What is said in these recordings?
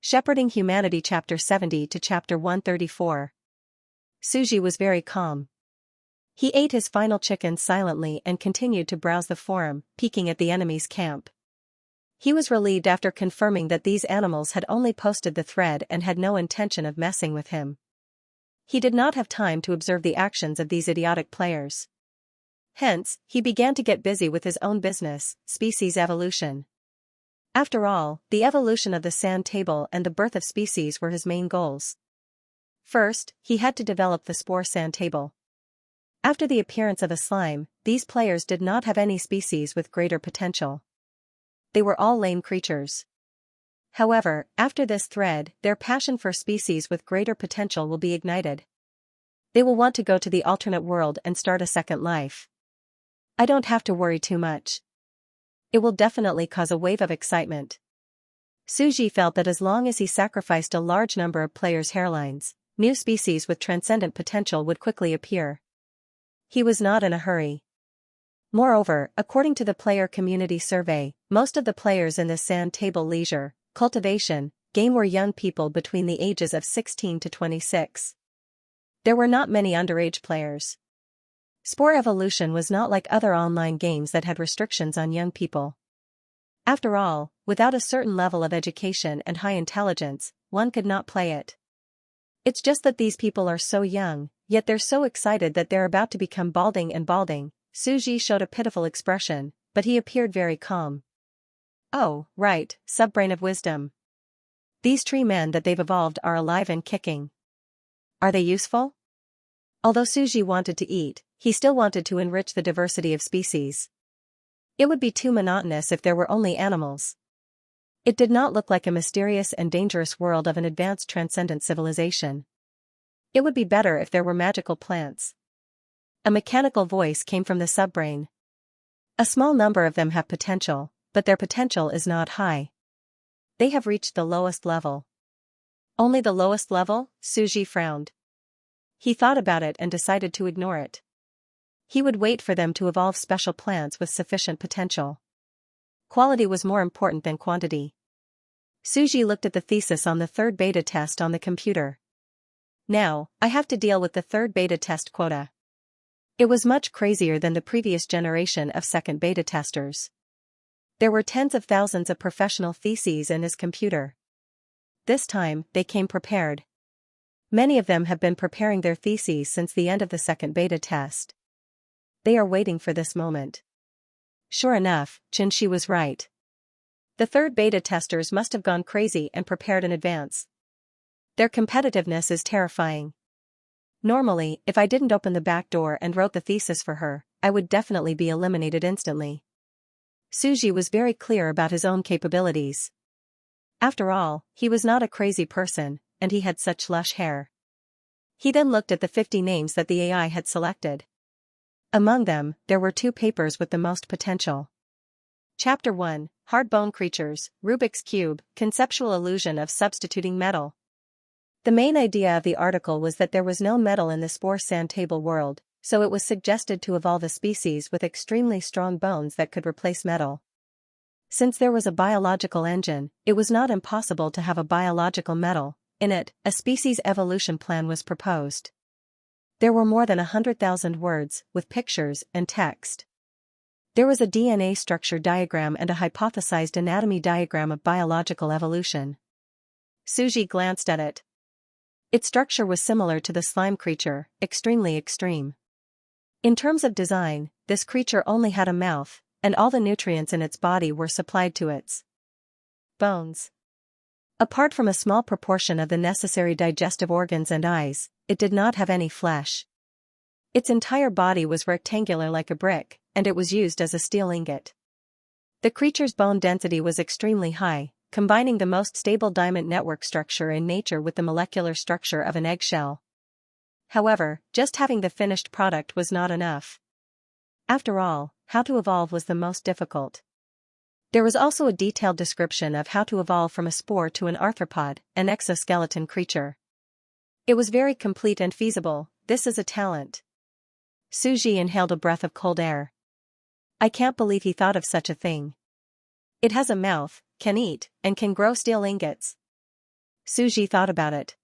Shepherding Humanity Chapter 70 to Chapter 134. Suji was very calm. He ate his final chicken silently and continued to browse the forum, peeking at the enemy's camp. He was relieved after confirming that these animals had only posted the thread and had no intention of messing with him. He did not have time to observe the actions of these idiotic players. Hence, he began to get busy with his own business, species evolution. After all, the evolution of the sand table and the birth of species were his main goals. First, he had to develop the spore sand table. After the appearance of a slime, these players did not have any species with greater potential. They were all lame creatures. However, after this thread, their passion for species with greater potential will be ignited. They will want to go to the alternate world and start a second life. I don't have to worry too much. It will definitely cause a wave of excitement. Suji felt that as long as he sacrificed a large number of players' hairlines, new species with transcendent potential would quickly appear. He was not in a hurry. Moreover, according to the player community survey, most of the players in the sand table leisure, cultivation, game were young people between the ages of 16 to 26. There were not many underage players. Spore Evolution was not like other online games that had restrictions on young people. After all, without a certain level of education and high intelligence, one could not play it. It's just that these people are so young, yet they're so excited that they're about to become balding and balding. Suji showed a pitiful expression, but he appeared very calm. Oh, right, subbrain of wisdom. These tree men that they've evolved are alive and kicking. Are they useful? Although Suji wanted to eat, he still wanted to enrich the diversity of species. It would be too monotonous if there were only animals. It did not look like a mysterious and dangerous world of an advanced transcendent civilization. It would be better if there were magical plants. A mechanical voice came from the subbrain. A small number of them have potential, but their potential is not high. They have reached the lowest level. Only the lowest level? Suji frowned. He thought about it and decided to ignore it. He would wait for them to evolve special plants with sufficient potential. Quality was more important than quantity. Suji looked at the thesis on the third beta test on the computer. Now, I have to deal with the third beta test quota. It was much crazier than the previous generation of second beta testers. There were tens of thousands of professional theses in his computer. This time, they came prepared. Many of them have been preparing their theses since the end of the second beta test. They are waiting for this moment. Sure enough, Xianxia was right. The third beta testers must have gone crazy and prepared in advance. Their competitiveness is terrifying. Normally, if I didn't open the back door and wrote the thesis for her, I would definitely be eliminated instantly. Suji was very clear about his own capabilities. After all, he was not a crazy person, and he had such lush hair. He then looked at the 50 names that the AI had selected. Among them, there were 2 papers with the most potential. Chapter 1, Hard-Bone Creatures, Rubik's Cube, Conceptual Illusion of Substituting Metal. The main idea of the article was that there was no metal in the spore sand table world, so it was suggested to evolve a species with extremely strong bones that could replace metal. Since there was a biological engine, it was not impossible to have a biological metal. In it, a species evolution plan was proposed. There were more than 100,000 words, with pictures and text. There was a DNA structure diagram and a hypothesized anatomy diagram of biological evolution. Suji glanced at it. Its structure was similar to the slime creature, extremely extreme. In terms of design, this creature only had a mouth, and all the nutrients in its body were supplied to its bones. Apart from a small proportion of the necessary digestive organs and eyes, it did not have any flesh. Its entire body was rectangular like a brick, and it was used as a steel ingot. The creature's bone density was extremely high, combining the most stable diamond network structure in nature with the molecular structure of an eggshell. However, just having the finished product was not enough. After all, how to evolve was the most difficult. There was also a detailed description of how to evolve from a spore to an arthropod, an exoskeleton creature. It was very complete and feasible. This is a talent. Suji inhaled a breath of cold air. I can't believe he thought of such a thing. It has a mouth, can eat, and can grow steel ingots. Suji thought about it.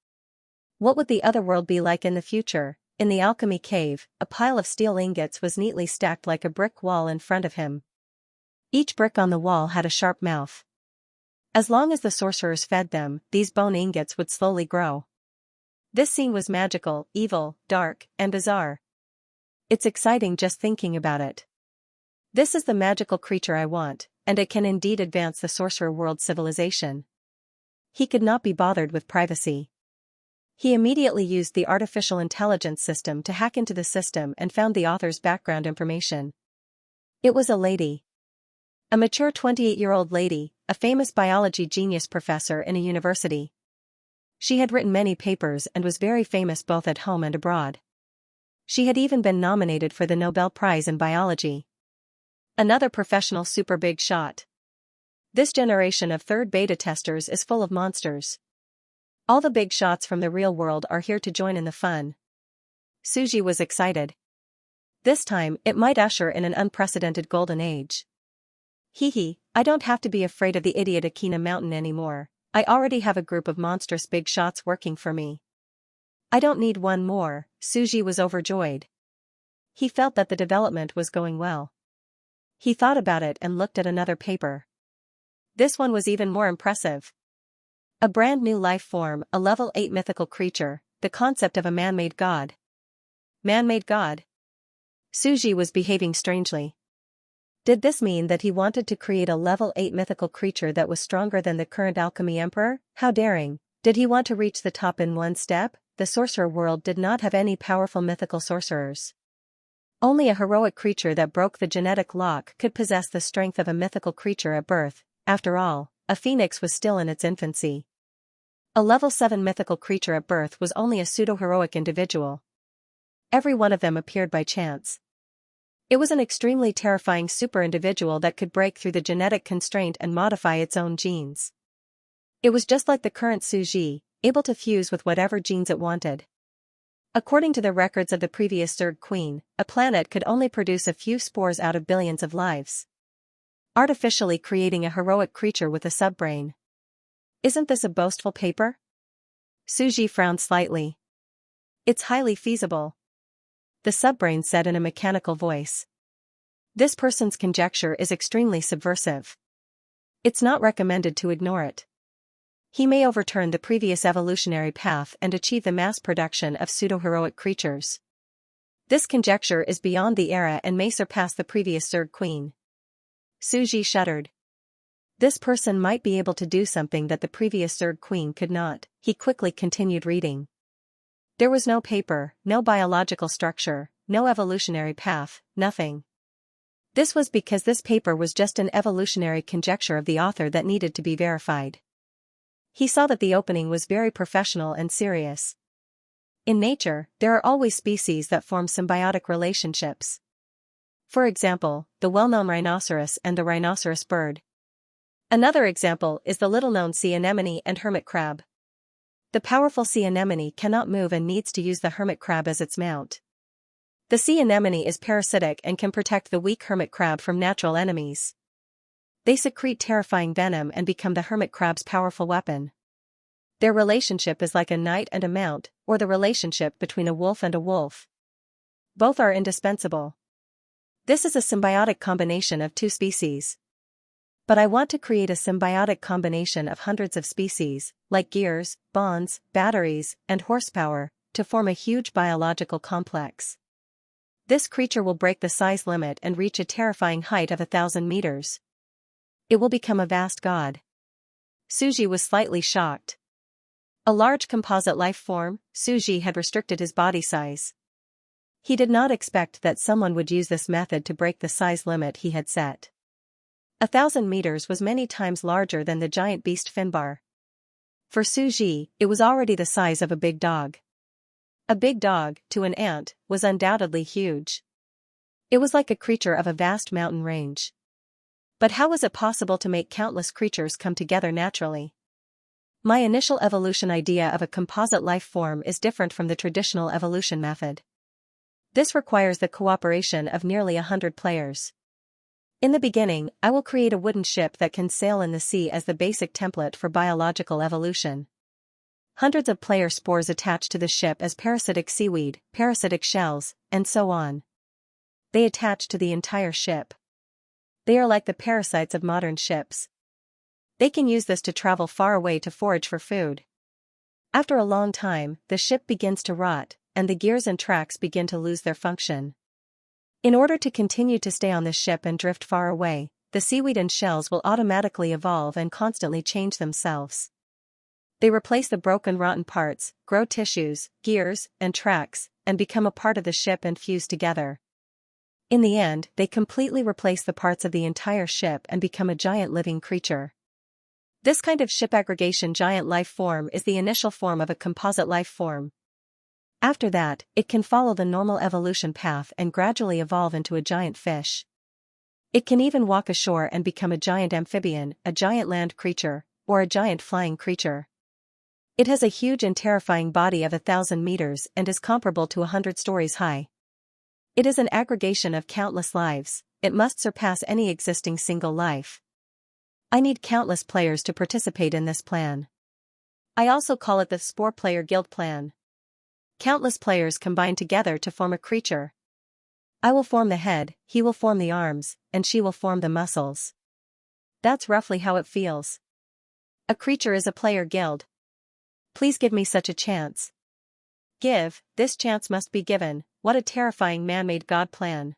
What would the other world be like in the future? In the alchemy cave, a pile of steel ingots was neatly stacked like a brick wall in front of him. Each brick on the wall had a sharp mouth. As long as the sorcerers fed them, these bone ingots would slowly grow. This scene was magical, evil, dark, and bizarre. It's exciting just thinking about it. This is the magical creature I want, and it can indeed advance the sorcerer world civilization. He could not be bothered with privacy. He immediately used the artificial intelligence system to hack into the system and found the author's background information. It was a lady. A mature 28-year-old lady, a famous biology genius professor in a university. She had written many papers and was very famous both at home and abroad. She had even been nominated for the Nobel Prize in Biology. Another professional super big shot. This generation of third beta testers is full of monsters. All the big shots from the real world are here to join in the fun. Suji was excited. This time, it might usher in an unprecedented golden age. Hee, I don't have to be afraid of the idiot Akina Mountain anymore. I already have a group of monstrous big shots working for me. I don't need one more. Suji was overjoyed. He felt that the development was going well. He thought about it and looked at another paper. This one was even more impressive. A brand new life form, a level 8 mythical creature, the concept of a man-made god. Man-made god? Suji was behaving strangely. Did this mean that he wanted to create a level 8 mythical creature that was stronger than the current alchemy emperor? How daring! Did he want to reach the top in one step? The sorcerer world did not have any powerful mythical sorcerers. Only a heroic creature that broke the genetic lock could possess the strength of a mythical creature at birth. After all, a phoenix was still in its infancy. A level 7 mythical creature at birth was only a pseudo-heroic individual. Every one of them appeared by chance. It was an extremely terrifying super-individual that could break through the genetic constraint and modify its own genes. It was just like the current Suji, able to fuse with whatever genes it wanted. According to the records of the previous third queen, a planet could only produce a few spores out of billions of lives. Artificially creating a heroic creature with a subbrain. Isn't this a boastful paper? Suji frowned slightly. It's highly feasible. The subbrain said in a mechanical voice. This person's conjecture is extremely subversive. It's not recommended to ignore it. He may overturn the previous evolutionary path and achieve the mass production of pseudo-heroic creatures. This conjecture is beyond the era and may surpass the previous third queen. Suji shuddered. This person might be able to do something that the previous third queen could not. He quickly continued reading. There was no paper, no biological structure, no evolutionary path, nothing. This was because this paper was just an evolutionary conjecture of the author that needed to be verified. He saw that the opening was very professional and serious. In nature, there are always species that form symbiotic relationships. For example, the well-known rhinoceros and the rhinoceros bird. Another example is the little-known sea anemone and hermit crab. The powerful sea anemone cannot move and needs to use the hermit crab as its mount. The sea anemone is parasitic and can protect the weak hermit crab from natural enemies. They secrete terrifying venom and become the hermit crab's powerful weapon. Their relationship is like a knight and a mount, or the relationship between a wolf and a wolf. Both are indispensable. This is a symbiotic combination of two species. But I want to create a symbiotic combination of hundreds of species, like gears, bonds, batteries, and horsepower, to form a huge biological complex. This creature will break the size limit and reach a terrifying height of 1,000 meters. It will become a vast god. Suji was slightly shocked. A large composite life form, Suji had restricted his body size. He did not expect that someone would use this method to break the size limit he had set. 1,000 meters was many times larger than the giant beast Finbar. For Suji, it was already the size of a big dog. A big dog, to an ant, was undoubtedly huge. It was like a creature of a vast mountain range. But how was it possible to make countless creatures come together naturally? My initial evolution idea of a composite life form is different from the traditional evolution method. This requires the cooperation of nearly 100 players. In the beginning, I will create a wooden ship that can sail in the sea as the basic template for biological evolution. Hundreds of player spores attach to the ship as parasitic seaweed, parasitic shells, and so on. They attach to the entire ship. They are like the parasites of modern ships. They can use this to travel far away to forage for food. After a long time, the ship begins to rot, and the gears and tracks begin to lose their function. In order to continue to stay on the ship and drift far away, the seaweed and shells will automatically evolve and constantly change themselves. They replace the broken rotten parts, grow tissues, gears, and tracks, and become a part of the ship and fuse together. In the end, they completely replace the parts of the entire ship and become a giant living creature. This kind of ship aggregation giant life form is the initial form of a composite life form. After that, it can follow the normal evolution path and gradually evolve into a giant fish. It can even walk ashore and become a giant amphibian, a giant land creature, or a giant flying creature. It has a huge and terrifying body of 1,000 meters and is comparable to 100 stories high. It is an aggregation of countless lives. It must surpass any existing single life. I need countless players to participate in this plan. I also call it the Spore Player Guild plan. Countless players combine together to form a creature. I will form the head, he will form the arms, and she will form the muscles. That's roughly how it feels. A creature is a player guild. Please give me such a chance. This chance must be given. What a terrifying man-made God plan.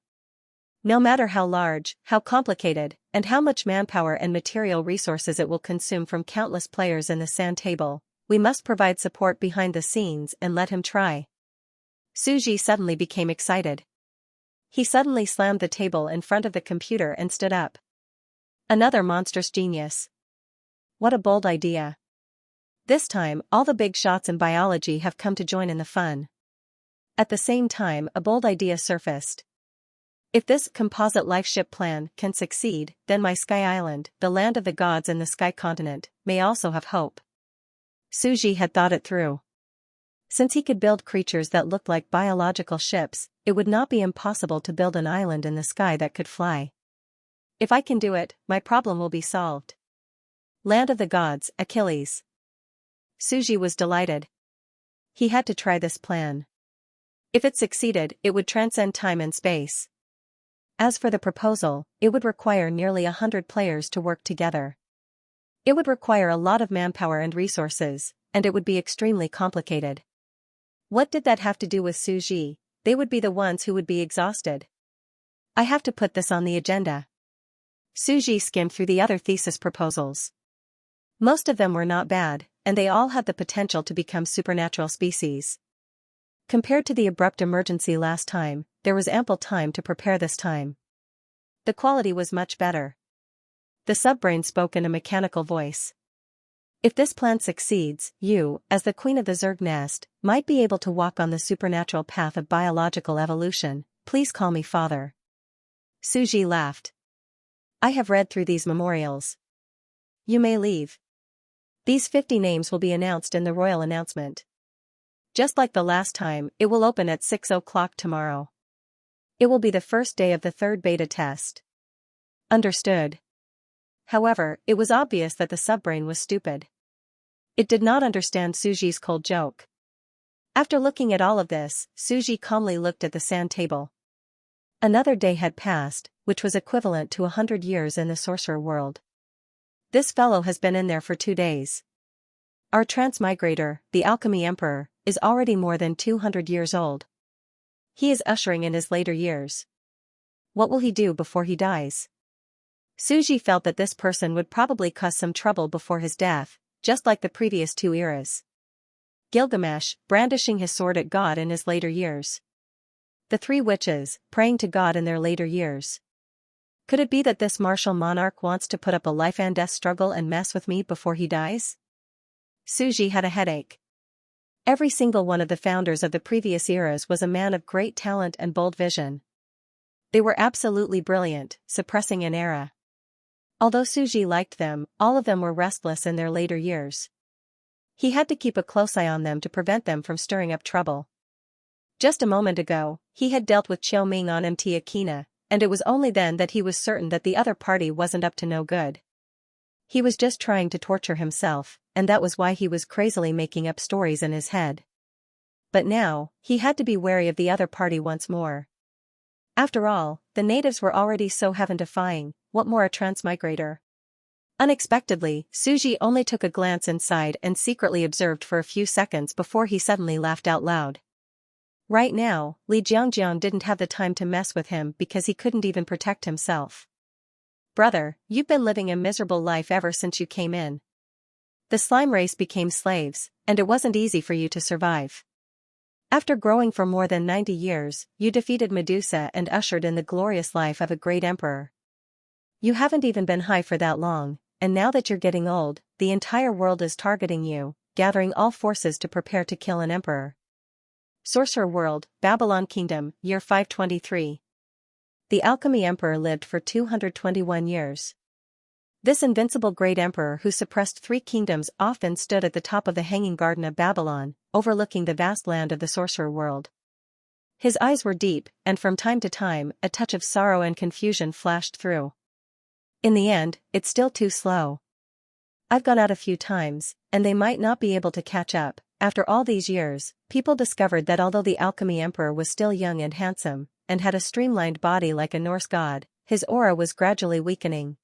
No matter how large, how complicated, and how much manpower and material resources it will consume from countless players in the sand table, we must provide support behind the scenes and let him try. Suji suddenly became excited. He suddenly slammed the table in front of the computer and stood up. Another monstrous genius. What a bold idea. This time, all the big shots in biology have come to join in the fun. At the same time, a bold idea surfaced. If this composite life ship plan can succeed, then my Sky Island, the land of the gods and the Sky Continent, may also have hope. Suji had thought it through. Since he could build creatures that looked like biological ships, it would not be impossible to build an island in the sky that could fly. If I can do it, my problem will be solved. Land of the gods, Achilles. Suji was delighted. He had to try this plan. If it succeeded, it would transcend time and space. As for the proposal, it would require nearly 100 players to work together. It would require a lot of manpower and resources, and it would be extremely complicated. What did that have to do with Suji? They would be the ones who would be exhausted. I have to put this on the agenda. Suji skimmed through the other thesis proposals. Most of them were not bad, and they all had the potential to become supernatural species. Compared to the abrupt emergency last time, there was ample time to prepare this time. The quality was much better. The subbrain spoke in a mechanical voice. If this plan succeeds, you, as the queen of the Zerg nest, might be able to walk on the supernatural path of biological evolution. Please call me father. Suji laughed. I have read through these memorials. You may leave. These 50 names will be announced in the royal announcement. Just like the last time, it will open at 6 o'clock tomorrow. It will be the first day of the third beta test. Understood. However, it was obvious that the subbrain was stupid. It did not understand Suji's cold joke. After looking at all of this, Suji calmly looked at the sand table. Another day had passed, which was equivalent to 100 years in the sorcerer world. This fellow has been in there for 2 days. Our transmigrator, the Alchemy Emperor, is already more than 200 years old. He is ushering in his later years. What will he do before he dies? Suji felt that this person would probably cause some trouble before his death, just like the previous 2 eras. Gilgamesh, brandishing his sword at God in his later years. The 3 witches, praying to God in their later years. Could it be that this martial monarch wants to put up a life and death struggle and mess with me before he dies? Suji had a headache. Every single one of the founders of the previous eras was a man of great talent and bold vision. They were absolutely brilliant, suppressing an era. Although Suji liked them, all of them were restless in their later years. He had to keep a close eye on them to prevent them from stirring up trouble. Just a moment ago, he had dealt with Qiu Ming on Mt. Akina, and it was only then that he was certain that the other party wasn't up to no good. He was just trying to torture himself, and that was why he was crazily making up stories in his head. But now, he had to be wary of the other party once more. After all, the natives were already so heaven-defying, what more a transmigrator? Unexpectedly, Suji only took a glance inside and secretly observed for a few seconds before he suddenly laughed out loud. Right now, Li Jiangjiang didn't have the time to mess with him because he couldn't even protect himself. Brother, you've been living a miserable life ever since you came in. The slime race became slaves, and it wasn't easy for you to survive. After growing for more than 90 years, you defeated Medusa and ushered in the glorious life of a great emperor. You haven't even been high for that long, and now that you're getting old, the entire world is targeting you, gathering all forces to prepare to kill an emperor. Sorcerer World, Babylon Kingdom, Year 523. The Alchemy Emperor lived for 221 years. This invincible great emperor who suppressed 3 kingdoms often stood at the top of the Hanging Garden of Babylon, overlooking the vast land of the Sorcerer World. His eyes were deep, and from time to time, a touch of sorrow and confusion flashed through. In the end, it's still too slow. I've gone out a few times, and they might not be able to catch up. After all these years, people discovered that although the Alchemy Emperor was still young and handsome, and had a streamlined body like a Norse god, his aura was gradually weakening.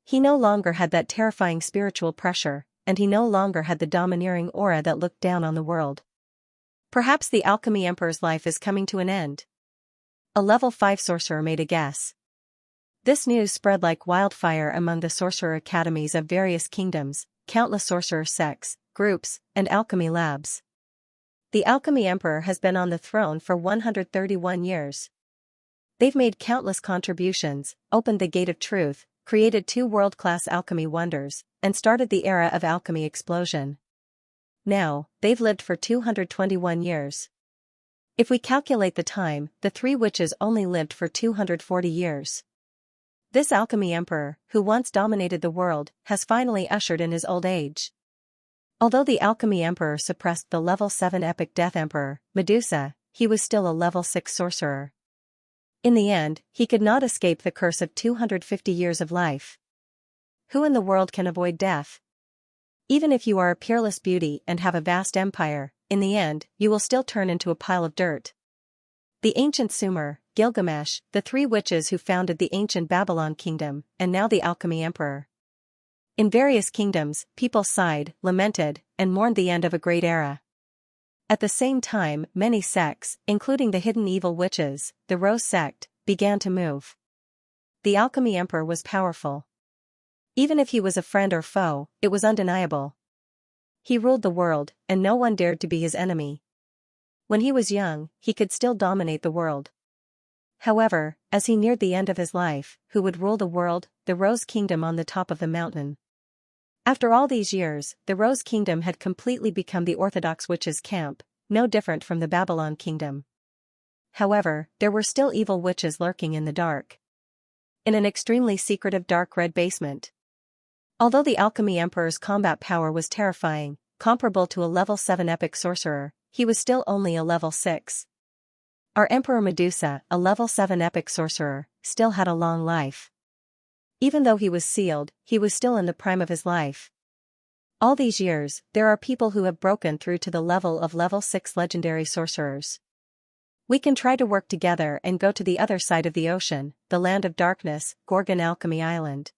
He no longer had that terrifying spiritual pressure, and he no longer had the domineering aura that looked down on the world. Perhaps the Alchemy Emperor's life is coming to an end. A level 5 sorcerer made a guess. This news spread like wildfire among the sorcerer academies of various kingdoms, countless sorcerer sects, groups, and alchemy labs. The Alchemy Emperor has been on the throne for 131 years. They've made countless contributions, opened the gate of truth, created 2 world-class alchemy wonders, and started the era of alchemy explosion. Now, they've lived for 221 years. If we calculate the time, the 3 witches only lived for 240 years. This Alchemy Emperor, who once dominated the world, has finally ushered in his old age. Although the Alchemy Emperor suppressed the level 7 epic Death Emperor, Medusa, he was still a level 6 sorcerer. In the end, he could not escape the curse of 250 years of life. Who in the world can avoid death? Even if you are a peerless beauty and have a vast empire, in the end, you will still turn into a pile of dirt. The ancient Sumer, Gilgamesh, the 3 witches who founded the ancient Babylon kingdom, and now the Alchemy Emperor. In various kingdoms, people sighed, lamented, and mourned the end of a great era. At the same time, many sects, including the hidden evil witches, the Rose sect, began to move. The Alchemy Emperor was powerful. Even if he was a friend or foe, it was undeniable. He ruled the world, and no one dared to be his enemy. When he was young, he could still dominate the world. However, as he neared the end of his life, who would rule the world? The Rose Kingdom on the top of the mountain. After all these years, the Rose Kingdom had completely become the Orthodox witches' camp, no different from the Babylon Kingdom. However, there were still evil witches lurking in the dark. In an extremely secretive dark red basement. Although the Alchemy Emperor's combat power was terrifying, comparable to a level 7 epic sorcerer, he was still only a level 6. Our Emperor Medusa, a level 7 epic sorcerer, still had a long life. Even though he was sealed, he was still in the prime of his life. All these years, there are people who have broken through to the level of level 6 legendary sorcerers. We can try to work together and go to the other side of the ocean, the land of darkness, Gorgon Alchemy Island.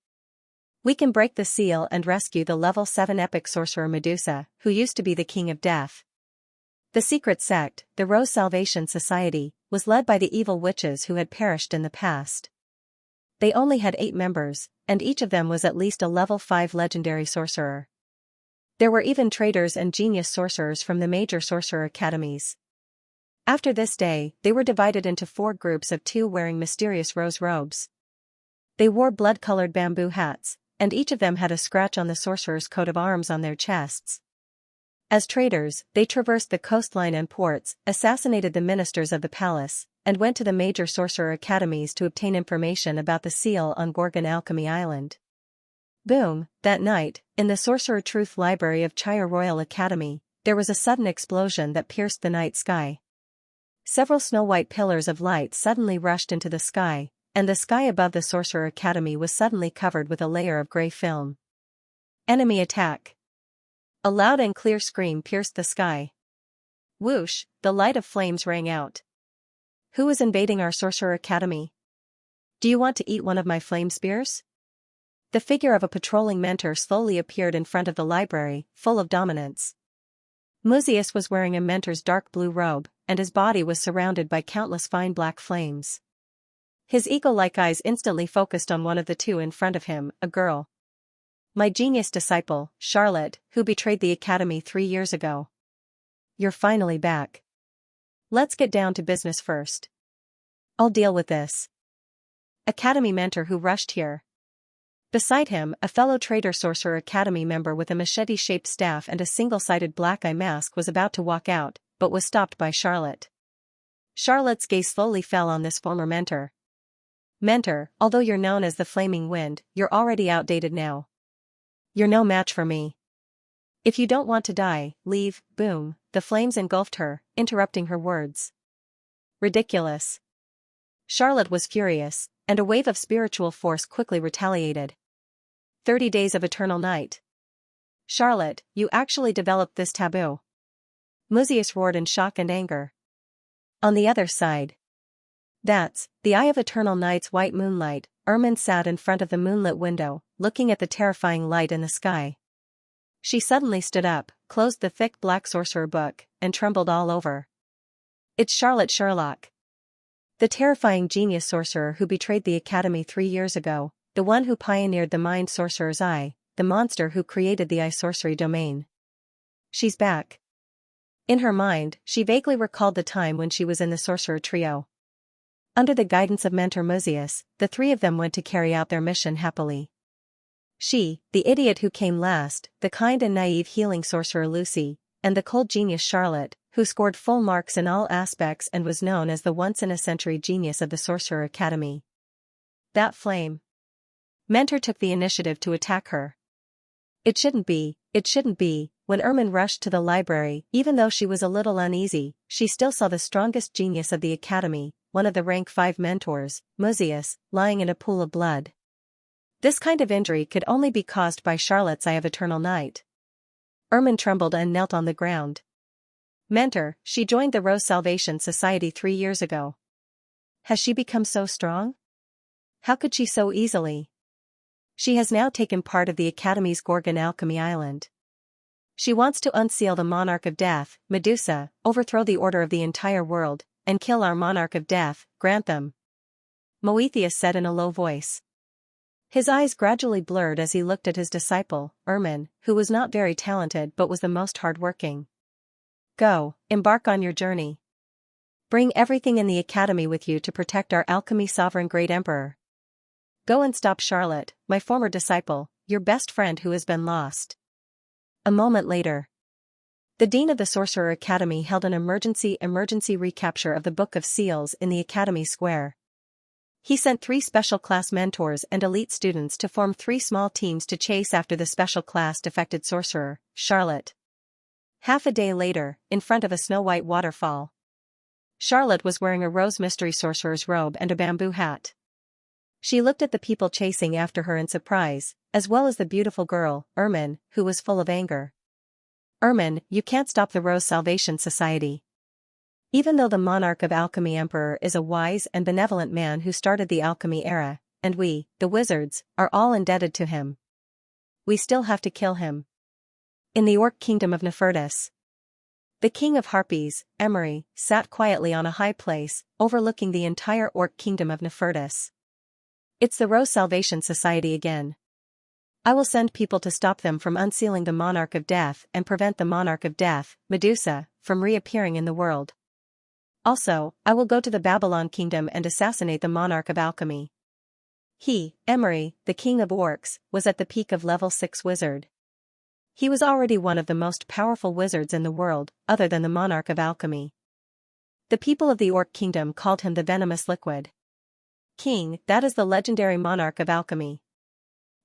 We can break the seal and rescue the level 7 epic sorcerer Medusa, who used to be the king of death. The secret sect, the Rose Salvation Society, was led by the evil witches who had perished in the past. They only had 8 members, and each of them was at least a level 5 legendary sorcerer. There were even traitors and genius sorcerers from the major sorcerer academies. After this day, they were divided into 4 groups of 2 wearing mysterious rose robes. They wore blood-colored bamboo hats, and each of them had a scratch on the sorcerer's coat of arms on their chests. As traitors, they traversed the coastline and ports, assassinated the ministers of the palace, and went to the major sorcerer academies to obtain information about the seal on Gorgon Alchemy Island. Boom, that night, in the Sorcerer Truth Library of Chire Royal Academy, there was a sudden explosion that pierced the night sky. Several snow-white pillars of light suddenly rushed into the sky, and the sky above the Sorcerer Academy was suddenly covered with a layer of gray film. Enemy attack. A loud and clear scream pierced the sky. Whoosh, the light of flames rang out. Who is invading our Sorcerer Academy? Do you want to eat one of my flame spears? The figure of a patrolling mentor slowly appeared in front of the library, full of dominance. Muzius was wearing a mentor's dark blue robe, and his body was surrounded by countless fine black flames. His eagle-like eyes instantly focused on one of the two in front of him, a girl. My genius disciple, Charlotte, who betrayed the academy 3 years ago. You're finally back. Let's get down to business first. I'll deal with this. Academy mentor who rushed here. Beside him, a fellow traitor Sorcerer Academy member with a machete-shaped staff and a single-sided black eye mask was about to walk out, but was stopped by Charlotte. Charlotte's gaze slowly fell on this former mentor. Mentor, although you're known as the Flaming Wind, you're already outdated now. You're no match for me. If you don't want to die, leave. Boom, the flames engulfed her, interrupting her words. Ridiculous. Charlotte was furious, and a wave of spiritual force quickly retaliated. 30 days of eternal night. Charlotte, you actually developed this taboo. Muzius roared in shock and anger. On the other side. That's, the eye of eternal night's white moonlight. Ermin sat in front of the moonlit window, looking at the terrifying light in the sky. She suddenly stood up, closed the thick black sorcerer book, and trembled all over. It's Charlotte Sherlock. The terrifying genius sorcerer who betrayed the academy 3 years ago, the one who pioneered the mind sorcerer's eye, the monster who created the eye sorcery domain. She's back. In her mind, she vaguely recalled the time when she was in the sorcerer trio. Under the guidance of mentor Muzius, the 3 of them went to carry out their mission happily. She, the idiot who came last, the kind and naive healing sorcerer Lucy, and the cold genius Charlotte, who scored full marks in all aspects and was known as the once-in-a-century genius of the Sorcerer Academy. That flame. Mentor took the initiative to attack her. It shouldn't be. When Ermin rushed to the library, even though she was a little uneasy, she still saw the strongest genius of the academy, one of the rank 5 mentors, Muzius, lying in a pool of blood. This kind of injury could only be caused by Charlotte's Eye of Eternal Night. Ermin trembled and knelt on the ground. Mentor, she joined the Rose Salvation Society 3 years ago. Has she become so strong? How could she so easily? She has now taken part of the Academy's Gorgon Alchemy Island. She wants to unseal the Monarch of Death, Medusa, overthrow the order of the entire world, and kill our Monarch of Death, Grantham. Moethius said in a low voice. His eyes gradually blurred as he looked at his disciple, Ermin, who was not very talented but was the most hard-working. Go, embark on your journey. Bring everything in the academy with you to protect our alchemy sovereign great emperor. Go and stop Charlotte, my former disciple, your best friend who has been lost. A moment later. The Dean of the Sorcerer Academy held an emergency recapture of the Book of Seals in the Academy Square. He sent 3 special class mentors and elite students to form 3 small teams to chase after the special class defected sorcerer, Charlotte. Half a day later, in front of a snow-white waterfall. Charlotte was wearing a rose mystery sorcerer's robe and a bamboo hat. She looked at the people chasing after her in surprise, as well as the beautiful girl, Ermin, who was full of anger. Ermin, you can't stop the Rose Salvation Society. Even though the Monarch of Alchemy Emperor is a wise and benevolent man who started the alchemy era, and we, the wizards, are all indebted to him. We still have to kill him. In the Orc Kingdom of Nefertus. The King of Harpies, Emery, sat quietly on a high place, overlooking the entire Orc Kingdom of Nefertus. It's the Rose Salvation Society again. I will send people to stop them from unsealing the Monarch of Death and prevent the Monarch of Death, Medusa, from reappearing in the world. Also, I will go to the Babylon Kingdom and assassinate the Monarch of Alchemy. He, Emery, the King of Orcs, was at the peak of level 6 wizard. He was already one of the most powerful wizards in the world, other than the Monarch of Alchemy. The people of the Orc Kingdom called him the Venomous Liquid. King, that is the legendary Monarch of Alchemy.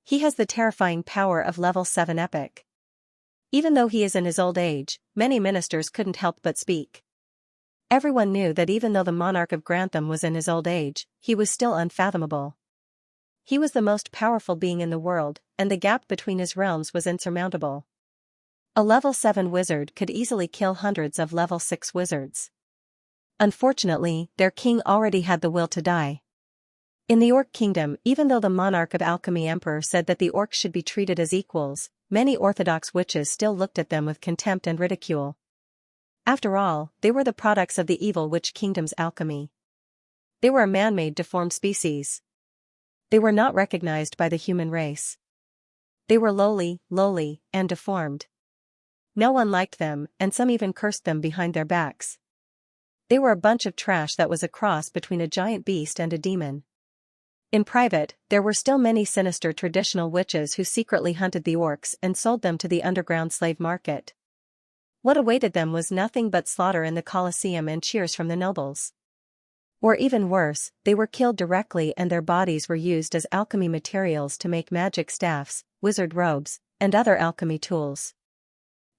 He has the terrifying power of level 7 epic. Even though he is in his old age, many ministers couldn't help but speak. Everyone knew that even though the Monarch of Grantham was in his old age, he was still unfathomable. He was the most powerful being in the world, and the gap between his realms was insurmountable. A level 7 wizard could easily kill hundreds of level 6 wizards. Unfortunately, their king already had the will to die. In the Orc Kingdom, even though the monarch of Alchemy Emperor said that the orcs should be treated as equals, many orthodox witches still looked at them with contempt and ridicule. After all, they were the products of the evil witch kingdom's alchemy. They were a man-made deformed species. They were not recognized by the human race. They were lowly, and deformed. No one liked them, and some even cursed them behind their backs. They were a bunch of trash that was a cross between a giant beast and a demon. In private, there were still many sinister traditional witches who secretly hunted the orcs and sold them to the underground slave market. What awaited them was nothing but slaughter in the Colosseum and cheers from the nobles. Or even worse, they were killed directly and their bodies were used as alchemy materials to make magic staffs, wizard robes, and other alchemy tools.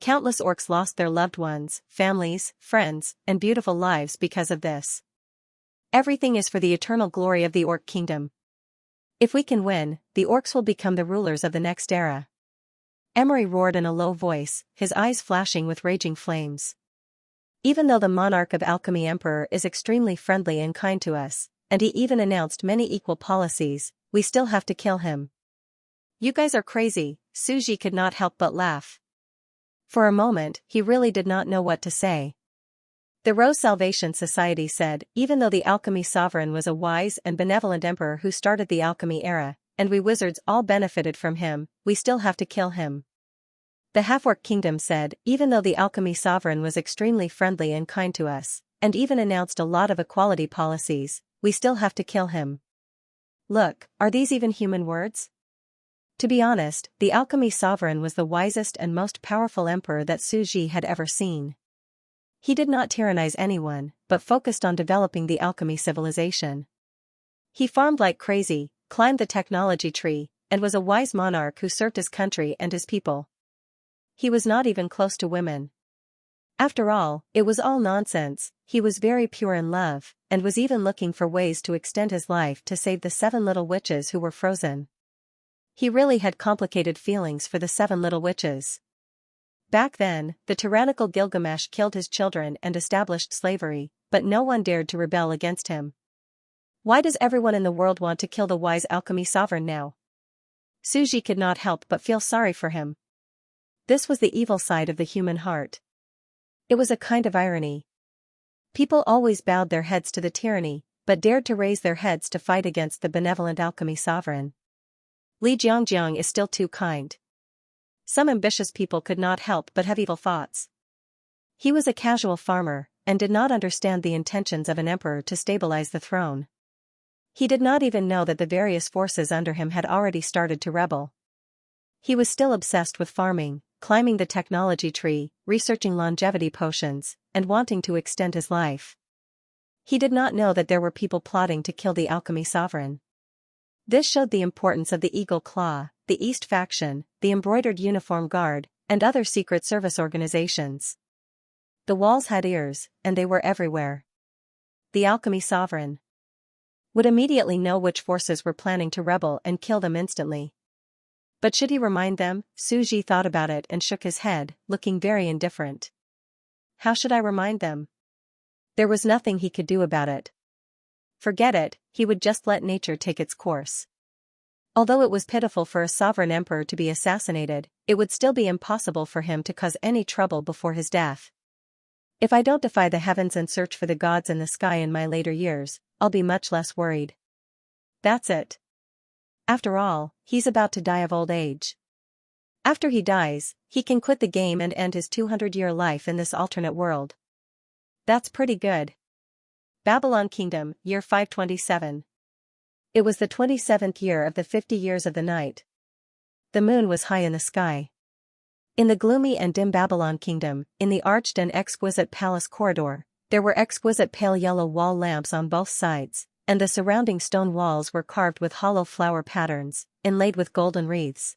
Countless orcs lost their loved ones, families, friends, and beautiful lives because of this. Everything is for the eternal glory of the Orc Kingdom. If we can win, the orcs will become the rulers of the next era. Emery roared in a low voice, his eyes flashing with raging flames. Even though the monarch of Alchemy Emperor is extremely friendly and kind to us, and he even announced many equal policies, we still have to kill him. You guys are crazy, Suji could not help but laugh. For a moment, he really did not know what to say. The Rose Salvation Society said, even though the Alchemy Sovereign was a wise and benevolent emperor who started the alchemy era, and we wizards all benefited from him, we still have to kill him. The Half-Orc Kingdom said, even though the Alchemy Sovereign was extremely friendly and kind to us, and even announced a lot of equality policies, we still have to kill him. Look, are these even human words? To be honest, the Alchemy Sovereign was the wisest and most powerful emperor that Suji had ever seen. He did not tyrannize anyone, but focused on developing the alchemy civilization. He farmed like crazy, climbed the technology tree, and was a wise monarch who served his country and his people. He was not even close to women. After all, it was all nonsense. He was very pure in love, and was even looking for ways to extend his life to save the 7 little witches who were frozen. He really had complicated feelings for the 7 little witches. Back then, the tyrannical Gilgamesh killed his children and established slavery, but no one dared to rebel against him. Why does everyone in the world want to kill the wise alchemy sovereign now? Suji could not help but feel sorry for him. This was the evil side of the human heart. It was a kind of irony. People always bowed their heads to the tyranny, but dared to raise their heads to fight against the benevolent alchemy sovereign. Li Jiangjiang is still too kind. Some ambitious people could not help but have evil thoughts. He was a casual farmer, and did not understand the intentions of an emperor to stabilize the throne. He did not even know that the various forces under him had already started to rebel. He was still obsessed with farming, climbing the technology tree, researching longevity potions, and wanting to extend his life. He did not know that there were people plotting to kill the alchemy sovereign. This showed the importance of the Eagle Claw, the East Faction, the Embroidered Uniform Guard, and other secret service organizations. The walls had ears, and they were everywhere. The alchemy sovereign would immediately know which forces were planning to rebel and kill them instantly. But should he remind them? Suji thought about it and shook his head, looking very indifferent. How should I remind them? There was nothing he could do about it. Forget it, he would just let nature take its course. Although it was pitiful for a sovereign emperor to be assassinated, it would still be impossible for him to cause any trouble before his death. If I don't defy the heavens and search for the gods in the sky in my later years, I'll be much less worried. That's it. After all, he's about to die of old age. After he dies, he can quit the game and end his 200-year life in this alternate world. That's pretty good. Babylon Kingdom, year 527. It was the 27th year of the 50 years of the night. The moon was high in the sky. In the gloomy and dim Babylon Kingdom, in the arched and exquisite palace corridor, there were exquisite pale yellow wall lamps on both sides, and the surrounding stone walls were carved with hollow flower patterns, inlaid with golden wreaths.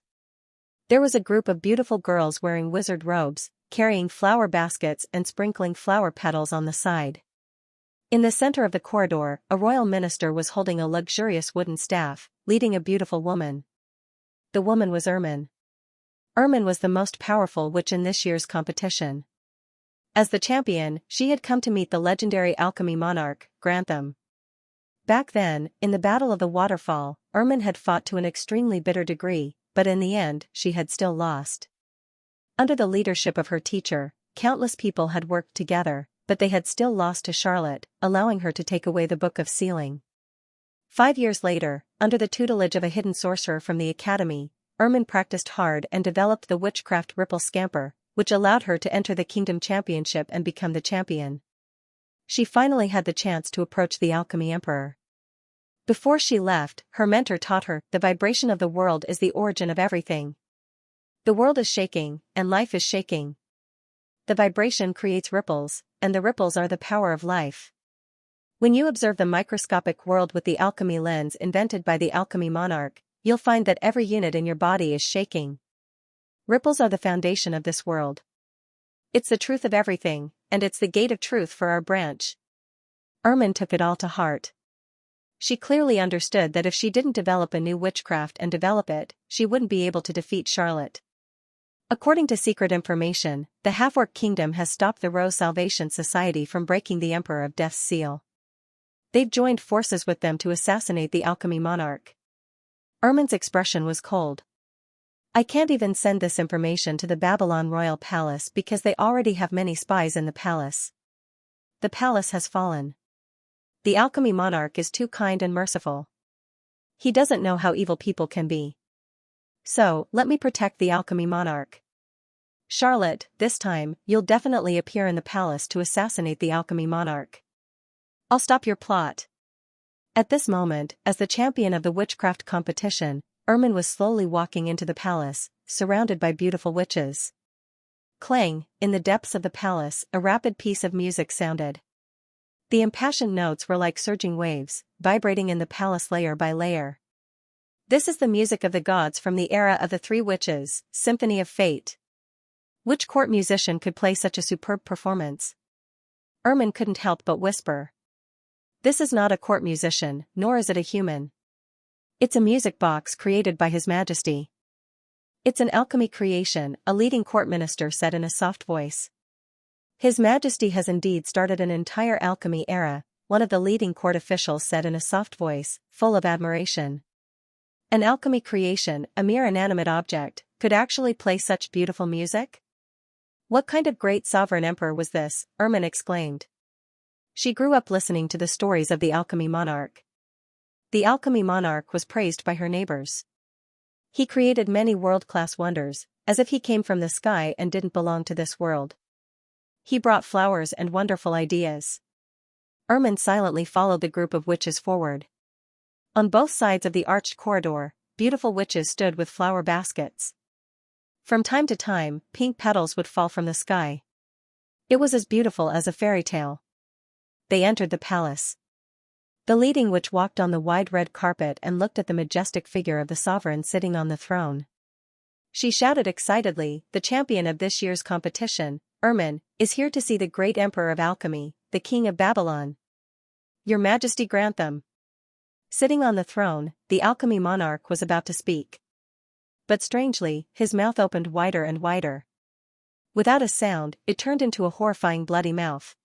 There was a group of beautiful girls wearing wizard robes, carrying flower baskets and sprinkling flower petals on the side. In the center of the corridor, a royal minister was holding a luxurious wooden staff, leading a beautiful woman. The woman was Ermin. Ermin was the most powerful witch in this year's competition. As the champion, she had come to meet the legendary alchemy monarch, Grantham. Back then, in the Battle of the Waterfall, Ermin had fought to an extremely bitter degree, but in the end, she had still lost. Under the leadership of her teacher, countless people had worked together, but they had still lost to Charlotte, allowing her to take away the Book of Sealing. 5 years later, under the tutelage of a hidden sorcerer from the academy, Ermin practiced hard and developed the witchcraft Ripple Scamper, which allowed her to enter the Kingdom Championship and become the champion. She finally had the chance to approach the Alchemy Emperor. Before she left, her mentor taught her, the vibration of the world is the origin of everything. The world is shaking, and life is shaking. The vibration creates ripples, and the ripples are the power of life. When you observe the microscopic world with the alchemy lens invented by the alchemy monarch, you'll find that every unit in your body is shaking. Ripples are the foundation of this world. It's the truth of everything, and it's the gate of truth for our branch. Ermin took it all to heart. She clearly understood that if she didn't develop a new witchcraft and develop it, she wouldn't be able to defeat Charlotte. According to secret information, the Half-Orc Kingdom has stopped the Rose Salvation Society from breaking the Emperor of Death's seal. They've joined forces with them to assassinate the alchemy monarch. Ermin's expression was cold. I can't even send this information to the Babylon royal palace because they already have many spies in the palace. The palace has fallen. The alchemy monarch is too kind and merciful. He doesn't know how evil people can be. So, let me protect the alchemy monarch. Charlotte, this time, you'll definitely appear in the palace to assassinate the alchemy monarch. I'll stop your plot. At this moment, as the champion of the witchcraft competition, Ermin was slowly walking into the palace, surrounded by beautiful witches. Clang, in the depths of the palace, a rapid piece of music sounded. The impassioned notes were like surging waves, vibrating in the palace layer by layer. This is the music of the gods from the era of the Three Witches, Symphony of Fate. Which court musician could play such a superb performance? Ermin couldn't help but whisper. This is not a court musician, nor is it a human. It's a music box created by His Majesty. It's an alchemy creation, a leading court minister said in a soft voice. His Majesty has indeed started an entire alchemy era, one of the leading court officials said in a soft voice, full of admiration. An alchemy creation, a mere inanimate object, could actually play such beautiful music? What kind of great sovereign emperor was this? Ermin exclaimed. She grew up listening to the stories of the alchemy monarch. The alchemy monarch was praised by her neighbors. He created many world-class wonders, as if he came from the sky and didn't belong to this world. He brought flowers and wonderful ideas. Ermin silently followed the group of witches forward. On both sides of the arched corridor, beautiful witches stood with flower baskets. From time to time, pink petals would fall from the sky. It was as beautiful as a fairy tale. They entered the palace. The leading witch walked on the wide red carpet and looked at the majestic figure of the sovereign sitting on the throne. She shouted excitedly, the champion of this year's competition, Ermin, is here to see the great emperor of alchemy, the king of Babylon. Your Majesty Grantham. Sitting on the throne, the alchemy monarch was about to speak. But strangely, his mouth opened wider and wider. Without a sound, it turned into a horrifying bloody mouth.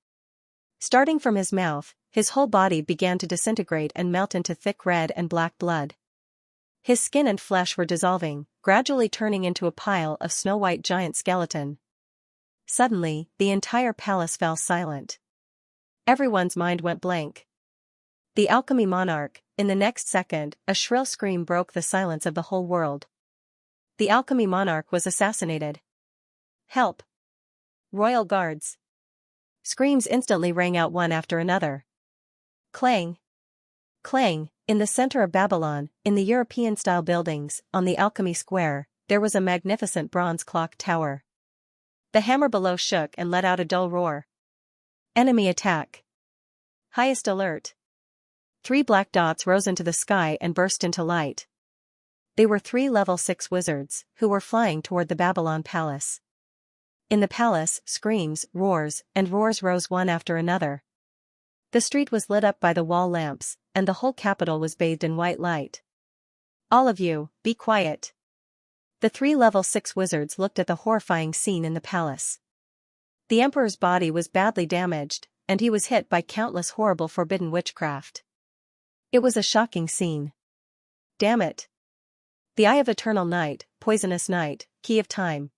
Starting from his mouth, his whole body began to disintegrate and melt into thick red and black blood. His skin and flesh were dissolving, gradually turning into a pile of snow-white giant skeleton. Suddenly, the entire palace fell silent. Everyone's mind went blank. The alchemy monarch, in the next second, a shrill scream broke the silence of the whole world. The alchemy monarch was assassinated. Help! Royal guards! Screams instantly rang out one after another. Clang! Clang! In the center of Babylon, in the European-style buildings, on the Alchemy Square, there was a magnificent bronze clock tower. The hammer below shook and let out a dull roar. Enemy attack! Highest alert! 3 black dots rose into the sky and burst into light. They were 3 level 6 wizards, who were flying toward the Babylon palace. In the palace, screams, roars, and roars rose one after another. The street was lit up by the wall lamps, and the whole capital was bathed in white light. All of you, be quiet. The 3 level 6 wizards looked at the horrifying scene in the palace. The emperor's body was badly damaged, and he was hit by countless horrible forbidden witchcraft. It was a shocking scene. Damn it. The Eye of Eternal Night, Poisonous Night, Key of Time.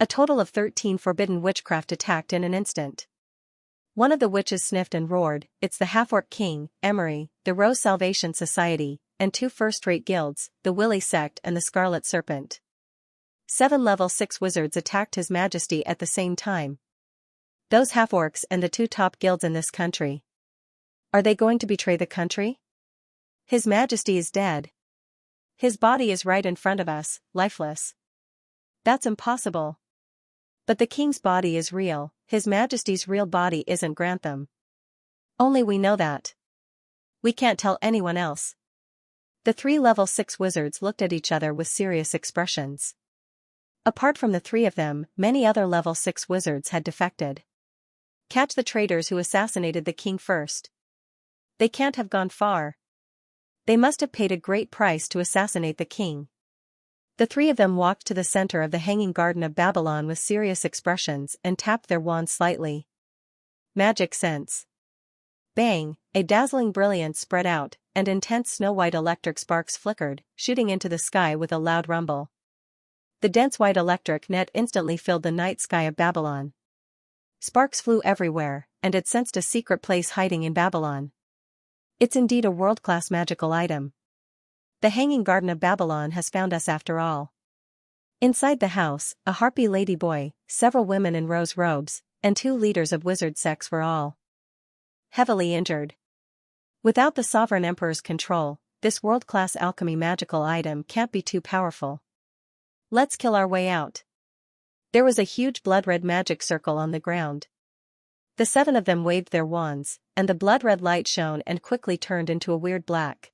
A total of 13 forbidden witchcraft attacked in an instant. One of the witches sniffed and roared, "It's the half-orc king, Emery, the Rose Salvation Society, and 2 first-rate guilds, the Willy Sect and the Scarlet Serpent." 7 level 6 wizards attacked His Majesty at the same time. Those half-orcs and the 2 top guilds in this country. Are they going to betray the country? His Majesty is dead. His body is right in front of us, lifeless. That's impossible. But the king's body is real, His Majesty's real body isn't Grantham. Only we know that. We can't tell anyone else. The 3 level 6 wizards looked at each other with serious expressions. Apart from the 3 of them, many other level 6 wizards had defected. Catch the traitors who assassinated the king first. They can't have gone far. They must have paid a great price to assassinate the king. The 3 of them walked to the center of the Hanging Garden of Babylon with serious expressions and tapped their wands slightly. Magic sense. Bang, a dazzling brilliance spread out, and intense snow-white electric sparks flickered, shooting into the sky with a loud rumble. The dense white electric net instantly filled the night sky of Babylon. Sparks flew everywhere, and it sensed a secret place hiding in Babylon. It's indeed a world-class magical item. The Hanging Garden of Babylon has found us after all. Inside the house, a harpy ladyboy, several women in rose robes, and 2 leaders of wizard sects were all heavily injured. Without the sovereign emperor's control, this world-class alchemy magical item can't be too powerful. Let's kill our way out. There was a huge blood-red magic circle on the ground. The 7 of them waved their wands, and the blood-red light shone and quickly turned into a weird black.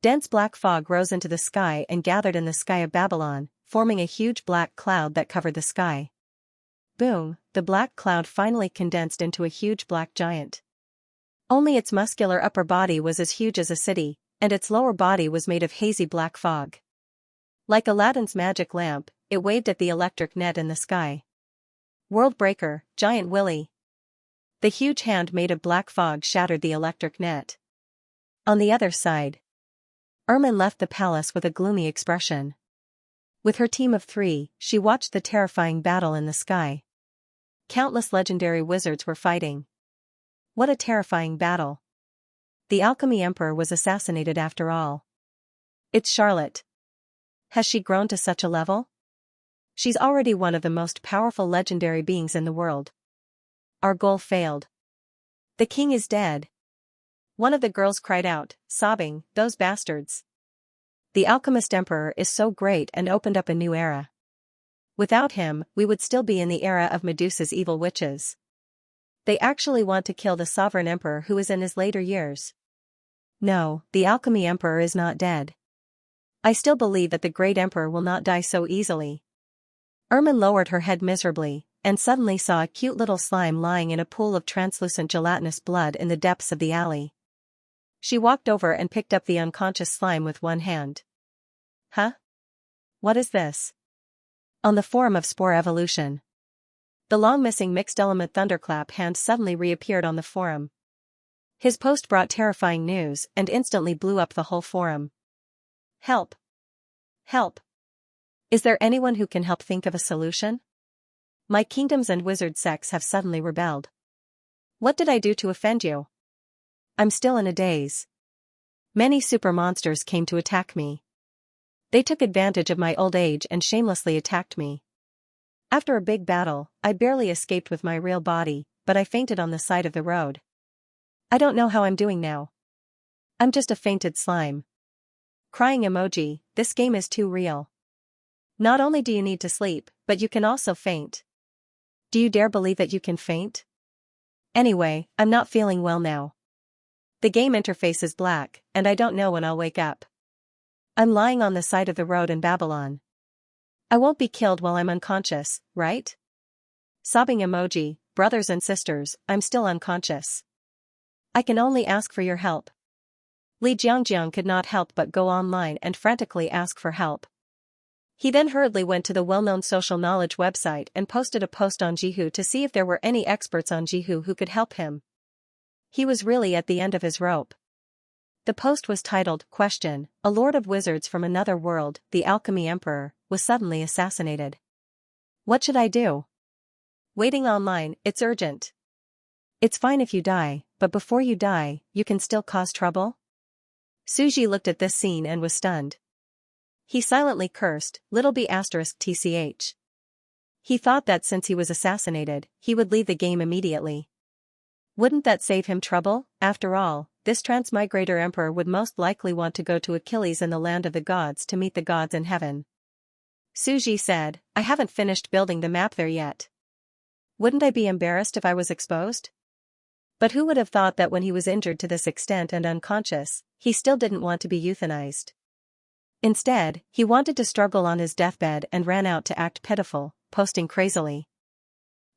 Dense black fog rose into the sky and gathered in the sky of Babylon, forming a huge black cloud that covered the sky. Boom, the black cloud finally condensed into a huge black giant. Only its muscular upper body was as huge as a city, and its lower body was made of hazy black fog. Like Aladdin's magic lamp, it waved at the electric net in the sky. World Breaker, Giant Willy. The huge hand made of black fog shattered the electric net. On the other side, Ermin left the palace with a gloomy expression. With her team of 3, she watched the terrifying battle in the sky. Countless legendary wizards were fighting. What a terrifying battle. The Alchemy Emperor was assassinated after all. It's Charlotte. Has she grown to such a level? She's already one of the most powerful legendary beings in the world. Our goal failed. The king is dead. One of the girls cried out, sobbing, "Those bastards." The Alchemist Emperor is so great and opened up a new era. Without him, we would still be in the era of Medusa's evil witches. They actually want to kill the sovereign emperor who is in his later years. No, the Alchemy Emperor is not dead. I still believe that the great emperor will not die so easily. Ermin lowered her head miserably, and suddenly saw a cute little slime lying in a pool of translucent gelatinous blood in the depths of the alley. She walked over and picked up the unconscious slime with one hand. Huh? What is this? On the forum of Spore Evolution. The long-missing mixed-element thunderclap hand suddenly reappeared on the forum. His post brought terrifying news and instantly blew up the whole forum. Help! Help! Is there anyone who can help think of a solution? My kingdoms and wizard sects have suddenly rebelled. What did I do to offend you? I'm still in a daze. Many super monsters came to attack me. They took advantage of my old age and shamelessly attacked me. After a big battle, I barely escaped with my real body, but I fainted on the side of the road. I don't know how I'm doing now. I'm just a fainted slime. Crying emoji, this game is too real. Not only do you need to sleep, but you can also faint. Do you dare believe that you can faint? Anyway, I'm not feeling well now. The game interface is black, and I don't know when I'll wake up. I'm lying on the side of the road in Babylon. I won't be killed while I'm unconscious, right? Sobbing emoji, brothers and sisters, I'm still unconscious. I can only ask for your help. Li Jiangjiang could not help but go online and frantically ask for help. He then hurriedly went to the well-known social knowledge website and posted a post on Jihu to see if there were any experts on Jihu who could help him. He was really at the end of his rope. The post was titled, Question, a lord of wizards from another world, the alchemy emperor, was suddenly assassinated. What should I do? Waiting online, it's urgent. It's fine if you die, but before you die, you can still cause trouble? Suji looked at this scene and was stunned. He silently cursed, little b****tch. He thought that since he was assassinated, he would leave the game immediately. Wouldn't that save him trouble? After all, this transmigrator emperor would most likely want to go to Achilles in the land of the gods to meet the gods in heaven. Suji said, I haven't finished building the map there yet. Wouldn't I be embarrassed if I was exposed? But who would have thought that when he was injured to this extent and unconscious, he still didn't want to be euthanized. Instead, he wanted to struggle on his deathbed and ran out to act pitiful, posting crazily.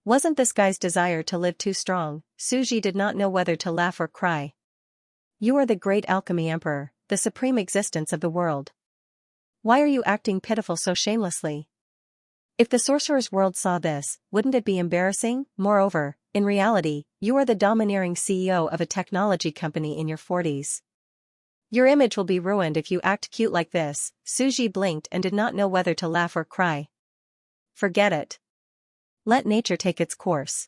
Wasn't this guy's desire to live too strong? Suji did not know whether to laugh or cry. You are the great alchemy emperor, the supreme existence of the world. Why are you acting pitiful so shamelessly? If the sorcerer's world saw this, wouldn't it be embarrassing? Moreover, in reality, you are the domineering CEO of a technology company in your 40s. Your image will be ruined if you act cute like this. Suji blinked and did not know whether to laugh or cry. Forget it. Let nature take its course.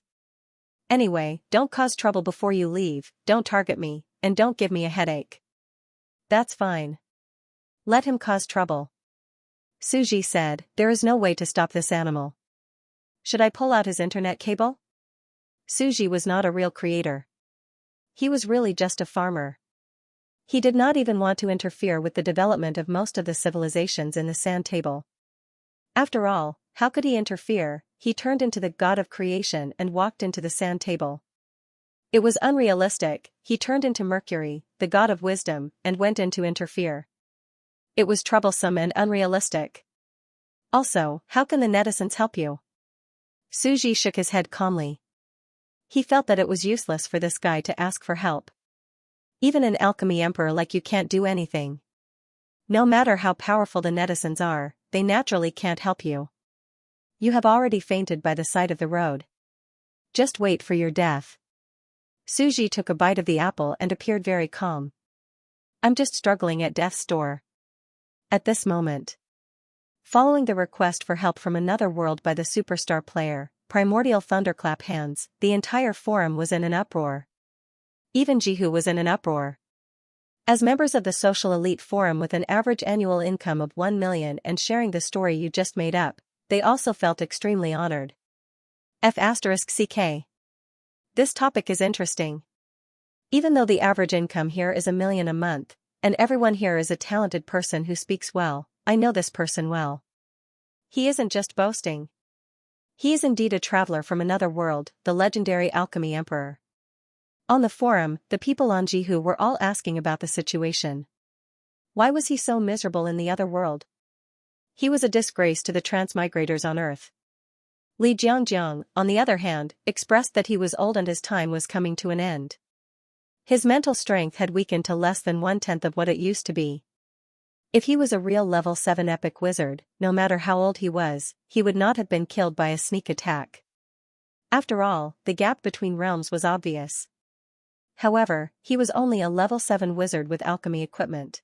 Anyway, don't cause trouble before you leave, don't target me, and don't give me a headache. That's fine. Let him cause trouble. Suji said, there is no way to stop this animal. Should I pull out his internet cable? Suji was not a real creator. He was really just a farmer. He did not even want to interfere with the development of most of the civilizations in the sand table. After all, how could he interfere? He turned into the god of creation and walked into the sand table. It was unrealistic. He turned into Mercury, the god of wisdom, and went in to interfere. It was troublesome and unrealistic. Also, how can the netizens help you? Suji shook his head calmly. He felt that it was useless for this guy to ask for help. Even an alchemy emperor like you can't do anything. No matter how powerful the netizens are, they naturally can't help you. You have already fainted by the side of the road. Just wait for your death. Suji took a bite of the apple and appeared very calm. I'm just struggling at death's door. At this moment. Following the request for help from another world by the superstar player, Primordial Thunderclap Hands, the entire forum was in an uproar. Even Jihu was in an uproar. As members of the social elite forum with an average annual income of 1 million and sharing the story you just made up, they also felt extremely honored. F***ck. This topic is interesting. Even though the average income here is 1 million a month, and everyone here is a talented person who speaks well, I know this person well. He isn't just boasting. He is indeed a traveler from another world, the legendary alchemy emperor. On the forum, the people on Jihu were all asking about the situation. Why was he so miserable in the other world? He was a disgrace to the transmigrators on Earth. Li Jiangjiang, on the other hand, expressed that he was old and his time was coming to an end. His mental strength had weakened to less than 1/10 of what it used to be. If he was a real level 7 epic wizard, no matter how old he was, he would not have been killed by a sneak attack. After all, the gap between realms was obvious. However, he was only a level 7 wizard with alchemy equipment.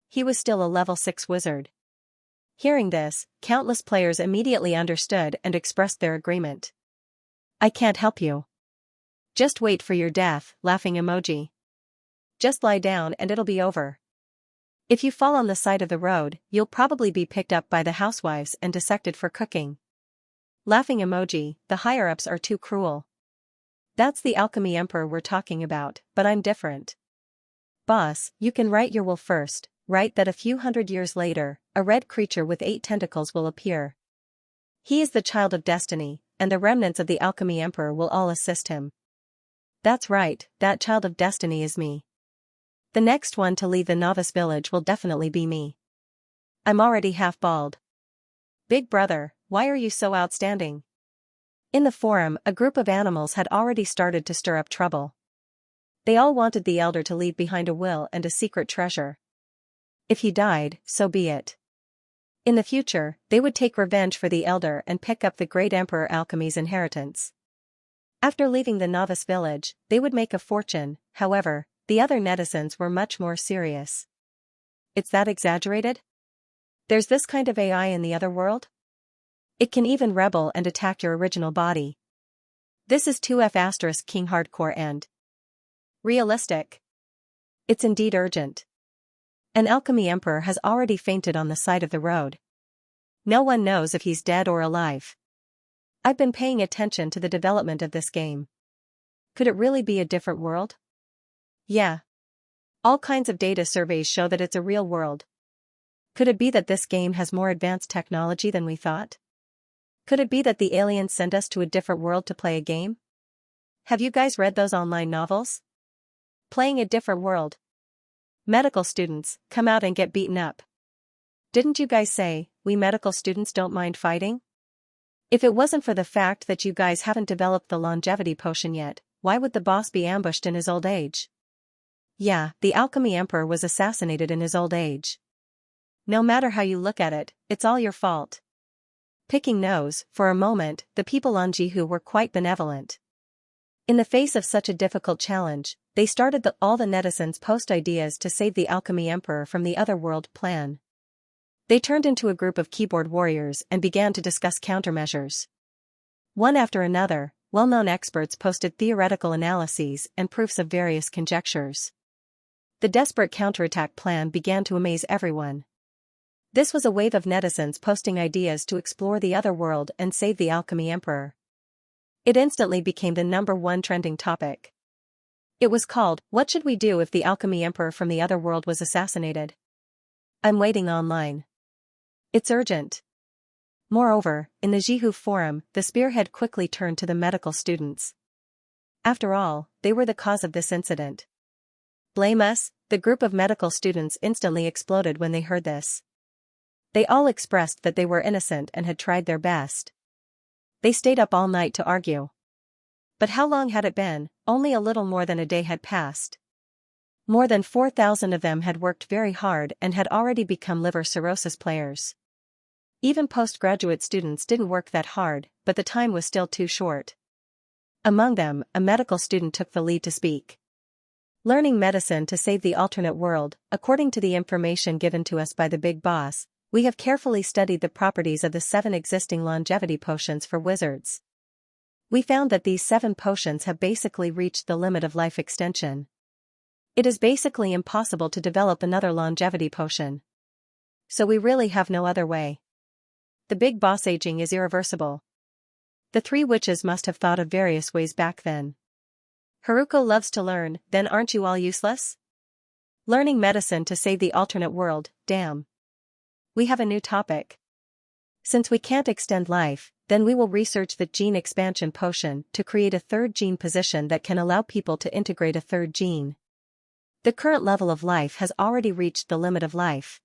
He was still a level 6 wizard. Hearing this, countless players immediately understood and expressed their agreement. I can't help you. Just wait for your death, laughing emoji. Just lie down and it'll be over. If you fall on the side of the road, you'll probably be picked up by the housewives and dissected for cooking. Laughing emoji, the higher-ups are too cruel. That's the alchemy emperor we're talking about, but I'm different. Boss, you can write your will first, write that a few hundred years later, a red creature with 8 tentacles will appear. He is the child of destiny, and the remnants of the alchemy emperor will all assist him. That's right, that child of destiny is me. The next one to leave the novice village will definitely be me. I'm already half bald. Big brother, why are you so outstanding? In the forum, a group of animals had already started to stir up trouble. They all wanted the elder to leave behind a will and a secret treasure. If he died, so be it. In the future, they would take revenge for the elder and pick up the great Emperor Alchemy's inheritance. After leaving the novice village, they would make a fortune. However, the other netizens were much more serious. It's that exaggerated? There's this kind of AI in the other world? It can even rebel and attack your original body. This is 2F** King Hardcore and realistic. It's indeed urgent. An alchemy emperor has already fainted on the side of the road. No one knows if he's dead or alive. I've been paying attention to the development of this game. Could it really be a different world? Yeah. All kinds of data surveys show that it's a real world. Could it be that this game has more advanced technology than we thought? Could it be that the aliens sent us to a different world to play a game? Have you guys read those online novels? Playing a different world. Medical students, come out and get beaten up. Didn't you guys say, we medical students don't mind fighting? If it wasn't for the fact that you guys haven't developed the longevity potion yet, why would the boss be ambushed in his old age? Yeah, the alchemy emperor was assassinated in his old age. No matter how you look at it, it's all your fault. Picking nose, for a moment, the people on Jihu were quite benevolent. In the face of such a difficult challenge, they started all the netizens post ideas to save the alchemy emperor from the otherworld plan. They turned into a group of keyboard warriors and began to discuss countermeasures. One after another, well-known experts posted theoretical analyses and proofs of various conjectures. The desperate counterattack plan began to amaze everyone. This was a wave of netizens posting ideas to explore the other world and save the alchemy emperor. It instantly became the #1 trending topic. It was called, "What should we do if the alchemy emperor from the other world was assassinated?" I'm waiting online. It's urgent. Moreover, in the Jihu forum, the spearhead quickly turned to the medical students. After all, they were the cause of this incident. Blame us? The group of medical students instantly exploded when they heard this. They all expressed that they were innocent and had tried their best. They stayed up all night to argue. But how long had it been? Only a little more than a day had passed. More than 4,000 of them had worked very hard and had already become liver cirrhosis players. Even postgraduate students didn't work that hard, but the time was still too short. Among them, a medical student took the lead to speak. Learning medicine to save the alternate world, according to the information given to us by the big boss, we have carefully studied the properties of the 7 existing longevity potions for wizards. We found that these 7 potions have basically reached the limit of life extension. It is basically impossible to develop another longevity potion. So we really have no other way. The big boss aging is irreversible. The 3 witches must have thought of various ways back then. Haruko loves to learn, then aren't you all useless? Learning medicine to save the alternate world, damn. We have a new topic. Since we can't extend life, then we will research the gene expansion potion to create a 3rd gene position that can allow people to integrate a 3rd gene. The current level of life has already reached the limit of life.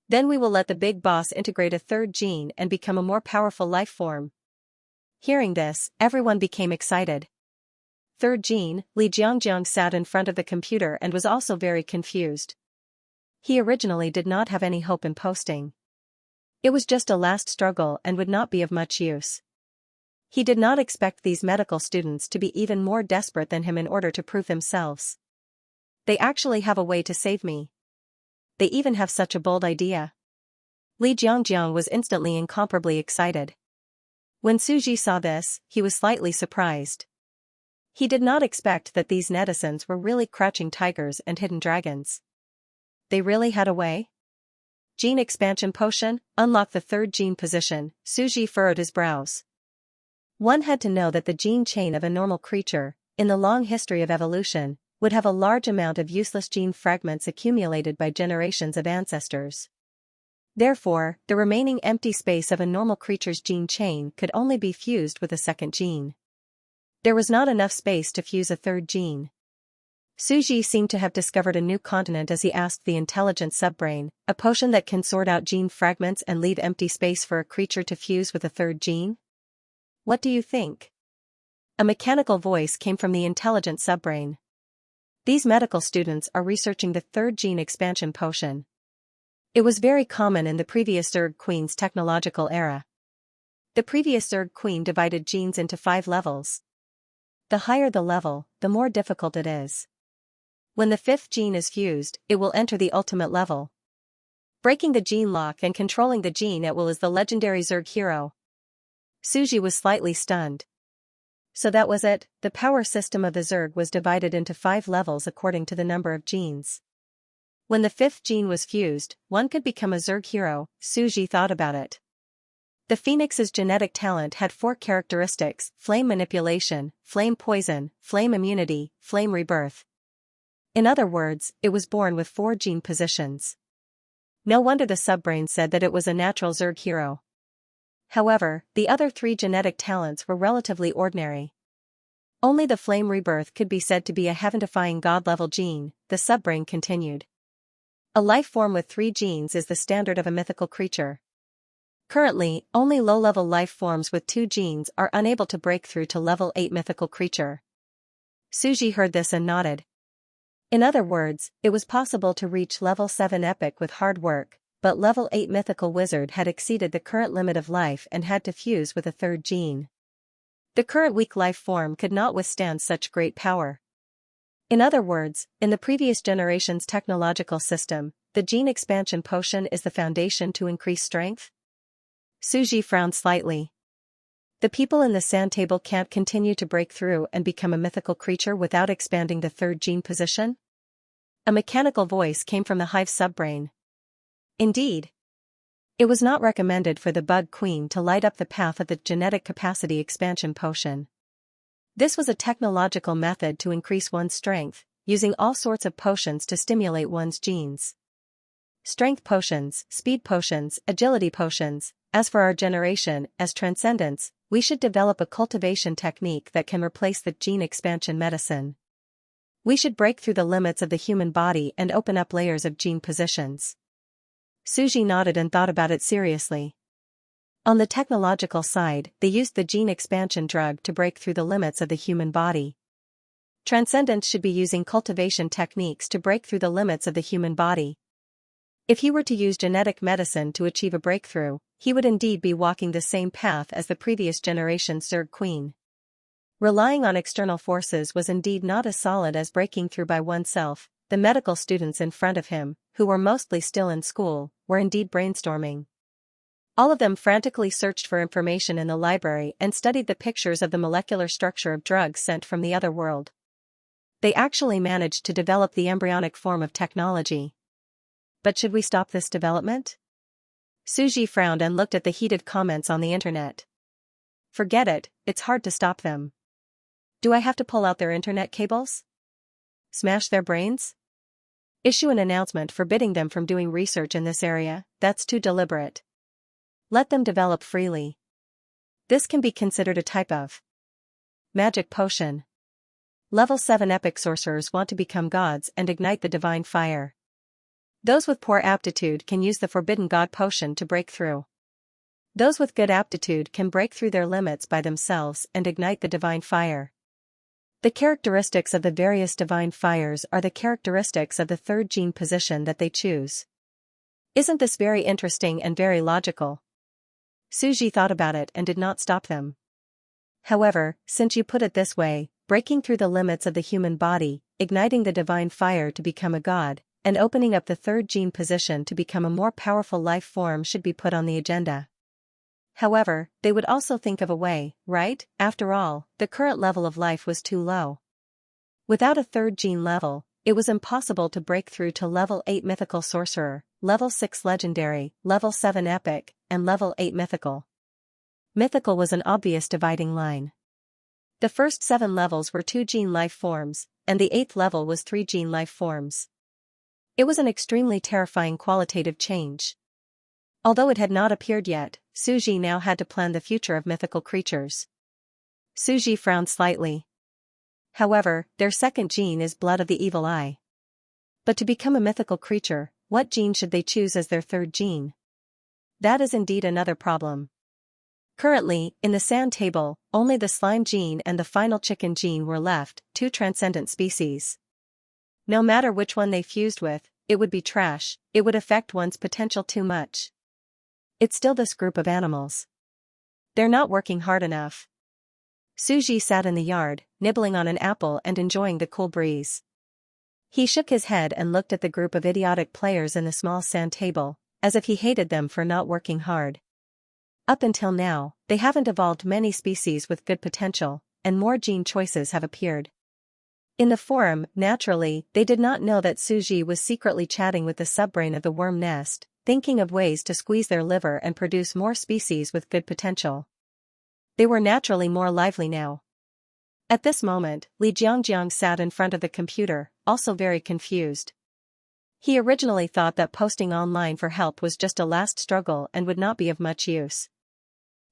Then we will let the big boss integrate a 3rd gene and become a more powerful life form. Hearing this, everyone became excited. 3rd gene, Li Jiangjiang sat in front of the computer and was also very confused. He originally did not have any hope in posting. It was just a last struggle and would not be of much use. He did not expect these medical students to be even more desperate than him in order to prove themselves. They actually have a way to save me. They even have such a bold idea. Li Jiangjiang was instantly incomparably excited. When Suji saw this, he was slightly surprised. He did not expect that these netizens were really crouching tigers and hidden dragons. They really had a way? Gene expansion potion, unlock the 3rd gene position, Suji furrowed his brows. One had to know that the gene chain of a normal creature, in the long history of evolution, would have a large amount of useless gene fragments accumulated by generations of ancestors. Therefore, the remaining empty space of a normal creature's gene chain could only be fused with a 2nd gene. There was not enough space to fuse a 3rd gene. Suji seemed to have discovered a new continent as he asked the intelligent subbrain, a potion that can sort out gene fragments and leave empty space for a creature to fuse with a 3rd gene? What do you think? A mechanical voice came from the intelligent subbrain. These medical students are researching the third gene expansion potion. It was very common in the previous Zerg Queen's technological era. The previous Zerg Queen divided genes into 5 levels. The higher the level, the more difficult it is. When the 5th gene is fused, it will enter the ultimate level. Breaking the gene lock and controlling the gene at will is the legendary Zerg hero. Suji was slightly stunned. So that was it, the power system of the Zerg was divided into 5 levels according to the number of genes. When the 5th gene was fused, one could become a Zerg hero. Suji thought about it. The Phoenix's genetic talent had 4 characteristics: flame manipulation, flame poison, flame immunity, flame rebirth. In other words, it was born with 4 gene positions. No wonder the subbrain said that it was a natural Zerg hero. However, the other 3 genetic talents were relatively ordinary. Only the flame rebirth could be said to be a heaven-defying god-level gene, the subbrain continued. A life form with 3 genes is the standard of a mythical creature. Currently, only low-level life forms with 2 genes are unable to break through to level 8 mythical creature. Suji heard this and nodded. In other words, it was possible to reach level 7 epic with hard work, but level 8 mythical wizard had exceeded the current limit of life and had to fuse with a 3rd gene. The current weak life form could not withstand such great power. In other words, in the previous generation's technological system, the gene expansion potion is the foundation to increase strength? Suji frowned slightly. The people in the sand table can't continue to break through and become a mythical creature without expanding the 3rd gene position? A mechanical voice came from the hive subbrain. Indeed. It was not recommended for the Bug Queen to light up the path of the genetic capacity expansion potion. This was a technological method to increase one's strength, using all sorts of potions to stimulate one's genes. Strength potions, speed potions, agility potions. As for our generation, as transcendents, we should develop a cultivation technique that can replace the gene expansion medicine. We should break through the limits of the human body and open up layers of gene positions. Suji nodded and thought about it seriously. On the technological side, they used the gene expansion drug to break through the limits of the human body. Transcendents should be using cultivation techniques to break through the limits of the human body. If he were to use genetic medicine to achieve a breakthrough, he would indeed be walking the same path as the previous generation's Zerg Queen. Relying on external forces was indeed not as solid as breaking through by oneself. The medical students in front of him, who were mostly still in school, were indeed brainstorming. All of them frantically searched for information in the library and studied the pictures of the molecular structure of drugs sent from the other world. They actually managed to develop the embryonic form of technology. But should we stop this development? Suji frowned and looked at the heated comments on the internet. Forget it, it's hard to stop them. Do I have to pull out their internet cables? Smash their brains? Issue an announcement forbidding them from doing research in this area? That's too deliberate. Let them develop freely. This can be considered a type of magic potion. Level 7 epic sorcerers want to become gods and ignite the divine fire. Those with poor aptitude can use the forbidden god potion to break through. Those with good aptitude can break through their limits by themselves and ignite the divine fire. The characteristics of the various divine fires are the characteristics of the 3rd gene position that they choose. Isn't this very interesting and very logical? Suji thought about it and did not stop them. However, since you put it this way, breaking through the limits of the human body, igniting the divine fire to become a god, and opening up the 3rd gene position to become a more powerful life form should be put on the agenda. However, they would also think of a way, right? After all, the current level of life was too low. Without a 3rd gene level, it was impossible to break through to level 8 mythical sorcerer, level 6 legendary, level 7 epic, and level 8 mythical. Mythical was an obvious dividing line. The first 7 levels were 2 gene life forms, and the 8th level was 3 gene life forms. It was an extremely terrifying qualitative change. Although it had not appeared yet, Suji now had to plan the future of mythical creatures. Suji frowned slightly. However, their 2nd gene is blood of the evil eye. But to become a mythical creature, what gene should they choose as their 3rd gene? That is indeed another problem. Currently, in the sand table, only the slime gene and the final chicken gene were left, 2 transcendent species. No matter which one they fused with, it would be trash, it would affect one's potential too much. It's still this group of animals. They're not working hard enough. Suji sat in the yard, nibbling on an apple and enjoying the cool breeze. He shook his head and looked at the group of idiotic players in the small sand table, as if he hated them for not working hard. Up until now, they haven't evolved many species with good potential, and more gene choices have appeared. In the forum, naturally, they did not know that Suji was secretly chatting with the subbrain of the worm nest, thinking of ways to squeeze their liver and produce more species with good potential. They were naturally more lively now. At this moment, Li Jiangjiang sat in front of the computer, also very confused. He originally thought that posting online for help was just a last struggle and would not be of much use.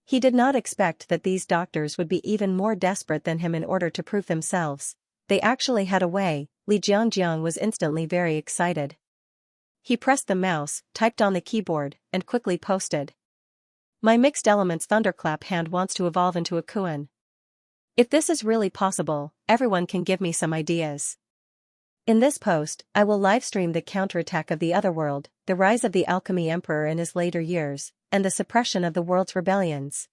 He did not expect that these doctors would be even more desperate than him in order to prove themselves. They actually had a way. Li Jiangjiang was instantly very excited. He pressed the mouse, typed on the keyboard, and quickly posted. My mixed elements thunderclap hand wants to evolve into a Kuan. If this is really possible, everyone can give me some ideas. In this post, I will livestream the counterattack of the Otherworld, the rise of the Alchemy Emperor in his later years, and the suppression of the world's rebellions.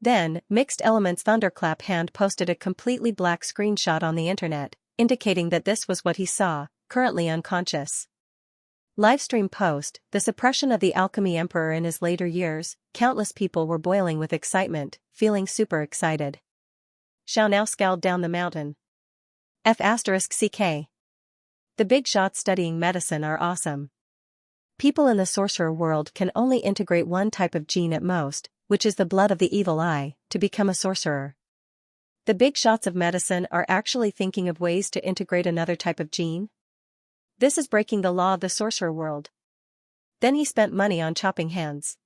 Then, Mixed Elements Thunderclap Hand posted a completely black screenshot on the internet, indicating that this was what he saw, currently unconscious. Livestream post, the suppression of the Alchemy Emperor in his later years, countless people were boiling with excitement, feeling super excited. Xiao now scowled down the mountain. F***ck. The big shots studying medicine are awesome. People in the sorcerer world can only integrate one type of gene at most, which is the blood of the evil eye, to become a sorcerer. The big shots of medicine are actually thinking of ways to integrate another type of gene? This is breaking the law of the sorcerer world. Then he spent money on chopping hands.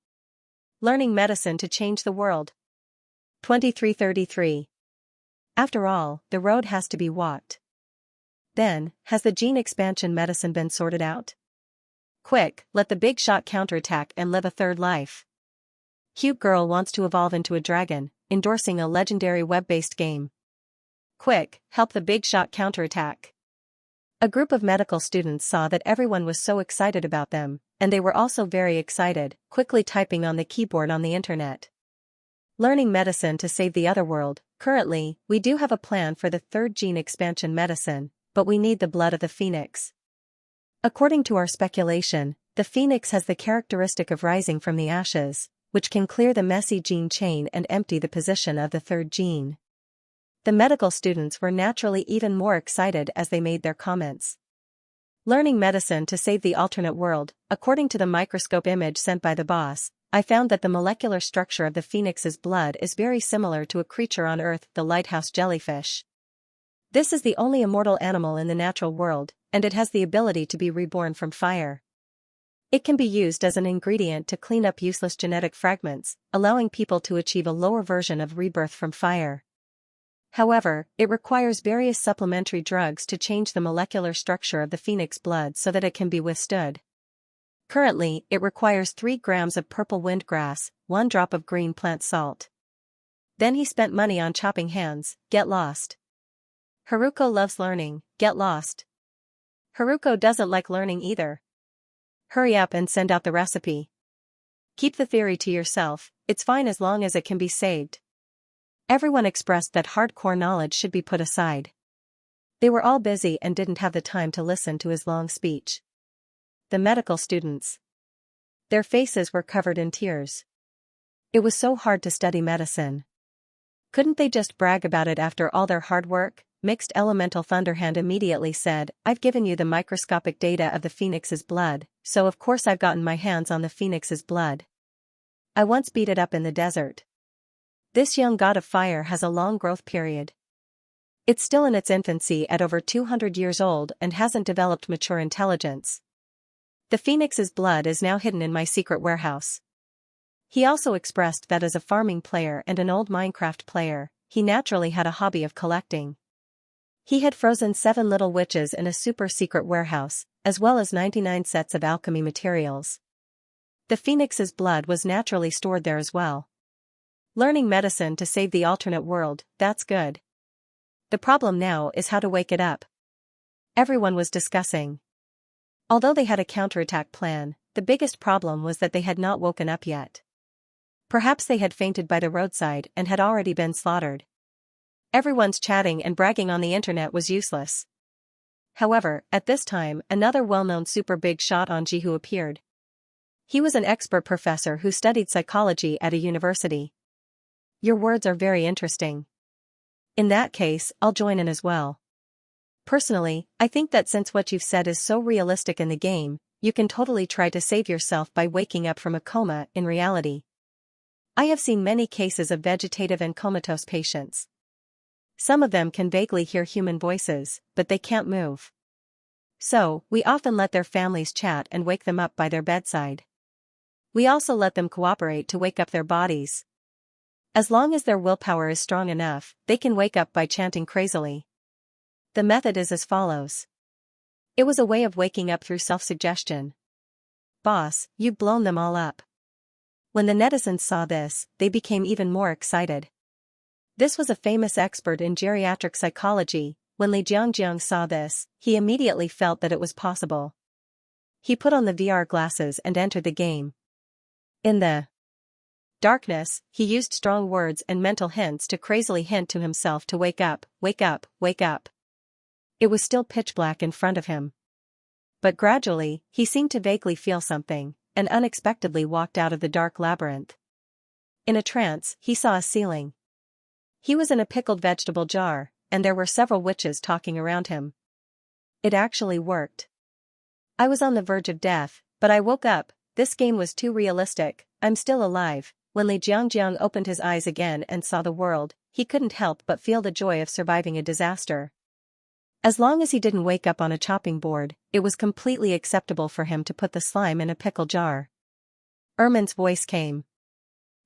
Learning medicine to change the world. 2333. After all, the road has to be walked. Then, has the gene expansion medicine been sorted out? Quick, let the big shot counterattack and live a third life. Cute girl wants to evolve into a dragon, endorsing a legendary web-based game. Quick, help the big shot counterattack. A group of medical students saw that everyone was so excited about them, and they were also very excited, quickly typing on the keyboard on the internet. Learning medicine to save the Otherworld. Currently, we do have a plan for the third gene expansion medicine, but we need the blood of the phoenix. According to our speculation, the phoenix has the characteristic of rising from the ashes, which can clear the messy gene chain and empty the position of the third gene. The medical students were naturally even more excited as they made their comments. Learning medicine to save the alternate world. According to the microscope image sent by the boss, I found that the molecular structure of the phoenix's blood is very similar to a creature on Earth, the lighthouse jellyfish. This is the only immortal animal in the natural world, and it has the ability to be reborn from fire. It can be used as an ingredient to clean up useless genetic fragments, allowing people to achieve a lower version of rebirth from fire. However, it requires various supplementary drugs to change the molecular structure of the phoenix blood so that it can be withstood. Currently, it requires 3 grams of purple windgrass, 1 drop of green plant salt. Then he spent money on chopping hands. Get lost. Haruko loves learning. Get lost. Haruko doesn't like learning either. Hurry up and send out the recipe. Keep the theory to yourself, it's fine as long as it can be saved. Everyone expressed that hardcore knowledge should be put aside. They were all busy and didn't have the time to listen to his long speech. The medical students. Their faces were covered in tears. It was so hard to study medicine. Couldn't they just brag about it after all their hard work? Mixed Elemental Thunderhand immediately said, I've given you the microscopic data of the phoenix's blood, so of course I've gotten my hands on the phoenix's blood. I once beat it up in the desert. This young god of fire has a long growth period. It's still in its infancy at over 200 years old and hasn't developed mature intelligence. The phoenix's blood is now hidden in my secret warehouse. He also expressed that as a farming player and an old Minecraft player, he naturally had a hobby of collecting. He had frozen 7 little witches in a super secret warehouse, as well as 99 sets of alchemy materials. The phoenix's blood was naturally stored there as well. Learning medicine to save the alternate world, that's good. The problem now is how to wake it up. Everyone was discussing. Although they had a counterattack plan, the biggest problem was that they had not woken up yet. Perhaps they had fainted by the roadside and had already been slaughtered. Everyone's chatting and bragging on the internet was useless. However, at this time, another well-known super big shot on Jihu appeared. He was an expert professor who studied psychology at a university. Your words are very interesting. In that case, I'll join in as well. Personally, I think that since what you've said is so realistic in the game, you can totally try to save yourself by waking up from a coma in reality. I have seen many cases of vegetative and comatose patients. Some of them can vaguely hear human voices, but they can't move. So, we often let their families chat and wake them up by their bedside. We also let them cooperate to wake up their bodies. As long as their willpower is strong enough, they can wake up by chanting crazily. The method is as follows. It was a way of waking up through self-suggestion. Boss, you've blown them all up. When the netizens saw this, they became even more excited. This was a famous expert in geriatric psychology. When Li Jiangjiang saw this, he immediately felt that it was possible. He put on the VR glasses and entered the game. In the darkness, he used strong words and mental hints to crazily hint to himself to wake up, wake up, wake up. It was still pitch black in front of him. But gradually, he seemed to vaguely feel something, and unexpectedly walked out of the dark labyrinth. In a trance, he saw a ceiling. He was in a pickled vegetable jar, and there were several witches talking around him. It actually worked. I was on the verge of death, but I woke up. This game was too realistic. I'm still alive. When Li Jiangjiang opened his eyes again and saw the world, he couldn't help but feel the joy of surviving a disaster. As long as he didn't wake up on a chopping board, it was completely acceptable for him to put the slime in a pickle jar. Ermin's voice came.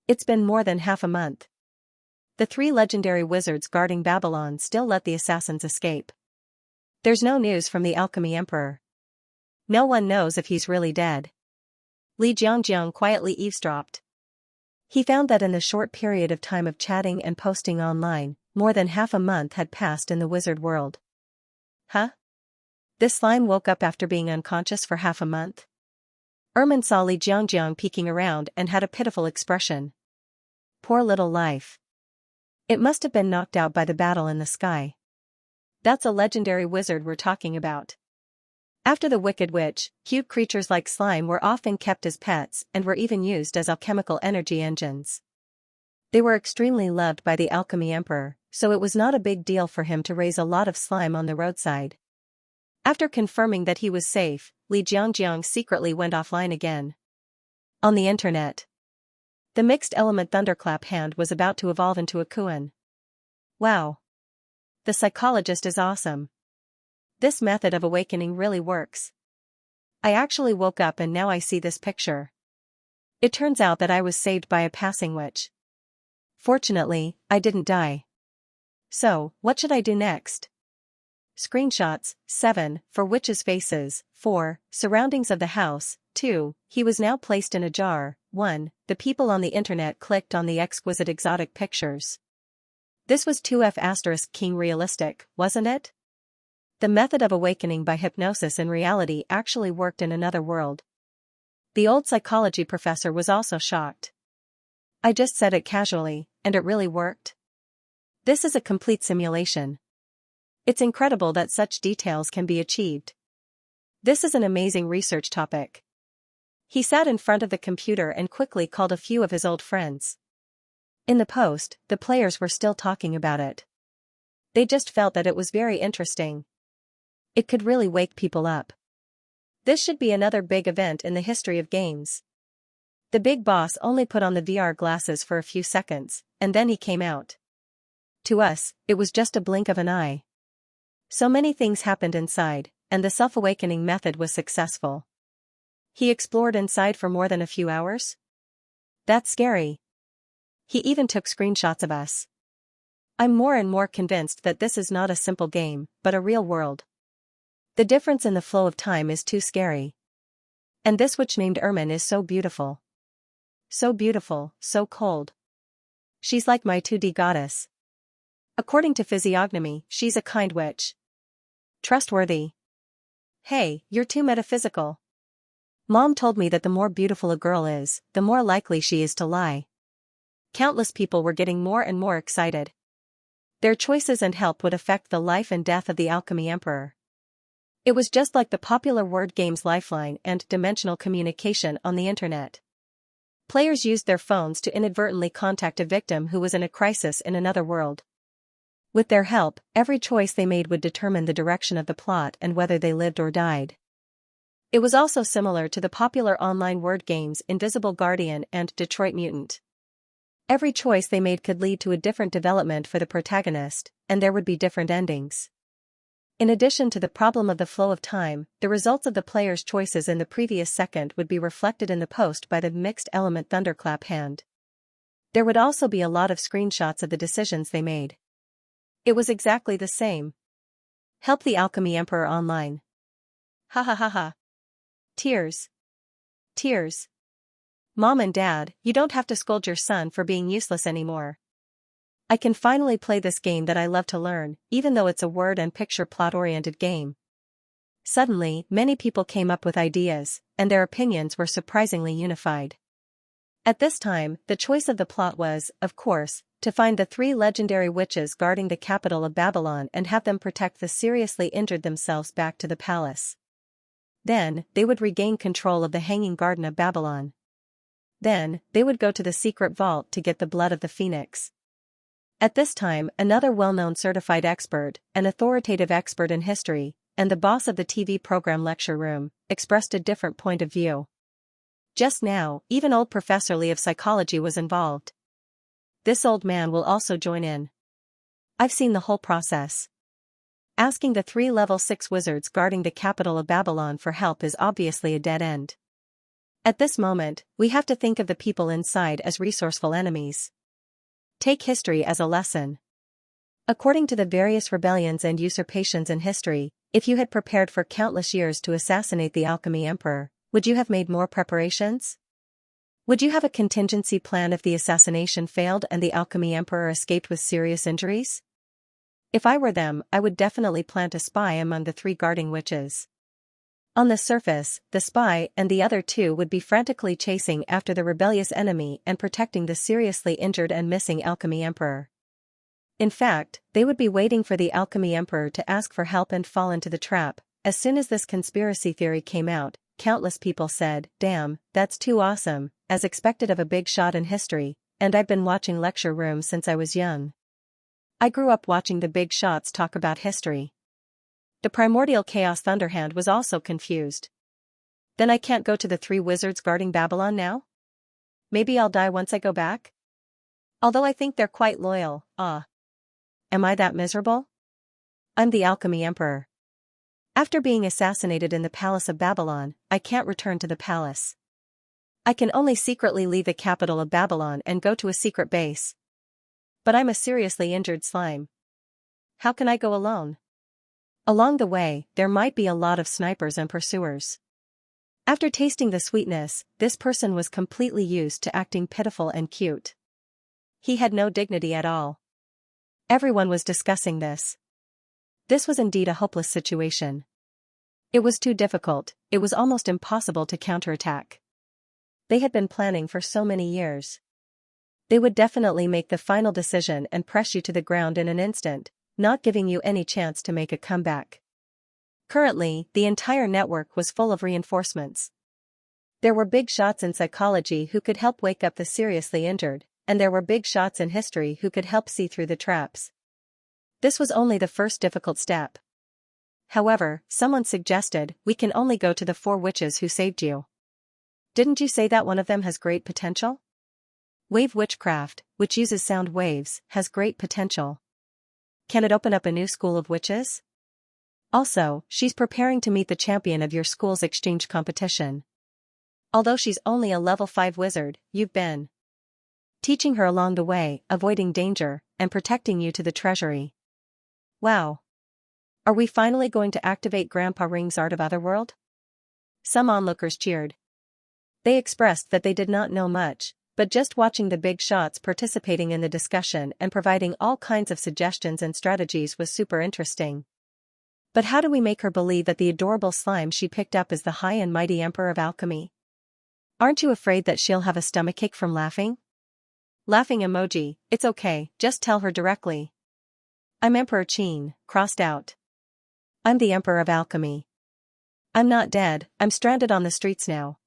It's been more than half a month. The 3 legendary wizards guarding Babylon still let the assassins escape. There's no news from the Alchemy Emperor. No one knows if he's really dead. Li Jiangjiang quietly eavesdropped. He found that in the short period of time of chatting and posting online, more than half a month had passed in the wizard world. Huh? This slime woke up after being unconscious for half a month? Ermin saw Li Jiangjiang peeking around and had a pitiful expression. Poor little life. It must have been knocked out by the battle in the sky. That's a legendary wizard we're talking about. After the Wicked Witch, cute creatures like slime were often kept as pets and were even used as alchemical energy engines. They were extremely loved by the Alchemy Emperor, so it was not a big deal for him to raise a lot of slime on the roadside. After confirming that he was safe, Li Jiangjiang secretly went offline again. On the internet. The mixed element thunderclap hand was about to evolve into a Kuan. Wow. The psychologist is awesome. This method of awakening really works. I actually woke up and now I see this picture. It turns out that I was saved by a passing witch. Fortunately, I didn't die. So, what should I do next? Screenshots. 7. For witches' faces. 4. Surroundings of the house. 2. He was now placed in a jar. 1. The people on the internet clicked on the exquisite exotic pictures. This was 2F** King realistic, wasn't it? The method of awakening by hypnosis in reality actually worked in another world. The old psychology professor was also shocked. I just said it casually, and it really worked? This is a complete simulation. It's incredible that such details can be achieved. This is an amazing research topic. He sat in front of the computer and quickly called a few of his old friends. In the post, the players were still talking about it. They just felt that it was very interesting. It could really wake people up. This should be another big event in the history of games. The big boss only put on the VR glasses for a few seconds, and then he came out. To us, it was just a blink of an eye. So many things happened inside, and the self-awakening method was successful. He explored inside for more than a few hours? That's scary. He even took screenshots of us. I'm more and more convinced that this is not a simple game, but a real world. The difference in the flow of time is too scary. And this witch named Ermin is so beautiful. So beautiful, so cold. She's like my 2D goddess. According to physiognomy, she's a kind witch. Trustworthy. Hey, you're too metaphysical. Mom told me that the more beautiful a girl is, the more likely she is to lie. Countless people were getting more and more excited. Their choices and help would affect the life and death of the Alchemy Emperor. It was just like the popular word games Lifeline and dimensional communication on the internet. Players used their phones to inadvertently contact a victim who was in a crisis in another world. With their help, every choice they made would determine the direction of the plot and whether they lived or died. It was also similar to the popular online word games Invisible Guardian and Detroit Mutant. Every choice they made could lead to a different development for the protagonist, and there would be different endings. In addition to the problem of the flow of time, the results of the player's choices in the previous second would be reflected in the post by the mixed element thunderclap hand. There would also be a lot of screenshots of the decisions they made. It was exactly the same. Help the Alchemy Emperor online. Ha ha ha ha. Tears. Tears. Mom and Dad, you don't have to scold your son for being useless anymore. I can finally play this game that I love to learn, even though it's a word and picture plot-oriented game. Suddenly, many people came up with ideas, and their opinions were surprisingly unified. At this time, the choice of the plot was, of course, to find the 3 legendary witches guarding the capital of Babylon and have them protect the seriously injured themselves back to the palace. Then, they would regain control of the Hanging Garden of Babylon. Then, they would go to the secret vault to get the blood of the phoenix. At this time, another well-known certified expert, an authoritative expert in history, and the boss of the TV program Lecture Room, expressed a different point of view. Just now, even old Professor Lee of psychology was involved. This old man will also join in. I've seen the whole process. Asking the 3 level 6 wizards guarding the capital of Babylon for help is obviously a dead end. At this moment, we have to think of the people inside as resourceful enemies. Take history as a lesson. According to the various rebellions and usurpations in history, if you had prepared for countless years to assassinate the Alchemy Emperor, would you have made more preparations? Would you have a contingency plan if the assassination failed and the Alchemy Emperor escaped with serious injuries? If I were them, I would definitely plant a spy among the 3 guarding witches. On the surface, the spy and the other 2 would be frantically chasing after the rebellious enemy and protecting the seriously injured and missing Alchemy Emperor. In fact, they would be waiting for the Alchemy Emperor to ask for help and fall into the trap. As soon as this conspiracy theory came out, countless people said, "Damn, that's too awesome," as expected of a big shot in history, and I've been watching Lecture Room since I was young. I grew up watching the big shots talk about history. The primordial chaos Thunderhand was also confused. Then I can't go to the 3 wizards guarding Babylon now? Maybe I'll die once I go back? Although I think they're quite loyal, am I that miserable? I'm the Alchemy Emperor. After being assassinated in the palace of Babylon, I can't return to the palace. I can only secretly leave the capital of Babylon and go to a secret base. But I'm a seriously injured slime. How can I go alone? Along the way, there might be a lot of snipers and pursuers. After tasting the sweetness, this person was completely used to acting pitiful and cute. He had no dignity at all. Everyone was discussing this. This was indeed a hopeless situation. It was too difficult, it was almost impossible to counterattack. They had been planning for so many years. They would definitely make the final decision and press you to the ground in an instant, not giving you any chance to make a comeback. Currently, the entire network was full of reinforcements. There were big shots in psychology who could help wake up the seriously injured, and there were big shots in history who could help see through the traps. This was only the first difficult step. However, someone suggested, "We can only go to the 4 witches who saved you. Didn't you say that one of them has great potential? Wave witchcraft, which uses sound waves, has great potential. Can it open up a new school of witches? Also, she's preparing to meet the champion of your school's exchange competition. Although she's only a level 5 wizard, you've been teaching her along the way, avoiding danger, and protecting you to the treasury. Wow. Are we finally going to activate Grandpa Ring's Art of Otherworld?" Some onlookers cheered. They expressed that they did not know much, but just watching the big shots participating in the discussion and providing all kinds of suggestions and strategies was super interesting. But how do we make her believe that the adorable slime she picked up is the high and mighty Emperor of Alchemy? Aren't you afraid that she'll have a stomachache from laughing? Laughing emoji, it's okay, just tell her directly. I'm Emperor Qin, crossed out. I'm the Emperor of Alchemy. I'm not dead, I'm stranded on the streets now.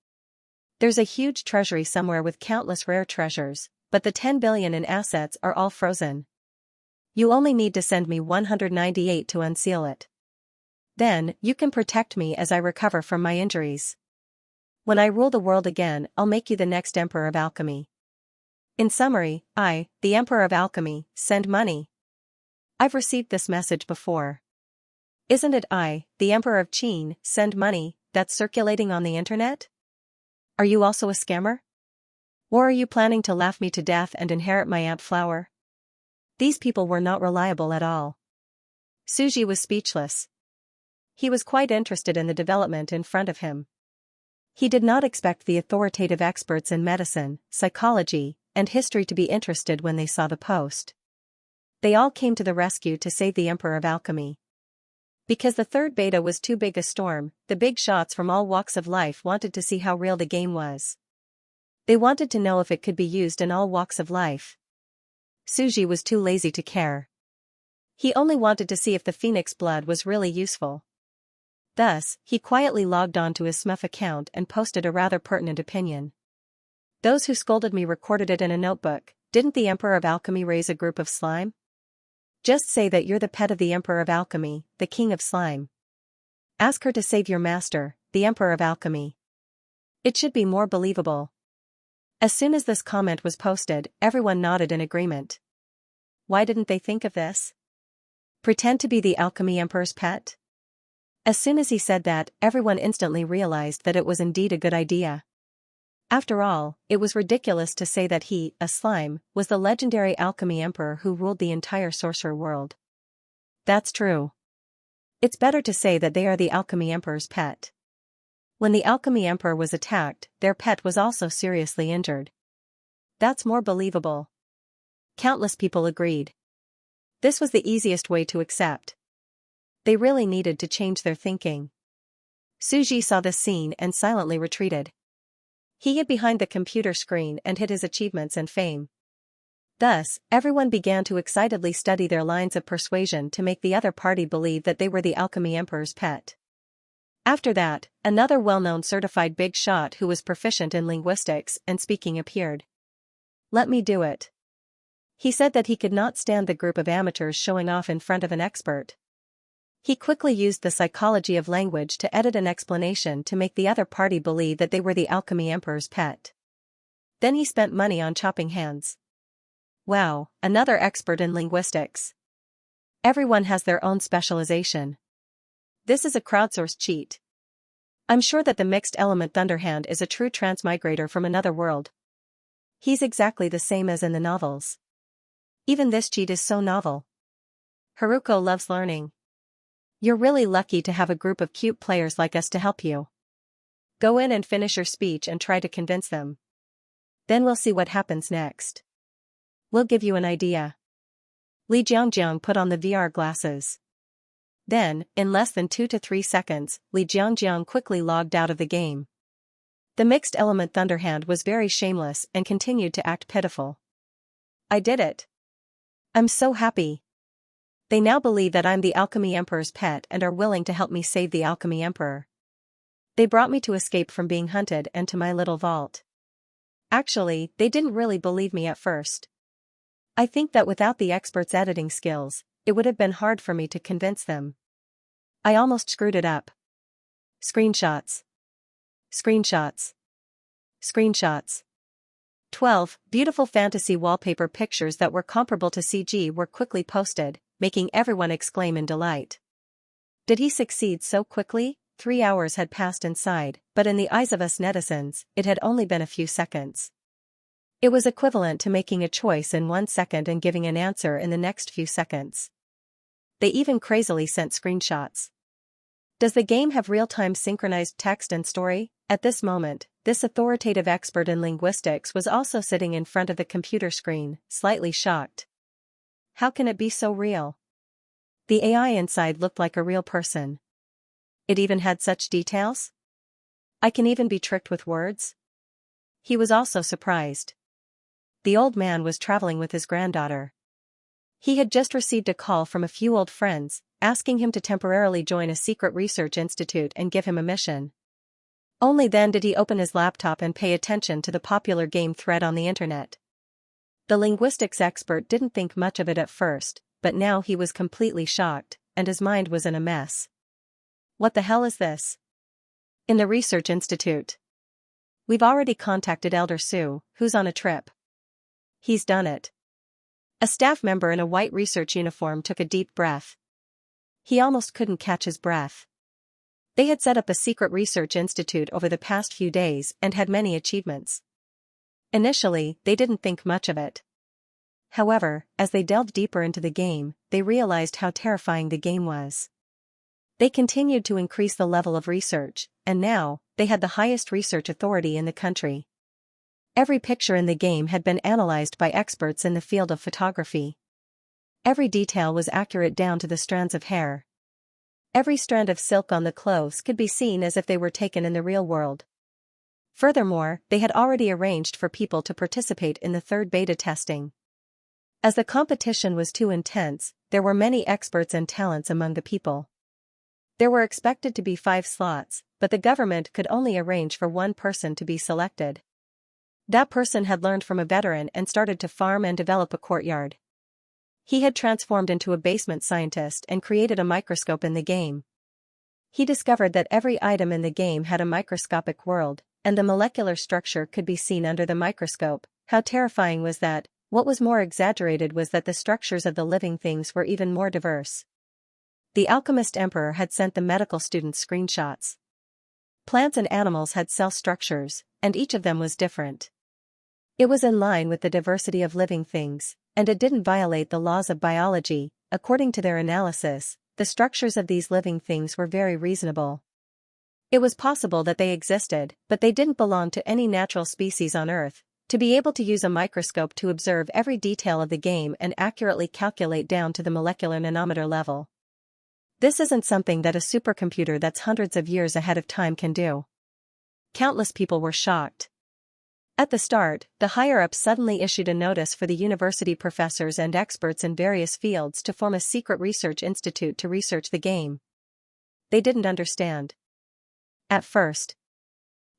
There's a huge treasury somewhere with countless rare treasures, but the 10 billion in assets are all frozen. You only need to send me 198 to unseal it. Then, you can protect me as I recover from my injuries. When I rule the world again, I'll make you the next Emperor of Alchemy. In summary, I, the Emperor of Alchemy, send money. I've received this message before. Isn't it I, the Emperor of Qin, send money, that's circulating on the internet? Are you also a scammer? Or are you planning to laugh me to death and inherit my Aunt Flower? These people were not reliable at all. Suji was speechless. He was quite interested in the development in front of him. He did not expect the authoritative experts in medicine, psychology, and history to be interested when they saw the post. They all came to the rescue to save the Emperor of Alchemy. Because the third beta was too big a storm, the big shots from all walks of life wanted to see how real the game was. They wanted to know if it could be used in all walks of life. Suji was too lazy to care. He only wanted to see if the Phoenix blood was really useful. Thus, he quietly logged on to his SMUF account and posted a rather pertinent opinion. Those who scolded me recorded it in a notebook. Didn't the Emperor of Alchemy raise a group of slime? Just say that you're the pet of the Emperor of Alchemy, the King of Slime. Ask her to save your master, the Emperor of Alchemy. It should be more believable. As soon as this comment was posted, everyone nodded in agreement. Why didn't they think of this? Pretend to be the Alchemy Emperor's pet? As soon as he said that, everyone instantly realized that it was indeed a good idea. After all, it was ridiculous to say that he, a slime, was the legendary Alchemy Emperor who ruled the entire sorcerer world. That's true. It's better to say that they are the Alchemy Emperor's pet. When the Alchemy Emperor was attacked, their pet was also seriously injured. That's more believable. Countless people agreed. This was the easiest way to accept. They really needed to change their thinking. Suji saw this scene and silently retreated. He hid behind the computer screen and hid his achievements and fame. Thus, everyone began to excitedly study their lines of persuasion to make the other party believe that they were the Alchemy Emperor's pet. After that, another well-known certified big shot who was proficient in linguistics and speaking appeared. Let me do it. He said that he could not stand the group of amateurs showing off in front of an expert. He quickly used the psychology of language to edit an explanation to make the other party believe that they were the Alchemy Emperor's pet. Then he spent money on chopping hands. Wow, another expert in linguistics. Everyone has their own specialization. This is a crowdsourced cheat. I'm sure that the mixed element Thunderhand is a true transmigrator from another world. He's exactly the same as in the novels. Even this cheat is so novel. Haruko loves learning. You're really lucky to have a group of cute players like us to help you. Go in and finish your speech and try to convince them. Then we'll see what happens next. We'll give you an idea. Li Jiangjiang put on the VR glasses. Then, in less than 2 to 3 seconds, Li Jiangjiang quickly logged out of the game. The mixed element Thunderhand was very shameless and continued to act pitiful. I did it. I'm so happy. They now believe that I'm the Alchemy Emperor's pet and are willing to help me save the Alchemy Emperor. They brought me to escape from being hunted and to my little vault. Actually, they didn't really believe me at first. I think that without the expert's editing skills, it would have been hard for me to convince them. I almost screwed it up. Screenshots. Screenshots. Screenshots. 12 beautiful fantasy wallpaper pictures that were comparable to CG were quickly posted, making everyone exclaim in delight. Did he succeed so quickly? 3 hours had passed inside, but in the eyes of us netizens, it had only been a few seconds. It was equivalent to making a choice in 1 second and giving an answer in the next few seconds. They even crazily sent screenshots. Does the game have real-time synchronized text and story? At this moment, this authoritative expert in linguistics was also sitting in front of the computer screen, slightly shocked. How can it be so real? The AI inside looked like a real person. It even had such details? I can even be tricked with words? He was also surprised. The old man was traveling with his granddaughter. He had just received a call from a few old friends, asking him to temporarily join a secret research institute and give him a mission. Only then did he open his laptop and pay attention to the popular game thread on the internet. The linguistics expert didn't think much of it at first, but now he was completely shocked, and his mind was in a mess. What the hell is this? In the research institute. We've already contacted Elder Sue, who's on a trip. He's done it. A staff member in a white research uniform took a deep breath. He almost couldn't catch his breath. They had set up a secret research institute over the past few days and had many achievements. Initially, they didn't think much of it. However, as they delved deeper into the game, they realized how terrifying the game was. They continued to increase the level of research, and now, they had the highest research authority in the country. Every picture in the game had been analyzed by experts in the field of photography. Every detail was accurate down to the strands of hair. Every strand of silk on the clothes could be seen as if they were taken in the real world. Furthermore, they had already arranged for people to participate in the third beta testing. As the competition was too intense, there were many experts and talents among the people. There were expected to be 5 slots, but the government could only arrange for one person to be selected. That person had learned from a veteran and started to farm and develop a courtyard. He had transformed into a basement scientist and created a microscope in the game. He discovered that every item in the game had a microscopic world, and the molecular structure could be seen under the microscope. How terrifying was that? What was more exaggerated was that the structures of the living things were even more diverse. The alchemist emperor had sent the medical students screenshots. Plants and animals had cell structures, and each of them was different. It was in line with the diversity of living things, and it didn't violate the laws of biology. According to their analysis, the structures of these living things were very reasonable. It was possible that they existed, but they didn't belong to any natural species on Earth. To be able to use a microscope to observe every detail of the game and accurately calculate down to the molecular nanometer level. This isn't something that a supercomputer that's hundreds of years ahead of time can do. Countless people were shocked. At the start, the higher-ups suddenly issued a notice for the university professors and experts in various fields to form a secret research institute to research the game. They didn't understand. At first.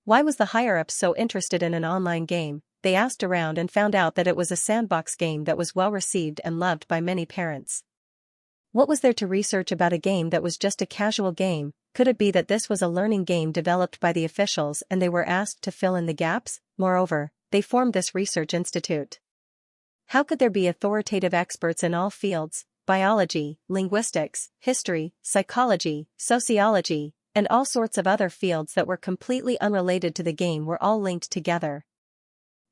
Why was the higher-ups so interested in an online game? They asked around and found out that it was a sandbox game that was well received and loved by many parents. What was there to research about a game that was just a casual game? Could it be that this was a learning game developed by the officials and they were asked to fill in the gaps? Moreover, they formed this research institute. How could there be authoritative experts in all fields, biology, linguistics, history, psychology, sociology, and all sorts of other fields that were completely unrelated to the game were all linked together?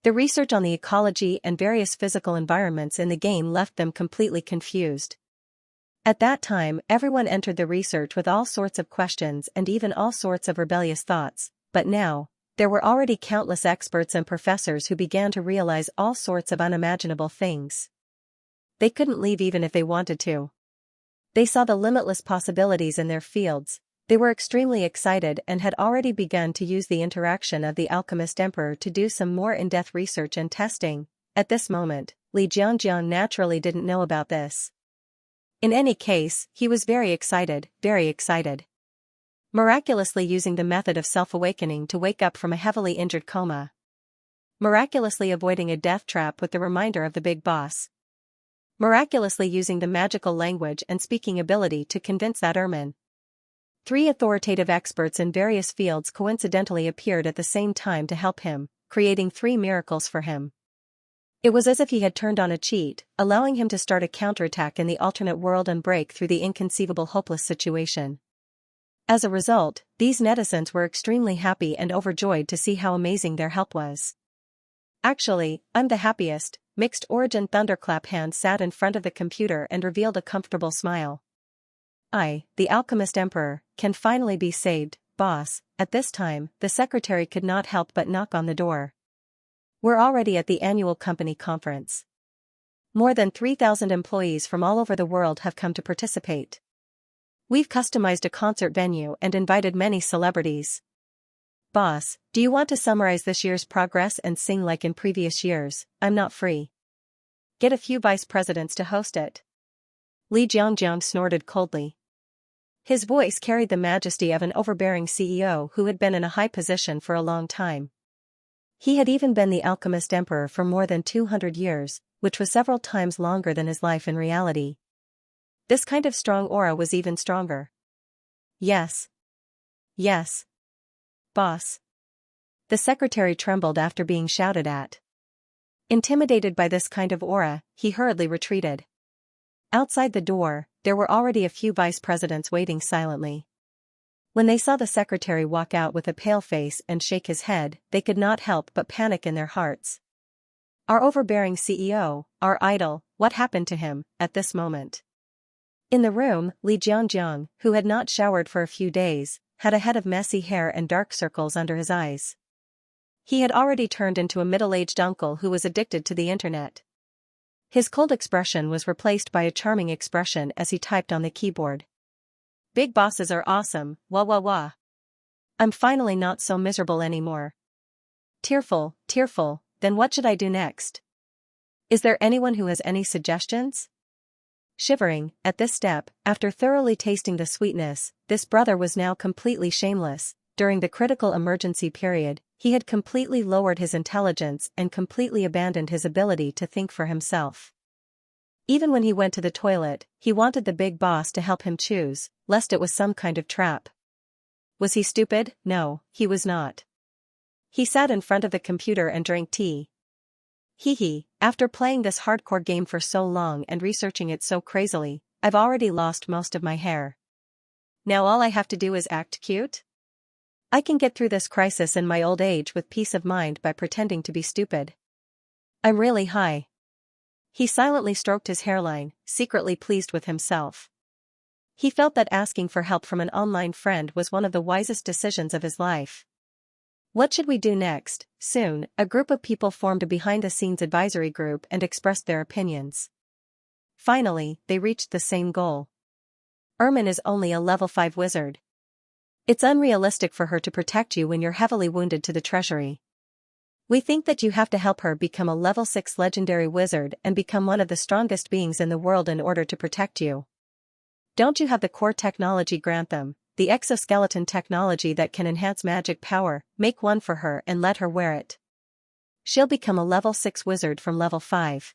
The research on the ecology and various physical environments in the game left them completely confused. At that time, everyone entered the research with all sorts of questions and even all sorts of rebellious thoughts, but now, there were already countless experts and professors who began to realize all sorts of unimaginable things. They couldn't leave even if they wanted to. They saw the limitless possibilities in their fields. They were extremely excited and had already begun to use the interaction of the alchemist emperor to do some more in-depth research and testing. At this moment, Li Jiangjiang naturally didn't know about this. In any case, he was very excited, very excited. Miraculously using the method of self-awakening to wake up from a heavily injured coma. Miraculously avoiding a death trap with the reminder of the big boss. Miraculously using the magical language and speaking ability to convince that Ermin. 3 authoritative experts in various fields coincidentally appeared at the same time to help him, creating 3 miracles for him. It was as if he had turned on a cheat, allowing him to start a counterattack in the alternate world and break through the inconceivable hopeless situation. As a result, these netizens were extremely happy and overjoyed to see how amazing their help was. Actually, I'm the happiest. Mixed Origin Thunderclap hand sat in front of the computer and revealed a comfortable smile. I, the Alchemist Emperor, can finally be saved, boss. At this time, the secretary could not help but knock on the door. We're already at the annual company conference. More than 3,000 employees from all over the world have come to participate. We've customized a concert venue and invited many celebrities. Boss, do you want to summarize this year's progress and sing like in previous years? I'm not free. Get a few vice presidents to host it. Li Jiangjiang snorted coldly. His voice carried the majesty of an overbearing CEO who had been in a high position for a long time. He had even been the alchemist emperor for more than 200 years, which was several times longer than his life in reality. This kind of strong aura was even stronger. Yes. Yes. Boss. The secretary trembled after being shouted at. Intimidated by this kind of aura, he hurriedly retreated. Outside the door, there were already a few vice presidents waiting silently. When they saw the secretary walk out with a pale face and shake his head, they could not help but panic in their hearts. Our overbearing CEO, our idol, what happened to him, at this moment? In the room, Li Jiangjiang, who had not showered for a few days, had a head of messy hair and dark circles under his eyes. He had already turned into a middle-aged uncle who was addicted to the internet. His cold expression was replaced by a charming expression as he typed on the keyboard. Big bosses are awesome, wah wah wah. I'm finally not so miserable anymore. Tearful, then what should I do next? Is there anyone who has any suggestions? Shivering, at this step, after thoroughly tasting the sweetness, this brother was now completely shameless. During the critical emergency period, he had completely lowered his intelligence and completely abandoned his ability to think for himself. Even when he went to the toilet, he wanted the big boss to help him choose, lest it was some kind of trap. Was he stupid? No, he was not. He sat in front of the computer and drank tea. After playing this hardcore game for so long and researching it so crazily, I've already lost most of my hair. Now all I have to do is act cute? I can get through this crisis in my old age with peace of mind by pretending to be stupid. I'm really high. He silently stroked his hairline, secretly pleased with himself. He felt that asking for help from an online friend was one of the wisest decisions of his life. What should we do next? Soon, a group of people formed a behind-the-scenes advisory group and expressed their opinions. Finally, they reached the same goal. Ermin is only a level 5 wizard. It's unrealistic for her to protect you when you're heavily wounded to the treasury. We think that you have to help her become a level 6 legendary wizard and become one of the strongest beings in the world in order to protect you. Don't you have the core technology Grantham, the exoskeleton technology that can enhance magic power? Make one for her and let her wear it. She'll become a level 6 wizard from level 5.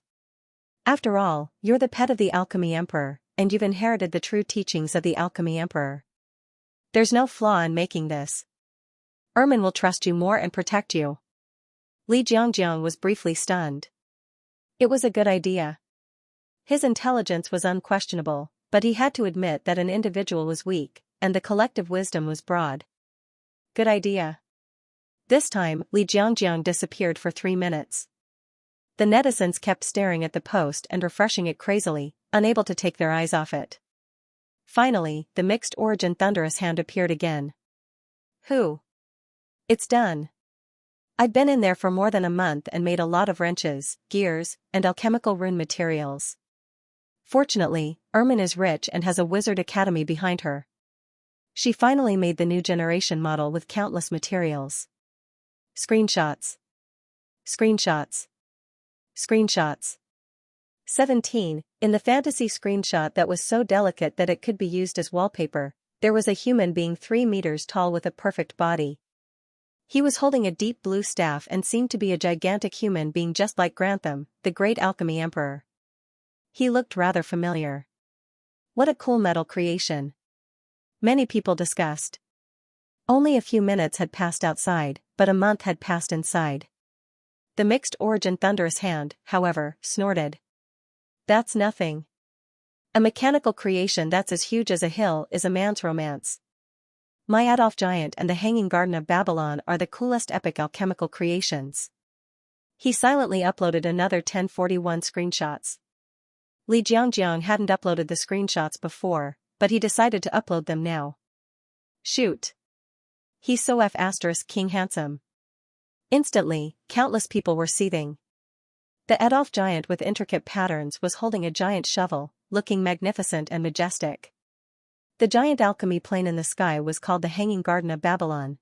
After all, you're the pet of the Alchemy Emperor, and you've inherited the true teachings of the Alchemy Emperor. There's no flaw in making this. Ermin will trust you more and protect you. Li Jiangjiang was briefly stunned. It was a good idea. His intelligence was unquestionable, but he had to admit that an individual was weak, and the collective wisdom was broad. Good idea. This time, Li Jiangjiang disappeared for 3 minutes. The netizens kept staring at the post and refreshing it crazily, unable to take their eyes off it. Finally, the mixed origin thunderous hand appeared again. Who? It's done. I'd been in there for more than a month and made a lot of wrenches, gears, and alchemical rune materials. Fortunately, Ermin is rich and has a wizard academy behind her. She finally made the new generation model with countless materials. Screenshots. 17. In the fantasy screenshot that was so delicate that it could be used as wallpaper, there was a human being 3 meters tall with a perfect body. He was holding a deep blue staff and seemed to be a gigantic human being just like Grantham, the great alchemy emperor. He looked rather familiar. What a cool metal creation. Many people discussed. Only a few minutes had passed outside, but a month had passed inside. The mixed origin thunderous hand, however, snorted. That's nothing. A mechanical creation that's as huge as a hill is a man's romance. My Adolf Giant and the Hanging Garden of Babylon are the coolest epic alchemical creations. He silently uploaded another 1041 screenshots. Li Jiangjiang hadn't uploaded the screenshots before, but he decided to upload them now. Shoot. He's so King handsome. Instantly, countless people were seething. The Adolf giant with intricate patterns was holding a giant shovel, looking magnificent and majestic. The giant alchemy plane in the sky was called the Hanging Garden of Babylon.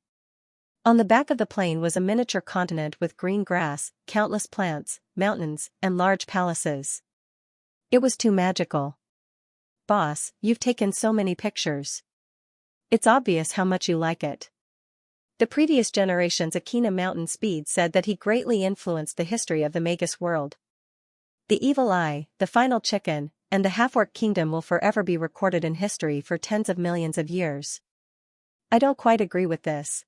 On the back of the plane was a miniature continent with green grass, countless plants, mountains, and large palaces. It was too magical. Boss, you've taken so many pictures. It's obvious how much you like it. The previous generation's Akina Mountain Speed said that he greatly influenced the history of the Magus world. The Evil Eye, the Final Chicken, and the Half-Orc Kingdom will forever be recorded in history for tens of millions of years. I don't quite agree with this.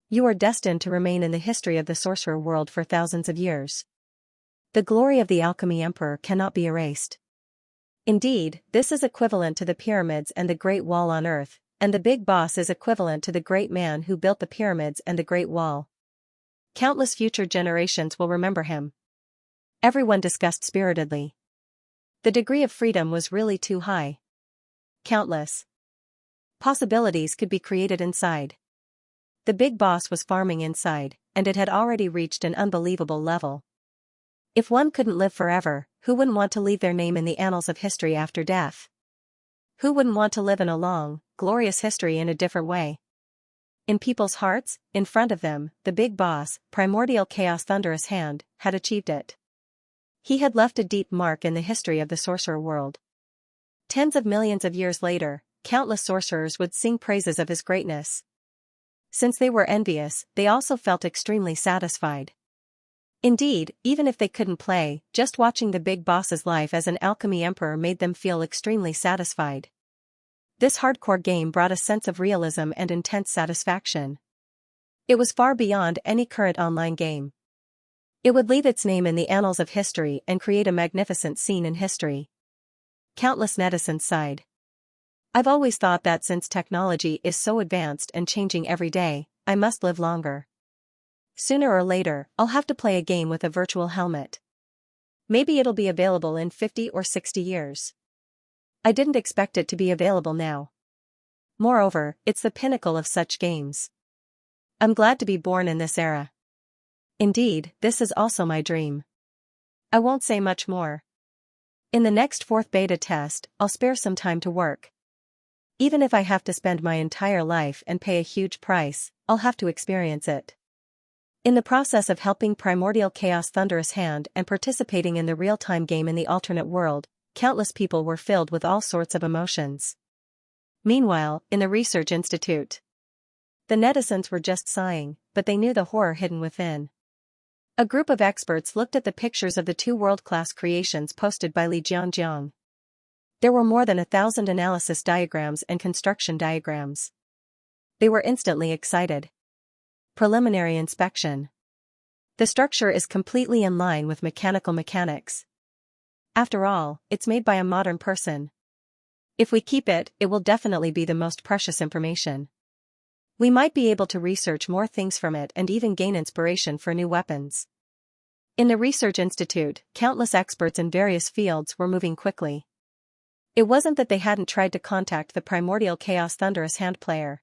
You are destined to remain in the history of the sorcerer world for thousands of years. The glory of the Alchemy Emperor cannot be erased. Indeed, this is equivalent to the pyramids and the Great Wall on Earth, and the Big Boss is equivalent to the great man who built the pyramids and the Great Wall. Countless future generations will remember him. Everyone discussed spiritedly. The degree of freedom was really too high. Countless possibilities could be created inside. The Big Boss was farming inside, and it had already reached an unbelievable level. If one couldn't live forever, who wouldn't want to leave their name in the annals of history after death? Who wouldn't want to live in a long, glorious history in a different way? In people's hearts, in front of them, the Big Boss, Primordial Chaos Thunderous Hand, had achieved it. He had left a deep mark in the history of the sorcerer world. Tens of millions of years later, countless sorcerers would sing praises of his greatness. Since they were envious, they also felt extremely satisfied. Indeed, even if they couldn't play, just watching the Big Boss's life as an alchemy emperor made them feel extremely satisfied. This hardcore game brought a sense of realism and intense satisfaction. It was far beyond any current online game. It would leave its name in the annals of history and create a magnificent scene in history. Countless netizens sighed. I've always thought that since technology is so advanced and changing every day, I must live longer. Sooner or later, I'll have to play a game with a virtual helmet. Maybe it'll be available in 50 or 60 years. I didn't expect it to be available now. Moreover, it's the pinnacle of such games. I'm glad to be born in this era. Indeed, this is also my dream. I won't say much more. In the next fourth beta test, I'll spare some time to work. Even if I have to spend my entire life and pay a huge price, I'll have to experience it. In the process of helping Primordial Chaos Thunderous Hand and participating in the real-time game in the alternate world, countless people were filled with all sorts of emotions. Meanwhile, in the research institute, the netizens were just sighing, but they knew the horror hidden within. A group of experts looked at the pictures of the two world-class creations posted by Li Jianjiang. There were more than 1,000 analysis diagrams and construction diagrams. They were instantly excited. Preliminary inspection. The structure is completely in line with mechanical mechanics. After all, it's made by a modern person. If we keep it, it will definitely be the most precious information. We might be able to research more things from it and even gain inspiration for new weapons. In the research institute, countless experts in various fields were moving quickly. It wasn't that they hadn't tried to contact the Primordial Chaos Thunderous Hand player.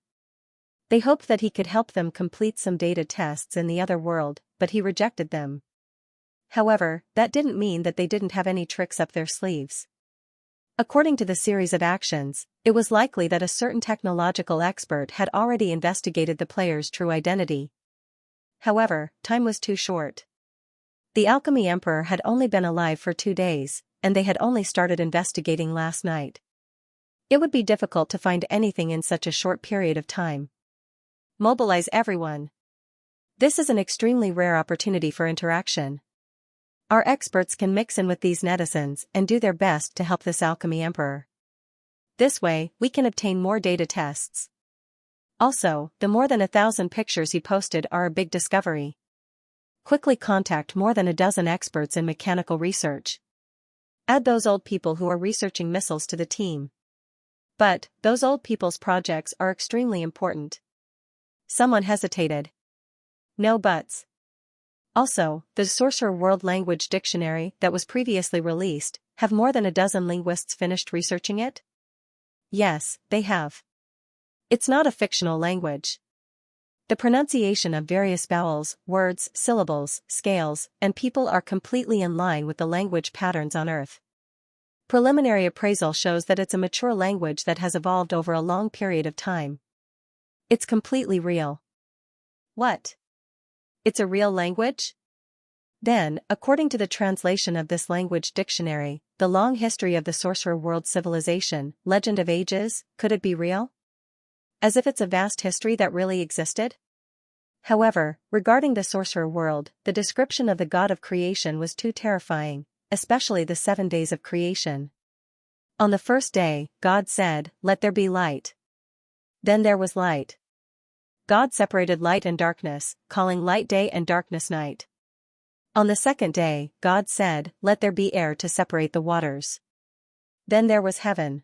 They hoped that he could help them complete some data tests in the other world, but he rejected them. However, that didn't mean that they didn't have any tricks up their sleeves. According to the series of actions, it was likely that a certain technological expert had already investigated the player's true identity. However, time was too short. The Alchemy Emperor had only been alive for 2 days, and they had only started investigating last night. It would be difficult to find anything in such a short period of time. Mobilize everyone. This is an extremely rare opportunity for interaction. Our experts can mix in with these netizens and do their best to help this Alchemy Emperor. This way, we can obtain more data tests. Also, the more than 1,000 pictures he posted are a big discovery. Quickly contact more than a dozen experts in mechanical research. Add those old people who are researching missiles to the team. But, those old people's projects are extremely important. Someone hesitated. No buts. Also, the Sorcerer World Language Dictionary that was previously released, have more than a dozen linguists finished researching it? Yes, they have. It's not a fictional language. The pronunciation of various vowels, words, syllables, scales, and people are completely in line with the language patterns on Earth. Preliminary appraisal shows that it's a mature language that has evolved over a long period of time. It's completely real. What? It's a real language? Then, according to the translation of this language dictionary, the long history of the sorcerer world civilization, legend of ages, could it be real? As if it's a vast history that really existed? However, regarding the sorcerer world, the description of the god of creation was too terrifying, especially the 7 days of creation. On the first day, God said, "Let there be light." Then there was light. God separated light and darkness, calling light day and darkness night. On the second day, God said, "Let there be air to separate the waters." Then there was heaven.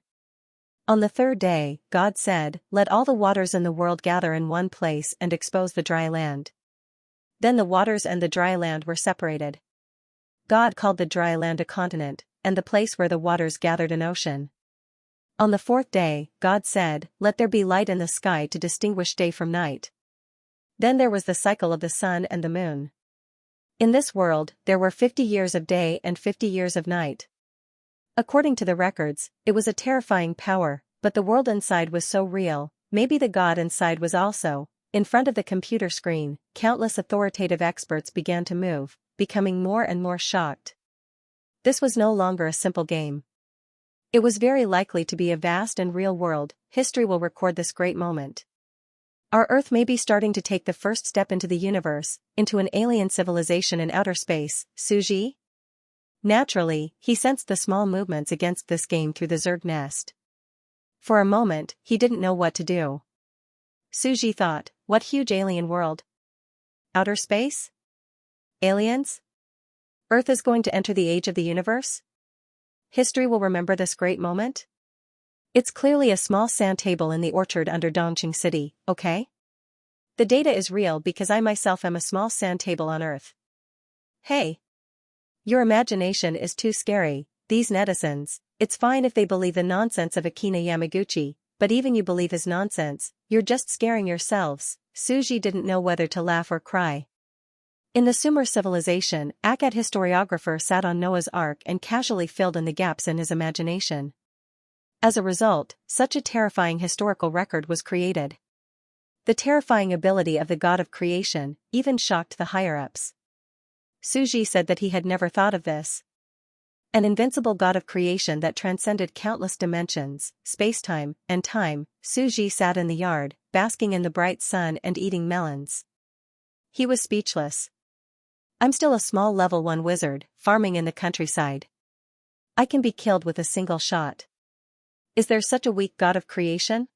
On the third day, God said, "Let all the waters in the world gather in one place and expose the dry land." Then the waters and the dry land were separated. God called the dry land a continent, and the place where the waters gathered an ocean. On the fourth day, God said, "Let there be light in the sky to distinguish day from night." Then there was the cycle of the sun and the moon. In this world, there were 50 years of day and 50 years of night. According to the records, it was a terrifying power, but the world inside was so real, maybe the God inside was also. In front of the computer screen, countless authoritative experts began to move, becoming more and more shocked. This was no longer a simple game. It was very likely to be a vast and real world. History will record this great moment. Our Earth may be starting to take the first step into the universe, into an alien civilization in outer space, Suji? Naturally, he sensed the small movements against this game through the Zerg nest. For a moment, he didn't know what to do. Suji thought, what huge alien world? Outer space? Aliens? Earth is going to enter the age of the universe? History will remember this great moment? It's clearly a small sand table in the orchard under Dongqing City, okay? The data is real because I myself am a small sand table on Earth. Hey! Your imagination is too scary, these netizens. It's fine if they believe the nonsense of Akina Yamaguchi, but even you believe his nonsense, you're just scaring yourselves. Suji didn't know whether to laugh or cry. In the Sumer civilization, Akkad historiographer sat on Noah's Ark and casually filled in the gaps in his imagination. As a result, such a terrifying historical record was created. The terrifying ability of the god of creation even shocked the higher-ups. Suji said that he had never thought of this. An invincible god of creation that transcended countless dimensions, space-time, and time. Suji sat in the yard, basking in the bright sun and eating melons. He was speechless. I'm still a small level 1 wizard, farming in the countryside. I can be killed with a single shot. Is there such a weak god of creation?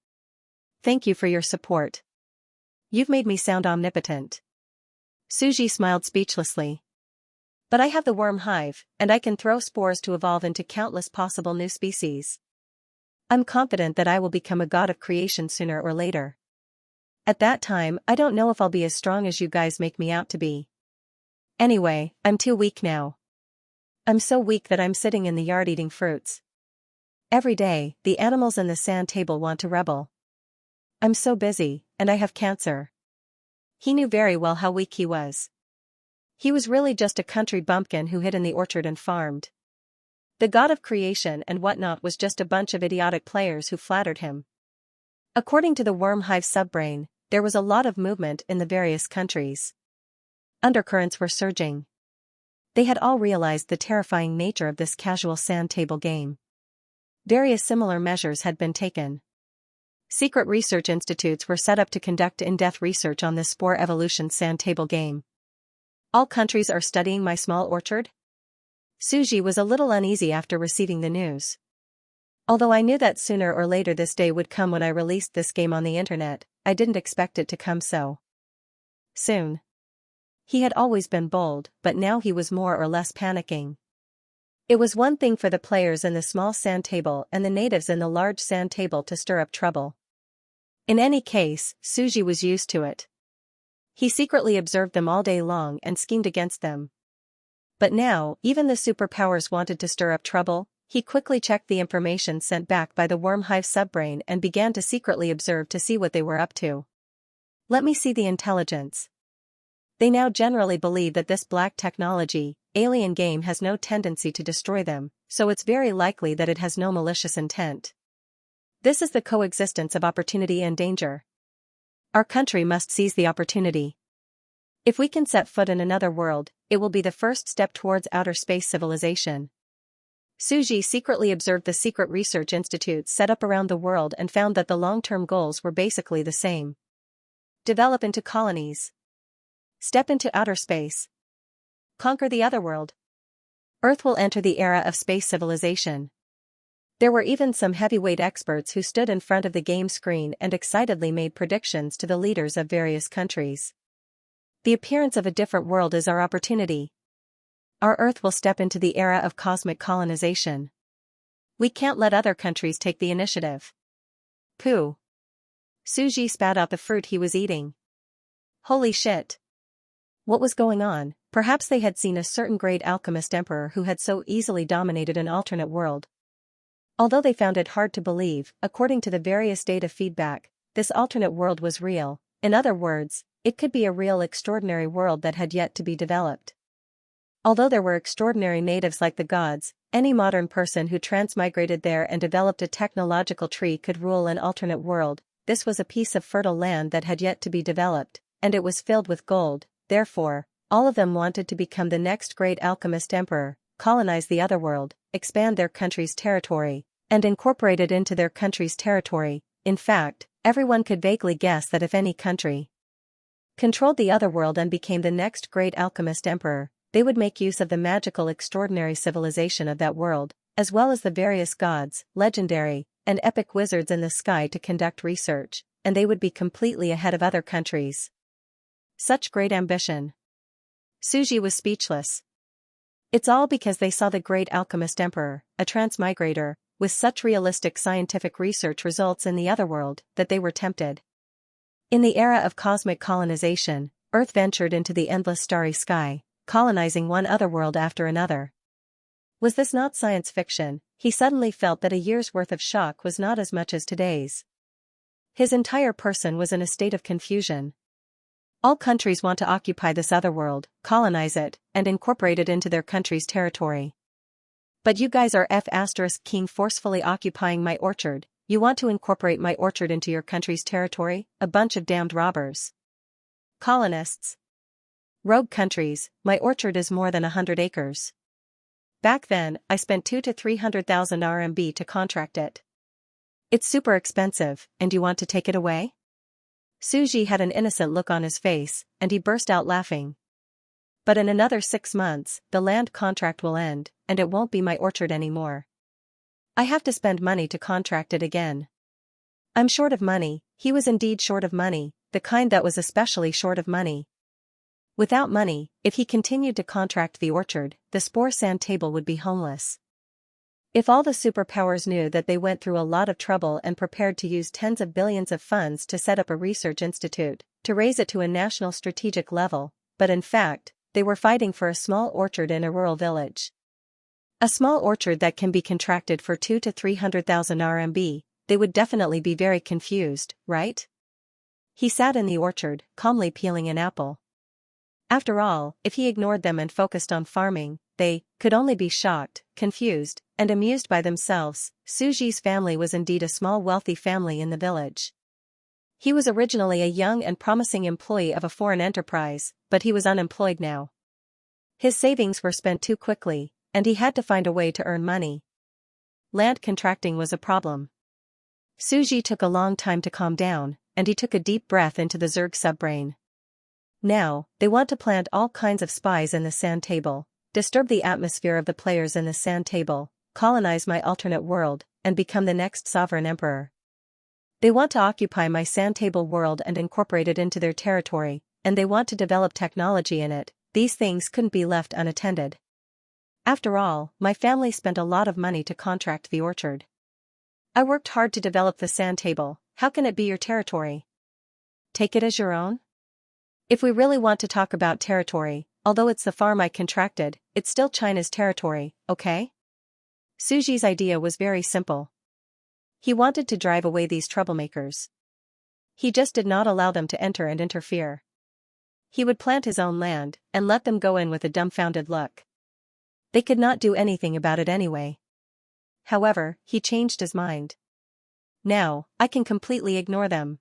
Thank you for your support. You've made me sound omnipotent. Suji smiled speechlessly. But I have the worm hive, and I can throw spores to evolve into countless possible new species. I'm confident that I will become a god of creation sooner or later. At that time, I don't know if I'll be as strong as you guys make me out to be. Anyway, I'm too weak now. I'm so weak that I'm sitting in the yard eating fruits. Every day, the animals in the sand table want to rebel. I'm so busy, and I have cancer. He knew very well how weak he was. He was really just a country bumpkin who hid in the orchard and farmed. The god of creation and whatnot was just a bunch of idiotic players who flattered him. According to the worm hive subbrain, there was a lot of movement in the various countries. Undercurrents were surging. They had all realized the terrifying nature of this casual sand table game. Various similar measures had been taken. Secret research institutes were set up to conduct in-depth research on this spore evolution sand table game. All countries are studying my small orchard? Suji was a little uneasy after receiving the news. Although I knew that sooner or later this day would come when I released this game on the internet, I didn't expect it to come so soon. He had always been bold, but now he was more or less panicking. It was one thing for the players in the small sand table and the natives in the large sand table to stir up trouble. In any case, Suji was used to it. He secretly observed them all day long and schemed against them. But now, even the superpowers wanted to stir up trouble. He quickly checked the information sent back by the worm hive subbrain and began to secretly observe to see what they were up to. Let me see the intelligence. They now generally believe that this black technology, alien game has no tendency to destroy them, so it's very likely that it has no malicious intent. This is the coexistence of opportunity and danger. Our country must seize the opportunity. If we can set foot in another world, it will be the first step towards outer space civilization. Suji secretly observed the secret research institutes set up around the world and found that the long-term goals were basically the same. Develop into colonies. Step into outer space. Conquer the other world. Earth will enter the era of space civilization. There were even some heavyweight experts who stood in front of the game screen and excitedly made predictions to the leaders of various countries. The appearance of a different world is our opportunity. Our Earth will step into the era of cosmic colonization. We can't let other countries take the initiative. Pooh. Suji spat out the fruit he was eating. Holy shit. What was going on? Perhaps they had seen a certain great alchemist emperor who had so easily dominated an alternate world. Although they found it hard to believe, according to the various data feedback, this alternate world was real. In other words, it could be a real extraordinary world that had yet to be developed. Although there were extraordinary natives like the gods, any modern person who transmigrated there and developed a technological tree could rule an alternate world. This was a piece of fertile land that had yet to be developed, and it was filled with gold. Therefore, all of them wanted to become the next great alchemist emperor, colonize the other world, expand their country's territory, and incorporate it into their country's territory. In fact, everyone could vaguely guess that if any country controlled the other world and became the next great alchemist emperor, they would make use of the magical extraordinary civilization of that world, as well as the various gods, legendary, and epic wizards in the sky to conduct research, and they would be completely ahead of other countries. Such great ambition. Suji was speechless. It's all because they saw the great alchemist emperor, a transmigrator, with such realistic scientific research results in the other world, that they were tempted. In the era of cosmic colonization, Earth ventured into the endless starry sky, colonizing one other world after another. Was this not science fiction? He suddenly felt that a year's worth of shock was not as much as today's. His entire person was in a state of confusion. All countries want to occupy this other world, colonize it, and incorporate it into their country's territory. But you guys are F***king forcefully occupying my orchard. You want to incorporate my orchard into your country's territory? A bunch of damned robbers. Colonists. Rogue countries. My orchard is more than 100 acres. Back then, I spent 200,000 to 300,000 RMB to contract it. It's super expensive, and you want to take it away? Suji had an innocent look on his face, and he burst out laughing. But in another 6 months, the land contract will end, and it won't be my orchard anymore. I have to spend money to contract it again. I'm short of money. He was indeed short of money, the kind that was especially short of money. Without money, if he continued to contract the orchard, the spore sand table would be homeless. If all the superpowers knew that they went through a lot of trouble and prepared to use tens of billions of funds to set up a research institute, to raise it to a national strategic level, but in fact, they were fighting for a small orchard in a rural village. A small orchard that can be contracted for 200,000 to 300,000 RMB, they would definitely be very confused, right? He sat in the orchard, calmly peeling an apple. After all, if he ignored them and focused on farming, they could only be shocked, confused, and amused by themselves. Suji's family was indeed a small wealthy family in the village. He was originally a young and promising employee of a foreign enterprise, but he was unemployed now. His savings were spent too quickly, and he had to find a way to earn money. Land contracting was a problem. Suji took a long time to calm down, and he took a deep breath into the Zerg subbrain. Now, they want to plant all kinds of spies in the sand table, disturb the atmosphere of the players in the sand table, colonize my alternate world, and become the next sovereign emperor. They want to occupy my sand table world and incorporate it into their territory, and they want to develop technology in it. These things couldn't be left unattended. After all, my family spent a lot of money to contract the orchard. I worked hard to develop the sand table. How can it be your territory? Take it as your own? If we really want to talk about territory, although it's the farm I contracted, it's still China's territory, okay? Suji's idea was very simple. He wanted to drive away these troublemakers. He just did not allow them to enter and interfere. He would plant his own land, and let them go in with a dumbfounded look. They could not do anything about it anyway. However, he changed his mind. Now, I can completely ignore them.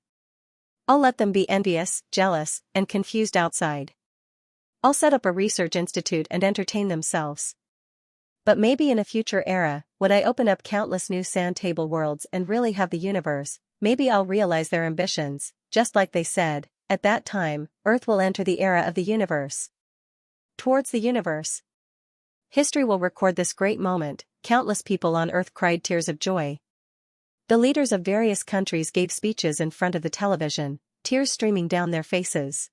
I'll let them be envious, jealous, and confused outside. I'll set up a research institute and entertain themselves. But maybe in a future era, when I open up countless new sand table worlds and really have the universe, maybe I'll realize their ambitions, just like they said, at that time, Earth will enter the era of the universe. Towards the universe. History will record this great moment. Countless people on Earth cried tears of joy. The leaders of various countries gave speeches in front of the television, tears streaming down their faces.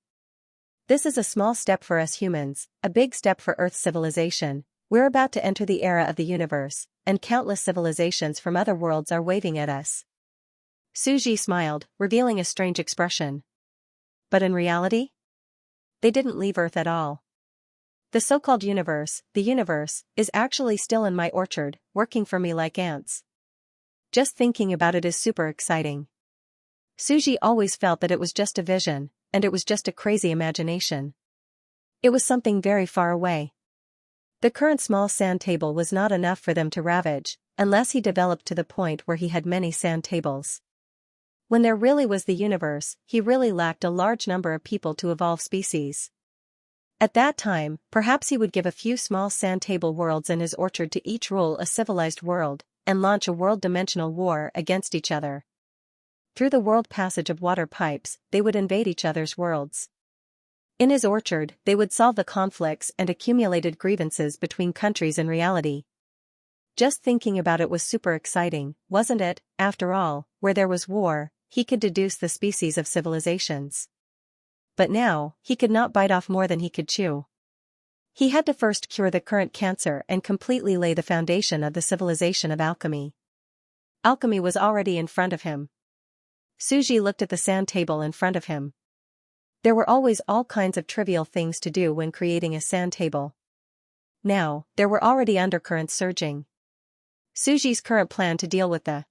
This is a small step for us humans, a big step for Earth's civilization. We're about to enter the era of the universe, and countless civilizations from other worlds are waving at us. Suji smiled, revealing a strange expression. But in reality? They didn't leave Earth at all. The so-called universe, the universe, is actually still in my orchard, working for me like ants. Just thinking about it is super exciting. Suji always felt that it was just a vision, and it was just a crazy imagination. It was something very far away. The current small sand table was not enough for them to ravage, unless he developed to the point where he had many sand tables. When there really was the universe, he really lacked a large number of people to evolve species. At that time, perhaps he would give a few small sand table worlds in his orchard to each rule a civilized world, and launch a world-dimensional war against each other. Through the world passage of water pipes, they would invade each other's worlds. In his orchard, they would solve the conflicts and accumulated grievances between countries in reality. Just thinking about it was super exciting, wasn't it? After all, where there was war, he could deduce the species of civilizations. But now, he could not bite off more than he could chew. He had to first cure the current cancer and completely lay the foundation of the civilization of alchemy. Alchemy was already in front of him. Suji looked at the sand table in front of him. There were always all kinds of trivial things to do when creating a sand table. Now, there were already undercurrents surging. Suji's current plan to deal with the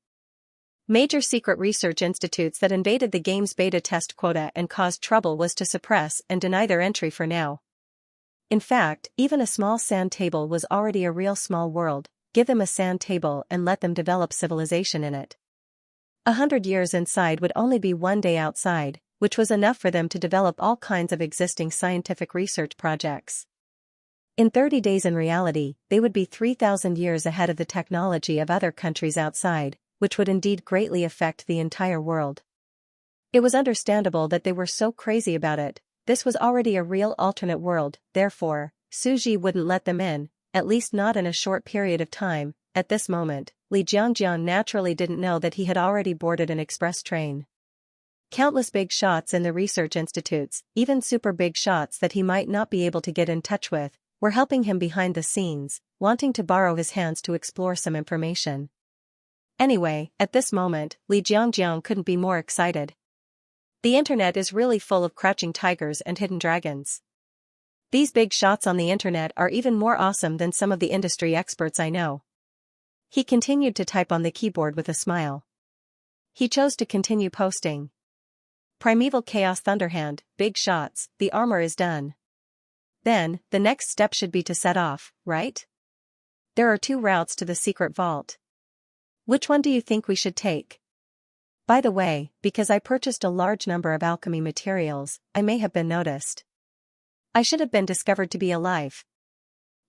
major secret research institutes that invaded the game's beta test quota and caused trouble was to suppress and deny their entry for now. In fact, even a small sand table was already a real small world. Give them a sand table and let them develop civilization in it. 100 years inside would only be 1 day outside, which was enough for them to develop all kinds of existing scientific research projects. In 30 days in reality, they would be 3,000 years ahead of the technology of other countries outside, which would indeed greatly affect the entire world. It was understandable that they were so crazy about it. This was already a real alternate world, therefore, Suji wouldn't let them in, at least not in a short period of time. At this moment, Li Jiangjiang naturally didn't know that he had already boarded an express train. Countless big shots in the research institutes, even super big shots that he might not be able to get in touch with, were helping him behind the scenes, wanting to borrow his hands to explore some information. Anyway, at this moment, Li Jiangjiang couldn't be more excited. The internet is really full of crouching tigers and hidden dragons. These big shots on the internet are even more awesome than some of the industry experts I know. He continued to type on the keyboard with a smile. He chose to continue posting. Primeval Chaos Thunderhand, big shots, the armor is done. Then, the next step should be to set off, right? There are 2 routes to the secret vault. Which one do you think we should take? By the way, because I purchased a large number of alchemy materials, I may have been noticed. I should have been discovered to be alive.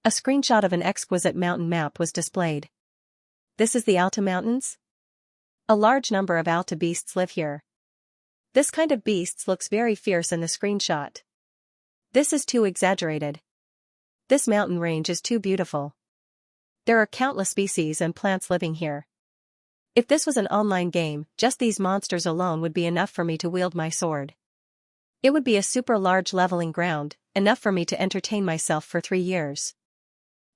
A screenshot of an exquisite mountain map was displayed. This is the Alta Mountains? A large number of Alta beasts live here. This kind of beasts looks very fierce in the screenshot. This is too exaggerated. This mountain range is too beautiful. There are countless species and plants living here. If this was an online game, just these monsters alone would be enough for me to wield my sword. It would be a super large leveling ground, enough for me to entertain myself for 3 years.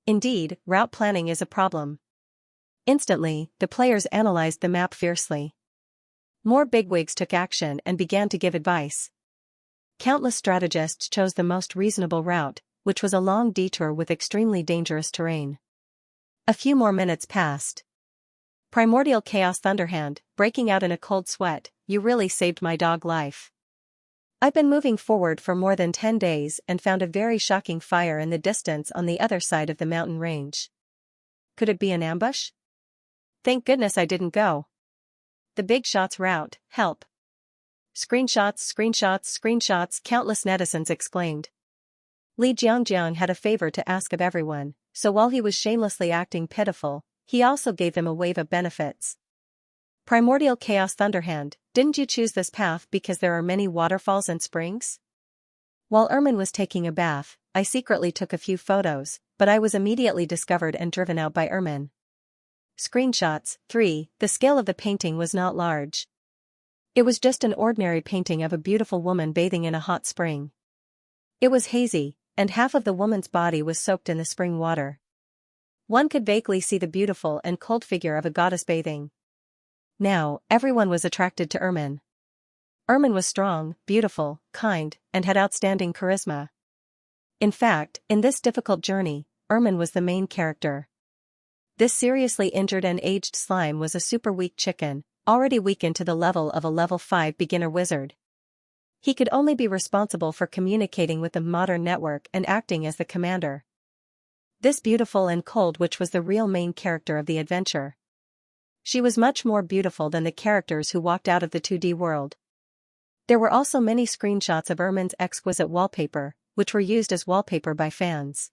Indeed, route planning is a problem. Instantly, the players analyzed the map fiercely. More bigwigs took action and began to give advice. Countless strategists chose the most reasonable route, which was a long detour with extremely dangerous terrain. A few more minutes passed. Primordial Chaos Thunderhand, breaking out in a cold sweat, you really saved my dog life. I've been moving forward for more than 10 days and found a very shocking fire in the distance on the other side of the mountain range. Could it be an ambush? Thank goodness I didn't go. The big shots route, help. Screenshots, screenshots, screenshots, countless netizens exclaimed. Li Jiangjiang had a favor to ask of everyone, so while he was shamelessly acting pitiful, he also gave them a wave of benefits. Primordial Chaos Thunderhand, didn't you choose this path because there are many waterfalls and springs? While Ermin was taking a bath, I secretly took a few photos, but I was immediately discovered and driven out by Ermin. Screenshots. 3. The scale of the painting was not large. It was just an ordinary painting of a beautiful woman bathing in a hot spring. It was hazy, and half of the woman's body was soaked in the spring water. One could vaguely see the beautiful and cold figure of a goddess bathing. Now, everyone was attracted to Ermin. Ermin was strong, beautiful, kind, and had outstanding charisma. In fact, in this difficult journey, Ermin was the main character. This seriously injured and aged slime was a super weak chicken, already weakened to the level of a level 5 beginner wizard. He could only be responsible for communicating with the modern network and acting as the commander. This beautiful and cold witch was the real main character of the adventure. She was much more beautiful than the characters who walked out of the 2D world. There were also many screenshots of Ermin's exquisite wallpaper, which were used as wallpaper by fans.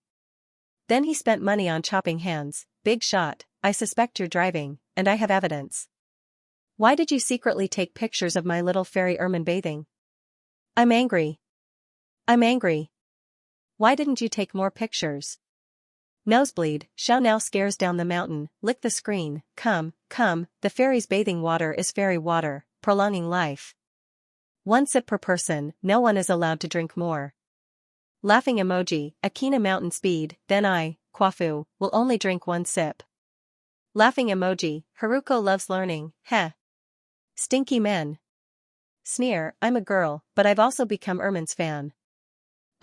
Then he spent money on chopping hands. Big shot, I suspect you're driving, and I have evidence. Why did you secretly take pictures of my little fairy Ermin bathing? I'm angry. I'm angry. Why didn't you take more pictures? Nosebleed, Xiao now scares down the mountain, lick the screen, come, the fairy's bathing water is fairy water, prolonging life. 1 sip per person, no one is allowed to drink more. Laughing emoji, Akina mountain speed, then I, Kwafu, will only drink 1 sip. Laughing emoji, Haruko loves learning, heh. Stinky men. Sneer, I'm a girl, but I've also become Ermin's fan.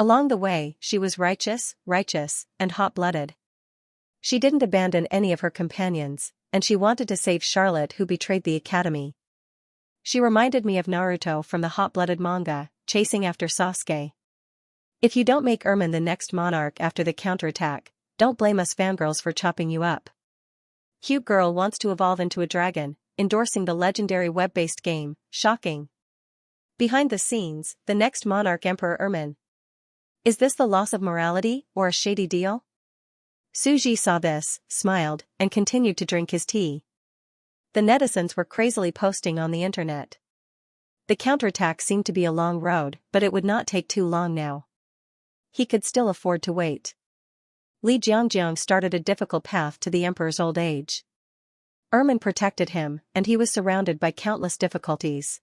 Along the way, she was righteous, and hot-blooded. She didn't abandon any of her companions, and she wanted to save Charlotte who betrayed the academy. She reminded me of Naruto from the hot-blooded manga, chasing after Sasuke. If you don't make Ermin the next monarch after the counterattack, don't blame us fangirls for chopping you up. Cute girl wants to evolve into a dragon, endorsing the legendary web-based game, shocking. Behind the scenes, the next monarch Emperor Ermin. Is this the loss of morality, or a shady deal? Suji saw this, smiled, and continued to drink his tea. The netizens were crazily posting on the internet. The counterattack seemed to be a long road, but it would not take too long now. He could still afford to wait. Li Jiangjiang started a difficult path to the emperor's old age. Ermin protected him, and he was surrounded by countless difficulties.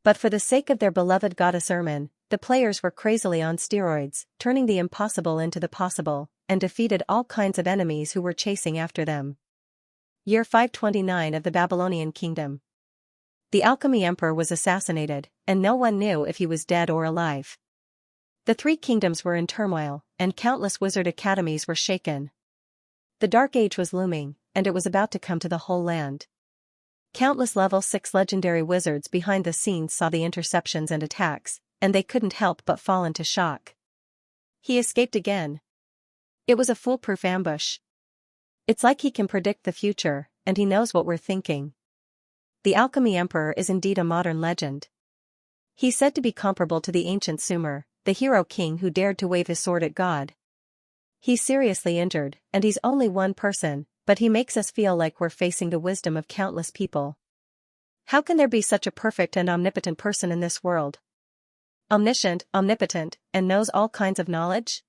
But for the sake of their beloved goddess Ermin, the players were crazily on steroids, turning the impossible into the possible, and defeated all kinds of enemies who were chasing after them. Year 529 of the Babylonian Kingdom. The Alchemy Emperor was assassinated, and no one knew if he was dead or alive. The 3 kingdoms were in turmoil, and countless wizard academies were shaken. The Dark Age was looming, and it was about to come to the whole land. Countless level 6 legendary wizards behind the scenes saw the interceptions and attacks, and they couldn't help but fall into shock. He escaped again. It was a foolproof ambush. It's like he can predict the future, and he knows what we're thinking. The Alchemy Emperor is indeed a modern legend. He's said to be comparable to the ancient Sumer, the hero king who dared to wave his sword at God. He's seriously injured, and he's only one person, but he makes us feel like we're facing the wisdom of countless people. How can there be such a perfect and omnipotent person in this world? Omniscient, omnipotent, and knows all kinds of knowledge?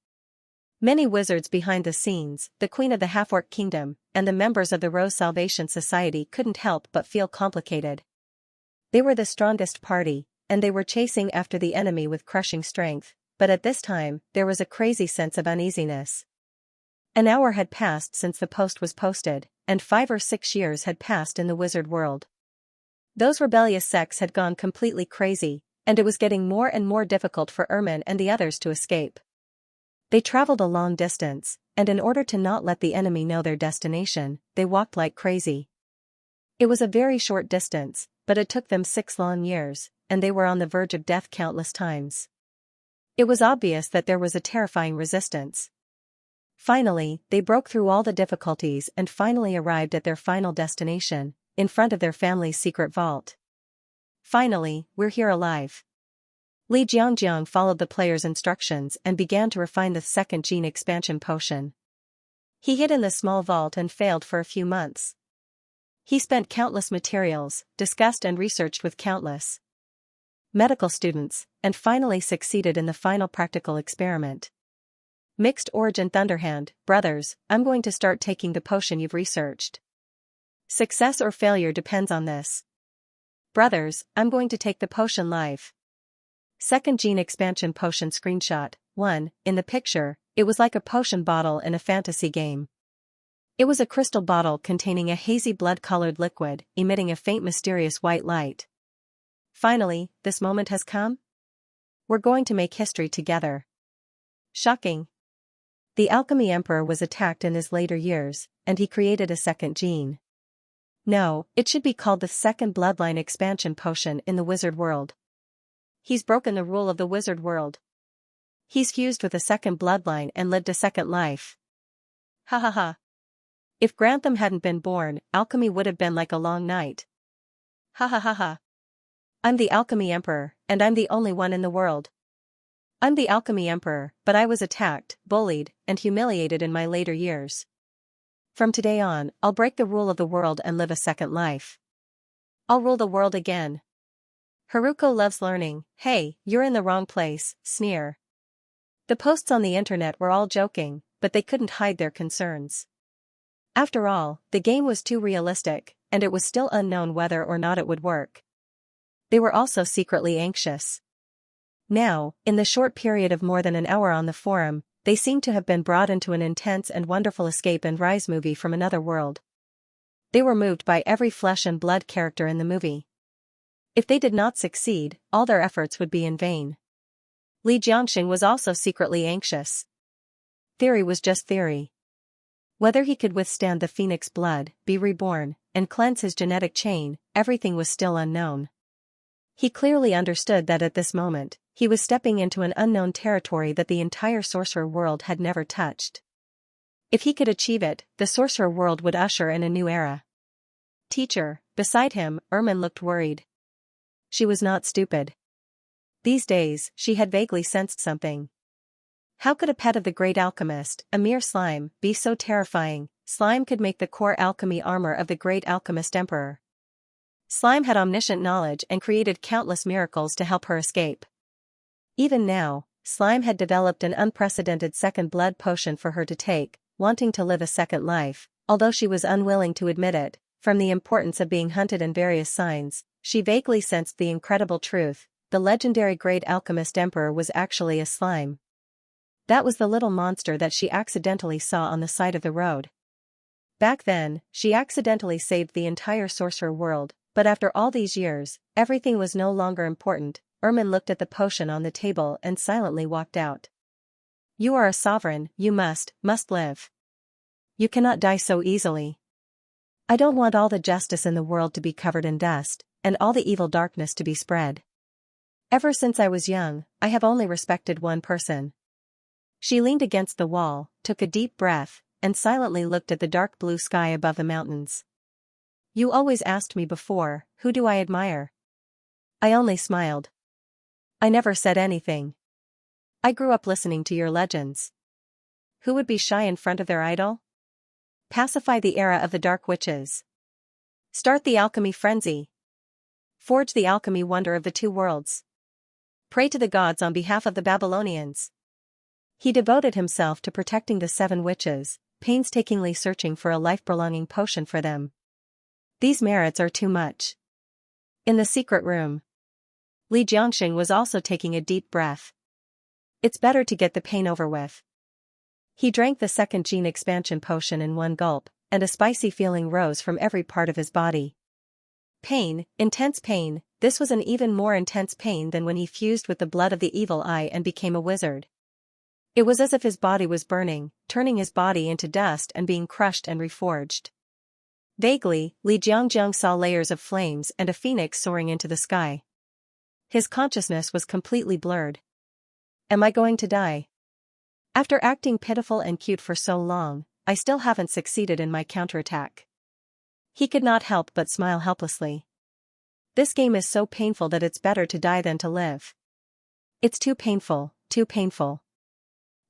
Many wizards behind the scenes, the Queen of the Half-Orc Kingdom, and the members of the Rose Salvation Society couldn't help but feel complicated. They were the strongest party, and they were chasing after the enemy with crushing strength, but at this time, there was a crazy sense of uneasiness. An hour had passed since the post was posted, and 5 or 6 years had passed in the wizard world. Those rebellious sects had gone completely crazy, and it was getting more and more difficult for Ermin and the others to escape. They traveled a long distance, and in order to not let the enemy know their destination, they walked like crazy. It was a very short distance, but it took them 6 long years, and they were on the verge of death countless times. It was obvious that there was a terrifying resistance. Finally, they broke through all the difficulties and finally arrived at their final destination, in front of their family's secret vault. Finally, we're here alive. Li Jiangjiang followed the player's instructions and began to refine the second gene expansion potion. He hid in the small vault and failed for a few months. He spent countless materials, discussed and researched with countless medical students, and finally succeeded in the final practical experiment. Mixed Origin Thunderhand, brothers, I'm going to start taking the potion you've researched. Success or failure depends on this. Brothers, I'm going to take the potion live. Second gene expansion potion screenshot. 1. In the picture, it was like a potion bottle in a fantasy game. It was a crystal bottle containing a hazy blood-colored liquid, emitting a faint mysterious white light. Finally, this moment has come? We're going to make history together. Shocking. The Alchemy Emperor was attacked in his later years, and he created a second gene. No, it should be called the second bloodline expansion potion in the wizard world. He's broken the rule of the wizard world. He's fused with a second bloodline and lived a second life. Ha ha ha. If Grantham hadn't been born, alchemy would have been like a long night. Ha ha ha ha. I'm the Alchemy Emperor, and I'm the only one in the world. I'm the Alchemy Emperor, but I was attacked, bullied, and humiliated in my later years. From today on, I'll break the rule of the world and live a second life. I'll rule the world again. Haruko loves learning. Hey, you're in the wrong place, sneer. The posts on the internet were all joking, but they couldn't hide their concerns. After all, the game was too realistic, and it was still unknown whether or not it would work. They were also secretly anxious. Now, in the short period of more than an hour on the forum, they seemed to have been brought into an intense and wonderful escape and rise movie from another world. They were moved by every flesh and blood character in the movie. If they did not succeed, all their efforts would be in vain. Li Jiangxing was also secretly anxious. Theory was just theory. Whether he could withstand the phoenix blood, be reborn, and cleanse his genetic chain, everything was still unknown. He clearly understood that at this moment, he was stepping into an unknown territory that the entire sorcerer world had never touched. If he could achieve it, the sorcerer world would usher in a new era. Teacher, beside him, Ermin looked worried. She was not stupid. These days, she had vaguely sensed something. How could a pet of the great alchemist, a mere slime, be so terrifying? Slime could make the core alchemy armor of the great alchemist emperor. Slime had omniscient knowledge and created countless miracles to help her escape. Even now, Slime had developed an unprecedented second blood potion for her to take, wanting to live a second life, although she was unwilling to admit it. From the importance of being hunted and various signs, she vaguely sensed the incredible truth: the legendary great alchemist emperor was actually a slime. That was the little monster that she accidentally saw on the side of the road. Back then, she accidentally saved the entire sorcerer world, but after all these years, everything was no longer important. Ermin looked at the potion on the table and silently walked out. You are a sovereign, you must live. You cannot die so easily. I don't want all the justice in the world to be covered in dust, and all the evil darkness to be spread. Ever since I was young, I have only respected one person. She leaned against the wall, took a deep breath, and silently looked at the dark blue sky above the mountains. You always asked me before, who do I admire? I only smiled. I never said anything. I grew up listening to your legends. Who would be shy in front of their idol? Pacify the era of the dark witches. Start the alchemy frenzy. Forge the alchemy wonder of the two worlds. Pray to the gods on behalf of the Babylonians. He devoted himself to protecting the 7 witches, painstakingly searching for a life-prolonging potion for them. These merits are too much. In the secret room, Li Jiangxing was also taking a deep breath. It's better to get the pain over with. He drank the second gene expansion potion in one gulp, and a spicy feeling rose from every part of his body. Pain, intense pain. This was an even more intense pain than when he fused with the blood of the evil eye and became a wizard. It was as if his body was burning, turning his body into dust and being crushed and reforged. Vaguely, Li Jiangjiang saw layers of flames and a phoenix soaring into the sky. His consciousness was completely blurred. Am I going to die? After acting pitiful and cute for so long, I still haven't succeeded in my counterattack. He could not help but smile helplessly. This game is so painful that it's better to die than to live. It's too painful, too painful.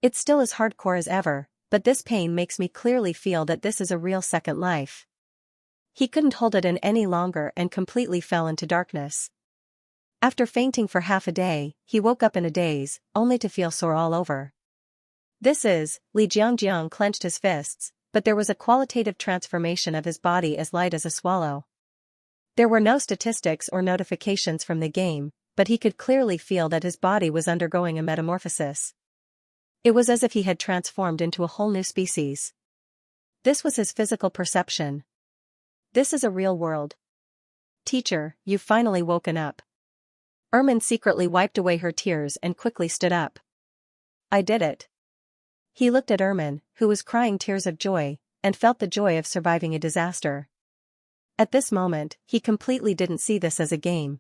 It's still as hardcore as ever, but this pain makes me clearly feel that this is a real second life. He couldn't hold it in any longer and completely fell into darkness. After fainting for half a day, he woke up in a daze, only to feel sore all over. Li Jiangjiang clenched his fists, but there was a qualitative transformation of his body as light as a swallow. There were no statistics or notifications from the game, but he could clearly feel that his body was undergoing a metamorphosis. It was as if he had transformed into a whole new species. This was his physical perception. This is a real world. Teacher, you've finally woken up. Ermin secretly wiped away her tears and quickly stood up. I did it. He looked at Ermin, who was crying tears of joy, and felt the joy of surviving a disaster. At this moment, he completely didn't see this as a game.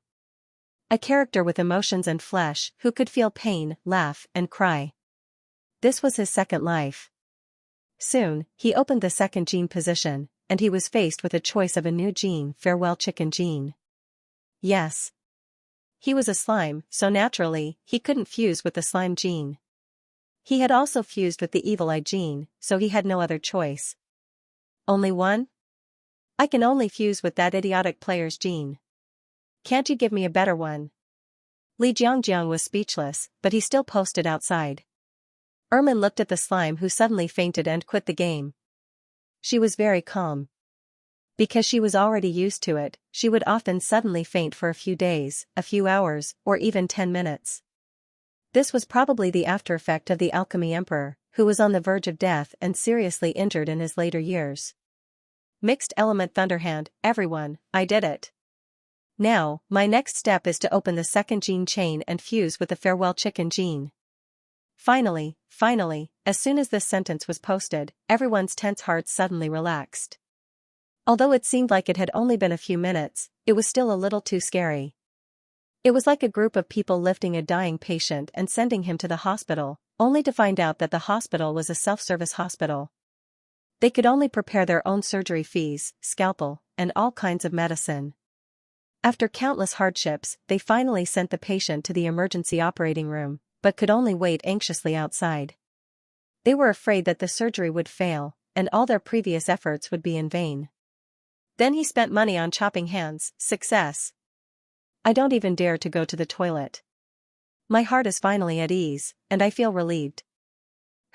A character with emotions and flesh who could feel pain, laugh, and cry. This was his second life. Soon, he opened the second gene position, and he was faced with a choice of a new gene, farewell chicken gene. Yes. He was a slime, so naturally, he couldn't fuse with the slime gene. He had also fused with the evil eye gene, so he had no other choice. Only one? I can only fuse with that idiotic player's gene. Can't you give me a better one? Li Jiangjiang was speechless, but he still posted outside. Ermin looked at the slime who suddenly fainted and quit the game. She was very calm. Because she was already used to it, she would often suddenly faint for a few days, a few hours, or even 10 minutes. This was probably the after effect of the alchemy emperor, who was on the verge of death and seriously injured in his later years. Mixed element Thunderhand, everyone, I did it. Now, my next step is to open the second gene chain and fuse with the farewell chicken gene. Finally, as soon as this sentence was posted, everyone's tense hearts suddenly relaxed. Although it seemed like it had only been a few minutes, it was still a little too scary. It was like a group of people lifting a dying patient and sending him to the hospital, only to find out that the hospital was a self-service hospital. They could only prepare their own surgery fees, scalpel, and all kinds of medicine. After countless hardships, they finally sent the patient to the emergency operating room, but could only wait anxiously outside. They were afraid that the surgery would fail, and all their previous efforts would be in vain. Then he spent money on chopping hands, success. I don't even dare to go to the toilet. My heart is finally at ease, and I feel relieved.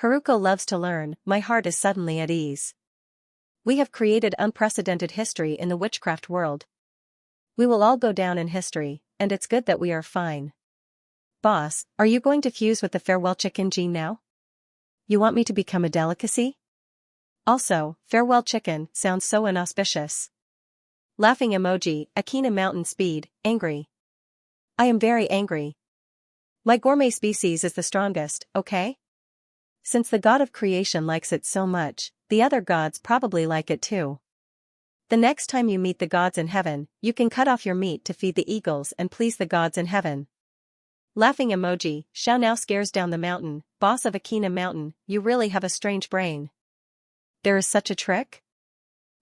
Haruko loves to learn, my heart is suddenly at ease. We have created unprecedented history in the witchcraft world. We will all go down in history, and it's good that we are fine. Boss, are you going to fuse with the farewell chicken gene now? You want me to become a delicacy? Also, farewell chicken sounds so inauspicious. Laughing emoji, Akina mountain speed, angry. I am very angry. My gourmet species is the strongest, okay? Since the god of creation likes it so much, the other gods probably like it too. The next time you meet the gods in heaven, you can cut off your meat to feed the eagles and please the gods in heaven. Laughing emoji, Xiao now scares down the mountain, boss of Akina mountain, you really have a strange brain. There is such a trick?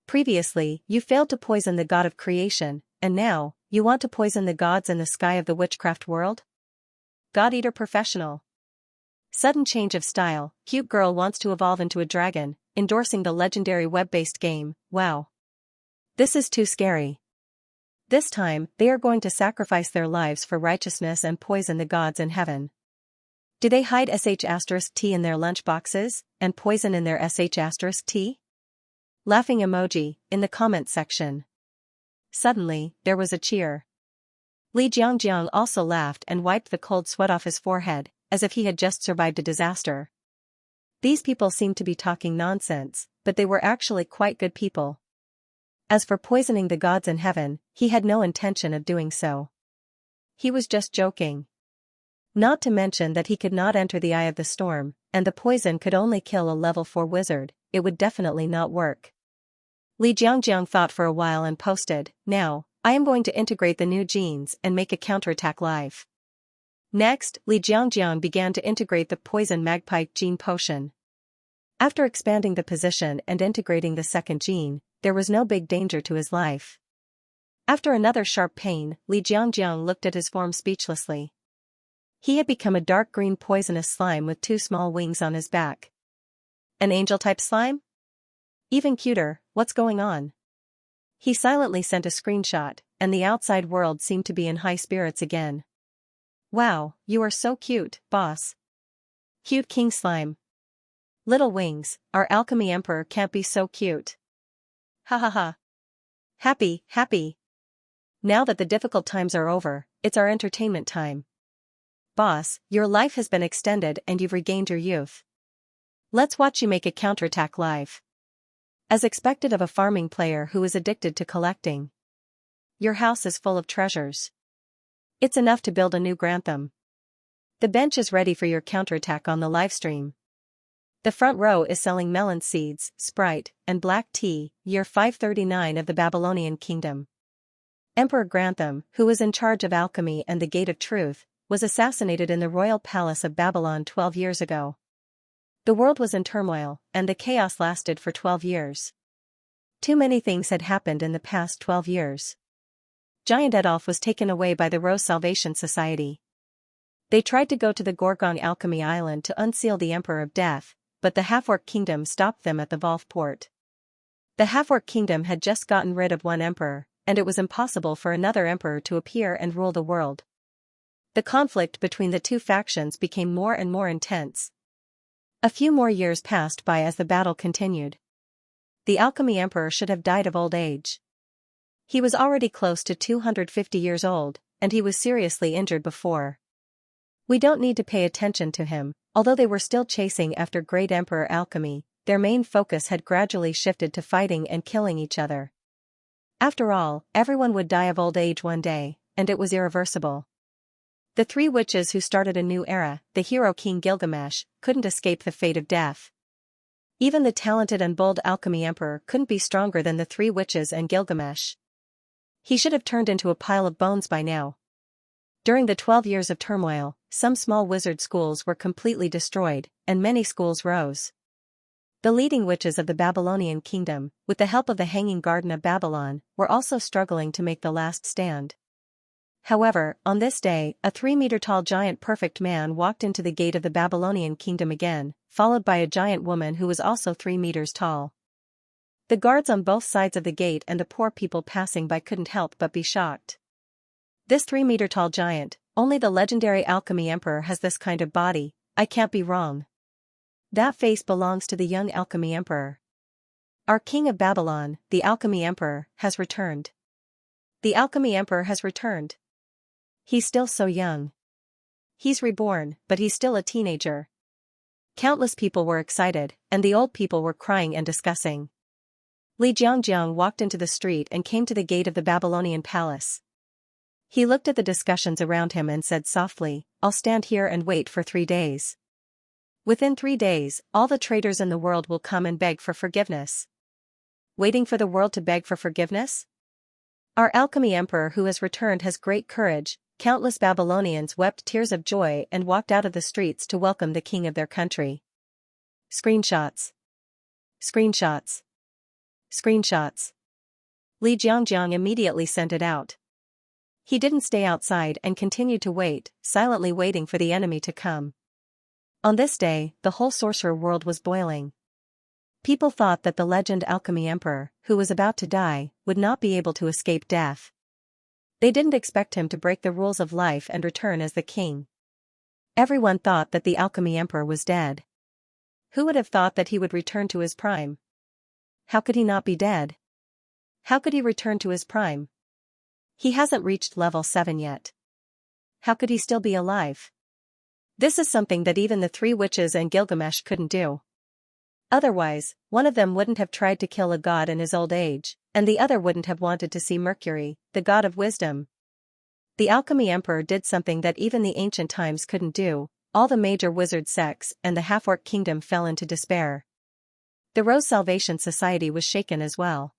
Previously, you failed to poison the god of creation, and now, you want to poison the gods in the sky of the witchcraft world? God-eater professional. Sudden change of style, cute girl wants to evolve into a dragon, endorsing the legendary web-based game, wow. This is too scary. This time, they are going to sacrifice their lives for righteousness and poison the gods in heaven. Do they hide sh*t in their lunch boxes, and poison in their sh*t? Laughing emoji, in the comment section. Suddenly, there was a cheer. Li Jiangjiang also laughed and wiped the cold sweat off his forehead, as if he had just survived a disaster. These people seemed to be talking nonsense, but they were actually quite good people. As for poisoning the gods in heaven, he had no intention of doing so. He was just joking. Not to mention that he could not enter the eye of the storm, and the poison could only kill a level 4 wizard, it would definitely not work. Li Jiangjiang thought for a while and posted, "Now, I am going to integrate the new genes and make a counterattack live." Next, Li Jiangjiang began to integrate the poison magpie gene potion. After expanding the position and integrating the second gene, there was no big danger to his life. After another sharp pain, Li Jiangjiang looked at his form speechlessly. He had become a dark green poisonous slime with 2 small wings on his back. An angel-type slime? Even cuter, what's going on? He silently sent a screenshot, and the outside world seemed to be in high spirits again. "Wow, you are so cute, boss. Cute king slime. Little wings, our alchemy emperor can't be so cute. Ha ha ha. Happy, happy. Now that the difficult times are over, it's our entertainment time. Boss, your life has been extended and you've regained your youth. Let's watch you make a counterattack live." As expected of a farming player who is addicted to collecting. Your house is full of treasures. It's enough to build a new Grantham. The bench is ready for your counterattack on the livestream. The front row is selling melon seeds, Sprite, and black tea, year 539 of the Babylonian kingdom. Emperor Grantham, who was in charge of alchemy and the Gate of Truth, was assassinated in the royal palace of Babylon 12 years ago. The world was in turmoil, and the chaos lasted for 12 years. Too many things had happened in the past 12 years. Giant Adolf was taken away by the Rose Salvation Society. They tried to go to the Gorgon Alchemy Island to unseal the Emperor of Death, but the Half-Orc Kingdom stopped them at the Valve port. The Half-Orc Kingdom had just gotten rid of one emperor, and it was impossible for another emperor to appear and rule the world. The conflict between the two factions became more and more intense. A few more years passed by as the battle continued. The Alchemy Emperor should have died of old age. He was already close to 250 years old, and he was seriously injured before. We don't need to pay attention to him. Although they were still chasing after Great Emperor Alchemy, their main focus had gradually shifted to fighting and killing each other. After all, everyone would die of old age one day, and it was irreversible. The 3 witches who started a new era, the hero King Gilgamesh, couldn't escape the fate of death. Even the talented and bold Alchemy Emperor couldn't be stronger than the 3 witches and Gilgamesh. He should have turned into a pile of bones by now. During the 12 years of turmoil, some small wizard schools were completely destroyed, and many schools rose. The leading witches of the Babylonian kingdom, with the help of the Hanging Garden of Babylon, were also struggling to make the last stand. However, on this day, a 3-meter-tall giant perfect man walked into the gate of the Babylonian kingdom again, followed by a giant woman who was also 3 meters tall. The guards on both sides of the gate and the poor people passing by couldn't help but be shocked. This 3-meter-tall giant, only the legendary Alchemy Emperor has this kind of body, I can't be wrong. That face belongs to the young Alchemy Emperor. Our king of Babylon, the Alchemy Emperor, has returned. The Alchemy Emperor has returned. He's still so young. He's reborn, but he's still a teenager. Countless people were excited, and the old people were crying and discussing. Li Jiangjiang walked into the street and came to the gate of the Babylonian palace. He looked at the discussions around him and said softly, "I'll stand here and wait for 3 days. Within 3 days, all the traitors in the world will come and beg for forgiveness." Waiting for the world to beg for forgiveness? Our Alchemy Emperor who has returned has great courage. Countless Babylonians wept tears of joy and walked out of the streets to welcome the king of their country. Screenshots. Screenshots. Screenshots. Li Jiangjiang immediately sent it out. He didn't stay outside and continued to wait, silently waiting for the enemy to come. On this day, the whole sorcerer world was boiling. People thought that the legend Alchemy Emperor, who was about to die, would not be able to escape death. They didn't expect him to break the rules of life and return as the king. Everyone thought that the Alchemy Emperor was dead. Who would have thought that he would return to his prime? How could he not be dead? How could he return to his prime? He hasn't reached level 7 yet. How could he still be alive? This is something that even the 3 witches and Gilgamesh couldn't do. Otherwise, one of them wouldn't have tried to kill a god in his old age, and the other wouldn't have wanted to see Mercury, the god of wisdom. The Alchemy Emperor did something that even the ancient times couldn't do. All the major wizard sects and the Half-Orc Kingdom fell into despair. The Rose Salvation Society was shaken as well.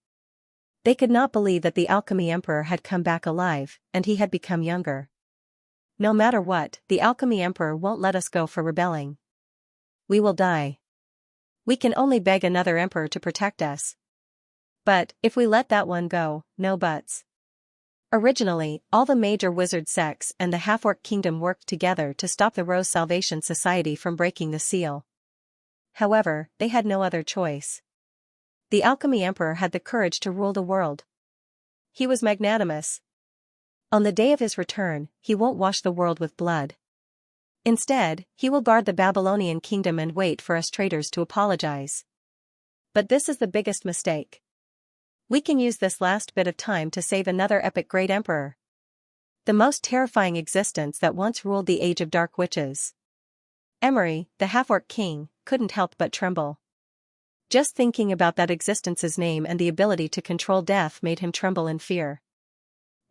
They could not believe that the Alchemy Emperor had come back alive, and he had become younger. No matter what, the Alchemy Emperor won't let us go for rebelling. We will die. We can only beg another emperor to protect us. But, if we let that one go, no buts. Originally, all the major wizard sects and the half-orc kingdom worked together to stop the Rose Salvation Society from breaking the seal. However, they had no other choice. The Alchemy Emperor had the courage to rule the world. He was magnanimous. On the day of his return, he won't wash the world with blood. Instead, he will guard the Babylonian kingdom and wait for us traitors to apologize. But this is the biggest mistake. We can use this last bit of time to save another epic great emperor. The most terrifying existence that once ruled the age of dark witches. Emery, the half-orc king, couldn't help but tremble. Just thinking about that existence's name and the ability to control death made him tremble in fear.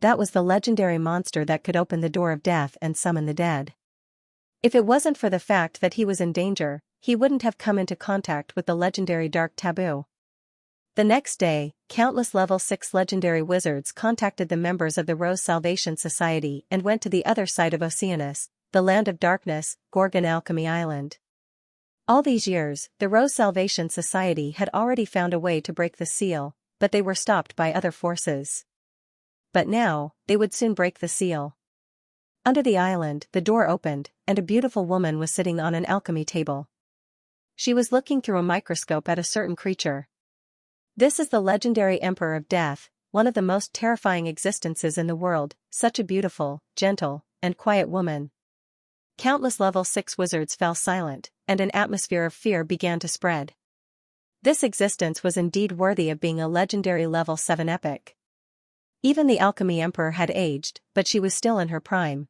That was the legendary monster that could open the door of death and summon the dead. If it wasn't for the fact that he was in danger, he wouldn't have come into contact with the legendary dark taboo. The next day, countless level 6 legendary wizards contacted the members of the Rose Salvation Society and went to the other side of Oceanus, the land of darkness, Gorgon Alchemy Island. All these years, the Rose Salvation Society had already found a way to break the seal, but they were stopped by other forces. But now, they would soon break the seal. Under the island, the door opened, and a beautiful woman was sitting on an alchemy table. She was looking through a microscope at a certain creature. This is the legendary Emperor of Death, one of the most terrifying existences in the world, such a beautiful, gentle, and quiet woman. Countless level 6 wizards fell silent, and an atmosphere of fear began to spread. This existence was indeed worthy of being a legendary level 7 epic. Even the Alchemy Emperor had aged, but she was still in her prime.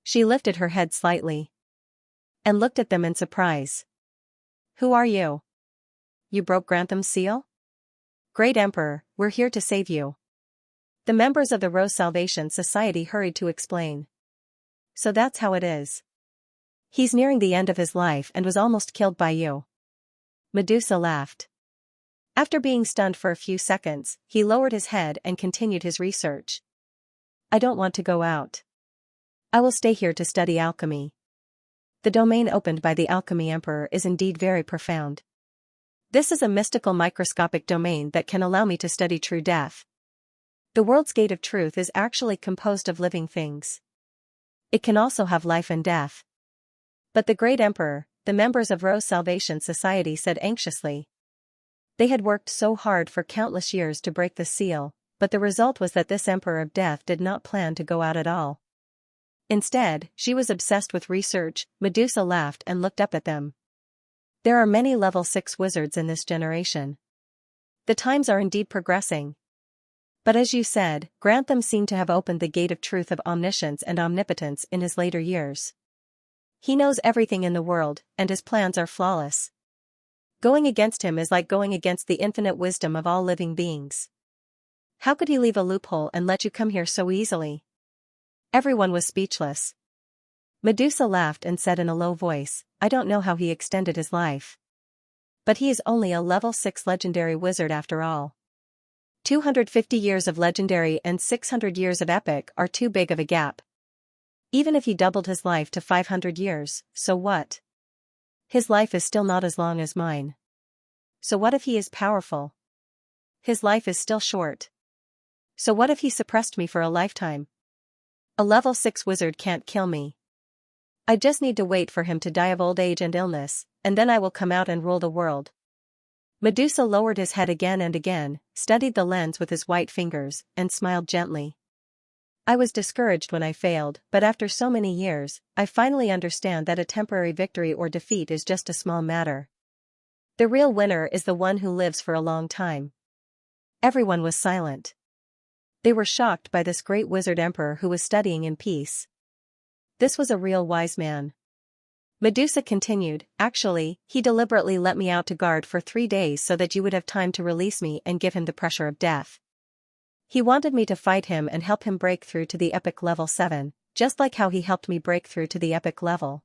She lifted her head slightly and looked at them in surprise. Who are you? You broke Grantham's seal? Great Emperor, we're here to save you. The members of the Rose Salvation Society hurried to explain. So that's how it is. He's nearing the end of his life and was almost killed by you. Medusa laughed. After being stunned for a few seconds, he lowered his head and continued his research. I don't want to go out. I will stay here to study alchemy. The domain opened by the Alchemy Emperor is indeed very profound. This is a mystical microscopic domain that can allow me to study true death. The world's gate of truth is actually composed of living things. It can also have life and death. But the great emperor, the members of Rose Salvation Society said anxiously. They had worked so hard for countless years to break the seal, but the result was that this Emperor of Death did not plan to go out at all. Instead, she was obsessed with research. Medusa laughed and looked up at them. There are many level 6 wizards in this generation. The times are indeed progressing. But as you said, Grantham seemed to have opened the gate of truth of omniscience and omnipotence in his later years. He knows everything in the world, and his plans are flawless. Going against him is like going against the infinite wisdom of all living beings. How could he leave a loophole and let you come here so easily? Everyone was speechless. Medusa laughed and said in a low voice, I don't know how he extended his life. But he is only a level 6 legendary wizard after all. 250 years of legendary and 600 years of epic are too big of a gap. Even if he doubled his life to 500 years, so what? His life is still not as long as mine. So what if he is powerful? His life is still short. So what if he suppressed me for a lifetime? A level 6 wizard can't kill me. I just need to wait for him to die of old age and illness, and then I will come out and rule the world. Medusa lowered his head again and again, studied the lens with his white fingers, and smiled gently. I was discouraged when I failed, but after so many years, I finally understand that a temporary victory or defeat is just a small matter. The real winner is the one who lives for a long time. Everyone was silent. They were shocked by this great wizard emperor who was studying in peace. This was a real wise man. Medusa continued, actually, he deliberately let me out to guard for 3 days so that you would have time to release me and give him the pressure of death. He wanted me to fight him and help him break through to the epic level 7, just like how he helped me break through to the epic level.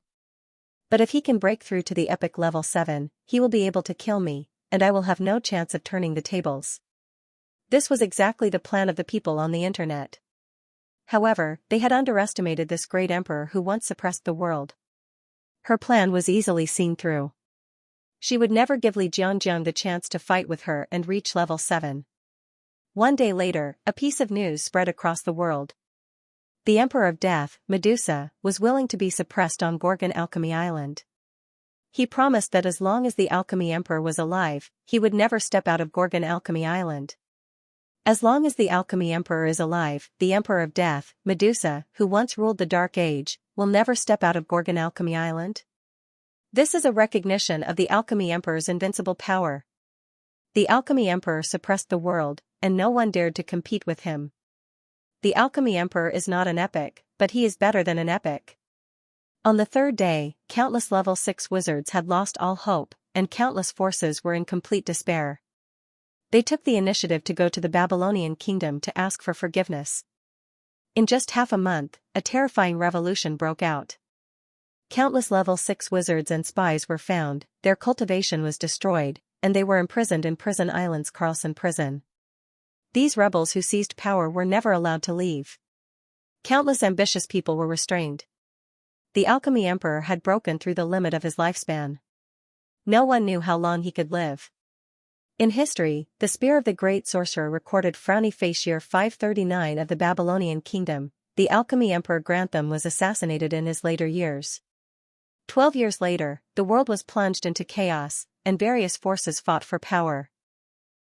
But if he can break through to the epic level 7, he will be able to kill me, and I will have no chance of turning the tables. This was exactly the plan of the people on the internet. However, they had underestimated this great emperor who once suppressed the world. Her plan was easily seen through. She would never give Li Jianjiang the chance to fight with her and reach level 7. One day later, a piece of news spread across the world. The Emperor of Death, Medusa, was willing to be suppressed on Gorgon Alchemy Island. He promised that as long as the Alchemy Emperor was alive, he would never step out of Gorgon Alchemy Island. As long as the Alchemy Emperor is alive, the Emperor of Death, Medusa, who once ruled the Dark Age, will never step out of Gorgon Alchemy Island. This is a recognition of the Alchemy Emperor's invincible power. The Alchemy Emperor suppressed the world, and no one dared to compete with him. The Alchemy Emperor is not an epic, but he is better than an epic. On the third day, countless level 6 wizards had lost all hope, and countless forces were in complete despair. They took the initiative to go to the Babylonian kingdom to ask for forgiveness. In just half a month, a terrifying revolution broke out. Countless level 6 wizards and spies were found, their cultivation was destroyed, and they were imprisoned in Prison Island's Carlson prison. These rebels who seized power were never allowed to leave. Countless ambitious people were restrained. The Alchemy Emperor had broken through the limit of his lifespan. No one knew how long he could live. In history, the spear of the great sorcerer recorded frowny face year 539 of the Babylonian kingdom. The Alchemy Emperor Grantham was assassinated in his later years. 12 years later, the world was plunged into chaos, and various forces fought for power.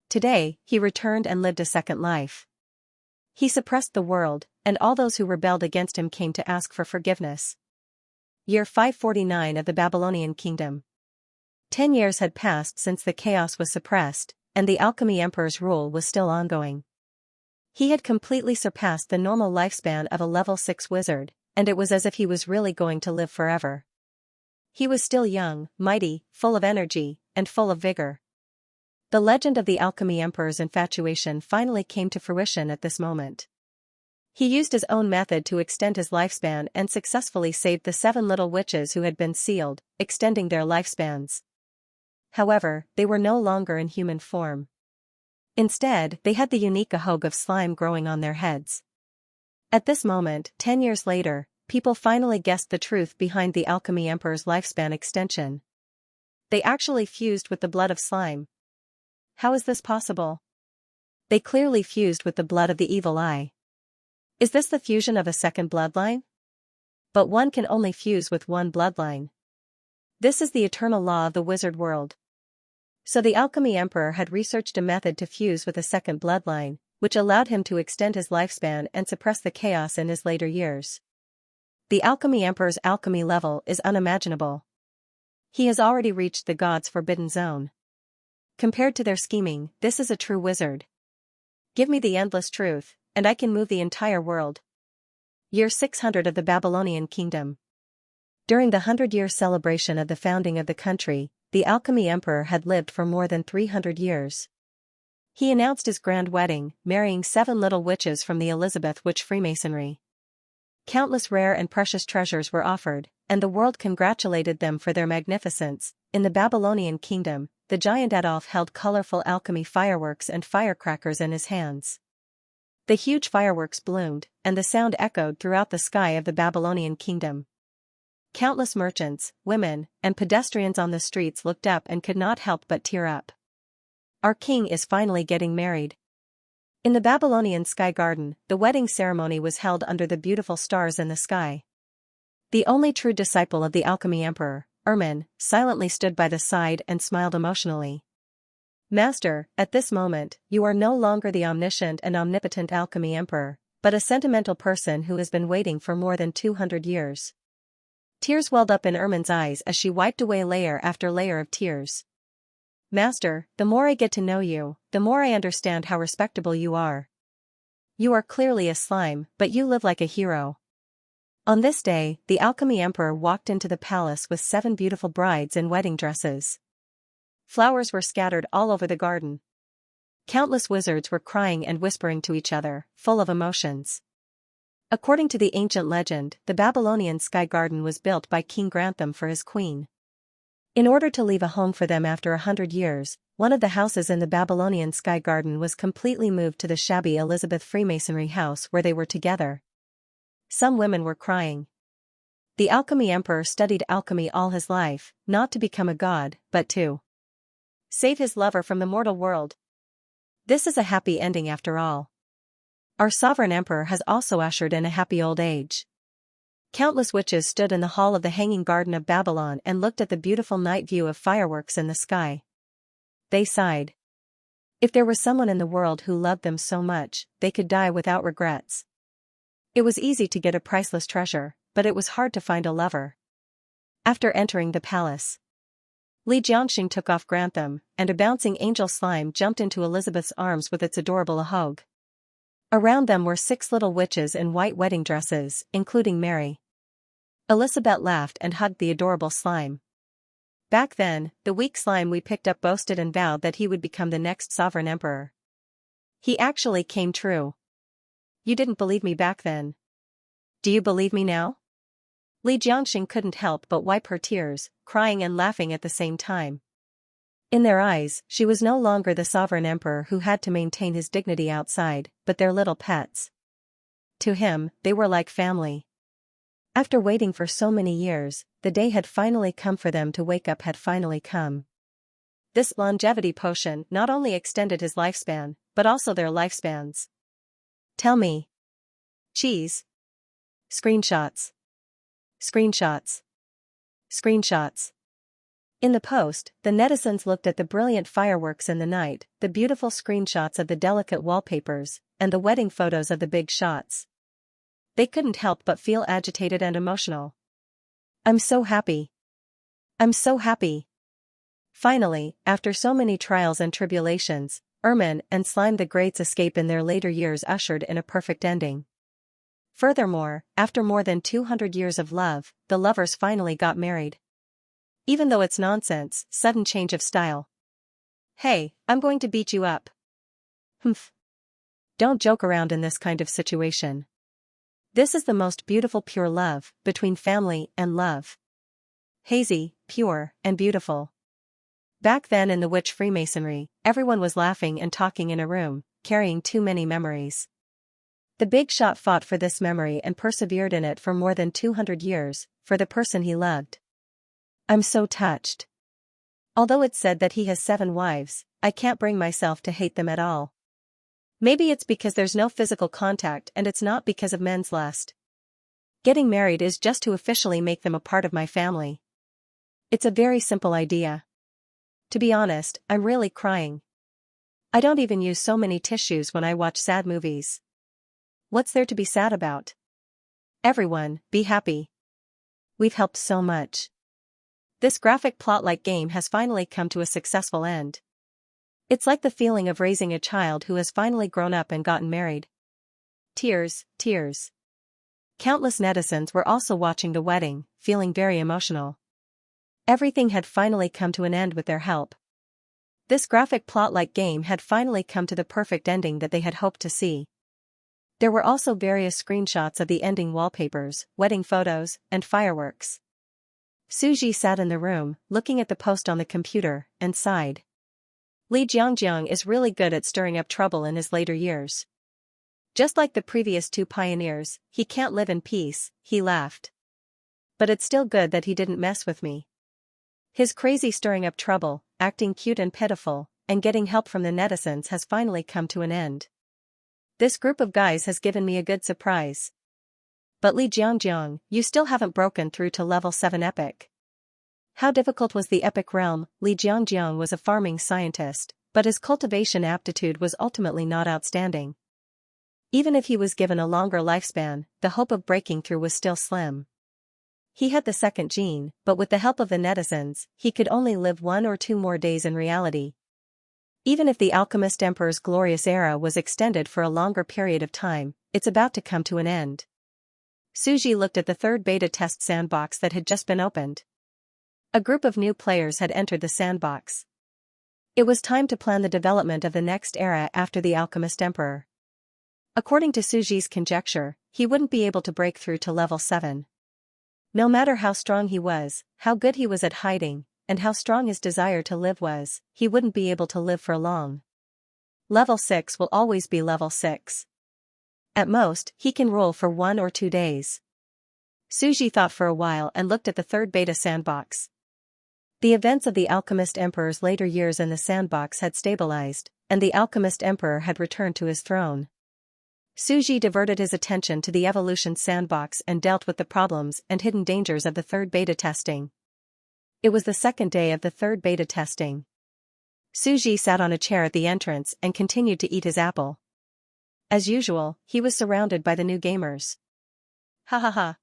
Today, he returned and lived a second life. He suppressed the world, and all those who rebelled against him came to ask for forgiveness. Year 549 of the Babylonian kingdom. 10 years had passed since the chaos was suppressed, and the Alchemy Emperor's rule was still ongoing. He had completely surpassed the normal lifespan of a level 6 wizard, and it was as if he was really going to live forever. He was still young, mighty, full of energy, and full of vigor. The legend of the Alchemy Emperor's infatuation finally came to fruition at this moment. He used his own method to extend his lifespan and successfully saved the 7 little witches who had been sealed, extending their lifespans. However, they were no longer in human form. Instead, they had the unique ahog of slime growing on their heads. At this moment, 10 years later, people finally guessed the truth behind the Alchemy Emperor's lifespan extension. They actually fused with the blood of slime. How is this possible? They clearly fused with the blood of the evil eye. Is this the fusion of a second bloodline? But one can only fuse with one bloodline. This is the eternal law of the wizard world. So the Alchemy Emperor had researched a method to fuse with a second bloodline, which allowed him to extend his lifespan and suppress the chaos in his later years. The Alchemy Emperor's alchemy level is unimaginable. He has already reached the gods' forbidden zone. Compared to their scheming, this is a true wizard. Give me the endless truth, and I can move the entire world. Year 600 of the Babylonian kingdom. During the 100-year celebration of the founding of the country, the Alchemy Emperor had lived for more than 300 years. He announced his grand wedding, marrying 7 little witches from the Elizabeth witch Freemasonry. Countless rare and precious treasures were offered, and the world congratulated them for their magnificence. In the Babylonian kingdom, the giant Adolf held colorful alchemy fireworks and firecrackers in his hands. The huge fireworks bloomed, and the sound echoed throughout the sky of the Babylonian kingdom. Countless merchants, women, and pedestrians on the streets looked up and could not help but tear up. Our king is finally getting married. In the Babylonian sky garden, the wedding ceremony was held under the beautiful stars in the sky. The only true disciple of the Alchemy Emperor, Ermin, silently stood by the side and smiled emotionally. Master, at this moment, you are no longer the omniscient and omnipotent Alchemy Emperor, but a sentimental person who has been waiting for more than 200 years. Tears welled up in Ermin's eyes as she wiped away layer after layer of tears. Master, the more I get to know you, the more I understand how respectable you are. You are clearly a slime, but you live like a hero. On this day, the Alchemy Emperor walked into the palace with 7 beautiful brides in wedding dresses. Flowers were scattered all over the garden. Countless wizards were crying and whispering to each other, full of emotions. According to the ancient legend, the Babylonian sky garden was built by King Grantham for his queen. In order to leave a home for them after 100 years, one of the houses in the Babylonian Sky Garden was completely moved to the shabby Elizabeth Freemasonry house where they were together. Some women were crying. The Alchemy Emperor studied alchemy all his life, not to become a god, but to save his lover from the mortal world. This is a happy ending after all. Our sovereign emperor has also ushered in a happy old age. Countless witches stood in the hall of the Hanging Garden of Babylon and looked at the beautiful night view of fireworks in the sky. They sighed. If there was someone in the world who loved them so much, they could die without regrets. It was easy to get a priceless treasure, but it was hard to find a lover. After entering the palace, Li Jiangxing took off Grantham, and a bouncing angel slime jumped into Elizabeth's arms with its adorable ahog. Around them were 6 little witches in white wedding dresses, including Mary. Elizabeth laughed and hugged the adorable slime. Back then, the weak slime we picked up boasted and vowed that he would become the next sovereign emperor. He actually came true. You didn't believe me back then. Do you believe me now? Li Jiangxing couldn't help but wipe her tears, crying and laughing at the same time. In their eyes, she was no longer the sovereign emperor who had to maintain his dignity outside, but their little pets. To him, they were like family. After waiting for so many years, the day had finally come for them to wake up had finally come. This longevity potion not only extended his lifespan, but also their lifespans. Tell me. Cheese. Screenshots. Screenshots. Screenshots. In the post, the netizens looked at the brilliant fireworks in the night, the beautiful screenshots of the delicate wallpapers, and the wedding photos of the big shots. They couldn't help but feel agitated and emotional. I'm so happy. I'm so happy. Finally, after so many trials and tribulations, Ermine and Slime the Great's escape in their later years ushered in a perfect ending. Furthermore, after more than 200 years of love, the lovers finally got married. Even though it's nonsense, sudden change of style. Hey, I'm going to beat you up. Humph. Don't joke around in this kind of situation. This is the most beautiful pure love, between family and love. Hazy, pure, and beautiful. Back then in the witch Freemasonry, everyone was laughing and talking in a room, carrying too many memories. The big shot fought for this memory and persevered in it for more than 200 years, for the person he loved. I'm so touched. Although it's said that he has 7 wives, I can't bring myself to hate them at all. Maybe it's because there's no physical contact and it's not because of men's lust. Getting married is just to officially make them a part of my family. It's a very simple idea. To be honest, I'm really crying. I don't even use so many tissues when I watch sad movies. What's there to be sad about? Everyone, be happy. We've helped so much. This graphic plot-like game has finally come to a successful end. It's like the feeling of raising a child who has finally grown up and gotten married. Tears, tears. Countless netizens were also watching the wedding, feeling very emotional. Everything had finally come to an end with their help. This graphic plot-like game had finally come to the perfect ending that they had hoped to see. There were also various screenshots of the ending wallpapers, wedding photos, and fireworks. Suji sat in the room, looking at the post on the computer, and sighed. Li Jiangjiang is really good at stirring up trouble in his later years. Just like the previous 2 pioneers, he can't live in peace, he laughed. But it's still good that he didn't mess with me. His crazy stirring up trouble, acting cute and pitiful, and getting help from the netizens has finally come to an end. This group of guys has given me a good surprise. But Li Jiangjiang, you still haven't broken through to level 7 epic. How difficult was the epic realm? Li Jiangjiang was a farming scientist, but his cultivation aptitude was ultimately not outstanding. Even if he was given a longer lifespan, the hope of breaking through was still slim. He had the second gene, but with the help of the netizens, he could only live 1 or 2 more days in reality. Even if the Alchemist Emperor's glorious era was extended for a longer period of time, it's about to come to an end. Suji looked at the 3rd beta test sandbox that had just been opened. A group of new players had entered the sandbox. It was time to plan the development of the next era after the Alchemist Emperor. According to Suji's conjecture, he wouldn't be able to break through to level 7. No matter how strong he was, how good he was at hiding, and how strong his desire to live was, he wouldn't be able to live for long. Level 6 will always be level 6. At most, he can rule for 1 or 2 days. Suji thought for a while and looked at the third beta sandbox. The events of the Alchemist Emperor's later years in the sandbox had stabilized, and the Alchemist Emperor had returned to his throne. Suji diverted his attention to the evolution sandbox and dealt with the problems and hidden dangers of the third beta testing. It was the second day of the third beta testing. Suji sat on a chair at the entrance and continued to eat his apple. As usual, he was surrounded by the new gamers. Ha ha ha.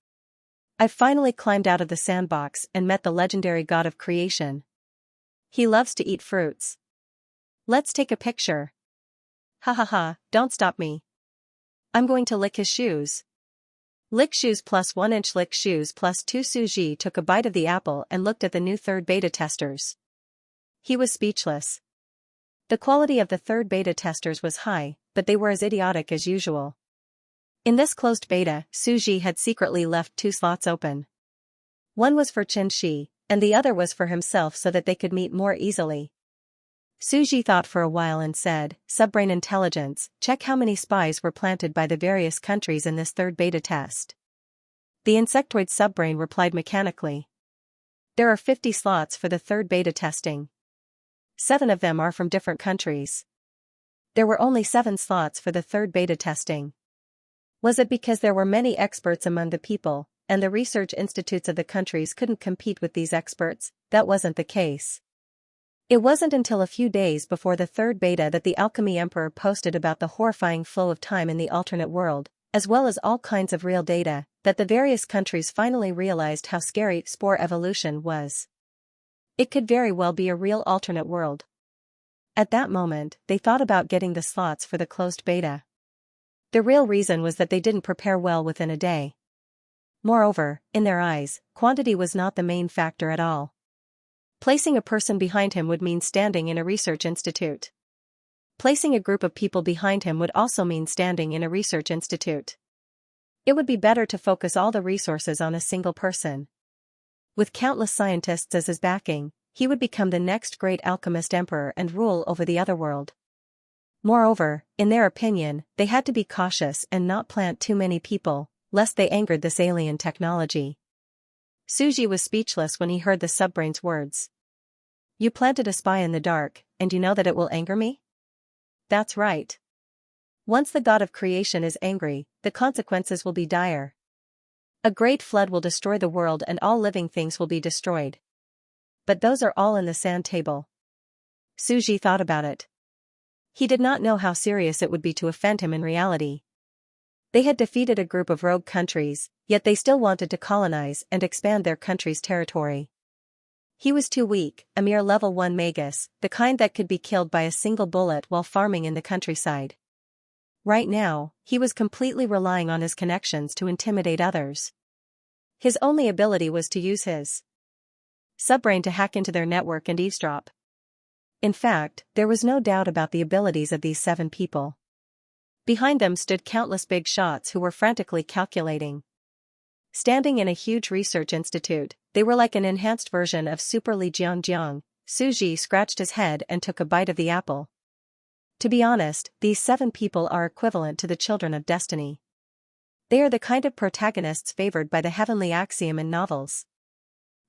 I've finally climbed out of the sandbox and met the legendary god of creation. He loves to eat fruits. Let's take a picture. Ha ha ha, don't stop me. I'm going to lick his shoes. Lick shoes plus 1 inch lick shoes plus 2. Suji took a bite of the apple and looked at the new third beta testers. He was speechless. The quality of the third beta testers was high, but they were as idiotic as usual. In this closed beta, Suji had secretly left 2 slots open. One was for Xianxia, and the other was for himself so that they could meet more easily. Suji thought for a while and said, "Subbrain intelligence, check how many spies were planted by the various countries in this third beta test." The insectoid subbrain replied mechanically. There are 50 slots for the third beta testing. 7 of them are from different countries. There were only 7 slots for the third beta testing. Was it because there were many experts among the people, and the research institutes of the countries couldn't compete with these experts? That wasn't the case. It wasn't until a few days before the third beta that the Alchemy Emperor posted about the horrifying flow of time in the alternate world, as well as all kinds of real data, that the various countries finally realized how scary spore evolution was. It could very well be a real alternate world. At that moment, they thought about getting the slots for the closed beta. The real reason was that they didn't prepare well within a day. Moreover, in their eyes, quantity was not the main factor at all. Placing a person behind him would mean standing in a research institute. Placing a group of people behind him would also mean standing in a research institute. It would be better to focus all the resources on a single person. With countless scientists as his backing, he would become the next great alchemist emperor and rule over the otherworld. Moreover, in their opinion, they had to be cautious and not plant too many people, lest they angered this alien technology. Suji was speechless when he heard the subbrain's words. You planted a spy in the dark, and you know that it will anger me? That's right. Once the god of creation is angry, the consequences will be dire. A great flood will destroy the world and all living things will be destroyed. But those are all in the sand table. Suji thought about it. He did not know how serious it would be to offend him in reality. They had defeated a group of rogue countries, yet they still wanted to colonize and expand their country's territory. He was too weak, a mere level 1 magus, the kind that could be killed by a single bullet while farming in the countryside. Right now, he was completely relying on his connections to intimidate others. His only ability was to use his subbrain to hack into their network and eavesdrop. In fact, there was no doubt about the abilities of these 7 people. Behind them stood countless big shots who were frantically calculating. Standing in a huge research institute, they were like an enhanced version of Super Li Jiang. Suji scratched his head and took a bite of the apple. To be honest, these 7 people are equivalent to the children of destiny. They are the kind of protagonists favored by the heavenly axiom in novels.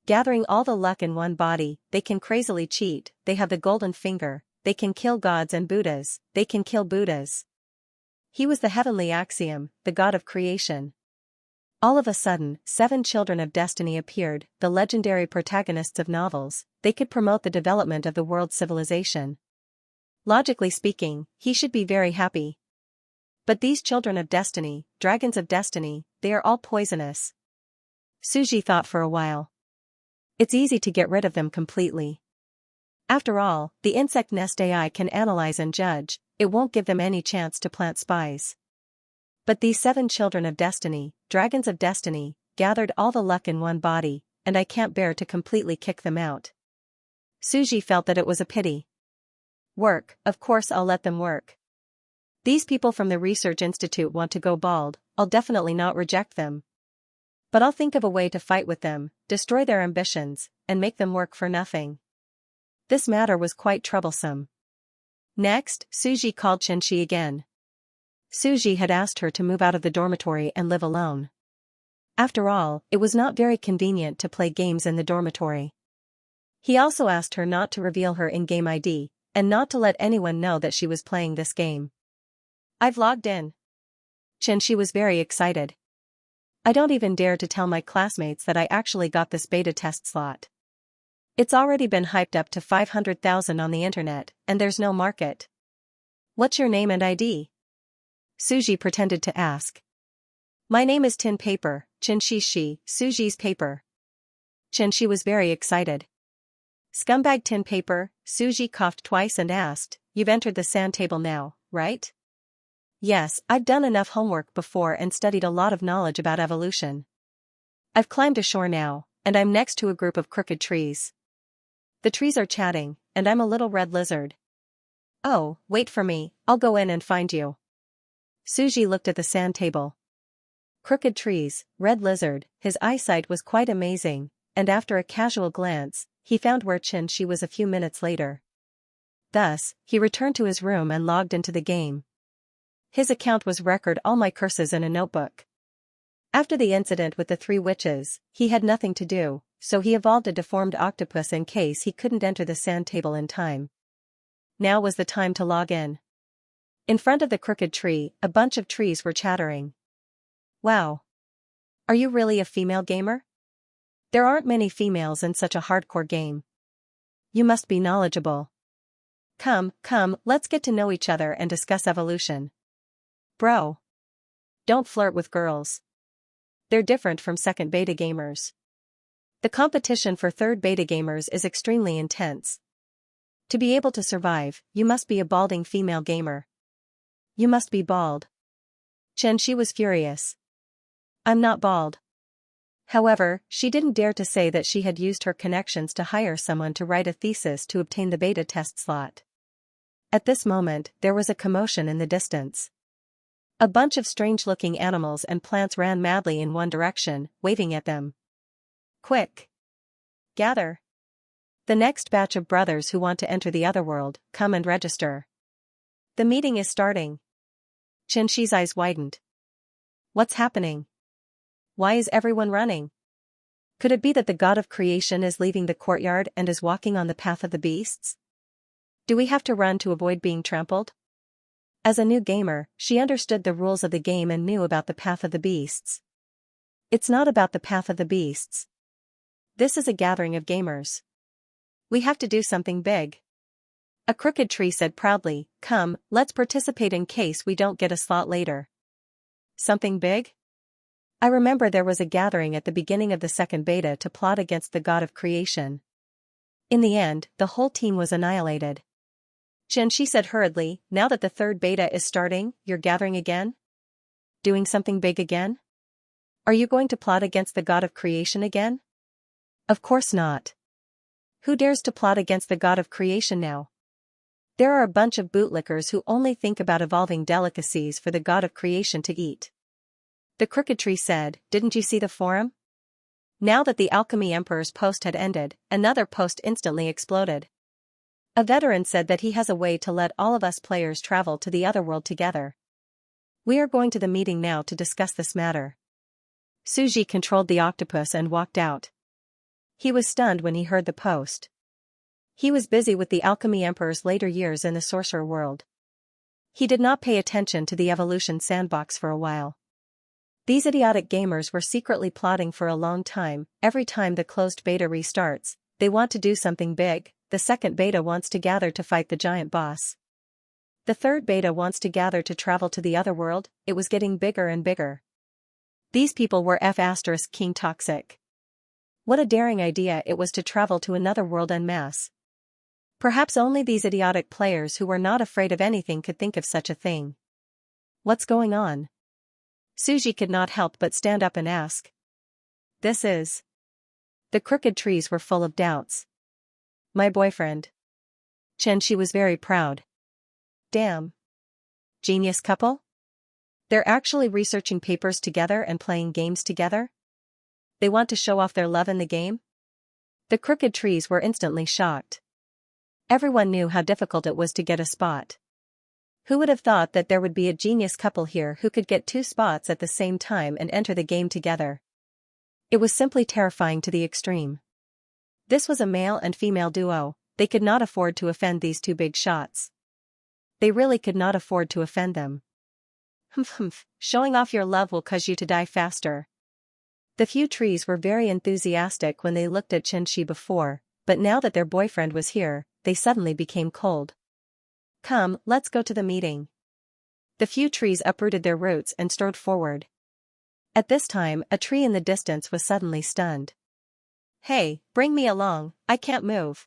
Gathering all the luck in one body, they can crazily cheat, they have the golden finger, they can kill gods and Buddhas, they can kill Buddhas. He was the heavenly axiom, the god of creation. All of a sudden, 7 children of destiny appeared, the legendary protagonists of novels. They could promote the development of the world's civilization. Logically speaking, he should be very happy. But these children of destiny, dragons of destiny, they are all poisonous. Suji thought for a while. It's easy to get rid of them completely. After all, the insect nest AI can analyze and judge, it won't give them any chance to plant spies. But these 7 children of destiny, dragons of destiny, gathered all the luck in one body, and I can't bear to completely kick them out. Suji felt that it was a pity. Work, of course I'll let them work. These people from the research institute want to go bald, I'll definitely not reject them. But I'll think of a way to fight with them, destroy their ambitions, and make them work for nothing. This matter was quite troublesome. Next, Suji called Xianxia again. Suji had asked her to move out of the dormitory and live alone. After all, it was not very convenient to play games in the dormitory. He also asked her not to reveal her in-game ID, and not to let anyone know that she was playing this game. I've logged in. Xianxia was very excited. I don't even dare to tell my classmates that I actually got this beta test slot. It's already been hyped up to 500,000 on the internet, and there's no market. What's your name and ID? Suji pretended to ask. My name is Tin Paper, Xianxia, Suji's paper. Xianxia was very excited. Scumbag Tin Paper, Suji coughed twice and asked, you've entered the sand table now, right? Yes, I've done enough homework before and studied a lot of knowledge about evolution. I've climbed ashore now, and I'm next to a group of crooked trees. The trees are chatting, and I'm a little red lizard. Oh, wait for me, I'll go in and find you. Suji looked at the sand table. Crooked trees, red lizard, his eyesight was quite amazing, and after a casual glance, he found where Xianxia was a few minutes later. Thus, he returned to his room and logged into the game. His account was record all my curses in a notebook. After the incident with the 3 witches, he had nothing to do, so he evolved a deformed octopus in case he couldn't enter the sand table in time. Now was the time to log in. In front of the crooked tree, a bunch of trees were chattering. Wow. Are you really a female gamer? There aren't many females in such a hardcore game. You must be knowledgeable. Come, let's get to know each other and discuss evolution. Bro. Don't flirt with girls. They're different from second beta gamers. The competition for third beta gamers is extremely intense. To be able to survive, you must be a balding female gamer. You must be bald. Xianxia was furious. I'm not bald. However, she didn't dare to say that she had used her connections to hire someone to write a thesis to obtain the beta test slot. At this moment, there was a commotion in the distance. A bunch of strange-looking animals and plants ran madly in one direction, waving at them. Quick! Gather! The next batch of brothers who want to enter the otherworld, come and register. The meeting is starting. Xianxia's eyes widened. What's happening? Why is everyone running? Could it be that the god of creation is leaving the courtyard and is walking on the path of the beasts? Do we have to run to avoid being trampled? As a new gamer, she understood the rules of the game and knew about the path of the beasts. It's not about the path of the beasts. This is a gathering of gamers. We have to do something big. A crooked tree said proudly, come, let's participate in case we don't get a slot later. Something big? I remember there was a gathering at the beginning of the second beta to plot against the god of creation. In the end, the whole team was annihilated. Xianxia said hurriedly, now that the third beta is starting, you're gathering again? Doing something big again? Are you going to plot against the god of creation again? Of course not. Who dares to plot against the god of creation now? There are a bunch of bootlickers who only think about evolving delicacies for the god of creation to eat. The crooked tree said, didn't you see the forum? Now that the Alchemy Emperor's post had ended, another post instantly exploded. A veteran said that he has a way to let all of us players travel to the otherworld together. We are going to the meeting now to discuss this matter. Suji controlled the octopus and walked out. He was stunned when he heard the post. He was busy with the Alchemy Emperor's later years in the sorcerer world. He did not pay attention to the evolution sandbox for a while. These idiotic gamers were secretly plotting for a long time. Every time the closed beta restarts, they want to do something big. The second beta wants to gather to fight the giant boss. The third beta wants to gather to travel to the otherworld. It was getting bigger and bigger. These people were King toxic. What a daring idea it was to travel to another world en masse. Perhaps only these idiotic players who were not afraid of anything could think of such a thing. What's going on? Suji could not help but stand up and ask. This is... The crooked trees were full of doubts. My boyfriend. Xianxia was very proud. Damn. Genius couple? They're actually researching papers together and playing games together? They want to show off their love in the game? The crooked trees were instantly shocked. Everyone knew how difficult it was to get a spot. Who would have thought that there would be a genius couple here who could get 2 spots at the same time and enter the game together? It was simply terrifying to the extreme. This was a male and female duo. They could not afford to offend these 2 big shots. They really could not afford to offend them. Humph, showing off your love will cause you to die faster. The few trees were very enthusiastic when they looked at Xianxia before, but now that their boyfriend was here, they suddenly became cold. Come, let's go to the meeting. The few trees uprooted their roots and strode forward. At this time, a tree in the distance was suddenly stunned. Hey, bring me along, I can't move.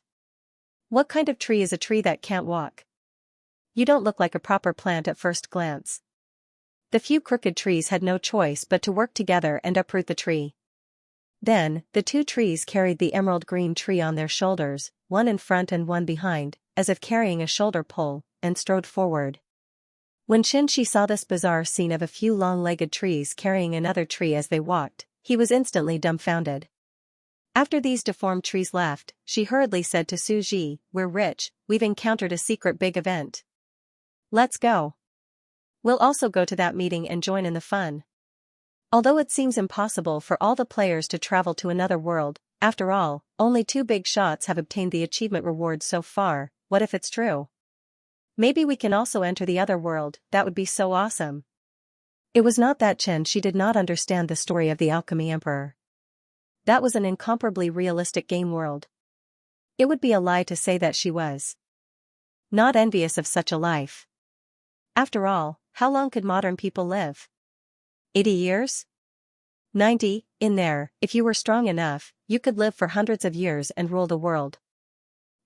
What kind of tree is a tree that can't walk? You don't look like a proper plant at first glance. The few crooked trees had no choice but to work together and uproot the tree. Then, the 2 trees carried the emerald green tree on their shoulders, one in front and one behind, as if carrying a shoulder pole, and strode forward. When Xianxia saw this bizarre scene of a few long-legged trees carrying another tree as they walked, he was instantly dumbfounded. After these deformed trees left, she hurriedly said to Suji, "We're rich, we've encountered a secret big event. Let's go. We'll also go to that meeting and join in the fun." Although it seems impossible for all the players to travel to another world, after all, only 2 big shots have obtained the achievement rewards so far. What if it's true? Maybe we can also enter the other world, that would be so awesome. It was not that Xianxia did not understand the story of the Alchemy Emperor. That was an incomparably realistic game world. It would be a lie to say that she was not envious of such a life. After all, how long could modern people live? 80 years? 90, in there, if you were strong enough, you could live for hundreds of years and rule the world.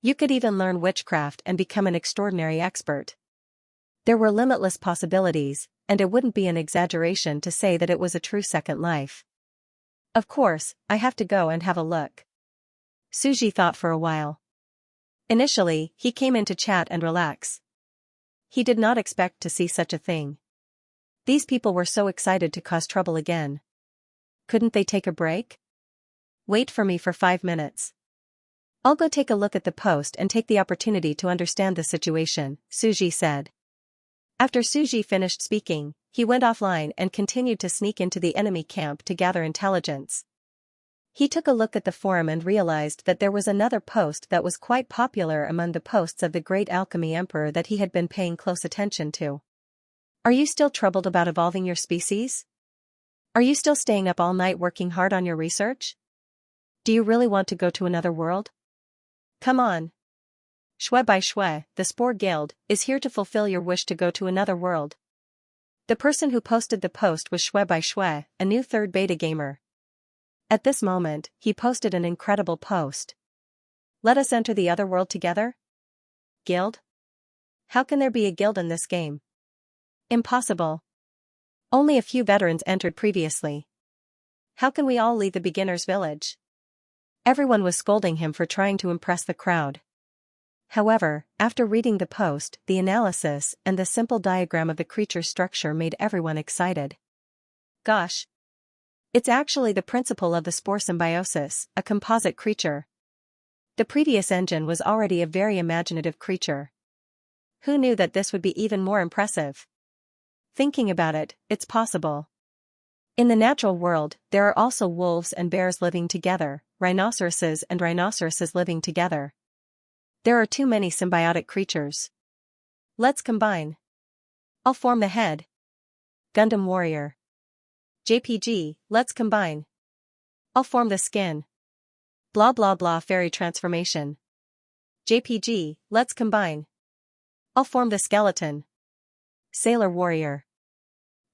You could even learn witchcraft and become an extraordinary expert. There were limitless possibilities, and it wouldn't be an exaggeration to say that it was a true second life. Of course, I have to go and have a look. Suji thought for a while. Initially, he came in to chat and relax. He did not expect to see such a thing. These people were so excited to cause trouble again. Couldn't they take a break? Wait for me for 5 minutes. I'll go take a look at the post and take the opportunity to understand the situation, Suji said. After Suji finished speaking, he went offline and continued to sneak into the enemy camp to gather intelligence. He took a look at the forum and realized that there was another post that was quite popular among the posts of the great alchemy emperor that he had been paying close attention to. Are you still troubled about evolving your species? Are you still staying up all night working hard on your research? Do you really want to go to another world? Come on. Shui by Shui, the Spore Guild, is here to fulfill your wish to go to another world. The person who posted the post was Shui by Shui, a new 3rd beta gamer. At this moment, he posted an incredible post. Let us enter the other world together? Guild? How can there be a guild in this game? Impossible. Only a few veterans entered previously. How can we all leave the beginner's village? Everyone was scolding him for trying to impress the crowd. However, after reading the post, the analysis and the simple diagram of the creature's structure made everyone excited. Gosh! It's actually the principle of the spore symbiosis, a composite creature. The previous engine was already a very imaginative creature. Who knew that this would be even more impressive? Thinking about it, it's possible. In the natural world, there are also wolves and bears living together, rhinoceroses and rhinoceroses living together. There are too many symbiotic creatures. Let's combine. I'll form the head. Gundam Warrior. JPG, let's combine. I'll form the skin. Blah blah blah fairy transformation. JPG, let's combine. I'll form the skeleton. Sailor Warrior.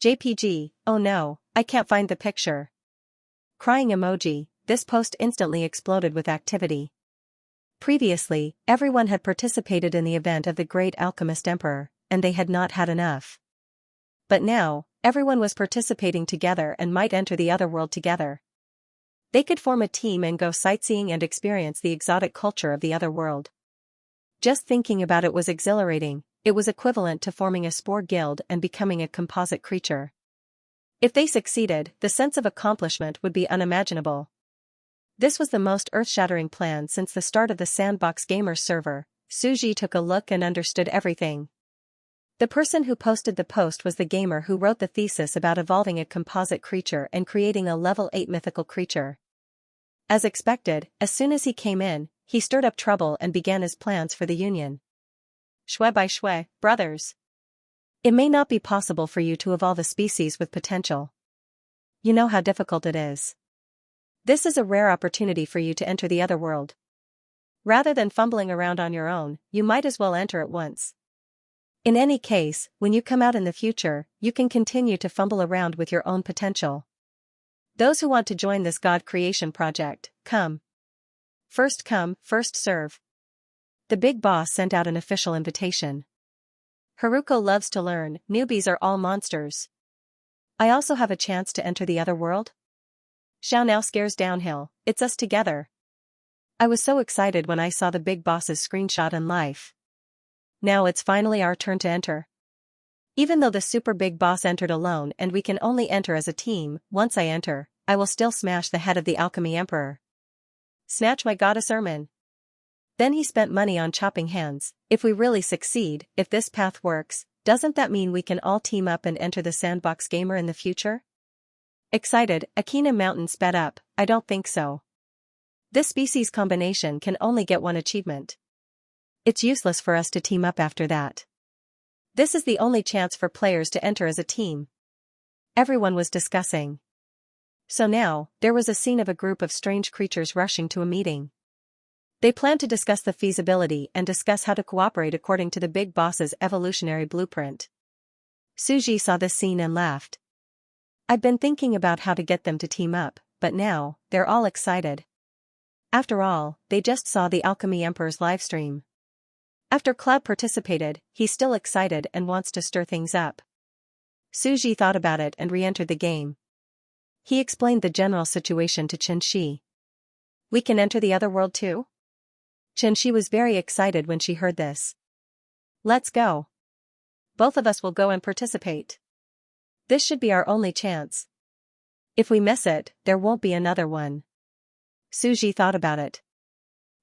JPG, oh no, I can't find the picture. Crying emoji, this post instantly exploded with activity. Previously, everyone had participated in the event of the Great Alchemist Emperor, and they had not had enough. But now, everyone was participating together and might enter the other world together. They could form a team and go sightseeing and experience the exotic culture of the other world. Just thinking about it was exhilarating. It was equivalent to forming a spore guild and becoming a composite creature. If they succeeded, the sense of accomplishment would be unimaginable. This was the most earth-shattering plan since the start of the Sandbox Gamers server. Suji took a look and understood everything. The person who posted the post was the gamer who wrote the thesis about evolving a composite creature and creating a level 8 mythical creature. As expected, as soon as he came in, he stirred up trouble and began his plans for the union. Shwe by shwe, brothers. It may not be possible for you to evolve a species with potential. You know how difficult it is. This is a rare opportunity for you to enter the other world. Rather than fumbling around on your own, you might as well enter at once. In any case, when you come out in the future, you can continue to fumble around with your own potential. Those who want to join this God creation project, come. First come, first serve. The big boss sent out an official invitation. Haruko loves to learn, newbies are all monsters. I also have a chance to enter the other world? Xiao now scares downhill, it's us together. I was so excited when I saw the big boss's screenshot in life. Now it's finally our turn to enter. Even though the super big boss entered alone and we can only enter as a team, once I enter, I will still smash the head of the alchemy emperor. Snatch my goddess Ermin. Then he spent money on chopping hands. If we really succeed, if this path works, doesn't that mean we can all team up and enter the Sandbox Gamer in the future? Excited, Akina Mountain sped up. I don't think so. This species combination can only get one achievement. It's useless for us to team up after that. This is the only chance for players to enter as a team. Everyone was discussing. So now, there was a scene of a group of strange creatures rushing to a meeting. They planned to discuss the feasibility and discuss how to cooperate according to the big boss's evolutionary blueprint. Suji saw this scene and laughed. I'd been thinking about how to get them to team up, but now, they're all excited. After all, they just saw the Alchemy Emperor's livestream. After Cloud participated, he's still excited and wants to stir things up. Suji thought about it and re-entered the game. He explained the general situation to Xianxia. We can enter the other world too? Xianxia was very excited when she heard this. Let's go. Both of us will go and participate. This should be our only chance. If we miss it, there won't be another one. Suji thought about it.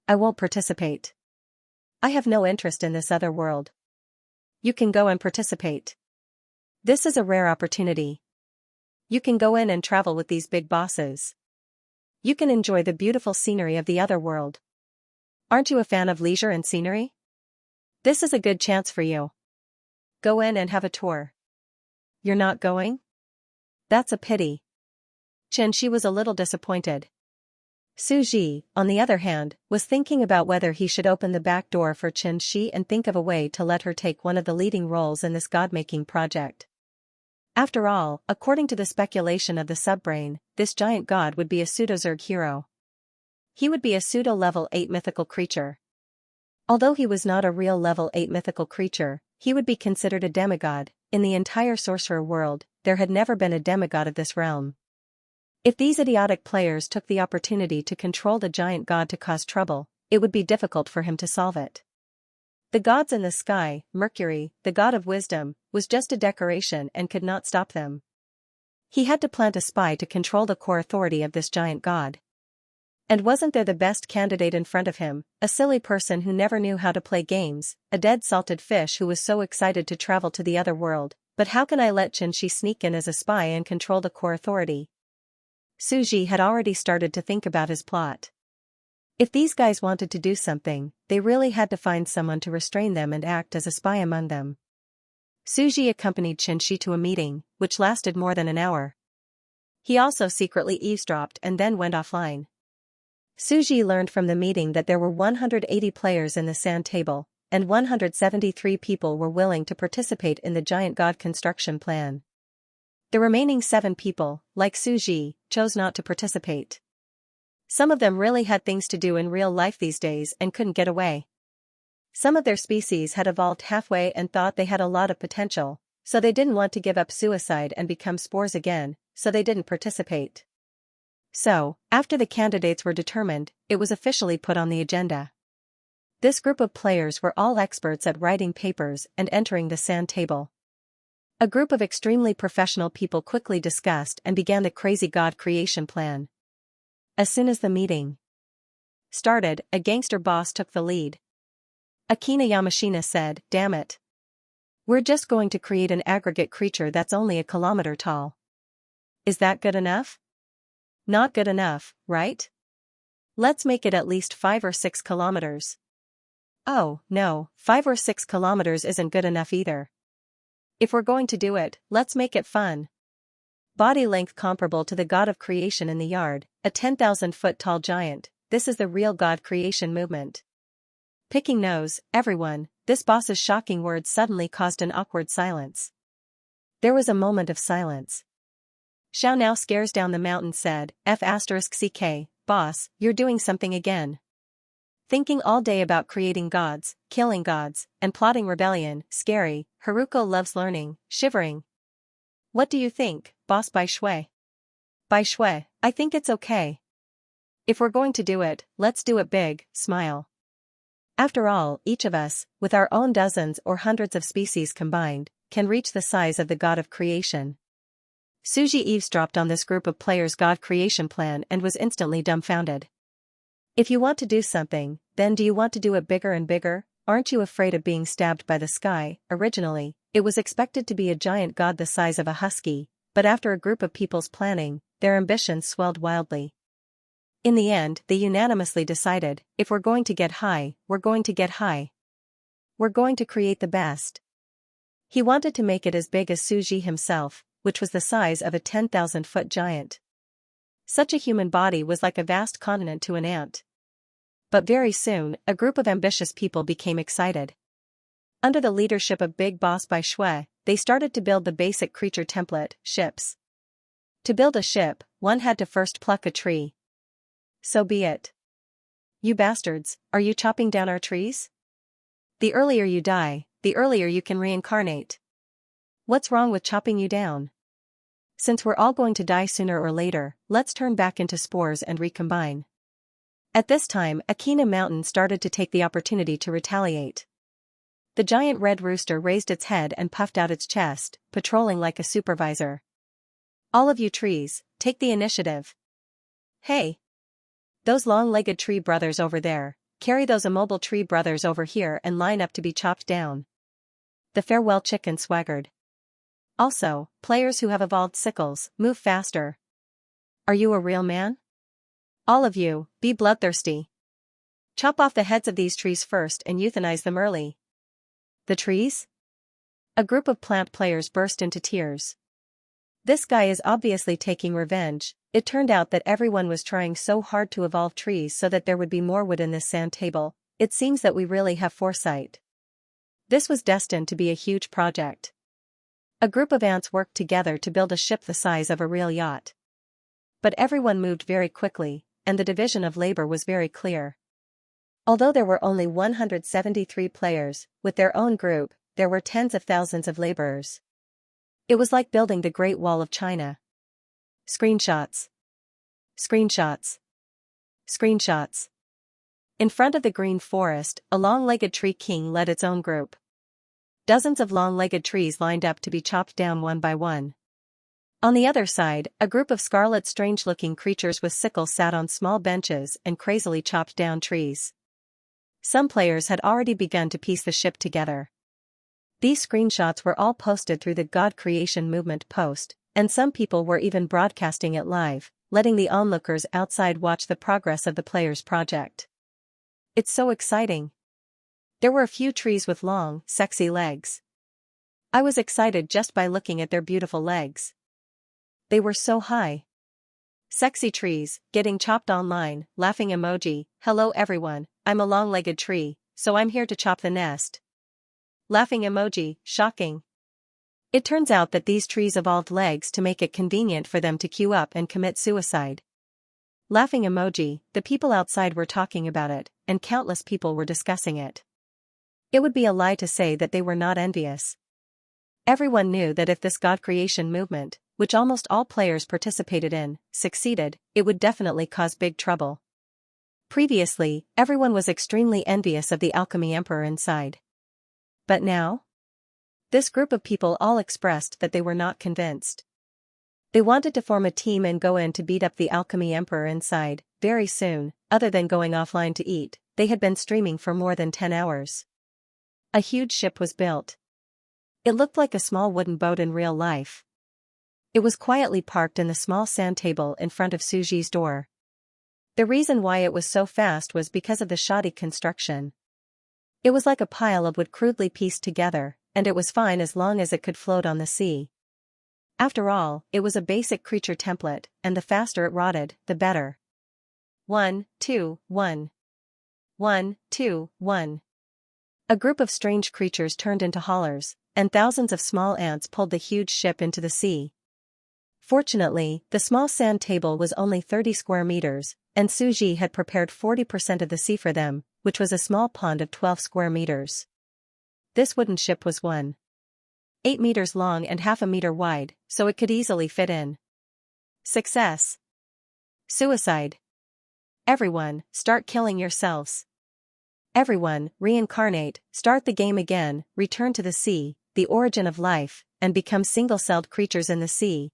I won't participate. I have no interest in this other world. You can go and participate. This is a rare opportunity. You can go in and travel with these big bosses. You can enjoy the beautiful scenery of the other world. Aren't you a fan of leisure and scenery? This is a good chance for you. Go in and have a tour. You're not going? That's a pity. Xianxia was a little disappointed. Suji, on the other hand, was thinking about whether he should open the back door for Xianxia and think of a way to let her take one of the leading roles in this god-making project. After all, according to the speculation of the subbrain, this giant god would be a pseudo-Zerg hero. He would be a pseudo-level 8 mythical creature. Although he was not a real level 8 mythical creature, he would be considered a demigod. In the entire sorcerer world, there had never been a demigod of this realm. If these idiotic players took the opportunity to control the giant god to cause trouble, it would be difficult for him to solve it. The gods in the sky, Mercury, the god of wisdom, was just a decoration and could not stop them. He had to plant a spy to control the core authority of this giant god. And wasn't there the best candidate in front of him, a silly person who never knew how to play games, a dead salted fish who was so excited to travel to the other world? But how can I let Xianxia sneak in as a spy and control the core authority? Suji had already started to think about his plot. If these guys wanted to do something, they really had to find someone to restrain them and act as a spy among them. Suji accompanied Xianxia to a meeting, which lasted more than an hour. He also secretly eavesdropped and then went offline. Suji learned from the meeting that there were 180 players in the sand table, and 173 people were willing to participate in the giant god construction plan. The remaining 7 people, like Suji, chose not to participate. Some of them really had things to do in real life these days and couldn't get away. Some of their species had evolved halfway and thought they had a lot of potential, so they didn't want to give up suicide and become spores again, so they didn't participate. So, after the candidates were determined, it was officially put on the agenda. This group of players were all experts at writing papers and entering the sand table. A group of extremely professional people quickly discussed and began the crazy God creation plan. As soon as the meeting started, a gangster boss took the lead. Akina Yamashina said, "Damn it. We're just going to create an aggregate creature that's only a kilometer tall. Is that good enough? Not good enough, right? Let's make it at least 5 or 6 kilometers. Oh, no, 5 or 6 kilometers isn't good enough either. If we're going to do it, let's make it fun. Body length comparable to the god of creation in the yard, a 10,000-foot tall giant, this is the real god creation movement." Picking nose, everyone, this boss's shocking words suddenly caused an awkward silence. There was a moment of silence. Xiao now scares down the mountain said, F***ck, boss, you're doing something again. Thinking all day about creating gods, killing gods, and plotting rebellion, scary, Haruko loves learning, shivering. What do you think, boss Bai Shui? Bai Shui, I think it's okay. If we're going to do it, let's do it big, smile. After all, each of us, with our own dozens or hundreds of species combined, can reach the size of the god of creation. Suji eavesdropped on this group of players' god creation plan and was instantly dumbfounded. If you want to do something, then do you want to do it bigger and bigger? Aren't you afraid of being stabbed by the sky? Originally, it was expected to be a giant god the size of a husky, but after a group of people's planning, their ambitions swelled wildly. In the end, they unanimously decided, if we're going to get high, we're going to get high. We're going to create the best. He wanted to make it as big as Suji himself, which was the size of a 10,000-foot giant. Such a human body was like a vast continent to an ant. But very soon, a group of ambitious people became excited. Under the leadership of Big Boss Bai Shui, they started to build the basic creature template, ships. To build a ship, one had to first pluck a tree. So be it. You bastards, are you chopping down our trees? The earlier you die, the earlier you can reincarnate. What's wrong with chopping you down? Since we're all going to die sooner or later, let's turn back into spores and recombine. At this time, Akina Mountain started to take the opportunity to retaliate. The giant red rooster raised its head and puffed out its chest, patrolling like a supervisor. All of you trees, take the initiative. Hey! Those long-legged tree brothers over there, carry those immobile tree brothers over here and line up to be chopped down. The farewell chicken swaggered. Also, players who have evolved sickles, move faster. Are you a real man? All of you, be bloodthirsty. Chop off the heads of these trees first and euthanize them early. The trees? A group of plant players burst into tears. This guy is obviously taking revenge. It turned out that everyone was trying so hard to evolve trees so that there would be more wood in this sand table. It seems that we really have foresight. This was destined to be a huge project. A group of ants worked together to build a ship the size of a real yacht. But everyone moved very quickly, and the division of labor was very clear. Although there were only 173 players, with their own group, there were tens of thousands of laborers. It was like building the Great Wall of China. Screenshots. Screenshots. Screenshots. In front of the green forest, a long-legged tree king led its own group. Dozens of long-legged trees lined up to be chopped down one by one. On the other side, a group of scarlet strange-looking creatures with sickles sat on small benches and crazily chopped down trees. Some players had already begun to piece the ship together. These screenshots were all posted through the God Creation Movement post, and some people were even broadcasting it live, letting the onlookers outside watch the progress of the players' project. It's so exciting. There were a few trees with long, sexy legs. I was excited just by looking at their beautiful legs. They were so high. Sexy trees, getting chopped online, laughing emoji, hello everyone, I'm a long-legged tree, so I'm here to chop the nest. Laughing emoji, shocking. It turns out that these trees evolved legs to make it convenient for them to queue up and commit suicide. Laughing emoji, the people outside were talking about it, and countless people were discussing it. It would be a lie to say that they were not envious. Everyone knew that if this God creation movement, which almost all players participated in, succeeded, it would definitely cause big trouble. Previously, everyone was extremely envious of the alchemy emperor inside. But now? This group of people all expressed that they were not convinced. They wanted to form a team and go in to beat up the alchemy emperor inside. Very soon, other than going offline to eat, they had been streaming for more than 10 hours. A huge ship was built. It looked like a small wooden boat in real life. It was quietly parked in the small sand table in front of Suji's door. The reason why it was so fast was because of the shoddy construction. It was like a pile of wood crudely pieced together, and it was fine as long as it could float on the sea. After all, it was a basic creature template, and the faster it rotted, the better. 1, 2, 1. 1, 2, 1. A group of strange creatures turned into haulers, and thousands of small ants pulled the huge ship into the sea. Fortunately, the small sand table was only 30 square meters, and Suji had prepared 40% of the sea for them, which was a small pond of 12 square meters. This wooden ship was 1.8 meters long and half a meter wide, so it could easily fit in. Success. Suicide. Everyone, start killing yourselves. Everyone, reincarnate, start the game again, return to the sea, the origin of life, and become single-celled creatures in the sea.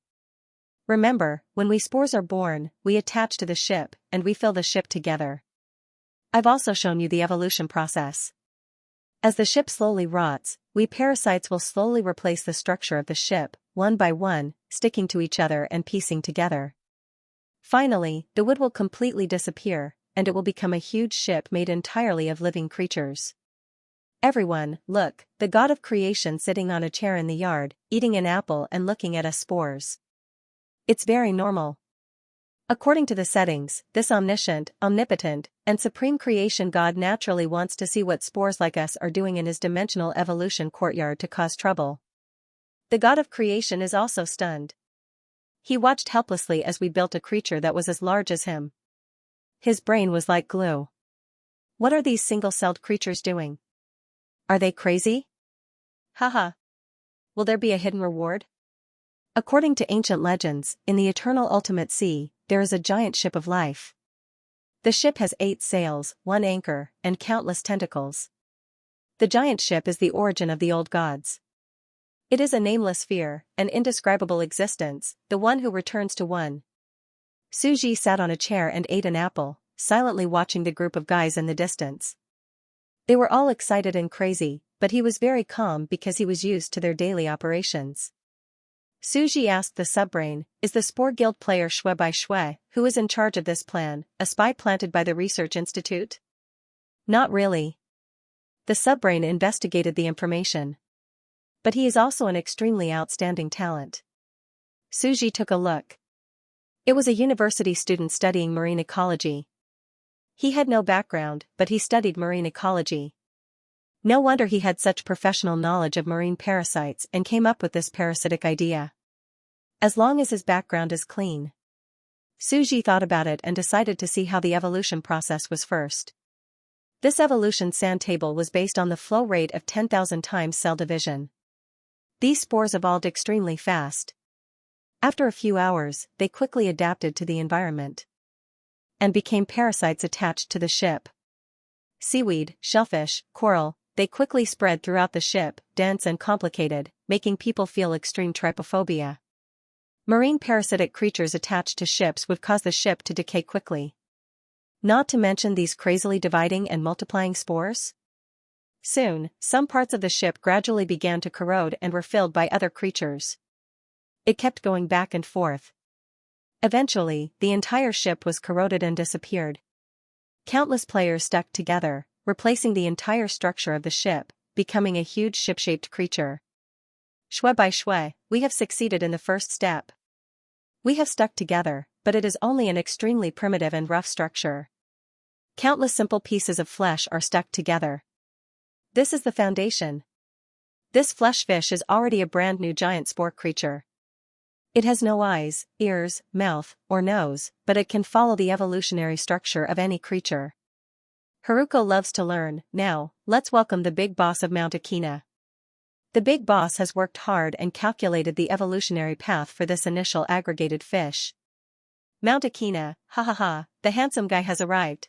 Remember, when we spores are born, we attach to the ship, and we fill the ship together. I've also shown you the evolution process. As the ship slowly rots, we parasites will slowly replace the structure of the ship, one by one, sticking to each other and piecing together. Finally, the wood will completely disappear, and it will become a huge ship made entirely of living creatures. Everyone, look, the god of creation sitting on a chair in the yard, eating an apple and looking at us spores. It's very normal. According to the settings, this omniscient, omnipotent, and supreme creation god naturally wants to see what spores like us are doing in his dimensional evolution courtyard to cause trouble. The god of creation is also stunned. He watched helplessly as we built a creature that was as large as him. His brain was like glue. What are these single-celled creatures doing? Are they crazy? Haha. Will there be a hidden reward? According to ancient legends, in the eternal ultimate sea, there is a giant ship of life. The ship has 8 sails, 1 anchor, and countless tentacles. The giant ship is the origin of the old gods. It is a nameless sphere, an indescribable existence, the one who returns to one. Suji sat on a chair and ate an apple, silently watching the group of guys in the distance. They were all excited and crazy, but he was very calm because he was used to their daily operations. Suji asked the subbrain, is the Spore Guild player Shui by Shui, who is in charge of this plan, a spy planted by the Research Institute? Not really. The subbrain investigated the information. But he is also an extremely outstanding talent. Suji took a look. It was a university student studying marine ecology. He had no background, but he studied marine ecology. No wonder he had such professional knowledge of marine parasites and came up with this parasitic idea. As long as his background is clean. Suji thought about it and decided to see how the evolution process was first. This evolution sand table was based on the flow rate of 10,000 times cell division. These spores evolved extremely fast. After a few hours, they quickly adapted to the environment and became parasites attached to the ship. Seaweed, shellfish, coral, they quickly spread throughout the ship, dense and complicated, making people feel extreme trypophobia. Marine parasitic creatures attached to ships would cause the ship to decay quickly. Not to mention these crazily dividing and multiplying spores. Soon, some parts of the ship gradually began to corrode and were filled by other creatures. It kept going back and forth. Eventually, the entire ship was corroded and disappeared. Countless players stuck together, replacing the entire structure of the ship, becoming a huge ship-shaped creature. Shui by Shui, we have succeeded in the first step. We have stuck together, but it is only an extremely primitive and rough structure. Countless simple pieces of flesh are stuck together. This is the foundation. This flesh fish is already a brand new giant spore creature. It has no eyes, ears, mouth, or nose, but it can follow the evolutionary structure of any creature. Haruko loves to learn. Now, let's welcome the big boss of Mount Akina. The big boss has worked hard and calculated the evolutionary path for this initial aggregated fish. Mount Akina, ha ha ha, the handsome guy has arrived.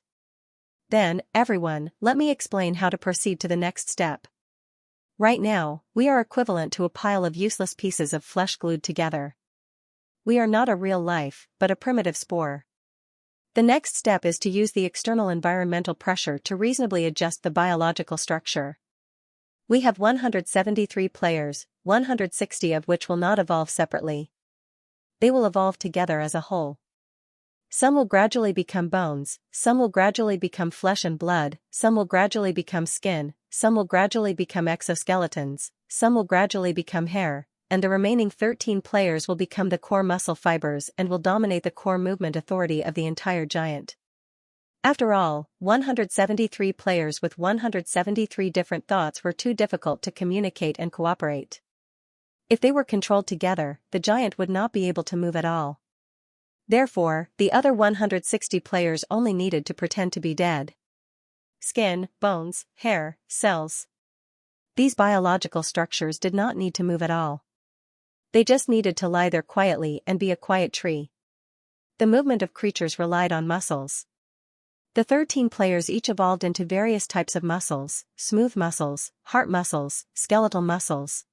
Then, everyone, let me explain how to proceed to the next step. Right now, we are equivalent to a pile of useless pieces of flesh glued together. We are not a real life, but a primitive spore. The next step is to use the external environmental pressure to reasonably adjust the biological structure. We have 173 players, 160 of which will not evolve separately. They will evolve together as a whole. Some will gradually become bones, some will gradually become flesh and blood, some will gradually become skin, some will gradually become exoskeletons, some will gradually become hair, and the remaining 13 players will become the core muscle fibers and will dominate the core movement authority of the entire giant. After all, 173 players with 173 different thoughts were too difficult to communicate and cooperate. If they were controlled together, the giant would not be able to move at all. Therefore, the other 160 players only needed to pretend to be dead. Skin, bones, hair, cells. These biological structures did not need to move at all. They just needed to lie there quietly and be a quiet tree. The movement of creatures relied on muscles. The 13 players each evolved into various types of muscles: smooth muscles, heart muscles, skeletal muscles.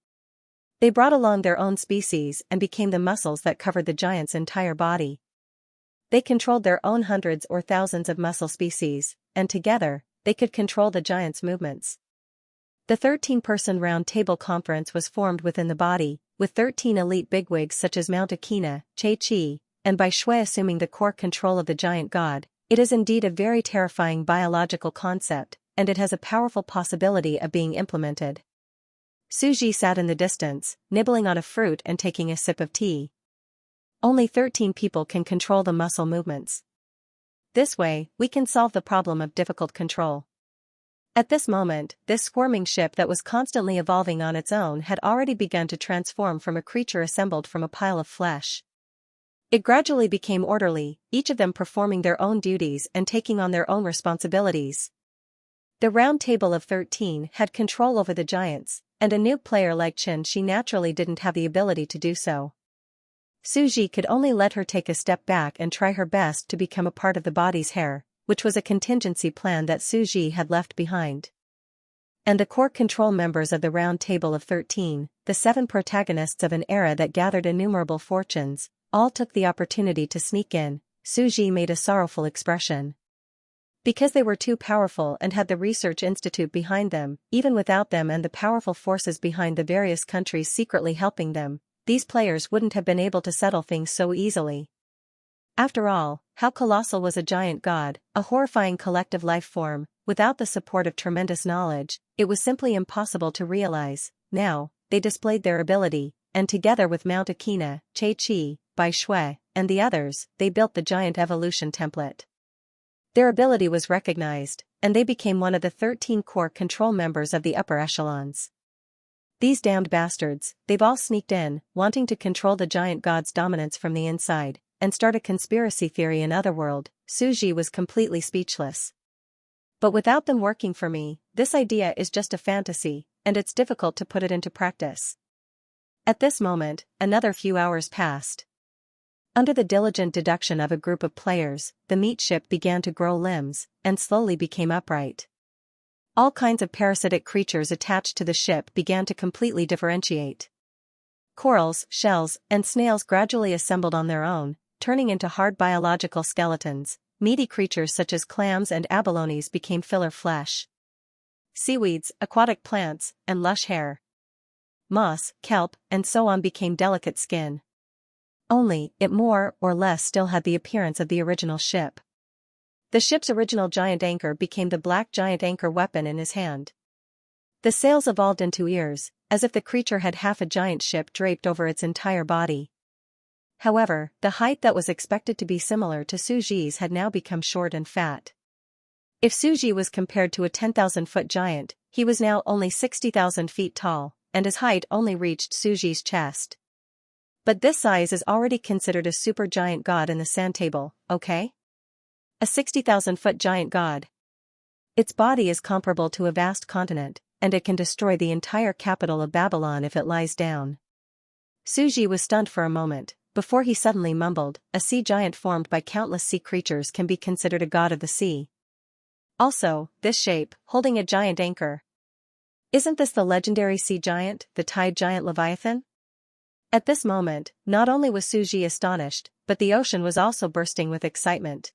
They brought along their own species and became the muscles that covered the giant's entire body. They controlled their own hundreds or thousands of muscle species, and together, they could control the giant's movements. The 13-person round table conference was formed within the body, with 13 elite bigwigs such as Mount Akina, Che, and Bai Shui assuming the core control of the giant god. It is indeed a very terrifying biological concept, and it has a powerful possibility of being implemented. Suji sat in the distance, nibbling on a fruit and taking a sip of tea. Only 13 people can control the muscle movements. This way, we can solve the problem of difficult control. At this moment, this squirming ship that was constantly evolving on its own had already begun to transform from a creature assembled from a pile of flesh. It gradually became orderly, each of them performing their own duties and taking on their own responsibilities. The round table of 13 had control over the giants, and a new player like Xianxia naturally didn't have the ability to do so. Suji could only let her take a step back and try her best to become a part of the body's hair, which was a contingency plan that Suji had left behind. And the core control members of the round table of 13, the 7 protagonists of an era that gathered innumerable fortunes, all took the opportunity to sneak in. Suji made a sorrowful expression. Because they were too powerful and had the research institute behind them, even without them and the powerful forces behind the various countries secretly helping them, these players wouldn't have been able to settle things so easily. After all, how colossal was a giant god, a horrifying collective life form, without the support of tremendous knowledge? It was simply impossible to realize. Now, they displayed their ability, and together with Mount Akina, Che, Bai Shui, and the others, they built the giant evolution template. Their ability was recognized, and they became one of the 13 core control members of the upper echelons. These damned bastards, they've all sneaked in, wanting to control the giant god's dominance from the inside, and start a conspiracy theory in Otherworld. Suji was completely speechless. But without them working for me, this idea is just a fantasy, and it's difficult to put it into practice. At this moment, another few hours passed. Under the diligent deduction of a group of players, the meat ship began to grow limbs, and slowly became upright. All kinds of parasitic creatures attached to the ship began to completely differentiate. Corals, shells, and snails gradually assembled on their own, turning into hard biological skeletons. Meaty creatures such as clams and abalones became filler flesh. Seaweeds, aquatic plants, and lush hair. Moss, kelp, and so on became delicate skin. Only, it more or less still had the appearance of the original ship. The ship's original giant anchor became the black giant anchor weapon in his hand. The sails evolved into ears, as if the creature had half a giant ship draped over its entire body. However, the height that was expected to be similar to Suji's had now become short and fat. If Suji was compared to a 10,000-foot giant, he was now only 60,000 feet tall, and his height only reached Suji's chest. But this size is already considered a supergiant god in the sand table, okay? A 60,000-foot giant god. Its body is comparable to a vast continent, and it can destroy the entire capital of Babylon if it lies down. Suji was stunned for a moment, before he suddenly mumbled, "A sea giant formed by countless sea creatures can be considered a god of the sea. Also, this shape, holding a giant anchor. Isn't this the legendary sea giant, the tide giant Leviathan? At this moment, not only was Suji astonished, but the ocean was also bursting with excitement.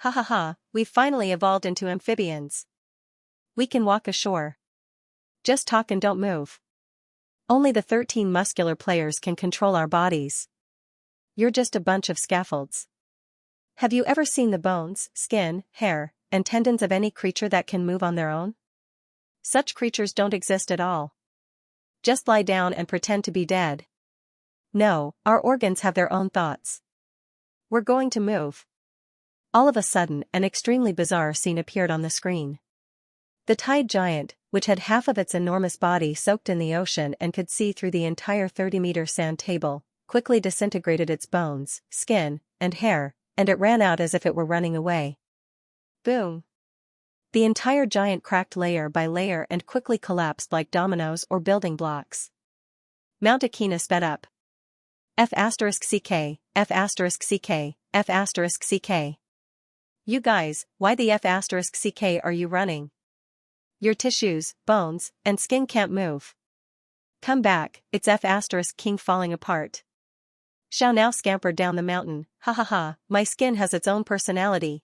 Ha ha ha, we've finally evolved into amphibians. We can walk ashore. Just talk and don't move. Only the 13 muscular players can control our bodies. You're just a bunch of scaffolds. Have you ever seen the bones, skin, hair, and tendons of any creature that can move on their own? Such creatures don't exist at all. Just lie down and pretend to be dead. No, our organs have their own thoughts. We're going to move. All of a sudden, an extremely bizarre scene appeared on the screen. The tide giant, which had half of its enormous body soaked in the ocean and could see through the entire 30-meter sand table, quickly disintegrated its bones, skin, and hair, and it ran out as if it were running away. Boom! The entire giant cracked layer by layer and quickly collapsed like dominoes or building blocks. Mount Akina sped up. F*CK, F*CK, F*CK. You guys, why the F*CK are you running? Your tissues, bones, and skin can't move. Come back, it's F*King falling apart. Xiao now scampered down the mountain, ha ha ha, my skin has its own personality.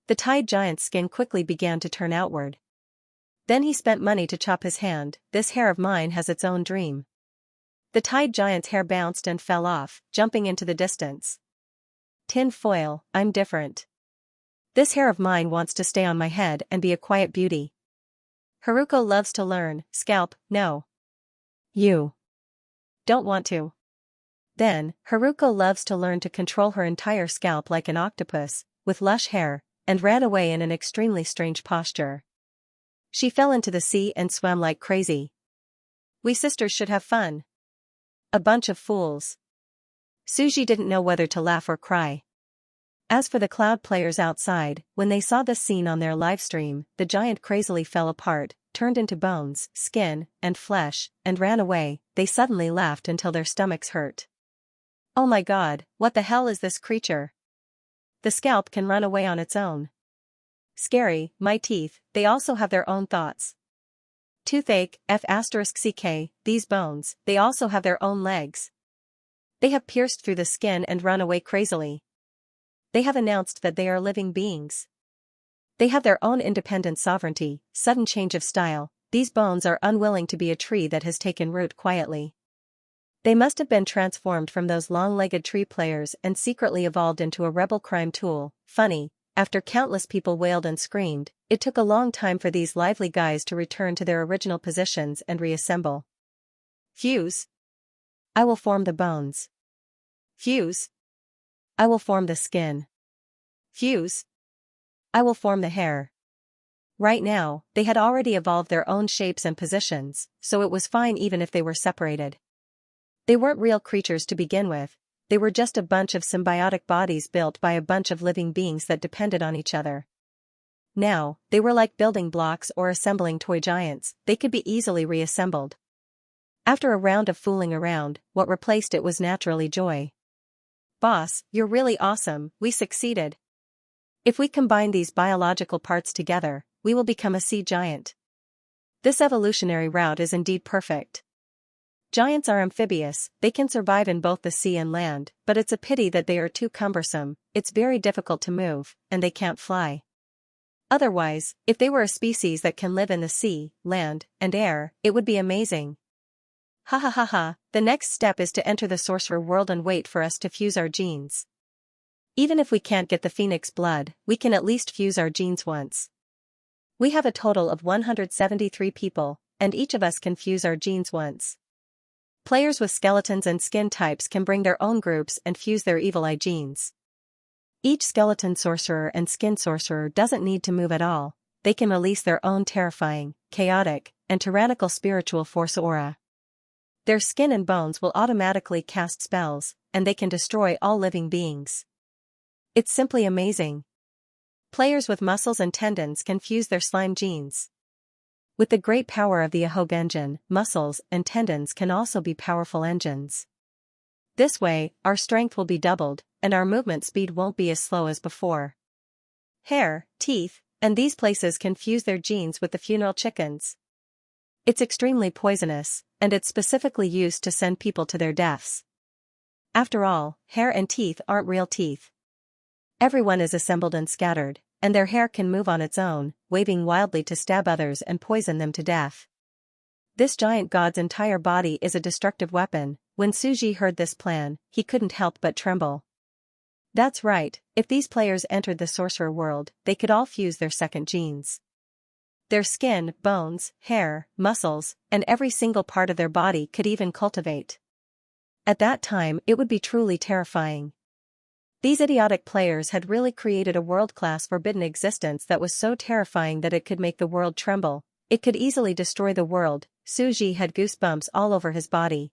The tide giant's skin quickly began to turn outward. Then he spent money to chop his hand, this hair of mine has its own dream. The tide giant's hair bounced and fell off, jumping into the distance. Tin foil, I'm different. This hair of mine wants to stay on my head and be a quiet beauty. Haruko loves to learn, scalp, no. You don't want to. Then, Haruko loves to learn to control her entire scalp like an octopus, with lush hair, and ran away in an extremely strange posture. She fell into the sea and swam like crazy. We sisters should have fun. A bunch of fools. Suji didn't know whether to laugh or cry. As for the cloud players outside, when they saw this scene on their livestream, the giant crazily fell apart, turned into bones, skin, and flesh, and ran away. They suddenly laughed until their stomachs hurt. Oh my god, what the hell is this creature? The scalp can run away on its own. Scary, my teeth, they also have their own thoughts. Toothache, F*CK, these bones, they also have their own legs. They have pierced through the skin and run away crazily. They have announced that they are living beings. They have their own independent sovereignty, sudden change of style, these bones are unwilling to be a tree that has taken root quietly. They must have been transformed from those long-legged tree players and secretly evolved into a rebel crime tool. Funny, after countless people wailed and screamed, it took a long time for these lively guys to return to their original positions and reassemble. Fuse. I will form the bones. Fuse. I will form the skin. Fuse. I will form the hair. Right now, they had already evolved their own shapes and positions, so it was fine even if they were separated. They weren't real creatures to begin with, they were just a bunch of symbiotic bodies built by a bunch of living beings that depended on each other. Now, they were like building blocks or assembling toy giants, they could be easily reassembled. After a round of fooling around, what replaced it was naturally joy. Boss, you're really awesome, we succeeded. If we combine these biological parts together, we will become a sea giant. This evolutionary route is indeed perfect. Giants are amphibious, they can survive in both the sea and land, but it's a pity that they are too cumbersome, it's very difficult to move, and they can't fly. Otherwise, if they were a species that can live in the sea, land, and air, it would be amazing. Ha ha ha ha, the next step is to enter the sorcerer world and wait for us to fuse our genes. Even if we can't get the phoenix blood, we can at least fuse our genes once. We have a total of 173 people, and each of us can fuse our genes once. Players with skeletons and skin types can bring their own groups and fuse their evil eye genes. Each skeleton sorcerer and skin sorcerer doesn't need to move at all, they can release their own terrifying, chaotic, and tyrannical spiritual force aura. Their skin and bones will automatically cast spells, and they can destroy all living beings. It's simply amazing. Players with muscles and tendons can fuse their slime genes. With the great power of the Ahog engine, muscles and tendons can also be powerful engines. This way, our strength will be doubled, and our movement speed won't be as slow as before. Hair, teeth, and these places can fuse their genes with the funeral chickens. It's extremely poisonous, and it's specifically used to send people to their deaths. After all, hair and teeth aren't real teeth. Everyone is assembled and scattered, and their hair can move on its own, waving wildly to stab others and poison them to death. This giant god's entire body is a destructive weapon. When Suji heard this plan, he couldn't help but tremble. That's right, if these players entered the sorcerer world, they could all fuse their second genes. Their skin, bones, hair, muscles, and every single part of their body could even cultivate. At that time, it would be truly terrifying. These idiotic players had really created a world-class forbidden existence that was so terrifying that it could make the world tremble. It could easily destroy the world. Suji had goosebumps all over his body.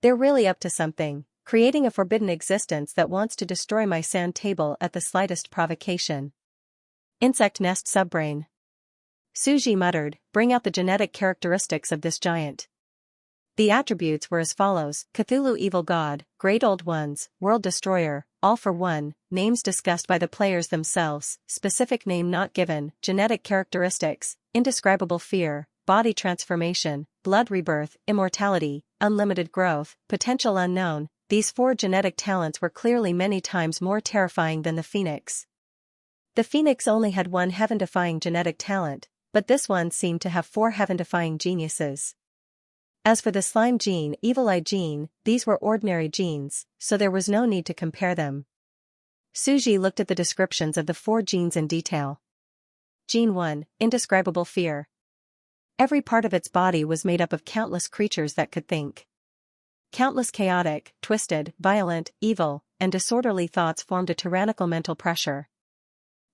They're really up to something, creating a forbidden existence that wants to destroy my sand table at the slightest provocation. Insect nest subbrain. Suji muttered, bring out the genetic characteristics of this giant. The attributes were as follows: Cthulhu evil god, great old ones, world destroyer, all for one, names discussed by the players themselves, specific name not given, genetic characteristics, indescribable fear, body transformation, blood rebirth, immortality, unlimited growth, potential unknown. These 4 genetic talents were clearly many times more terrifying than the phoenix. The phoenix only had 1 heaven-defying genetic talent, but this one seemed to have 4 heaven-defying geniuses. As for the slime gene, evil eye gene, these were ordinary genes, so there was no need to compare them. Suji looked at the descriptions of the 4 genes in detail. Gene 1, indescribable fear. Every part of its body was made up of countless creatures that could think. Countless chaotic, twisted, violent, evil, and disorderly thoughts formed a tyrannical mental pressure.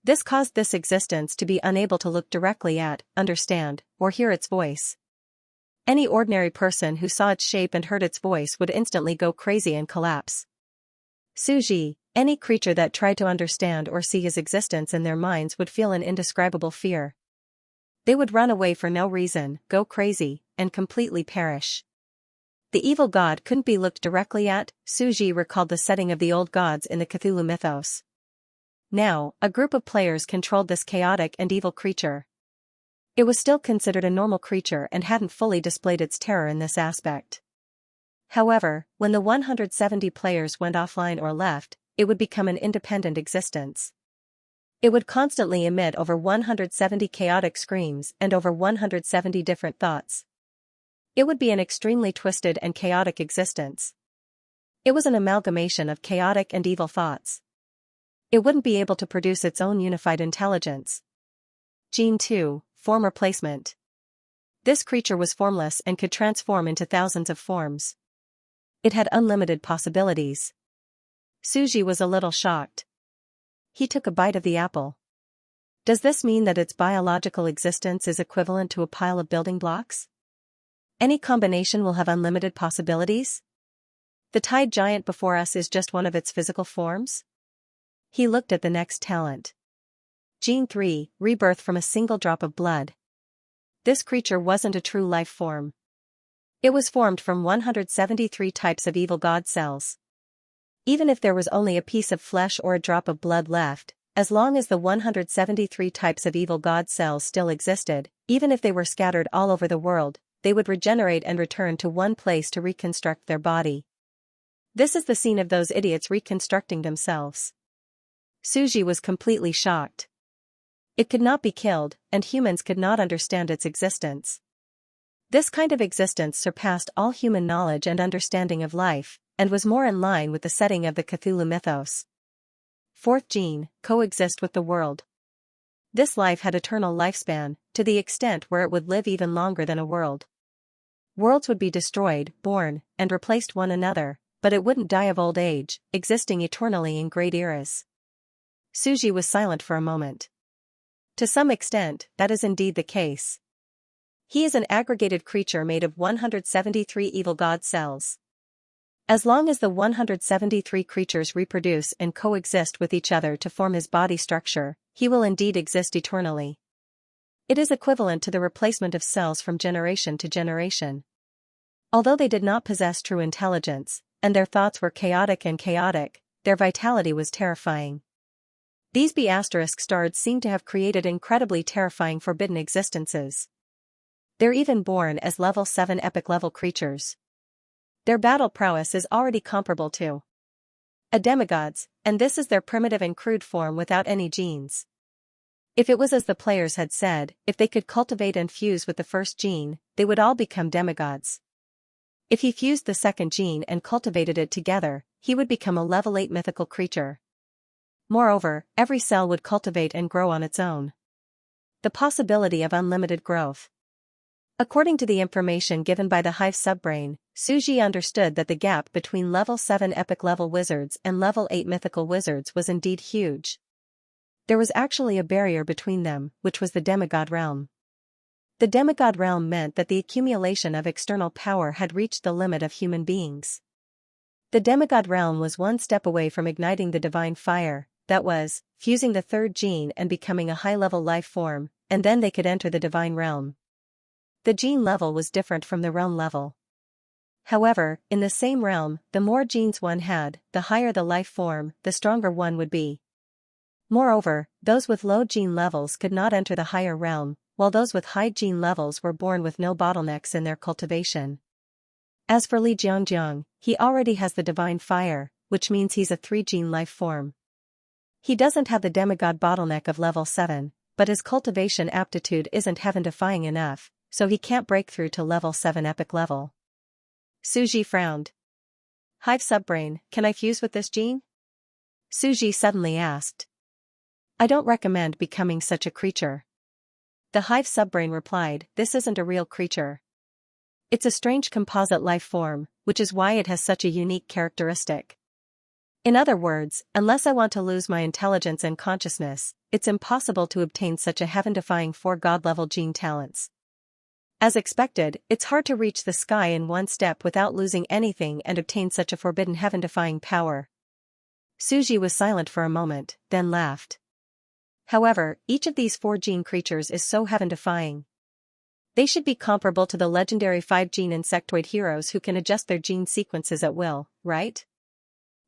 This caused this existence to be unable to look directly at, understand, or hear its voice. Any ordinary person who saw its shape and heard its voice would instantly go crazy and collapse. Suji, any creature that tried to understand or see his existence in their minds would feel an indescribable fear. They would run away for no reason, go crazy, and completely perish. The evil god couldn't be looked directly at. Suji recalled the setting of the old gods in the Cthulhu mythos. Now, a group of players controlled this chaotic and evil creature. It was still considered a normal creature and hadn't fully displayed its terror in this aspect. However, when the 170 players went offline or left, it would become an independent existence. It would constantly emit over 170 chaotic screams and over 170 different thoughts. It would be an extremely twisted and chaotic existence. It was an amalgamation of chaotic and evil thoughts. It wouldn't be able to produce its own unified intelligence. Gene 2, form replacement. This creature was formless and could transform into thousands of forms. It had unlimited possibilities. Suji was a little shocked. He took a bite of the apple. Does this mean that its biological existence is equivalent to a pile of building blocks? Any combination will have unlimited possibilities? The tide giant before us is just one of its physical forms? He looked at the next talent. Gene 3, rebirth from a single drop of blood. This creature wasn't a true life form. It was formed from 173 types of evil god cells. Even if there was only a piece of flesh or a drop of blood left, as long as the 173 types of evil god cells still existed, even if they were scattered all over the world, they would regenerate and return to one place to reconstruct their body. This is the scene of those idiots reconstructing themselves. Suji was completely shocked. It could not be killed, and humans could not understand its existence. This kind of existence surpassed all human knowledge and understanding of life, and was more in line with the setting of the Cthulhu mythos. 4th gene, coexist with the world. This life had eternal lifespan, to the extent where it would live even longer than a world. Worlds would be destroyed, born, and replaced one another, but it wouldn't die of old age, existing eternally in great eras. Suji was silent for a moment. To some extent, that is indeed the case. He is an aggregated creature made of 173 evil god cells. As long as the 173 creatures reproduce and coexist with each other to form his body structure, he will indeed exist eternally. It is equivalent to the replacement of cells from generation to generation. Although they did not possess true intelligence, and their thoughts were chaotic, their vitality was terrifying. These B** stars seem to have created incredibly terrifying forbidden existences. They're even born as level 7 epic level creatures. Their battle prowess is already comparable to a demigod's, and this is their primitive and crude form without any genes. If it was as the players had said, if they could cultivate and fuse with the first gene, they would all become demigods. If he fused the second gene and cultivated it together, he would become a level 8 mythical creature. Moreover, every cell would cultivate and grow on its own. The possibility of unlimited growth. According to the information given by the Hive subbrain, Suji understood that the gap between level 7 epic level wizards and level 8 mythical wizards was indeed huge. There was actually a barrier between them, which was the demigod realm. The demigod realm meant that the accumulation of external power had reached the limit of human beings. The demigod realm was one step away from igniting the divine fire, that was, fusing the third gene and becoming a high-level life form, and then they could enter the divine realm. The gene level was different from the realm level. However, in the same realm, the more genes one had, the higher the life form, the stronger one would be. Moreover, those with low gene levels could not enter the higher realm, while those with high gene levels were born with no bottlenecks in their cultivation. As for Li Jiangjiang, he already has the divine fire, which means he's a 3-gene life form. He doesn't have the demigod bottleneck of level 7, but his cultivation aptitude isn't heaven-defying enough, so he can't break through to level 7 epic level. Suji frowned. Hive subbrain, can I fuse with this gene? Suji suddenly asked. I don't recommend becoming such a creature. The Hive subbrain replied, this isn't a real creature. It's a strange composite life form, which is why it has such a unique characteristic. In other words, unless I want to lose my intelligence and consciousness, it's impossible to obtain such a heaven-defying 4-god-level gene talents. As expected, it's hard to reach the sky in one step without losing anything and obtain such a forbidden heaven-defying power. Suji was silent for a moment, then laughed. However, each of these 4-gene creatures is so heaven-defying. They should be comparable to the legendary 5-gene insectoid heroes who can adjust their gene sequences at will, right?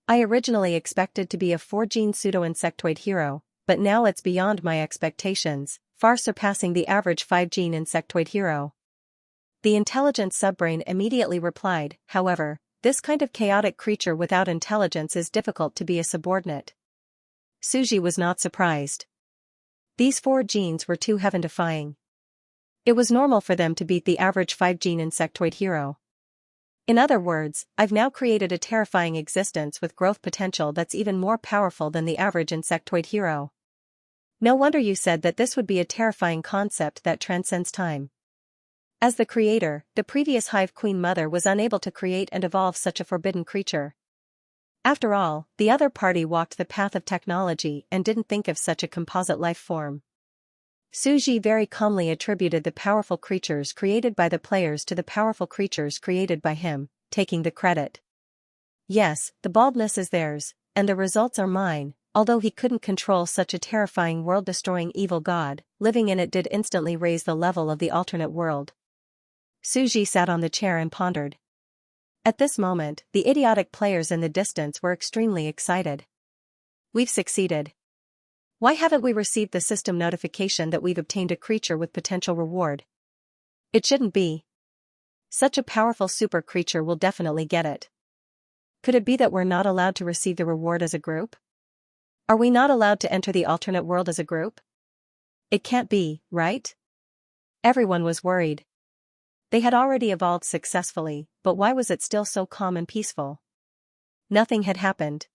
I originally expected to be a 4-gene pseudo-insectoid hero, but now it's beyond my expectations, far surpassing the average 5-gene insectoid hero. The intelligent subbrain immediately replied, however, this kind of chaotic creature without intelligence is difficult to be a subordinate. Suji was not surprised. These 4 genes were too heaven-defying. It was normal for them to beat the average 5-gene insectoid hero. In other words, I've now created a terrifying existence with growth potential that's even more powerful than the average insectoid hero. No wonder you said that this would be a terrifying concept that transcends time. As the creator, the previous Hive Queen Mother was unable to create and evolve such a forbidden creature. After all, the other party walked the path of technology and didn't think of such a composite life form. Suji very calmly attributed the powerful creatures created by the players to the powerful creatures created by him, taking the credit. Yes, the baldness is theirs, and the results are mine. Although he couldn't control such a terrifying world-destroying evil god, living in it did instantly raise the level of the alternate world. Suji sat on the chair and pondered. At this moment, the idiotic players in the distance were extremely excited. We've succeeded. Why haven't we received the system notification that we've obtained a creature with potential reward? It shouldn't be. Such a powerful super creature will definitely get it. Could it be that we're not allowed to receive the reward as a group? Are we not allowed to enter the alternate world as a group? It can't be, right? Everyone was worried. They had already evolved successfully, but why was it still so calm and peaceful? Nothing had happened.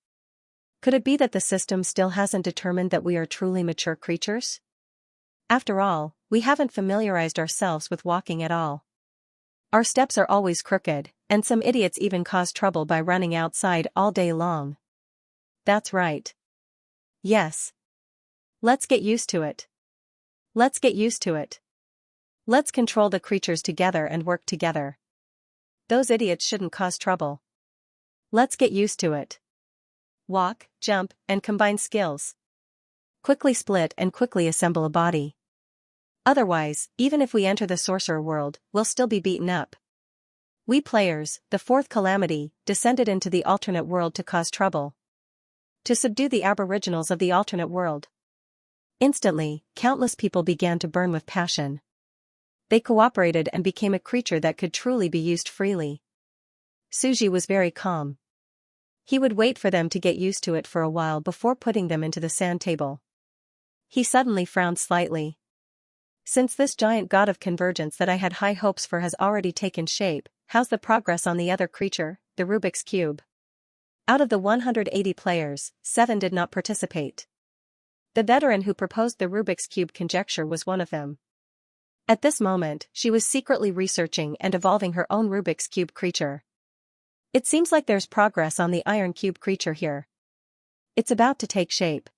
Could it be that the system still hasn't determined that we are truly mature creatures? After all, we haven't familiarized ourselves with walking at all. Our steps are always crooked, and some idiots even cause trouble by running outside all day long. That's right. Yes. Let's get used to it. Let's get used to it. Let's control the creatures together and work together. Those idiots shouldn't cause trouble. Let's get used to it. Walk, jump, and combine skills. Quickly split and quickly assemble a body. Otherwise, even if we enter the sorcerer world, we'll still be beaten up. We players, the 4th calamity, descended into the alternate world to cause trouble. To subdue the aboriginals of the alternate world. Instantly, countless people began to burn with passion. They cooperated and became a creature that could truly be used freely. Suji was very calm. He would wait for them to get used to it for a while before putting them into the sand table. He suddenly frowned slightly. Since this giant god of convergence that I had high hopes for has already taken shape, how's the progress on the other creature, the Rubik's Cube? Out of the 180 players, 7 did not participate. The veteran who proposed the Rubik's Cube conjecture was one of them. At this moment, she was secretly researching and evolving her own Rubik's Cube creature. It seems like there's progress on the Iron Cube creature here. It's about to take shape.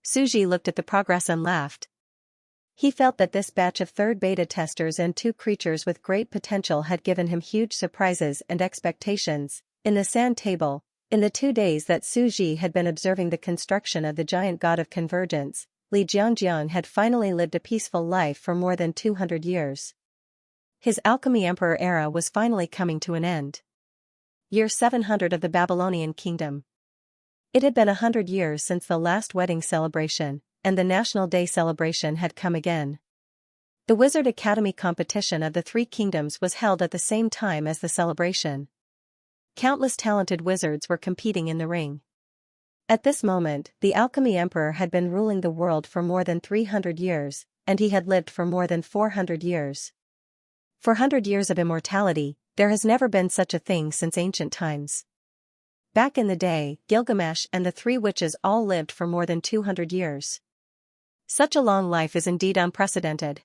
Suji looked at the progress and laughed. He felt that this batch of third beta testers and 2 creatures with great potential had given him huge surprises and expectations. In the sand table, in the 2 days that Suji had been observing the construction of the giant god of convergence, Xianxia had finally lived a peaceful life for more than 200 years. His alchemy emperor era was finally coming to an end. Year 700 of the Babylonian kingdom. It had been 100 years since the last wedding celebration, and the National Day celebration had come again. The Wizard Academy competition of the 3 kingdoms was held at the same time as the celebration. Countless talented wizards were competing in the ring. At this moment, the Alchemy Emperor had been ruling the world for more than 300 years, and he had lived for more than 400 years. 400 years of immortality, there has never been such a thing since ancient times. Back in the day, Gilgamesh and the 3 witches all lived for more than 200 years. Such a long life is indeed unprecedented.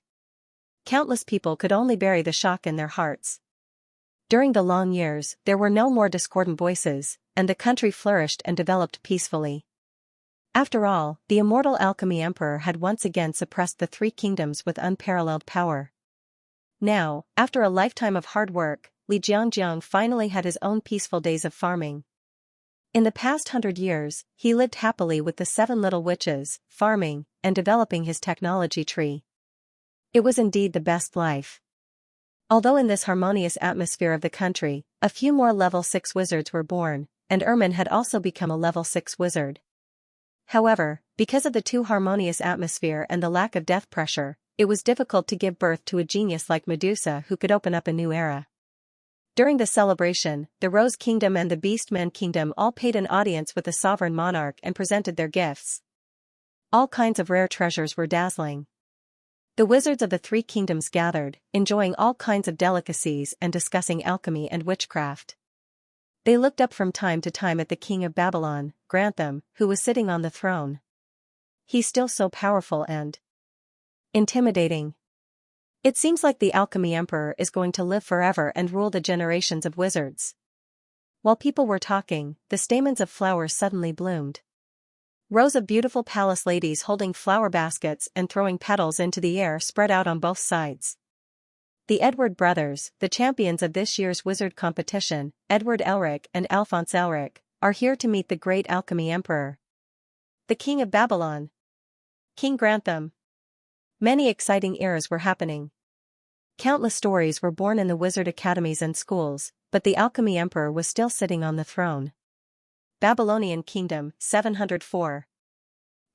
Countless people could only bury the shock in their hearts. During the long years, there were no more discordant voices, and the country flourished and developed peacefully. After all, the immortal Alchemy Emperor had once again suppressed the 3 kingdoms with unparalleled power. Now, after a lifetime of hard work, Xianxia finally had his own peaceful days of farming. In the past 100 years, he lived happily with the 7 little witches, farming, and developing his technology tree. It was indeed the best life. Although in this harmonious atmosphere of the country, a few more level 6 wizards were born, and Ermin had also become a level 6 wizard. However, because of the too harmonious atmosphere and the lack of death pressure, it was difficult to give birth to a genius like Medusa who could open up a new era. During the celebration, the Rose Kingdom and the Beastman Kingdom all paid an audience with the sovereign monarch and presented their gifts. All kinds of rare treasures were dazzling. The wizards of the 3 kingdoms gathered, enjoying all kinds of delicacies and discussing alchemy and witchcraft. They looked up from time to time at the king of Babylon, Grantham, who was sitting on the throne. He's still so powerful and intimidating. It seems like the Alchemy Emperor is going to live forever and rule the generations of wizards. While people were talking, the stamens of flowers suddenly bloomed. Rows of beautiful palace ladies holding flower baskets and throwing petals into the air spread out on both sides. The Edward brothers, the champions of this year's wizard competition, Edward Elric and Alphonse Elric, are here to meet the great Alchemy Emperor, the King of Babylon, King Grantham. Many exciting eras were happening. Countless stories were born in the wizard academies and schools, but the Alchemy Emperor was still sitting on the throne. Babylonian Kingdom, 704.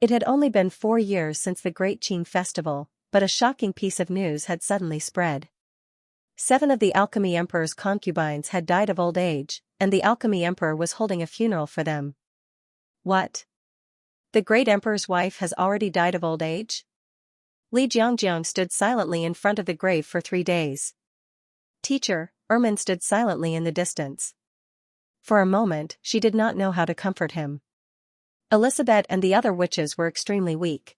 It had only been 4 years since the Great Qing Festival, but a shocking piece of news had suddenly spread. 7 of the Alchemy Emperor's concubines had died of old age, and the Alchemy Emperor was holding a funeral for them. What? The Great Emperor's wife has already died of old age? Xianxia stood silently in front of the grave for 3 days. Teacher, Ermin stood silently in the distance. For a moment, she did not know how to comfort him. Elizabeth and the other witches were extremely weak.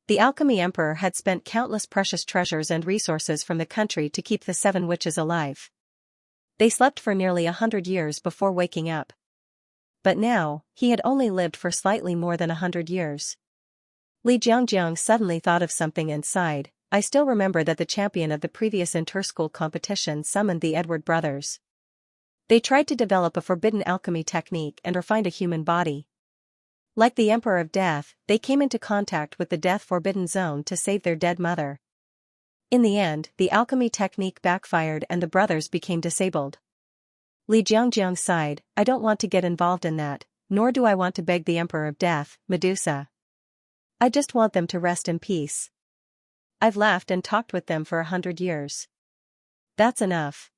The Alchemy Emperor had spent countless precious treasures and resources from the country to keep the 7 witches alive. They slept for nearly 100 years before waking up. But now, he had only lived for slightly more than 100 years. Xianxia suddenly thought of something and sighed. I still remember that the champion of the previous inter-school competition summoned the Edward brothers. They tried to develop a forbidden alchemy technique and refine a human body. Like the Emperor of Death, they came into contact with the Death Forbidden Zone to save their dead mother. In the end, the alchemy technique backfired and the brothers became disabled. Xianxia sighed, I don't want to get involved in that, nor do I want to beg the Emperor of Death, Medusa. I just want them to rest in peace. I've laughed and talked with them for 100 years. That's enough.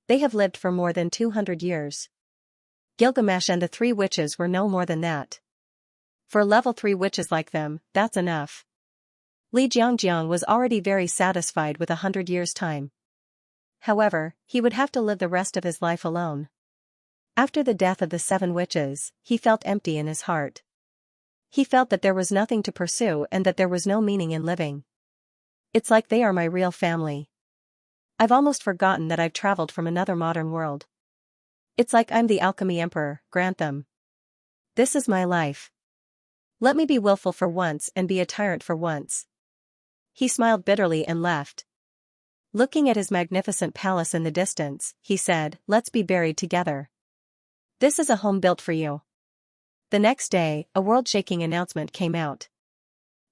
They have lived for more than 200 years. Gilgamesh and the three witches were no more than that. For level 3 witches like them, that's enough. Li Jiangjiang was already very satisfied with 100 years' time. However, he would have to live the rest of his life alone. After the death of the 7 witches, he felt empty in his heart. He felt that there was nothing to pursue and that there was no meaning in living. It's like they are my real family. I've almost forgotten that I've traveled from another modern world. It's like I'm the alchemy emperor, grant them. This is my life. Let me be willful for once and be a tyrant for once. He smiled bitterly and left. Looking at his magnificent palace in the distance, he said, "Let's be buried together. This is a home built for you." The next day, a world-shaking announcement came out.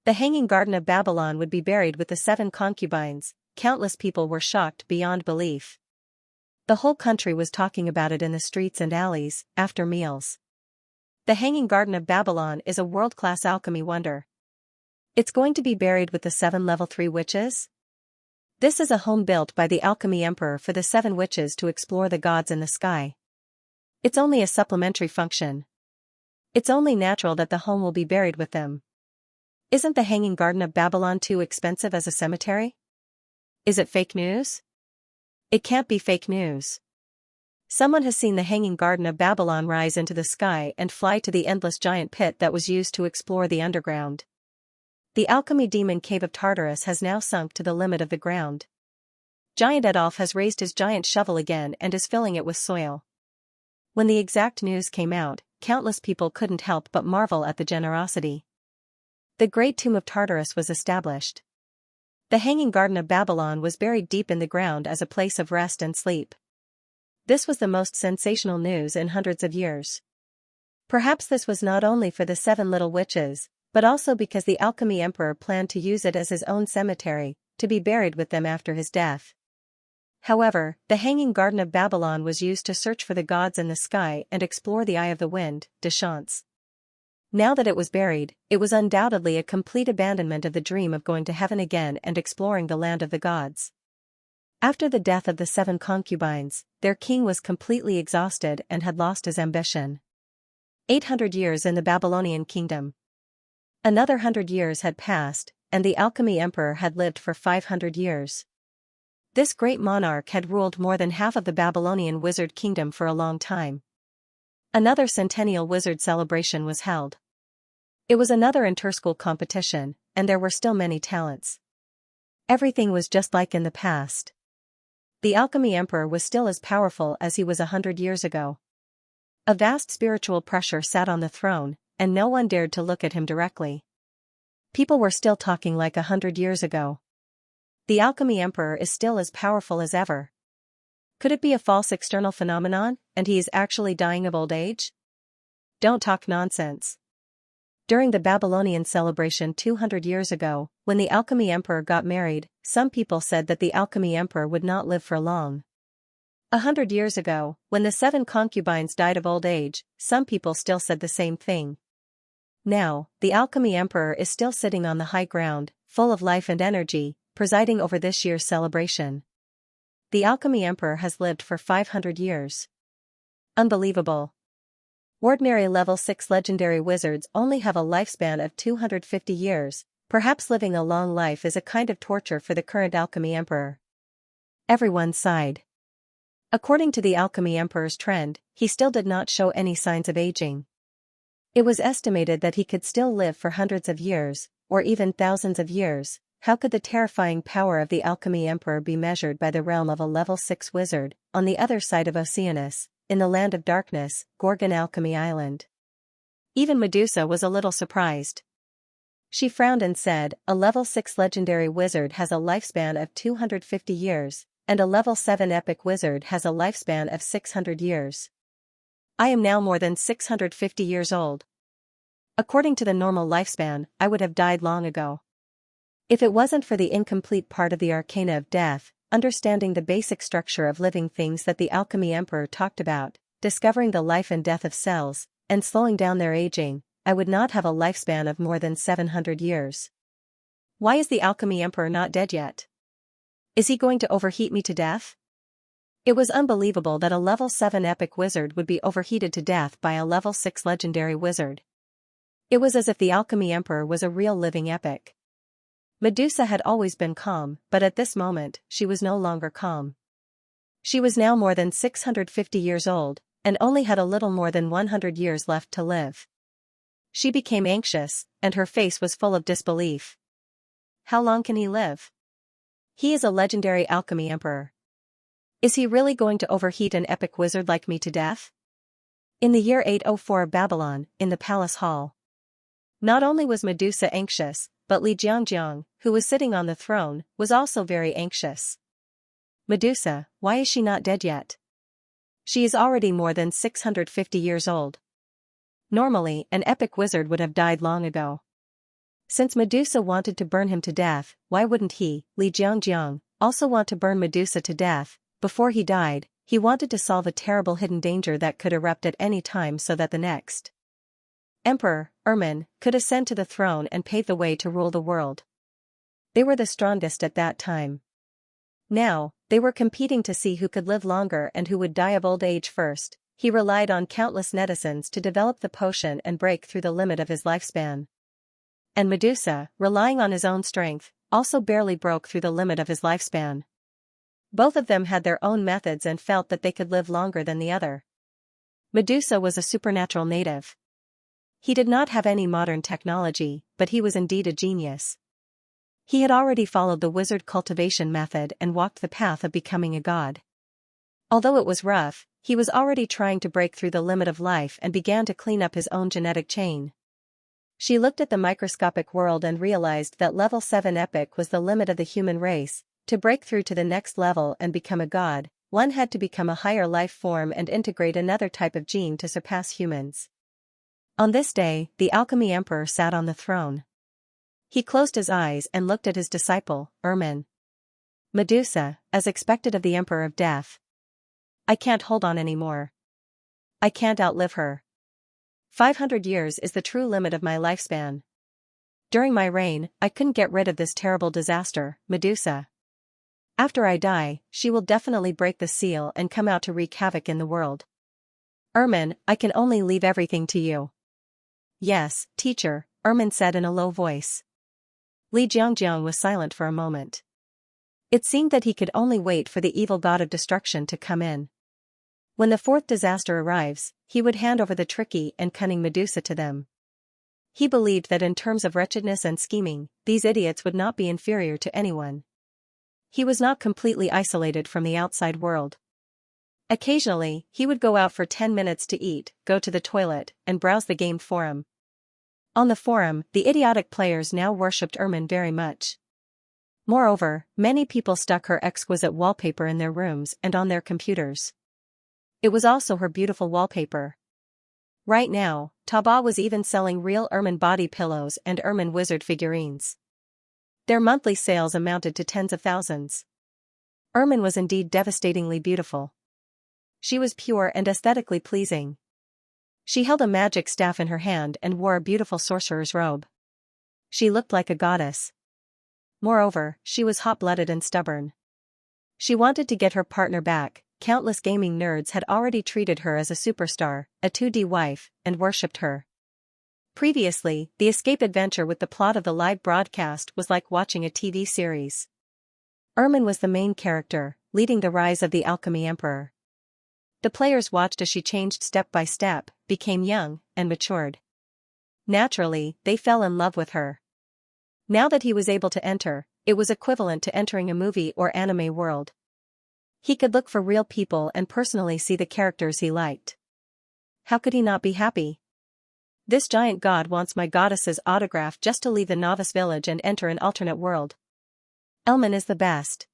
The Hanging Garden of Babylon would be buried with the 7 concubines. Countless people were shocked beyond belief. The whole country was talking about it in the streets and alleys, after meals. The Hanging Garden of Babylon is a world-class alchemy wonder. It's going to be buried with the 7 level 3 witches? This is a home built by the alchemy emperor for the 7 witches to explore the gods in the sky. It's only a supplementary function. It's only natural that the home will be buried with them. Isn't the Hanging Garden of Babylon too expensive as a cemetery? Is it fake news? It can't be fake news. Someone has seen the Hanging Garden of Babylon rise into the sky and fly to the endless giant pit that was used to explore the underground. The alchemy demon cave of Tartarus has now sunk to the limit of the ground. Giant Adolf has raised his giant shovel again and is filling it with soil. When the exact news came out, countless people couldn't help but marvel at the generosity. The Great Tomb of Tartarus was established. The Hanging Garden of Babylon was buried deep in the ground as a place of rest and sleep. This was the most sensational news in hundreds of years. Perhaps this was not only for the 7 little witches, but also because the alchemy emperor planned to use it as his own cemetery, to be buried with them after his death. However, the Hanging Garden of Babylon was used to search for the gods in the sky and explore the Eye of the Wind, Xianxia. Now that it was buried, it was undoubtedly a complete abandonment of the dream of going to heaven again and exploring the land of the gods. After the death of the 7 concubines, their king was completely exhausted and had lost his ambition. 800 years in the Babylonian kingdom. Another 100 years had passed, and the alchemy emperor had lived for 500 years. This great monarch had ruled more than half of the Babylonian wizard kingdom for a long time. Another centennial wizard celebration was held. It was another inter-school competition, and there were still many talents. Everything was just like in the past. The alchemy emperor was still as powerful as he was 100 years ago. A vast spiritual pressure sat on the throne, and no one dared to look at him directly. People were still talking like 100 years ago. The alchemy emperor is still as powerful as ever. Could it be a false external phenomenon, and he is actually dying of old age? Don't talk nonsense. During the Babylonian celebration 200 years ago, when the alchemy emperor got married, some people said that the alchemy emperor would not live for long. 100 years ago, when the 7 concubines died of old age, some people still said the same thing. Now, the alchemy emperor is still sitting on the high ground, full of life and energy, presiding over this year's celebration. The alchemy emperor has lived for 500 years. Unbelievable. Ordinary level 6 legendary wizards only have a lifespan of 250 years, perhaps living a long life is a kind of torture for the current alchemy emperor. Everyone sighed. According to the alchemy emperor's trend, he still did not show any signs of aging. It was estimated that he could still live for hundreds of years, or even thousands of years. How could the terrifying power of the alchemy emperor be measured by the realm of a level 6 wizard, on the other side of Oceanus, in the land of darkness, Gorgon Alchemy Island? Even Medusa was a little surprised. She frowned and said, "A level 6 legendary wizard has a lifespan of 250 years, and a level 7 epic wizard has a lifespan of 600 years. I am now more than 650 years old. According to the normal lifespan, I would have died long ago. If it wasn't for the incomplete part of the arcana of death, understanding the basic structure of living things that the alchemy emperor talked about, discovering the life and death of cells, and slowing down their aging, I would not have a lifespan of more than 700 years. Why is the alchemy emperor not dead yet? Is he going to overheat me to death? It was unbelievable that a level 7 epic wizard would be overheated to death by a level 6 legendary wizard. It was as if the alchemy emperor was a real living epic. Medusa had always been calm, but at this moment, she was no longer calm. She was now more than 650 years old, and only had a little more than 100 years left to live. She became anxious, and her face was full of disbelief. How long can he live? He is a legendary alchemy emperor. Is he really going to overheat an epic wizard like me to death? In the year 804 Babylon, in the palace hall. Not only was Medusa anxious, but Li Jiangjiang, who was sitting on the throne, was also very anxious. Medusa, why is she not dead yet? She is already more than 650 years old. Normally, an epic wizard would have died long ago. Since Medusa wanted to burn him to death, why wouldn't he, Li Jiangjiang, also want to burn Medusa to death? Before he died, he wanted to solve a terrible hidden danger that could erupt at any time so that the next Emperor, Ermin, could ascend to the throne and pave the way to rule the world. They were the strongest at that time. Now, they were competing to see who could live longer and who would die of old age first. He relied on countless netizens to develop the potion and break through the limit of his lifespan. And Medusa, relying on his own strength, also barely broke through the limit of his lifespan. Both of them had their own methods and felt that they could live longer than the other. Medusa was a supernatural native. He did not have any modern technology, but he was indeed a genius. He had already followed the wizard cultivation method and walked the path of becoming a god. Although it was rough, he was already trying to break through the limit of life and began to clean up his own genetic chain. She looked at the microscopic world and realized that level 7 epic was the limit of the human race. To break through to the next level and become a god, one had to become a higher life form and integrate another type of gene to surpass humans. On this day, the alchemy emperor sat on the throne. He closed his eyes and looked at his disciple, Ermin. Medusa, as expected of the Emperor of Death. I can't hold on anymore. I can't outlive her. 500 years is the true limit of my lifespan. During my reign, I couldn't get rid of this terrible disaster, Medusa. After I die, she will definitely break the seal and come out to wreak havoc in the world. Ermin, I can only leave everything to you. Yes, teacher, Ermin said in a low voice. Li Jiangjiang was silent for a moment. It seemed that he could only wait for the evil god of destruction to come in. When the fourth disaster arrives, he would hand over the tricky and cunning Medusa to them. He believed that in terms of wretchedness and scheming, these idiots would not be inferior to anyone. He was not completely isolated from the outside world. Occasionally, he would go out for 10 minutes to eat, go to the toilet, and browse the game forum. On the forum, the idiotic players now worshipped Ermin very much. Moreover, many people stuck her exquisite wallpaper in their rooms and on their computers. It was also her beautiful wallpaper. Right now, Taba was even selling real Ermin body pillows and Ermin wizard figurines. Their monthly sales amounted to tens of thousands. Ermin was indeed devastatingly beautiful. She was pure and aesthetically pleasing. She held a magic staff in her hand and wore a beautiful sorcerer's robe. She looked like a goddess. Moreover, she was hot-blooded and stubborn. She wanted to get her partner back. Countless gaming nerds had already treated her as a superstar, a 2D wife, and worshipped her. Previously, the escape adventure with the plot of the live broadcast was like watching a TV series. Ermin was the main character, leading the rise of the alchemy emperor. The players watched as she changed step by step, became young, and matured. Naturally, they fell in love with her. Now that he was able to enter, it was equivalent to entering a movie or anime world. He could look for real people and personally see the characters he liked. How could he not be happy? This giant god wants my goddess's autograph just to leave the novice village and enter an alternate world. Ermin is the best.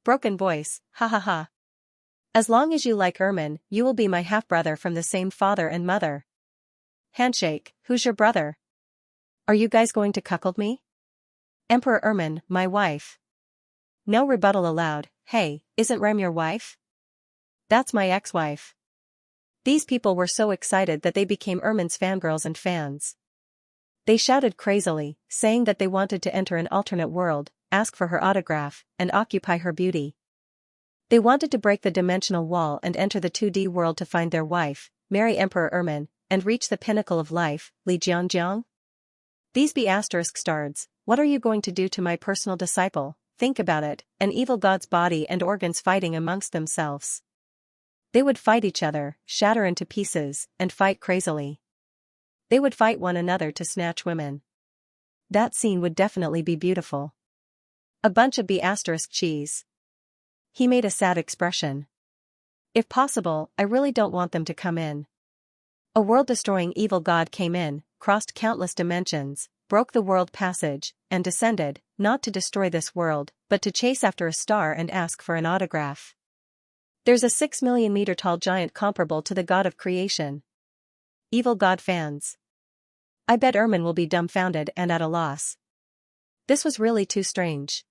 Broken voice, ha ha ha. As long as you like Ermin, you will be my half-brother from the same father and mother. Handshake, who's your brother? Are you guys going to cuckold me? Emperor Ermin, my wife. No rebuttal allowed. Hey, isn't Rem your wife? That's my ex-wife. These people were so excited that they became Ermin's fangirls and fans. They shouted crazily, saying that they wanted to enter an alternate world, ask for her autograph, and occupy her beauty. They wanted to break the dimensional wall and enter the 2D world to find their wife, marry Emperor Ermin, and reach the pinnacle of life, Li Jiangjiang. These be asterisk stards, what are you going to do to my personal disciple? Think about it, an evil god's body and organs fighting amongst themselves. They would fight each other, shatter into pieces, and fight crazily. They would fight one another to snatch women. That scene would definitely be beautiful. A bunch of B** cheese. He made a sad expression. If possible, I really don't want them to come in. A world-destroying evil god came in, crossed countless dimensions, broke the world passage, and descended, not to destroy this world, but to chase after a star and ask for an autograph. There's a 6 million meter tall giant comparable to the god of creation. Evil god fans. I bet Ermin will be dumbfounded and at a loss. This was really too strange.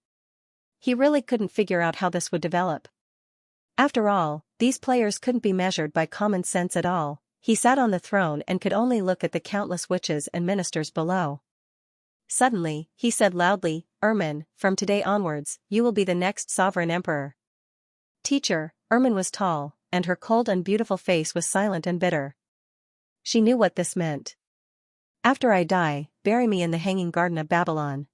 He really couldn't figure out how this would develop. After all, these players couldn't be measured by common sense at all. He sat on the throne and could only look at the countless witches and ministers below. Suddenly, he said loudly, Ermin, from today onwards, you will be the next sovereign emperor. Teacher, Ermin was tall, and her cold and beautiful face was silent and bitter. She knew what this meant. After I die, bury me in the hanging garden of Babylon.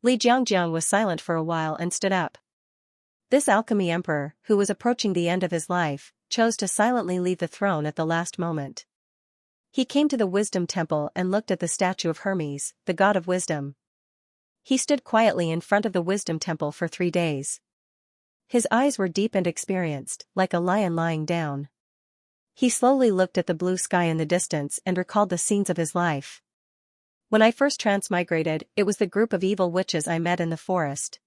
Li Jiangjiang was silent for a while and stood up. This alchemy emperor, who was approaching the end of his life, chose to silently leave the throne at the last moment. He came to the wisdom temple and looked at the statue of Hermes, the god of wisdom. He stood quietly in front of the wisdom temple for 3 days. His eyes were deep and experienced, like a lion lying down. He slowly looked at the blue sky in the distance and recalled the scenes of his life. When I first transmigrated, it was the group of evil witches I met in the forest.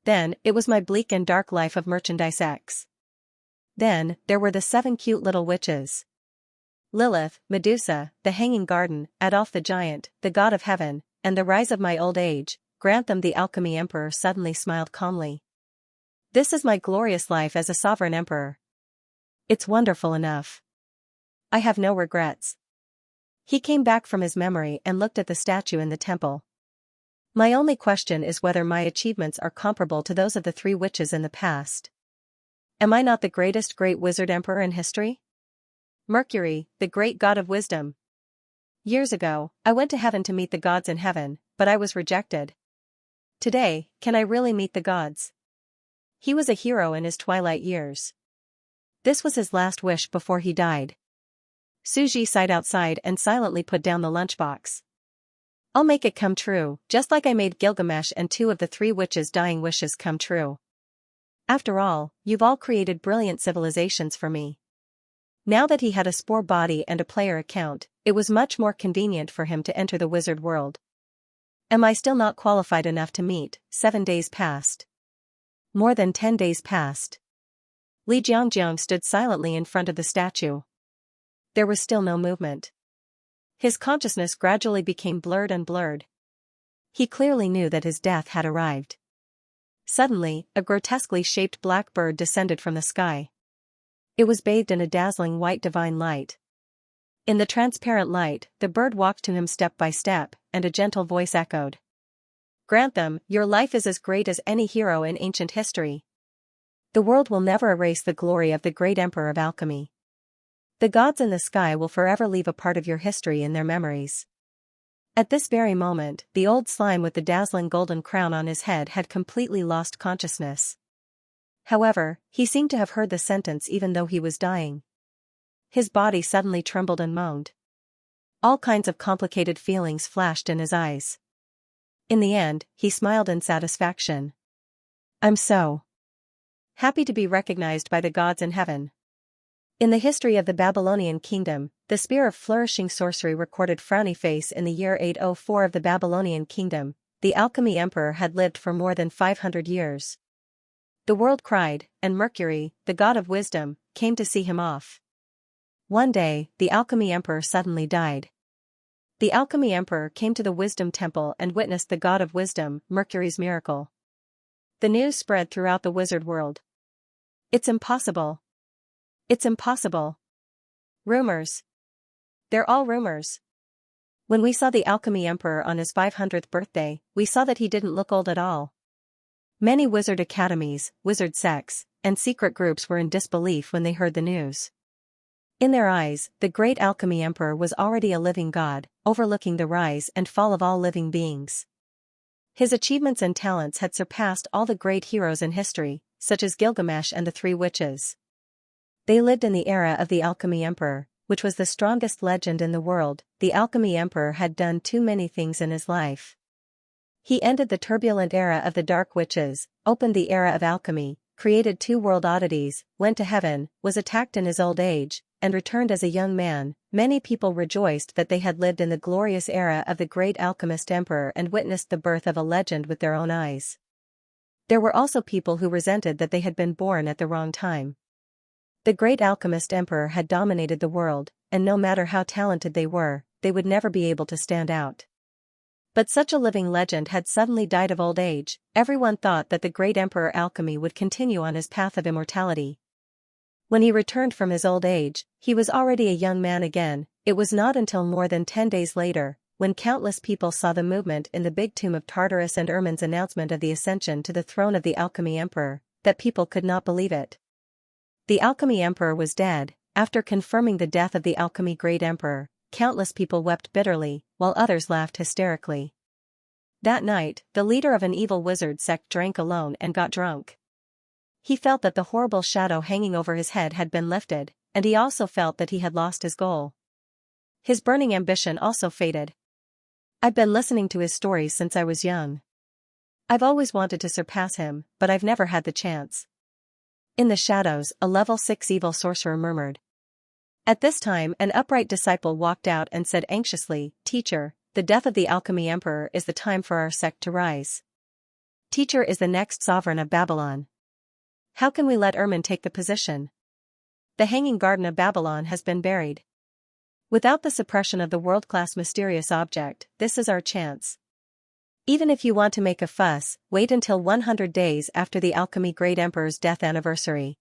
Then, it was my bleak and dark life of merchandise X. Then, there were the 7 cute little witches. Lilith, Medusa, the hanging garden, Adolf the giant, the god of heaven, and the rise of my old age. Grantham the alchemy emperor suddenly smiled calmly. This is my glorious life as a sovereign emperor. It's wonderful enough. I have no regrets. He came back from his memory and looked at the statue in the temple. My only question is whether my achievements are comparable to those of the 3 witches in the past. Am I not the greatest great wizard emperor in history? Mercury, the great god of wisdom. Years ago, I went to heaven to meet the gods in heaven, but I was rejected. Today, can I really meet the gods? He was a hero in his twilight years. This was his last wish before he died. Suji sighed outside and silently put down the lunchbox. I'll make it come true, just like I made Gilgamesh and 2 of the 3 witches' dying wishes come true. After all, you've all created brilliant civilizations for me. Now that he had a spore body and a player account, it was much more convenient for him to enter the wizard world. Am I still not qualified enough to meet? 7 days passed. More than 10 days passed. Li Jiangjiang stood silently in front of the statue. There was still no movement. His consciousness gradually became blurred and blurred. He clearly knew that his death had arrived. Suddenly, a grotesquely shaped black bird descended from the sky. It was bathed in a dazzling white divine light. In the transparent light, the bird walked to him step by step, and a gentle voice echoed. Grantham, your life is as great as any hero in ancient history. The world will never erase the glory of the great emperor of alchemy. The gods in the sky will forever leave a part of your history in their memories. At this very moment, the old slime with the dazzling golden crown on his head had completely lost consciousness. However, he seemed to have heard the sentence even though he was dying. His body suddenly trembled and moaned. All kinds of complicated feelings flashed in his eyes. In the end, he smiled in satisfaction. I'm so happy to be recognized by the gods in heaven. In the history of the Babylonian kingdom, the spear of flourishing sorcery recorded frowny face in the year 804 of the Babylonian kingdom. The alchemy emperor had lived for more than 500 years. The world cried, and Mercury, the god of wisdom, came to see him off. One day, the alchemy emperor suddenly died. The alchemy emperor came to the wisdom temple and witnessed the god of wisdom, Mercury's miracle. The news spread throughout the wizard world. It's impossible. It's impossible. Rumors. They're all rumors. When we saw the alchemy emperor on his 500th birthday, we saw that he didn't look old at all. Many wizard academies, wizard sects, and secret groups were in disbelief when they heard the news. In their eyes, the great alchemy emperor was already a living god, overlooking the rise and fall of all living beings. His achievements and talents had surpassed all the great heroes in history, such as Gilgamesh and the Three Witches. They lived in the era of the alchemy emperor, which was the strongest legend in the world. The alchemy emperor had done too many things in his life. He ended the turbulent era of the Dark Witches, opened the era of alchemy, created two world oddities, went to heaven, was attacked in his old age, and returned as a young man. Many people rejoiced that they had lived in the glorious era of the great alchemist emperor and witnessed the birth of a legend with their own eyes. There were also people who resented that they had been born at the wrong time. The great alchemist emperor had dominated the world, and no matter how talented they were, they would never be able to stand out. But such a living legend had suddenly died of old age. Everyone thought that the great emperor alchemy would continue on his path of immortality. When he returned from his old age, he was already a young man again. It was not until more than 10 days later, when countless people saw the movement in the big tomb of Tartarus and Ermin's announcement of the ascension to the throne of the alchemy emperor, that people could not believe it. The alchemy emperor was dead. After confirming the death of the alchemy great emperor, countless people wept bitterly, while others laughed hysterically. That night, the leader of an evil wizard sect drank alone and got drunk. He felt that the horrible shadow hanging over his head had been lifted, and he also felt that he had lost his goal. His burning ambition also faded. I've been listening to his stories since I was young. I've always wanted to surpass him, but I've never had the chance. In the shadows, a level 6 evil sorcerer murmured. At this time, an upright disciple walked out and said anxiously, "Teacher, the death of the alchemy emperor is the time for our sect to rise. Teacher is the next sovereign of Babylon. How can we let Ermin take the position? The hanging garden of Babylon has been buried. Without the suppression of the world-class mysterious object, this is our chance. Even if you want to make a fuss, wait until 100 days after the alchemy great emperor's death anniversary."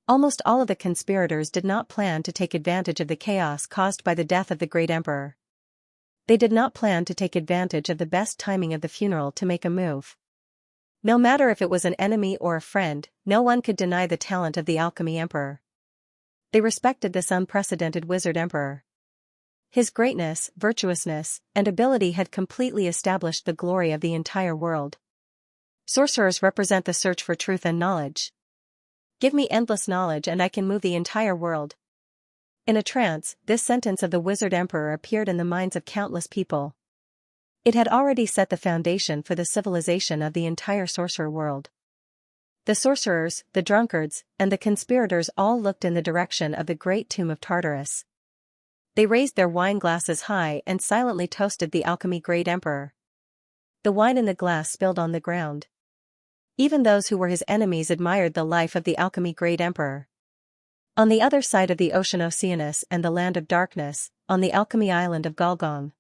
Almost all of the conspirators did not plan to take advantage of the chaos caused by the death of the great emperor. They did not plan to take advantage of the best timing of the funeral to make a move. No matter if it was an enemy or a friend, no one could deny the talent of the alchemy emperor. They respected this unprecedented wizard emperor. His greatness, virtuousness, and ability had completely established the glory of the entire world. Sorcerers represent the search for truth and knowledge. Give me endless knowledge and I can move the entire world. In a trance, this sentence of the wizard emperor appeared in the minds of countless people. It had already set the foundation for the civilization of the entire sorcerer world. The sorcerers, the drunkards, and the conspirators all looked in the direction of the great tomb of Tartarus. They raised their wine glasses high and silently toasted the alchemy great emperor. The wine in the glass spilled on the ground. Even those who were his enemies admired the life of the alchemy great emperor. On the other side of the ocean Oceanus and the land of darkness, on the alchemy island of Galgong,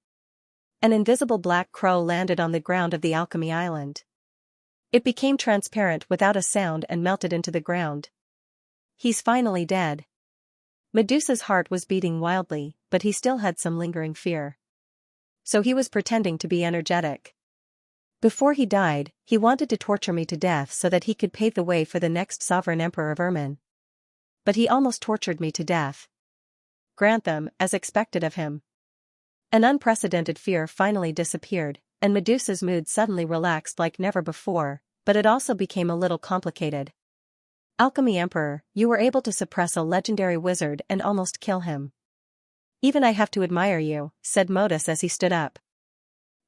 an invisible black crow landed on the ground of the alchemy island. It became transparent without a sound and melted into the ground. He's finally dead. Medusa's heart was beating wildly, but he still had some lingering fear. So he was pretending to be energetic. Before he died, he wanted to torture me to death so that he could pave the way for the next sovereign emperor of Ermin. But he almost tortured me to death. Grant them, as expected of him. An unprecedented fear finally disappeared, and Medusa's mood suddenly relaxed like never before, but it also became a little complicated. Alchemy Emperor, you were able to suppress a legendary wizard and almost kill him. Even I have to admire you, said Modus as he stood up.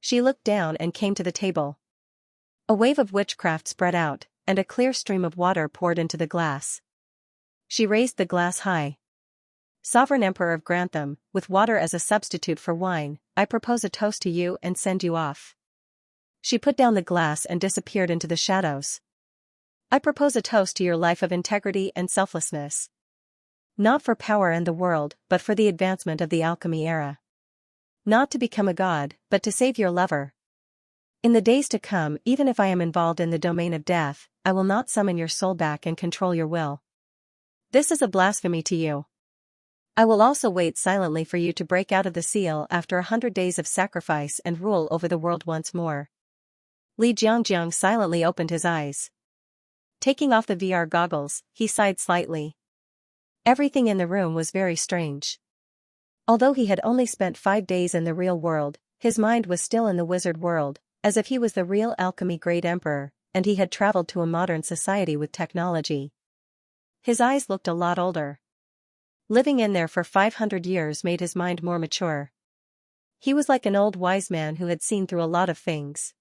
She looked down and came to the table. A wave of witchcraft spread out, and a clear stream of water poured into the glass. She raised the glass high. Sovereign Emperor of Grantham, with water as a substitute for wine, I propose a toast to you and send you off. She put down the glass and disappeared into the shadows. I propose a toast to your life of integrity and selflessness. Not for power and the world, but for the advancement of the alchemy era. Not to become a god, but to save your lover. In the days to come, even if I am involved in the domain of death, I will not summon your soul back and control your will. This is a blasphemy to you. I will also wait silently for you to break out of the seal after 100 days of sacrifice and rule over the world once more. Li Jiangjiang silently opened his eyes. Taking off the VR goggles, he sighed slightly. Everything in the room was very strange. Although he had only spent 5 days in the real world, his mind was still in the wizard world, as if he was the real alchemy great emperor, and he had traveled to a modern society with technology. His eyes looked a lot older. Living in there for 500 years made his mind more mature. He was like an old wise man who had seen through a lot of things.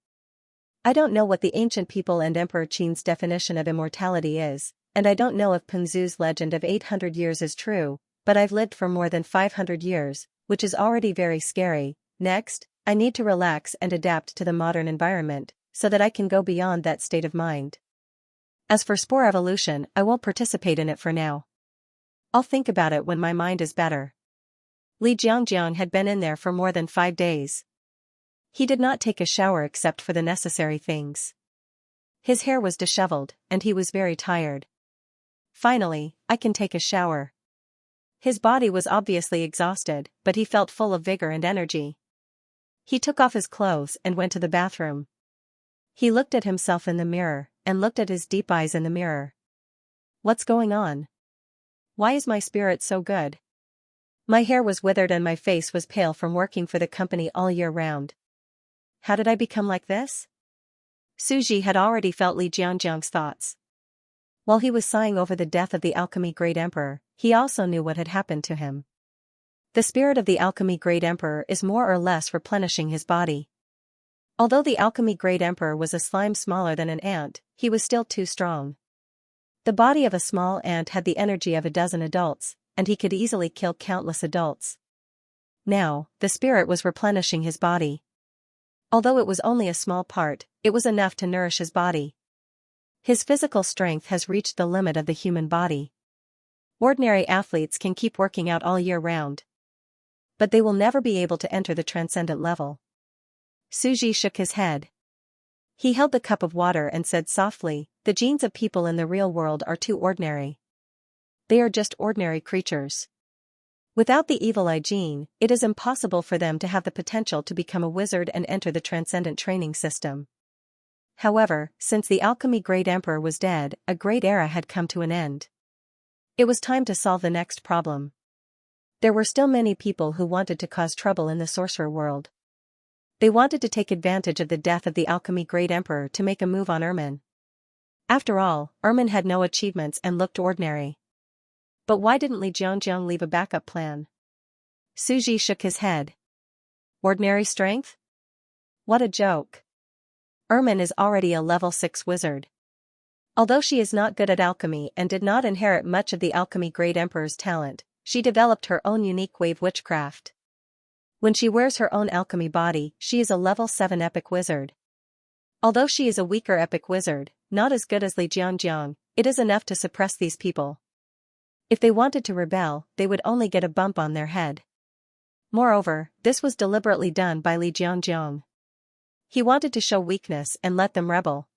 I don't know what the ancient people and Emperor Qin's definition of immortality is, and I don't know if Punzu's legend of 800 years is true, but I've lived for more than 500 years, which is already very scary. Next, I need to relax and adapt to the modern environment, so that I can go beyond that state of mind. As for spore evolution, I won't participate in it for now. I'll think about it when my mind is better. Li Jiangjiang had been in there for more than 5 days. He did not take a shower except for the necessary things. His hair was disheveled, and he was very tired. Finally, I can take a shower. His body was obviously exhausted, but he felt full of vigor and energy. He took off his clothes and went to the bathroom. He looked at himself in the mirror, and looked at his deep eyes in the mirror. What's going on? Why is my spirit so good? My hair was withered and my face was pale from working for the company all year round. How did I become like this? Suji had already felt Li Jiangjiang's thoughts. While he was sighing over the death of the alchemy great emperor, he also knew what had happened to him. The spirit of the alchemy great emperor is more or less replenishing his body. Although the alchemy great emperor was a slime smaller than an ant, he was still too strong. The body of a small ant had the energy of a dozen adults, and he could easily kill countless adults. Now, the spirit was replenishing his body. Although it was only a small part, it was enough to nourish his body. His physical strength has reached the limit of the human body. Ordinary athletes can keep working out all year round, but they will never be able to enter the transcendent level. Suji shook his head. He held the cup of water and said softly, "The genes of people in the real world are too ordinary. They are just ordinary creatures. Without the evil eye gene, it is impossible for them to have the potential to become a wizard and enter the transcendent training system." However, since the alchemy great emperor was dead, a great era had come to an end. It was time to solve the next problem. There were still many people who wanted to cause trouble in the sorcerer world. They wanted to take advantage of the death of the alchemy great emperor to make a move on Ermin. After all, Ermin had no achievements and looked ordinary. But why didn't Li Jiangjiang leave a backup plan? Suji shook his head. Ordinary strength? What a joke. Ermin is already a level 6 wizard. Although she is not good at alchemy and did not inherit much of the alchemy great emperor's talent, she developed her own unique wave witchcraft. When she wears her own alchemy body, she is a level 7 epic wizard. Although she is a weaker epic wizard, not as good as Li Jiangjiang, it is enough to suppress these people. If they wanted to rebel, they would only get a bump on their head. Moreover, this was deliberately done by Li Jiangjiang. He wanted to show weakness and let them rebel.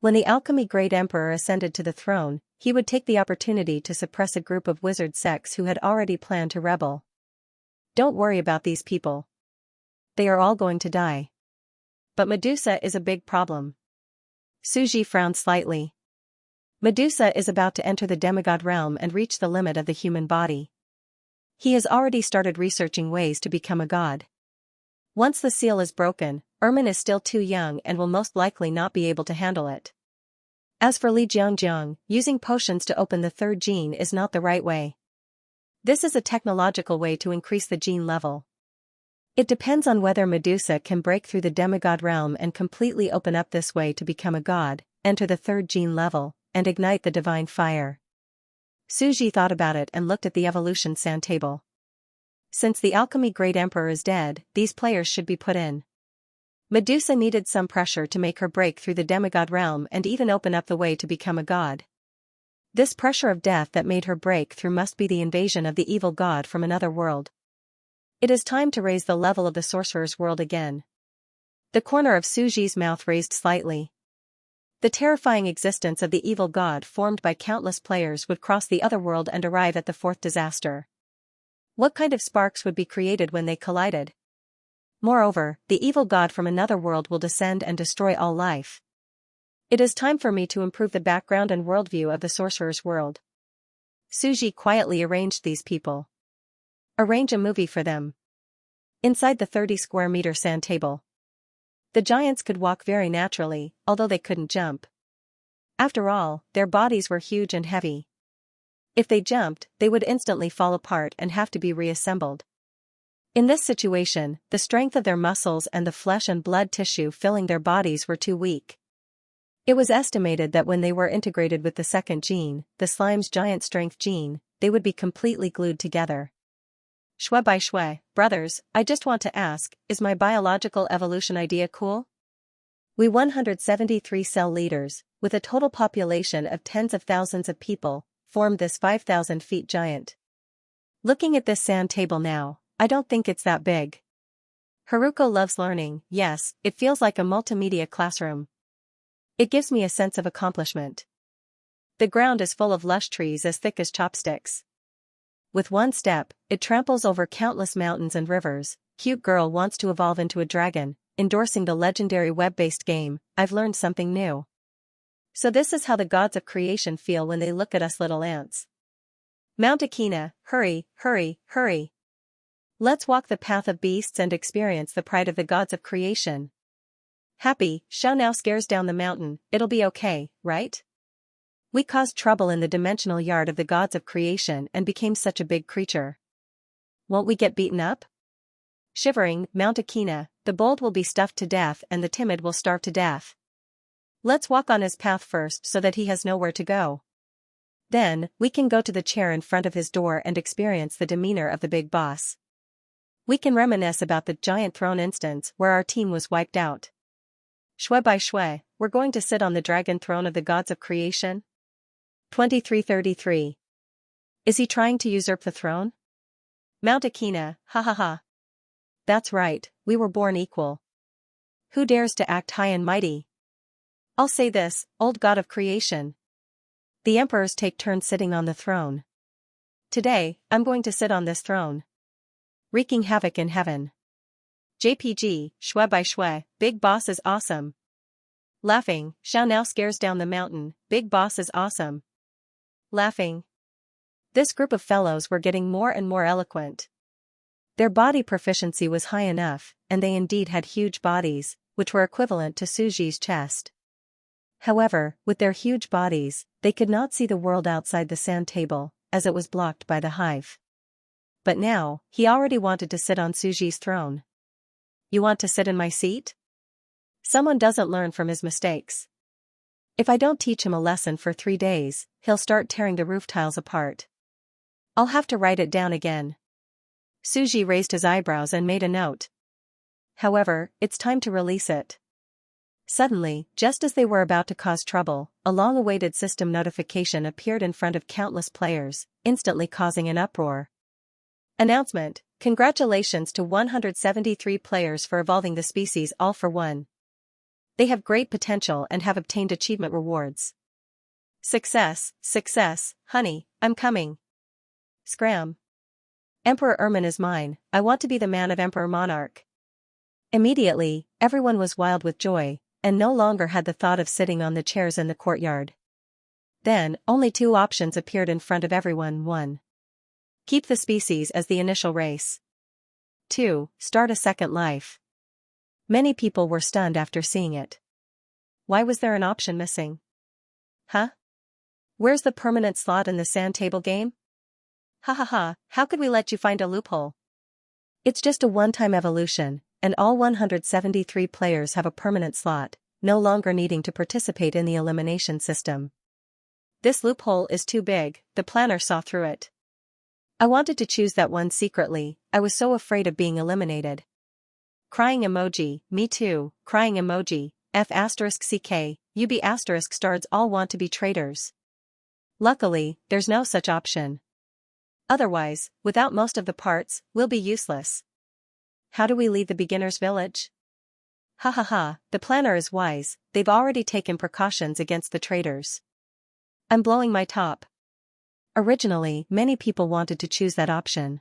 When the alchemy great emperor ascended to the throne, he would take the opportunity to suppress a group of wizard sects who had already planned to rebel. Don't worry about these people. They are all going to die. But Medusa is a big problem. Suji frowned slightly. Medusa is about to enter the demigod realm and reach the limit of the human body. He has already started researching ways to become a god. Once the seal is broken, Ermin is still too young and will most likely not be able to handle it. As for Li Jiangjiang, using potions to open the third gene is not the right way. This is a technological way to increase the gene level. It depends on whether Medusa can break through the demigod realm and completely open up this way to become a god, enter the third gene level, and ignite the divine fire. Suji thought about it and looked at the evolution sand table. Since the alchemy great emperor is dead, these players should be put in. Medusa needed some pressure to make her break through the demigod realm and even open up the way to become a god. This pressure of death that made her break through must be the invasion of the evil god from another world. It is time to raise the level of the sorcerer's world again. The corner of Suji's mouth raised slightly. The terrifying existence of the evil god formed by countless players would cross the other world and arrive at the fourth disaster. What kind of sparks would be created when they collided? Moreover, the evil god from another world will descend and destroy all life. It is time for me to improve the background and worldview of the sorcerer's world. Suji quietly arranged these people. Arrange a movie for them. Inside the 30 square meter sand table. The giants could walk very naturally, although they couldn't jump. After all, their bodies were huge and heavy. If they jumped, they would instantly fall apart and have to be reassembled. In this situation, the strength of their muscles and the flesh and blood tissue filling their bodies were too weak. It was estimated that when they were integrated with the second gene, the slime's giant strength gene, they would be completely glued together. Shui by Shui, brothers, I just want to ask, is my biological evolution idea cool? We 173 cell leaders, with a total population of tens of thousands of people, formed this 5,000 feet giant. Looking at this sand table now, I don't think it's that big. Haruko loves learning, yes, it feels like a multimedia classroom. It gives me a sense of accomplishment. The ground is full of lush trees as thick as chopsticks. With one step, it tramples over countless mountains and rivers. Cute girl wants to evolve into a dragon, endorsing the legendary web-based game. I've learned something new. So this is how the gods of creation feel when they look at us little ants. Mount Akina, hurry, hurry, hurry. Let's walk the path of beasts and experience the pride of the gods of creation. Happy, Xiao now scares down the mountain, it'll be okay, right? We caused trouble in the dimensional yard of the gods of creation and became such a big creature. Won't we get beaten up? Shivering, Mount Akina, the bold will be stuffed to death and the timid will starve to death. Let's walk on his path first so that he has nowhere to go. Then, we can go to the chair in front of his door and experience the demeanor of the big boss. We can reminisce about the giant throne instance where our team was wiped out. Shui by Shui, we're going to sit on the dragon throne of the gods of creation? 2333. Is he trying to usurp the throne? Mount Akina, ha ha ha. That's right, we were born equal. Who dares to act high and mighty? I'll say this, old god of creation. The emperors take turns sitting on the throne. Today, I'm going to sit on this throne. Wreaking havoc in heaven. JPG, Shui by Shui, big boss is awesome. Laughing, Xiao now scares down the mountain, big boss is awesome. Laughing. This group of fellows were getting more and more eloquent. Their body proficiency was high enough, and they indeed had huge bodies, which were equivalent to Suji's chest. However, with their huge bodies, they could not see the world outside the sand table, as it was blocked by the hive. But now, he already wanted to sit on Suji's throne. You want to sit in my seat? Someone doesn't learn from his mistakes. If I don't teach him a lesson for 3 days, he'll start tearing the roof tiles apart. I'll have to write it down again. Suji raised his eyebrows and made a note. However, it's time to release it. Suddenly, just as they were about to cause trouble, a long-awaited system notification appeared in front of countless players, instantly causing an uproar. Announcement: congratulations to 173 players for evolving the species all for one. They have great potential and have obtained achievement rewards. Success, success, honey, I'm coming. Scram. Emperor Ermin is mine, I want to be the man of Emperor Monarch. Immediately, everyone was wild with joy, and no longer had the thought of sitting on the chairs in the courtyard. Then, only 2 options appeared in front of everyone. 1. Keep the species as the initial race. 2. Start a second life. Many people were stunned after seeing it. Why was there an option missing? Huh? Where's the permanent slot in the sand table game? Ha ha ha, how could we let you find a loophole? It's just a one-time evolution, and all 173 players have a permanent slot, no longer needing to participate in the elimination system. This loophole is too big, the planner saw through it. I wanted to choose that one secretly, I was so afraid of being eliminated. Crying emoji, me too, crying emoji, F*CK, UB** stards all want to be traitors. Luckily, there's no such option. Otherwise, without most of the parts, we'll be useless. How do we leave the beginner's village? Ha ha ha, the planner is wise, they've already taken precautions against the traitors. I'm blowing my top. Originally, many people wanted to choose that option.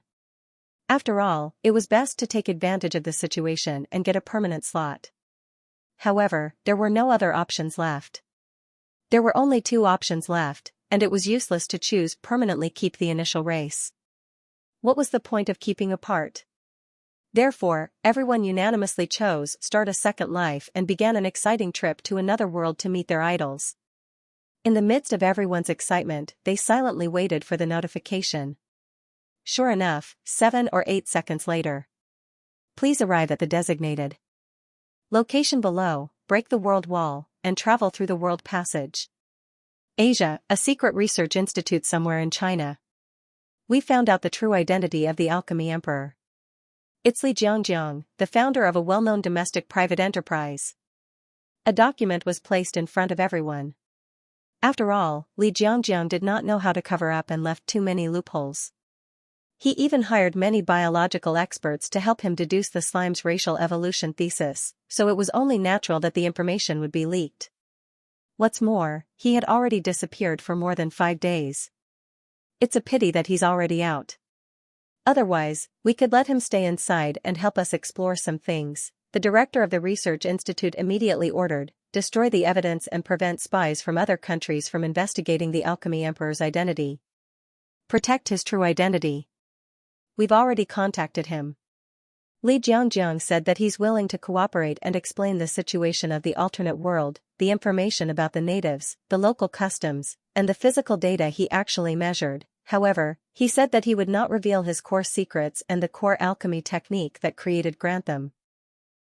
After all, it was best to take advantage of the situation and get a permanent slot. However, there were no other options left. There were only two options left, and it was useless to choose permanently keep the initial race. What was the point of keeping apart? Therefore, everyone unanimously chose start a second life and began an exciting trip to another world to meet their idols. In the midst of everyone's excitement, they silently waited for the notification. Sure enough, 7 or 8 seconds later. Please arrive at the designated location below, break the world wall, and travel through the world passage. Asia, a secret research institute somewhere in China. We found out the true identity of the alchemy emperor. It's Li Jiangyang, the founder of a well-known domestic private enterprise. A document was placed in front of everyone. After all, Li Jiangyang did not know how to cover up and left too many loopholes. He even hired many biological experts to help him deduce the slime's racial evolution thesis, so it was only natural that the information would be leaked. What's more, he had already disappeared for more than 5 days. It's a pity that he's already out. Otherwise, we could let him stay inside and help us explore some things, the director of the research institute immediately ordered, destroy the evidence and prevent spies from other countries from investigating the alchemy emperor's identity. Protect his true identity. We've already contacted him. Li Jiangyang said that he's willing to cooperate and explain the situation of the alternate world, the information about the natives, the local customs, and the physical data he actually measured. However, he said that he would not reveal his core secrets and the core alchemy technique that created Grantham.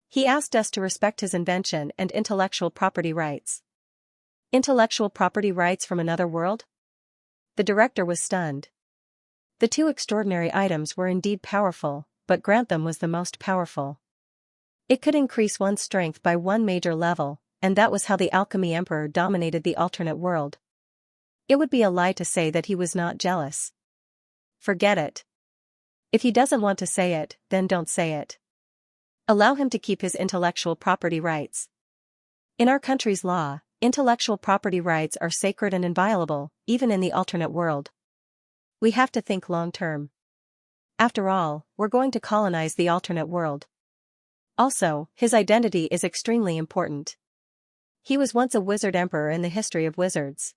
He asked us to respect his invention and intellectual property rights. Intellectual property rights from another world? The director was stunned. The two extraordinary items were indeed powerful, but Grantham was the most powerful. It could increase one's strength by 1 major level, and that was how the alchemy emperor dominated the alternate world. It would be a lie to say that he was not jealous. Forget it. If he doesn't want to say it, then don't say it. Allow him to keep his intellectual property rights. In our country's law, intellectual property rights are sacred and inviolable, even in the alternate world. We have to think long-term. After all, we're going to colonize the alternate world. Also, his identity is extremely important. He was once a wizard emperor in the history of wizards.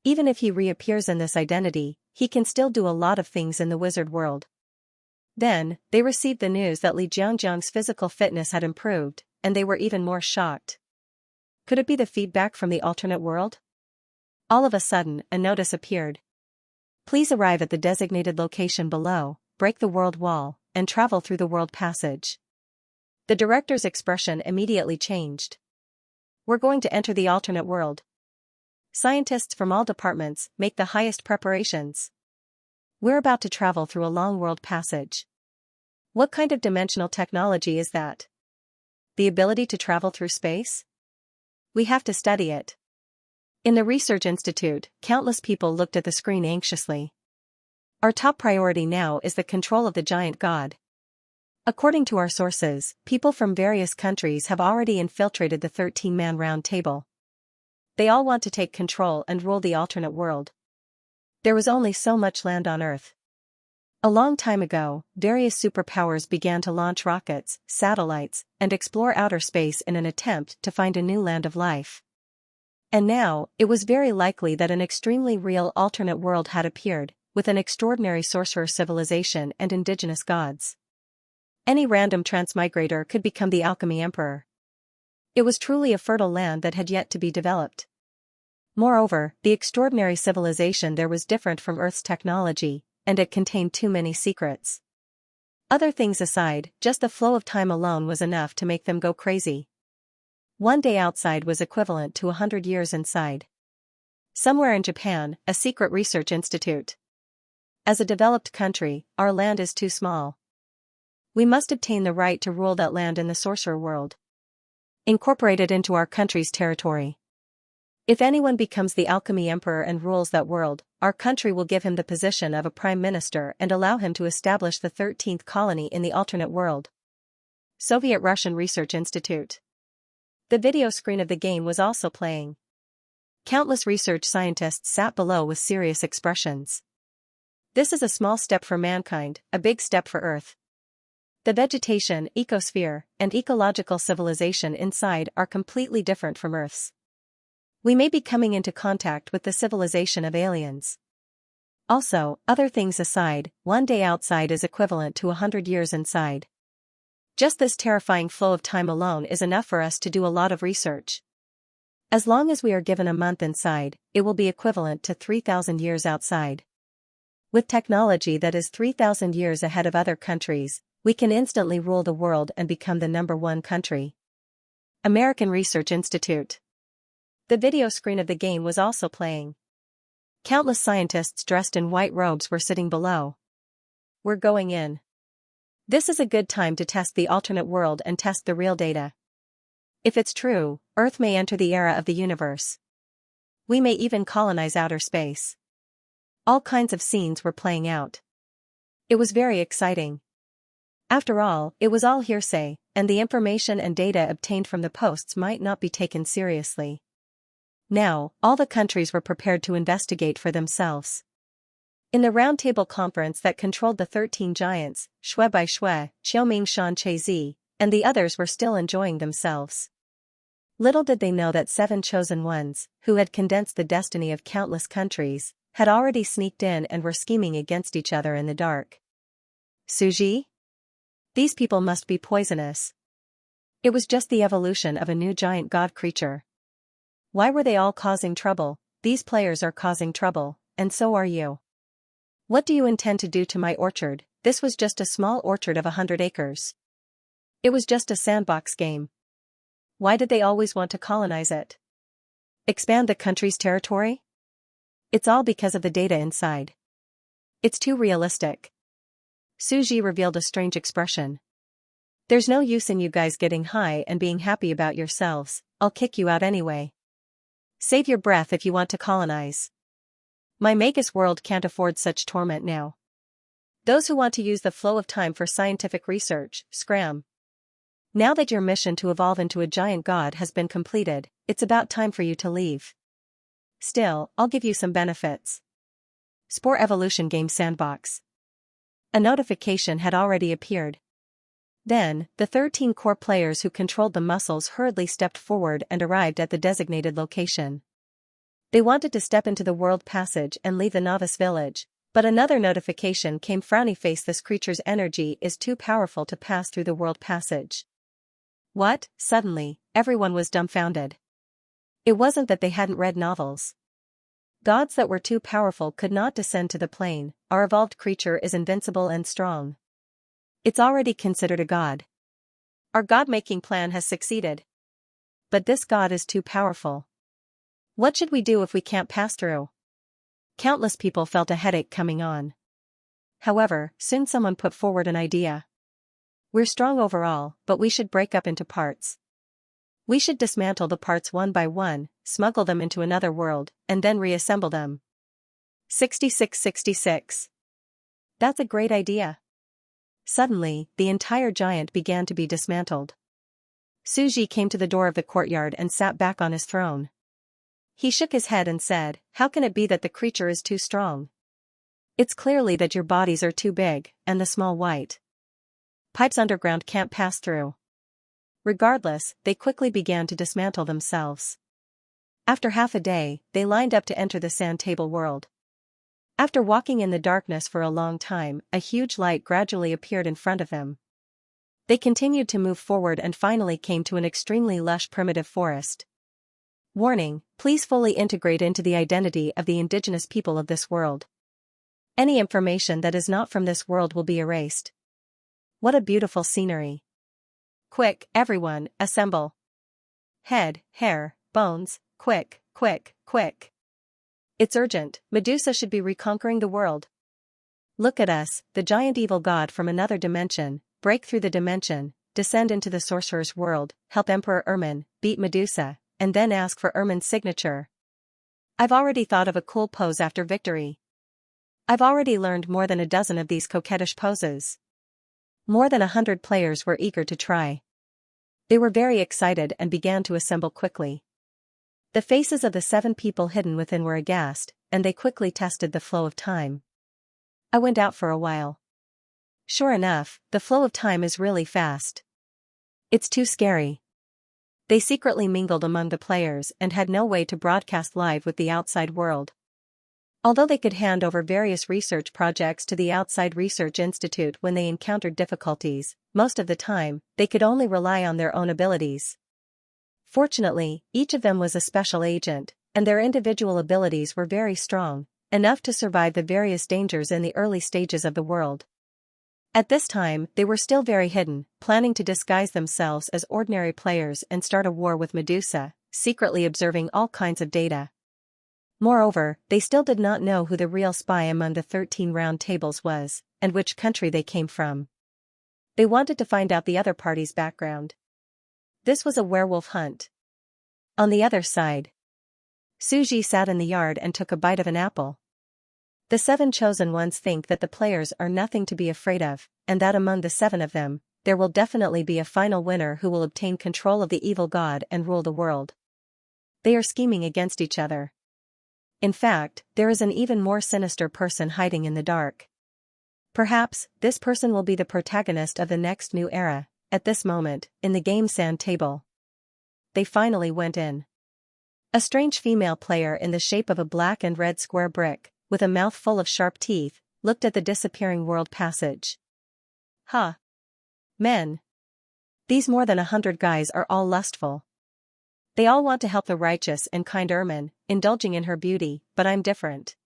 Even if he reappears in this identity, he can still do a lot of things in the wizard world. Then, they received the news that Li Jiangyang's physical fitness had improved, and they were even more shocked. Could it be the feedback from the alternate world? All of a sudden, a notice appeared. Please arrive at the designated location below, break the world wall, and travel through the world passage. The director's expression immediately changed. We're going to enter the alternate world. Scientists from all departments make the highest preparations. We're about to travel through a long world passage. What kind of dimensional technology is that? The ability to travel through space? We have to study it. In the research institute, countless people looked at the screen anxiously. Our top priority now is the control of the giant god. According to our sources, people from various countries have already infiltrated the 13-man round table. They all want to take control and rule the alternate world. There was only so much land on Earth. A long time ago, various superpowers began to launch rockets, satellites, and explore outer space in an attempt to find a new land of life. And now, it was very likely that an extremely real alternate world had appeared, with an extraordinary sorcerer civilization and indigenous gods. Any random transmigrator could become the alchemy emperor. It was truly a fertile land that had yet to be developed. Moreover, the extraordinary civilization there was different from Earth's technology, and it contained too many secrets. Other things aside, just the flow of time alone was enough to make them go crazy. 1 day outside was equivalent to 100 years inside. Somewhere in Japan, a secret research institute. As a developed country, our land is too small. We must obtain the right to rule that land in the sorcerer world. Incorporate it into our country's territory. If anyone becomes the alchemy emperor and rules that world, our country will give him the position of a prime minister and allow him to establish the 13th colony in the alternate world. Soviet-Russian Research Institute. The video screen of the game was also playing. Countless research scientists sat below with serious expressions. This is a small step for mankind, a big step for Earth. The vegetation, ecosphere, and ecological civilization inside are completely different from Earth's. We may be coming into contact with the civilization of aliens. Also, other things aside, one day outside is equivalent to 100 years inside. Just this terrifying flow of time alone is enough for us to do a lot of research. As long as we are given a month inside, it will be equivalent to 3,000 years outside. With technology that is 3,000 years ahead of other countries, we can instantly rule the world and become the #1 country. American Research Institute. The video screen of the game was also playing. Countless scientists dressed in white robes were sitting below. We're going in. This is a good time to test the alternate world and test the real data. If it's true, Earth may enter the era of the universe. We may even colonize outer space. All kinds of scenes were playing out. It was very exciting. After all, it was all hearsay, and the information and data obtained from the posts might not be taken seriously. Now, all the countries were prepared to investigate for themselves. In the roundtable conference that controlled the 13 giants, Shui Bai Shui, Xiaoming Shan Chezi, and the others were still enjoying themselves. Little did they know that 7 chosen ones, who had condensed the destiny of countless countries, had already sneaked in and were scheming against each other in the dark. Suji? These people must be poisonous. It was just the evolution of a new giant god creature. Why were they all causing trouble? These players are causing trouble, and so are you. What do you intend to do to my orchard? This was just a small orchard of 100 acres. It was just a sandbox game. Why did they always want to colonize it? Expand the country's territory? It's all because of the data inside. It's too realistic. Suji revealed a strange expression. There's no use in you guys getting high and being happy about yourselves, I'll kick you out anyway. Save your breath if you want to colonize. My Magus world can't afford such torment now. Those who want to use the flow of time for scientific research, scram. Now that your mission to evolve into a giant god has been completed, it's about time for you to leave. Still, I'll give you some benefits. Spore Evolution Game Sandbox. A notification had already appeared. Then, the 13 core players who controlled the muscles hurriedly stepped forward and arrived at the designated location. They wanted to step into the world passage and leave the novice village, but another notification came. Frowny face, this creature's energy is too powerful to pass through the world passage. What? Suddenly, everyone was dumbfounded. It wasn't that they hadn't read novels. Gods that were too powerful could not descend to the plane. Our evolved creature is invincible and strong. It's already considered a god. Our god-making plan has succeeded. But this god is too powerful. What should we do if we can't pass through? Countless people felt a headache coming on. However, soon someone put forward an idea. We're strong overall, but we should break up into parts. We should dismantle the parts one by one, smuggle them into another world, and then reassemble them. 6666. That's a great idea. Suddenly, the entire giant began to be dismantled. Suji came to the door of the courtyard and sat back on his throne. He shook his head and said, "How can it be that the creature is too strong? It's clearly that your bodies are too big, and the small white pipes underground can't pass through." Regardless, they quickly began to dismantle themselves. After half a day, they lined up to enter the sand table world. After walking in the darkness for a long time, a huge light gradually appeared in front of them. They continued to move forward and finally came to an extremely lush primitive forest. Warning, please fully integrate into the identity of the indigenous people of this world. Any information that is not from this world will be erased. What a beautiful scenery. Quick, everyone, assemble. Head, hair, bones, quick, quick, quick. It's urgent, Medusa should be reconquering the world. Look at us, the giant evil god from another dimension, break through the dimension, descend into the sorcerer's world, help Emperor Ermin, beat Medusa, and then ask for Ermin's signature. I've already thought of a cool pose after victory. I've already learned more than a dozen of these coquettish poses. More than 100 players were eager to try. They were very excited and began to assemble quickly. The faces of the 7 people hidden within were aghast, and they quickly tested the flow of time. I went out for a while. Sure enough, the flow of time is really fast. It's too scary. They secretly mingled among the players and had no way to broadcast live with the outside world. Although they could hand over various research projects to the outside research institute when they encountered difficulties, most of the time, they could only rely on their own abilities. Fortunately, each of them was a special agent, and their individual abilities were very strong, enough to survive the various dangers in the early stages of the world. At this time, they were still very hidden, planning to disguise themselves as ordinary players and start a war with Medusa, secretly observing all kinds of data. Moreover, they still did not know who the real spy among the 13 round tables was, and which country they came from. They wanted to find out the other party's background. This was a werewolf hunt. On the other side, Suji sat in the yard and took a bite of an apple. The 7 chosen ones think that the players are nothing to be afraid of, and that among the 7 of them, there will definitely be a final winner who will obtain control of the evil god and rule the world. They are scheming against each other. In fact, there is an even more sinister person hiding in the dark. Perhaps, this person will be the protagonist of the next new era. At this moment, in the game sand table, they finally went in. A strange female player in the shape of a black and red square brick, with a mouth full of sharp teeth, looked at the disappearing world passage. Ha! Men! These more than 100 guys are all lustful. They all want to help the righteous and kind Ermin, indulging in her beauty, but I'm different.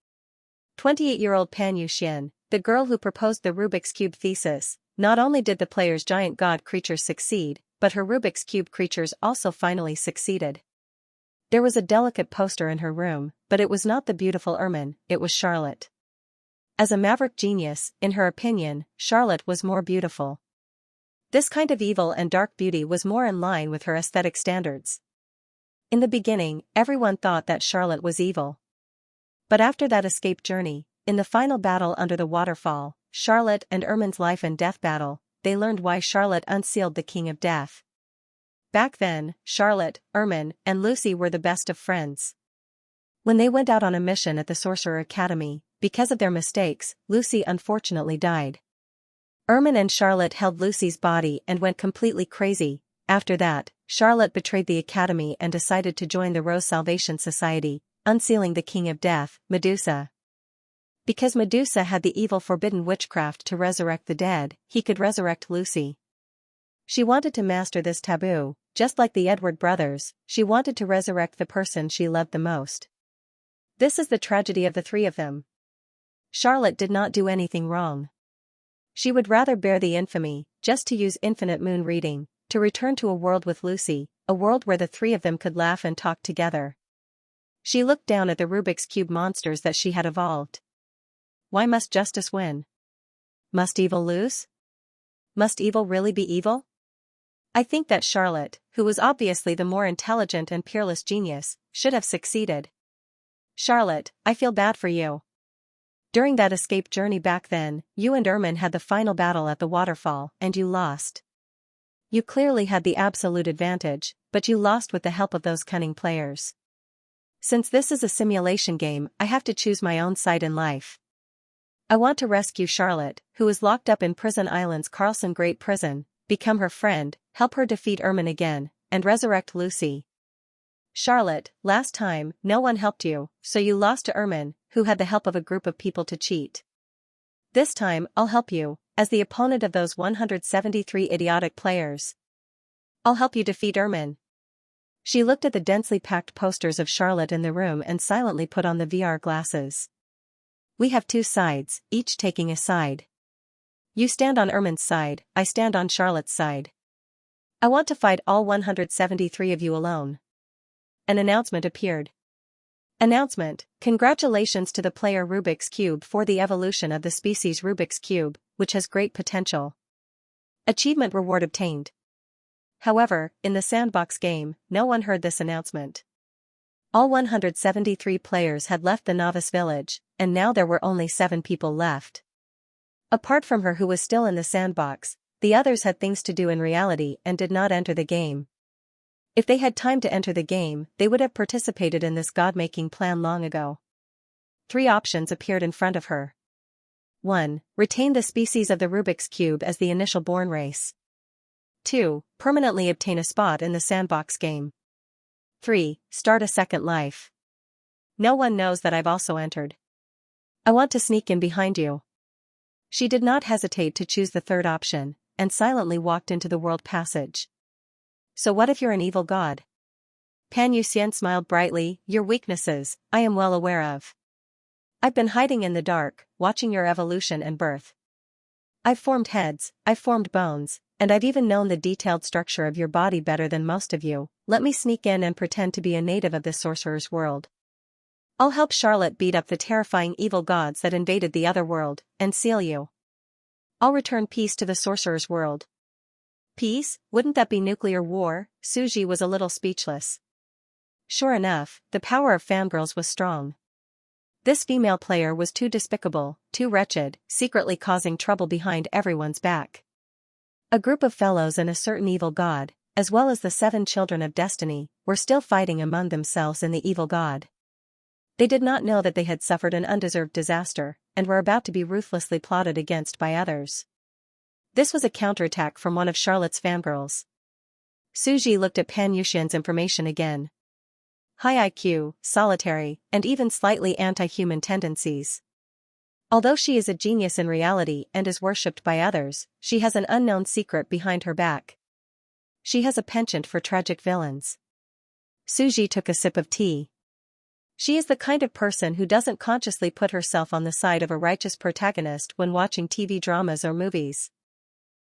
28-year-old Pan Yuxian, the girl who proposed the Rubik's Cube thesis, not only did the player's giant god creatures succeed, but her Rubik's Cube creatures also finally succeeded. There was a delicate poster in her room, but it was not the beautiful Ermin, it was Charlotte. As a maverick genius, in her opinion, Charlotte was more beautiful. This kind of evil and dark beauty was more in line with her aesthetic standards. In the beginning, everyone thought that Charlotte was evil. But after that escape journey, in the final battle under the waterfall, Charlotte and Ermin's life and death battle, they learned why Charlotte unsealed the King of Death. Back then, Charlotte, Ermin, and Lucy were the best of friends. When they went out on a mission at the Sorcerer Academy, because of their mistakes, Lucy unfortunately died. Ermin and Charlotte held Lucy's body and went completely crazy. After that, Charlotte betrayed the Academy and decided to join the Rose Salvation Society, unsealing the King of Death, Medusa. Because Medusa had the evil forbidden witchcraft to resurrect the dead, he could resurrect Lucy. She wanted to master this taboo, just like the Edward brothers, she wanted to resurrect the person she loved the most. This is the tragedy of the 3 of them. Charlotte did not do anything wrong. She would rather bear the infamy, just to use infinite moon reading, to return to a world with Lucy, a world where the 3 of them could laugh and talk together. She looked down at the Rubik's Cube monsters that she had evolved. Why must justice win? Must evil lose? Must evil really be evil? I think that Charlotte, who was obviously the more intelligent and peerless genius, should have succeeded. Charlotte, I feel bad for you. During that escape journey back then, you and Ermin had the final battle at the waterfall, and you lost. You clearly had the absolute advantage, but you lost with the help of those cunning players. Since this is a simulation game, I have to choose my own side in life. I want to rescue Charlotte, who is locked up in Prison Island's Carlson Great Prison, become her friend, help her defeat Ermin again, and resurrect Lucy. Charlotte, last time, no one helped you, so you lost to Ermin, who had the help of a group of people to cheat. This time, I'll help you, as the opponent of those 173 idiotic players. I'll help you defeat Ermin. She looked at the densely packed posters of Charlotte in the room and silently put on the VR glasses. We have 2 sides, each taking a side. You stand on Ermin's side, I stand on Charlotte's side. I want to fight all 173 of you alone. An announcement appeared. Announcement: congratulations to the player Rubik's Cube for the evolution of the species Rubik's Cube, which has great potential. Achievement reward obtained. However, in the sandbox game, no one heard this announcement. All 173 players had left the novice village, and now there were only 7 people left. Apart from her who was still in the sandbox, the others had things to do in reality and did not enter the game. If they had time to enter the game, they would have participated in this god-making plan long ago. 3 options appeared in front of her. 1. Retain the species of the Rubik's Cube as the initial born race. 2. Permanently obtain a spot in the sandbox game. 3. Start a second life. No one knows that I've also entered. I want to sneak in behind you. She did not hesitate to choose the third option, and silently walked into the world passage. So what if you're an evil god? Pan Yuxian smiled brightly. Your weaknesses, I am well aware of. I've been hiding in the dark, watching your evolution and birth. I've formed heads, I've formed bones, and I've even known the detailed structure of your body better than most of you. Let me sneak in and pretend to be a native of this sorcerer's world. I'll help Charlotte beat up the terrifying evil gods that invaded the other world, and seal you. I'll return peace to the sorcerer's world. Peace? Wouldn't that be nuclear war? Suji was a little speechless. Sure enough, the power of fangirls was strong. This female player was too despicable, too wretched, secretly causing trouble behind everyone's back. A group of fellows and a certain evil god, as well as the 7 children of destiny, were still fighting among themselves in the evil god. They did not know that they had suffered an undeserved disaster, and were about to be ruthlessly plotted against by others. This was a counterattack from one of Charlotte's fangirls. Suji looked at Pan Yuxian's information again. High IQ, solitary, and even slightly anti-human tendencies. Although she is a genius in reality and is worshipped by others, she has an unknown secret behind her back. She has a penchant for tragic villains. Suji took a sip of tea. She is the kind of person who doesn't consciously put herself on the side of a righteous protagonist when watching TV dramas or movies.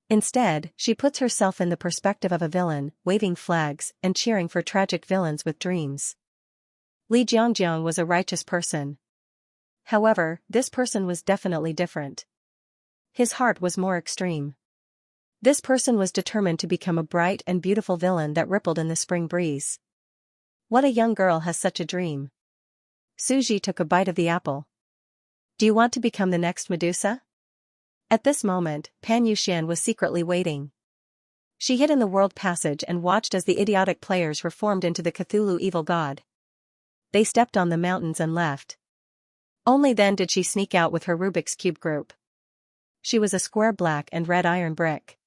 Instead, she puts herself in the perspective of a villain, waving flags and cheering for tragic villains with dreams. Li Jiangjiang was a righteous person. However, this person was definitely different. His heart was more extreme. This person was determined to become a bright and beautiful villain that rippled in the spring breeze. What a young girl has such a dream? Suji took a bite of the apple. Do you want to become the next Medusa? At this moment, Pan Yuxian was secretly waiting. She hid in the world passage and watched as the idiotic players reformed into the Cthulhu evil god. They stepped on the mountains and left. Only then did she sneak out with her Rubik's Cube group. She was a square black and red iron brick.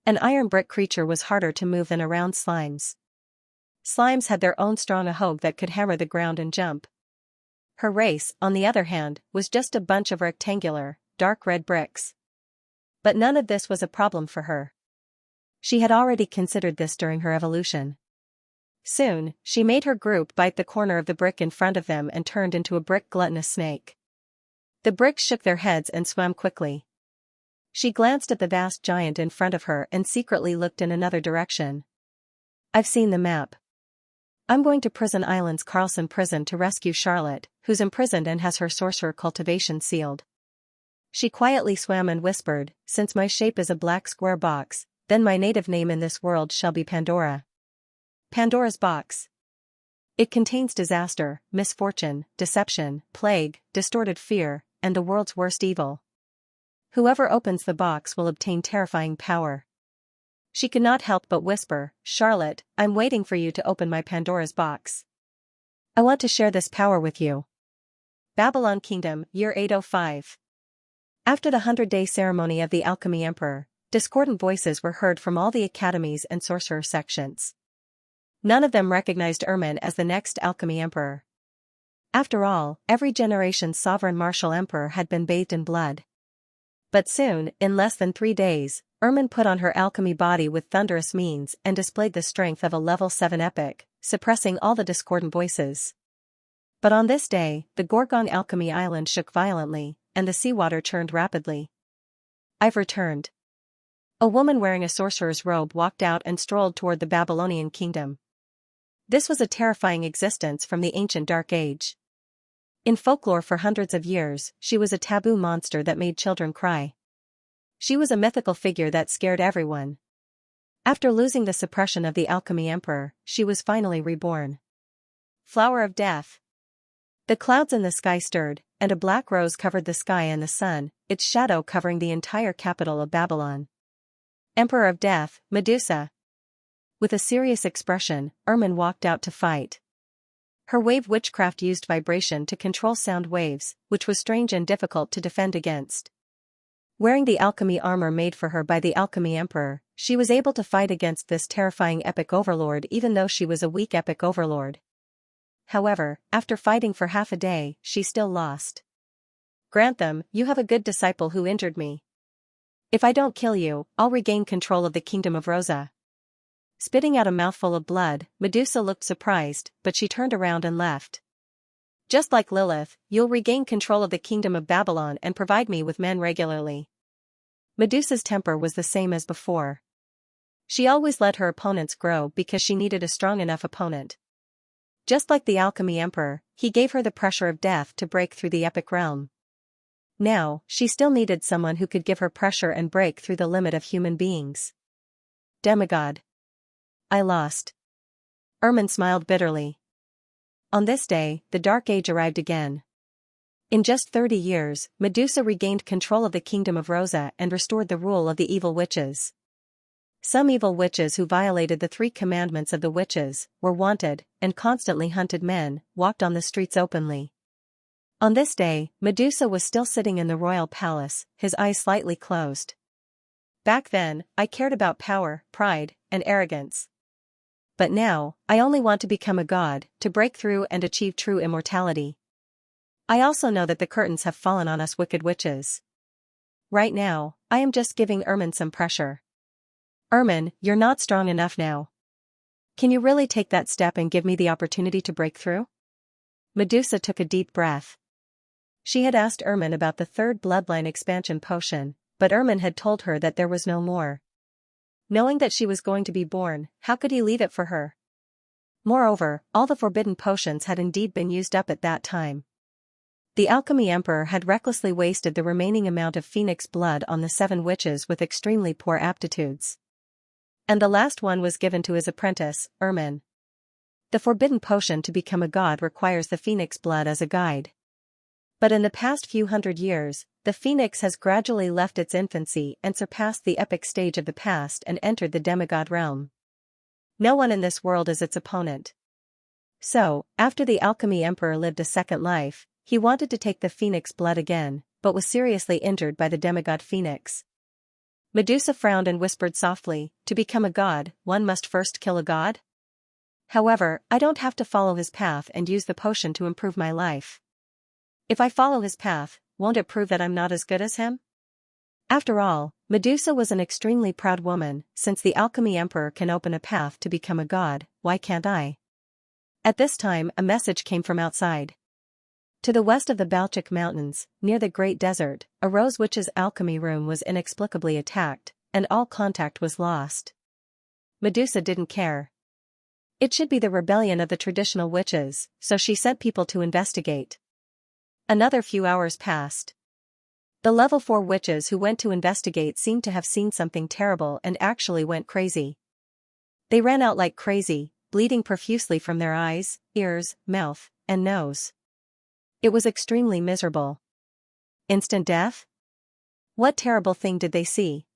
An iron brick creature was harder to move than a round slimes. Slimes had their own strong ahog that could hammer the ground and jump. Her race, on the other hand, was just a bunch of rectangular, dark red bricks. But none of this was a problem for her. She had already considered this during her evolution. Soon, she made her group bite the corner of the brick in front of them and turned into a brick gluttonous snake. The bricks shook their heads and swam quickly. She glanced at the vast giant in front of her and secretly looked in another direction. I've seen the map. I'm going to Prison Island's Carlson prison to rescue Charlotte, who's imprisoned and has her sorcerer cultivation sealed. She quietly swam and whispered, since my shape is a black square box, then my native name in this world shall be Pandora. Pandora's box. It contains disaster, misfortune, deception, plague, distorted fear, and the world's worst evil. Whoever opens the box will obtain terrifying power. She could not help but whisper, Charlotte, I'm waiting for you to open my Pandora's box. I want to share this power with you. Babylon Kingdom, Year 805. After the 100-day ceremony of the Alchemy Emperor, discordant voices were heard from all the academies and sorcerer sections. None of them recognized Ermin as the next Alchemy Emperor. After all, every generation's sovereign martial emperor had been bathed in blood. But soon, in less than 3 days, Ermin put on her alchemy body with thunderous means and displayed the strength of a level 7 epic, suppressing all the discordant voices. But on this day, the Gorgon Alchemy Island shook violently, and the seawater churned rapidly. I've returned. A woman wearing a sorcerer's robe walked out and strolled toward the Babylonian kingdom. This was a terrifying existence from the ancient Dark Age. In folklore for hundreds of years, she was a taboo monster that made children cry. She was a mythical figure that scared everyone. After losing the suppression of the Alchemy Emperor, she was finally reborn. Flower of Death. The clouds in the sky stirred, and a black rose covered the sky and the sun, its shadow covering the entire capital of Babylon. Emperor of Death, Medusa. With a serious expression, Ermin walked out to fight. Her wave witchcraft used vibration to control sound waves, which was strange and difficult to defend against. Wearing the alchemy armor made for her by the Alchemy Emperor, she was able to fight against this terrifying epic overlord even though she was a weak epic overlord. However, after fighting for half a day, she still lost. Grantham, you have a good disciple who injured me. If I don't kill you, I'll regain control of the Kingdom of Rosa. Spitting out a mouthful of blood, Medusa looked surprised, but she turned around and left. Just like Lilith, you'll regain control of the Kingdom of Babylon and provide me with men regularly. Medusa's temper was the same as before. She always let her opponents grow because she needed a strong enough opponent. Just like the Alchemy Emperor, he gave her the pressure of death to break through the epic realm. Now, she still needed someone who could give her pressure and break through the limit of human beings. Demigod. I lost. Ermin smiled bitterly. On this day, the Dark Age arrived again. In just 30 years, Medusa regained control of the Kingdom of Rosa and restored the rule of the evil witches. Some evil witches who violated the 3 commandments of the witches, were wanted, and constantly hunted men, walked on the streets openly. On this day, Medusa was still sitting in the royal palace, his eyes slightly closed. Back then, I cared about power, pride, and arrogance. But now, I only want to become a god, to break through and achieve true immortality. I also know that the curtains have fallen on us wicked witches. Right now, I am just giving Ermin some pressure. Ermin, you're not strong enough now. Can you really take that step and give me the opportunity to break through? Medusa took a deep breath. She had asked Ermin about the 3rd bloodline expansion potion, but Ermin had told her that there was no more. Knowing that she was going to be born, how could he leave it for her? Moreover, all the forbidden potions had indeed been used up at that time. The Alchemy Emperor had recklessly wasted the remaining amount of phoenix blood on the 7 witches with extremely poor aptitudes. And the last one was given to his apprentice, Ermin. The forbidden potion to become a god requires the phoenix blood as a guide. But in the past few hundred years, the phoenix has gradually left its infancy and surpassed the epic stage of the past and entered the demigod realm. No one in this world is its opponent. So, after the Alchemy Emperor lived a second life, he wanted to take the phoenix blood again, but was seriously injured by the demigod phoenix. Medusa frowned and whispered softly, to become a god, one must first kill a god? However, I don't have to follow his path and use the potion to improve my life. If I follow his path, won't it prove that I'm not as good as him? After all, Medusa was an extremely proud woman, since the Alchemy Emperor can open a path to become a god, why can't I? At this time a message came from outside. To the west of the Balchik Mountains, near the Great Desert, a Rose Witch's alchemy room was inexplicably attacked, and all contact was lost. Medusa didn't care. It should be the rebellion of the traditional witches, so she sent people to investigate. Another few hours passed. The level 4 witches who went to investigate seemed to have seen something terrible and actually went crazy. They ran out like crazy, bleeding profusely from their eyes, ears, mouth, and nose. It was extremely miserable. Instant death? What terrible thing did they see?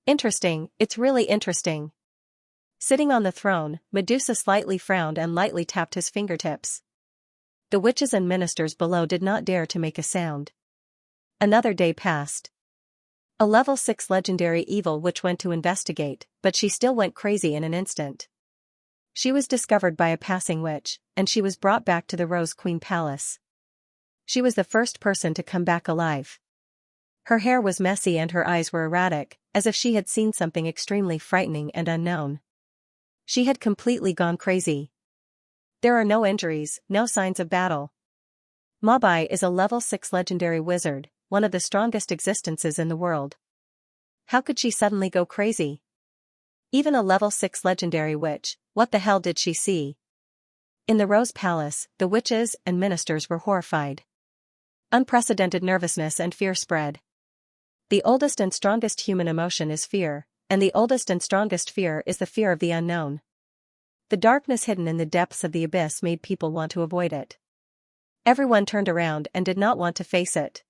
Interesting, it's really interesting. Sitting on the throne, Medusa slightly frowned and lightly tapped his fingertips. The witches and ministers below did not dare to make a sound. Another day passed. A level 6 legendary evil witch went to investigate, but she still went crazy in an instant. She was discovered by a passing witch, and she was brought back to the Rose Queen Palace. She was the first person to come back alive. Her hair was messy and her eyes were erratic, as if she had seen something extremely frightening and unknown. She had completely gone crazy. There are no injuries, no signs of battle. Mabai is a level 6 legendary wizard, one of the strongest existences in the world. How could she suddenly go crazy? Even a level 6 legendary witch, what the hell did she see? In the Rose Palace, the witches and ministers were horrified. Unprecedented nervousness and fear spread. The oldest and strongest human emotion is fear, and the oldest and strongest fear is the fear of the unknown. The darkness hidden in the depths of the abyss made people want to avoid it. Everyone turned around and did not want to face it.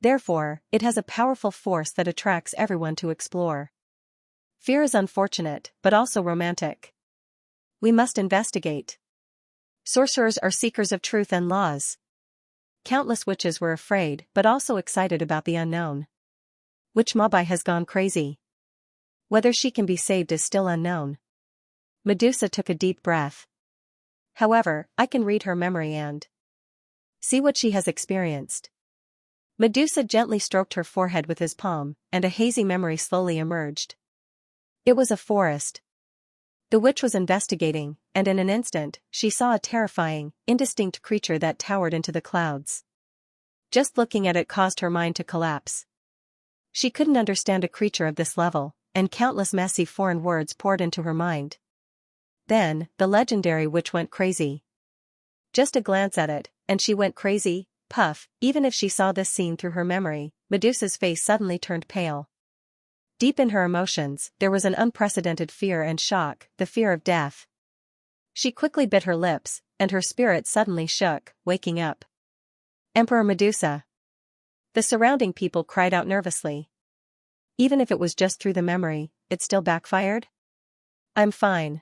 Therefore, it has a powerful force that attracts everyone to explore. Fear is unfortunate, but also romantic. We must investigate. Sorcerers are seekers of truth and laws. Countless witches were afraid but also excited about the unknown. Witch Mabai has gone crazy. Whether she can be saved is still unknown. Medusa took a deep breath. However, I can read her memory and see what she has experienced. Medusa gently stroked her forehead with his palm, and a hazy memory slowly emerged. It was a forest. The witch was investigating, and in an instant, she saw a terrifying, indistinct creature that towered into the clouds. Just looking at it caused her mind to collapse. She couldn't understand a creature of this level, and countless messy foreign words poured into her mind. Then, the legendary witch went crazy. Just a glance at it, and she went crazy. Puff. Even if she saw this scene through her memory, Medusa's face suddenly turned pale. Deep in her emotions, there was an unprecedented fear and shock, the fear of death. She quickly bit her lips, and her spirit suddenly shook, waking up. Emperor Medusa. The surrounding people cried out nervously. Even if it was just through the memory, it still backfired? I'm fine.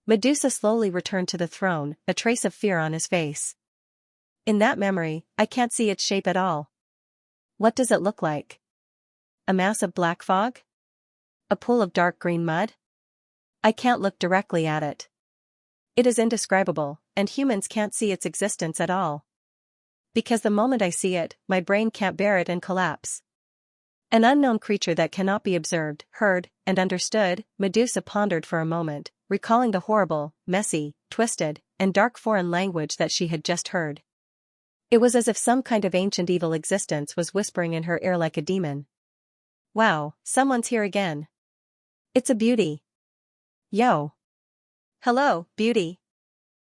Medusa slowly returned to the throne, a trace of fear on his face. In that memory, I can't see its shape at all. What does it look like? A mass of black fog? A pool of dark green mud? I can't look directly at it. It is indescribable, and humans can't see its existence at all. Because the moment I see it, my brain can't bear it and collapse. An unknown creature that cannot be observed, heard, and understood. Medusa pondered for a moment, recalling the horrible, messy, twisted, and dark foreign language that she had just heard. It was as if some kind of ancient evil existence was whispering in her ear like a demon. Wow, someone's here again. It's a beauty. Yo. Hello, beauty.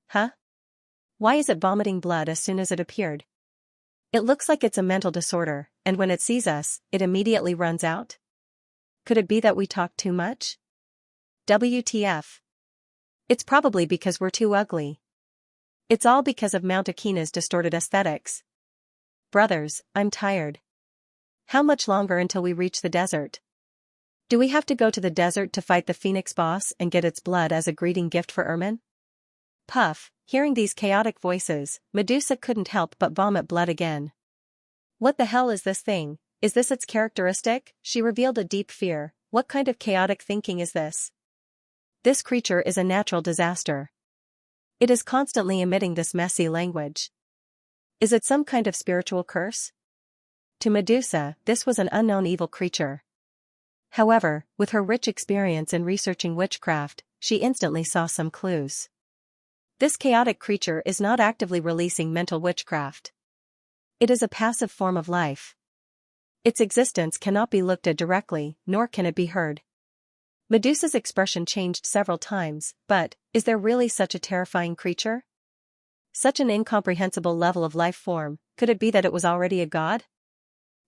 Huh? Why is it vomiting blood as soon as it appeared? It looks like it's a mental disorder, and when it sees us, it immediately runs out? Could it be that we talk too much? WTF. It's probably because we're too ugly. It's all because of Mount Akina's distorted aesthetics. Brothers, I'm tired. How much longer until we reach the desert? Do we have to go to the desert to fight the Phoenix boss and get its blood as a greeting gift for Ermin? Puff. Hearing these chaotic voices, Medusa couldn't help but vomit blood again. What the hell is this thing? Is this its characteristic? She revealed a deep fear. What kind of chaotic thinking is this? This creature is a natural disaster. It is constantly emitting this messy language. Is it some kind of spiritual curse? To Medusa, this was an unknown evil creature. However, with her rich experience in researching witchcraft, she instantly saw some clues. This chaotic creature is not actively releasing mental witchcraft. It is a passive form of life. Its existence cannot be looked at directly, nor can it be heard. Medusa's expression changed several times, but, is there really such a terrifying creature? Such an incomprehensible level of life form, could it be that it was already a god?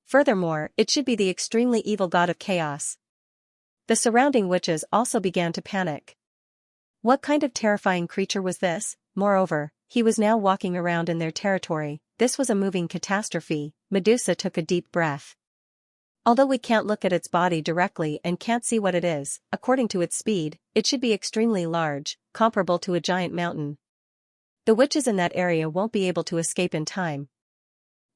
Furthermore, it should be the extremely evil god of chaos. The surrounding witches also began to panic. What kind of terrifying creature was this? Moreover, he was now walking around in their territory. This was a moving catastrophe. Medusa took a deep breath. Although we can't look at its body directly and can't see what it is, according to its speed, it should be extremely large, comparable to a giant mountain. The witches in that area won't be able to escape in time.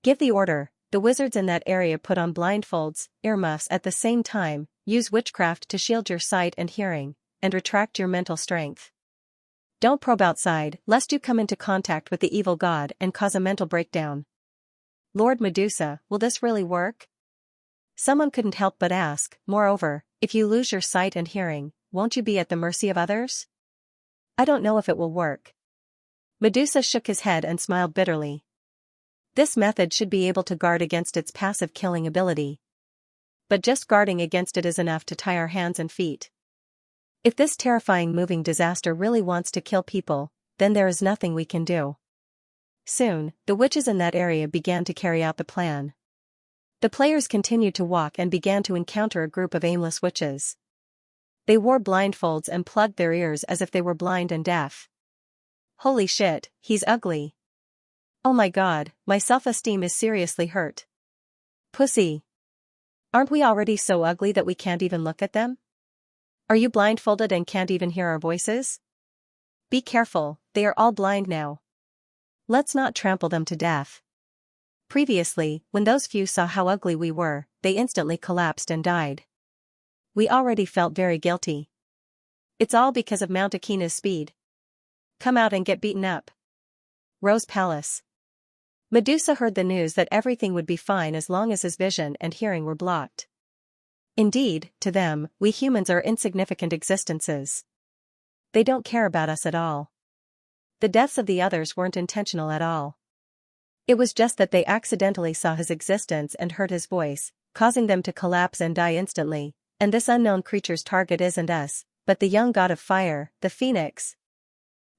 Give the order. The wizards in that area put on blindfolds, earmuffs at the same time, use witchcraft to shield your sight and hearing, and retract your mental strength. Don't probe outside, lest you come into contact with the evil god and cause a mental breakdown. Lord Medusa, will this really work? Someone couldn't help but ask. Moreover, if you lose your sight and hearing, won't you be at the mercy of others? I don't know if it will work. Medusa shook his head and smiled bitterly. This method should be able to guard against its passive killing ability. But just guarding against it is enough to tie our hands and feet. If this terrifying moving disaster really wants to kill people, then there is nothing we can do. Soon, the witches in that area began to carry out the plan. The players continued to walk and began to encounter a group of aimless witches. They wore blindfolds and plugged their ears as if they were blind and deaf. Holy shit, he's ugly. Oh my god, my self-esteem is seriously hurt. Pussy. Aren't we already so ugly that we can't even look at them? Are you blindfolded and can't even hear our voices? Be careful, they are all blind now. Let's not trample them to death. Previously, when those few saw how ugly we were, they instantly collapsed and died. We already felt very guilty. It's all because of Mount Akina's speed. Come out and get beaten up. Rose Palace. Medusa heard the news that everything would be fine as long as his vision and hearing were blocked. Indeed, to them, we humans are insignificant existences. They don't care about us at all. The deaths of the others weren't intentional at all. It was just that they accidentally saw his existence and heard his voice, causing them to collapse and die instantly, and this unknown creature's target isn't us, but the young god of fire, the phoenix.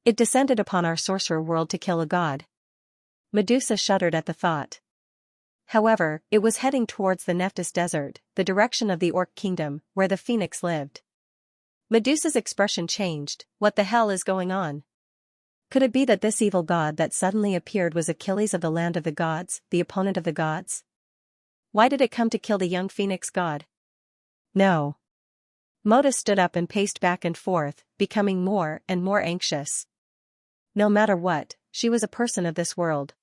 It descended upon our sorcerer world to kill a god. Medusa shuddered at the thought. However, it was heading towards the Nephthys Desert, the direction of the Orc Kingdom, where the phoenix lived. Medusa's expression changed. What the hell is going on? Could it be that this evil god that suddenly appeared was Achilles of the land of the gods, the opponent of the gods? Why did it come to kill the young phoenix god? No. Modus stood up and paced back and forth, becoming more and more anxious. No matter what, she was a person of this world.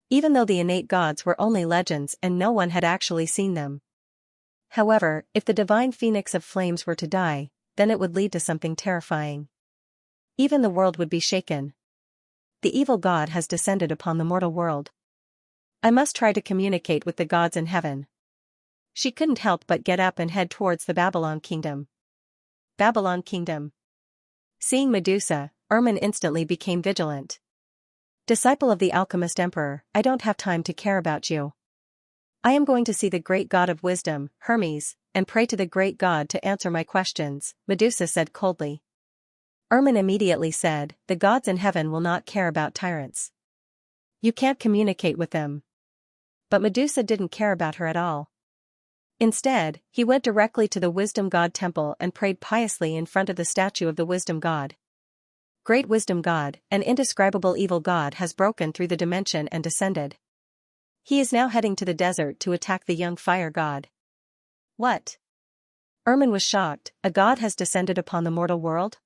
Even though the innate gods were only legends and no one had actually seen them. However, if the divine phoenix of flames were to die, then it would lead to something terrifying. Even the world would be shaken. The evil god has descended upon the mortal world. I must try to communicate with the gods in heaven. She couldn't help but get up and head towards the Babylon Kingdom. Babylon Kingdom. Seeing Medusa, Ermin instantly became vigilant. Disciple of the alchemist emperor, I don't have time to care about you. I am going to see the great god of wisdom, Hermes, and pray to the great god to answer my questions, Medusa said coldly. Ermin immediately said, the gods in heaven will not care about tyrants. You can't communicate with them. But Medusa didn't care about her at all. Instead, he went directly to the wisdom god temple and prayed piously in front of the statue of the wisdom god. Great wisdom god, an indescribable evil god has broken through the dimension and descended. He is now heading to the desert to attack the young fire god. What? Ermin was shocked. A god has descended upon the mortal world?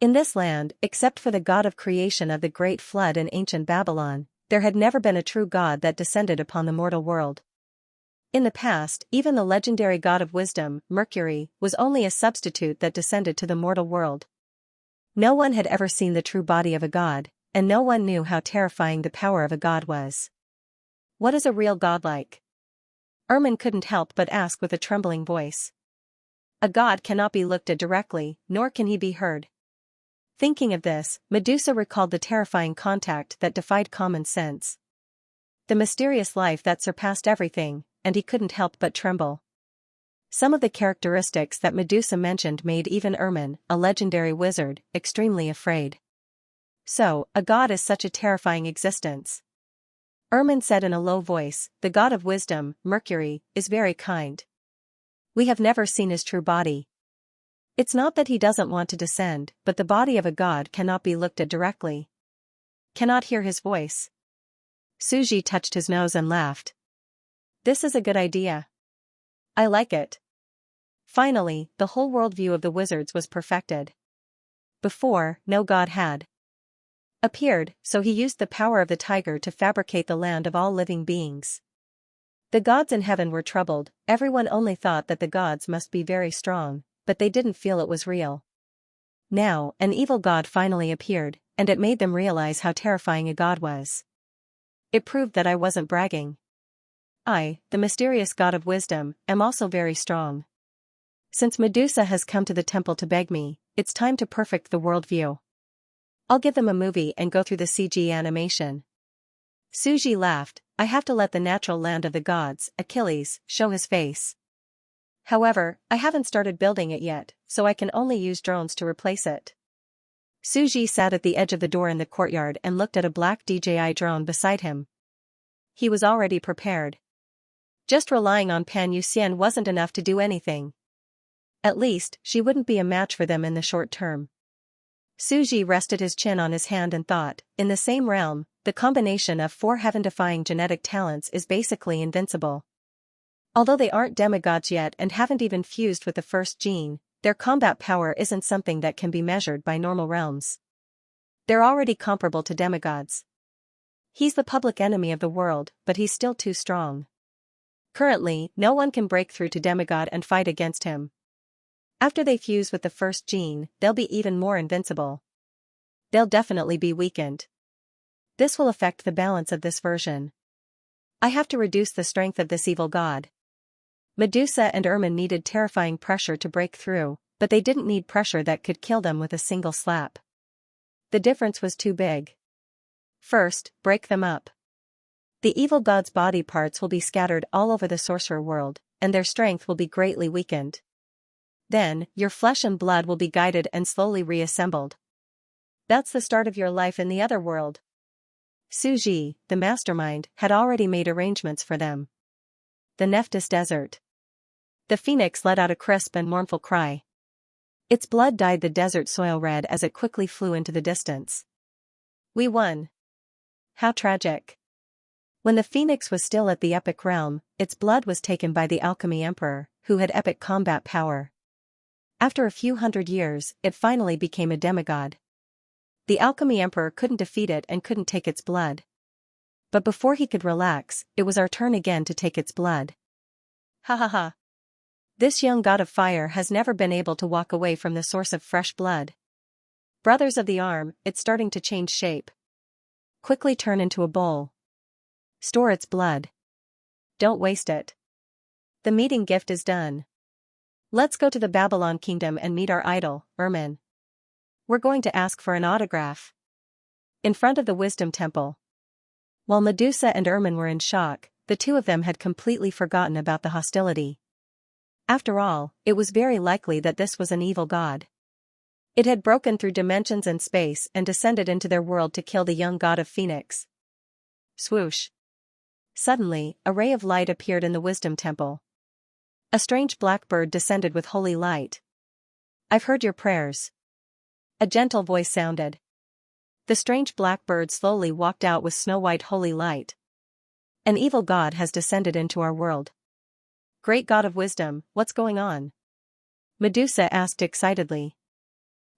In this land, except for the god of creation of the great flood in ancient Babylon, there had never been a true god that descended upon the mortal world. In the past, even the legendary god of wisdom, Mercury, was only a substitute that descended to the mortal world. No one had ever seen the true body of a god, and no one knew how terrifying the power of a god was. What is a real god like? Ermin couldn't help but ask with a trembling voice. A god cannot be looked at directly, nor can he be heard. Thinking of this, Medusa recalled the terrifying contact that defied common sense. The mysterious life that surpassed everything, and he couldn't help but tremble. Some of the characteristics that Medusa mentioned made even Ermin, a legendary wizard, extremely afraid. So, a god is such a terrifying existence. Ermin said in a low voice, the god of wisdom, Mercury, is very kind. We have never seen his true body. It's not that he doesn't want to descend, but the body of a god cannot be looked at directly. Cannot hear his voice. Suji touched his nose and laughed. This is a good idea. I like it. Finally, the whole worldview of the wizards was perfected. Before, no god had appeared, so he used the power of the tiger to fabricate the land of all living beings. The gods in heaven were troubled. Everyone only thought that the gods must be very strong, but they didn't feel it was real. Now, an evil god finally appeared, and it made them realize how terrifying a god was. It proved that I wasn't bragging. I, the mysterious god of wisdom, am also very strong. Since Medusa has come to the temple to beg me, it's time to perfect the worldview. I'll give them a movie and go through the CG animation. Suji laughed. I have to let the natural land of the gods, Achilles, show his face. However, I haven't started building it yet, so I can only use drones to replace it. Suji sat at the edge of the door in the courtyard and looked at a black DJI drone beside him. He was already prepared. Just relying on Pan Yuxian wasn't enough to do anything. At least, she wouldn't be a match for them in the short term. Suji rested his chin on his hand and thought, in the same realm, the combination of 4 heaven-defying genetic talents is basically invincible. Although they aren't demigods yet and haven't even fused with the first gene, their combat power isn't something that can be measured by normal realms. They're already comparable to demigods. He's the public enemy of the world, but he's still too strong. Currently, no one can break through to demigod and fight against him. After they fuse with the first gene, they'll be even more invincible. They'll definitely be weakened. This will affect the balance of this version. I have to reduce the strength of this evil god. Medusa and Ermin needed terrifying pressure to break through, but they didn't need pressure that could kill them with a single slap. The difference was too big. First, break them up. The evil god's body parts will be scattered all over the sorcerer world, and their strength will be greatly weakened. Then, your flesh and blood will be guided and slowly reassembled. That's the start of your life in the other world. Suji, the mastermind, had already made arrangements for them. The Nephthys Desert. The phoenix let out a crisp and mournful cry. Its blood dyed the desert soil red as it quickly flew into the distance. We won. How tragic. When the phoenix was still at the epic realm, its blood was taken by the alchemy emperor, who had epic combat power. After a few hundred years, it finally became a demigod. The alchemy emperor couldn't defeat it and couldn't take its blood. But before he could relax, it was our turn again to take its blood. Ha ha ha. This young god of fire has never been able to walk away from the source of fresh blood. Brothers of the arm, it's starting to change shape. Quickly turn into a bowl. Store its blood. Don't waste it. The meeting gift is done. Let's go to the Babylon kingdom and meet our idol, Ermin. We're going to ask for an autograph. In front of the wisdom temple. While Medusa and Ermin were in shock, the two of them had completely forgotten about the hostility. After all, it was very likely that this was an evil god. It had broken through dimensions and space and descended into their world to kill the young god of Phoenix. Swoosh. Suddenly, a ray of light appeared in the wisdom temple. A strange black bird descended with holy light. I've heard your prayers. A gentle voice sounded. The strange black bird slowly walked out with snow-white holy light. An evil god has descended into our world. Great god of wisdom, what's going on? Medusa asked excitedly.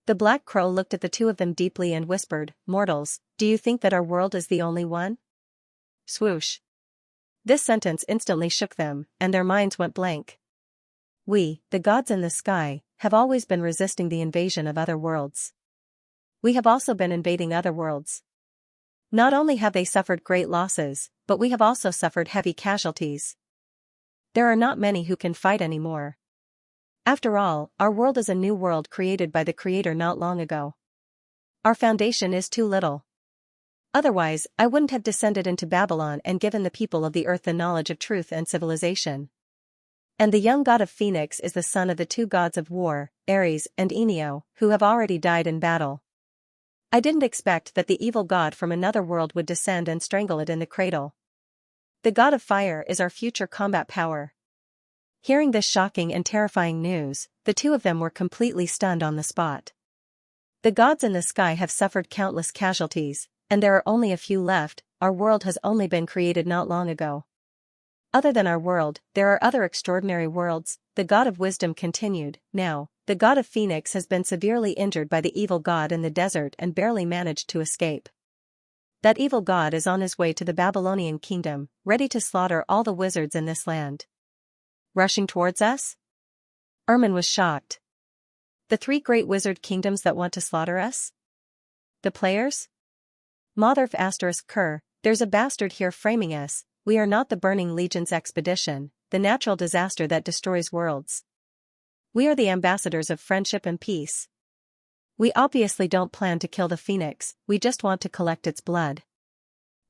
The black crow looked at the two of them deeply and whispered, Mortals, do you think that our world is the only one? Swoosh. This sentence instantly shook them, and their minds went blank. We, the gods in the sky, have always been resisting the invasion of other worlds. We have also been invading other worlds. Not only have they suffered great losses, but we have also suffered heavy casualties. There are not many who can fight anymore. After all, our world is a new world created by the Creator not long ago. Our foundation is too little. Otherwise, I wouldn't have descended into Babylon and given the people of the earth the knowledge of truth and civilization. And the young god of Phoenix is the son of the two gods of war, Ares and Enio, who have already died in battle. I didn't expect that the evil god from another world would descend and strangle it in the cradle. The god of fire is our future combat power. Hearing this shocking and terrifying news, the two of them were completely stunned on the spot. The gods in the sky have suffered countless casualties, and there are only a few left. Our world has only been created not long ago. Other than our world, there are other extraordinary worlds, the god of wisdom continued. Now, the god of Phoenix has been severely injured by the evil god in the desert and barely managed to escape. That evil god is on his way to the Babylonian kingdom, ready to slaughter all the wizards in this land. Rushing towards us? Ermin was shocked. The three great wizard kingdoms that want to slaughter us? The players? Motherf ****, there's a bastard here framing us. We are not the Burning Legion's expedition, the natural disaster that destroys worlds. We are the ambassadors of friendship and peace. We obviously don't plan to kill the Phoenix, we just want to collect its blood.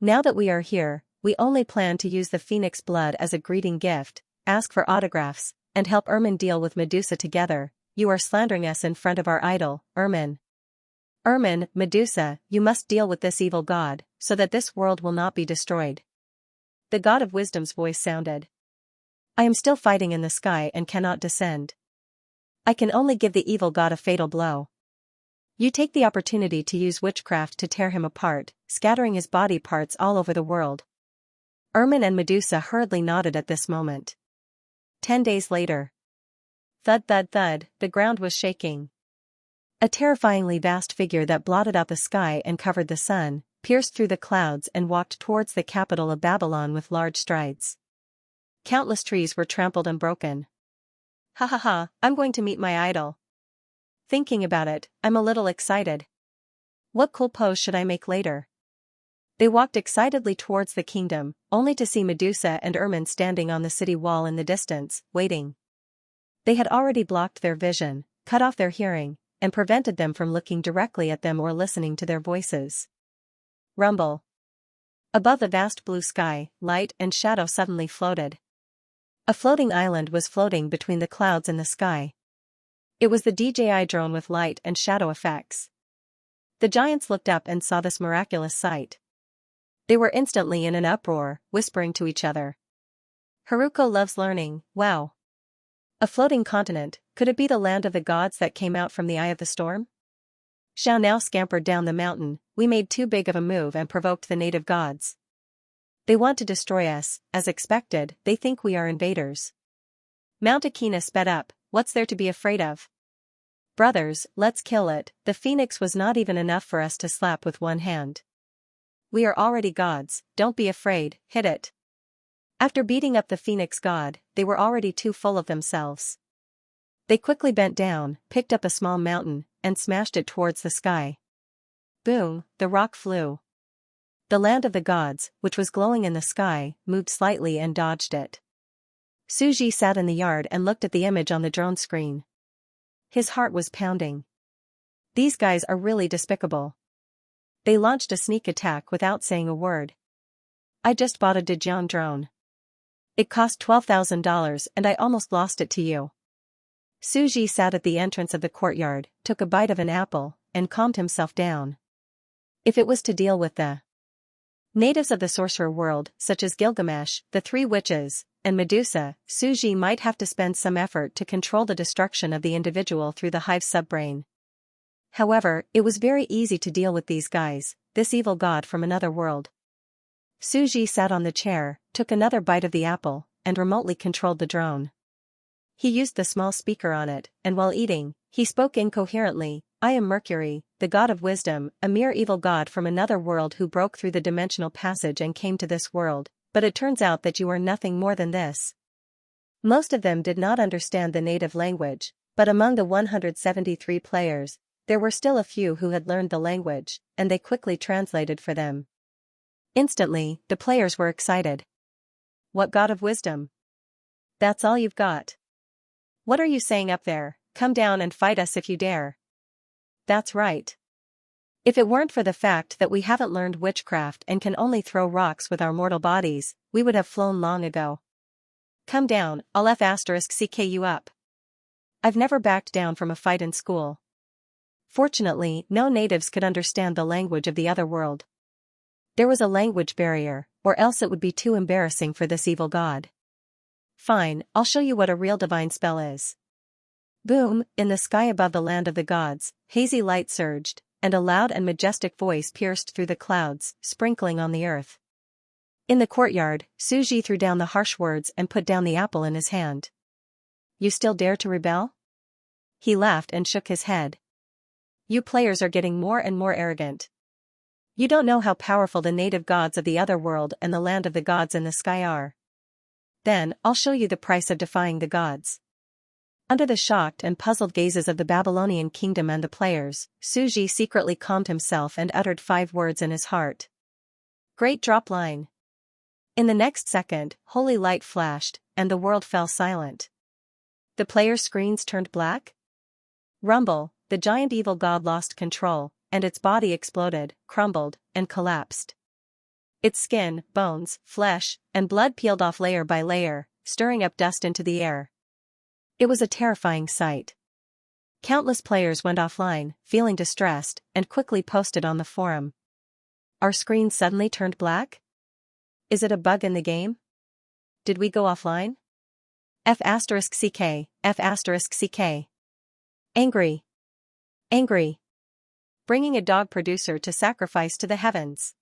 Now that we are here, we only plan to use the Phoenix blood as a greeting gift, ask for autographs, and help Ermin deal with Medusa together. You are slandering us in front of our idol, Ermin. Ermin, Medusa, you must deal with this evil god, so that this world will not be destroyed. The god of wisdom's voice sounded. I am still fighting in the sky and cannot descend. I can only give the evil god a fatal blow. You take the opportunity to use witchcraft to tear him apart, scattering his body parts all over the world. Ermin and Medusa hurriedly nodded at this moment. 10 days later. Thud thud thud, the ground was shaking. A terrifyingly vast figure that blotted out the sky and covered the sun, pierced through the clouds and walked towards the capital of Babylon with large strides. Countless trees were trampled and broken. Ha ha ha, I'm going to meet my idol. Thinking about it, I'm a little excited. What cool pose should I make later? They walked excitedly towards the kingdom, only to see Medusa and Ermine standing on the city wall in the distance, waiting. They had already blocked their vision, cut off their hearing, and prevented them from looking directly at them or listening to their voices. Rumble. Above the vast blue sky, light and shadow suddenly floated. A floating island was floating between the clouds and the sky. It was the DJI drone with light and shadow effects. The giants looked up and saw this miraculous sight. They were instantly in an uproar, whispering to each other. Haruko loves learning, wow. A floating continent, could it be the land of the gods that came out from the eye of the storm? Xiao now scampered down the mountain. We made too big of a move and provoked the native gods. They want to destroy us, as expected, they think we are invaders. Mount Akina sped up, what's there to be afraid of? Brothers, let's kill it, the phoenix was not even enough for us to slap with one hand. We are already gods, don't be afraid, hit it. After beating up the phoenix god, they were already too full of themselves. They quickly bent down, picked up a small mountain, and smashed it towards the sky. Boom, the rock flew. The land of the gods, which was glowing in the sky, moved slightly and dodged it. Suji sat in the yard and looked at the image on the drone screen. His heart was pounding. These guys are really despicable. They launched a sneak attack without saying a word. I just bought a Dijon drone. It cost $12,000 and I almost lost it to you. Suji sat at the entrance of the courtyard, took a bite of an apple, and calmed himself down. If it was to deal with the natives of the sorcerer world, such as Gilgamesh, the three witches, and Medusa, Suji might have to spend some effort to control the destruction of the individual through the hive's subbrain. However, it was very easy to deal with these guys, this evil god from another world. Suji sat on the chair, took another bite of the apple, and remotely controlled the drone. He used the small speaker on it, and while eating, he spoke incoherently. I am Mercury, the god of wisdom, a mere evil god from another world who broke through the dimensional passage and came to this world, but it turns out that you are nothing more than this. Most of them did not understand the native language, but among the 173 players, there were still a few who had learned the language, and they quickly translated for them. Instantly, the players were excited. What god of wisdom? That's all you've got? What are you saying up there? Come down and fight us if you dare. That's right. If it weren't for the fact that we haven't learned witchcraft and can only throw rocks with our mortal bodies, we would have flown long ago. Come down, I'll F***ck you up. I've never backed down from a fight in school. Fortunately, no natives could understand the language of the other world. There was a language barrier, or else it would be too embarrassing for this evil god. Fine, I'll show you what a real divine spell is. Boom, in the sky above the land of the gods, hazy light surged, and a loud and majestic voice pierced through the clouds, sprinkling on the earth. In the courtyard, Suji threw down the harsh words and put down the apple in his hand. You still dare to rebel? He laughed and shook his head. You players are getting more and more arrogant. You don't know how powerful the native gods of the other world and the land of the gods in the sky are. Then, I'll show you the price of defying the gods. Under the shocked and puzzled gazes of the Babylonian kingdom and the players, Suji secretly calmed himself and uttered 5 words in his heart. Great drop line. In the next second, holy light flashed, and the world fell silent. The players' screens turned black. Rumble, the giant evil god lost control, and its body exploded, crumbled, and collapsed. Its skin, bones, flesh, and blood peeled off layer by layer, stirring up dust into the air. It was a terrifying sight. Countless players went offline, feeling distressed, and quickly posted on the forum. Our screens suddenly turned black? Is it a bug in the game? Did we go offline? F***ck, F***ck. Angry. Angry. Bringing a dog producer to sacrifice to the heavens.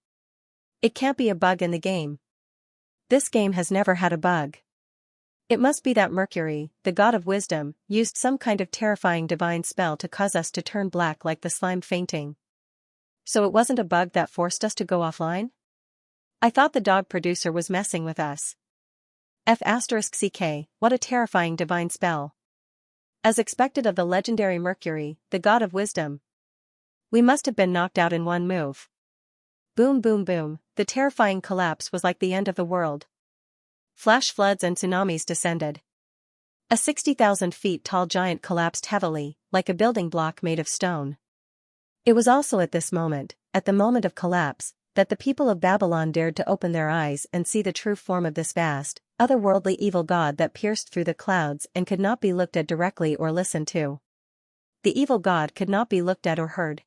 It can't be a bug in the game. This game has never had a bug. It must be that Mercury, the god of wisdom, used some kind of terrifying divine spell to cause us to turn black like the slime fainting. So it wasn't a bug that forced us to go offline? I thought the dog producer was messing with us. F***ck, what a terrifying divine spell. As expected of the legendary Mercury, the god of wisdom. We must have been knocked out in one move. Boom boom boom, the terrifying collapse was like the end of the world. Flash floods and tsunamis descended. A 60,000 feet tall giant collapsed heavily, like a building block made of stone. It was also at this moment, at the moment of collapse, that the people of Babylon dared to open their eyes and see the true form of this vast, otherworldly evil god that pierced through the clouds and could not be looked at directly or listened to. The evil god could not be looked at or heard.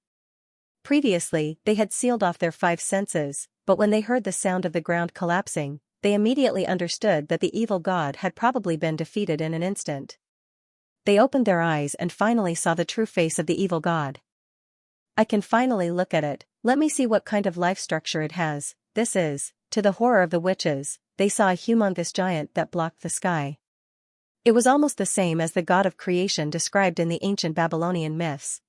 Previously, they had sealed off their 5 senses, but when they heard the sound of the ground collapsing, they immediately understood that the evil god had probably been defeated in an instant. They opened their eyes and finally saw the true face of the evil god. I can finally look at it, let me see what kind of life structure it has. This is, to the horror of the witches, they saw a humongous giant that blocked the sky. It was almost the same as the god of creation described in the ancient Babylonian myths.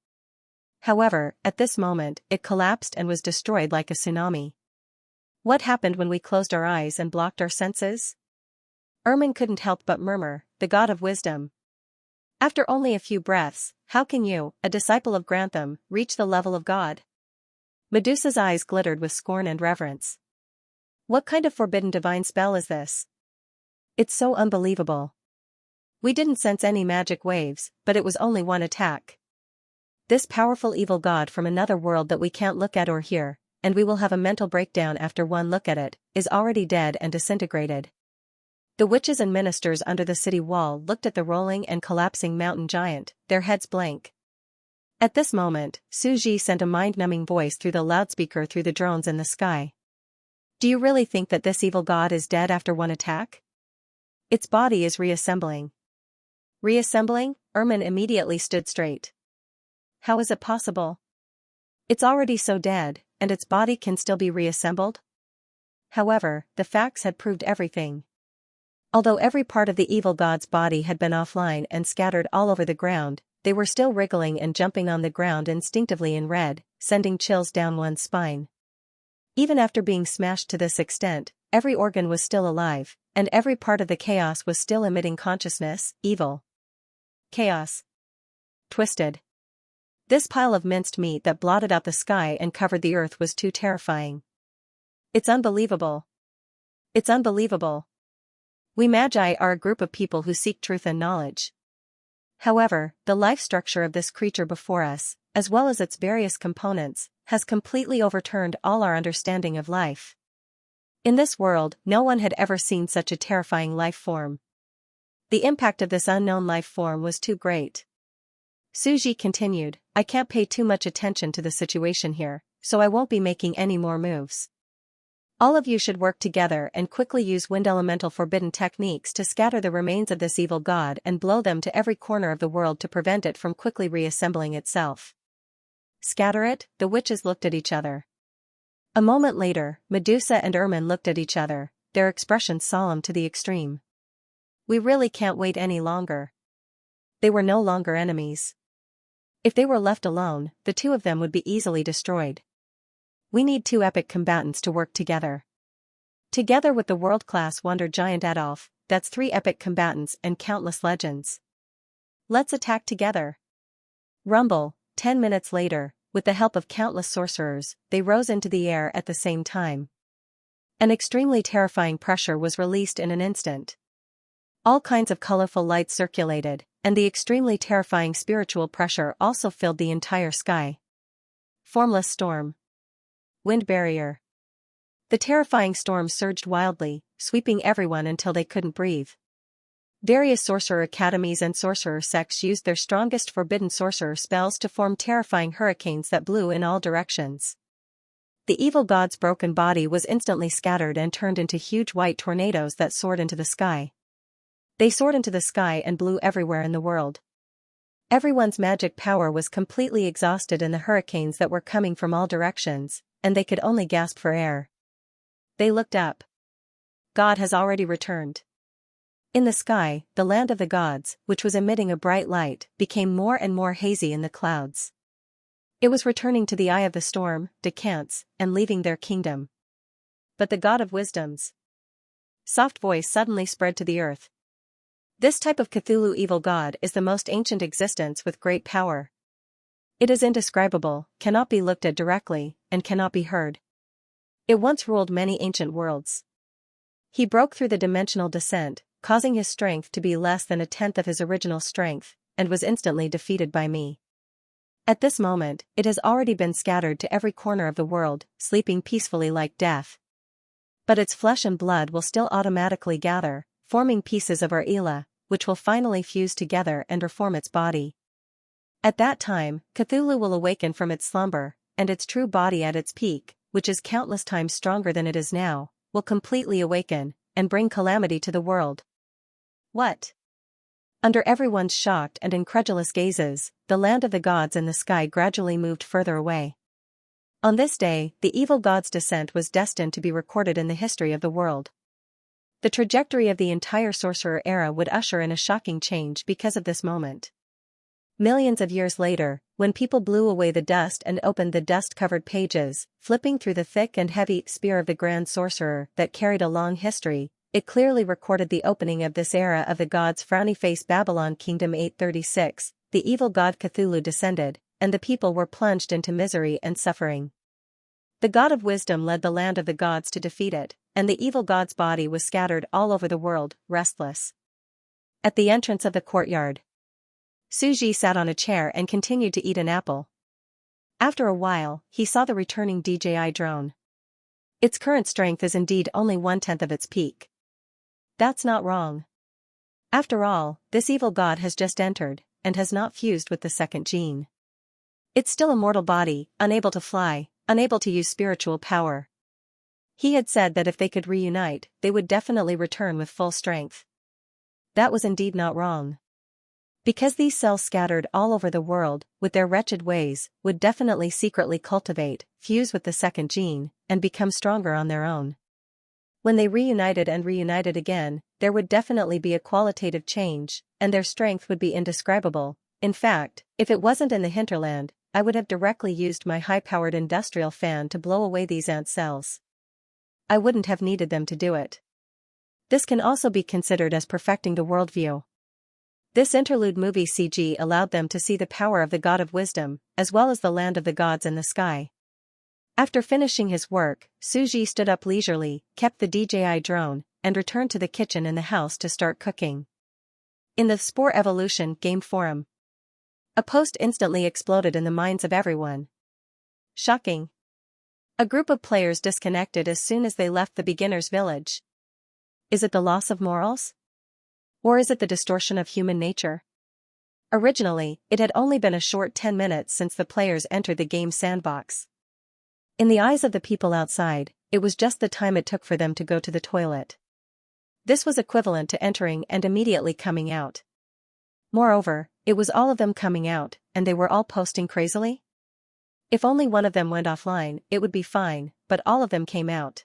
However, at this moment, it collapsed and was destroyed like a tsunami. What happened when we closed our eyes and blocked our senses? Ermin couldn't help but murmur, the god of wisdom. After only a few breaths, how can you, a disciple of Grantham, reach the level of God? Medusa's eyes glittered with scorn and reverence. What kind of forbidden divine spell is this? It's so unbelievable. We didn't sense any magic waves, but it was only one attack. This powerful evil god from another world that we can't look at or hear, and we will have a mental breakdown after one look at it, is already dead and disintegrated. The witches and ministers under the city wall looked at the rolling and collapsing mountain giant, their heads blank. At this moment, Suji sent a mind-numbing voice through the loudspeaker through the drones in the sky. Do you really think that this evil god is dead after one attack? Its body is reassembling. Reassembling? Ermin immediately stood straight. How is it possible? It's already so dead, and its body can still be reassembled? However, the facts had proved everything. Although every part of the evil god's body had been offline and scattered all over the ground, they were still wriggling and jumping on the ground instinctively in red, sending chills down one's spine. Even after being smashed to this extent, every organ was still alive, and every part of the chaos was still emitting consciousness, evil. Chaos. Twisted. This pile of minced meat that blotted out the sky and covered the earth was too terrifying. It's unbelievable. It's unbelievable. We Magi are a group of people who seek truth and knowledge. However, the life structure of this creature before us, as well as its various components, has completely overturned all our understanding of life. In this world, no one had ever seen such a terrifying life form. The impact of this unknown life form was too great. Suji continued, I can't pay too much attention to the situation here, so I won't be making any more moves. All of you should work together and quickly use wind elemental forbidden techniques to scatter the remains of this evil god and blow them to every corner of the world to prevent it from quickly reassembling itself. Scatter it? The witches looked at each other. A moment later, Medusa and Ermin looked at each other, their expressions solemn to the extreme. We really can't wait any longer. They were no longer enemies. If they were left alone, the two of them would be easily destroyed. We need 2 epic combatants to work together. Together with the world-class wonder giant Adolf, that's 3 epic combatants and countless legends. Let's attack together. Rumble. 10 minutes later, with the help of countless sorcerers, they rose into the air at the same time. An extremely terrifying pressure was released in an instant. All kinds of colorful lights circulated, and the extremely terrifying spiritual pressure also filled the entire sky. Formless storm. Wind barrier. The terrifying storm surged wildly, sweeping everyone until they couldn't breathe. Various sorcerer academies and sorcerer sects used their strongest forbidden sorcerer spells to form terrifying hurricanes that blew in all directions. The evil god's broken body was instantly scattered and turned into huge white tornadoes that soared into the sky. They soared into the sky and blew everywhere in the world. Everyone's magic power was completely exhausted in the hurricanes that were coming from all directions, and they could only gasp for air. They looked up. God has already returned. In the sky, the land of the gods, which was emitting a bright light, became more and more hazy in the clouds. It was returning to the eye of the storm, decants, and leaving their kingdom. But the god of wisdom's soft voice suddenly spread to the earth. This type of Cthulhu evil god is the most ancient existence with great power. It is indescribable, cannot be looked at directly, and cannot be heard. It once ruled many ancient worlds. He broke through the dimensional descent, causing his strength to be less than a tenth of his original strength, and was instantly defeated by me. At this moment, it has already been scattered to every corner of the world, sleeping peacefully like death. But its flesh and blood will still automatically gather, forming pieces of our Ela, which will finally fuse together and reform its body. At that time, Cthulhu will awaken from its slumber, and its true body at its peak, which is countless times stronger than it is now, will completely awaken, and bring calamity to the world. What? Under everyone's shocked and incredulous gazes, the land of the gods in the sky gradually moved further away. On this day, the evil god's descent was destined to be recorded in the history of the world. The trajectory of the entire sorcerer era would usher in a shocking change because of this moment. Millions of years later, when people blew away the dust and opened the dust-covered pages, flipping through the thick and heavy spear of the grand sorcerer that carried a long history, it clearly recorded the opening of this era of the gods' frowny face. Babylon Kingdom 836, the evil god Cthulhu descended, and the people were plunged into misery and suffering. The god of wisdom led the land of the gods to defeat it, and the evil god's body was scattered all over the world, restless. At the entrance of the courtyard, Suji sat on a chair and continued to eat an apple. After a while, he saw the returning DJI drone. Its current strength is indeed only 1/10 of its peak. That's not wrong. After all, this evil god has just entered, and has not fused with the second gene. It's still a mortal body, unable to fly, unable to use spiritual power. He had said that if they could reunite, they would definitely return with full strength. That was indeed not wrong. Because these cells scattered all over the world, with their wretched ways, would definitely secretly cultivate, fuse with the second gene, and become stronger on their own. When they reunited and reunited again, there would definitely be a qualitative change, and their strength would be indescribable. In fact, if it wasn't in the hinterland, I would have directly used my high-powered industrial fan to blow away these ant cells. I wouldn't have needed them to do it. This can also be considered as perfecting the worldview. This interlude movie CG allowed them to see the power of the god of wisdom, as well as the land of the gods in the sky. After finishing his work, Suji stood up leisurely, kept the DJI drone, and returned to the kitchen in the house to start cooking. In the Spore Evolution game forum, a post instantly exploded in the minds of everyone. Shocking. A group of players disconnected as soon as they left the beginner's village. Is it the loss of morals? Or is it the distortion of human nature? Originally, it had only been a short 10 minutes since the players entered the game's sandbox. In the eyes of the people outside, it was just the time it took for them to go to the toilet. This was equivalent to entering and immediately coming out. Moreover, it was all of them coming out, and they were all posting crazily? If only one of them went offline, it would be fine, but all of them came out.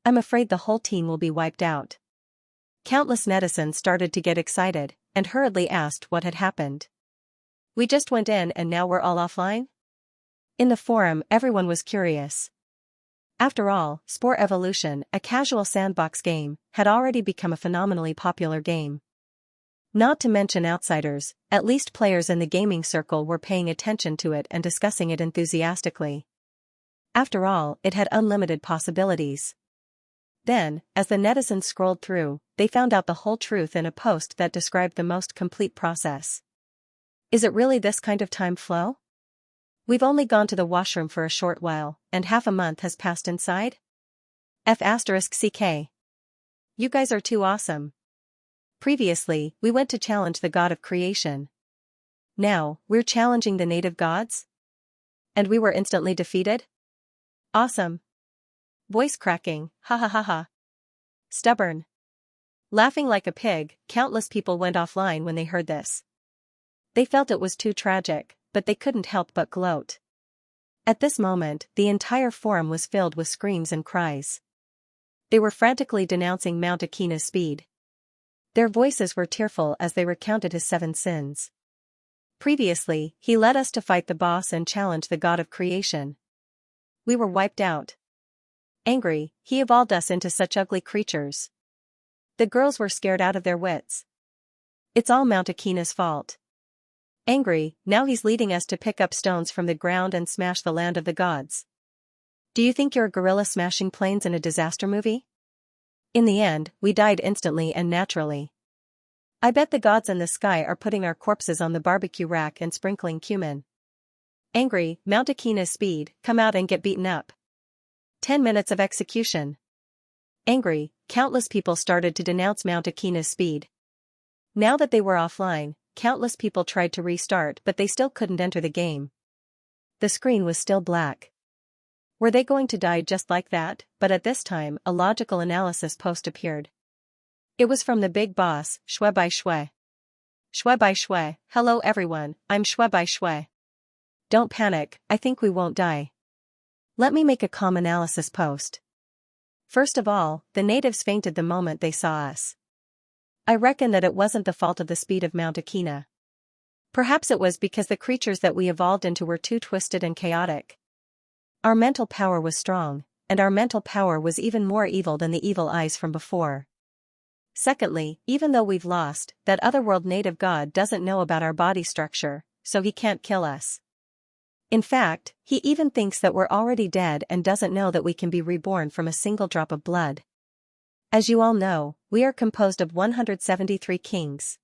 I'm afraid the whole team will be wiped out. Countless netizens started to get excited, and hurriedly asked what had happened. We just went in and now we're all offline? In the forum, everyone was curious. After all, Spore Evolution, a casual sandbox game, had already become a phenomenally popular game. Not to mention outsiders, at least players in the gaming circle were paying attention to it and discussing it enthusiastically. After all, it had unlimited possibilities. Then, as the netizens scrolled through, they found out the whole truth in a post that described the most complete process. Is it really this kind of time flow? We've only gone to the washroom for a short while, and half a month has passed inside? F***ck. You guys are too awesome. Previously, we went to challenge the god of creation. Now, we're challenging the native gods? And we were instantly defeated? Awesome. Voice cracking, ha ha ha ha. Stubborn. Laughing like a pig, countless people went offline when they heard this. They felt it was too tragic, but they couldn't help but gloat. At this moment, the entire forum was filled with screams and cries. They were frantically denouncing Mount Akina's speed. Their voices were tearful as they recounted his 7 sins. Previously, he led us to fight the boss and challenge the god of creation. We were wiped out. Angry, he evolved us into such ugly creatures. The girls were scared out of their wits. It's all Mount Akina's fault. Angry, now he's leading us to pick up stones from the ground and smash the land of the gods. Do you think you're a gorilla smashing planes in a disaster movie? In the end, we died instantly and naturally. I bet the gods in the sky are putting our corpses on the barbecue rack and sprinkling cumin. Angry, Mount Akina's speed, come out and get beaten up. 10 minutes of execution. Angry, countless people started to denounce Mount Akina's speed. Now that they were offline, countless people tried to restart but they still couldn't enter the game. The screen was still black. Were they going to die just like that? But at this time, a logical analysis post appeared. It was from the big boss, Shui by Shui. Shui by Shui, hello everyone, I'm Shui by Shui. Don't panic, I think we won't die. Let me make a calm analysis post. First of all, the natives fainted the moment they saw us. I reckon that it wasn't the fault of the speed of Mount Akina. Perhaps it was because the creatures that we evolved into were too twisted and chaotic. Our mental power was strong, and our mental power was even more evil than the evil eyes from before. Secondly, even though we've lost, that otherworld native god doesn't know about our body structure, so he can't kill us. In fact, he even thinks that we're already dead and doesn't know that we can be reborn from a single drop of blood. As you all know, we are composed of 173 kings.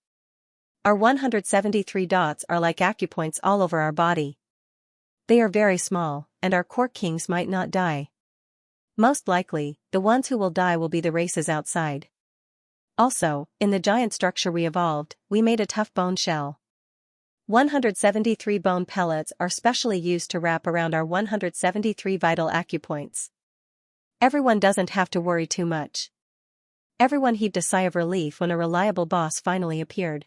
Our 173 dots are like acupoints all over our body. They are very small, and our core kings might not die. Most likely, the ones who will die will be the races outside. Also, in the giant structure we evolved, we made a tough bone shell. 173 bone pellets are specially used to wrap around our 173 vital acupoints. Everyone doesn't have to worry too much. Everyone heaved a sigh of relief when a reliable boss finally appeared.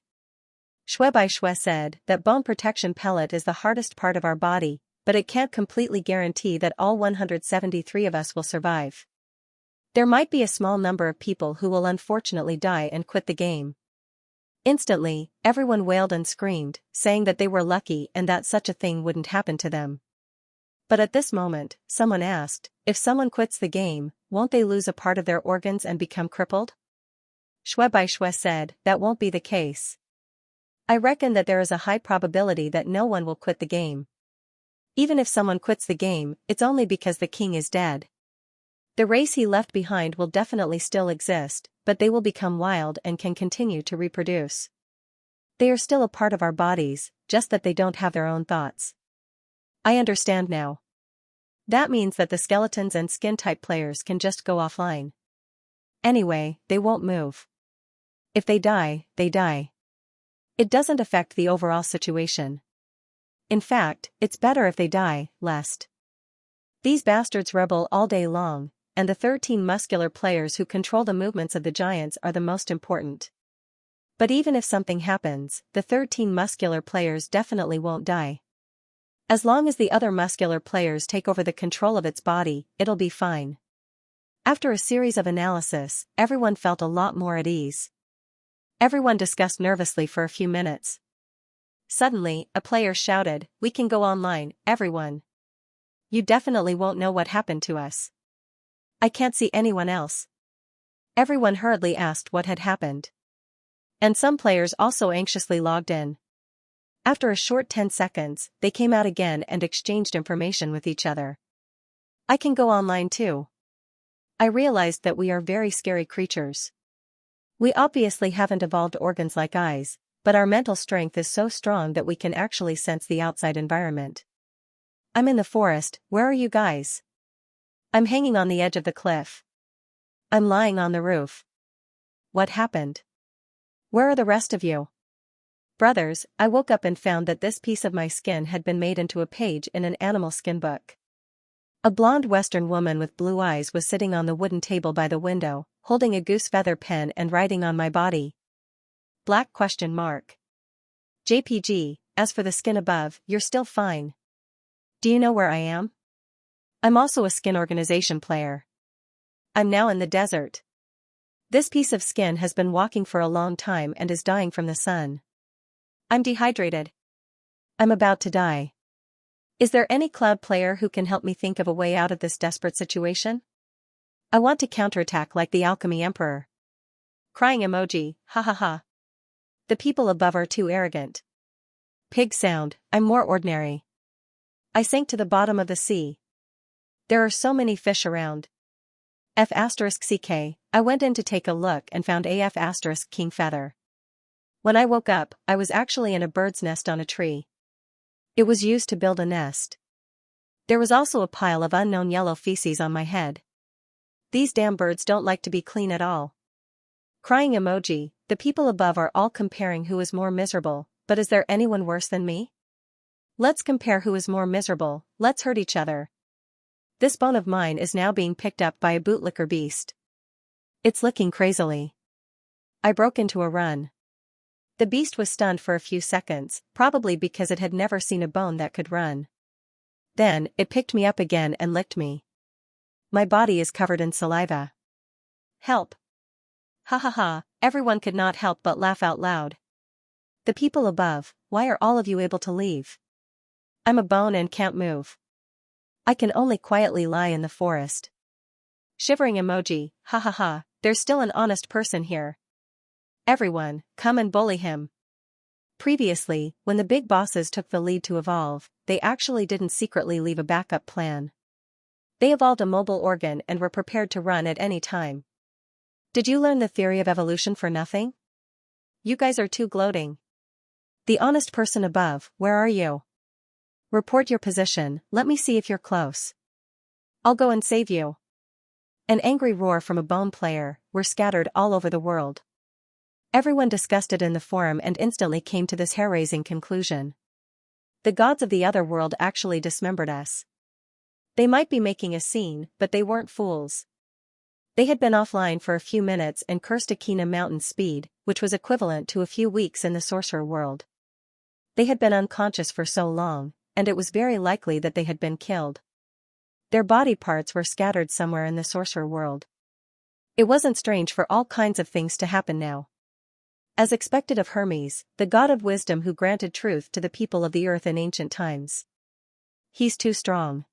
Shui by Shui said that bone protection pellet is the hardest part of our body, but it can't completely guarantee that all 173 of us will survive. There might be a small number of people who will unfortunately die and quit the game. Instantly, everyone wailed and screamed, saying that they were lucky and that such a thing wouldn't happen to them. But at this moment, someone asked, if someone quits the game, won't they lose a part of their organs and become crippled? Shui by Shui said, that won't be the case. I reckon that there is a high probability that no one will quit the game. Even if someone quits the game, it's only because the king is dead. The race he left behind will definitely still exist, but they will become wild and can continue to reproduce. They are still a part of our bodies, just that they don't have their own thoughts. I understand now. That means that the skeletons and skin-type players can just go offline. Anyway, they won't move. If they die, they die. It doesn't affect the overall situation. In fact, it's better if they die, lest these bastards rebel all day long, and the 13 muscular players who control the movements of the giants are the most important. But even if something happens, the 13 muscular players definitely won't die. As long as the other muscular players take over the control of its body, it'll be fine. After a series of analysis, everyone felt a lot more at ease. Everyone discussed nervously for a few minutes. Suddenly, a player shouted, "We can go online, everyone. You definitely won't know what happened to us." I can't see anyone else. Everyone hurriedly asked what had happened. And some players also anxiously logged in. After a short 10 seconds, they came out again and exchanged information with each other. I can go online too. I realized that we are very scary creatures. We obviously haven't evolved organs like eyes, but our mental strength is so strong that we can actually sense the outside environment. I'm in the forest, where are you guys? I'm hanging on the edge of the cliff. I'm lying on the roof. What happened? Where are the rest of you? Brothers, I woke up and found that this piece of my skin had been made into a page in an animal skin book. A blonde Western woman with blue eyes was sitting on the wooden table by the window, holding a goose feather pen and writing on my body. Black ? JPG, as for the skin above, you're still fine. Do you know where I am? I'm also a skin organization player. I'm now in the desert. This piece of skin has been walking for a long time and is dying from the sun. I'm dehydrated. I'm about to die. Is there any cloud player who can help me think of a way out of this desperate situation? I want to counterattack like the alchemy emperor. Crying emoji, ha ha ha. The people above are too arrogant. Pig sound, I'm more ordinary. I sank to the bottom of the sea. There are so many fish around. F*ck, I went in to take a look and found AF** king feather. When I woke up, I was actually in a bird's nest on a tree. It was used to build a nest. There was also a pile of unknown yellow feces on my head. These damn birds don't like to be clean at all. Crying emoji, the people above are all comparing who is more miserable, but is there anyone worse than me? Let's compare who is more miserable, let's hurt each other. This bone of mine is now being picked up by a bootlicker beast. It's licking crazily. I broke into a run. The beast was stunned for a few seconds, probably because it had never seen a bone that could run. Then, it picked me up again and licked me. My body is covered in saliva. Help! Ha ha ha, everyone could not help but laugh out loud. The people above, why are all of you able to leave? I'm a bone and can't move. I can only quietly lie in the forest. Shivering emoji, ha ha ha, there's still an honest person here. Everyone, come and bully him. Previously, when the big bosses took the lead to evolve, they actually didn't secretly leave a backup plan. They evolved a mobile organ and were prepared to run at any time. Did you learn the theory of evolution for nothing? You guys are too gloating. The honest person above, where are you? Report your position, let me see if you're close. I'll go and save you. An angry roar from a bone player were scattered all over the world. Everyone discussed it in the forum and instantly came to this hair-raising conclusion. The gods of the other world actually dismembered us. They might be making a scene, but they weren't fools. They had been offline for a few minutes and cursed Akina mountain speed, which was equivalent to a few weeks in the sorcerer world. They had been unconscious for so long, and it was very likely that they had been killed. Their body parts were scattered somewhere in the sorcerer world. It wasn't strange for all kinds of things to happen now. As expected of Hermes, the god of wisdom who granted truth to the people of the earth in ancient times. He's too strong.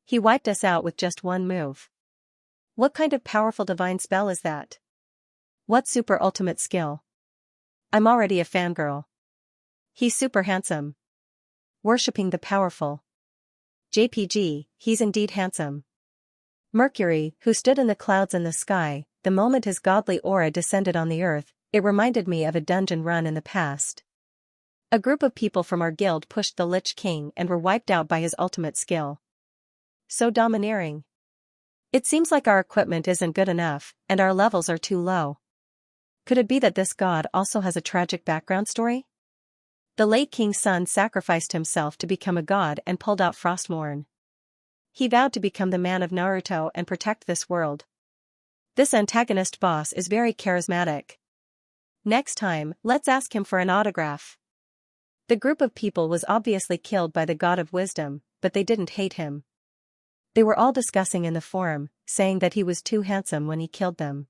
He wiped us out with just one move. What kind of powerful divine spell is that? What super ultimate skill? I'm already a fangirl. He's super handsome. Worshipping the powerful. JPG, he's indeed handsome. Mercury, who stood in the clouds in the sky, the moment his godly aura descended on the earth, it reminded me of a dungeon run in the past. A group of people from our guild pushed the Lich King and were wiped out by his ultimate skill. So domineering. It seems like our equipment isn't good enough, and our levels are too low. Could it be that this god also has a tragic background story? The late king's son sacrificed himself to become a god and pulled out Frostmourne. He vowed to become the man of Naruto and protect this world. This antagonist boss is very charismatic. Next time, let's ask him for an autograph. The group of people was obviously killed by the god of wisdom, but they didn't hate him. They were all discussing in the forum, saying that he was too handsome when he killed them.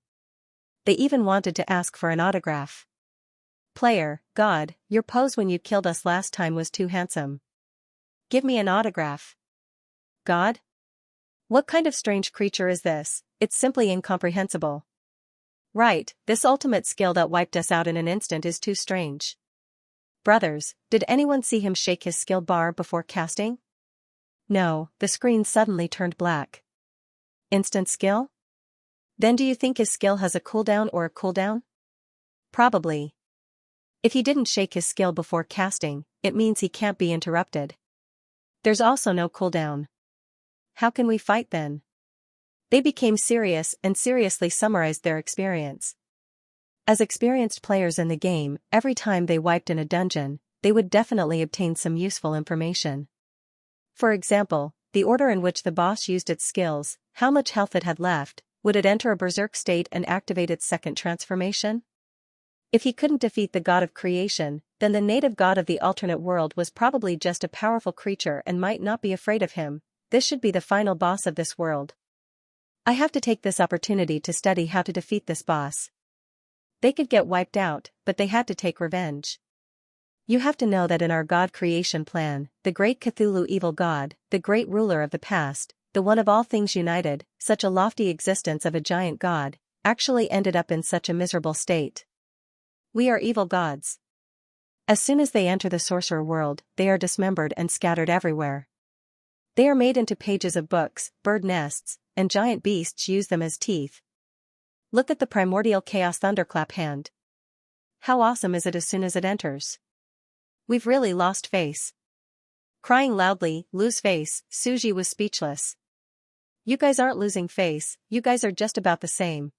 They even wanted to ask for an autograph. Player, God, your pose when you killed us last time was too handsome. Give me an autograph. God? What kind of strange creature is this? It's simply incomprehensible. Right, this ultimate skill that wiped us out in an instant is too strange. Brothers, did anyone see him shake his skill bar before casting? No, the screen suddenly turned black. Instant skill? Then do you think his skill has a cooldown or a cooldown? Probably. If he didn't shake his skill before casting, it means he can't be interrupted. There's also no cooldown. How can we fight then? They became serious and seriously summarized their experience. As experienced players in the game, every time they wiped in a dungeon, they would definitely obtain some useful information. For example, the order in which the boss used its skills, how much health it had left, would it enter a berserk state and activate its second transformation? If he couldn't defeat the god of creation, then the native god of the alternate world was probably just a powerful creature and might not be afraid of him. This should be the final boss of this world. I have to take this opportunity to study how to defeat this boss. They could get wiped out, but they had to take revenge. You have to know that in our God creation plan, the great Cthulhu evil god, the great ruler of the past, the one of all things united, such a lofty existence of a giant god, actually ended up in such a miserable state. We are evil gods. As soon as they enter the sorcerer world, they are dismembered and scattered everywhere. They are made into pages of books, bird nests, and giant beasts use them as teeth. Look at the primordial chaos thunderclap hand. How awesome is it as soon as it enters? We've really lost face. Crying loudly, lose face, Suji was speechless. You guys aren't losing face, you guys are just about the same.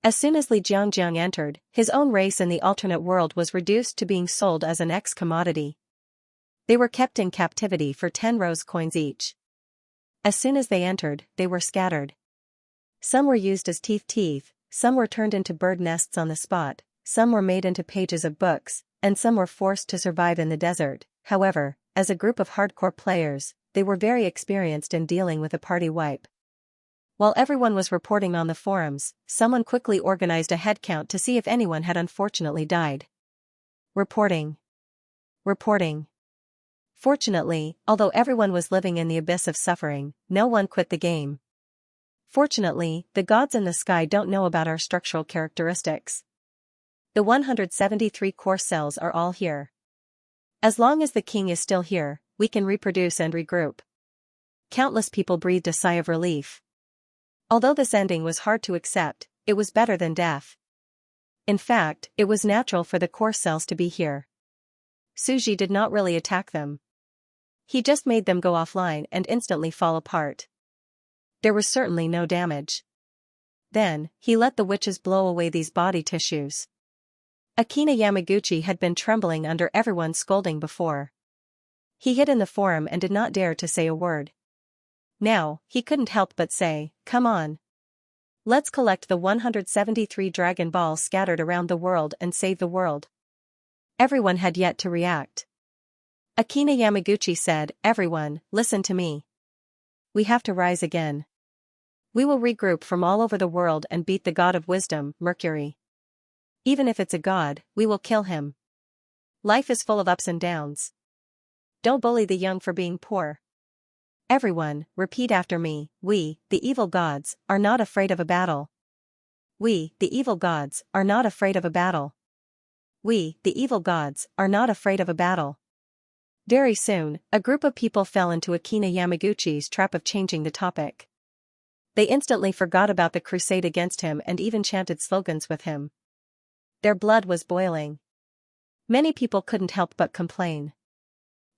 As soon as Li Jiangjiang entered, his own race in the alternate world was reduced to being sold as an ex-commodity. They were kept in captivity for 10 rose coins each. As soon as they entered, they were scattered. Some were used as teeth, some were turned into bird nests on the spot, some were made into pages of books, and some were forced to survive in the desert. However, as a group of hardcore players, they were very experienced in dealing with a party wipe. While everyone was reporting on the forums, someone quickly organized a head count to see if anyone had unfortunately died. Reporting. Fortunately, although everyone was living in the abyss of suffering, no one quit the game. Fortunately, the gods in the sky don't know about our structural characteristics. The 173 core cells are all here. As long as the king is still here, we can reproduce and regroup. Countless people breathed a sigh of relief. Although this ending was hard to accept, it was better than death. In fact, it was natural for the core cells to be here. Suji did not really attack them. He just made them go offline and instantly fall apart. There was certainly no damage. Then, he let the witches blow away these body tissues. Akina Yamaguchi had been trembling under everyone's scolding before. He hid in the forum and did not dare to say a word. Now, he couldn't help but say, "Come on. Let's collect the 173 Dragon Balls scattered around the world and save the world." Everyone had yet to react. Akina Yamaguchi said, "Everyone, listen to me. We have to rise again. We will regroup from all over the world and beat the god of wisdom, Mercury. Even if it's a god, we will kill him. Life is full of ups and downs. Don't bully the young for being poor. Everyone, repeat after me. We, the evil gods, are not afraid of a battle. We, the evil gods, are not afraid of a battle. We, the evil gods, are not afraid of a battle." Very soon, a group of people fell into Akina Yamaguchi's trap of changing the topic. They instantly forgot about the crusade against him and even chanted slogans with him. Their blood was boiling. Many people couldn't help but complain.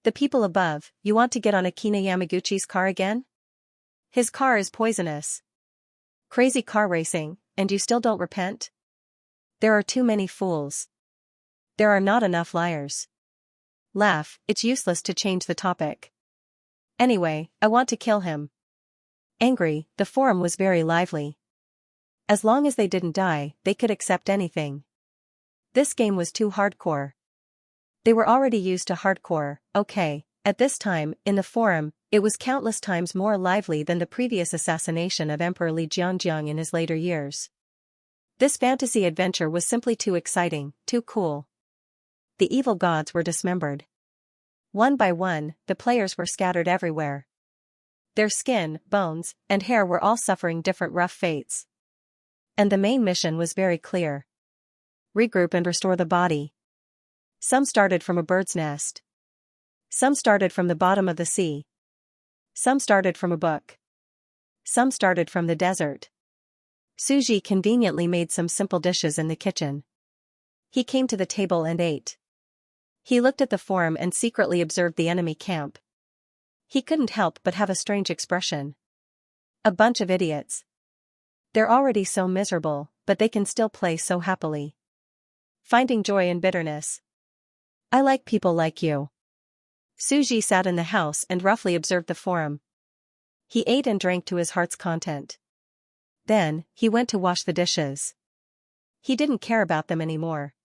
"The people above, you want to get on Akina Yamaguchi's car again? His car is poisonous. Crazy car racing, and you still don't repent? There are too many fools. There are not enough liars. Laugh, it's useless to change the topic. Anyway, I want to kill him." Angry, the forum was very lively. As long as they didn't die, they could accept anything. This game was too hardcore. They were already used to hardcore, okay. At this time, in the forum, it was countless times more lively than the previous assassination of Emperor Li Jiangjiang in his later years. This fantasy adventure was simply too exciting, too cool. The evil gods were dismembered. One by one, the players were scattered everywhere. Their skin, bones, and hair were all suffering different rough fates. And the main mission was very clear. Regroup and restore the body. Some started from a bird's nest. Some started from the bottom of the sea. Some started from a book. Some started from the desert. Suji conveniently made some simple dishes in the kitchen. He came to the table and ate. He looked at the forum and secretly observed the enemy camp. He couldn't help but have a strange expression. A bunch of idiots. They're already so miserable, but they can still play so happily. Finding joy in bitterness. I like people like you. Suji sat in the house and roughly observed the forum. He ate and drank to his heart's content. Then, he went to wash the dishes. He didn't care about them anymore.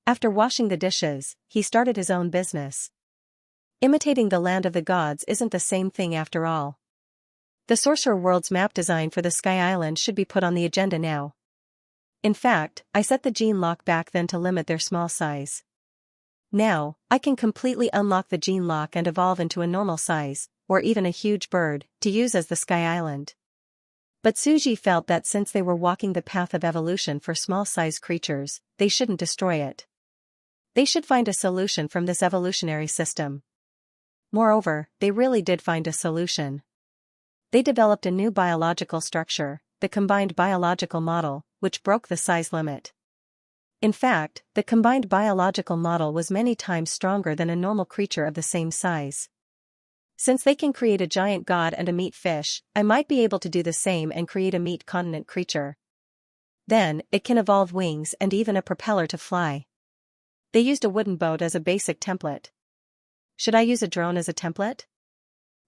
After washing the dishes, he started his own business. Imitating the land of the gods isn't the same thing after all. The Sorcerer World's map design for the Sky Island should be put on the agenda now. In fact, I set the gene lock back then to limit their small size. Now, I can completely unlock the gene lock and evolve into a normal size, or even a huge bird, to use as the Sky Island. But Suji felt that since they were walking the path of evolution for small-sized creatures, they shouldn't destroy it. They should find a solution from this evolutionary system. Moreover, they really did find a solution. They developed a new biological structure, the combined biological model, which broke the size limit. In fact, the combined biological model was many times stronger than a normal creature of the same size. Since they can create a giant god and a meat fish, I might be able to do the same and create a meat continent creature. Then, it can evolve wings and even a propeller to fly. They used a wooden boat as a basic template. Should I use a drone as a template?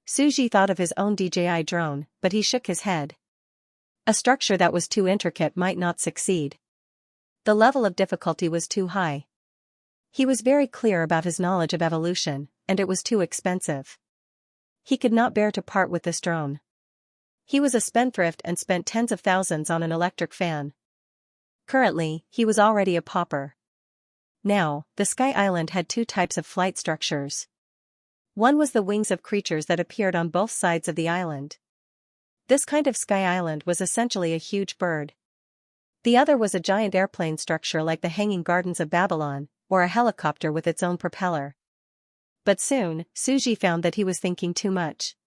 Suji thought of his own DJI drone, but he shook his head. A structure that was too intricate might not succeed. The level of difficulty was too high. He was very clear about his knowledge of evolution, and it was too expensive. He could not bear to part with this drone. He was a spendthrift and spent tens of thousands on an electric fan. Currently, he was already a pauper. Now, the Sky Island had two types of flight structures. One was the wings of creatures that appeared on both sides of the island. This kind of Sky Island was essentially a huge bird. The other was a giant airplane structure like the Hanging Gardens of Babylon, or a helicopter with its own propeller. But soon, Suji found that he was thinking too much.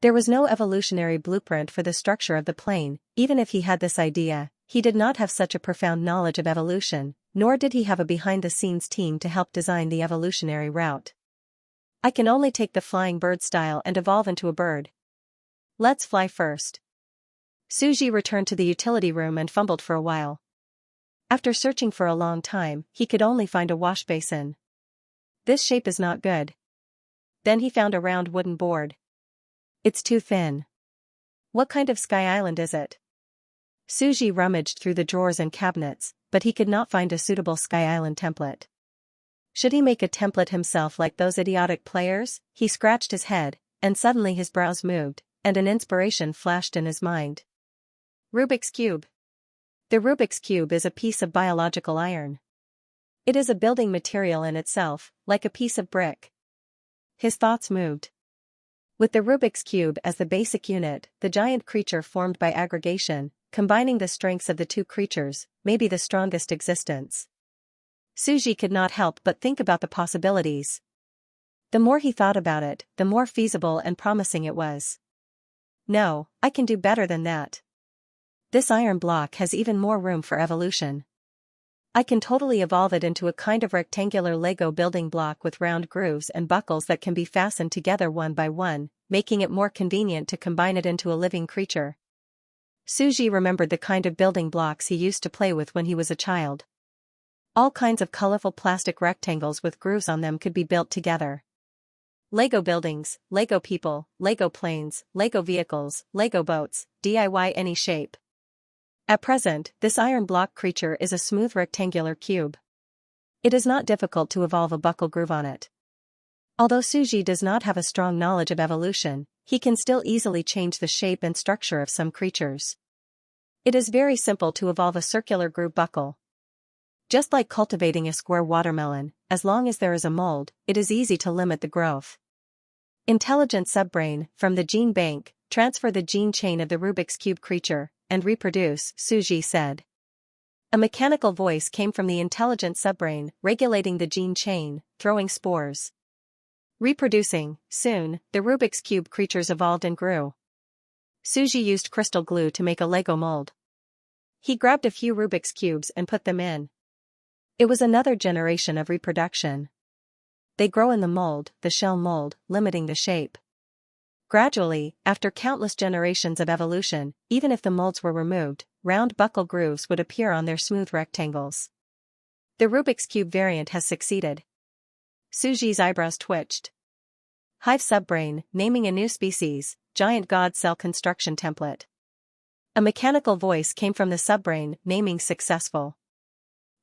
There was no evolutionary blueprint for the structure of the plane. Even if he had this idea, he did not have such a profound knowledge of evolution, nor did he have a behind-the-scenes team to help design the evolutionary route. I can only take the flying bird style and evolve into a bird. Let's fly first. Suji returned to the utility room and fumbled for a while. After searching for a long time, he could only find a wash basin. This shape is not good. Then he found a round wooden board. It's too thin. What kind of Sky Island is it? Suji rummaged through the drawers and cabinets, but he could not find a suitable Sky Island template. Should he make a template himself like those idiotic players? He scratched his head, and suddenly his brows moved, and an inspiration flashed in his mind. Rubik's Cube. The Rubik's Cube is a piece of biological iron. It is a building material in itself, like a piece of brick. His thoughts moved. With the Rubik's Cube as the basic unit, the giant creature formed by aggregation, combining the strengths of the two creatures, may be the strongest existence. Suji could not help but think about the possibilities. The more he thought about it, the more feasible and promising it was. No, I can do better than that. This iron block has even more room for evolution. I can totally evolve it into a kind of rectangular Lego building block with round grooves and buckles that can be fastened together one by one, making it more convenient to combine it into a living creature. Suji remembered the kind of building blocks he used to play with when he was a child. All kinds of colorful plastic rectangles with grooves on them could be built together. Lego buildings, Lego people, Lego planes, Lego vehicles, Lego boats, DIY any shape. At present, this iron block creature is a smooth rectangular cube. It is not difficult to evolve a buckle groove on it. Although Suji does not have a strong knowledge of evolution, he can still easily change the shape and structure of some creatures. It is very simple to evolve a circular groove buckle. Just like cultivating a square watermelon, as long as there is a mold, it is easy to limit the growth. Intelligent subbrain, from the gene bank, transfer the gene chain of the Rubik's Cube creature, and reproduce, Suji said. A mechanical voice came from the intelligent subbrain, regulating the gene chain, throwing spores. Reproducing. Soon, the Rubik's Cube creatures evolved and grew. Suji used crystal glue to make a Lego mold. He grabbed a few Rubik's Cubes and put them in. It was another generation of reproduction. They grow in the mold, the shell mold, limiting the shape. Gradually, after countless generations of evolution, even if the molds were removed, round buckle grooves would appear on their smooth rectangles. The Rubik's Cube variant has succeeded. Suji's eyebrows twitched. Hive subbrain, naming a new species, giant god cell construction template. A mechanical voice came from the subbrain, naming successful.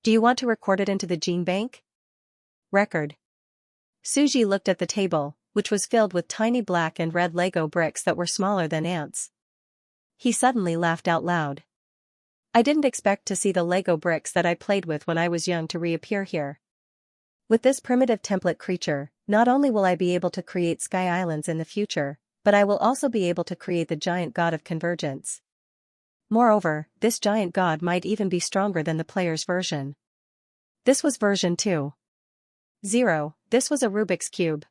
Do you want to record it into the gene bank? Record. Suji looked at the table, which was filled with tiny black and red Lego bricks that were smaller than ants. He suddenly laughed out loud. I didn't expect to see the Lego bricks that I played with when I was young to reappear here. With this primitive template creature, not only will I be able to create sky islands in the future, but I will also be able to create the giant god of convergence. Moreover, this giant god might even be stronger than the player's version. This was version 2.0. This was a Rubik's Cube.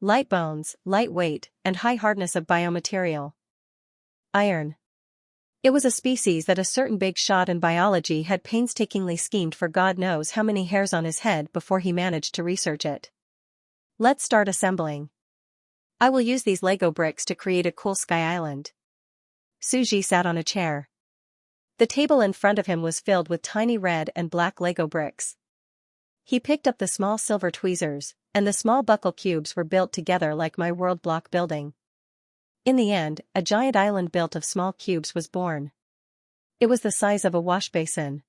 Light bones, light weight, and high hardness of biomaterial. Iron. It was a species that a certain big shot in biology had painstakingly schemed for God knows how many hairs on his head before he managed to research it. Let's start assembling. I will use these Lego bricks to create a cool sky island. Suji sat on a chair. The table in front of him was filled with tiny red and black Lego bricks. He picked up the small silver tweezers, and the small buckle cubes were built together like my world block building. In the end, a giant island built of small cubes was born. It was the size of a wash basin.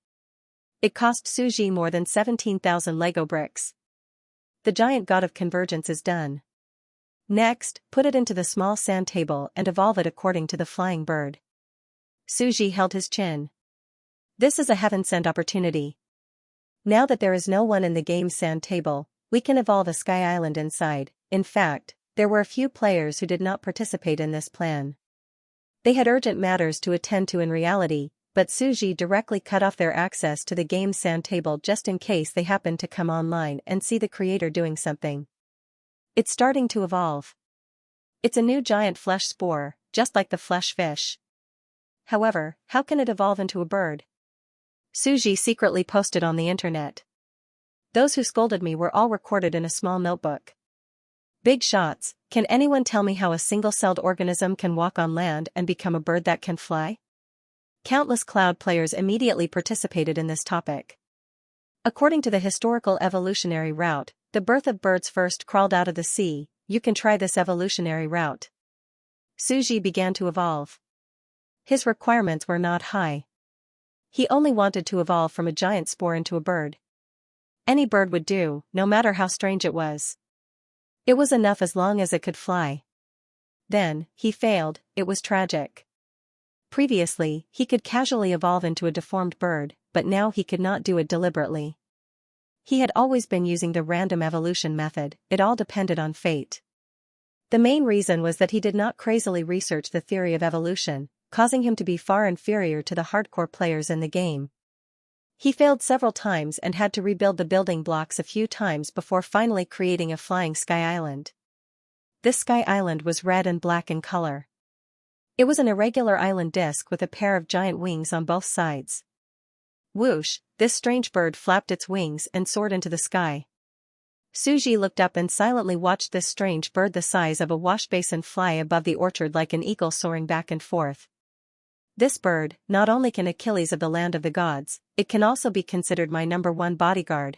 It cost Suji more than 17,000 Lego bricks. The giant god of convergence is done. Next, put it into the small sand table and evolve it according to the flying bird. Suji held his chin. This is a heaven-sent opportunity. Now that there is no one in the game's sand table, we can evolve a sky island inside. In fact, there were a few players who did not participate in this plan. They had urgent matters to attend to in reality, but Suji directly cut off their access to the game's sand table just in case they happened to come online and see the creator doing something. It's starting to evolve. It's a new giant flesh spore, just like the flesh fish. However, how can it evolve into a bird? Suji secretly posted on the internet. Those who scolded me were all recorded in a small notebook. Big shots, can anyone tell me how a single-celled organism can walk on land and become a bird that can fly? Countless cloud players immediately participated in this topic. According to the historical evolutionary route, the birth of birds first crawled out of the sea. You can try this evolutionary route. Suji began to evolve. His requirements were not high. He only wanted to evolve from a giant spore into a bird. Any bird would do, no matter how strange it was. It was enough as long as it could fly. Then, he failed. It was tragic. Previously, he could casually evolve into a deformed bird, but now he could not do it deliberately. He had always been using the random evolution method. It all depended on fate. The main reason was that he did not crazily research the theory of evolution, causing him to be far inferior to the hardcore players in the game. He failed several times and had to rebuild the building blocks a few times before finally creating a flying sky island. This sky island was red and black in color. It was an irregular island disc with a pair of giant wings on both sides. Whoosh, this strange bird flapped its wings and soared into the sky. Suji looked up and silently watched this strange bird the size of a wash basin fly above the orchard like an eagle soaring back and forth. This bird, not only can Achilles of the land of the gods, it can also be considered my #1 bodyguard.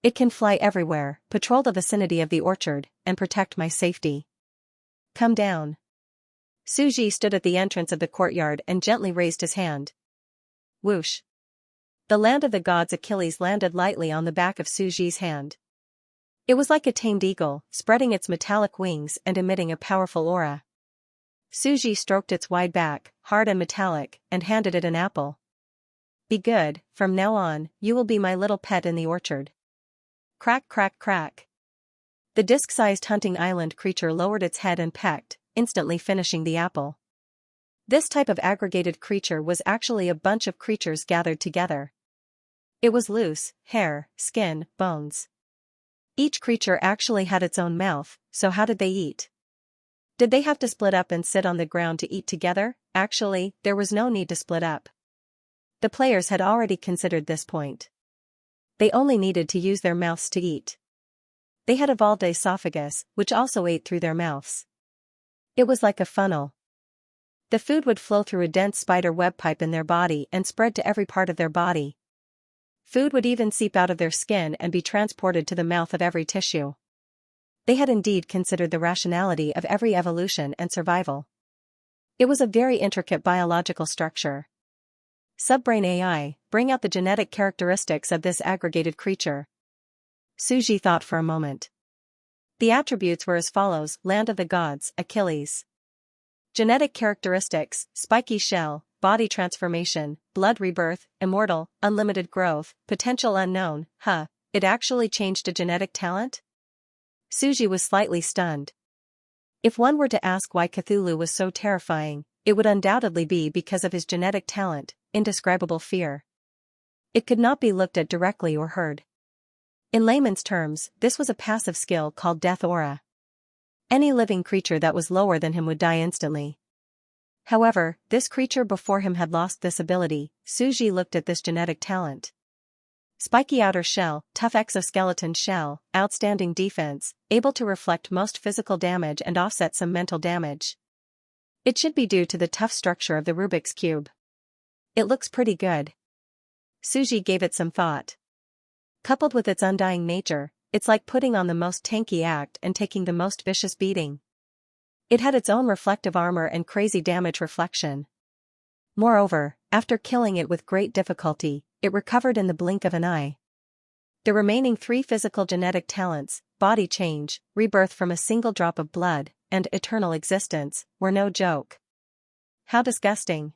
It can fly everywhere, patrol the vicinity of the orchard, and protect my safety. Come down. Suji stood at the entrance of the courtyard and gently raised his hand. Whoosh. The land of the gods Achilles landed lightly on the back of Suji's hand. It was like a tamed eagle, spreading its metallic wings and emitting a powerful aura. Suji stroked its wide back, hard and metallic, and handed it an apple. Be good, from now on, you will be my little pet in the orchard. Crack crack crack. The disc-sized hunting island creature lowered its head and pecked, instantly finishing the apple. This type of aggregated creature was actually a bunch of creatures gathered together. It was loose, hair, skin, bones. Each creature actually had its own mouth, so how did they eat? Did they have to split up and sit on the ground to eat together? Actually, there was no need to split up. The players had already considered this point. They only needed to use their mouths to eat. They had evolved an esophagus, which also ate through their mouths. It was like a funnel. The food would flow through a dense spider web pipe in their body and spread to every part of their body. Food would even seep out of their skin and be transported to the mouth of every tissue. They had indeed considered the rationality of every evolution and survival. It was a very intricate biological structure. Subbrain AI, bring out the genetic characteristics of this aggregated creature. Suji thought for a moment. The attributes were as follows: Land of the Gods, Achilles. Genetic characteristics: spiky shell, body transformation, blood rebirth, immortal, unlimited growth, potential unknown. It actually changed a genetic talent? Suji was slightly stunned. If one were to ask why Cthulhu was so terrifying, it would undoubtedly be because of his genetic talent, indescribable fear. It could not be looked at directly or heard. In layman's terms, this was a passive skill called death aura. Any living creature that was lower than him would die instantly. However, this creature before him had lost this ability. Suji looked at this genetic talent. Spiky outer shell, tough exoskeleton shell, outstanding defense, able to reflect most physical damage and offset some mental damage. It should be due to the tough structure of the Rubik's Cube. It looks pretty good. Suji gave it some thought. Coupled with its undying nature, it's like putting on the most tanky act and taking the most vicious beating. It had its own reflective armor and crazy damage reflection. Moreover, after killing it with great difficulty, it recovered in the blink of an eye. The remaining 3 physical genetic talents, body change, rebirth from a single drop of blood, and eternal existence, were no joke. How disgusting.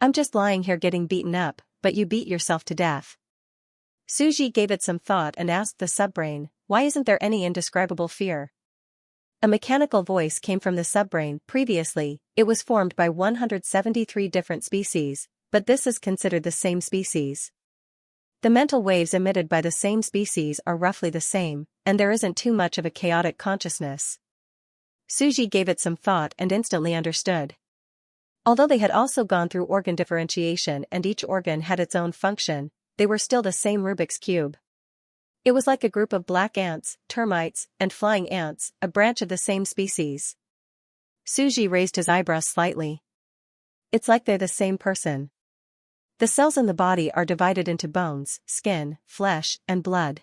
I'm just lying here getting beaten up, but you beat yourself to death. Suji gave it some thought and asked the subbrain, why isn't there any indescribable fear? A mechanical voice came from the subbrain. Previously, it was formed by 173 different species, but this is considered the same species. The mental waves emitted by the same species are roughly the same, and there isn't too much of a chaotic consciousness. Suji gave it some thought and instantly understood. Although they had also gone through organ differentiation and each organ had its own function, they were still the same Rubik's Cube. It was like a group of black ants, termites, and flying ants, a branch of the same species. Suji raised his eyebrows slightly. It's like they're the same person. The cells in the body are divided into bones, skin, flesh, and blood.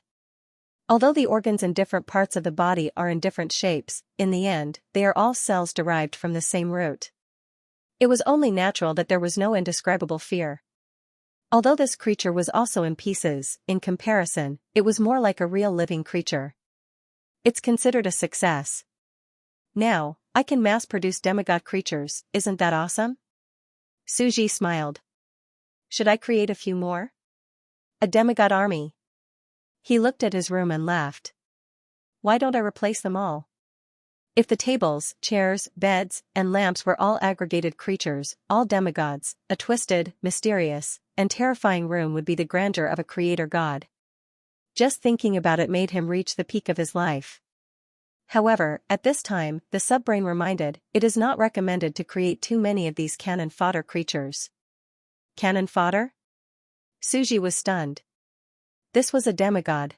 Although the organs in different parts of the body are in different shapes, in the end, they are all cells derived from the same root. It was only natural that there was no indescribable fear. Although this creature was also in pieces, in comparison, it was more like a real living creature. It's considered a success. Now, I can mass-produce demigod creatures, isn't that awesome? Suji smiled. Should I create a few more? A demigod army. He looked at his room and laughed. Why don't I replace them all? If the tables, chairs, beds, and lamps were all aggregated creatures, all demigods, a twisted, mysterious, and terrifying room would be the grandeur of a creator god. Just thinking about it made him reach the peak of his life. However, at this time, the subbrain reminded, it is not recommended to create too many of these cannon fodder creatures. Cannon fodder? Suji was stunned. This was a demigod.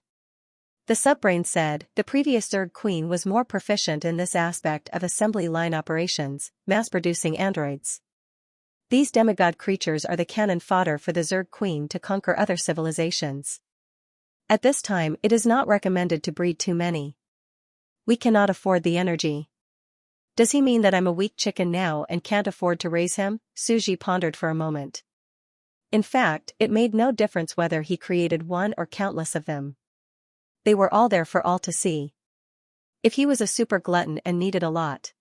The subbrain said, the previous Zerg Queen was more proficient in this aspect of assembly line operations, mass-producing androids. These demigod creatures are the cannon fodder for the Zerg Queen to conquer other civilizations. At this time it is not recommended to breed too many. We cannot afford the energy. Does he mean that I'm a weak chicken now and can't afford to raise him? Suji pondered for a moment. In fact, it made no difference whether he created one or countless of them. They were all there for all to see. If he was a super glutton and needed a lot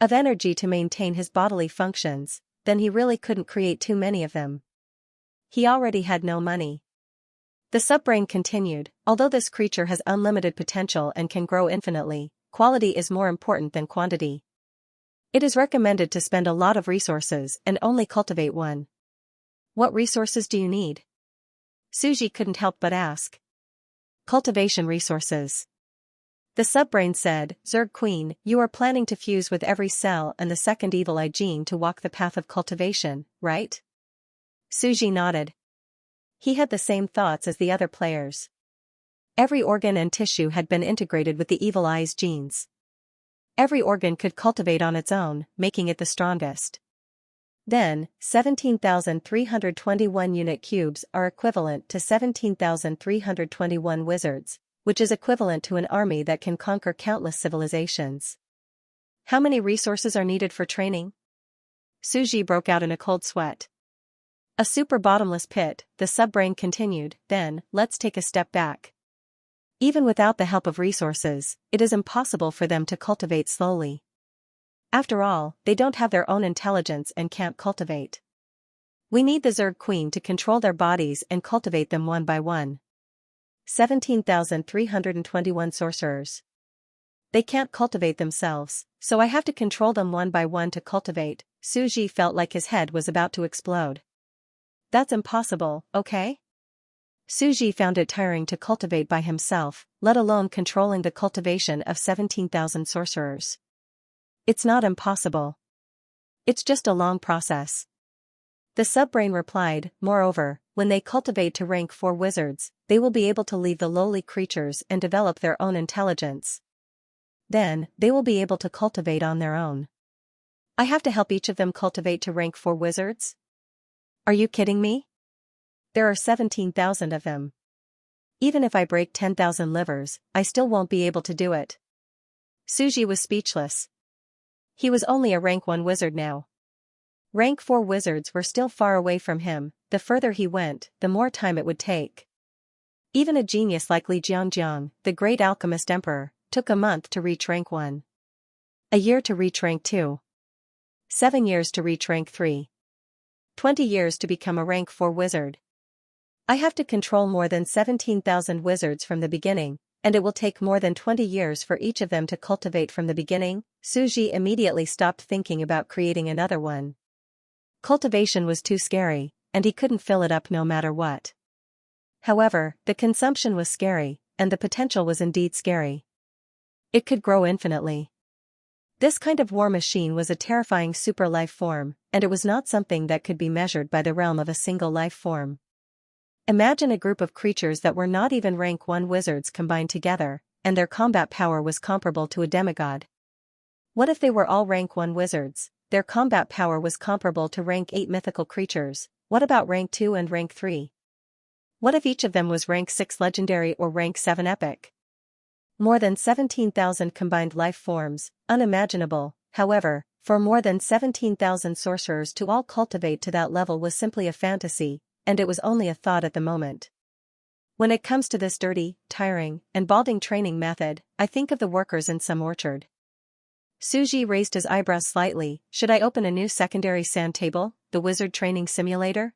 of energy to maintain his bodily functions, then he really couldn't create too many of them. He already had no money. The subbrain continued, although this creature has unlimited potential and can grow infinitely, quality is more important than quantity. It is recommended to spend a lot of resources and only cultivate one. What resources do you need? Suji couldn't help but ask. Cultivation resources. The subbrain said, Zerg Queen, you are planning to fuse with every cell and the second evil eye gene to walk the path of cultivation, right? Suji nodded. He had the same thoughts as the other players. Every organ and tissue had been integrated with the evil eye's genes. Every organ could cultivate on its own, making it the strongest. Then, 17,321 unit cubes are equivalent to 17,321 wizards, which is equivalent to an army that can conquer countless civilizations. How many resources are needed for training? Suji broke out in a cold sweat. A super bottomless pit, the subbrain continued, then, let's take a step back. Even without the help of resources, it is impossible for them to cultivate slowly. After all, they don't have their own intelligence and can't cultivate. We need the Zerg Queen to control their bodies and cultivate them one by one. 17,321 sorcerers. They can't cultivate themselves, so I have to control them one by one to cultivate. Suji felt like his head was about to explode. That's impossible, okay? Suji found it tiring to cultivate by himself, let alone controlling the cultivation of 17,000 sorcerers. It's not impossible. It's just a long process. The subbrain replied, moreover, when they cultivate to rank 4 wizards, they will be able to leave the lowly creatures and develop their own intelligence. Then, they will be able to cultivate on their own. I have to help each of them cultivate to rank 4 wizards? Are you kidding me? There are 17,000 of them. Even if I break 10,000 livers, I still won't be able to do it. Suji was speechless. He was only a rank 1 wizard now. Rank 4 wizards were still far away from him. The further he went, the more time it would take. Even a genius like Li Jiangjiang, the great alchemist emperor, took a month to reach rank 1. A year to reach rank 2. 7 years to reach rank 3. 20 years to become a rank 4 wizard. I have to control more than 17,000 wizards from the beginning, and it will take more than 20 years for each of them to cultivate from the beginning. Suji immediately stopped thinking about creating another one. Cultivation was too scary, and he couldn't fill it up no matter what. However, the consumption was scary, and the potential was indeed scary. It could grow infinitely. This kind of war machine was a terrifying super life form, and it was not something that could be measured by the realm of a single life form. Imagine a group of creatures that were not even rank 1 wizards combined together, and their combat power was comparable to a demigod. What if they were all rank 1 wizards? Their combat power was comparable to rank 8 mythical creatures. What about rank 2 and rank 3? What if each of them was rank 6 legendary or rank 7 epic? More than 17,000 combined life forms, unimaginable. However, for more than 17,000 sorcerers to all cultivate to that level was simply a fantasy, and it was only a thought at the moment. When it comes to this dirty, tiring, and balding training method, I think of the workers in some orchard. Suji raised his eyebrows slightly. Should I open a new secondary sand table, the wizard training simulator?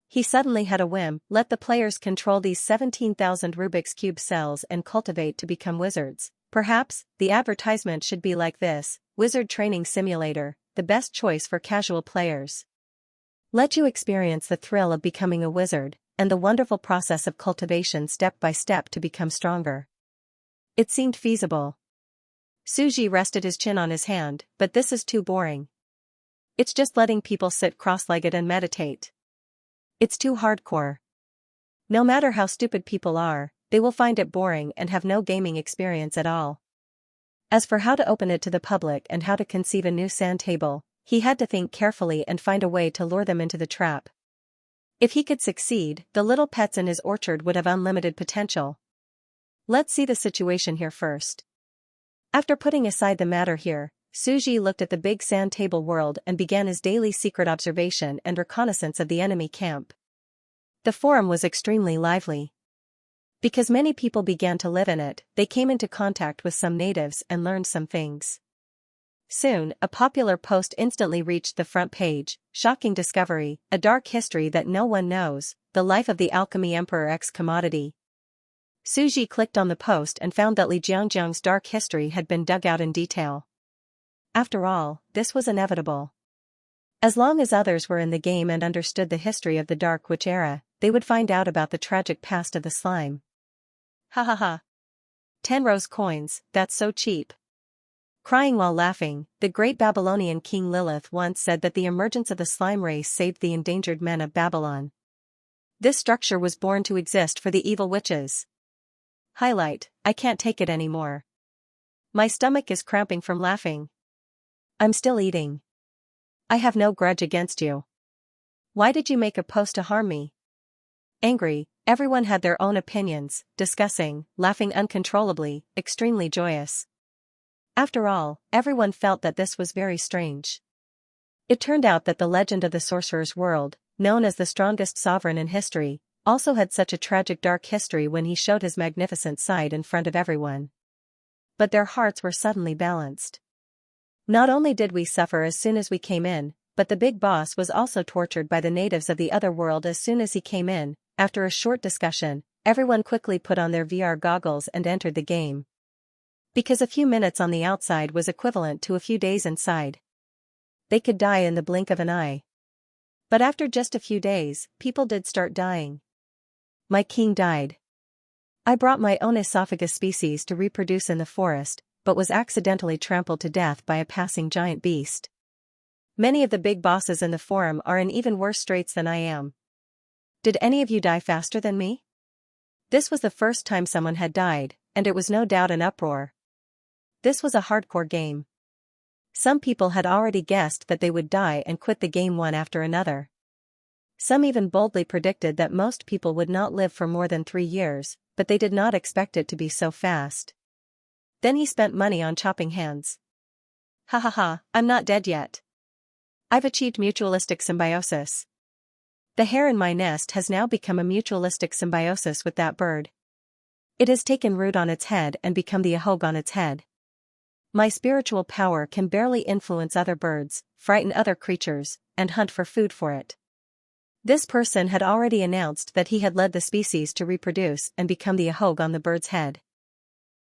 He suddenly had a whim. Let the players control these 17,000 Rubik's Cube cells and cultivate to become wizards. Perhaps, the advertisement should be like this: Wizard Training Simulator, the best choice for casual players. Let you experience the thrill of becoming a wizard, and the wonderful process of cultivation step by step to become stronger. It seemed feasible. Suji rested his chin on his hand, but this is too boring. It's just letting people sit cross-legged and meditate. It's too hardcore. No matter how stupid people are, they will find it boring and have no gaming experience at all. As for how to open it to the public and how to conceive a new sand table, he had to think carefully and find a way to lure them into the trap. If he could succeed, the little pets in his orchard would have unlimited potential. Let's see the situation here first. After putting aside the matter here, Suji looked at the big sand table world and began his daily secret observation and reconnaissance of the enemy camp. The forum was extremely lively. Because many people began to live in it, they came into contact with some natives and learned some things. Soon, a popular post instantly reached the front page: shocking discovery, a dark history that no one knows, the life of the alchemy emperor X commodity. Suji clicked on the post and found that Li Jiangjiang's dark history had been dug out in detail. After all, this was inevitable. As long as others were in the game and understood the history of the Dark Witch era, they would find out about the tragic past of the slime. Ha ha ha. 10 rose coins, that's so cheap. Crying while laughing, the great Babylonian king Lilith once said that the emergence of the slime race saved the endangered men of Babylon. This structure was born to exist for the evil witches. Highlight: I can't take it anymore. My stomach is cramping from laughing. I'm still eating. I have no grudge against you. Why did you make a post to harm me? Angry, everyone had their own opinions, discussing, laughing uncontrollably, extremely joyous. After all, everyone felt that this was very strange. It turned out that the legend of the sorcerer's world, known as the strongest sovereign in history, also had such a tragic dark history when he showed his magnificent side in front of everyone. But their hearts were suddenly balanced. Not only did we suffer as soon as we came in, but the big boss was also tortured by the natives of the other world as soon as he came in. After a short discussion, everyone quickly put on their VR goggles and entered the game. Because a few minutes on the outside was equivalent to a few days inside. They could die in the blink of an eye. But after just a few days, people did start dying. My king died. I brought my own esophagus species to reproduce in the forest, but was accidentally trampled to death by a passing giant beast. Many of the big bosses in the forum are in even worse straits than I am. Did any of you die faster than me? This was the first time someone had died, and it was no doubt an uproar. This was a hardcore game. Some people had already guessed that they would die and quit the game one after another. Some even boldly predicted that most people would not live for more than 3 years, but they did not expect it to be so fast. Then he spent money on chopping hands. Ha ha ha, I'm not dead yet. I've achieved mutualistic symbiosis. The hair in my nest has now become a mutualistic symbiosis with that bird. It has taken root on its head and become the ahog on its head. My spiritual power can barely influence other birds, frighten other creatures, and hunt for food for it. This person had already announced that he had led the species to reproduce and become the ahog on the bird's head.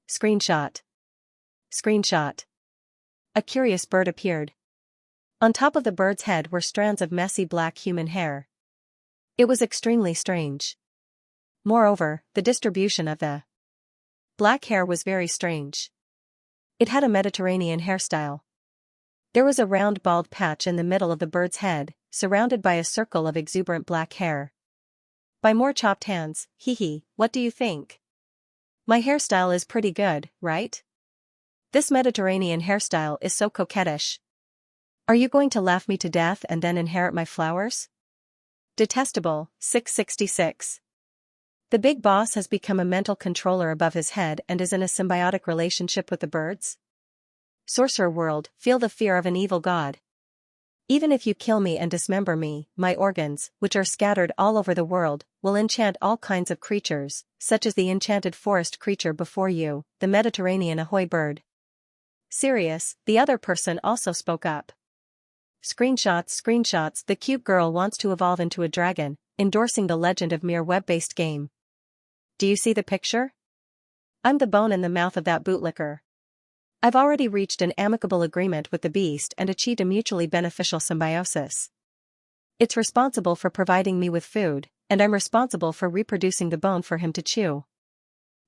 Screenshot. Screenshot. A curious bird appeared. On top of the bird's head were strands of messy black human hair. It was extremely strange. Moreover, the distribution of the black hair was very strange. It had a Mediterranean hairstyle. There was a round bald patch in the middle of the bird's head, surrounded by a circle of exuberant black hair. By more chopped hands, hee, what do you think? My hairstyle is pretty good, right? This Mediterranean hairstyle is so coquettish. Are you going to laugh me to death and then inherit my flowers? Detestable. 666. The big boss has become a mental controller above his head and is in a symbiotic relationship with the birds? Sorcerer world, feel the fear of an evil god. Even if you kill me and dismember me, my organs, which are scattered all over the world, will enchant all kinds of creatures, such as the enchanted forest creature before you, the Mediterranean ahoy bird. Serious, the other person also spoke up. Screenshots, the cute girl wants to evolve into a dragon, endorsing the Legend of Mere web-based game. Do you see the picture? I'm the bone in the mouth of that bootlicker. I've already reached an amicable agreement with the beast and achieved a mutually beneficial symbiosis. It's responsible for providing me with food, and I'm responsible for reproducing the bone for him to chew.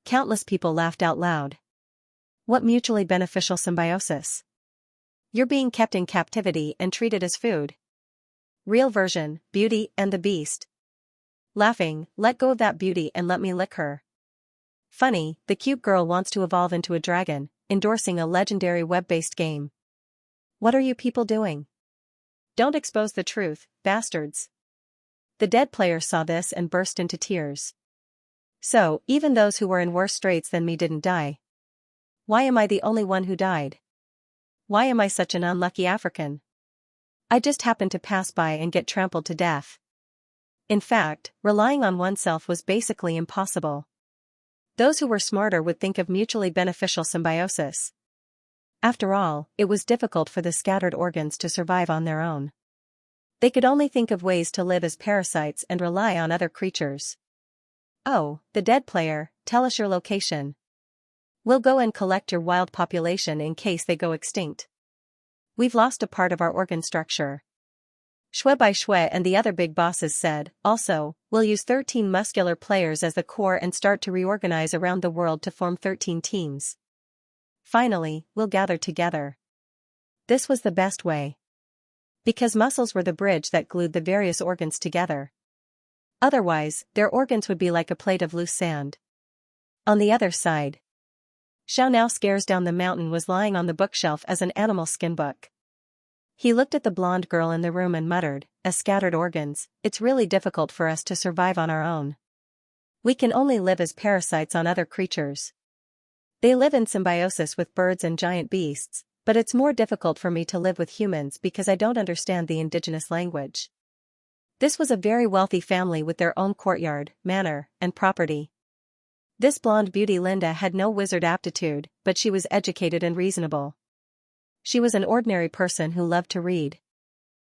Countless people laughed out loud. What mutually beneficial symbiosis? You're being kept in captivity and treated as food. Real version, Beauty and the Beast. Laughing, let go of that beauty and let me lick her. Funny, the cute girl wants to evolve into a dragon, endorsing a legendary web-based game. What are you people doing? Don't expose the truth, bastards. The dead player saw this and burst into tears. So, even those who were in worse straits than me didn't die. Why am I the only one who died? Why am I such an unlucky African? I just happened to pass by and get trampled to death. In fact, relying on oneself was basically impossible. Those who were smarter would think of mutually beneficial symbiosis. After all, it was difficult for the scattered organs to survive on their own. They could only think of ways to live as parasites and rely on other creatures. Oh, the dead player, tell us your location. We'll go and collect your wild population in case they go extinct. We've lost a part of our organ structure. Shue by Shue and the other big bosses said, also, we'll use 13 muscular players as the core and start to reorganize around the world to form 13 teams. Finally, we'll gather together. This was the best way. Because muscles were the bridge that glued the various organs together. Otherwise, their organs would be like a plate of loose sand. On the other side, Xiao Now Scares Down the Mountain was lying on the bookshelf as an animal skin book. He looked at the blonde girl in the room and muttered, as scattered organs, it's really difficult for us to survive on our own. We can only live as parasites on other creatures. They live in symbiosis with birds and giant beasts, but it's more difficult for me to live with humans because I don't understand the indigenous language. This was a very wealthy family with their own courtyard, manor, and property. This blonde beauty Linda had no wizard aptitude, but she was educated and reasonable. She was an ordinary person who loved to read.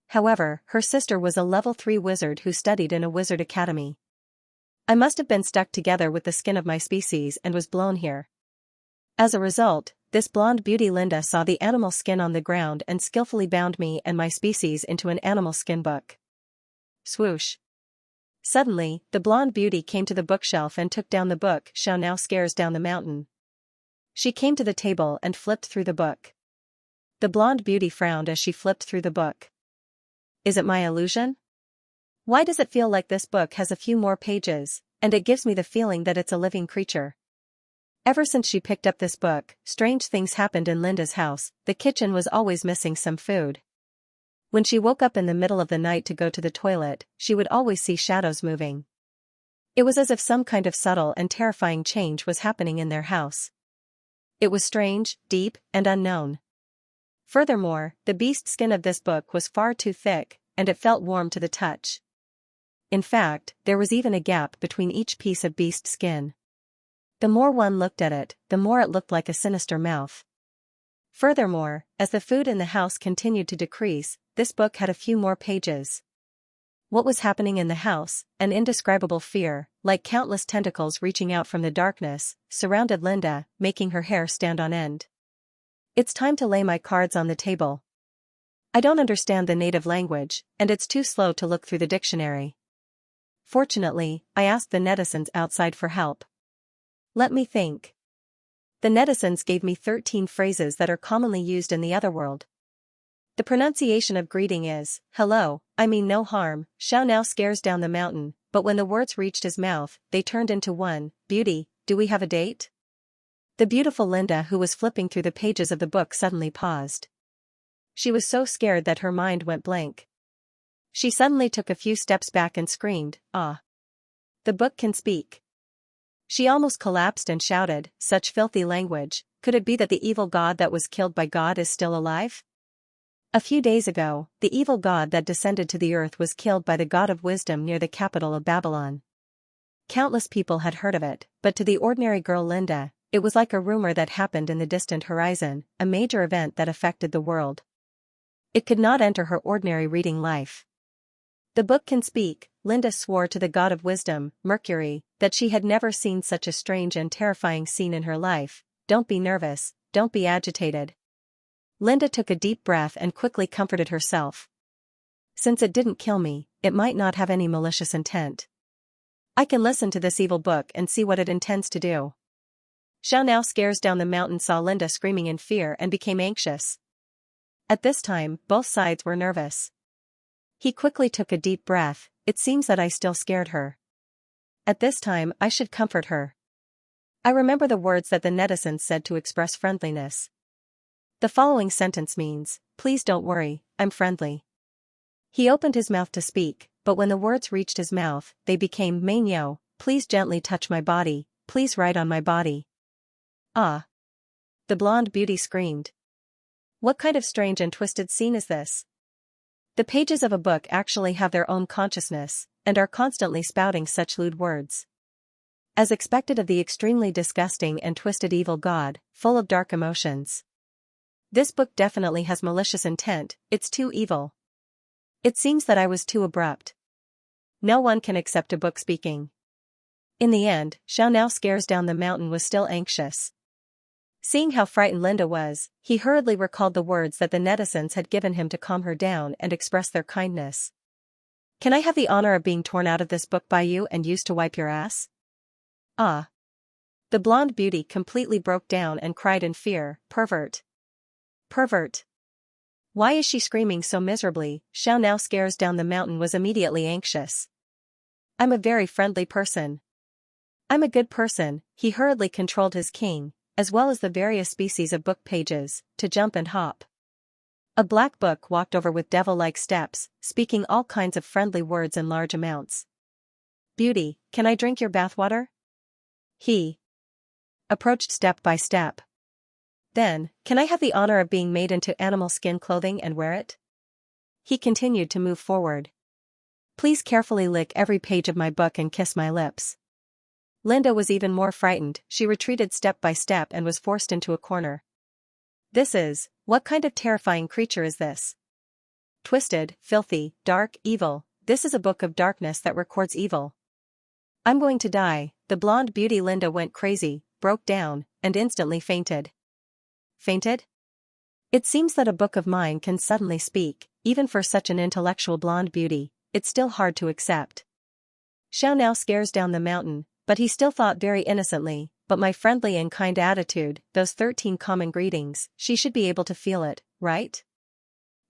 However, her sister was a level 3 wizard who studied in a wizard academy. I must have been stuck together with the skin of my species and was blown here. As a result, this blonde beauty Linda saw the animal skin on the ground and skillfully bound me and my species into an animal skin book. Swoosh. Suddenly, the blonde beauty came to the bookshelf and took down the book Xianxia Scares Down the Mountain. She came to the table and flipped through the book. The blonde beauty frowned as she flipped through the book. Is it my illusion? Why does it feel like this book has a few more pages, and it gives me the feeling that it's a living creature? Ever since she picked up this book, strange things happened in Linda's house. The kitchen was always missing some food. When she woke up in the middle of the night to go to the toilet, she would always see shadows moving. It was as if some kind of subtle and terrifying change was happening in their house. It was strange, deep, and unknown. Furthermore, the beast skin of this book was far too thick, and it felt warm to the touch. In fact, there was even a gap between each piece of beast skin. The more one looked at it, the more it looked like a sinister mouth. Furthermore, as the food in the house continued to decrease, this book had a few more pages. What was happening in the house? An indescribable fear, like countless tentacles reaching out from the darkness, surrounded Linda, making her hair stand on end. It's time to lay my cards on the table. I don't understand the native language, and it's too slow to look through the dictionary. Fortunately, I asked the netizens outside for help. Let me think. The netizens gave me 13 phrases that are commonly used in the otherworld. The pronunciation of greeting is, hello, I mean no harm, Xianxia Scares Down the Mountain, but when the words reached his mouth, they turned into one, beauty, do we have a date? The beautiful Linda, who was flipping through the pages of the book, suddenly paused. She was so scared that her mind went blank. She suddenly took a few steps back and screamed, ah! The book can speak. She almost collapsed and shouted, such filthy language, could it be that the evil god that was killed by God is still alive? A few days ago, the evil god that descended to the earth was killed by the god of wisdom near the capital of Babylon. Countless people had heard of it, but to the ordinary girl Linda, it was like a rumor that happened in the distant horizon, a major event that affected the world. It could not enter her ordinary reading life. The book can speak, Linda swore to the god of wisdom, Mercury, that she had never seen such a strange and terrifying scene in her life. Don't be nervous, don't be agitated. Linda took a deep breath and quickly comforted herself. Since it didn't kill me, it might not have any malicious intent. I can listen to this evil book and see what it intends to do. Xianxia Scares Down the Mountain saw Linda screaming in fear and became anxious. At this time, both sides were nervous. He quickly took a deep breath. It seems that I still scared her. At this time, I should comfort her. I remember the words that the netizens said to express friendliness. The following sentence means, please don't worry, I'm friendly. He opened his mouth to speak, but when the words reached his mouth, they became Mainyo, please gently touch my body, please ride on my body. Ah! The blonde beauty screamed. What kind of strange and twisted scene is this? The pages of a book actually have their own consciousness, and are constantly spouting such lewd words. As expected of the extremely disgusting and twisted evil god, full of dark emotions. This book definitely has malicious intent, it's too evil. It seems that I was too abrupt. No one can accept a book speaking. In the end, Xianxia Scares Down the Mountain was still anxious. Seeing how frightened Linda was, he hurriedly recalled the words that the netizens had given him to calm her down and express their kindness. Can I have the honor of being torn out of this book by you and used to wipe your ass? Ah! The blonde beauty completely broke down and cried in fear, pervert. Pervert. Why is she screaming so miserably? Xianxia Scares Down the Mountain was immediately anxious. I'm a very friendly person. I'm a good person. He hurriedly controlled his king, as well as the various species of book pages, to jump and hop. A black book walked over with devil-like steps, speaking all kinds of friendly words in large amounts. Beauty, can I drink your bathwater? He approached step by step. Then, can I have the honor of being made into animal skin clothing and wear it? He continued to move forward. Please carefully lick every page of my book and kiss my lips. Linda was even more frightened. She retreated step by step and was forced into a corner. What kind of terrifying creature is this? Twisted, filthy, dark, evil. This is a book of darkness that records evil. I'm going to die. The blonde beauty Linda went crazy, broke down, and instantly fainted. Fainted? It seems that a book of mine can suddenly speak, even for such an intellectual blonde beauty. It's still hard to accept. Xiao now scares down the mountain, but he still thought very innocently, but my friendly and kind attitude, those 13 common greetings, she should be able to feel it, right?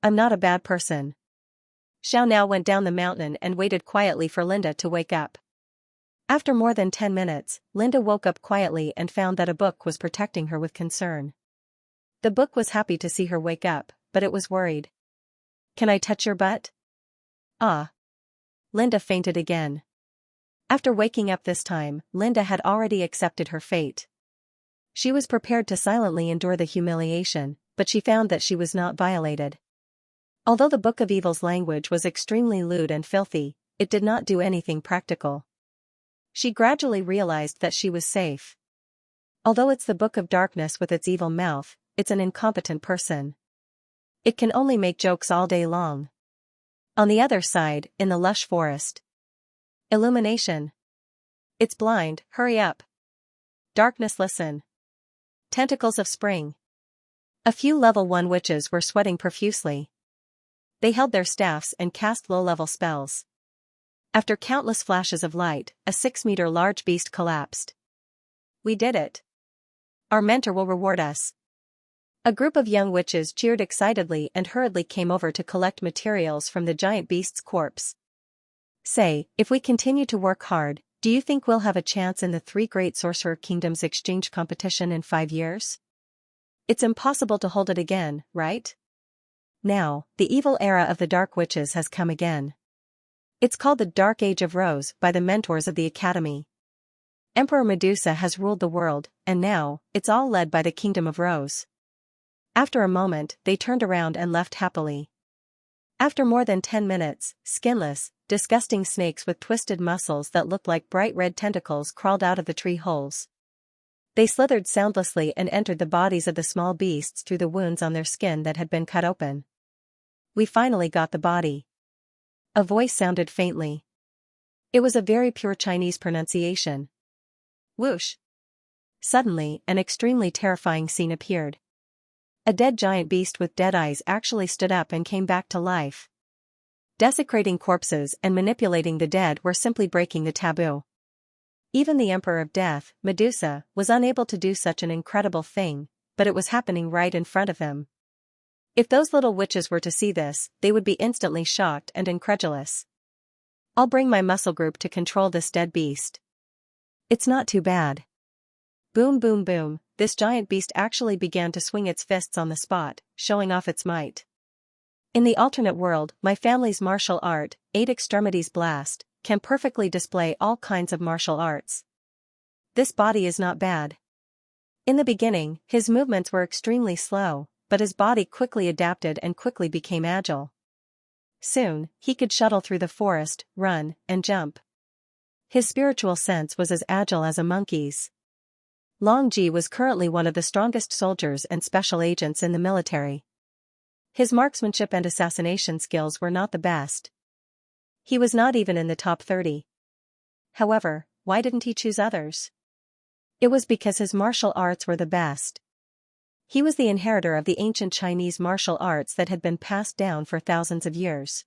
I'm not a bad person. Xiao now went down the mountain and waited quietly for Linda to wake up. After more than 10 minutes, Linda woke up quietly and found that a book was protecting her with concern. The book was happy to see her wake up, but it was worried. Can I touch your butt? Ah. Linda fainted again. After waking up this time, Linda had already accepted her fate. She was prepared to silently endure the humiliation, but she found that she was not violated. Although the Book of Evil's language was extremely lewd and filthy, it did not do anything practical. She gradually realized that she was safe. Although it's the Book of Darkness with its evil mouth, it's an incompetent person. It can only make jokes all day long. On the other side, in the lush forest. Illumination. It's blind, hurry up. Darkness, listen. Tentacles of spring. A few level 1 witches were sweating profusely. They held their staffs and cast low-level spells. After countless flashes of light, a 6-meter large beast collapsed. We did it. Our mentor will reward us. A group of young witches cheered excitedly and hurriedly came over to collect materials from the giant beast's corpse. Say, if we continue to work hard, do you think we'll have a chance in the 3 Great Sorcerer Kingdoms exchange competition in 5 years? It's impossible to hold it again, right? Now, the evil era of the Dark Witches has come again. It's called the Dark Age of Rose by the mentors of the Academy. Emperor Medusa has ruled the world, and now, it's all led by the Kingdom of Rose. After a moment, they turned around and left happily. After more than 10 minutes, skinless, disgusting snakes with twisted muscles that looked like bright red tentacles crawled out of the tree holes. They slithered soundlessly and entered the bodies of the small beasts through the wounds on their skin that had been cut open. We finally got the body. A voice sounded faintly. It was a very pure Chinese pronunciation. Whoosh! Suddenly, an extremely terrifying scene appeared. A dead giant beast with dead eyes actually stood up and came back to life. Desecrating corpses and manipulating the dead were simply breaking the taboo. Even the Emperor of Death, Medusa, was unable to do such an incredible thing, but it was happening right in front of him. If those little witches were to see this, they would be instantly shocked and incredulous. I'll bring my muscle group to control this dead beast. It's not too bad. Boom boom boom, this giant beast actually began to swing its fists on the spot, showing off its might. In the alternate world, my family's martial art, 8 Extremities Blast, can perfectly display all kinds of martial arts. This body is not bad. In the beginning, his movements were extremely slow, but his body quickly adapted and quickly became agile. Soon, he could shuttle through the forest, run, and jump. His spiritual sense was as agile as a monkey's. Long Ji was currently one of the strongest soldiers and special agents in the military. His marksmanship and assassination skills were not the best. He was not even in the top 30. However, why didn't he choose others? It was because his martial arts were the best. He was the inheritor of the ancient Chinese martial arts that had been passed down for thousands of years.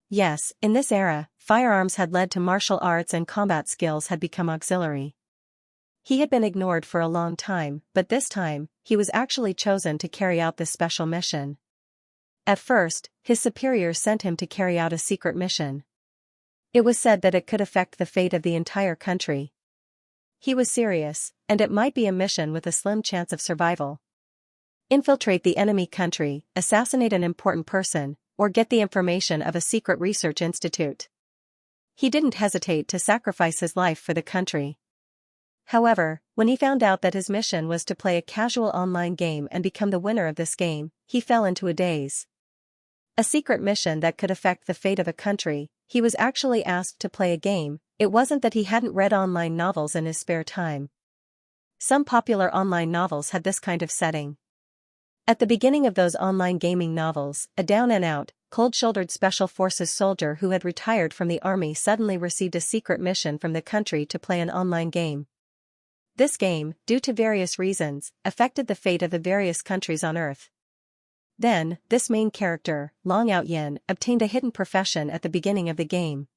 Yes, in this era, firearms had led to martial arts and combat skills had become auxiliary. He had been ignored for a long time, but this time, he was actually chosen to carry out this special mission. At first, his superiors sent him to carry out a secret mission. It was said that it could affect the fate of the entire country. He was serious, and it might be a mission with a slim chance of survival. Infiltrate the enemy country, assassinate an important person, or get the information of a secret research institute. He didn't hesitate to sacrifice his life for the country. However, when he found out that his mission was to play a casual online game and become the winner of this game, he fell into a daze. A secret mission that could affect the fate of a country, he was actually asked to play a game. It wasn't that he hadn't read online novels in his spare time. Some popular online novels had this kind of setting. At the beginning of those online gaming novels, a down-and-out, cold-shouldered Special Forces soldier who had retired from the army suddenly received a secret mission from the country to play an online game. This game, due to various reasons, affected the fate of the various countries on Earth. Then, this main character, Long Out Yen, obtained a hidden profession at the beginning of the game.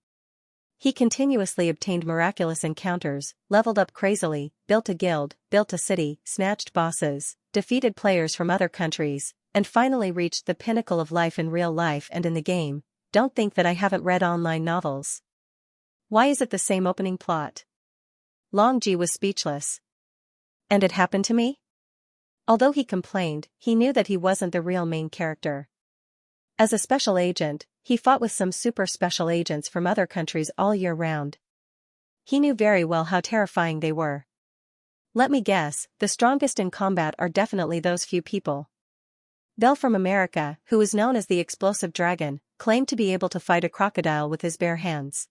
He continuously obtained miraculous encounters, leveled up crazily, built a guild, built a city, snatched bosses, defeated players from other countries, and finally reached the pinnacle of life in real life and in the game. Don't think that I haven't read online novels. Why is it the same opening plot? Long Ji was speechless. And it happened to me? Although he complained, he knew that he wasn't the real main character. As a special agent, he fought with some super special agents from other countries all year round. He knew very well how terrifying they were. Let me guess, the strongest in combat are definitely those few people. Bell from America, who is known as the Explosive Dragon, claimed to be able to fight a crocodile with his bare hands.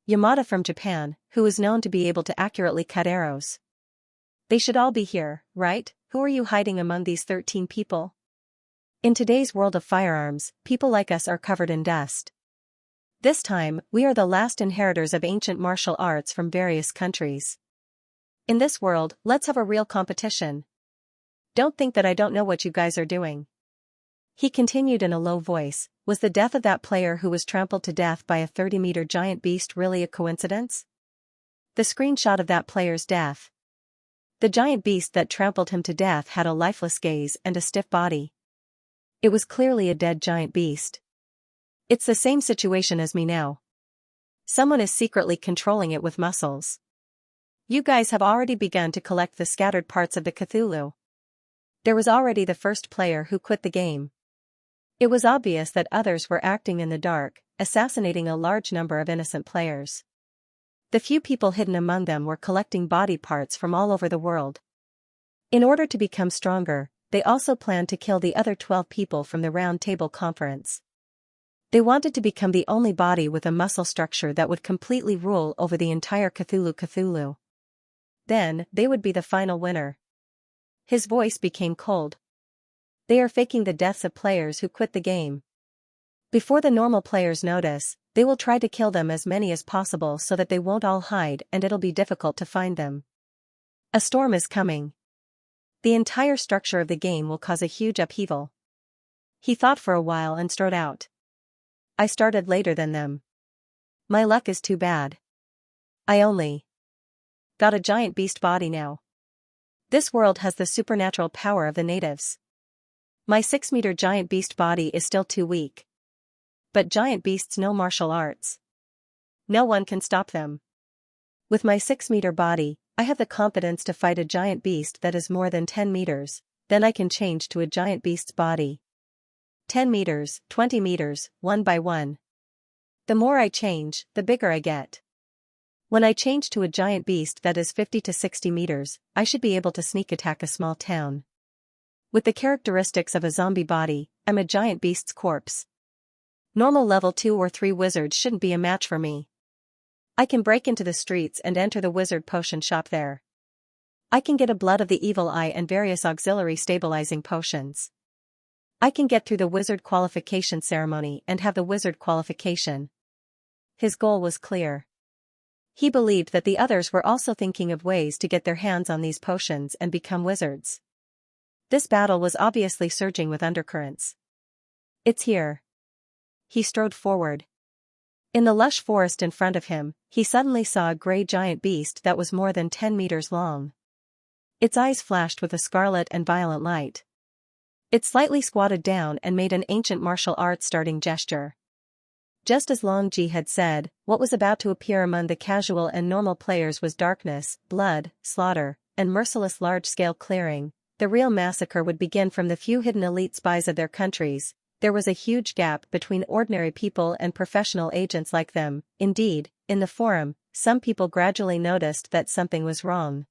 Yamada from Japan, who is known to be able to accurately cut arrows. They should all be here, right? Who are you hiding among these 13 people? In today's world of firearms, people like us are covered in dust. This time, we are the last inheritors of ancient martial arts from various countries. In this world, let's have a real competition. Don't think that I don't know what you guys are doing. He continued in a low voice, was the death of that player who was trampled to death by a 30-meter giant beast really a coincidence? The screenshot of that player's death. The giant beast that trampled him to death had a lifeless gaze and a stiff body. It was clearly a dead giant beast. It's the same situation as me now. Someone is secretly controlling it with muscles. You guys have already begun to collect the scattered parts of the Cthulhu. There was already the first player who quit the game. It was obvious that others were acting in the dark, assassinating a large number of innocent players. The few people hidden among them were collecting body parts from all over the world. In order to become stronger, they also planned to kill the other 12 people from the Round Table Conference. They wanted to become the only body with a muscle structure that would completely rule over the entire Cthulhu. Then, they would be the final winner. His voice became cold. They are faking the deaths of players who quit the game. Before the normal players notice, they will try to kill them as many as possible so that they won't all hide and it'll be difficult to find them. A storm is coming. The entire structure of the game will cause a huge upheaval. He thought for a while and strode out. I started later than them. My luck is too bad. I only got a giant beast body now. This world has the supernatural power of the natives. My 6-meter giant beast body is still too weak. But giant beasts know martial arts. No one can stop them. With my 6-meter body, I have the confidence to fight a giant beast that is more than 10 meters, then I can change to a giant beast's body. 10 meters, 20 meters, one by one. The more I change, the bigger I get. When I change to a giant beast that is 50 to 60 meters, I should be able to sneak attack a small town. With the characteristics of a zombie body, I'm a giant beast's corpse. Normal level 2 or 3 wizards shouldn't be a match for me. I can break into the streets and enter the wizard potion shop there. I can get a blood of the evil eye and various auxiliary stabilizing potions. I can get through the wizard qualification ceremony and have the wizard qualification. His goal was clear. He believed that the others were also thinking of ways to get their hands on these potions and become wizards. This battle was obviously surging with undercurrents. It's here. He strode forward. In the lush forest in front of him, he suddenly saw a gray giant beast that was more than 10 meters long. Its eyes flashed with a scarlet and violent light. It slightly squatted down and made an ancient martial arts starting gesture. Just as Long Ji had said, what was about to appear among the casual and normal players was darkness, blood, slaughter, and merciless large-scale clearing. The real massacre would begin from the few hidden elite spies of their countries. There was a huge gap between ordinary people and professional agents like them. Indeed, in the forum, some people gradually noticed that something was wrong.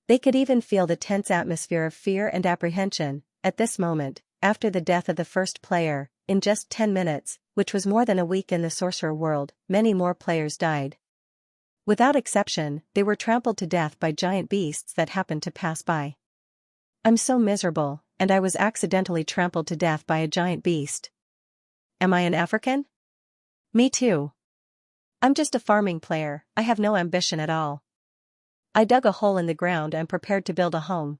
They could even feel the tense atmosphere of fear and apprehension. At this moment, after the death of the first player, in just 10 minutes, which was more than a week in the sorcerer world, many more players died. Without exception, they were trampled to death by giant beasts that happened to pass by. I'm so miserable, and I was accidentally trampled to death by a giant beast. Am I an African? Me too. I'm just a farming player, I have no ambition at all. I dug a hole in the ground and prepared to build a home.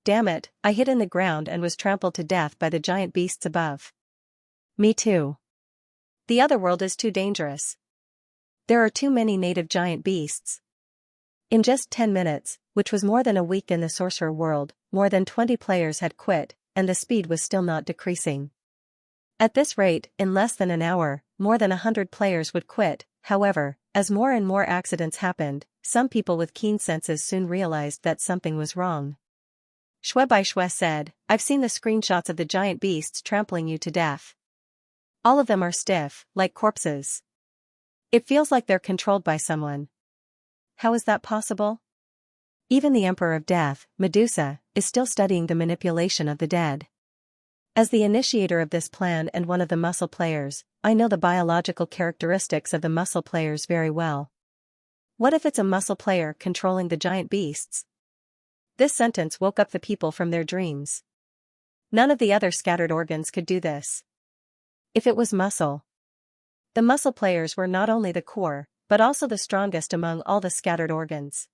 Damn it, I hid in the ground and was trampled to death by the giant beasts above. Me too. The other world is too dangerous. There are too many native giant beasts. In just 10 minutes, which was more than a week in the sorcerer world, more than 20 players had quit, and the speed was still not decreasing. At this rate, in less than an hour, more than 100 players would quit. However, as more and more accidents happened, some people with keen senses soon realized that something was wrong. Shue said, I've seen the screenshots of the giant beasts trampling you to death. All of them are stiff, like corpses. It feels like they're controlled by someone. How is that possible? Even the Emperor of Death, Medusa, is still studying the manipulation of the dead. As the initiator of this plan and one of the muscle players, I know the biological characteristics of the muscle players very well. What if it's a muscle player controlling the giant beasts? This sentence woke up the people from their dreams. None of the other scattered organs could do this. If it was muscle. The muscle players were not only the core, but also the strongest among all the scattered organs.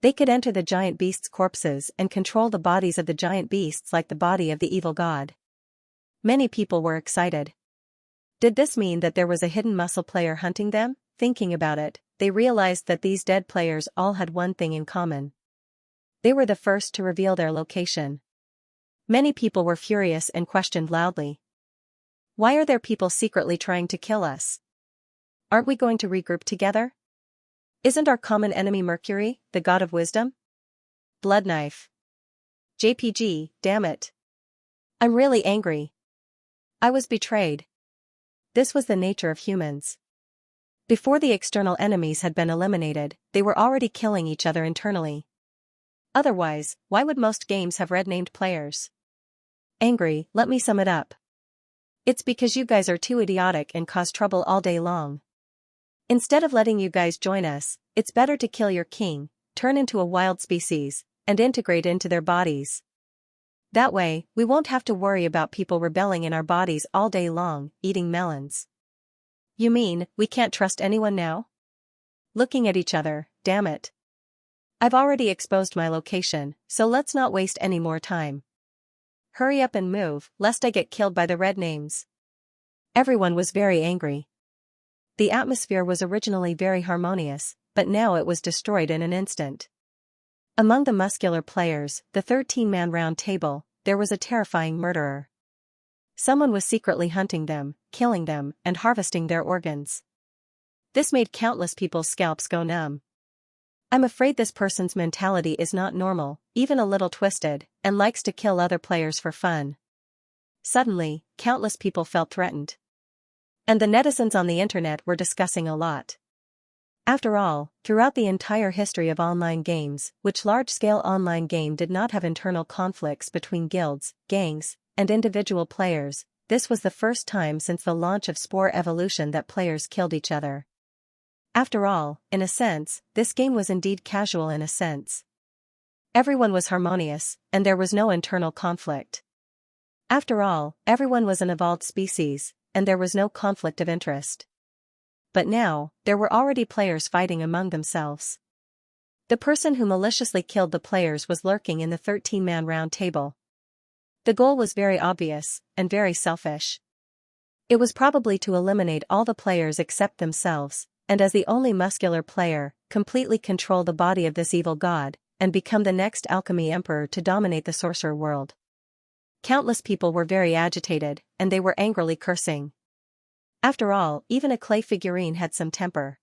They could enter the giant beasts' corpses and control the bodies of the giant beasts like the body of the evil god. Many people were excited. Did this mean that there was a hidden muscle player hunting them? Thinking about it, they realized that these dead players all had one thing in common. They were the first to reveal their location. Many people were furious and questioned loudly. Why are there people secretly trying to kill us? Aren't we going to regroup together? Isn't our common enemy Mercury, the god of wisdom? Bloodknife. JPG, damn it. I'm really angry. I was betrayed. This was the nature of humans. Before the external enemies had been eliminated, they were already killing each other internally. Otherwise, why would most games have red-named players? Angry, let me sum it up. It's because you guys are too idiotic and cause trouble all day long. Instead of letting you guys join us, it's better to kill your king, turn into a wild species, and integrate into their bodies. That way, we won't have to worry about people rebelling in our bodies all day long, eating melons. You mean, we can't trust anyone now? Looking at each other, damn it. I've already exposed my location, so let's not waste any more time. Hurry up and move, lest I get killed by the red names. Everyone was very angry. The atmosphere was originally very harmonious, but now it was destroyed in an instant. Among the muscular players, the 13-man round table, there was a terrifying murderer. Someone was secretly hunting them, killing them, and harvesting their organs. This made countless people's scalps go numb. I'm afraid this person's mentality is not normal, even a little twisted, and likes to kill other players for fun. Suddenly, countless people felt threatened. And the netizens on the internet were discussing a lot. After all, throughout the entire history of online games, which large-scale online game did not have internal conflicts between guilds, gangs, and individual players, this was the first time since the launch of Spore Evolution that players killed each other. After all, in a sense, this game was indeed casual in a sense. Everyone was harmonious, and there was no internal conflict. After all, everyone was an evolved species, and there was no conflict of interest. But now, there were already players fighting among themselves. The person who maliciously killed the players was lurking in the 13-man round table. The goal was very obvious, and very selfish. It was probably to eliminate all the players except themselves, and as the only muscular player, completely control the body of this evil god, and become the next alchemy emperor to dominate the sorcerer world. Countless people were very agitated, and they were angrily cursing. After all, even a clay figurine had some temper.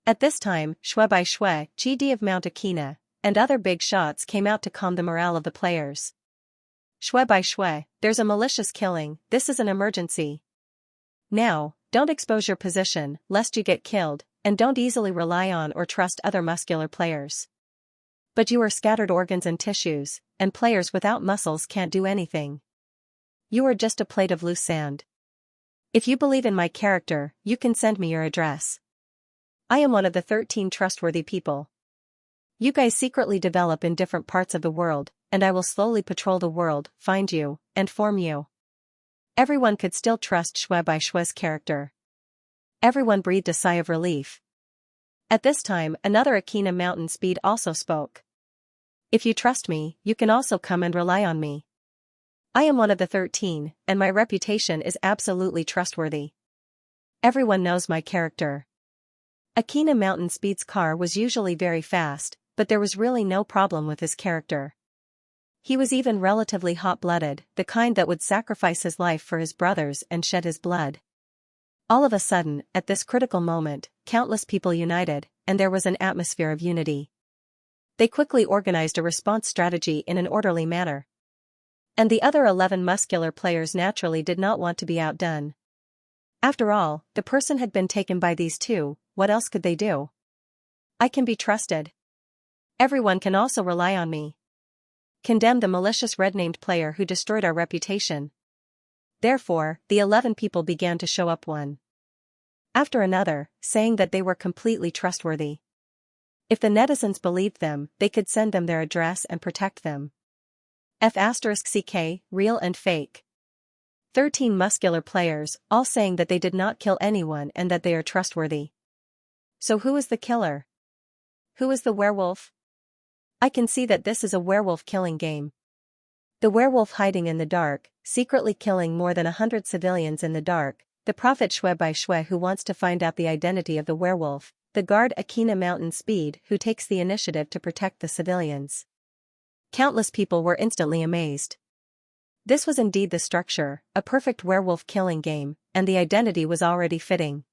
At this time, Shue, GD of Mount Akina, and other big shots came out to calm the morale of the players. Shue, there's a malicious killing, this is an emergency. Now, don't expose your position, lest you get killed, and don't easily rely on or trust other muscular players. But you are scattered organs and tissues, and players without muscles can't do anything. You are just a plate of loose sand. If you believe in my character, you can send me your address. I am one of the 13 trustworthy people. You guys secretly develop in different parts of the world, and I will slowly patrol the world, find you, and form you. Everyone could still trust Xue by Xue's character. Everyone breathed a sigh of relief. At this time, another Akina Mountain Speed also spoke. If you trust me, you can also come and rely on me. I am one of the 13, and my reputation is absolutely trustworthy. Everyone knows my character. Akina Mountain Speed's car was usually very fast, but there was really no problem with his character. He was even relatively hot-blooded, the kind that would sacrifice his life for his brothers and shed his blood. All of a sudden, at this critical moment, countless people united, and there was an atmosphere of unity. They quickly organized a response strategy in an orderly manner. And the other 11 muscular players naturally did not want to be outdone. After all, the person had been taken by these two, what else could they do? I can be trusted. Everyone can also rely on me. Condemn the malicious red-named player who destroyed our reputation. Therefore, the 11 people began to show up one after another, saying that they were completely trustworthy. If the netizens believed them, they could send them their address and protect them. F***ck, real and fake. 13 muscular players, all saying that they did not kill anyone and that they are trustworthy. So who is the killer? Who is the werewolf? I can see that this is a werewolf killing game. The werewolf hiding in the dark, secretly killing more than 100 civilians in the dark, the prophet Xue by Xue who wants to find out the identity of the werewolf, the guard Akina Mountain Speed who takes the initiative to protect the civilians. Countless people were instantly amazed. This was indeed the structure, a perfect werewolf killing game, and the identity was already fitting.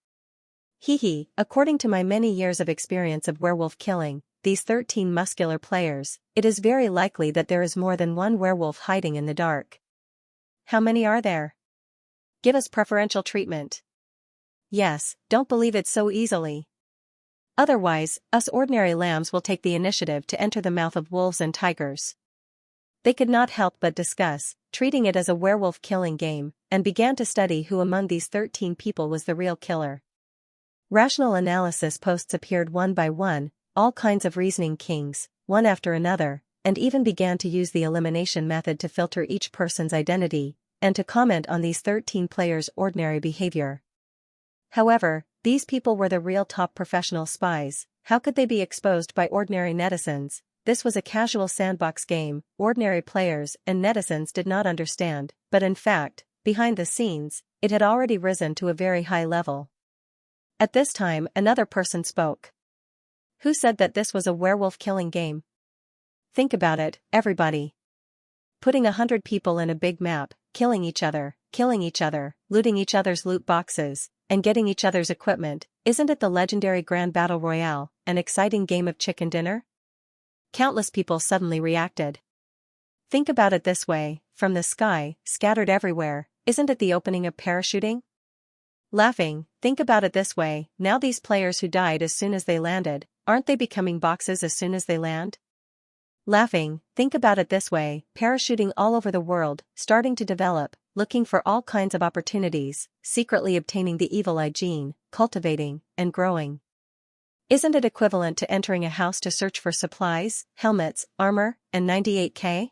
Hee, according to my many years of experience of werewolf killing, these 13 muscular players, it is very likely that there is more than one werewolf hiding in the dark. How many are there? Give us preferential treatment. Yes, don't believe it so easily. Otherwise, us ordinary lambs will take the initiative to enter the mouth of wolves and tigers. They could not help but discuss, treating it as a werewolf killing game, and began to study who among these 13 people was the real killer. Rational analysis posts appeared one by one, all kinds of reasoning kings, one after another, and even began to use the elimination method to filter each person's identity, and to comment on these 13 players' ordinary behavior. However, these people were the real top professional spies. How could they be exposed by ordinary netizens? This was a casual sandbox game, ordinary players and netizens did not understand, but in fact, behind the scenes, it had already risen to a very high level. At this time, another person spoke. Who said that this was a werewolf killing game? Think about it, everybody. Putting 100 people in a big map, killing each other, looting each other's loot boxes, and getting each other's equipment, isn't it the legendary Grand Battle Royale, an exciting game of chicken dinner? Countless people suddenly reacted. Think about it this way, from the sky, scattered everywhere, isn't it the opening of parachuting? Laughing, think about it this way, now these players who died as soon as they landed, aren't they becoming boxes as soon as they land? Laughing, think about it this way, parachuting all over the world, starting to develop, looking for all kinds of opportunities, secretly obtaining the evil eye gene, cultivating, and growing. Isn't it equivalent to entering a house to search for supplies, helmets, armor, and 98k?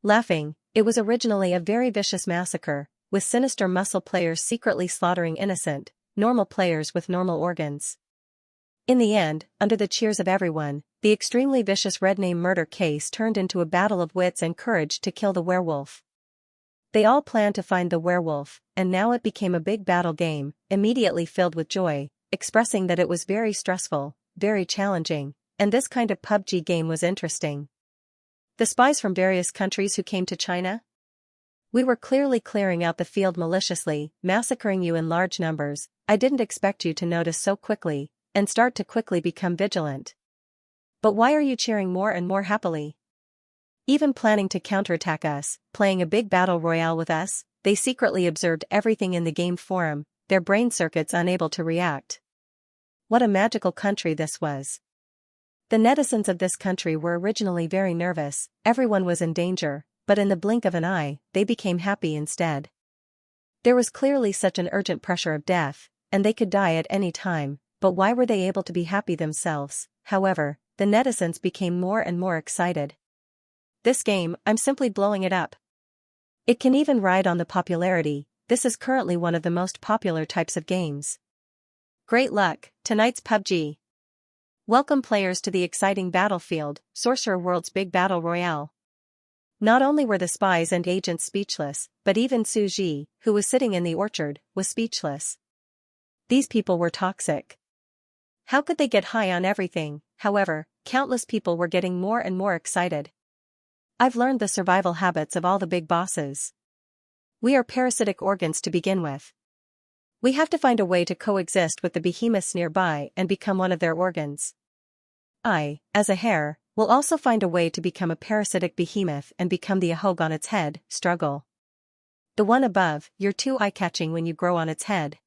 Laughing, it was originally a very vicious massacre, with sinister muscle players secretly slaughtering innocent, normal players with normal organs. In the end, under the cheers of everyone, the extremely vicious red name murder case turned into a battle of wits and courage to kill the werewolf. They all planned to find the werewolf, and now it became a big battle game, immediately filled with joy, expressing that it was very stressful, very challenging, and this kind of PUBG game was interesting. The spies from various countries who came to China? We were clearly clearing out the field maliciously, massacring you in large numbers. I didn't expect you to notice so quickly, and start to quickly become vigilant. But why are you cheering more and more happily? Even planning to counterattack us, playing a big battle royale with us, they secretly observed everything in the game forum, their brain circuits unable to react. What a magical country this was. The netizens of this country were originally very nervous, everyone was in danger, but in the blink of an eye, they became happy instead. There was clearly such an urgent pressure of death, and they could die at any time, but why were they able to be happy themselves? However, the netizens became more and more excited. This game, I'm simply blowing it up. It can even ride on the popularity. This is currently one of the most popular types of games. Great luck, tonight's PUBG. Welcome players to the exciting battlefield, Sorcerer World's big battle royale. Not only were the spies and agents speechless, but even Su Ji, who was sitting in the orchard, was speechless. These people were toxic. How could they get high on everything? However, countless people were getting more and more excited. I've learned the survival habits of all the big bosses. We are parasitic organs to begin with. We have to find a way to coexist with the behemoths nearby and become one of their organs. I, as a hare, will also find a way to become a parasitic behemoth and become the ahog on its head. Struggle. The one above, you're too eye-catching when you grow on its head.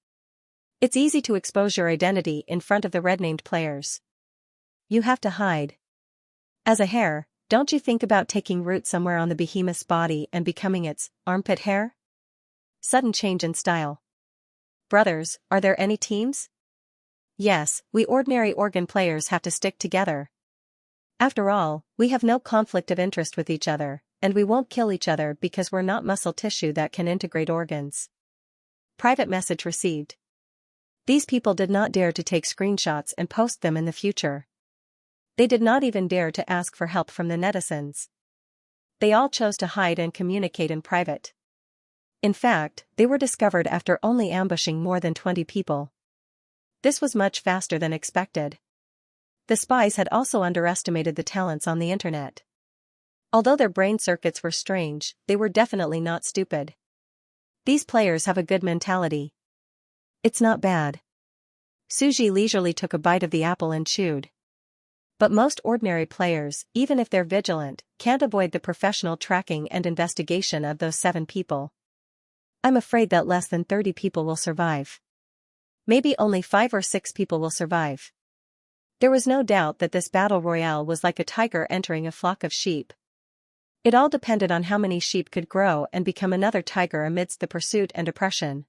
It's easy to expose your identity in front of the red-named players. You have to hide. As a hare, don't you think about taking root somewhere on the behemoth's body and becoming its armpit hair? Sudden change in style. Brothers, are there any teams? Yes, we ordinary organ players have to stick together. After all, we have no conflict of interest with each other, and we won't kill each other because we're not muscle tissue that can integrate organs. Private message received. These people did not dare to take screenshots and post them in the future. They did not even dare to ask for help from the netizens. They all chose to hide and communicate in private. In fact, they were discovered after only ambushing more than 20 people. This was much faster than expected. The spies had also underestimated the talents on the internet. Although their brain circuits were strange, they were definitely not stupid. These players have a good mentality. It's not bad. Suji leisurely took a bite of the apple and chewed. But most ordinary players, even if they're vigilant, can't avoid the professional tracking and investigation of those 7 people. I'm afraid that less than 30 people will survive. Maybe only 5 or 6 people will survive. There was no doubt that this battle royale was like a tiger entering a flock of sheep. It all depended on how many sheep could grow and become another tiger amidst the pursuit and oppression.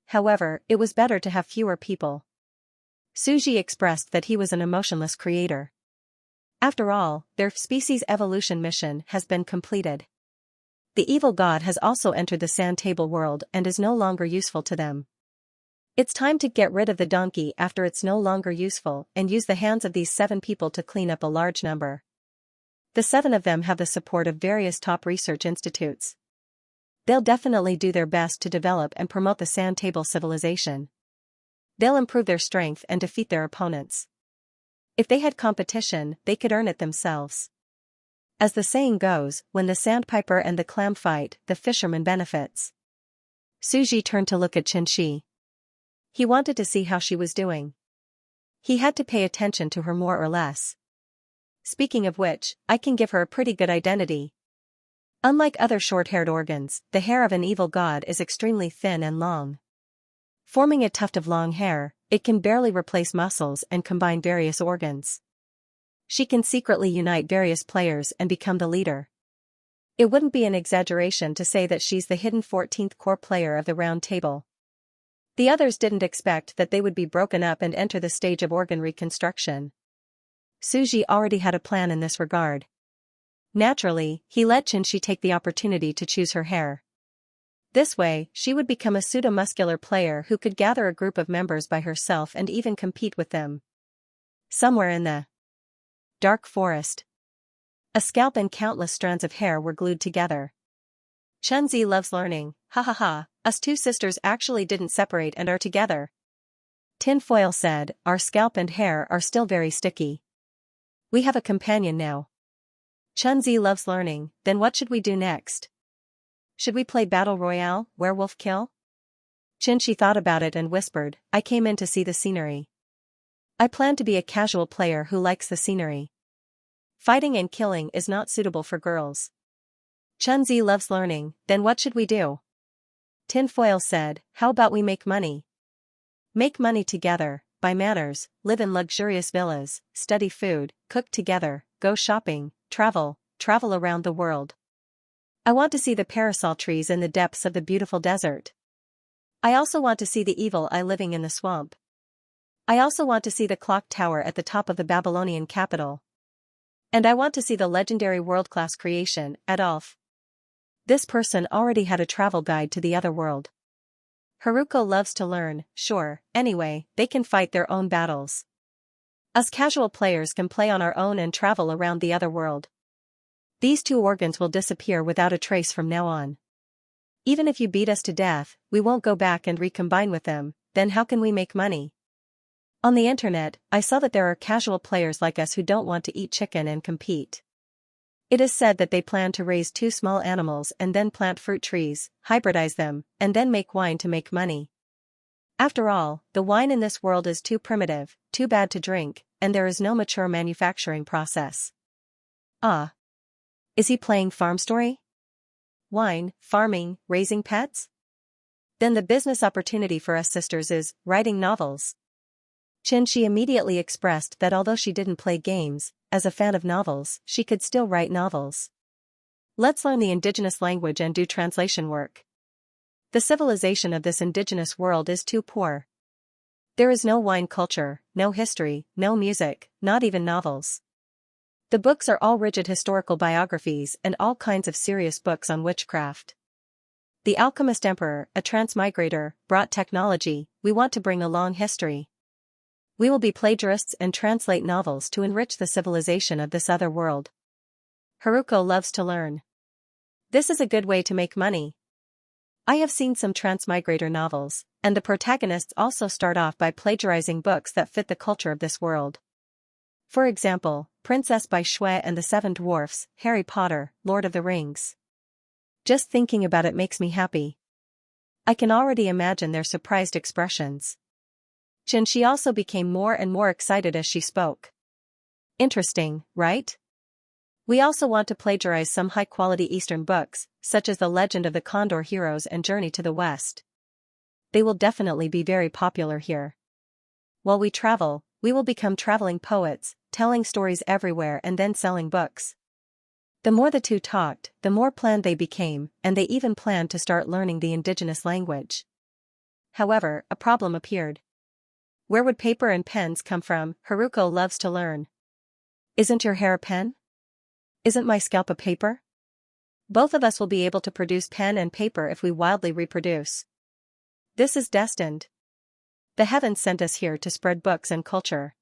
However, it was better to have fewer people. Suji expressed that he was an emotionless creator. After all, their species evolution mission has been completed. The evil god has also entered the sand table world and is no longer useful to them. It's time to get rid of the donkey after it's no longer useful and use the hands of these 7 people to clean up a large number. The 7 of them have the support of various top research institutes. They'll definitely do their best to develop and promote the sand table civilization. They'll improve their strength and defeat their opponents. If they had competition, they could earn it themselves. As the saying goes, when the sandpiper and the clam fight, the fisherman benefits. Suji turned to look at Xianxia. He wanted to see how she was doing. He had to pay attention to her more or less. Speaking of which, I can give her a pretty good identity. Unlike other short-haired organs, the hair of an evil god is extremely thin and long. Forming a tuft of long hair, it can barely replace muscles and combine various organs. She can secretly unite various players and become the leader. It wouldn't be an exaggeration to say that she's the hidden 14th core player of the round table. The others didn't expect that they would be broken up and enter the stage of organ reconstruction. Suji already had a plan in this regard. Naturally, he let Xianxia take the opportunity to choose her hair. This way, she would become a pseudo-muscular player who could gather a group of members by herself and even compete with them. Somewhere in the dark forest, a scalp and countless strands of hair were glued together. Xianxia loves learning, ha ha ha, us 2 sisters actually didn't separate and are together. Tinfoil said, our scalp and hair are still very sticky. We have a companion now. Xianxia loves learning, then what should we do next? Should we play Battle Royale, Werewolf Kill? Xianxia thought about it and whispered, I came in to see the scenery. I plan to be a casual player who likes the scenery. Fighting and killing is not suitable for girls. Xianxia loves learning, then what should we do? Tinfoil said, how about we make money? Make money together, buy manners, live in luxurious villas, study food, cook together, go shopping, travel around the world. I want to see the parasol trees in the depths of the beautiful desert. I also want to see the evil eye living in the swamp. I also want to see the clock tower at the top of the Babylonian capital. And I want to see the legendary world-class creation, Adolf. This person already had a travel guide to the other world. Haruko loves to learn, sure, anyway, they can fight their own battles. Us casual players can play on our own and travel around the other world. These two organs will disappear without a trace from now on. Even if you beat us to death, we won't go back and recombine with them, then how can we make money? On the internet, I saw that there are casual players like us who don't want to eat chicken and compete. It is said that they plan to raise 2 small animals and then plant fruit trees, hybridize them, and then make wine to make money. After all, the wine in this world is too primitive, too bad to drink, and there is no mature manufacturing process. Ah. Is he playing Farm Story? Wine, farming, raising pets? Then the business opportunity for us sisters is writing novels. Xianxia immediately expressed that although she didn't play games, as a fan of novels, she could still write novels. Let's learn the indigenous language and do translation work. The civilization of this indigenous world is too poor. There is no wine culture, no history, no music, not even novels. The books are all rigid historical biographies and all kinds of serious books on witchcraft. The Alchemist Emperor, a transmigrator, brought technology, we want to bring a long history. We will be plagiarists and translate novels to enrich the civilization of this other world. Haruko loves to learn. This is a good way to make money. I have seen some transmigrator novels, and the protagonists also start off by plagiarizing books that fit the culture of this world. For example, Princess by Shui and the Seven Dwarfs, Harry Potter, Lord of the Rings. Just thinking about it makes me happy. I can already imagine their surprised expressions. Xianxia also became more and more excited as she spoke. Interesting, right? We also want to plagiarize some high-quality Eastern books, such as The Legend of the Condor Heroes and Journey to the West. They will definitely be very popular here. While we travel, we will become traveling poets, telling stories everywhere and then selling books. The more the two talked, the more planned they became, and they even planned to start learning the indigenous language. However, a problem appeared. Where would paper and pens come from? Haruko loves to learn. Isn't your hair a pen? Isn't my scalp a paper? Both of us will be able to produce pen and paper if we wildly reproduce. This is destined. The heavens sent us here to spread books and culture.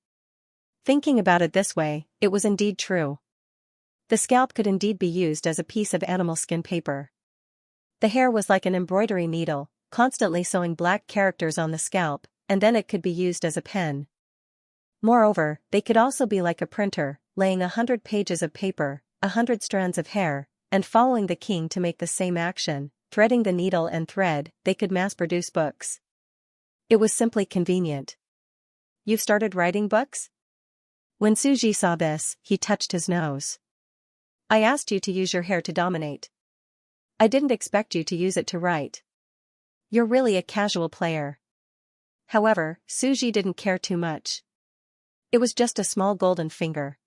Thinking about it this way, it was indeed true. The scalp could indeed be used as a piece of animal skin paper. The hair was like an embroidery needle, constantly sewing black characters on the scalp, and then it could be used as a pen. Moreover, they could also be like a printer, laying 100 pages of paper, 100 strands of hair, and following the king to make the same action, threading the needle and thread, they could mass-produce books. It was simply convenient. You've started writing books? When Suji saw this, he touched his nose. I asked you to use your hair to dominate. I didn't expect you to use it to write. You're really a casual player. However, Suji didn't care too much. It was just a small golden finger.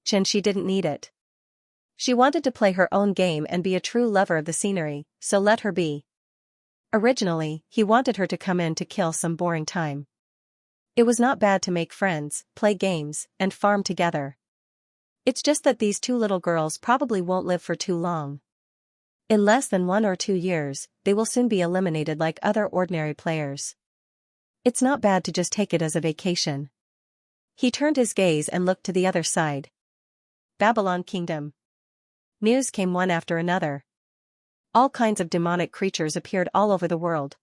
Xianxia didn't need it. She wanted to play her own game and be a true lover of the scenery, so let her be. Originally, he wanted her to come in to kill some boring time. It was not bad to make friends, play games, and farm together. It's just that these two little girls probably won't live for too long. In less than 1 or 2 years, they will soon be eliminated like other ordinary players. It's not bad to just take it as a vacation. He turned his gaze and looked to the other side. Babylon Kingdom. News came one after another. All kinds of demonic creatures appeared all over the world.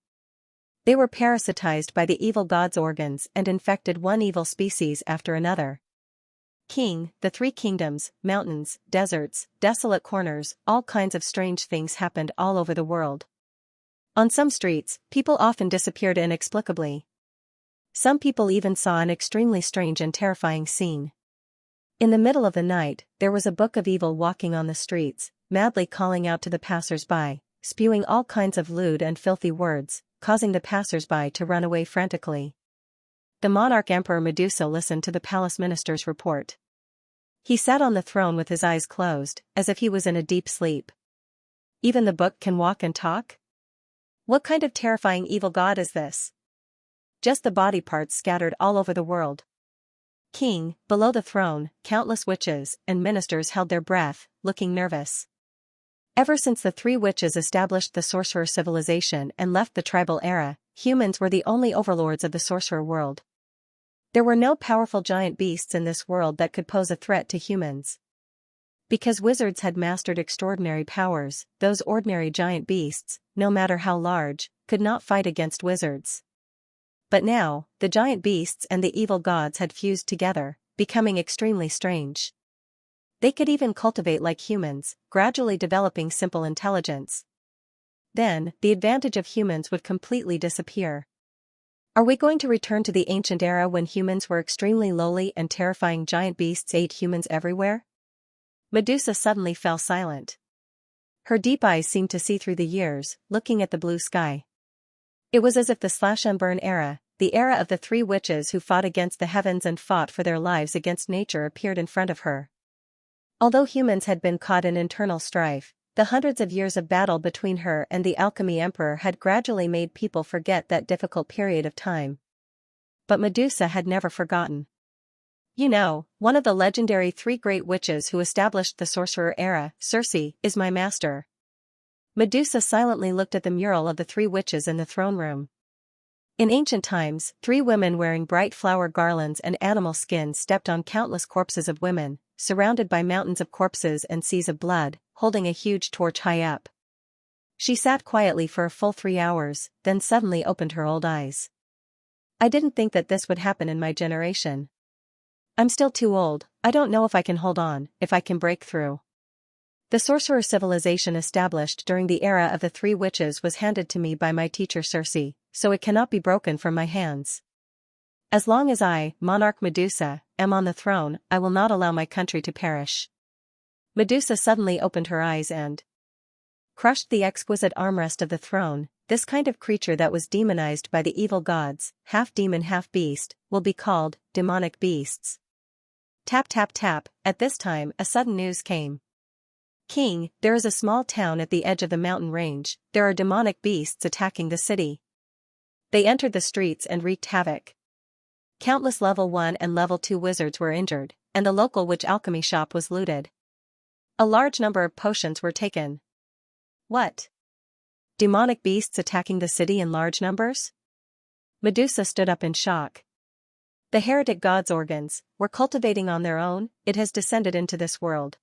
They were parasitized by the evil god's organs and infected one evil species after another. King, the 3 kingdoms, mountains, deserts, desolate corners, all kinds of strange things happened all over the world. On some streets, people often disappeared inexplicably. Some people even saw an extremely strange and terrifying scene. In the middle of the night, there was a book of evil walking on the streets, madly calling out to the passers-by, spewing all kinds of lewd and filthy words, causing the passers-by to run away frantically. The monarch Emperor Medusa listened to the palace minister's report. He sat on the throne with his eyes closed, as if he was in a deep sleep. Even the book can walk and talk? What kind of terrifying evil god is this? Just the body parts scattered all over the world. King, below the throne, countless witches and ministers held their breath, looking nervous. Ever since the three witches established the sorcerer civilization and left the tribal era, humans were the only overlords of the sorcerer world. There were no powerful giant beasts in this world that could pose a threat to humans. Because wizards had mastered extraordinary powers, those ordinary giant beasts, no matter how large, could not fight against wizards. But now, the giant beasts and the evil gods had fused together, becoming extremely strange. They could even cultivate like humans, gradually developing simple intelligence. Then, the advantage of humans would completely disappear. Are we going to return to the ancient era when humans were extremely lowly and terrifying giant beasts ate humans everywhere? Medusa suddenly fell silent. Her deep eyes seemed to see through the years, looking at the blue sky. It was as if the slash-and-burn era, the era of the three witches who fought against the heavens and fought for their lives against nature, appeared in front of her. Although humans had been caught in internal strife, the hundreds of years of battle between her and the Alchemy Emperor had gradually made people forget that difficult period of time. But Medusa had never forgotten. You know, one of the legendary three great witches who established the sorcerer era, Circe, is my master. Medusa silently looked at the mural of the three witches in the throne room. In ancient times, three women wearing bright flower garlands and animal skins stepped on countless corpses of women, surrounded by mountains of corpses and seas of blood, holding a huge torch high up. She sat quietly for a full 3 hours, then suddenly opened her old eyes. I didn't think that this would happen in my generation. I'm still too old, I don't know if I can hold on, if I can break through. The sorcerer civilization established during the era of the three witches was handed to me by my teacher Circe, so it cannot be broken from my hands. As long as I, monarch Medusa, am on the throne, I will not allow my country to perish. Medusa suddenly opened her eyes and crushed the exquisite armrest of the throne. This kind of creature that was demonized by the evil gods, half demon half beast, will be called demonic beasts. Tap tap tap, at this time a sudden news came. King, there is a small town at the edge of the mountain range, there are demonic beasts attacking the city. They entered the streets and wreaked havoc. Countless level 1 and level 2 wizards were injured, and the local witch alchemy shop was looted. A large number of potions were taken. What? Demonic beasts attacking the city in large numbers? Medusa stood up in shock. The heretic god's organs were cultivating on their own, it has descended into this world.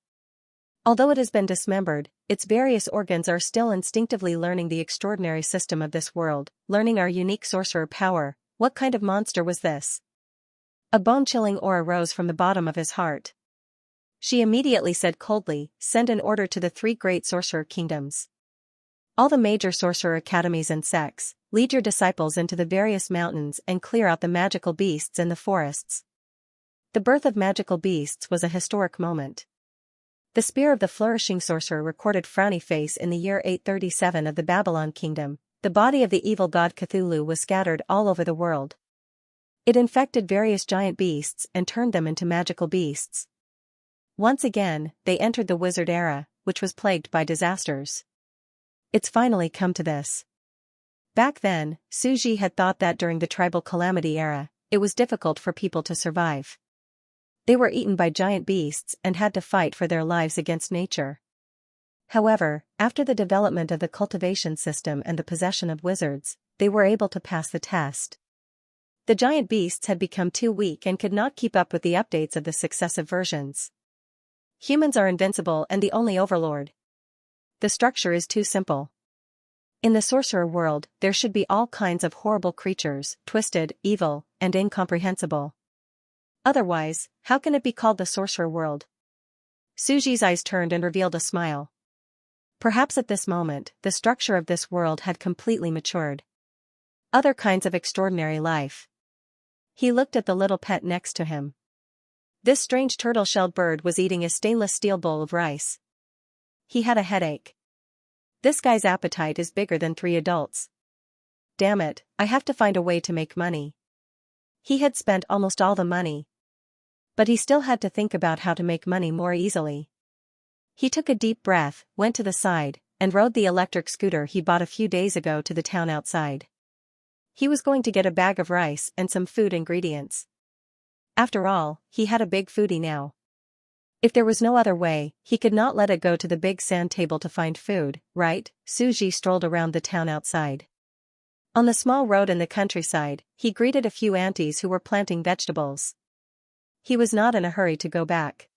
Although it has been dismembered, its various organs are still instinctively learning the extraordinary system of this world, learning our unique sorcerer power. What kind of monster was this? A bone-chilling aura rose from the bottom of his heart. She immediately said coldly, send an order to the 3 great sorcerer kingdoms. All the major sorcerer academies and sects, lead your disciples into the various mountains and clear out the magical beasts in the forests. The birth of magical beasts was a historic moment. The spear of the flourishing sorcerer recorded frowny face in the year 837 of the Babylon kingdom. The body of the evil god Cthulhu was scattered all over the world. It infected various giant beasts and turned them into magical beasts. Once again, they entered the wizard era, which was plagued by disasters. It's finally come to this. Back then, Suji had thought that during the tribal calamity era, it was difficult for people to survive. They were eaten by giant beasts and had to fight for their lives against nature. However, after the development of the cultivation system and the possession of wizards, they were able to pass the test. The giant beasts had become too weak and could not keep up with the updates of the successive versions. Humans are invincible and the only overlord. The structure is too simple. In the sorcerer world, there should be all kinds of horrible creatures, twisted, evil, and incomprehensible. Otherwise, how can it be called the sorcerer world? Suji's eyes turned and revealed a smile. Perhaps at this moment, the structure of this world had completely matured. Other kinds of extraordinary life. He looked at the little pet next to him. This strange turtle-shelled bird was eating a stainless steel bowl of rice. He had a headache. This guy's appetite is bigger than 3 adults. Damn it, I have to find a way to make money. He had spent almost all the money. But he still had to think about how to make money more easily. He took a deep breath, went to the side, and rode the electric scooter he bought a few days ago to the town outside. He was going to get a bag of rice and some food ingredients. After all, he had a big foodie now. If there was no other way, he could not let it go to the big sand table to find food, right? Suji strolled around the town outside. On the small road in the countryside, he greeted a few aunties who were planting vegetables. He was not in a hurry to go back.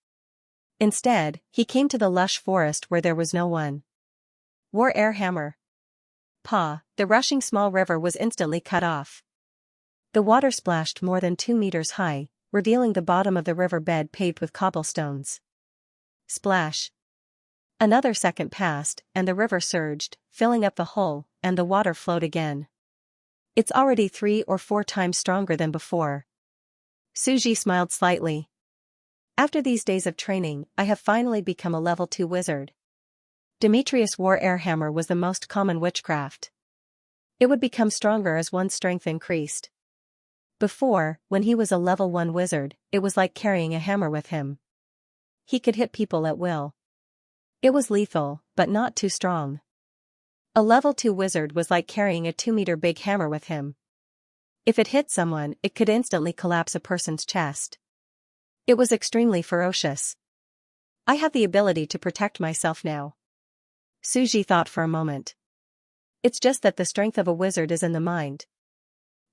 Instead, he came to the lush forest where there was no one. War air hammer. Pa, the rushing small river was instantly cut off. The water splashed more than 2 meters high, revealing the bottom of the river bed paved with cobblestones. Splash. Another second passed, and the river surged, filling up the hole, and the water flowed again. It's already 3 or 4 times stronger than before. Suji smiled slightly. After these days of training, I have finally become a level 2 wizard. Demetrius' war air hammer was the most common witchcraft. It would become stronger as one's strength increased. Before, when he was a level 1 wizard, it was like carrying a hammer with him. He could hit people at will. It was lethal, but not too strong. A level 2 wizard was like carrying a 2-meter big hammer with him. If it hit someone, it could instantly collapse a person's chest. It was extremely ferocious. I have the ability to protect myself now. Suji thought for a moment. It's just that the strength of a wizard is in the mind.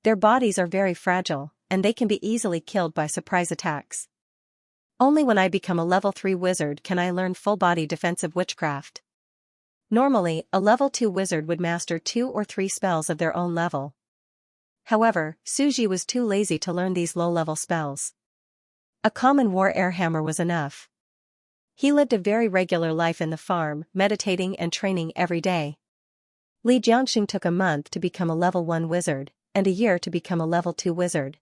Their bodies are very fragile, and they can be easily killed by surprise attacks. Only when I become a level 3 wizard can I learn full-body defensive witchcraft. Normally, a level 2 wizard would master 2 or 3 spells of their own level. However, Suji was too lazy to learn these low-level spells. A common war air hammer was enough. He lived a very regular life in the farm, meditating and training every day. Li Jiangxing took a month to become a level 1 wizard, and a year to become a level 2 wizard.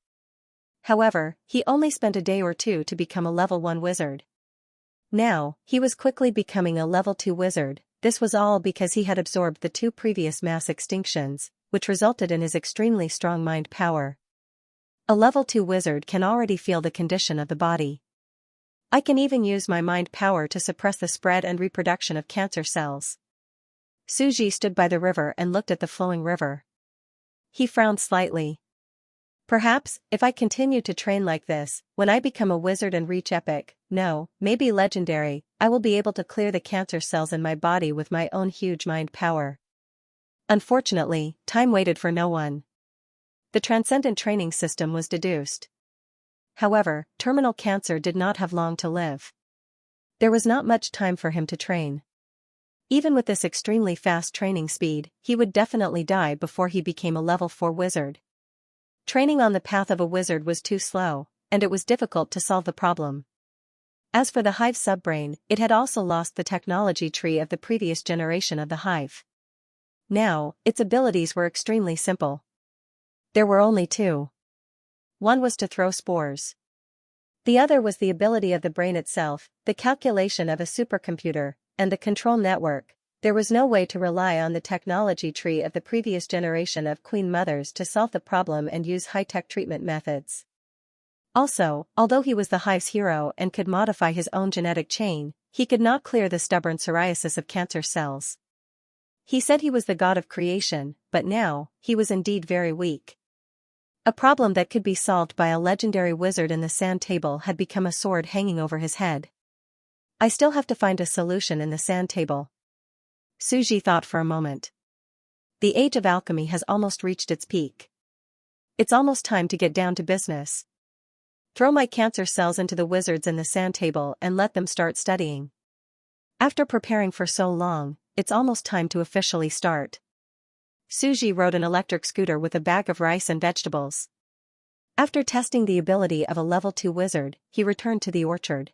However, he only spent a day or 2 to become a level 1 wizard. Now, he was quickly becoming a level 2 wizard. This was all because he had absorbed the 2 previous mass extinctions, which resulted in his extremely strong mind power. A level 2 wizard can already feel the condition of the body. I can even use my mind power to suppress the spread and reproduction of cancer cells. Suji stood by the river and looked at the flowing river. He frowned slightly. Perhaps, if I continue to train like this, when I become a wizard and reach epic, no, maybe legendary, I will be able to clear the cancer cells in my body with my own huge mind power. Unfortunately, time waited for no one. The transcendent training system was deduced. However, terminal cancer did not have long to live. There was not much time for him to train. Even with this extremely fast training speed, he would definitely die before he became a level 4 wizard. Training on the path of a wizard was too slow, and it was difficult to solve the problem. As for the hive subbrain, it had also lost the technology tree of the previous generation of the hive. Now, its abilities were extremely simple. There were only 2. One was to throw spores. The other was the ability of the brain itself, the calculation of a supercomputer, and the control network. There was no way to rely on the technology tree of the previous generation of queen mothers to solve the problem and use high-tech treatment methods. Also, although he was the hive's hero and could modify his own genetic chain, he could not clear the stubborn psoriasis of cancer cells. He said he was the god of creation, but now, he was indeed very weak. A problem that could be solved by a legendary wizard in the sand table had become a sword hanging over his head. I still have to find a solution in the sand table. Suji thought for a moment. The age of alchemy has almost reached its peak. It's almost time to get down to business. Throw my cancer cells into the wizards in the sand table and let them start studying. After preparing for so long, it's almost time to officially start. Suji rode an electric scooter with a bag of rice and vegetables. After testing the ability of a level 2 wizard, he returned to the orchard.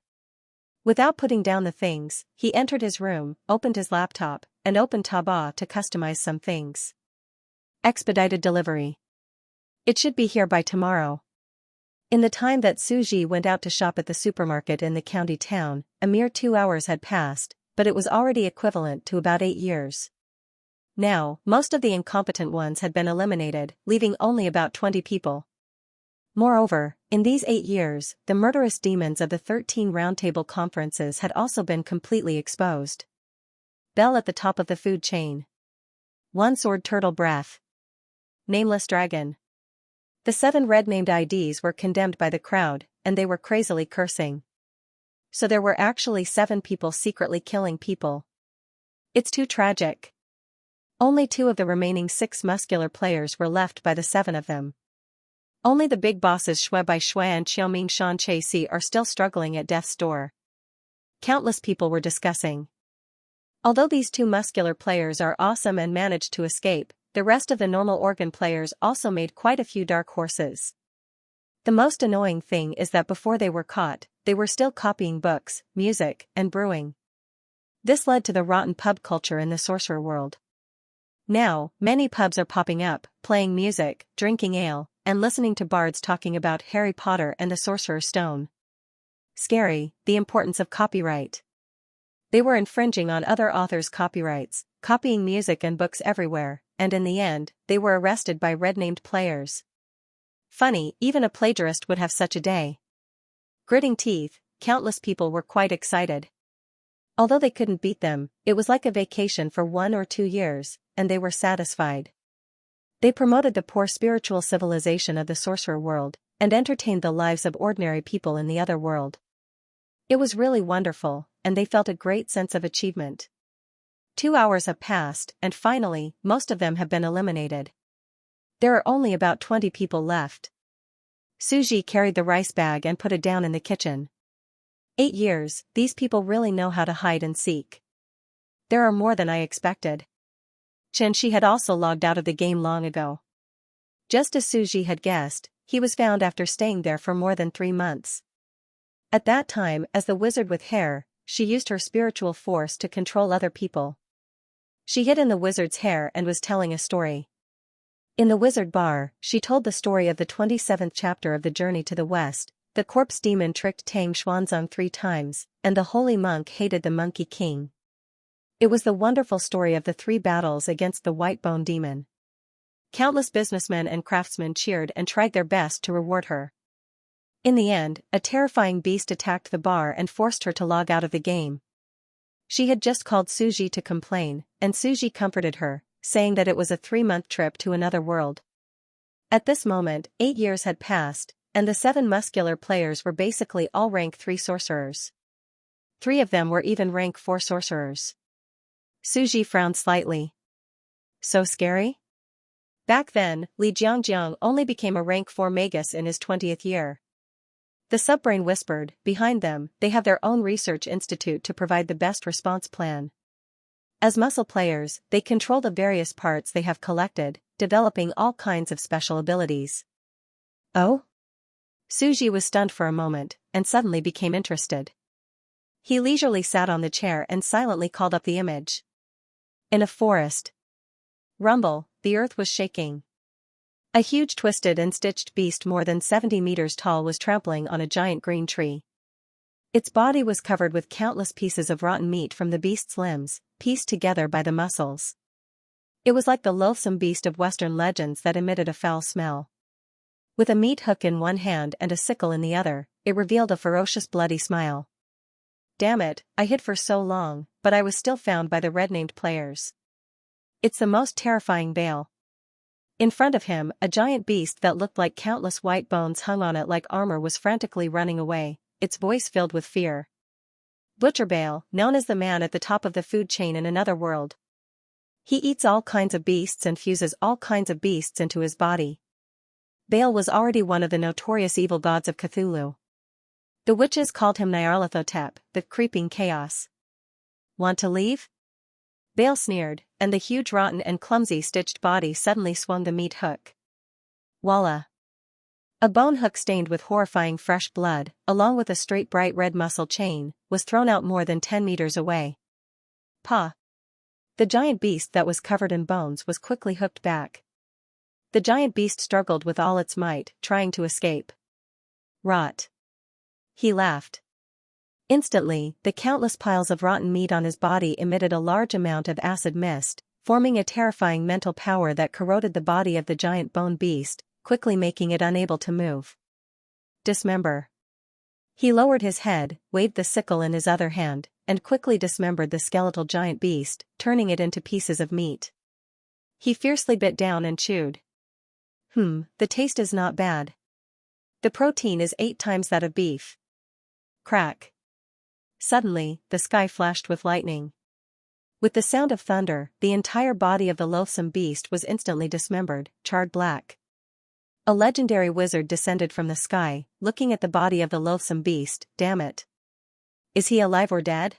Without putting down the things, he entered his room, opened his laptop, and opened Taobao to customize some things. Expedited delivery. It should be here by tomorrow. In the time that Suji went out to shop at the supermarket in the county town, a mere 2 hours had passed, but it was already equivalent to about 8 years. Now, most of the incompetent ones had been eliminated, leaving only about 20 people. Moreover, in these 8 years, the murderous demons of the 13 roundtable conferences had also been completely exposed. Bell at the top of the food chain. One-sword turtle breath. Nameless dragon. The 7 red-named IDs were condemned by the crowd, and they were crazily cursing. So there were actually 7 people secretly killing people. It's too tragic. Only 2 of the remaining 6 muscular players were left by the 7 of them. Only the big bosses Shui Bai Shui and Xiaoming Xianxia are still struggling at death's door. Countless people were discussing. Although these 2 muscular players are awesome and managed to escape, the rest of the normal organ players also made quite a few dark horses. The most annoying thing is that before they were caught, they were still copying books, music, and brewing. This led to the rotten pub culture in the sorcerer world. Now, many pubs are popping up, playing music, drinking ale, and listening to bards talking about Harry Potter and the Sorcerer's Stone. Scary, the importance of copyright. They were infringing on other authors' copyrights, copying music and books everywhere, and in the end, they were arrested by red-named players. Funny, even a plagiarist would have such a day. Gritting teeth, countless people were quite excited. Although they couldn't beat them, it was like a vacation for 1 or 2 years, and they were satisfied. They promoted the poor spiritual civilization of the sorcerer world, and entertained the lives of ordinary people in the other world. It was really wonderful, and they felt a great sense of achievement. 2 hours have passed, and finally, most of them have been eliminated. There are only about 20 people left. Suji carried the rice bag and put it down in the kitchen. 8 years, these people really know how to hide and seek. There are more than I expected. Xianxia had also logged out of the game long ago. Just as Suji had guessed, he was found after staying there for more than 3 months. At that time, as the wizard with hair, she used her spiritual force to control other people. She hid in the wizard's hair and was telling a story. In the wizard bar, she told the story of the 27th chapter of the Journey to the West. The corpse demon tricked Tang Xuanzang 3 times, and the holy monk hated the Monkey King. It was the wonderful story of the 3 battles against the white bone demon. Countless businessmen and craftsmen cheered and tried their best to reward her. In the end, a terrifying beast attacked the bar and forced her to log out of the game. She had just called Suji to complain, and Suji comforted her, saying that it was a 3-month trip to another world. At this moment, 8 years had passed, and the 7 muscular players were basically all rank 3 sorcerers. 3 of them were even rank 4 sorcerers. Suji frowned slightly. So scary? Back then, Li Jiangjiang only became a rank 4 magus in his 20th year. The subbrain whispered, behind them, they have their own research institute to provide the best response plan. As muscle players, they control the various parts they have collected, developing all kinds of special abilities. Oh? Suji was stunned for a moment, and suddenly became interested. He leisurely sat on the chair and silently called up the image. In a forest. Rumble, the earth was shaking. A huge twisted and stitched beast more than 70 meters tall was trampling on a giant green tree. Its body was covered with countless pieces of rotten meat from the beast's limbs, pieced together by the muscles. It was like the loathsome beast of Western legends that emitted a foul smell. With a meat hook in one hand and a sickle in the other, it revealed a ferocious bloody smile. Damn it, I hid for so long, but I was still found by the red-named players. It's the most terrifying veil. In front of him, a giant beast that looked like countless white bones hung on it like armor was frantically running away, its voice filled with fear. Butcher Bale, known as the man at the top of the food chain in another world. He eats all kinds of beasts and fuses all kinds of beasts into his body. Bale was already one of the notorious evil gods of Cthulhu. The witches called him Nyarlathotep, the creeping chaos. Want to leave? Bale sneered, and the huge rotten and clumsy stitched body suddenly swung the meat hook. Voila! A bone hook stained with horrifying fresh blood, along with a straight bright red muscle chain, was thrown out more than 10 meters away. Pa! The giant beast that was covered in bones was quickly hooked back. The giant beast struggled with all its might, trying to escape. Rot! He laughed. Instantly, the countless piles of rotten meat on his body emitted a large amount of acid mist, forming a terrifying mental power that corroded the body of the giant bone beast, quickly making it unable to move. Dismember. He lowered his head, waved the sickle in his other hand, and quickly dismembered the skeletal giant beast, turning it into pieces of meat. He fiercely bit down and chewed. The taste is not bad. The protein is 8 times that of beef. Crack. Suddenly, the sky flashed with lightning. With the sound of thunder, the entire body of the loathsome beast was instantly dismembered, charred black. A legendary wizard descended from the sky, looking at the body of the loathsome beast. Damn it. Is he alive or dead?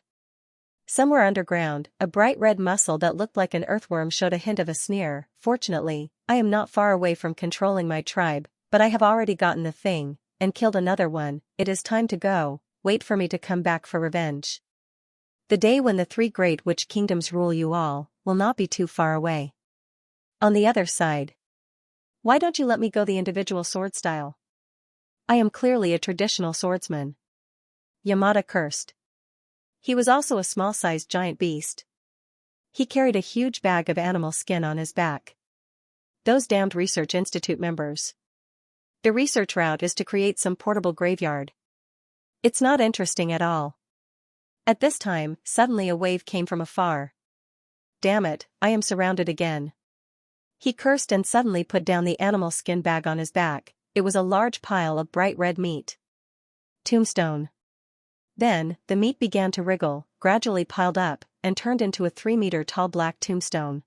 Somewhere underground, a bright red muscle that looked like an earthworm showed a hint of a sneer. Fortunately, I am not far away from controlling my tribe, but I have already gotten the thing, and killed another one. It is time to go. Wait for me to come back for revenge. The day when the 3 great witch kingdoms rule you all, will not be too far away. On the other side. Why don't you let me go the individual sword style? I am clearly a traditional swordsman. Yamada cursed. He was also a small-sized giant beast. He carried a huge bag of animal skin on his back. Those damned Research Institute members. The research route is to create some portable graveyard. It's not interesting at all. At this time, suddenly a wave came from afar. Damn it, I am surrounded again. He cursed and suddenly put down the animal skin bag on his back. It was a large pile of bright red meat. Tombstone. Then, the meat began to wriggle, gradually piled up, and turned into a 3-meter-tall black tombstone.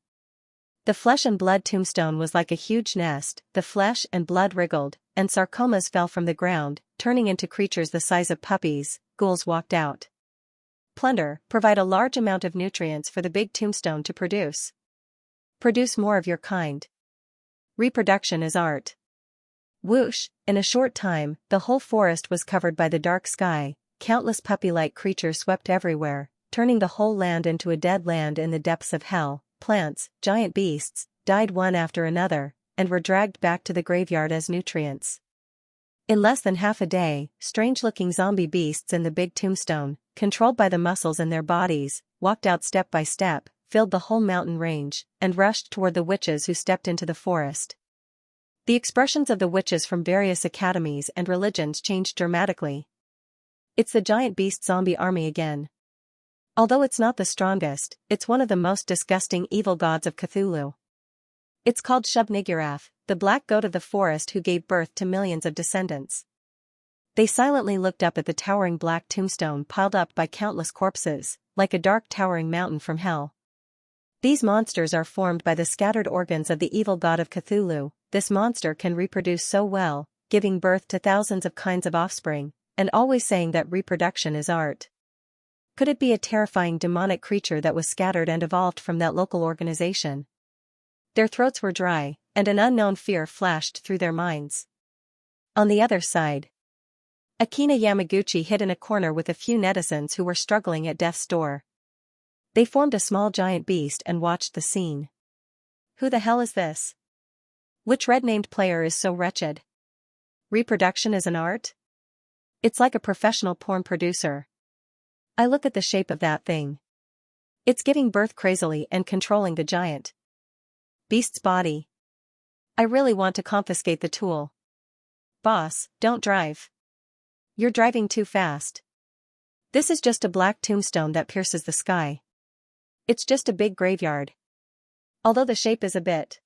The flesh and blood tombstone was like a huge nest. The flesh and blood wriggled, and sarcomas fell from the ground, turning into creatures the size of puppies. Ghouls walked out. Plunder, provide a large amount of nutrients for the big tombstone to produce. Produce more of your kind. Reproduction is art. Whoosh, in a short time, the whole forest was covered by the dark sky. Countless puppy-like creatures swept everywhere, turning the whole land into a dead land in the depths of hell. Plants, giant beasts, died one after another, and were dragged back to the graveyard as nutrients. In less than half a day, strange-looking zombie beasts in the big tombstone, controlled by the muscles in their bodies, walked out step by step, filled the whole mountain range, and rushed toward the witches who stepped into the forest. The expressions of the witches from various academies and religions changed dramatically. It's the giant beast zombie army again. Although it's not the strongest, it's one of the most disgusting evil gods of Cthulhu. It's called Shub-Niggurath, the black goat of the forest who gave birth to millions of descendants. They silently looked up at the towering black tombstone piled up by countless corpses, like a dark towering mountain from hell. These monsters are formed by the scattered organs of the evil god of Cthulhu. This monster can reproduce so well, giving birth to thousands of kinds of offspring, and always saying that reproduction is art. Could it be a terrifying demonic creature that was scattered and evolved from that local organization? Their throats were dry, and an unknown fear flashed through their minds. On the other side, Akina Yamaguchi hid in a corner with a few netizens who were struggling at death's door. They formed a small giant beast and watched the scene. Who the hell is this? Which red-named player is so wretched? Reproduction is an art? It's like a professional porn producer. I look at the shape of that thing. It's giving birth crazily and controlling the giant beast's body. I really want to confiscate the tool. Boss, don't drive. You're driving too fast. This is just a black tombstone that pierces the sky. It's just a big graveyard. Although the shape is a bit.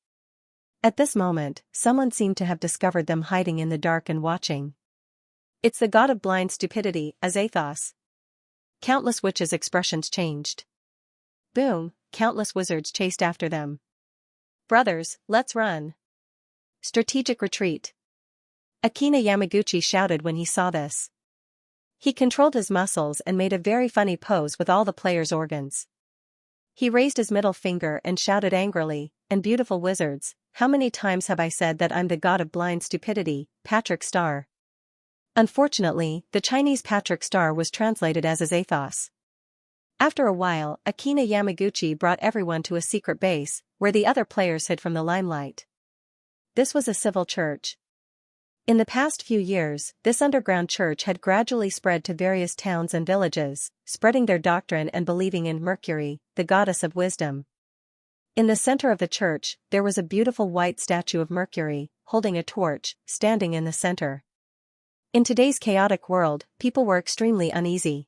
At this moment, someone seemed to have discovered them hiding in the dark and watching. It's the god of blind stupidity, Azathos. Countless witches' expressions changed. Boom, countless wizards chased after them. Brothers, let's run. Strategic retreat. Akina Yamaguchi shouted when he saw this. He controlled his muscles and made a very funny pose with all the players' organs. He raised his middle finger and shouted angrily, "And beautiful wizards, how many times have I said that I'm the god of blind stupidity, Patrick Star?" Unfortunately, the Chinese Patrick Star was translated as Azathos. After a while, Akina Yamaguchi brought everyone to a secret base, where the other players hid from the limelight. This was a civil church. In the past few years, this underground church had gradually spread to various towns and villages, spreading their doctrine and believing in Mercury, the goddess of wisdom. In the center of the church, there was a beautiful white statue of Mercury, holding a torch, standing in the center. In today's chaotic world, people were extremely uneasy.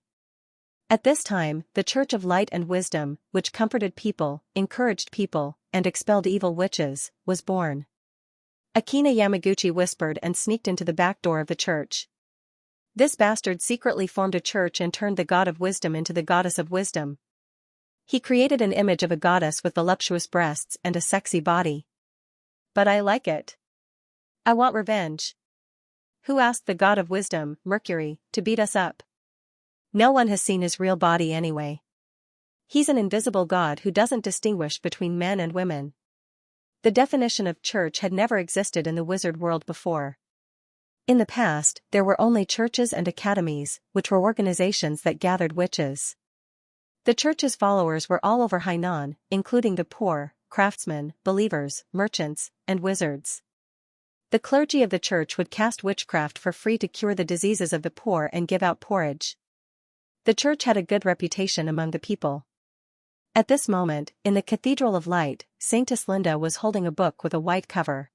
At this time, the Church of Light and Wisdom, which comforted people, encouraged people, and expelled evil witches, was born. Akina Yamaguchi whispered and sneaked into the back door of the church. This bastard secretly formed a church and turned the god of wisdom into the goddess of wisdom. He created an image of a goddess with voluptuous breasts and a sexy body. But I like it. I want revenge. Who asked the god of wisdom, Mercury, to beat us up? No one has seen his real body anyway. He's an invisible god who doesn't distinguish between men and women. The definition of church had never existed in the wizard world before. In the past, there were only churches and academies, which were organizations that gathered witches. The church's followers were all over Hainan, including the poor, craftsmen, believers, merchants, and wizards. The clergy of the church would cast witchcraft for free to cure the diseases of the poor and give out porridge. The church had a good reputation among the people. At this moment, in the Cathedral of Light, Saintess Linda was holding a book with a white cover.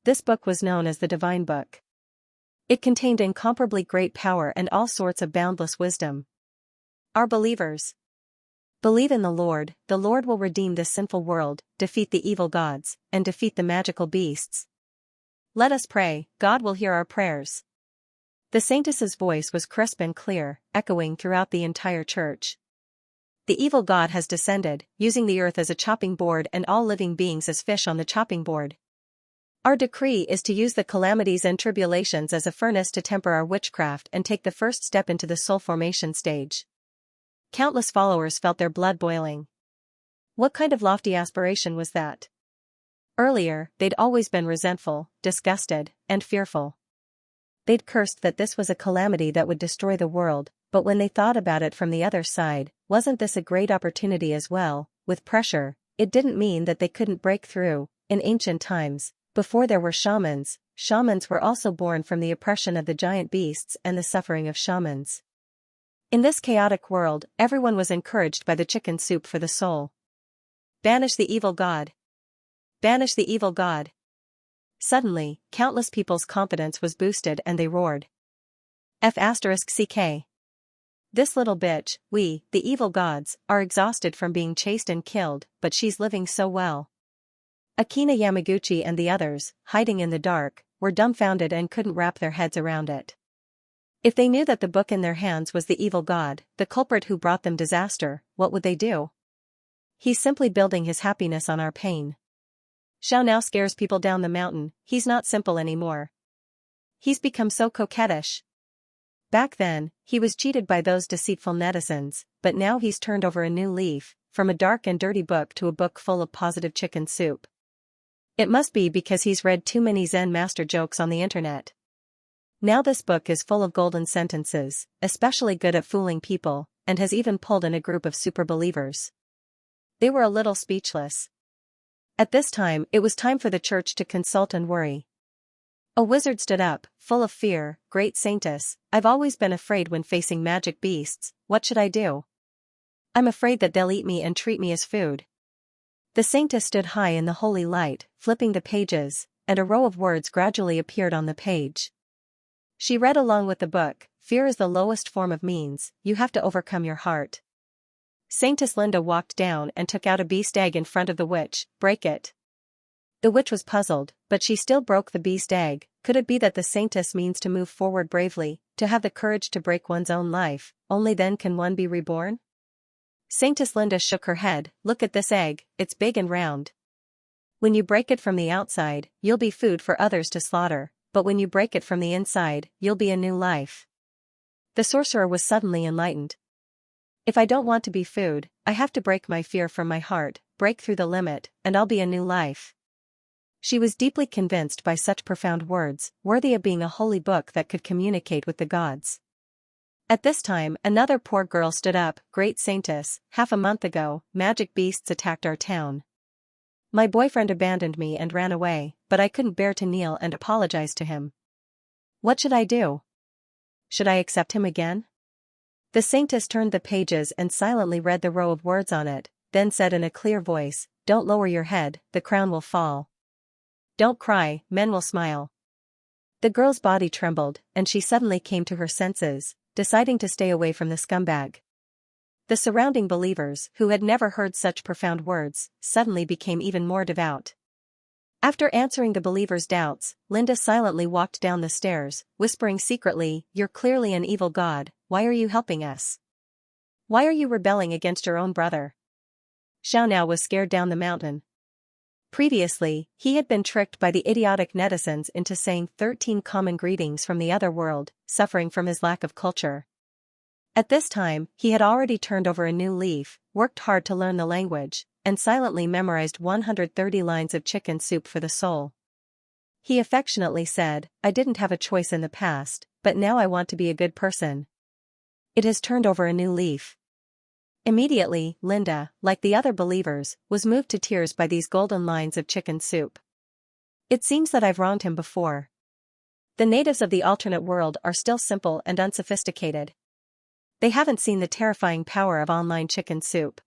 This book was known as the Divine Book. It contained incomparably great power and all sorts of boundless wisdom. Our believers believe in the Lord will redeem this sinful world, defeat the evil gods, and defeat the magical beasts. Let us pray, God will hear our prayers. The saintess's voice was crisp and clear, echoing throughout the entire church. The evil god has descended, using the earth as a chopping board and all living beings as fish on the chopping board. Our decree is to use the calamities and tribulations as a furnace to temper our witchcraft and take the first step into the soul formation stage. Countless followers felt their blood boiling. What kind of lofty aspiration was that? Earlier, they'd always been resentful, disgusted, and fearful. They'd cursed that this was a calamity that would destroy the world, but when they thought about it from the other side, wasn't this a great opportunity as well? With pressure, it didn't mean that they couldn't break through. In ancient times, before there were shamans were also born from the oppression of the giant beasts and the suffering of shamans. In this chaotic world, everyone was encouraged by the chicken soup for the soul. Banish the evil god. Banish the evil god. Suddenly, countless people's confidence was boosted and they roared. F***ck. This little bitch, the evil gods, are exhausted from being chased and killed, but she's living so well. Akina Yamaguchi and the others, hiding in the dark, were dumbfounded and couldn't wrap their heads around it. If they knew that the book in their hands was the evil god, the culprit who brought them disaster, what would they do? He's simply building his happiness on our pain. Xiao now scares people down the mountain, he's not simple anymore. He's become so coquettish. Back then, he was cheated by those deceitful netizens, but now he's turned over a new leaf, from a dark and dirty book to a book full of positive chicken soup. It must be because he's read too many Zen master jokes on the internet. Now this book is full of golden sentences, especially good at fooling people, and has even pulled in a group of super believers. They were a little speechless. At this time, it was time for the church to consult and worry. A wizard stood up, full of fear. Great saintess, I've always been afraid when facing magic beasts. What should I do? I'm afraid that they'll eat me and treat me as food. The saintess stood high in the holy light, flipping the pages, and a row of words gradually appeared on the page. She read along with the book. Fear is the lowest form of means, you have to overcome your heart. Saintess Linda walked down and took out a beast egg in front of the witch. Break it. The witch was puzzled, but she still broke the beast egg. Could it be that the saintess means to move forward bravely, to have the courage to break one's own life? Only then can one be reborn? Saintess Linda shook her head. Look at this egg, it's big and round. When you break it from the outside, you'll be food for others to slaughter, but when you break it from the inside, you'll be a new life. The sorcerer was suddenly enlightened. If I don't want to be food, I have to break my fear from my heart, break through the limit, and I'll be a new life. She was deeply convinced by such profound words, worthy of being a holy book that could communicate with the gods. At this time, another poor girl stood up. Great saintess, half a month ago, magic beasts attacked our town. My boyfriend abandoned me and ran away, but I couldn't bear to kneel and apologize to him. What should I do? Should I accept him again? The saintess turned the pages and silently read the row of words on it, then said in a clear voice, Don't lower your head, the crown will fall. Don't cry, men will smile. The girl's body trembled, and she suddenly came to her senses, deciding to stay away from the scumbag. The surrounding believers, who had never heard such profound words, suddenly became even more devout. After answering the believers' doubts, Linda silently walked down the stairs, whispering secretly, "You're clearly an evil god, why are you helping us? Why are you rebelling against your own brother?" Xianxia was scared down the mountain. Previously, he had been tricked by the idiotic netizens into saying 13 common greetings from the other world, suffering from his lack of culture. At this time, he had already turned over a new leaf, worked hard to learn the language, and silently memorized 130 lines of chicken soup for the soul. He affectionately said, "I didn't have a choice in the past, but now I want to be a good person. It has turned over a new leaf." Immediately, Linda, like the other believers, was moved to tears by these golden lines of chicken soup. "It seems that I've wronged him before. The natives of the alternate world are still simple and unsophisticated. They haven't seen the terrifying power of online chicken soup."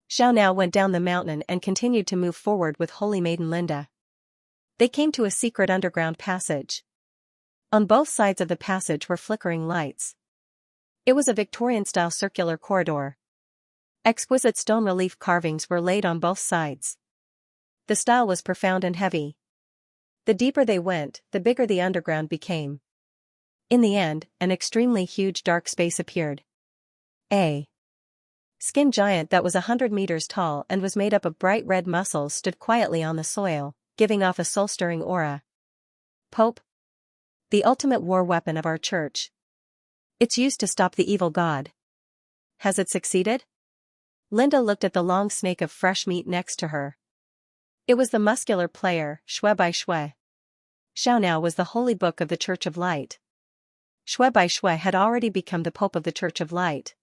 Xianxia went down the mountain and continued to move forward with Holy Maiden Linda. They came to a secret underground passage. On both sides of the passage were flickering lights. It was a Victorian-style circular corridor. Exquisite stone relief carvings were laid on both sides. The style was profound and heavy. The deeper they went, the bigger the underground became. In the end, an extremely huge dark space appeared. A skin giant that was 100 meters tall and was made up of bright red muscles stood quietly on the soil, giving off a soul-stirring aura. "Pope. The ultimate war weapon of our church. It's used to stop the evil god. Has it succeeded?" Linda looked at the long snake of fresh meat next to her. It was the muscular player, Shui by Shui. Xianxia was the holy book of the Church of Light. Shui by Shui had already become the Pope of the Church of Light.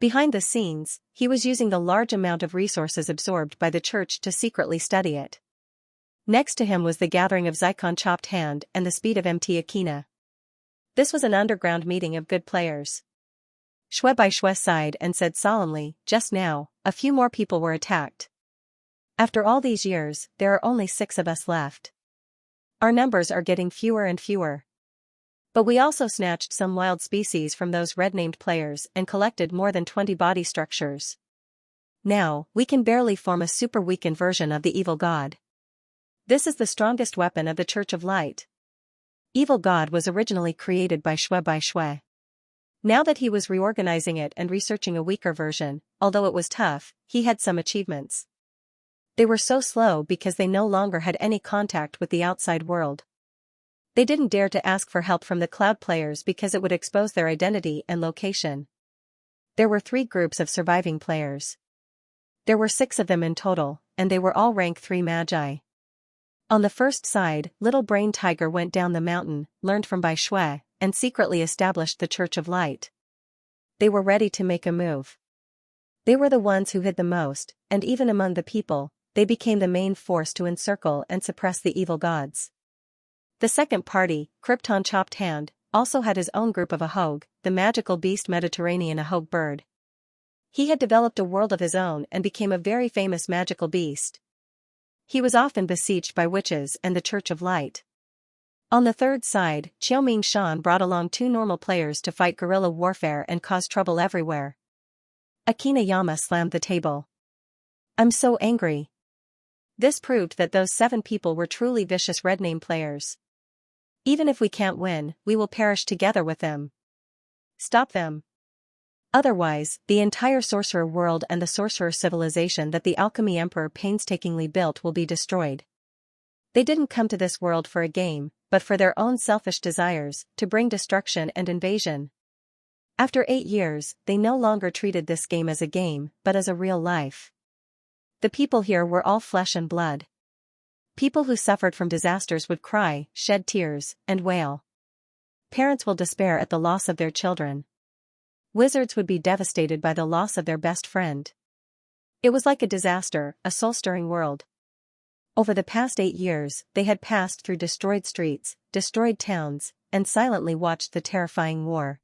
Behind the scenes, he was using the large amount of resources absorbed by the church to secretly study it. Next to him was the gathering of Xianxia Chopped Hand and the speed of MT Akina. This was an underground meeting of good players. Shui by Shui sighed and said solemnly, "Just now, a few more people were attacked. After all these years, there are only 6 of us left. Our numbers are getting fewer and fewer. But we also snatched some wild species from those red-named players and collected more than 20 body structures. Now, we can barely form a super-weakened version of the evil god. This is the strongest weapon of the Church of Light. Evil god was originally created by Shui by Shui. Now that he was reorganizing it and researching a weaker version, although it was tough, he had some achievements. They were so slow because they no longer had any contact with the outside world. They didn't dare to ask for help from the cloud players because it would expose their identity and location. There were 3 groups of surviving players. There were 6 of them in total, and they were all rank 3 magi. On the first side, Little Brain Tiger went down the mountain, learned from Bai Shui, and secretly established the Church of Light. They were ready to make a move. They were the ones who hid the most, and even among the people, they became the main force to encircle and suppress the evil gods. The second party, Krypton Chopped Hand, also had his own group of Ahog, the magical beast Mediterranean Ahog bird. He had developed a world of his own and became a very famous magical beast. He was often besieged by witches and the Church of Light. On the third side, Qiaoming Shan brought along 2 normal players to fight guerrilla warfare and cause trouble everywhere. Akina Yama slammed the table. "I'm so angry." This proved that those 7 people were truly vicious red name players. "Even if we can't win, we will perish together with them. Stop them. Otherwise, the entire sorcerer world and the sorcerer civilization that the Alchemy Emperor painstakingly built will be destroyed." They didn't come to this world for a game, but for their own selfish desires, to bring destruction and invasion. After 8 years, they no longer treated this game as a game, but as a real life. The people here were all flesh and blood. People who suffered from disasters would cry, shed tears, and wail. Parents will despair at the loss of their children. Wizards would be devastated by the loss of their best friend. It was like a disaster, a soul-stirring world. Over the past 8 years, they had passed through destroyed streets, destroyed towns, and silently watched the terrifying war.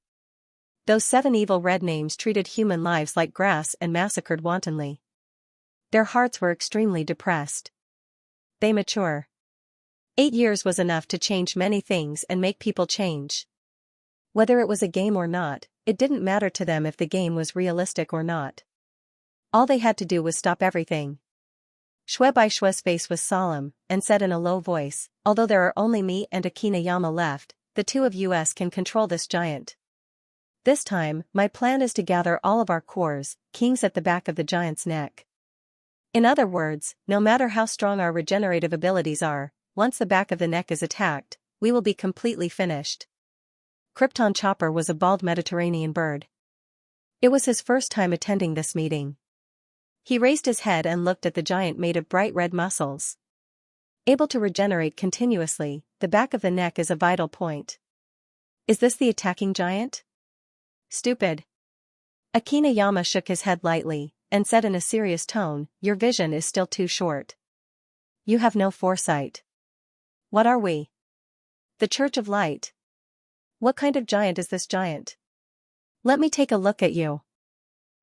Those 7 evil red names treated human lives like grass and massacred wantonly. Their hearts were extremely depressed. They mature. 8 years was enough to change many things and make people change. Whether it was a game or not, it didn't matter to them if the game was realistic or not. All they had to do was stop everything. Shui Baishua's face was solemn, and said in a low voice, "Although there are only me and Akina Yama left, the two of us can control this giant. This time, my plan is to gather all of our cores, kings at the back of the giant's neck. In other words, no matter how strong our regenerative abilities are, once the back of the neck is attacked, we will be completely finished." Krypton Chopper was a bald Mediterranean bird. It was his first time attending this meeting. He raised his head and looked at the giant made of bright red muscles. Able to regenerate continuously, the back of the neck is a vital point. Is this the attacking giant? Stupid. Akina Yama shook his head lightly, and said in a serious tone, "Your vision is still too short. You have no foresight. What are we? The Church of Light. What kind of giant is this giant? Let me take a look at you."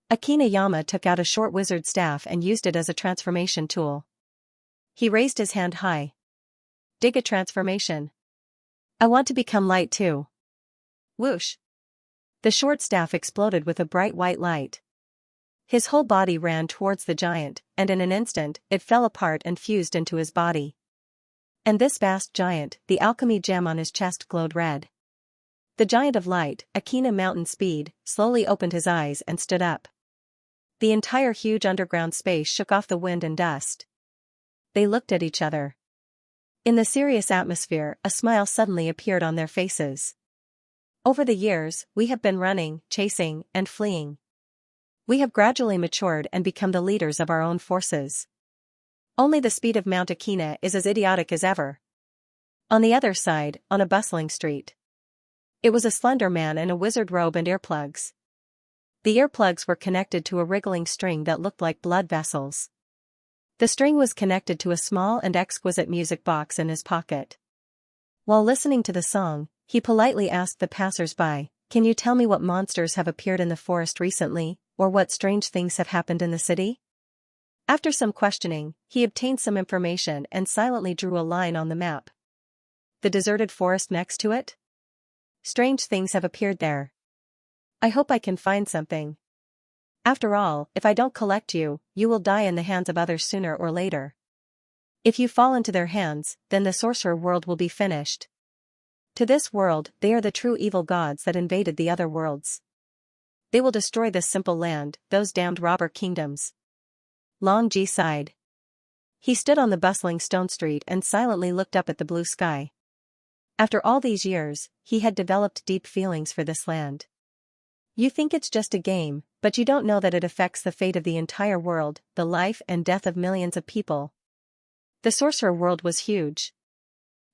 Akina Yama took out a short wizard staff and used it as a transformation tool. He raised his hand high. "Dig a transformation. I want to become light too." Whoosh. The short staff exploded with a bright white light. His whole body ran towards the giant, and in an instant, it fell apart and fused into his body. And this vast giant, the alchemy gem on his chest glowed red. The giant of light, Akina Mountain Speed, slowly opened his eyes and stood up. The entire huge underground space shook off the wind and dust. They looked at each other. In the serious atmosphere, a smile suddenly appeared on their faces. Over the years, we have been running, chasing, and fleeing. We have gradually matured and become the leaders of our own forces. Only the speed of Mount Akina is as idiotic as ever. On the other side, on a bustling street. It was a slender man in a wizard robe and earplugs. The earplugs were connected to a wriggling string that looked like blood vessels. The string was connected to a small and exquisite music box in his pocket. While listening to the song, he politely asked the passers-by, "Can you tell me what monsters have appeared in the forest recently, or what strange things have happened in the city?" After some questioning, he obtained some information and silently drew a line on the map. The deserted forest next to it? Strange things have appeared there. I hope I can find something. After all, if I don't collect you, you will die in the hands of others sooner or later. If you fall into their hands, then the sorcerer world will be finished. To this world, they are the true evil gods that invaded the other worlds. They will destroy this simple land, those damned robber kingdoms. Long Ji sighed. He stood on the bustling stone street and silently looked up at the blue sky. After all these years, he had developed deep feelings for this land. You think it's just a game, but you don't know that it affects the fate of the entire world, the life and death of millions of people. The sorcerer world was huge.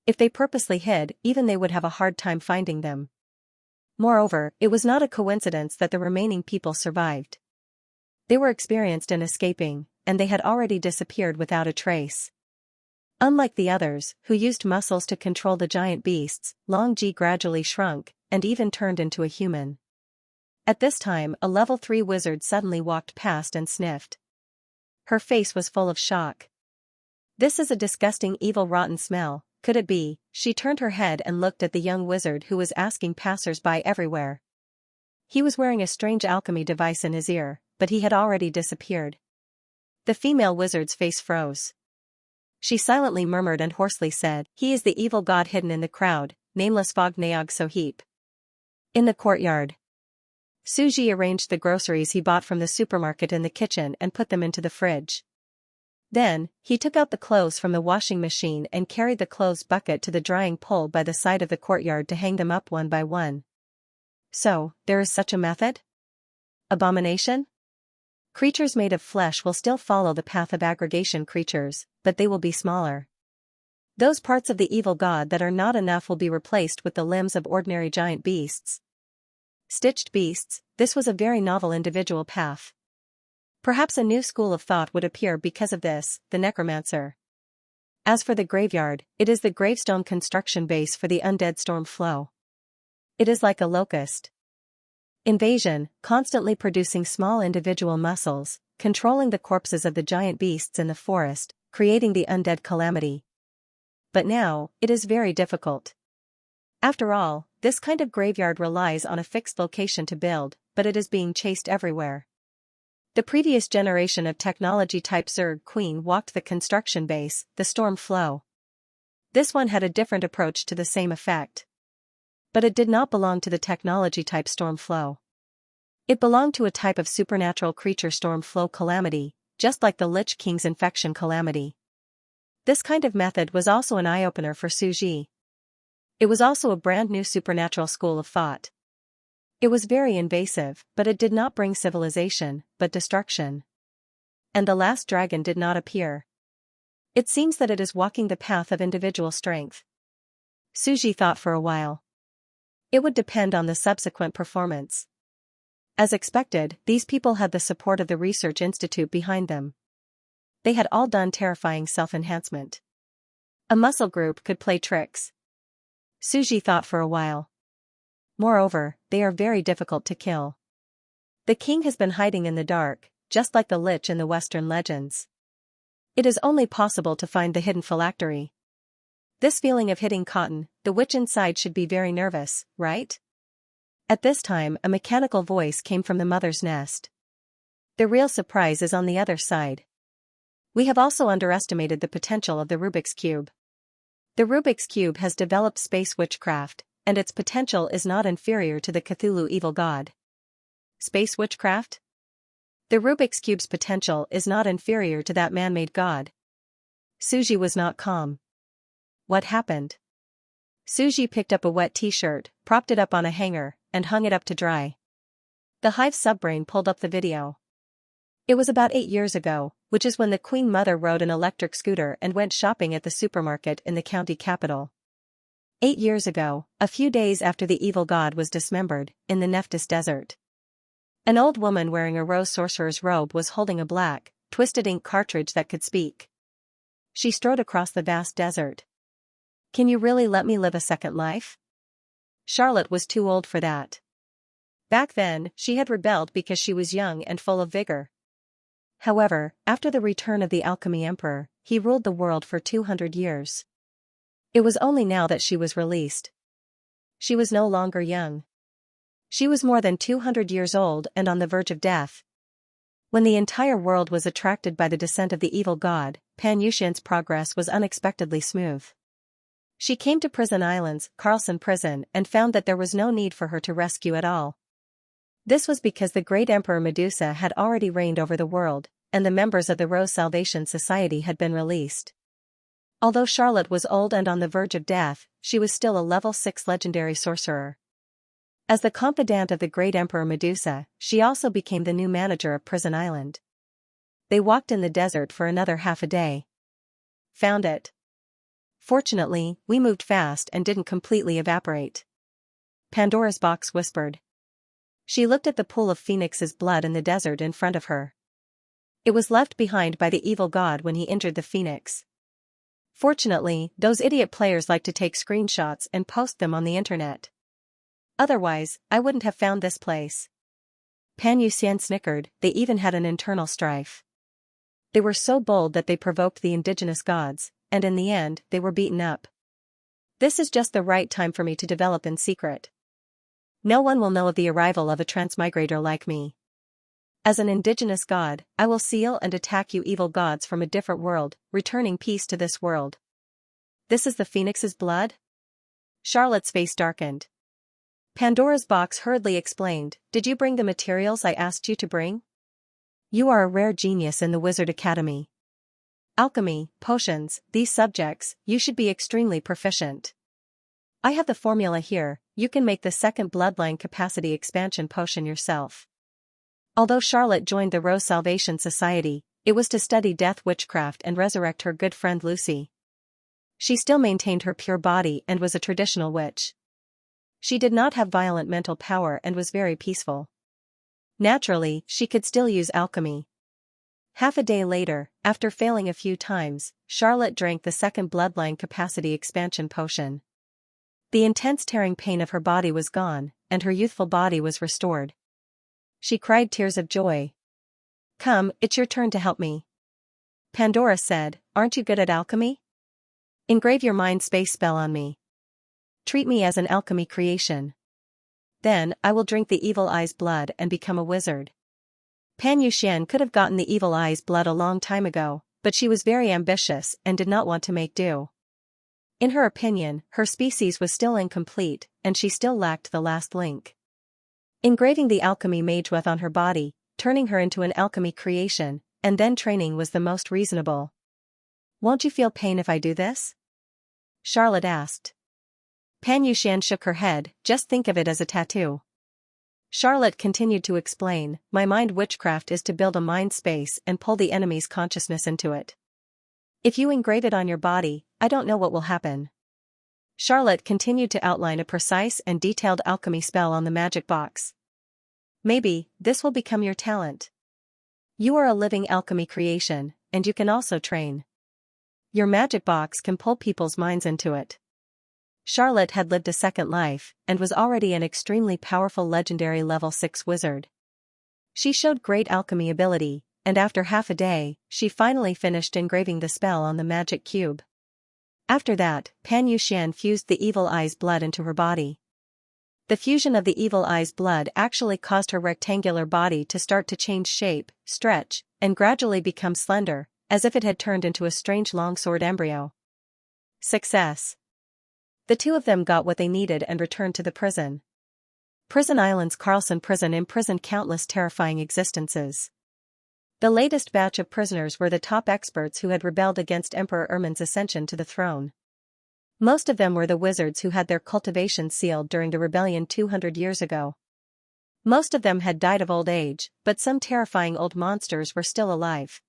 If they purposely hid, even they would have a hard time finding them. Moreover, it was not a coincidence that the remaining people survived. They were experienced in escaping, and they had already disappeared without a trace. Unlike the others, who used muscles to control the giant beasts, Long Ji gradually shrunk, and even turned into a human. At this time, a level 3 wizard suddenly walked past and sniffed. Her face was full of shock. "This is a disgusting evil rotten smell, could it be?" She turned her head and looked at the young wizard who was asking passers-by everywhere. He was wearing a strange alchemy device in his ear, but he had already disappeared. The female wizard's face froze. She silently murmured and hoarsely said, "He is the evil god hidden in the crowd, nameless Vog Naog Sohip." In the courtyard, Suji arranged the groceries he bought from the supermarket in the kitchen and put them into the fridge. Then, he took out the clothes from the washing machine and carried the clothes bucket to the drying pole by the side of the courtyard to hang them up one by one. So, there is such a method? Abomination? Creatures made of flesh will still follow the path of aggregation creatures, but they will be smaller. Those parts of the evil god that are not enough will be replaced with the limbs of ordinary giant beasts. Stitched beasts, this was a very novel individual path. Perhaps a new school of thought would appear because of this, the necromancer. As for the graveyard, it is the gravestone construction base for the undead storm flow. It is like a locust invasion, constantly producing small individual muscles, controlling the corpses of the giant beasts in the forest, creating the undead calamity. But now, it is very difficult. After all, this kind of graveyard relies on a fixed location to build, but it is being chased everywhere. The previous generation of technology-type Zerg Queen walked the construction base, the storm flow. This one had a different approach to the same effect. But it did not belong to the technology-type storm flow. It belonged to a type of supernatural creature storm flow calamity, just like the Lich King's infection calamity. This kind of method was also an eye-opener for Suji. It was also a brand new supernatural school of thought. It was very invasive, but it did not bring civilization, but destruction. And the last dragon did not appear. It seems that it is walking the path of individual strength. Suji thought for a while. It would depend on the subsequent performance. As expected, these people had the support of the research institute behind them. They had all done terrifying self-enhancement. A muscle group could play tricks. Suji thought for a while. Moreover, they are very difficult to kill. The king has been hiding in the dark, just like the Lich in the Western legends. It is only possible to find the hidden phylactery. This feeling of hitting cotton, the witch inside should be very nervous, right? At this time, a mechanical voice came from the mother's nest. The real surprise is on the other side. We have also underestimated the potential of the Rubik's Cube. The Rubik's Cube has developed space witchcraft, and its potential is not inferior to the Cthulhu evil god. Space witchcraft? The Rubik's Cube's potential is not inferior to that man-made god. Suji was not calm. What happened? Suji picked up a wet t-shirt, propped it up on a hanger, and hung it up to dry. The Hive subbrain pulled up the video. It was about 8 years ago, which is when the Queen Mother rode an electric scooter and went shopping at the supermarket in the county capital. 8 years ago, a few days after the evil god was dismembered, in the Nephthys desert. An old woman wearing a rose sorcerer's robe was holding a black, twisted ink cartridge that could speak. She strode across the vast desert. Can you really let me live a second life? Charlotte was too old for that. Back then, she had rebelled because she was young and full of vigor. However, after the return of the Alchemy Emperor, he ruled the world for 200 years. It was only now that she was released. She was no longer young. She was more than 200 years old and on the verge of death. When the entire world was attracted by the descent of the evil god, Pan Yushin's progress was unexpectedly smooth. She came to Prison Island's Carlson Prison and found that there was no need for her to rescue at all. This was because the great Emperor Medusa had already reigned over the world, and the members of the Rose Salvation Society had been released. Although Charlotte was old and on the verge of death, she was still a level 6 legendary sorcerer. As the confidant of the great Emperor Medusa, she also became the new manager of Prison Island. They walked in the desert for another half a day. Found it. Fortunately, we moved fast and didn't completely evaporate. Pandora's box whispered. She looked at the pool of Phoenix's blood in the desert in front of her. It was left behind by the evil god when he injured the Phoenix. Fortunately, those idiot players like to take screenshots and post them on the internet. Otherwise, I wouldn't have found this place. Pan Yuxian snickered. They even had an internal strife. They were so bold that they provoked the indigenous gods, and in the end, they were beaten up. This is just the right time for me to develop in secret. No one will know of the arrival of a transmigrator like me. As an indigenous god, I will seal and attack you evil gods from a different world, returning peace to this world. This is the Phoenix's blood? Charlotte's face darkened. Pandora's box hurriedly explained, Did you bring the materials I asked you to bring? You are a rare genius in the Wizard Academy. Alchemy, potions, these subjects, you should be extremely proficient. I have the formula here, you can make the second bloodline capacity expansion potion yourself. Although Charlotte joined the Rose Salvation Society, it was to study death witchcraft and resurrect her good friend Lucy. She still maintained her pure body and was a traditional witch. She did not have violent mental power and was very peaceful. Naturally, she could still use alchemy. Half a day later, after failing a few times, Charlotte drank the second bloodline capacity expansion potion. The intense tearing pain of her body was gone, and her youthful body was restored. She cried tears of joy. Come, it's your turn to help me. Pandora said, Aren't you good at alchemy? Engrave your mind space spell on me. Treat me as an alchemy creation. Then, I will drink the evil eye's blood and become a wizard. Pan Yuxian could have gotten the evil eye's blood a long time ago, but she was very ambitious and did not want to make do. In her opinion, her species was still incomplete, and she still lacked the last link. Engraving the alchemy mage on her body, turning her into an alchemy creation, and then training was the most reasonable. Won't you feel pain if I do this? Charlotte asked. Pan Yuxian shook her head, just think of it as a tattoo. Charlotte continued to explain, my mind witchcraft is to build a mind space and pull the enemy's consciousness into it. If you engrave it on your body, I don't know what will happen. Charlotte continued to outline a precise and detailed alchemy spell on the magic box. Maybe, this will become your talent. You are a living alchemy creation, and you can also train. Your magic box can pull people's minds into it. Charlotte had lived a second life, and was already an extremely powerful legendary level 6 wizard. She showed great alchemy ability, and after half a day, she finally finished engraving the spell on the magic cube. After that, Pan Yuxian fused the evil eye's blood into her body. The fusion of the evil eye's blood actually caused her rectangular body to start to change shape, stretch, and gradually become slender, as if it had turned into a strange longsword embryo. Success. The two of them got what they needed and returned to the prison. Prison Island's Carlson prison imprisoned countless terrifying existences. The latest batch of prisoners were the top experts who had rebelled against Emperor Ermin's ascension to the throne. Most of them were the wizards who had their cultivation sealed during the rebellion 200 years ago. Most of them had died of old age, but some terrifying old monsters were still alive.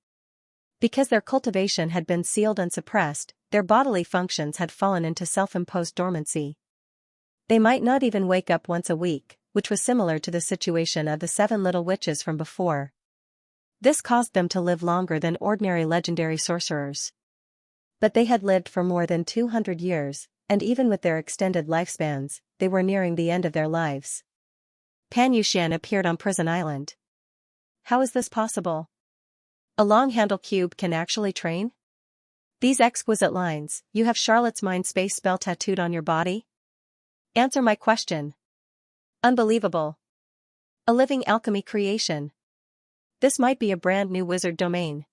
Because their cultivation had been sealed and suppressed, their bodily functions had fallen into self-imposed dormancy. They might not even wake up once a week, which was similar to the situation of the 7 little witches from before. This caused them to live longer than ordinary legendary sorcerers. But they had lived for more than 200 years, and even with their extended lifespans, they were nearing the end of their lives. Pan Yuxian appeared on Prison Island. How is this possible? A long-handle cube can actually train? These exquisite lines, you have Charlotte's mind space spell tattooed on your body? Answer my question. Unbelievable. A living alchemy creation. This might be a brand new wizard domain.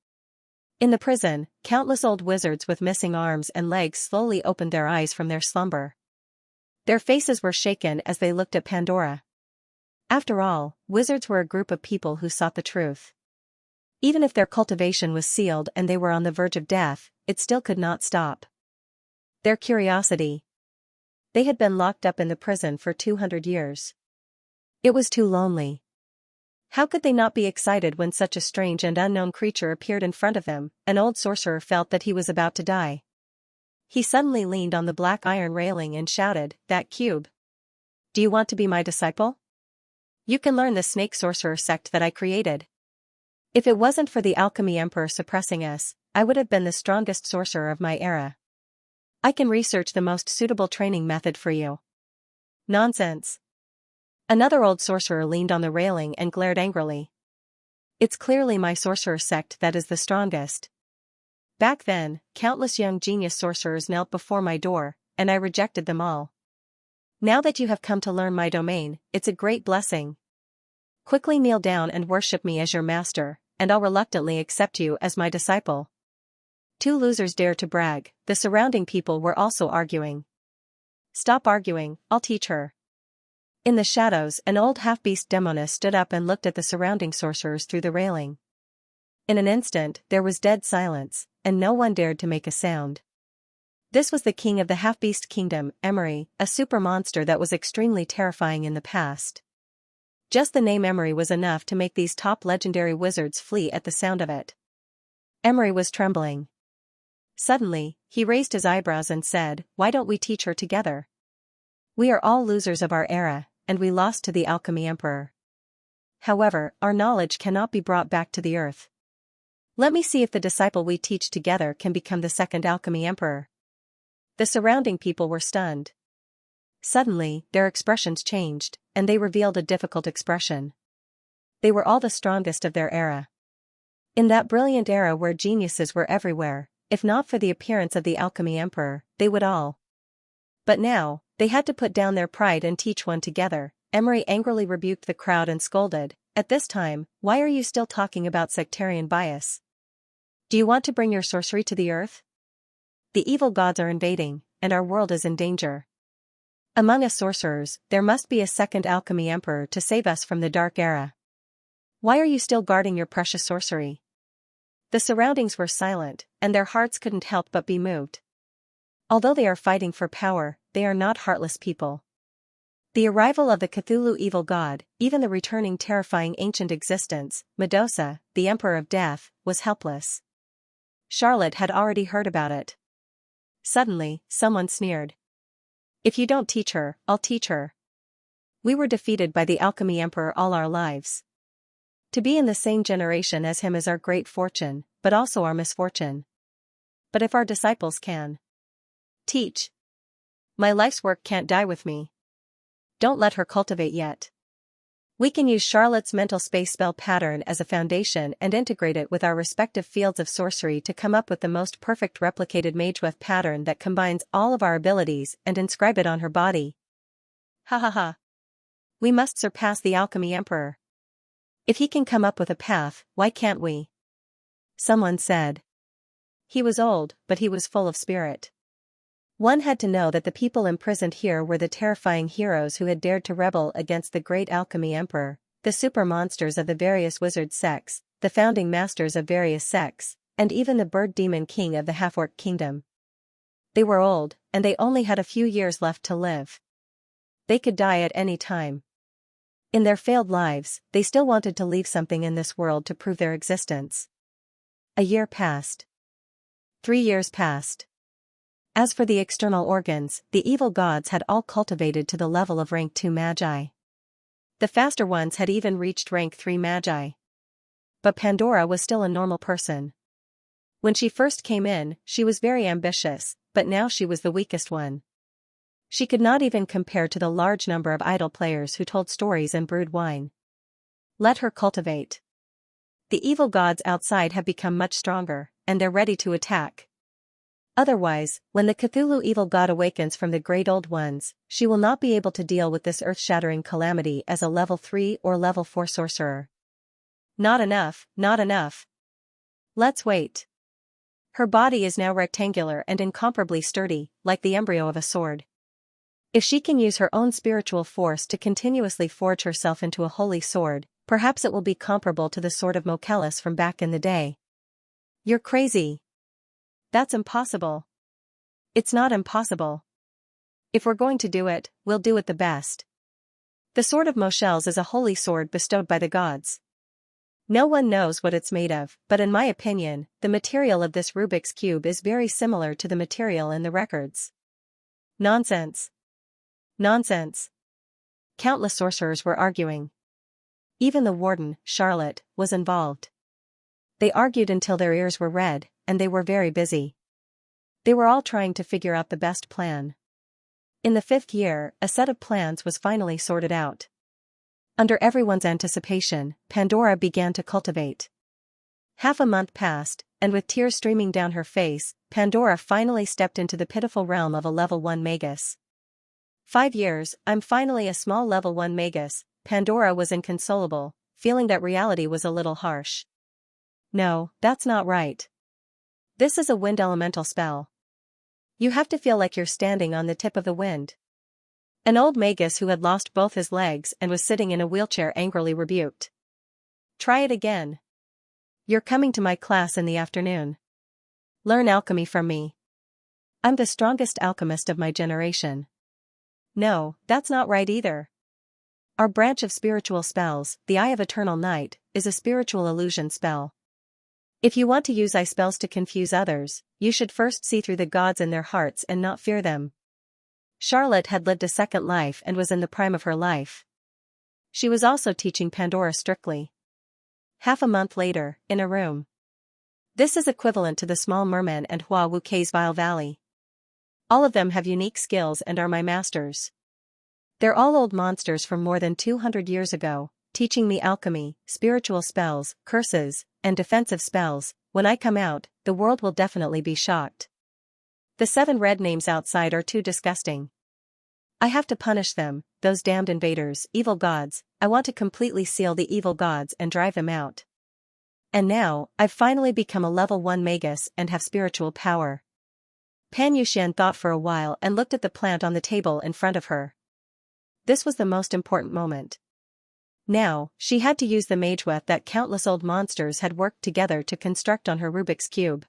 In the prison, countless old wizards with missing arms and legs slowly opened their eyes from their slumber. Their faces were shaken as they looked at Pandora. After all, wizards were a group of people who sought the truth. Even if their cultivation was sealed and they were on the verge of death, it still could not stop their curiosity. They had been locked up in the prison for 200 years. It was too lonely. How could they not be excited when such a strange and unknown creature appeared in front of them? An old sorcerer felt that he was about to die. He suddenly leaned on the black iron railing and shouted, "That cube. Do you want to be my disciple? You can learn the snake sorcerer sect that I created. If it wasn't for the alchemy emperor suppressing us, I would have been the strongest sorcerer of my era. I can research the most suitable training method for you." Nonsense. Another old sorcerer leaned on the railing and glared angrily. It's clearly my sorcerer sect that is the strongest. Back then, countless young genius sorcerers knelt before my door, and I rejected them all. Now that you have come to learn my domain, it's a great blessing. Quickly kneel down and worship me as your master, and I'll reluctantly accept you as my disciple. Two losers dare to brag. The surrounding people were also arguing. Stop arguing, I'll teach her. In the shadows, an old half-beast demoness stood up and looked at the surrounding sorcerers through the railing. In an instant, there was dead silence, and no one dared to make a sound. This was the king of the half-beast kingdom, Emery, a super monster that was extremely terrifying in the past. Just the name Emery was enough to make these top legendary wizards flee at the sound of it. Emery was trembling. Suddenly, he raised his eyebrows and said, "Why don't we teach her together? We are all losers of our era, and we lost to the alchemy emperor. However, our knowledge cannot be brought back to the earth. Let me see if the disciple we teach together can become the second alchemy emperor." The surrounding people were stunned. Suddenly, their expressions changed, and they revealed a difficult expression. They were all the strongest of their era. In that brilliant era where geniuses were everywhere, if not for the appearance of the alchemy emperor, they would all. But now, They had to put down their pride and teach one together. Emery angrily rebuked the crowd and scolded, "At this time, why are you still talking about sectarian bias? Do you want to bring your sorcery to the earth? The evil gods are invading, and our world is in danger. Among us sorcerers, there must be a second alchemy emperor to save us from the dark era. Why are you still guarding your precious sorcery?" The surroundings were silent, and their hearts couldn't help but be moved. Although they are fighting for power, they are not heartless people. The arrival of the Cthulhu evil god, even the returning terrifying ancient existence, Medusa, the Emperor of Death, was helpless. Charlotte had already heard about it. Suddenly, someone sneered. "If you don't teach her, I'll teach her. We were defeated by the alchemy emperor all our lives. To be in the same generation as him is our great fortune, but also our misfortune. But if our disciples can teach, my life's work can't die with me. Don't let her cultivate yet. We can use Charlotte's mental space spell pattern as a foundation and integrate it with our respective fields of sorcery to come up with the most perfect replicated magewave pattern that combines all of our abilities and inscribe it on her body. Ha ha ha. We must surpass the alchemy emperor. If he can come up with a path, why can't we?" Someone said. He was old, but he was full of spirit. One had to know that the people imprisoned here were the terrifying heroes who had dared to rebel against the great alchemy emperor, the super monsters of the various wizard sects, the founding masters of various sects, and even the bird demon king of the half-orc kingdom. They were old, and they only had a few years left to live. They could die at any time. In their failed lives, they still wanted to leave something in this world to prove their existence. A year passed. 3 years passed. As for the external organs, the evil gods had all cultivated to the level of rank 2 magi. The faster ones had even reached rank 3 magi. But Pandora was still a normal person. When she first came in, she was very ambitious, but now she was the weakest one. She could not even compare to the large number of idle players who told stories and brewed wine. Let her cultivate. The evil gods outside have become much stronger, and they're ready to attack. Otherwise, when the Cthulhu evil god awakens from the great old ones, she will not be able to deal with this earth-shattering calamity as a level 3 or level 4 sorcerer. Not enough, not enough. Let's wait. Her body is now rectangular and incomparably sturdy, like the embryo of a sword. If she can use her own spiritual force to continuously forge herself into a holy sword, perhaps it will be comparable to the sword of Mochelis from back in the day. You're crazy. That's impossible. It's not impossible. If we're going to do it, we'll do it the best. The sword of Mochelis is a holy sword bestowed by the gods. No one knows what it's made of, but in my opinion, the material of this Rubik's Cube is very similar to the material in the records. Nonsense. Nonsense. Countless sorcerers were arguing. Even the warden, Charlotte, was involved. They argued until their ears were red, and they were very busy. They were all trying to figure out the best plan. In the 5th year, a set of plans was finally sorted out. Under everyone's anticipation, Pandora began to cultivate. Half a month passed, and with tears streaming down her face, Pandora finally stepped into the pitiful realm of a level 1 magus. 5 years, I'm finally a small level 1 magus. Pandora was inconsolable, feeling that reality was a little harsh. No, that's not right. This is a wind elemental spell. You have to feel like you're standing on the tip of the wind. An old magus who had lost both his legs and was sitting in a wheelchair angrily rebuked. Try it again. You're coming to my class in the afternoon. Learn alchemy from me. I'm the strongest alchemist of my generation. No, that's not right either. Our branch of spiritual spells, the Eye of Eternal Night, is a spiritual illusion spell. If you want to use eye spells to confuse others, you should first see through the gods in their hearts and not fear them. Charlotte had lived a second life and was in the prime of her life. She was also teaching Pandora strictly. Half a month later, in a room. This is equivalent to the Small Merman and Hua Wukei's Vile Valley. All of them have unique skills and are my masters. They're all old monsters from more than 200 years ago, teaching me alchemy, spiritual spells, curses, and defensive spells. When I come out, the world will definitely be shocked. The 7 red names outside are too disgusting. I have to punish them, those damned invaders, evil gods. I want to completely seal the evil gods and drive them out. And now, I've finally become a level 1 magus and have spiritual power. Pan Yuxian thought for a while and looked at the plant on the table in front of her. This was the most important moment. Now, she had to use the magewef that countless old monsters had worked together to construct on her Rubik's Cube.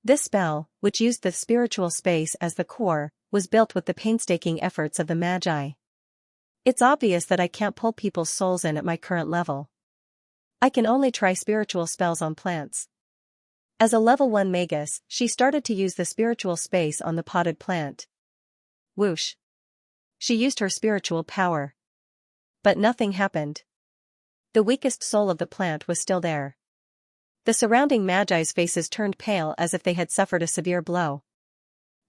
This spell, which used the spiritual space as the core, was built with the painstaking efforts of the Magi. It's obvious that I can't pull people's souls in at my current level. I can only try spiritual spells on plants. As a level 1 magus, she started to use the spiritual space on the potted plant. Whoosh! She used her spiritual power. But nothing happened. The weakest soul of the plant was still there. The surrounding Magi's faces turned pale as if they had suffered a severe blow.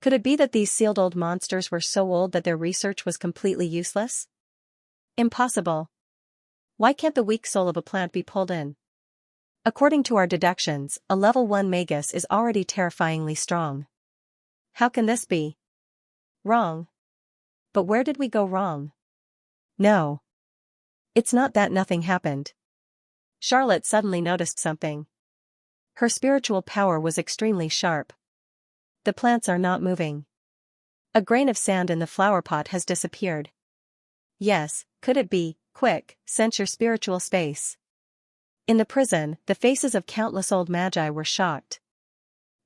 Could it be that these sealed old monsters were so old that their research was completely useless? Impossible. Why can't the weak soul of a plant be pulled in? According to our deductions, a level 1 magus is already terrifyingly strong. How can this be? Wrong. But where did we go wrong? No. It's not that nothing happened. Charlotte suddenly noticed something. Her spiritual power was extremely sharp. The plants are not moving. A grain of sand in the flower pot has disappeared. Yes, could it be? Quick, sense your spiritual space. In the prison, the faces of countless old magi were shocked.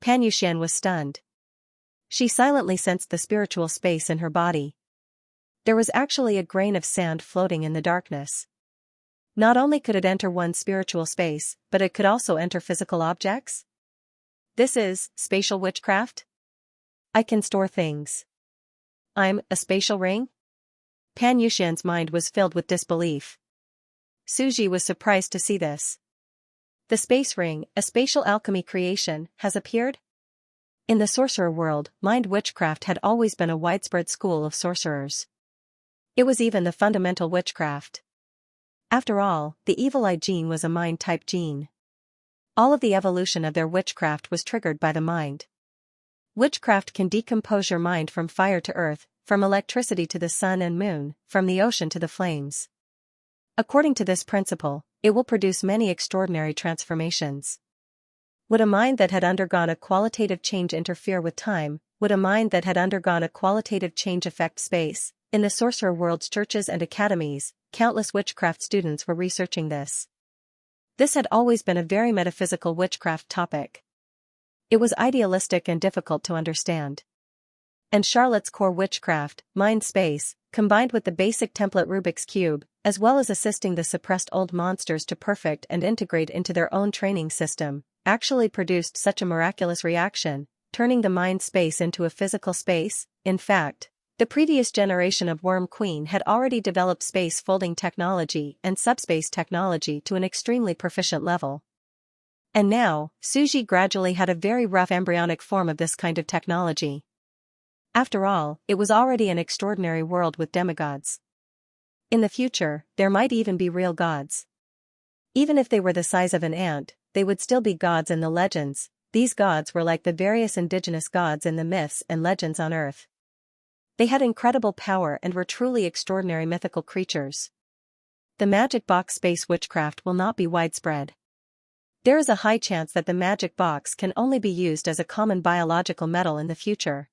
Pan Yuxian was stunned. She silently sensed the spiritual space in her body. There was actually a grain of sand floating in the darkness. Not only could it enter one's spiritual space, but it could also enter physical objects? This is spatial witchcraft? I can store things. I'm a spatial ring? Pan Yuxian's mind was filled with disbelief. Suji was surprised to see this. The space ring, a spatial alchemy creation, has appeared? In the sorcerer world, mind witchcraft had always been a widespread school of sorcerers. It was even the fundamental witchcraft. After all, the evil eye gene was a mind-type gene. All of the evolution of their witchcraft was triggered by the mind. Witchcraft can decompose your mind from fire to earth, from electricity to the sun and moon, from the ocean to the flames. According to this principle, it will produce many extraordinary transformations. Would a mind that had undergone a qualitative change interfere with time? Would a mind that had undergone a qualitative change affect space? In the sorcerer world's churches and academies, countless witchcraft students were researching this. This had always been a very metaphysical witchcraft topic. It was idealistic and difficult to understand. And Charlotte's core witchcraft, mind space, combined with the basic template Rubik's Cube, as well as assisting the suppressed old monsters to perfect and integrate into their own training system, actually produced such a miraculous reaction, turning the mind space into a physical space. In fact, the previous generation of Worm Queen had already developed space folding technology and subspace technology to an extremely proficient level. And now, Suji gradually had a very rough embryonic form of this kind of technology. After all, it was already an extraordinary world with demigods. In the future, there might even be real gods. Even if they were the size of an ant, they would still be gods in the legends. These gods were like the various indigenous gods in the myths and legends on Earth. They had incredible power and were truly extraordinary mythical creatures. The magic box space witchcraft will not be widespread. There is a high chance that the magic box can only be used as a common biological metal in the future.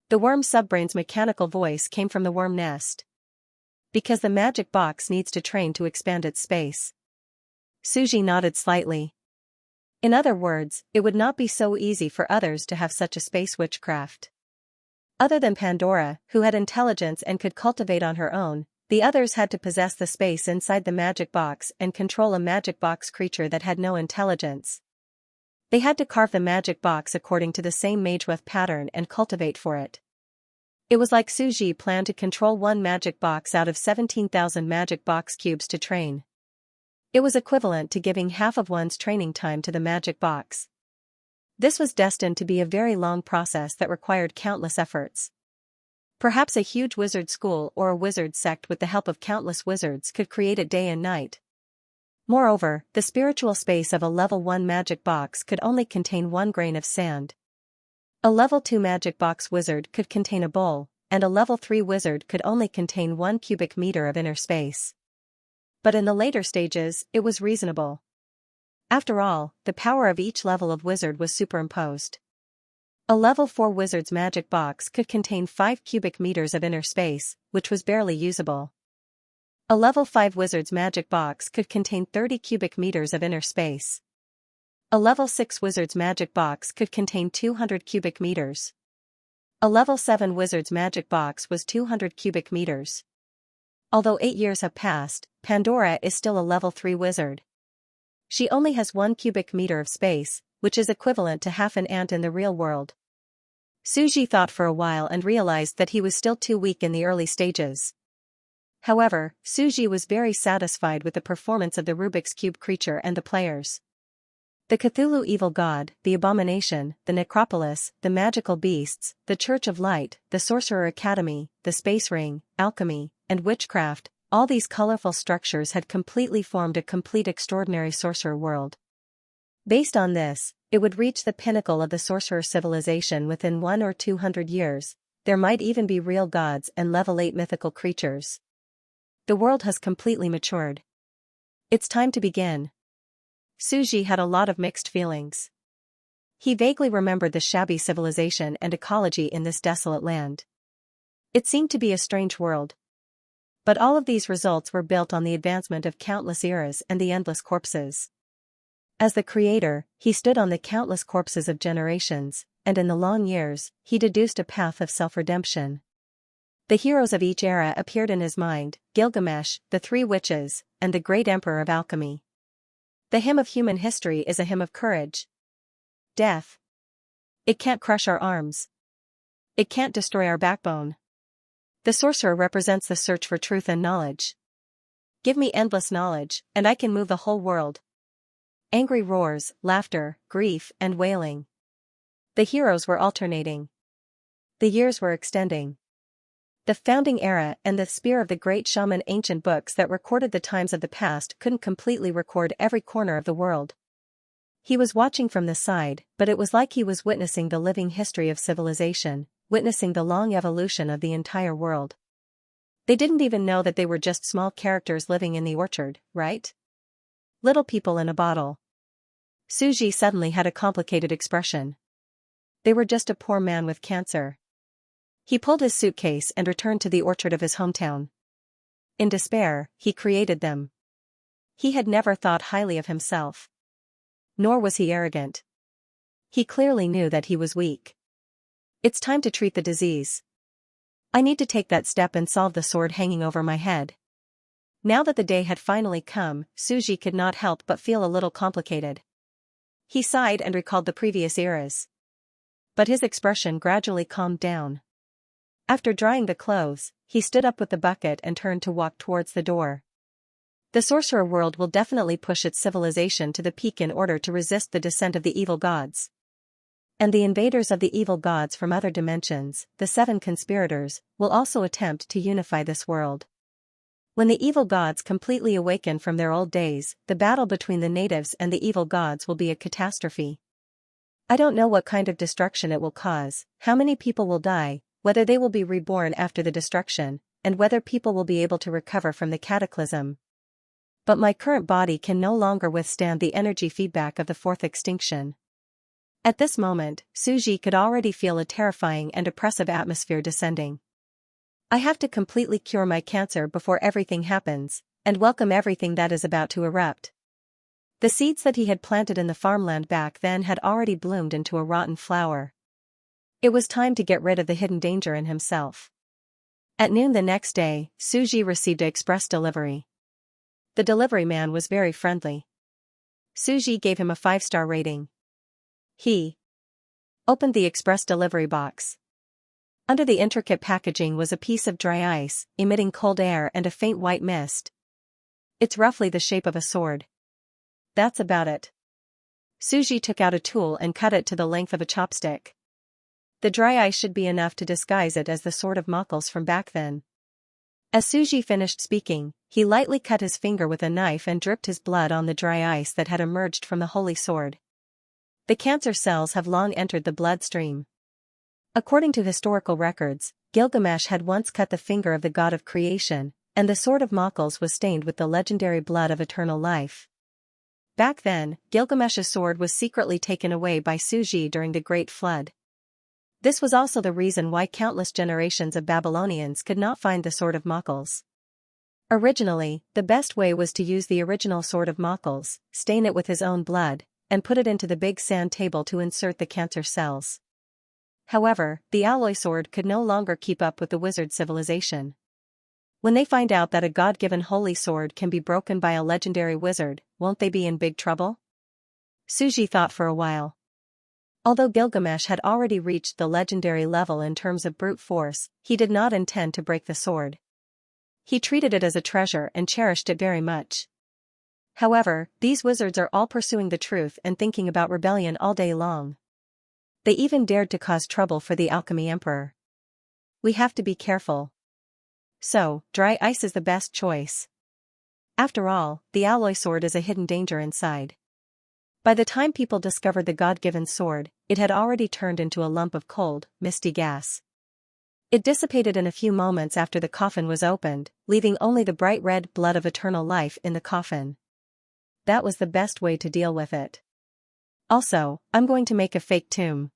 The worm subbrain's mechanical voice came from the worm nest. Because the magic box needs to train to expand its space. Suji nodded slightly. In other words, it would not be so easy for others to have such a space witchcraft. Other than Pandora, who had intelligence and could cultivate on her own, the others had to possess the space inside the magic box and control a magic box creature that had no intelligence. They had to carve the magic box according to the same magewef pattern and cultivate for it. It was like Suji planned to control one magic box out of 17,000 magic box cubes to train. It was equivalent to giving half of one's training time to the magic box. This was destined to be a very long process that required countless efforts. Perhaps a huge wizard school or a wizard sect with the help of countless wizards could create it day and night. Moreover, the spiritual space of a level 1 magic box could only contain 1 grain of sand. A level 2 magic box wizard could contain a bowl, and a level 3 wizard could only contain 1 cubic meter of inner space. But in the later stages, it was reasonable. After all, the power of each level of wizard was superimposed. A level 4 wizard's magic box could contain 5 cubic meters of inner space, which was barely usable. A level 5 wizard's magic box could contain 30 cubic meters of inner space. A level 6 wizard's magic box could contain 200 cubic meters. A level 7 wizard's magic box was 200 cubic meters. Although 8 years have passed, Pandora is still a level 3 wizard. She only has 1 cubic meter of space, which is equivalent to half an ant in the real world. Suji thought for a while and realized that he was still too weak in the early stages. However, Suji was very satisfied with the performance of the Rubik's Cube creature and the players. The Cthulhu evil god, the Abomination, the Necropolis, the Magical Beasts, the Church of Light, the Sorcerer Academy, the Space Ring, Alchemy, and Witchcraft, all these colorful structures had completely formed a complete extraordinary sorcerer world. Based on this, it would reach the pinnacle of the sorcerer civilization within 1 or 200 years, there might even be real gods and level 8 mythical creatures. The world has completely matured. It's time to begin. Suji had a lot of mixed feelings. He vaguely remembered the shabby civilization and ecology in this desolate land. It seemed to be a strange world. But all of these results were built on the advancement of countless eras and the endless corpses. As the creator, he stood on the countless corpses of generations, and in the long years, he deduced a path of self-redemption. The heroes of each era appeared in his mind: Gilgamesh, the 3 witches, and the great emperor of alchemy. The hymn of human history is a hymn of courage. Death. It can't crush our arms. It can't destroy our backbone. The sorcerer represents the search for truth and knowledge. Give me endless knowledge, and I can move the whole world. Angry roars, laughter, grief, and wailing. The heroes were alternating. The years were extending. The founding era and the spear of the great shaman ancient books that recorded the times of the past couldn't completely record every corner of the world. He was watching from the side, but it was like he was witnessing the living history of civilization, witnessing the long evolution of the entire world. They didn't even know that they were just small characters living in the orchard, right? Little people in a bottle. Suji suddenly had a complicated expression. They were just a poor man with cancer. He pulled his suitcase and returned to the orchard of his hometown. In despair, he created them. He had never thought highly of himself. Nor was he arrogant. He clearly knew that he was weak. It's time to treat the disease. I need to take that step and solve the sword hanging over my head. Now that the day had finally come, Suji could not help but feel a little complicated. He sighed and recalled the previous eras. But his expression gradually calmed down. After drying the clothes, he stood up with the bucket and turned to walk towards the door. The sorcerer world will definitely push its civilization to the peak in order to resist the descent of the evil gods. And the invaders of the evil gods from other dimensions, the 7 conspirators, will also attempt to unify this world. When the evil gods completely awaken from their old days, the battle between the natives and the evil gods will be a catastrophe. I don't know what kind of destruction it will cause, how many people will die, whether they will be reborn after the destruction, and whether people will be able to recover from the cataclysm. But my current body can no longer withstand the energy feedback of the 4th extinction. At this moment, Suji could already feel a terrifying and oppressive atmosphere descending. I have to completely cure my cancer before everything happens, and welcome everything that is about to erupt. The seeds that he had planted in the farmland back then had already bloomed into a rotten flower. It was time to get rid of the hidden danger in himself. At noon the next day, Suji received an express delivery. The delivery man was very friendly. Suji gave him a 5-star rating. He opened the express delivery box. Under the intricate packaging was a piece of dry ice, emitting cold air and a faint white mist. It's roughly the shape of a sword. That's about it. Suji took out a tool and cut it to the length of a chopstick. The dry ice should be enough to disguise it as the sword of Muggles from back then. As Suji finished speaking, he lightly cut his finger with a knife and dripped his blood on the dry ice that had emerged from the holy sword. The cancer cells have long entered the bloodstream. According to historical records, Gilgamesh had once cut the finger of the god of creation, and the sword of Maqals was stained with the legendary blood of eternal life. Back then, Gilgamesh's sword was secretly taken away by Suji during the Great Flood. This was also the reason why countless generations of Babylonians could not find the sword of Maqals. Originally, the best way was to use the original sword of Maqals, stain it with his own blood, and put it into the big sand table to insert the cancer cells. However, the alloy sword could no longer keep up with the wizard civilization. When they find out that a god-given holy sword can be broken by a legendary wizard, won't they be in big trouble? Suji thought for a while. Although Gilgamesh had already reached the legendary level in terms of brute force, he did not intend to break the sword. He treated it as a treasure and cherished it very much. However, these wizards are all pursuing the truth and thinking about rebellion all day long. They even dared to cause trouble for the alchemy emperor. We have to be careful. So, dry ice is the best choice. After all, the alloy sword is a hidden danger inside. By the time people discovered the god-given sword, it had already turned into a lump of cold, misty gas. It dissipated in a few moments after the coffin was opened, leaving only the bright red blood of eternal life in the coffin. That was the best way to deal with it. Also, I'm going to make a fake tomb.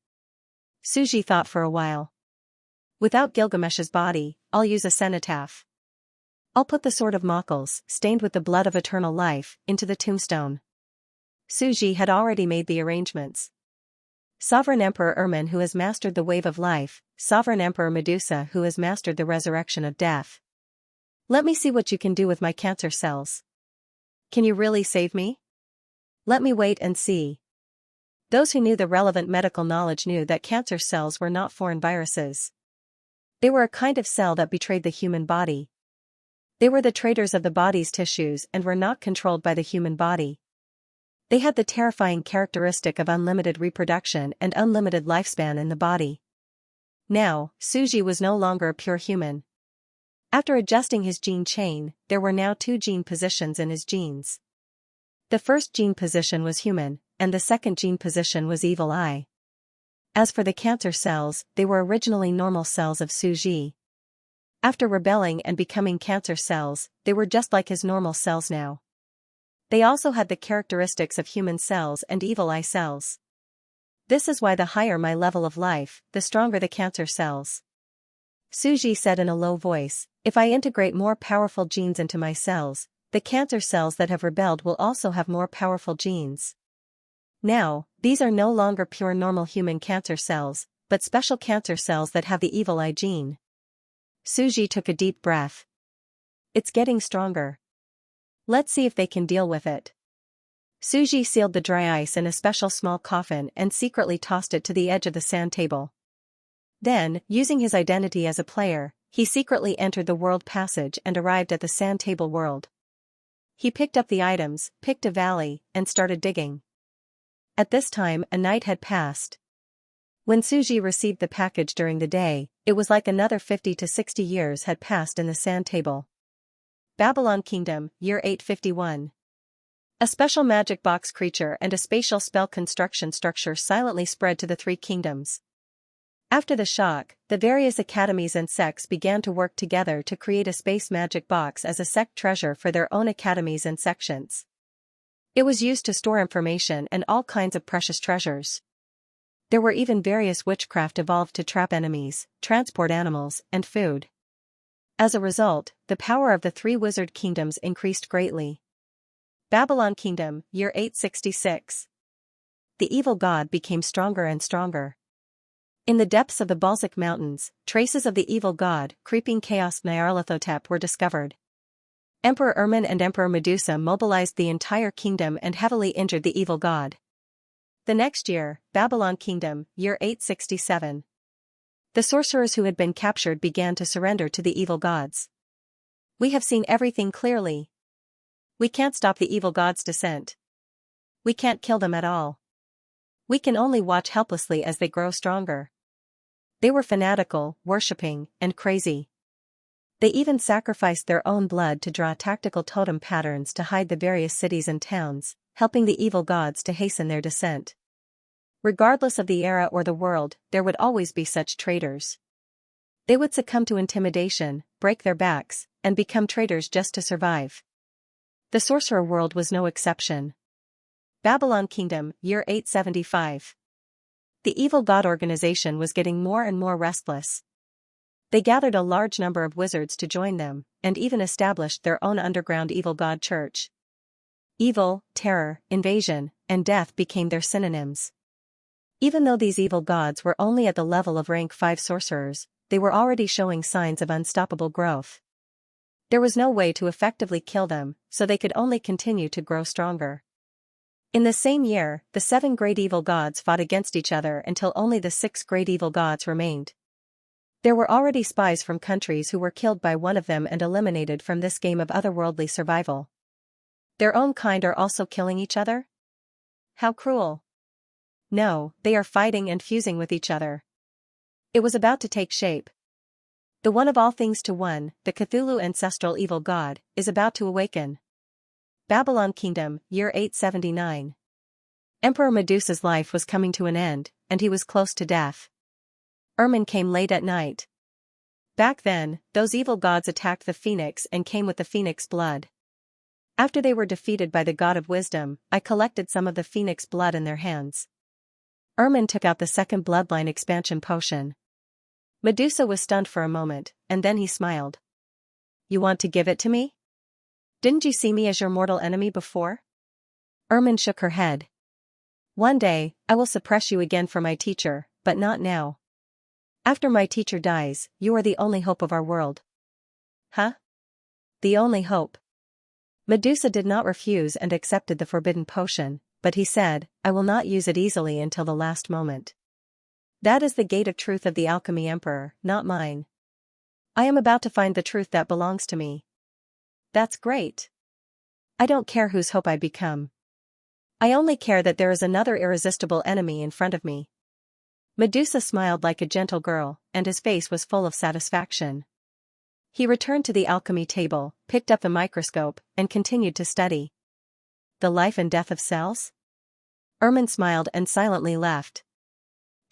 Suji thought for a while. Without Gilgamesh's body, I'll use a cenotaph. I'll put the sword of Maqals, stained with the blood of eternal life, into the tombstone. Suji had already made the arrangements. Sovereign Emperor Ermin, who has mastered the wave of life, Sovereign Emperor Medusa, who has mastered the resurrection of death. Let me see what you can do with my cancer cells. Can you really save me? Let me wait and see. Those who knew the relevant medical knowledge knew that cancer cells were not foreign viruses. They were a kind of cell that betrayed the human body. They were the traders of the body's tissues and were not controlled by the human body. They had the terrifying characteristic of unlimited reproduction and unlimited lifespan in the body. Now, Suji was no longer a pure human. After adjusting his gene chain, there were now 2 gene positions in his genes. The first gene position was human, and the second gene position was evil eye. As for the cancer cells, they were originally normal cells of Suji. After rebelling and becoming cancer cells, they were just like his normal cells now. They also had the characteristics of human cells and evil eye cells. This is why the higher my level of life, the stronger the cancer cells. Suji said in a low voice, if I integrate more powerful genes into my cells, the cancer cells that have rebelled will also have more powerful genes. Now, these are no longer pure normal human cancer cells, but special cancer cells that have the evil eye gene. Suji took a deep breath. It's getting stronger. Let's see if they can deal with it. Suji sealed the dry ice in a special small coffin and secretly tossed it to the edge of the sand table. Then, using his identity as a player, he secretly entered the world passage and arrived at the sand table world. He picked up the items, picked a valley, and started digging. At this time, a night had passed. When Suji received the package during the day, it was like another 50 to 60 years had passed in the sand table. Babylon Kingdom, Year 851. A special magic box creature and a spatial spell construction structure silently spread to the 3 kingdoms. After the shock, the various academies and sects began to work together to create a space magic box as a sect treasure for their own academies and sections. It was used to store information and all kinds of precious treasures. There were even various witchcraft evolved to trap enemies, transport animals, and food. As a result, the power of the 3 wizard kingdoms increased greatly. Babylon Kingdom, Year 866. The evil god became stronger and stronger. In the depths of the Balzic Mountains, traces of the evil god, creeping chaos Nyarlathotep were discovered. Emperor Ermin and Emperor Medusa mobilized the entire kingdom and heavily injured the evil god. The next year, Babylon Kingdom, Year 867. The sorcerers who had been captured began to surrender to the evil gods. We have seen everything clearly. We can't stop the evil gods' descent. We can't kill them at all. We can only watch helplessly as they grow stronger. They were fanatical, worshipping, and crazy. They even sacrificed their own blood to draw tactical totem patterns to hide the various cities and towns, helping the evil gods to hasten their descent. Regardless of the era or the world, there would always be such traitors. They would succumb to intimidation, break their backs, and become traitors just to survive. The sorcerer world was no exception. Babylon Kingdom, year 875. The evil god organization was getting more and more restless. They gathered a large number of wizards to join them, and even established their own underground evil god church. Evil, terror, invasion, and death became their synonyms. Even though these evil gods were only at the level of rank 5 sorcerers, they were already showing signs of unstoppable growth. There was no way to effectively kill them, so they could only continue to grow stronger. In the same year, the 7 great evil gods fought against each other until only the 6 great evil gods remained. There were already spies from countries who were killed by one of them and eliminated from this game of otherworldly survival. Their own kind are also killing each other? How cruel. No, they are fighting and fusing with each other. It was about to take shape. The one of all things to one, the Cthulhu ancestral evil god, is about to awaken. Babylon Kingdom, year 879. Emperor Medusa's life was coming to an end, and he was close to death. Ermine came late at night. Back then, those evil gods attacked the phoenix and came with the phoenix blood. After they were defeated by the god of wisdom, I collected some of the phoenix blood in their hands. Ermine took out the second bloodline expansion potion. Medusa was stunned for a moment, and then he smiled. You want to give it to me? Didn't you see me as your mortal enemy before? Ermine shook her head. One day, I will suppress you again for my teacher, but not now. After my teacher dies, you are the only hope of our world. Huh? The only hope. Medusa did not refuse and accepted the forbidden potion, but he said, I will not use it easily until the last moment. That is the gate of truth of the alchemy emperor, not mine. I am about to find the truth that belongs to me. That's great. I don't care whose hope I become. I only care that there is another irresistible enemy in front of me. Medusa smiled like a gentle girl, and his face was full of satisfaction. He returned to the alchemy table, picked up the microscope, and continued to study. The life and death of cells? Ermine smiled and silently left.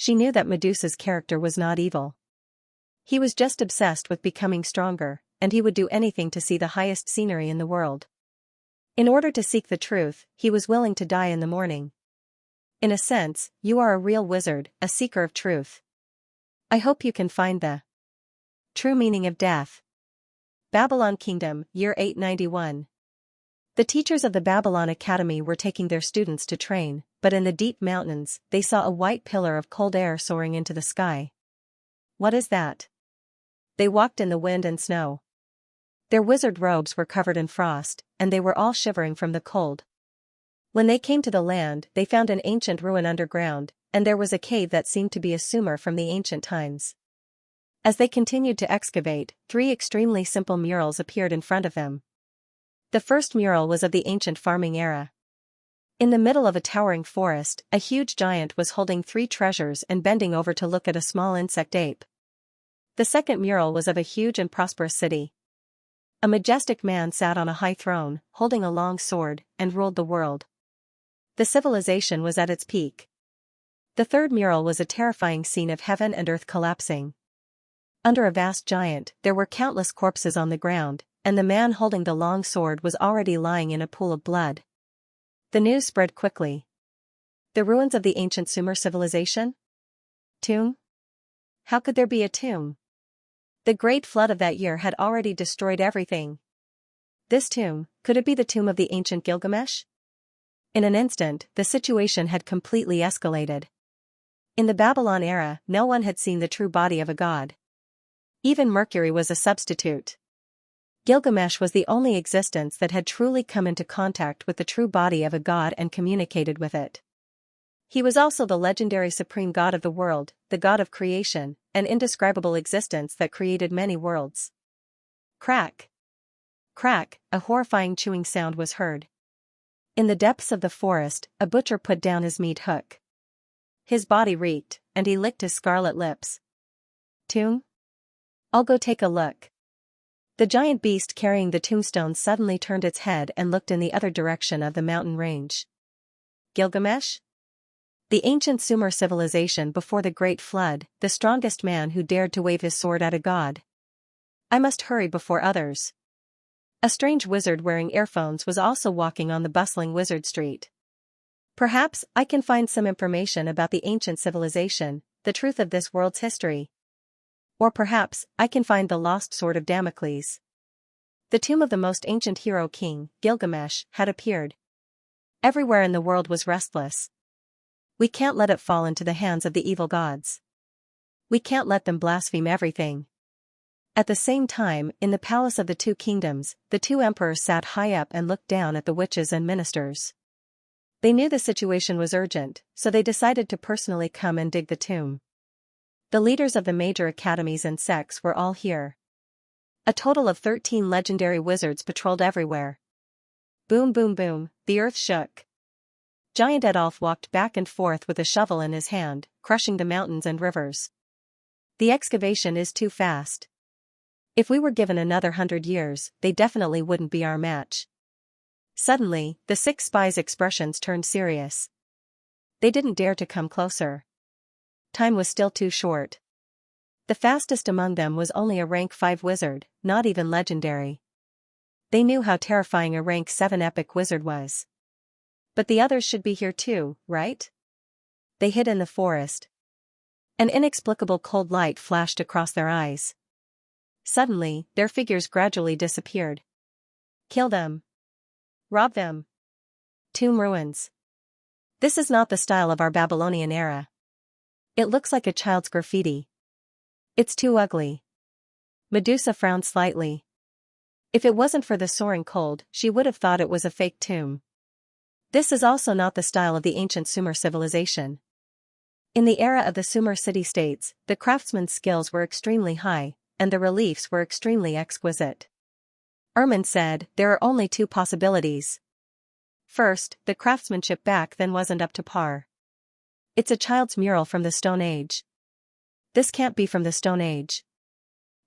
She knew that Medusa's character was not evil. He was just obsessed with becoming stronger, and he would do anything to see the highest scenery in the world. In order to seek the truth, he was willing to die in the morning. In a sense, you are a real wizard, a seeker of truth. I hope you can find the true meaning of death. Babylon Kingdom, year 891. The teachers of the Babylon Academy were taking their students to train, but in the deep mountains, they saw a white pillar of cold air soaring into the sky. What is that? They walked in the wind and snow. Their wizard robes were covered in frost, and they were all shivering from the cold. When they came to the land, they found an ancient ruin underground, and there was a cave that seemed to be a sumer from the ancient times. As they continued to excavate, 3 extremely simple murals appeared in front of them. The first mural was of the ancient farming era. In the middle of a towering forest, a huge giant was holding 3 treasures and bending over to look at a small insect ape. The second mural was of a huge and prosperous city. A majestic man sat on a high throne, holding a long sword, and ruled the world. The civilization was at its peak. The third mural was a terrifying scene of heaven and earth collapsing. Under a vast giant, there were countless corpses on the ground, and the man holding the long sword was already lying in a pool of blood. The news spread quickly. The ruins of the ancient Sumer civilization? Tomb? How could there be a tomb? The great flood of that year had already destroyed everything. This tomb, could it be the tomb of the ancient Gilgamesh? In an instant, the situation had completely escalated. In the Babylon era, no one had seen the true body of a god. Even Mercury was a substitute. Gilgamesh was the only existence that had truly come into contact with the true body of a god and communicated with it. He was also the legendary supreme god of the world, the god of creation, an indescribable existence that created many worlds. Crack! Crack, a horrifying chewing sound was heard. In the depths of the forest, a butcher put down his meat hook. His body reeked, and he licked his scarlet lips. Tomb? I'll go take a look. The giant beast carrying the tombstone suddenly turned its head and looked in the other direction of the mountain range. Gilgamesh? The ancient Sumer civilization before the Great Flood, the strongest man who dared to wave his sword at a god. I must hurry before others. A strange wizard wearing earphones was also walking on the bustling wizard street. Perhaps I can find some information about the ancient civilization, the truth of this world's history. Or perhaps I can find the lost sword of Damocles. The tomb of the most ancient hero king, Gilgamesh, had appeared. Everywhere in the world was restless. We can't let it fall into the hands of the evil gods. We can't let them blaspheme everything. At the same time, in the palace of the two kingdoms, the two emperors sat high up and looked down at the witches and ministers. They knew the situation was urgent, so they decided to personally come and dig the tomb. The leaders of the major academies and sects were all here. A total of 13 legendary wizards patrolled everywhere. Boom boom boom, the earth shook. Giant Adolf walked back and forth with a shovel in his hand, crushing the mountains and rivers. The excavation is too fast. If we were given another 100 years, they definitely wouldn't be our match. Suddenly, the 6 spies' expressions turned serious. They didn't dare to come closer. Time was still too short. The fastest among them was only a rank 5 wizard, not even legendary. They knew how terrifying a rank 7 epic wizard was. But the others should be here too, right? They hid in the forest. An inexplicable cold light flashed across their eyes. Suddenly, their figures gradually disappeared. Kill them. Rob them. Tomb ruins. This is not the style of our Babylonian era. It looks like a child's graffiti. It's too ugly. Medusa frowned slightly. If it wasn't for the soaring cold, she would have thought it was a fake tomb. This is also not the style of the ancient Sumer civilization. In the era of the Sumer city-states, the craftsmen's skills were extremely high, and the reliefs were extremely exquisite. Erman said, there are only 2 possibilities. First, the craftsmanship back then wasn't up to par. It's a child's mural from the Stone Age. This can't be from the Stone Age.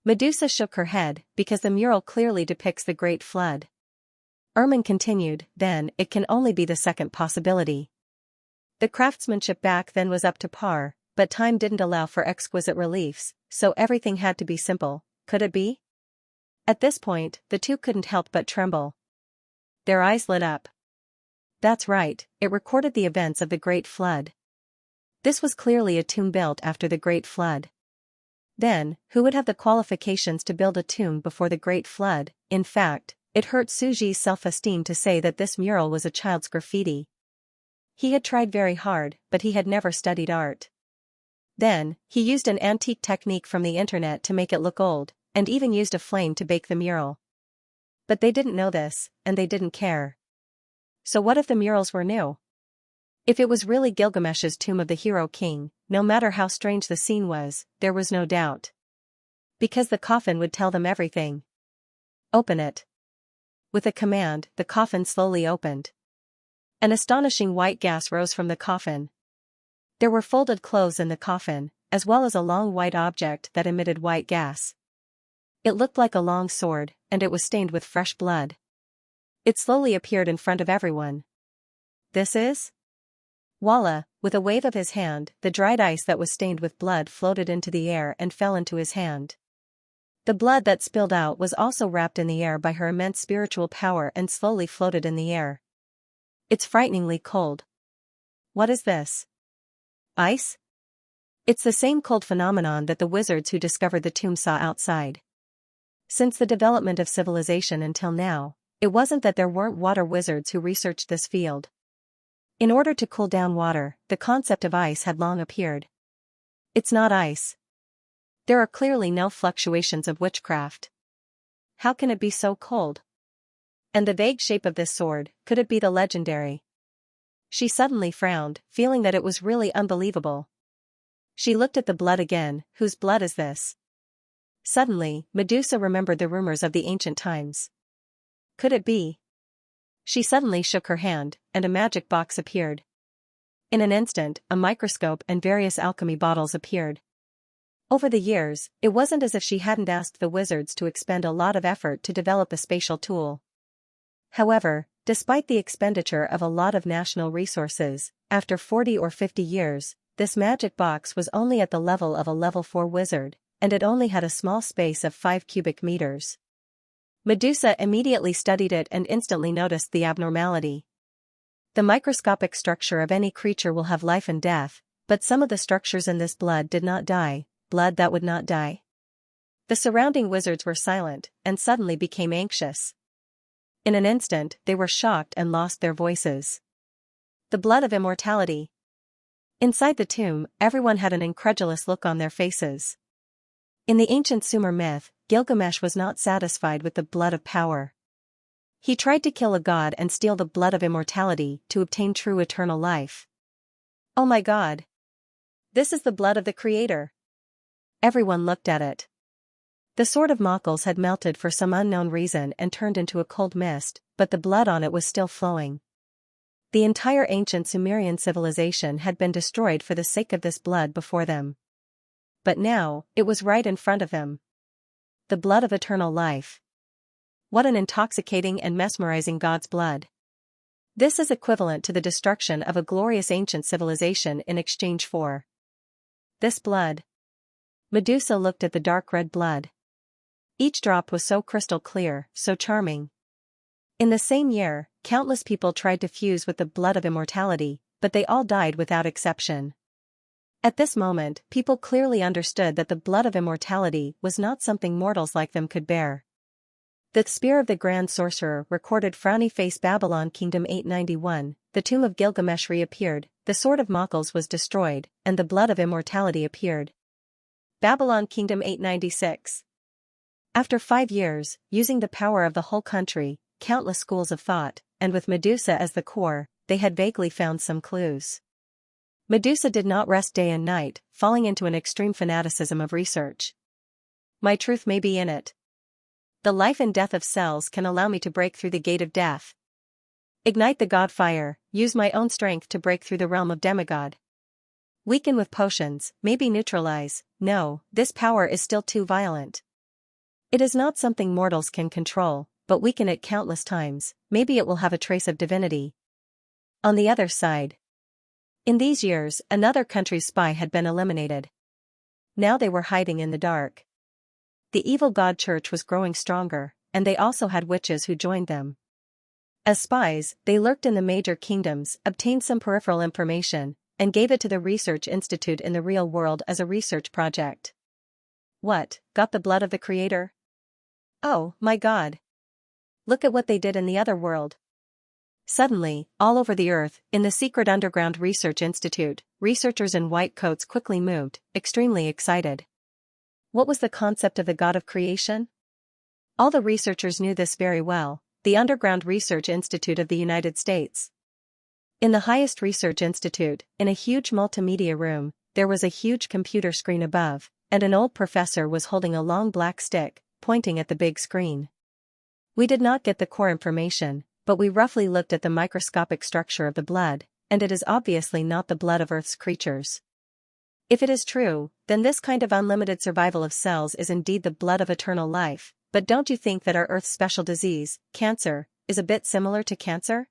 Medusa shook her head, because the mural clearly depicts the Great Flood. Erman continued, then, it can only be the second possibility. The craftsmanship back then was up to par, but time didn't allow for exquisite reliefs, so everything had to be simple. Could it be? At this point, the two couldn't help but tremble. Their eyes lit up. That's right, it recorded the events of the Great Flood. This was clearly a tomb built after the Great Flood. Then, who would have the qualifications to build a tomb before the Great Flood? In fact, it hurt Suji's self-esteem to say that this mural was a child's graffiti. He had tried very hard, but he had never studied art. Then, he used an antique technique from the internet to make it look old, and even used a flame to bake the mural. But they didn't know this, and they didn't care. So what if the murals were new? If it was really Gilgamesh's tomb of the hero king, no matter how strange the scene was, there was no doubt. Because the coffin would tell them everything. Open it. With a command, the coffin slowly opened. An astonishing white gas rose from the coffin. There were folded clothes in the coffin, as well as a long white object that emitted white gas. It looked like a long sword, and it was stained with fresh blood. It slowly appeared in front of everyone. This is? Voila, with a wave of his hand, the dried ice that was stained with blood floated into the air and fell into his hand. The blood that spilled out was also wrapped in the air by her immense spiritual power and slowly floated in the air. It's frighteningly cold. What is this? Ice? It's the same cold phenomenon that the wizards who discovered the tomb saw outside. Since the development of civilization until now, it wasn't that there weren't water wizards who researched this field. In order to cool down water, the concept of ice had long appeared. It's not ice. There are clearly no fluctuations of witchcraft. How can it be so cold? And the vague shape of this sword, could it be the legendary? She suddenly frowned, feeling that it was really unbelievable. She looked at the blood again. Whose blood is this? Suddenly, Medusa remembered the rumors of the ancient times. Could it be? She suddenly shook her hand, and a magic box appeared. In an instant, a microscope and various alchemy bottles appeared. Over the years, it wasn't as if she hadn't asked the wizards to expend a lot of effort to develop a spatial tool. However, Despite the expenditure of a lot of national resources, after 40 or 50 years, this magic box was only at the level of a level 4 wizard, and it only had a small space of 5 cubic meters. Medusa immediately studied it and instantly noticed the abnormality. The microscopic structure of any creature will have life and death, but some of the structures in this blood did not die, blood that would not die. The surrounding wizards were silent, and suddenly became anxious. In an instant, they were shocked and lost their voices. The blood of immortality. Inside the tomb, everyone had an incredulous look on their faces. In the ancient Sumer myth, Gilgamesh was not satisfied with the blood of power. He tried to kill a god and steal the blood of immortality to obtain true eternal life. Oh my god! This is the blood of the Creator! Everyone looked at it. The sword of Mockles had melted for some unknown reason and turned into a cold mist, but the blood on it was still flowing. The entire ancient Sumerian civilization had been destroyed for the sake of this blood before them. But now, it was right in front of them. The blood of eternal life. What an intoxicating and mesmerizing God's blood. This is equivalent to the destruction of a glorious ancient civilization in exchange for this blood. Medusa looked at the dark red blood. Each drop was so crystal clear, so charming. In the same year, countless people tried to fuse with the blood of immortality, but they all died without exception. At this moment, people clearly understood that the blood of immortality was not something mortals like them could bear. The spear of the Grand Sorcerer recorded frowny face Babylon Kingdom 891, the tomb of Gilgamesh reappeared, the sword of Mockles was destroyed, and the blood of immortality appeared. Babylon Kingdom 896. After 5 years, using the power of the whole country, countless schools of thought, and with Medusa as the core, they had vaguely found some clues. Medusa did not rest day and night, falling into an extreme fanaticism of research. My truth may be in it. The life and death of cells can allow me to break through the gate of death. Ignite the god fire, use my own strength to break through the realm of demigod. Weaken with potions, maybe neutralize, no, this power is still too violent. It is not something mortals can control, but weaken it countless times, maybe it will have a trace of divinity. On the other side. In these years, another country's spy had been eliminated. Now they were hiding in the dark. The evil god church was growing stronger, and they also had witches who joined them. As spies, they lurked in the major kingdoms, obtained some peripheral information, and gave it to the research institute in the real world as a research project. What, got the blood of the Creator? Oh, my god! Look at what they did in the other world. Suddenly, all over the earth, in the secret underground research institute, researchers in white coats quickly moved, extremely excited. What was the concept of the God of creation? All the researchers knew this very well, the Underground Research Institute of the United States. In the highest research institute, in a huge multimedia room, there was a huge computer screen above, and an old professor was holding a long black stick, pointing at the big screen. We did not get the core information, but we roughly looked at the microscopic structure of the blood, and it is obviously not the blood of Earth's creatures. If it is true, then this kind of unlimited survival of cells is indeed the blood of eternal life, but don't you think that our Earth's special disease, cancer, is a bit similar to cancer?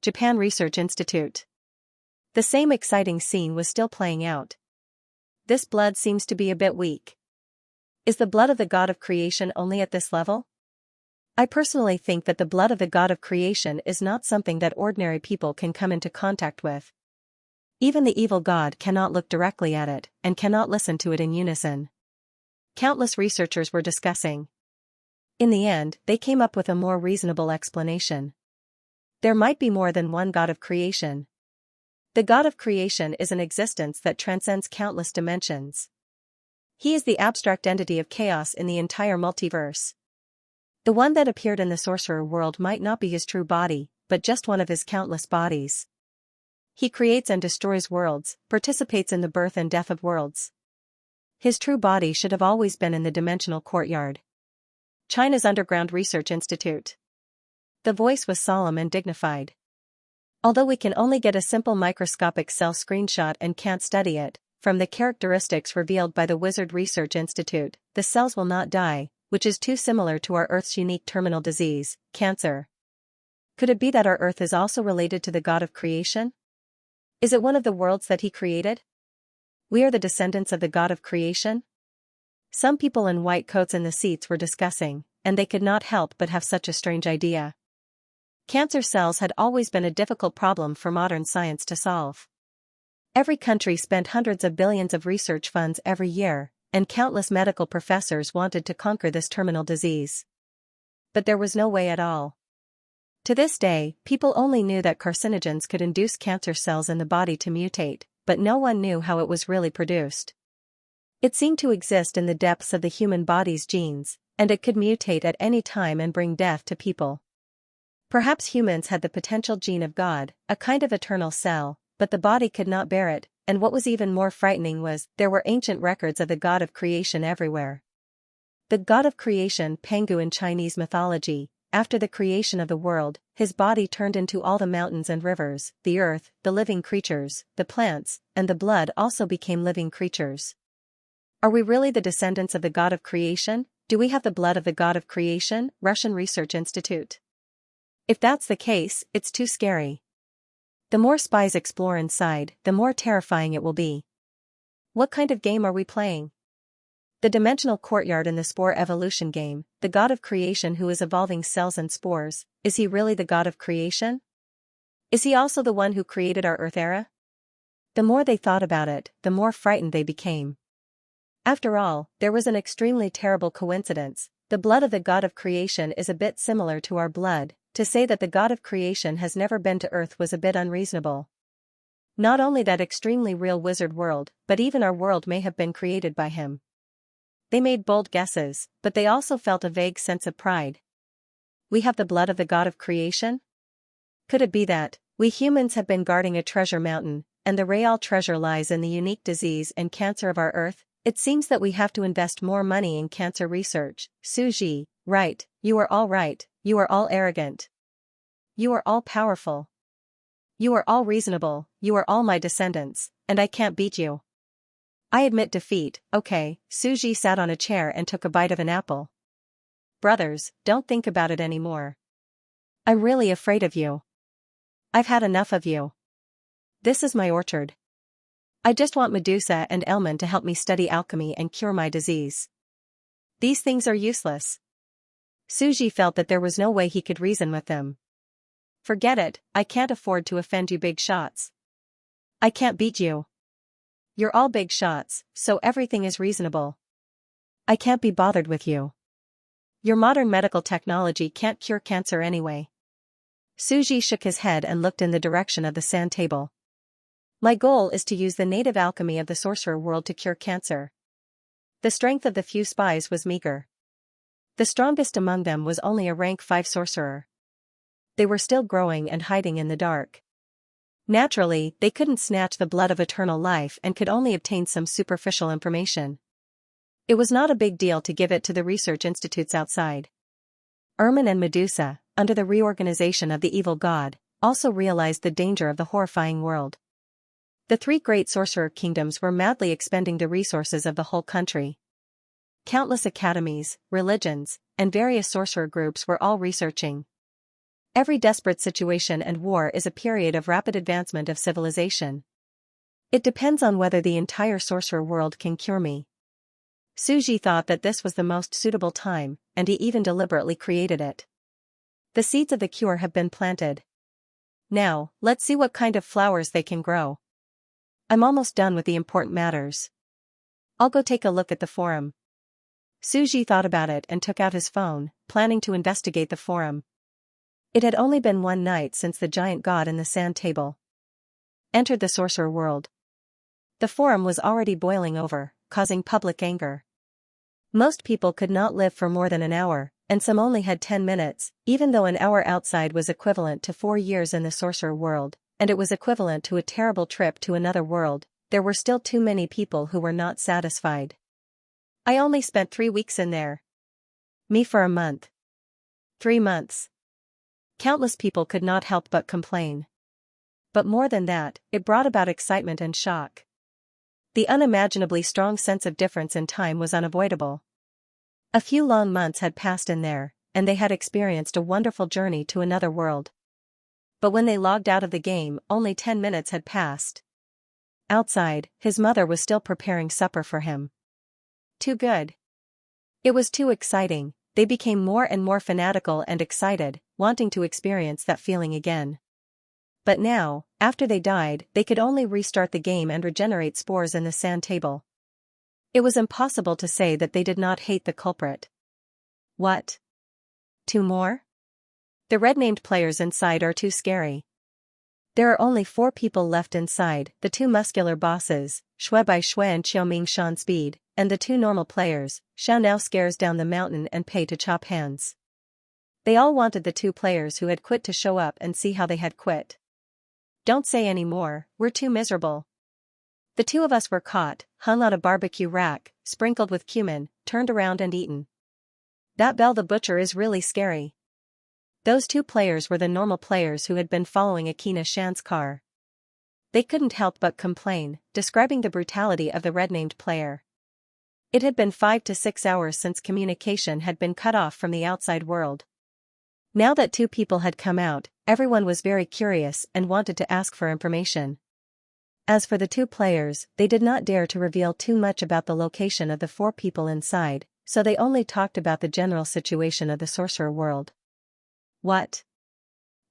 Japan Research Institute. The same exciting scene was still playing out. This blood seems to be a bit weak. Is the blood of the God of creation only at this level? I personally think that the blood of the God of creation is not something that ordinary people can come into contact with. Even the evil God cannot look directly at it, and cannot listen to it in unison. Countless researchers were discussing. In the end, they came up with a more reasonable explanation. There might be more than one God of creation. The God of creation is an existence that transcends countless dimensions. He is the abstract entity of chaos in the entire multiverse. The one that appeared in the sorcerer world might not be his true body, but just one of his countless bodies. He creates and destroys worlds, participates in the birth and death of worlds. His true body should have always been in the dimensional courtyard. China's Underground Research Institute. The voice was solemn and dignified. Although we can only get a simple microscopic cell screenshot and can't study it, from the characteristics revealed by the Wizard Research Institute, the cells will not die, which is too similar to our Earth's unique terminal disease, cancer. Could it be that our Earth is also related to the God of creation? Is it one of the worlds that he created? We are the descendants of the God of creation? Some people in white coats in the seats were discussing, and they could not help but have such a strange idea. Cancer cells had always been a difficult problem for modern science to solve. Every country spent hundreds of billions of research funds every year, and countless medical professors wanted to conquer this terminal disease. But there was no way at all. To this day, people only knew that carcinogens could induce cancer cells in the body to mutate, but no one knew how it was really produced. It seemed to exist in the depths of the human body's genes, and it could mutate at any time and bring death to people. Perhaps humans had the potential gene of God, a kind of eternal cell, but the body could not bear it, and what was even more frightening was, there were ancient records of the God of creation everywhere. The God of creation, Pangu in Chinese mythology, after the creation of the world, his body turned into all the mountains and rivers, the earth, the living creatures, the plants, and the blood also became living creatures. Are we really the descendants of the God of creation? Do we have the blood of the God of creation? Russian Research Institute. If that's the case, it's too scary. The more spies explore inside, the more terrifying it will be. What kind of game are we playing? The dimensional courtyard in the spore evolution game, the God of creation who is evolving cells and spores, is he really the God of creation? Is he also the one who created our Earth era? The more they thought about it, the more frightened they became. After all, there was an extremely terrible coincidence. The blood of the God of creation is a bit similar to our blood. To say that the God of creation has never been to Earth was a bit unreasonable. Not only that extremely real wizard world, but even our world may have been created by him. They made bold guesses, but they also felt a vague sense of pride. We have the blood of the God of creation? Could it be that we humans have been guarding a treasure mountain, and the real treasure lies in the unique disease and cancer of our Earth? It seems that we have to invest more money in cancer research. Suji, right, you are all right, you are all arrogant. You are all powerful. You are all reasonable, you are all my descendants, and I can't beat you. I admit defeat, okay. Suji sat on a chair and took a bite of an apple. Brothers, don't think about it anymore. I'm really afraid of you. I've had enough of you. This is my orchard. I just want Medusa and Elman to help me study alchemy and cure my disease. These things are useless. Suji felt that there was no way he could reason with them. Forget it, I can't afford to offend you big shots. I can't beat you. You're all big shots, so everything is reasonable. I can't be bothered with you. Your modern medical technology can't cure cancer anyway. Suji shook his head and looked in the direction of the sand table. My goal is to use the native alchemy of the sorcerer world to cure cancer. The strength of the few spies was meager. The strongest among them was only a rank 5 sorcerer. They were still growing and hiding in the dark. Naturally, they couldn't snatch the blood of eternal life and could only obtain some superficial information. It was not a big deal to give it to the research institutes outside. Ermin and Medusa, under the reorganization of the evil god, also realized the danger of the horrifying world. The 3 great sorcerer kingdoms were madly expending the resources of the whole country. Countless academies, religions, and various sorcerer groups were all researching. Every desperate situation and war is a period of rapid advancement of civilization. It depends on whether the entire sorcerer world can cure me. Suji thought that this was the most suitable time, and he even deliberately created it. The seeds of the cure have been planted. Now, let's see what kind of flowers they can grow. I'm almost done with the important matters. I'll go take a look at the forum. Suji thought about it and took out his phone, planning to investigate the forum. It had only been one night since the giant god in the sand table entered the sorcerer world. The forum was already boiling over, causing public anger. Most people could not live for more than an hour, and some only had 10 minutes, even though an hour outside was equivalent to 4 years in the sorcerer world, and it was equivalent to a terrible trip to another world. There were still too many people who were not satisfied. I only spent 3 weeks in there. Me for a month. 3 months. Countless people could not help but complain. But more than that, it brought about excitement and shock. The unimaginably strong sense of difference in time was unavoidable. A few long months had passed in there, and they had experienced a wonderful journey to another world. but when they logged out of the game, only 10 minutes had passed. Outside, his mother was still preparing supper for him. Too good. It was too exciting. They became more and more fanatical and excited, wanting to experience that feeling again. But now, after they died, they could only restart the game and regenerate spores in the sand table. It was impossible to say that they did not hate the culprit. What? 2 more? The red-named players inside are too scary. There are only 4 people left inside, the 2 muscular bosses, Shui Bai Shui and Xiaoming Shan Speed, and the 2 normal players, Xiao now scares down the mountain and Pei to chop hands. They all wanted the 2 players who had quit to show up and see how they had quit. Don't say any more, we're too miserable. The 2 of us were caught, hung on a barbecue rack, sprinkled with cumin, turned around and eaten. That Bell the Butcher is really scary. Those 2 players were the normal players who had been following Akina Shan's car. They couldn't help but complain, describing the brutality of the red-named player. It had been 5 to 6 hours since communication had been cut off from the outside world. Now that 2 people had come out, everyone was very curious and wanted to ask for information. As for the 2 players, they did not dare to reveal too much about the location of the 4 people inside, so they only talked about the general situation of the sorcerer world. What?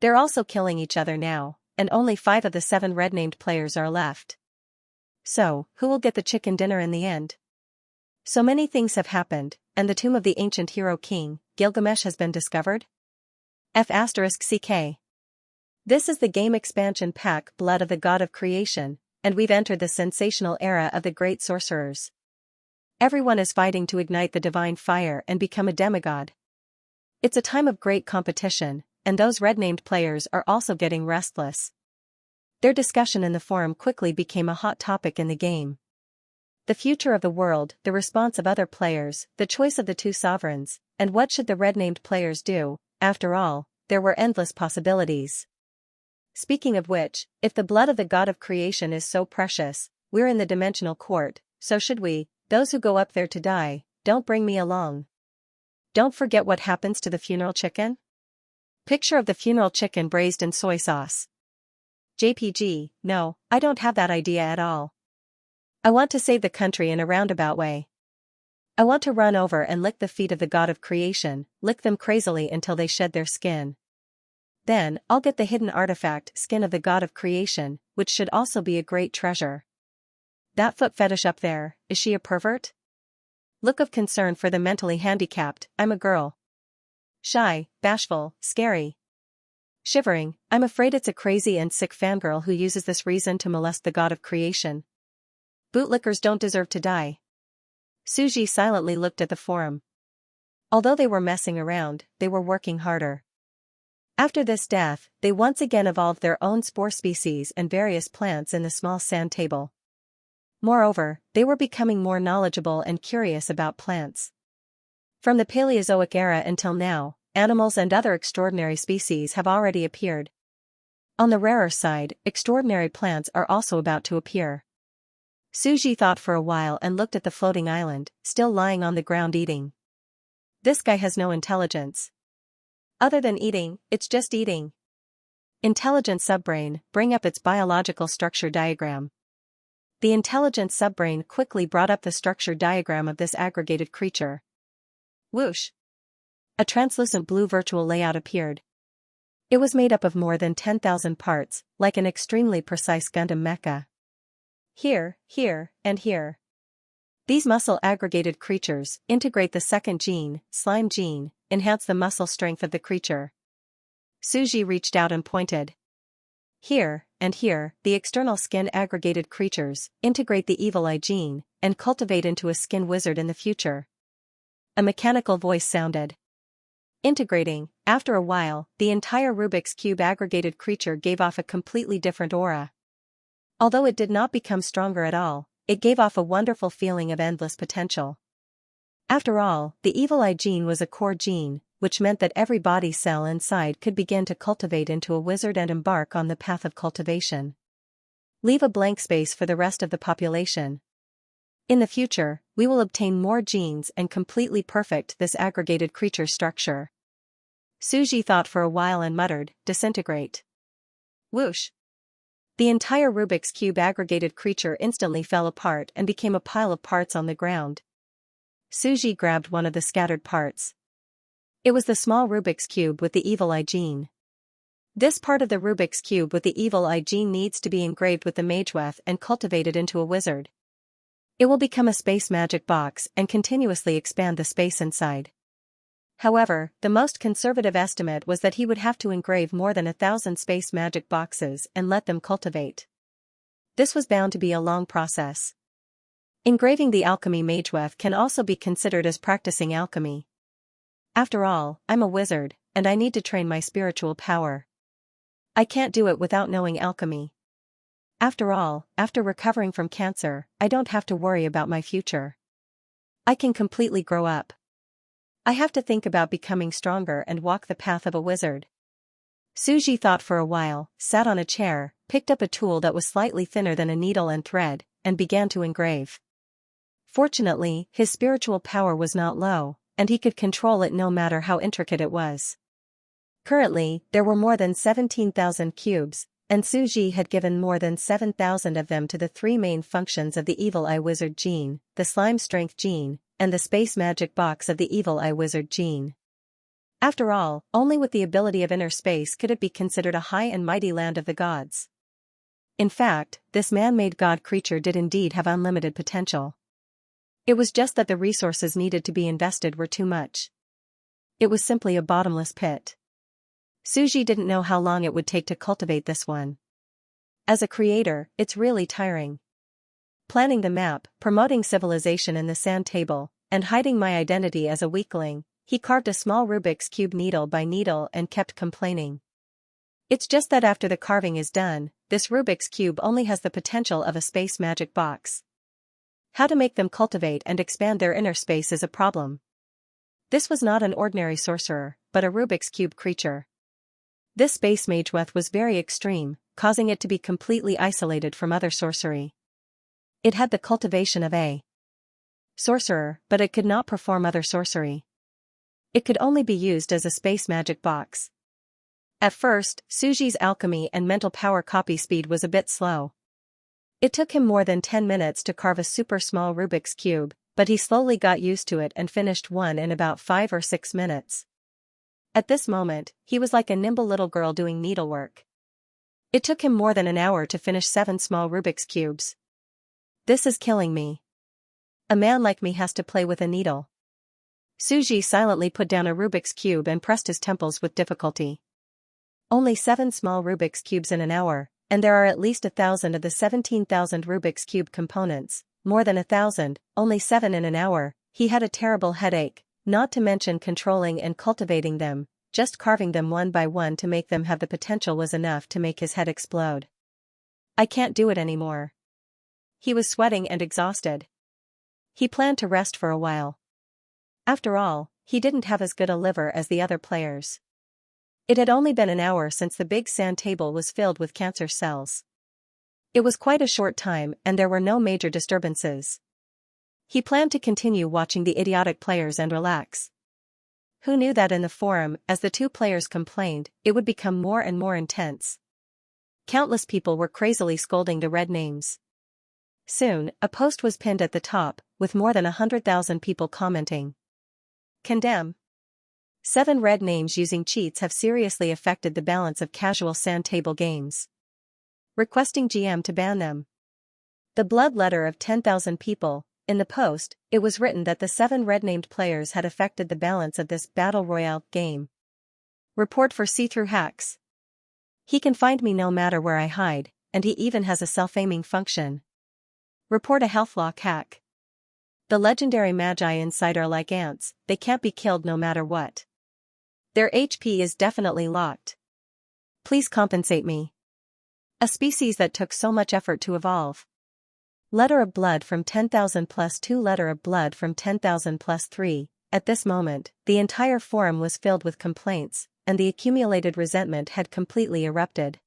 They're also killing each other now, and only 5 of the 7 red-named players are left. So, who will get the chicken dinner in the end? So many things have happened, and the tomb of the ancient hero king, Gilgamesh, has been discovered? F***CK. This is the game expansion pack Blood of the God of Creation, and we've entered the sensational era of the great sorcerers. Everyone is fighting to ignite the divine fire and become a demigod. It's a time of great competition, and those red-named players are also getting restless. Their discussion in the forum quickly became a hot topic in the game. The future of the world, the response of other players, the choice of the 2 sovereigns, and what should the red-named players do. After all, there were endless possibilities. Speaking of which, if the blood of the God of Creation is so precious, we're in the dimensional court, so should we, those who go up there to die, don't bring me along. Don't forget what happens to the funeral chicken? Picture of the funeral chicken braised in soy sauce. JPG, no, I don't have that idea at all. I want to save the country in a roundabout way. I want to run over and lick the feet of the God of Creation, lick them crazily until they shed their skin. Then, I'll get the hidden artifact skin of the God of Creation, which should also be a great treasure. That foot fetish up there, is she a pervert? Look of concern for the mentally handicapped, I'm a girl. Shy, bashful, scary. Shivering, I'm afraid it's a crazy and sick fangirl who uses this reason to molest the God of Creation. Bootlickers don't deserve to die. Suji silently looked at the forum. Although they were messing around, they were working harder. After this death, they once again evolved their own spore species and various plants in the small sand table. Moreover, they were becoming more knowledgeable and curious about plants. From the Paleozoic era until now, animals and other extraordinary species have already appeared. On the rarer side, extraordinary plants are also about to appear. Suji thought for a while and looked at the floating island, still lying on the ground eating. This guy has no intelligence. Other than eating, it's just eating. Intelligent subbrain, bring up its biological structure diagram. The intelligent subbrain quickly brought up the structure diagram of this aggregated creature. Whoosh! A translucent blue virtual layout appeared. It was made up of more than 10,000 parts, like an extremely precise Gundam mecha. Here, here, and here. These muscle-aggregated creatures integrate the second gene, slime gene, enhance the muscle strength of the creature. Suji reached out and pointed. Here, and here, the external skin-aggregated creatures integrate the evil eye gene, and cultivate into a skin wizard in the future. A mechanical voice sounded. Integrating, after a while, the entire Rubik's Cube aggregated creature gave off a completely different aura. Although it did not become stronger at all, it gave off a wonderful feeling of endless potential. After all, the evil eye gene was a core gene, which meant that every body cell inside could begin to cultivate into a wizard and embark on the path of cultivation. Leave a blank space for the rest of the population. In the future, we will obtain more genes and completely perfect this aggregated creature structure. Suji thought for a while and muttered, disintegrate. Whoosh! The entire Rubik's Cube aggregated creature instantly fell apart and became a pile of parts on the ground. Suji grabbed one of the scattered parts. It was the small Rubik's Cube with the evil eye gene. This part of the Rubik's Cube with the evil eye gene needs to be engraved with the Mageweth and cultivated into a wizard. It will become a space magic box and continuously expand the space inside. However, the most conservative estimate was that he would have to engrave more than 1,000 space magic boxes and let them cultivate. This was bound to be a long process. Engraving the alchemy Mageweth can also be considered as practicing alchemy. After all, I'm a wizard, and I need to train my spiritual power. I can't do it without knowing alchemy. After all, after recovering from cancer, I don't have to worry about my future. I can completely grow up. I have to think about becoming stronger and walk the path of a wizard. Suji thought for a while, sat on a chair, picked up a tool that was slightly thinner than a needle and thread, and began to engrave. Fortunately, his spiritual power was not low, and he could control it no matter how intricate it was. Currently, there were more than 17,000 cubes, and Suji had given more than 7,000 of them to the three main functions of the Evil Eye Wizard gene, the Slime Strength gene, and the Space Magic Box of the Evil Eye Wizard gene. After all, only with the ability of inner space could it be considered a high and mighty land of the gods. In fact, this man-made god creature did indeed have unlimited potential. It was just that the resources needed to be invested were too much. It was simply a bottomless pit. Suji didn't know how long it would take to cultivate this one. As a creator, it's really tiring. Planning the map, promoting civilization in the sand table, and hiding my identity as a weakling, he carved a small Rubik's Cube needle by needle and kept complaining. It's just that after the carving is done, this Rubik's Cube only has the potential of a space magic box. How to make them cultivate and expand their inner space is a problem. This was not an ordinary sorcerer, but a Rubik's Cube creature. This space Mageweth was very extreme, causing it to be completely isolated from other sorcery. It had the cultivation of a sorcerer, but it could not perform other sorcery. It could only be used as a space magic box. At first, Suji's alchemy and mental power copy speed was a bit slow. It took him more than 10 minutes to carve a super small Rubik's Cube, but he slowly got used to it and finished one in about 5 or 6 minutes. At this moment, he was like a nimble little girl doing needlework. It took him more than an hour to finish 7 small Rubik's Cubes. This is killing me. A man like me has to play with a needle. Suji silently put down a Rubik's Cube and pressed his temples with difficulty. Only 7 small Rubik's Cubes in an hour, and there are at least 1,000 of the 17,000 Rubik's Cube components, more than 1,000, only 7 in an hour. He had a terrible headache, not to mention controlling and cultivating them. Just carving them one by one to make them have the potential was enough to make his head explode. I can't do it anymore. He was sweating and exhausted. He planned to rest for a while. After all, he didn't have as good a liver as the other players. It had only been an hour since the big sand table was filled with cancer cells. It was quite a short time and there were no major disturbances. He planned to continue watching the idiotic players and relax. Who knew that in the forum, as the two players complained, it would become more and more intense. Countless people were crazily scolding the red names. Soon, a post was pinned at the top, with more than 100,000 people commenting. Condemn. 7 red names using cheats have seriously affected the balance of casual sand table games. Requesting GM to ban them. The blood letter of 10,000 people. In the post, it was written that the 7 red-named players had affected the balance of this Battle Royale game. Report for see-through hacks. He can find me no matter where I hide, and he even has a self-aiming function. Report a healthlock hack. The legendary magi inside are like ants, they can't be killed no matter what. Their HP is definitely locked. Please compensate me. A species that took so much effort to evolve. Letter of blood from 10,000 plus 2 letter of blood from 10,000 plus 3. At this moment, the entire forum was filled with complaints, and the accumulated resentment had completely erupted.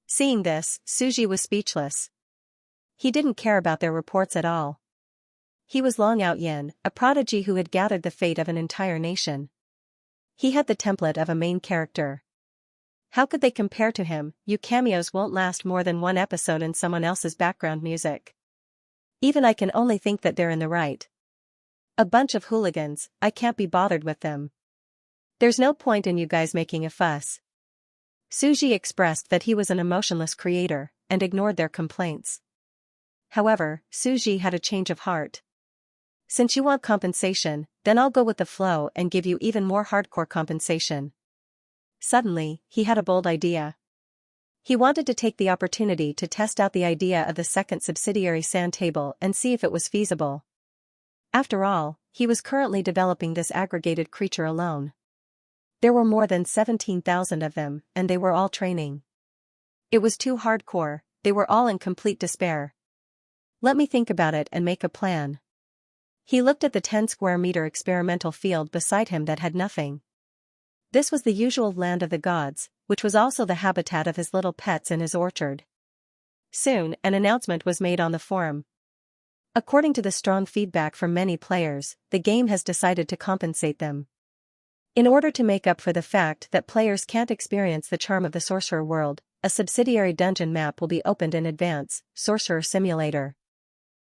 Seeing this, Suji was speechless. He didn't care about their reports at all. He was Long Out Yin, a prodigy who had gathered the fate of an entire nation. He had the template of a main character. How could they compare to him? You cameos won't last more than one episode in someone else's background music. Even I can only think that they're in the right. A bunch of hooligans, I can't be bothered with them. There's no point in you guys making a fuss. Suji expressed that he was an emotionless creator, and ignored their complaints. However, Suji had a change of heart. Since you want compensation, then I'll go with the flow and give you even more hardcore compensation. Suddenly, he had a bold idea. He wanted to take the opportunity to test out the idea of the second subsidiary sand table and see if it was feasible. After all, he was currently developing this aggregated creature alone. There were more than 17,000 of them, and they were all training. It was too hardcore, they were all in complete despair. Let me think about it and make a plan. He looked at the 10 square meter experimental field beside him that had nothing. This was the usual land of the gods, which was also the habitat of his little pets in his orchard. Soon, an announcement was made on the forum. According to the strong feedback from many players, the game has decided to compensate them. In order to make up for the fact that players can't experience the charm of the Sorcerer World, a subsidiary dungeon map will be opened in advance, Sorcerer Simulator.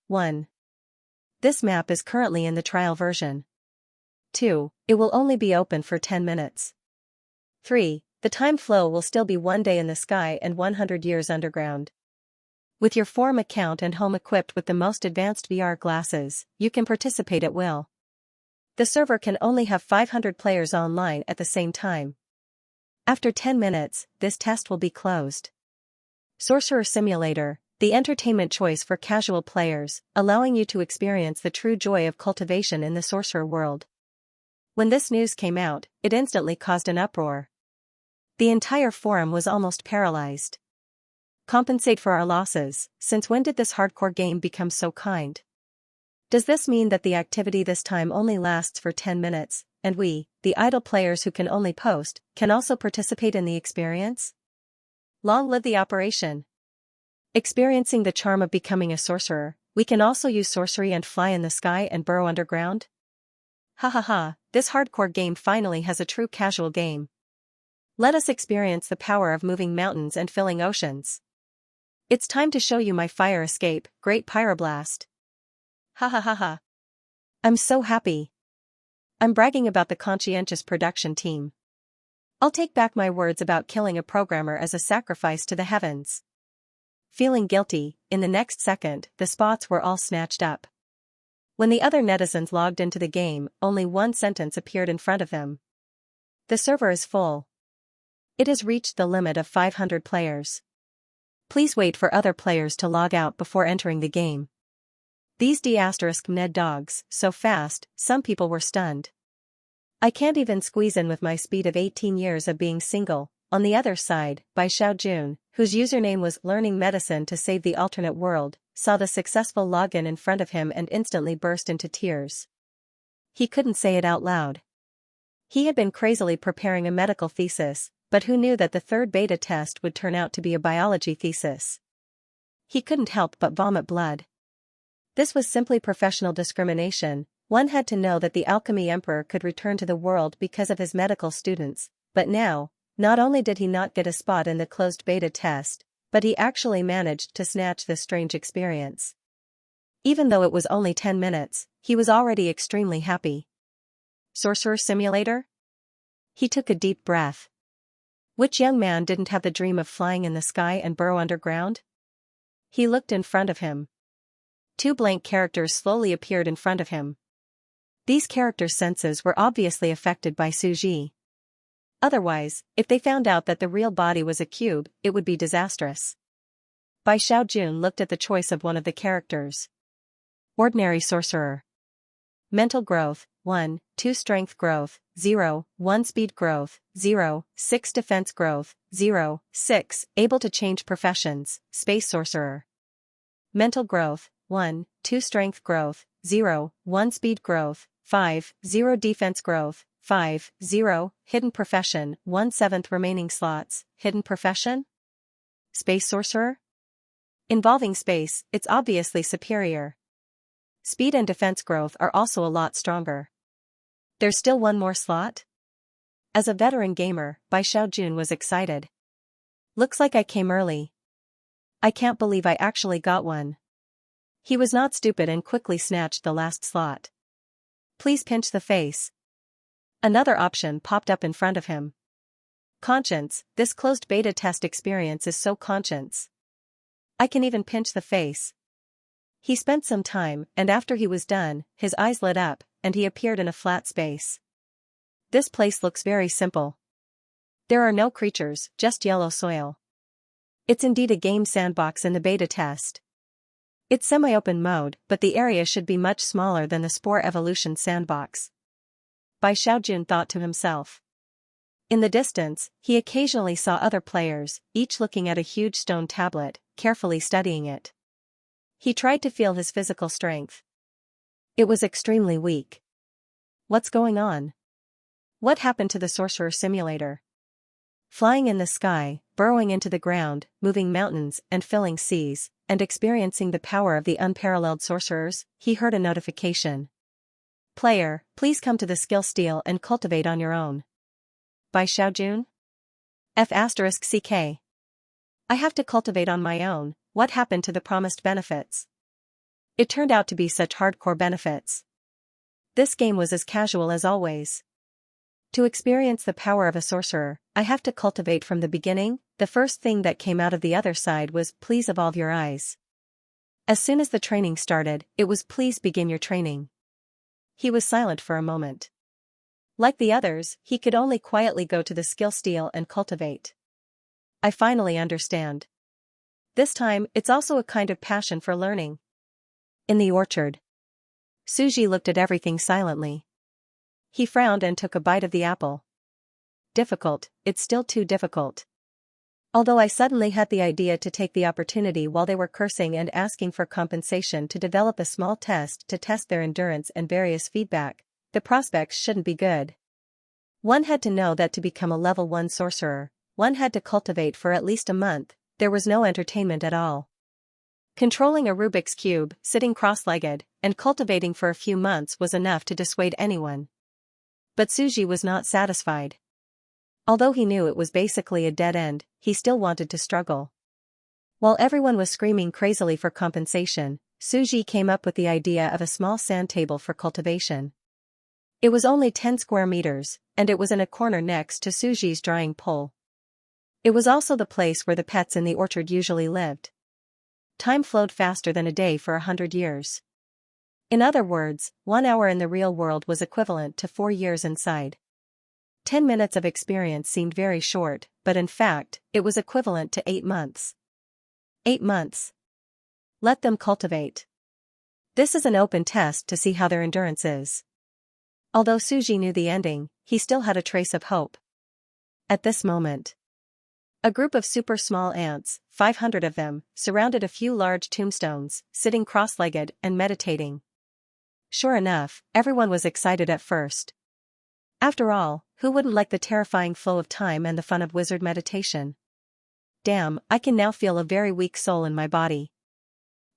1. This map is currently in the trial version. 2. It will only be open for 10 minutes. 3. The time flow will still be 1 day in the sky and 100 years underground. With your forum account and home equipped with the most advanced VR glasses, you can participate at will. The server can only have 500 players online at the same time. After 10 minutes, this test will be closed. Sorcerer Simulator, the entertainment choice for casual players, allowing you to experience the true joy of cultivation in the Sorcerer World. When this news came out, it instantly caused an uproar. The entire forum was almost paralyzed. Compensate for our losses, since when did this hardcore game become so kind? Does this mean that the activity this time only lasts for 10 minutes, and we, the idle players who can only post, can also participate in the experience? Long live the operation! Experiencing the charm of becoming a sorcerer, we can also use sorcery and fly in the sky and burrow underground? Ha ha ha, this hardcore game finally has a true casual game. Let us experience the power of moving mountains and filling oceans. It's time to show you my fire escape, Great Pyroblast. Ha ha ha ha. I'm so happy. I'm bragging about the conscientious production team. I'll take back my words about killing a programmer as a sacrifice to the heavens. Feeling guilty, in the next second, the spots were all snatched up. When the other netizens logged into the game, only one sentence appeared in front of them. The server is full. It has reached the limit of 500 players. Please wait for other players to log out before entering the game. These D***Ned dogs, so fast, some people were stunned. I can't even squeeze in with my speed of 18 years of being single. On the other side, Bai Xiaojun, whose username was Learning Medicine to Save the Alternate World, saw the successful login in front of him and instantly burst into tears. He couldn't say it out loud. He had been crazily preparing a medical thesis, but who knew that the third beta test would turn out to be a biology thesis? He couldn't help but vomit blood. This was simply professional discrimination. One had to know that the Alchemy Emperor could return to the world because of his medical students, but now, not only did he not get a spot in the closed beta test, but he actually managed to snatch this strange experience. Even though it was only 10 minutes, he was already extremely happy. Sorcerer Simulator? He took a deep breath. Which young man didn't have the dream of flying in the sky and burrow underground? He looked in front of him. 2 blank characters slowly appeared in front of him. These characters' senses were obviously affected by Suji. Otherwise, if they found out that the real body was a cube, it would be disastrous. Bai Xiaojun looked at the choice of one of the characters. Ordinary Sorcerer. Mental growth, 1, 2 strength growth, 0, 1 speed growth, 0, 6 defense growth, 0, 6, able to change professions, Space Sorcerer. Mental growth, 1, 2 strength growth, 0, 1 speed growth, 5, 0 defense growth, 5, 0, hidden profession, 1/7 remaining slots, hidden profession? Space Sorcerer? Involving space, it's obviously superior. Speed and defense growth are also a lot stronger. There's still one more slot? As a veteran gamer, Bai Xiaojun was excited. Looks like I came early. I can't believe I actually got one. He was not stupid and quickly snatched the last slot. Please pinch the face. Another option popped up in front of him. Conscience, this closed beta test experience is so conscience. I can even pinch the face. He spent some time, and after he was done, his eyes lit up, and he appeared in a flat space. This place looks very simple. There are no creatures, just yellow soil. It's indeed a game sandbox in the beta test. It's semi-open mode, but the area should be much smaller than the Spore Evolution sandbox. Bai Xiaojun thought to himself. In the distance, he occasionally saw other players, each looking at a huge stone tablet, carefully studying it. He tried to feel his physical strength. It was extremely weak. What's going on? What happened to the sorcerer simulator? Flying in the sky, burrowing into the ground, moving mountains and filling seas, and experiencing the power of the unparalleled sorcerers, he heard a notification. Player, please come to the skill steel and cultivate on your own. Bai Xiaojun? F***CK. I have to cultivate on my own. What happened to the promised benefits? It turned out to be such hardcore benefits. This game was as casual as always. To experience the power of a sorcerer, I have to cultivate from the beginning. The first thing that came out of the other side was, please evolve your eyes. As soon as the training started, it was, please begin your training. He was silent for a moment. Like the others, he could only quietly go to the skill steel and cultivate. I finally understand. This time, it's also a kind of passion for learning. In the orchard, Suji looked at everything silently. He frowned and took a bite of the apple. Difficult, it's still too difficult. Although I suddenly had the idea to take the opportunity while they were cursing and asking for compensation to develop a small test to test their endurance and various feedback, the prospects shouldn't be good. One had to know that to become a level 1 sorcerer, one had to cultivate for at least a month. There was no entertainment at all. Controlling a Rubik's Cube, sitting cross-legged, and cultivating for a few months was enough to dissuade anyone. But Suji was not satisfied. Although he knew it was basically a dead end, he still wanted to struggle. While everyone was screaming crazily for compensation, Suji came up with the idea of a small sand table for cultivation. It was only 10 square meters, and it was in a corner next to Suji's drying pole. It was also the place where the pets in the orchard usually lived. Time flowed faster than a day for 100 years. In other words, 1 hour in the real world was equivalent to 4 years inside. 10 minutes of experience seemed very short, but in fact, it was equivalent to 8 months. 8 months. Let them cultivate. This is an open test to see how their endurance is. Although Suji knew the ending, he still had a trace of hope. At this moment, a group of super small ants, 500 of them, surrounded a few large tombstones, sitting cross-legged and meditating. Sure enough, everyone was excited at first. After all, who wouldn't like the terrifying flow of time and the fun of wizard meditation? Damn, I can now feel a very weak soul in my body.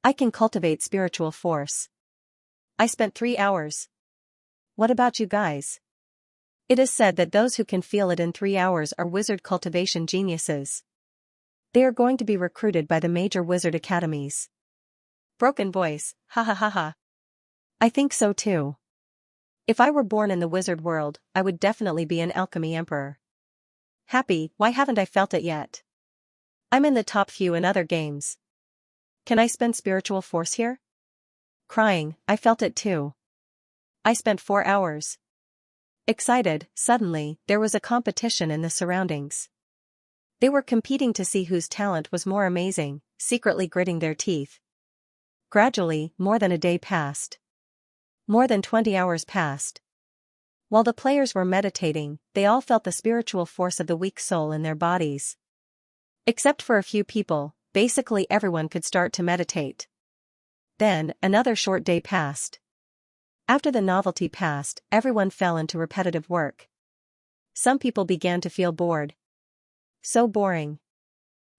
I can cultivate spiritual force. I spent 3 hours. What about you guys? It is said that those who can feel it in 3 hours are wizard cultivation geniuses. They are going to be recruited by the major wizard academies. Broken voice, ha ha ha ha. I think so too. If I were born in the wizard world, I would definitely be an alchemy emperor. Happy, why haven't I felt it yet? I'm in the top few in other games. Can I spend spiritual force here? Crying, I felt it too. I spent 4 hours. Excited, suddenly, there was a competition in the surroundings. They were competing to see whose talent was more amazing, secretly gritting their teeth. Gradually, more than a day passed. More than 20 hours passed. While the players were meditating, they all felt the spiritual force of the weak soul in their bodies. Except for a few people, basically everyone could start to meditate. Then, another short day passed. After the novelty passed, everyone fell into repetitive work. Some people began to feel bored. So boring.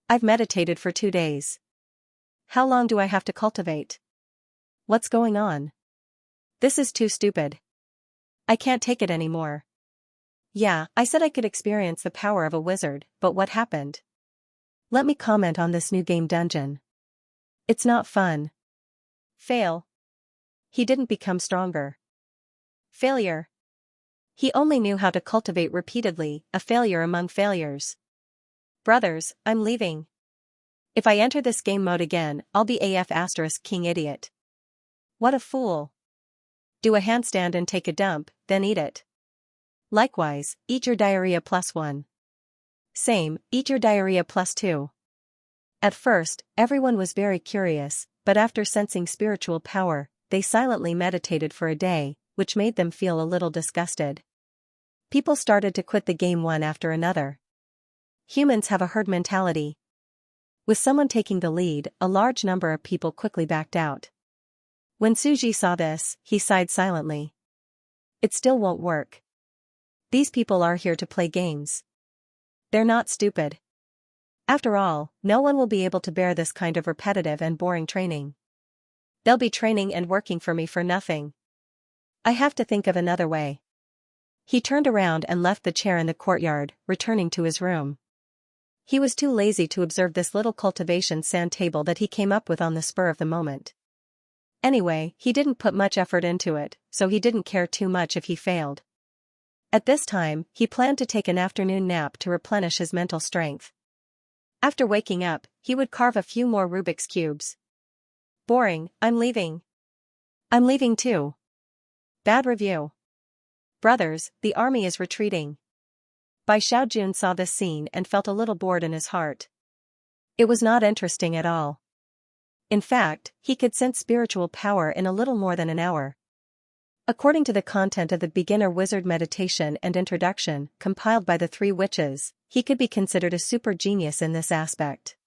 I've meditated for 2 days. How long do I have to cultivate? What's going on? This is too stupid. I can't take it anymore. Yeah, I said I could experience the power of a wizard, but what happened? Let me comment on this new game dungeon. It's not fun. Fail. He didn't become stronger. Failure. He only knew how to cultivate repeatedly, a failure among failures. Brothers, I'm leaving. If I enter this game mode again, I'll be AF * king idiot. What a fool. Do a handstand and take a dump, then eat it. Likewise, eat your diarrhea +1. Same, eat your diarrhea +2. At first, everyone was very curious, but after sensing spiritual power, they silently meditated for a day, which made them feel a little disgusted. People started to quit the game one after another. Humans have a herd mentality. With someone taking the lead, a large number of people quickly backed out. When Suji saw this, he sighed silently. It still won't work. These people are here to play games. They're not stupid. After all, no one will be able to bear this kind of repetitive and boring training. They'll be training and working for me for nothing. I have to think of another way. He turned around and left the chair in the courtyard, returning to his room. He was too lazy to observe this little cultivation sand table that he came up with on the spur of the moment. Anyway, he didn't put much effort into it, so he didn't care too much if he failed. At this time, he planned to take an afternoon nap to replenish his mental strength. After waking up, he would carve a few more Rubik's cubes. Boring, I'm leaving. I'm leaving too. Bad review. Brothers, the army is retreating. Bai Xiaojun saw this scene and felt a little bored in his heart. It was not interesting at all. In fact, he could sense spiritual power in a little more than an hour. According to the content of the beginner wizard meditation and introduction, compiled by the 3 witches, he could be considered a super genius in this aspect.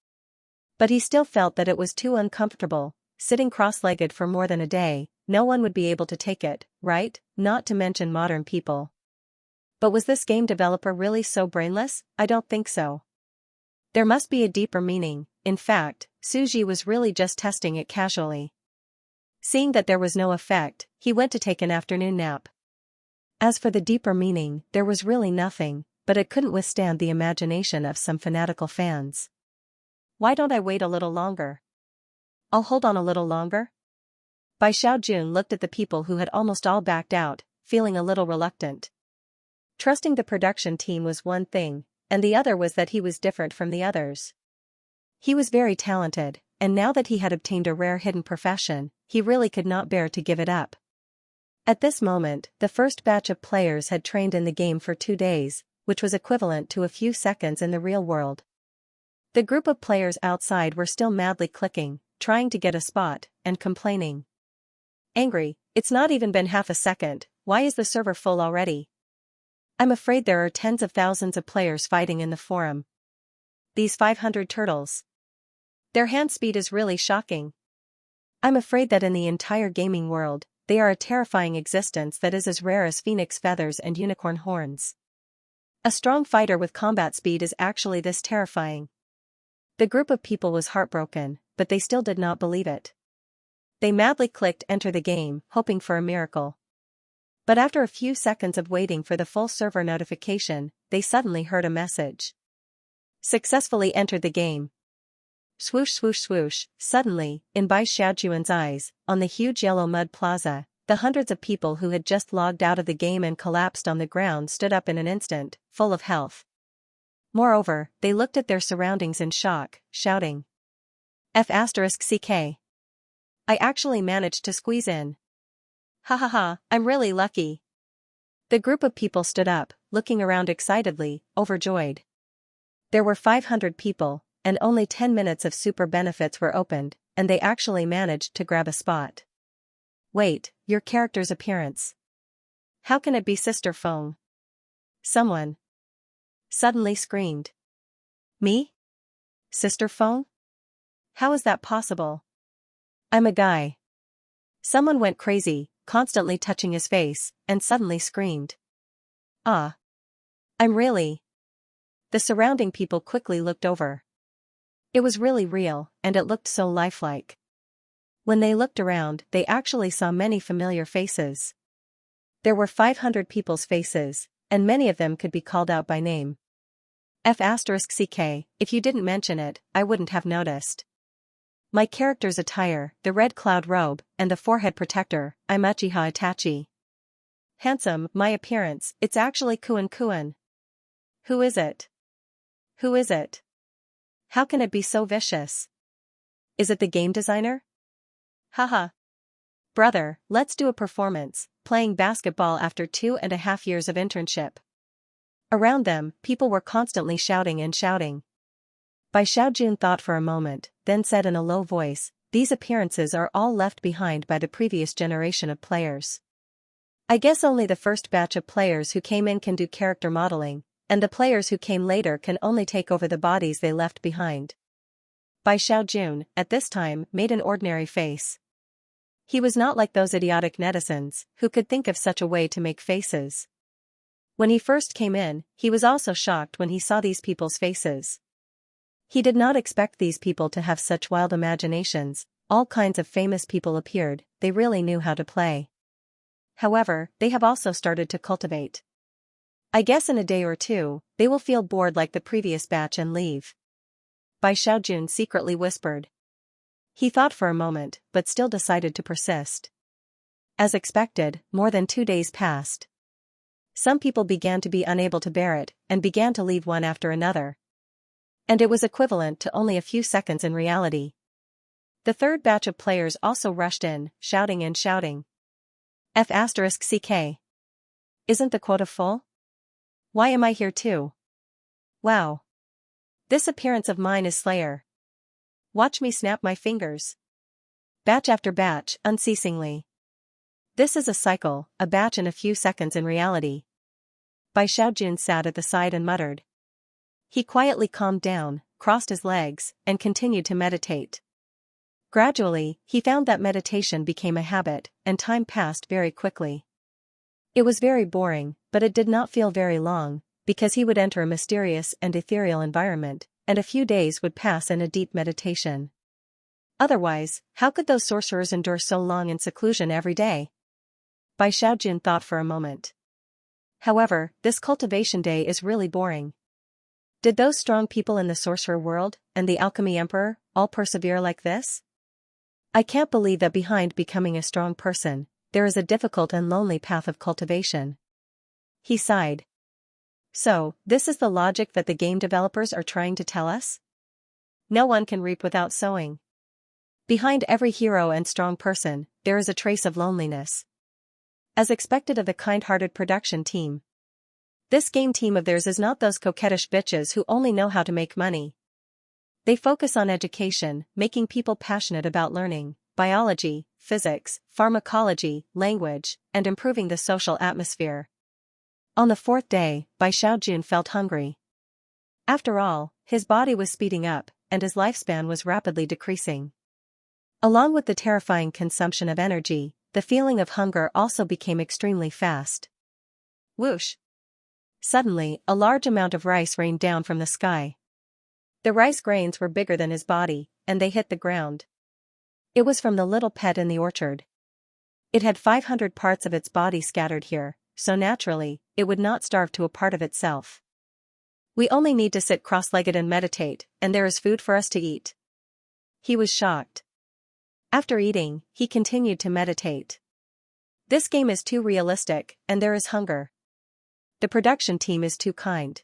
But he still felt that it was too uncomfortable, sitting cross-legged for more than a day. No one would be able to take it, right? Not to mention modern people. But was this game developer really so brainless? I don't think so. There must be a deeper meaning. In fact, Suji was really just testing it casually. Seeing that there was no effect, he went to take an afternoon nap. As for the deeper meaning, there was really nothing, but it couldn't withstand the imagination of some fanatical fans. Why don't I wait a little longer? I'll hold on a little longer? Bai Xiaojun looked at the people who had almost all backed out, feeling a little reluctant. Trusting the production team was one thing, and the other was that he was different from the others. He was very talented, and now that he had obtained a rare hidden profession, he really could not bear to give it up. At this moment, the first batch of players had trained in the game for 2 days, which was equivalent to a few seconds in the real world. The group of players outside were still madly clicking, trying to get a spot, and complaining. Angry, it's not even been half a second, why is the server full already? I'm afraid there are tens of thousands of players fighting in the forum. These 500 turtles. Their hand speed is really shocking. I'm afraid that in the entire gaming world, they are a terrifying existence that is as rare as phoenix feathers and unicorn horns. A strong fighter with combat speed is actually this terrifying. The group of people was heartbroken, but they still did not believe it. They madly clicked enter the game, hoping for a miracle. But after a few seconds of waiting for the full server notification, they suddenly heard a message. Successfully entered the game. Swoosh swoosh swoosh, suddenly, in Bai Xiaojun's eyes, on the huge yellow mud plaza, the hundreds of people who had just logged out of the game and collapsed on the ground stood up in an instant, full of health. Moreover, they looked at their surroundings in shock, shouting. F***ck. I actually managed to squeeze in. Ha ha ha, I'm really lucky. The group of people stood up, looking around excitedly, overjoyed. There were 500 people, and only 10 minutes of super benefits were opened, and they actually managed to grab a spot. Wait, your character's appearance. How can it be Sister Feng? Someone suddenly screamed. Me? Sister Feng? How is that possible? I'm a guy. Someone went crazy, constantly touching his face, and suddenly screamed. Ah. I'm really. The surrounding people quickly looked over. It was really real, and it looked so lifelike. When they looked around, they actually saw many familiar faces. There were 500 people's faces, and many of them could be called out by name. F*ck, if you didn't mention it, I wouldn't have noticed. My character's attire, the red cloud robe, and the forehead protector, I'm Uchiha Itachi. Handsome, my appearance, it's actually Kuan. Who is it? Who is it? How can it be so vicious? Is it the game designer? Haha. Brother, let's do a performance, playing basketball after 2.5 years of internship. Around them, people were constantly shouting and shouting. Bai Xiaojun thought for a moment, then said in a low voice, these appearances are all left behind by the previous generation of players. I guess only the first batch of players who came in can do character modeling, and the players who came later can only take over the bodies they left behind. Bai Xiaojun, at this time, made an ordinary face. He was not like those idiotic netizens, who could think of such a way to make faces. When he first came in, he was also shocked when he saw these people's faces. He did not expect these people to have such wild imaginations. All kinds of famous people appeared, they really knew how to play. However, they have also started to cultivate. I guess in a day or two, they will feel bored like the previous batch and leave. Bai Xiaojun secretly whispered. He thought for a moment, but still decided to persist. As expected, more than 2 days passed. Some people began to be unable to bear it, and began to leave one after another. And it was equivalent to only a few seconds in reality. The third batch of players also rushed in, shouting and shouting. F*ck. Isn't the quota full? Why am I here too? Wow. This appearance of mine is Slayer. Watch me snap my fingers. Batch after batch, unceasingly. This is a cycle, a batch in a few seconds in reality. Bai Xiaojun sat at the side and muttered. He quietly calmed down, crossed his legs, and continued to meditate. Gradually, he found that meditation became a habit, and time passed very quickly. It was very boring, but it did not feel very long, because he would enter a mysterious and ethereal environment, and a few days would pass in a deep meditation. Otherwise, how could those sorcerers endure so long in seclusion every day? Bai Xiaojun thought for a moment. However, this cultivation day is really boring. Did those strong people in the sorcerer world, and the alchemy emperor, all persevere like this? I can't believe that behind becoming a strong person, there is a difficult and lonely path of cultivation. He sighed. So, this is the logic that the game developers are trying to tell us? No one can reap without sowing. Behind every hero and strong person, there is a trace of loneliness. As expected of the kind-hearted production team. This game team of theirs is not those coquettish bitches who only know how to make money. They focus on education, making people passionate about learning, biology, physics, pharmacology, language, and improving the social atmosphere. On the 4th day, Bai Xiaojun felt hungry. After all, his body was speeding up, and his lifespan was rapidly decreasing. Along with the terrifying consumption of energy, the feeling of hunger also became extremely fast. Whoosh! Suddenly, a large amount of rice rained down from the sky. The rice grains were bigger than his body, and they hit the ground. It was from the little pet in the orchard. It had 500 parts of its body scattered here, so naturally, it would not starve to a part of itself. We only need to sit cross-legged and meditate, and there is food for us to eat. He was shocked. After eating, he continued to meditate. This game is too realistic, and there is hunger. The production team is too kind.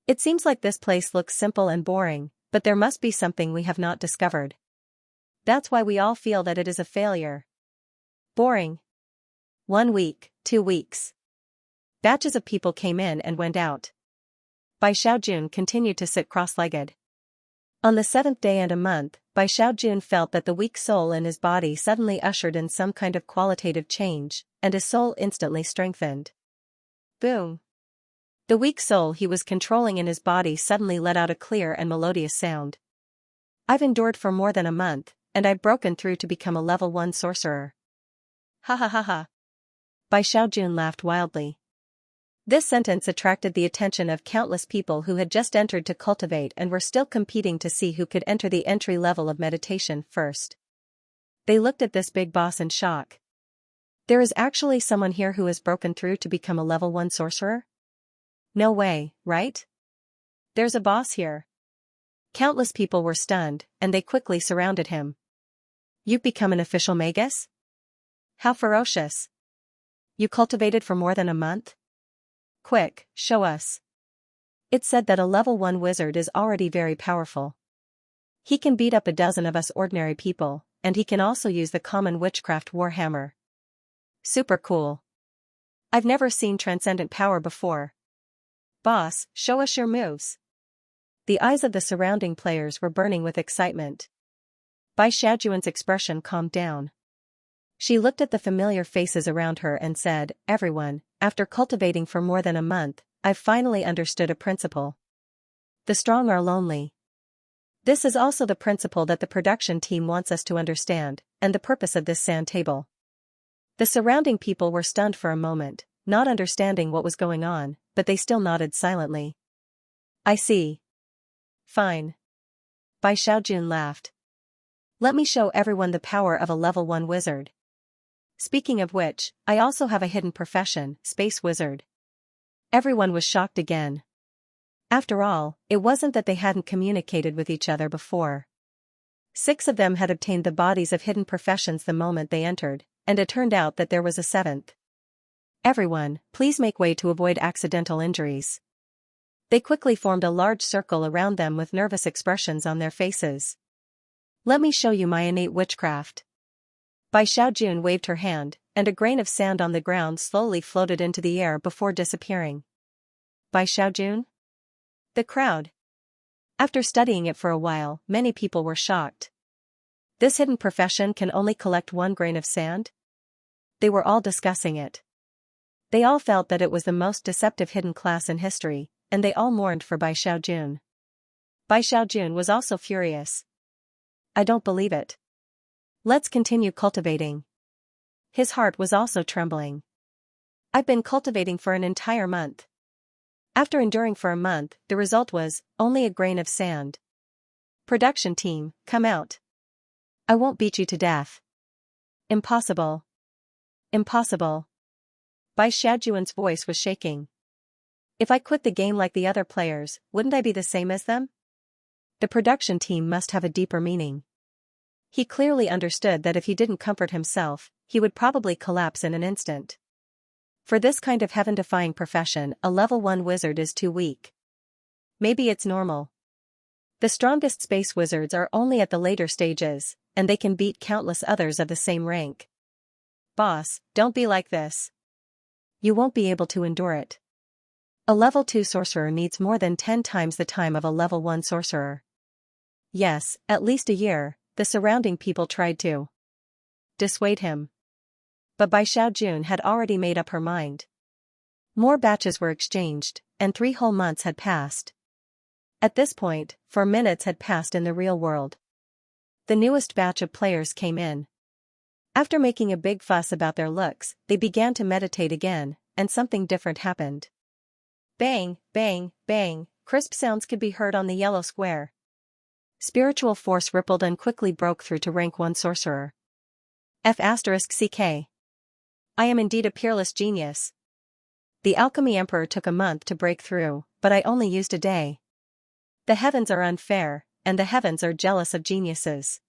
It seems like this place looks simple and boring, but there must be something we have not discovered. That's why we all feel that it is a failure. Boring. 1 week, 2 weeks. Batches of people came in and went out. Bai Xiaojun continued to sit cross-legged. On the 7th day and a month, Bai Xiaojun felt that the weak soul in his body suddenly ushered in some kind of qualitative change, and his soul instantly strengthened. Boom! The weak soul he was controlling in his body suddenly let out a clear and melodious sound. I've endured for more than a month, and I've broken through to become a level 1 sorcerer. Ha ha ha ha! Bai Xiaojun laughed wildly. This sentence attracted the attention of countless people who had just entered to cultivate and were still competing to see who could enter the entry level of meditation first. They looked at this big boss in shock. There is actually someone here who has broken through to become a level 1 sorcerer? No way, right? There's a boss here. Countless people were stunned, and they quickly surrounded him. You've become an official magus? How ferocious. You cultivated for more than a month? Quick, show us. It's said that a level 1 wizard is already very powerful. He can beat up a dozen of us ordinary people, and he can also use the common witchcraft warhammer. Super cool. I've never seen transcendent power before. Boss, show us your moves. The eyes of the surrounding players were burning with excitement. Bai Xiaojuan's expression calmed down. She looked at the familiar faces around her and said, "Everyone, after cultivating for more than a month, I've finally understood a principle. The strong are lonely. This is also the principle that the production team wants us to understand, and the purpose of this sand table." The surrounding people were stunned for a moment, not understanding what was going on, but they still nodded silently. I see. Fine. Bai Xiaojun laughed. Let me show everyone the power of a level 1 wizard. Speaking of which, I also have a hidden profession, space wizard. Everyone was shocked again. After all, it wasn't that they hadn't communicated with each other before. 6 of them had obtained the bodies of hidden professions the moment they entered, and it turned out that there was a 7th. Everyone, please make way to avoid accidental injuries. They quickly formed a large circle around them with nervous expressions on their faces. Let me show you my innate witchcraft. Bai Xiaojun waved her hand, and a grain of sand on the ground slowly floated into the air before disappearing. Bai Xiaojun? The crowd. After studying it for a while, many people were shocked. This hidden profession can only collect 1 grain of sand? They were all discussing it. They all felt that it was the most deceptive hidden class in history, and they all mourned for Bai Xiaojun. Bai Xiaojun was also furious. I don't believe it. Let's continue cultivating. His heart was also trembling. I've been cultivating for an entire month. After enduring for a month, the result was only a grain of sand. Production team, come out. I won't beat you to death. Impossible. Impossible. Bai Xiaojuan's voice was shaking. If I quit the game like the other players, wouldn't I be the same as them? The production team must have a deeper meaning. He clearly understood that if he didn't comfort himself, he would probably collapse in an instant. For this kind of heaven-defying profession, a level 1 wizard is too weak. Maybe it's normal. The strongest space wizards are only at the later stages, and they can beat countless others of the same rank. Boss, don't be like this. You won't be able to endure it. A level 2 sorcerer needs more than 10 times the time of a level 1 sorcerer. Yes, at least a year. The surrounding people tried to dissuade him. But Bai Xiaojun had already made up her mind. More batches were exchanged, and 3 whole months had passed. At this point, 4 minutes had passed in the real world. The newest batch of players came in. After making a big fuss about their looks, they began to meditate again, and something different happened. Bang, bang, bang, crisp sounds could be heard on the yellow square. Spiritual force rippled and quickly broke through to rank 1 sorcerer. F***ck. I am indeed a peerless genius. The Alchemy Emperor took a month to break through, but I only used a day. The heavens are unfair, and the heavens are jealous of geniuses.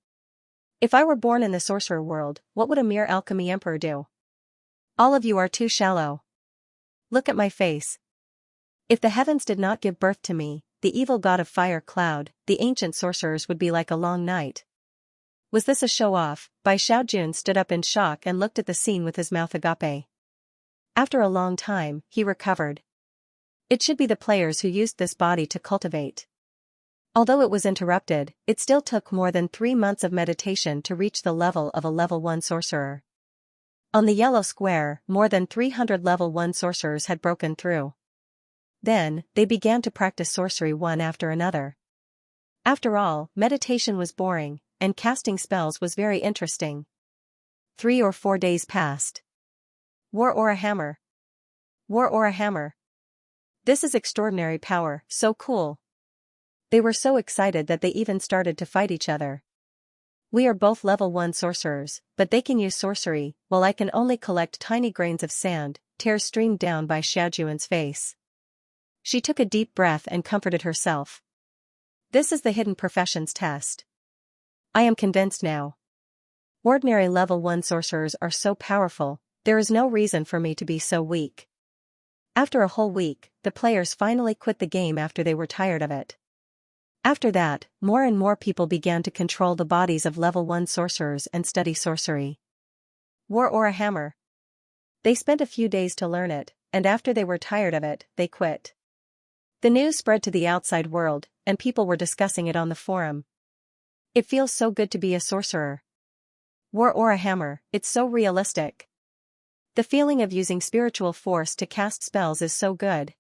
If I were born in the sorcerer world, what would a mere Alchemy Emperor do? All of you are too shallow. Look at my face. If the heavens did not give birth to me, the evil god of fire Cloud, the ancient sorcerers would be like a long night. Was this a show-off? Bai Xiaojun stood up in shock and looked at the scene with his mouth agape. After a long time, he recovered. It should be the players who used this body to cultivate. Although it was interrupted, it still took more than 3 months of meditation to reach the level of a level 1 sorcerer. On the yellow square, more than 300 level 1 sorcerers had broken through. Then, they began to practice sorcery one after another. After all, meditation was boring, and casting spells was very interesting. 3 or 4 days passed. War or a hammer? War or a hammer? This is extraordinary power, so cool. They were so excited that they even started to fight each other. We are both level 1 sorcerers, but they can use sorcery, while I can only collect tiny grains of sand. Tears streamed down Bai Xiaojuan's face. She took a deep breath and comforted herself. This is the hidden professions test. I am convinced now. Ordinary level 1 sorcerers are so powerful, there is no reason for me to be so weak. After a whole week, the players finally quit the game after they were tired of it. After that, more and more people began to control the bodies of level 1 sorcerers and study sorcery. War or a hammer. They spent a few days to learn it, and after they were tired of it, they quit. The news spread to the outside world, and people were discussing it on the forum. It feels so good to be a sorcerer. War or a hammer, it's so realistic. The feeling of using spiritual force to cast spells is so good.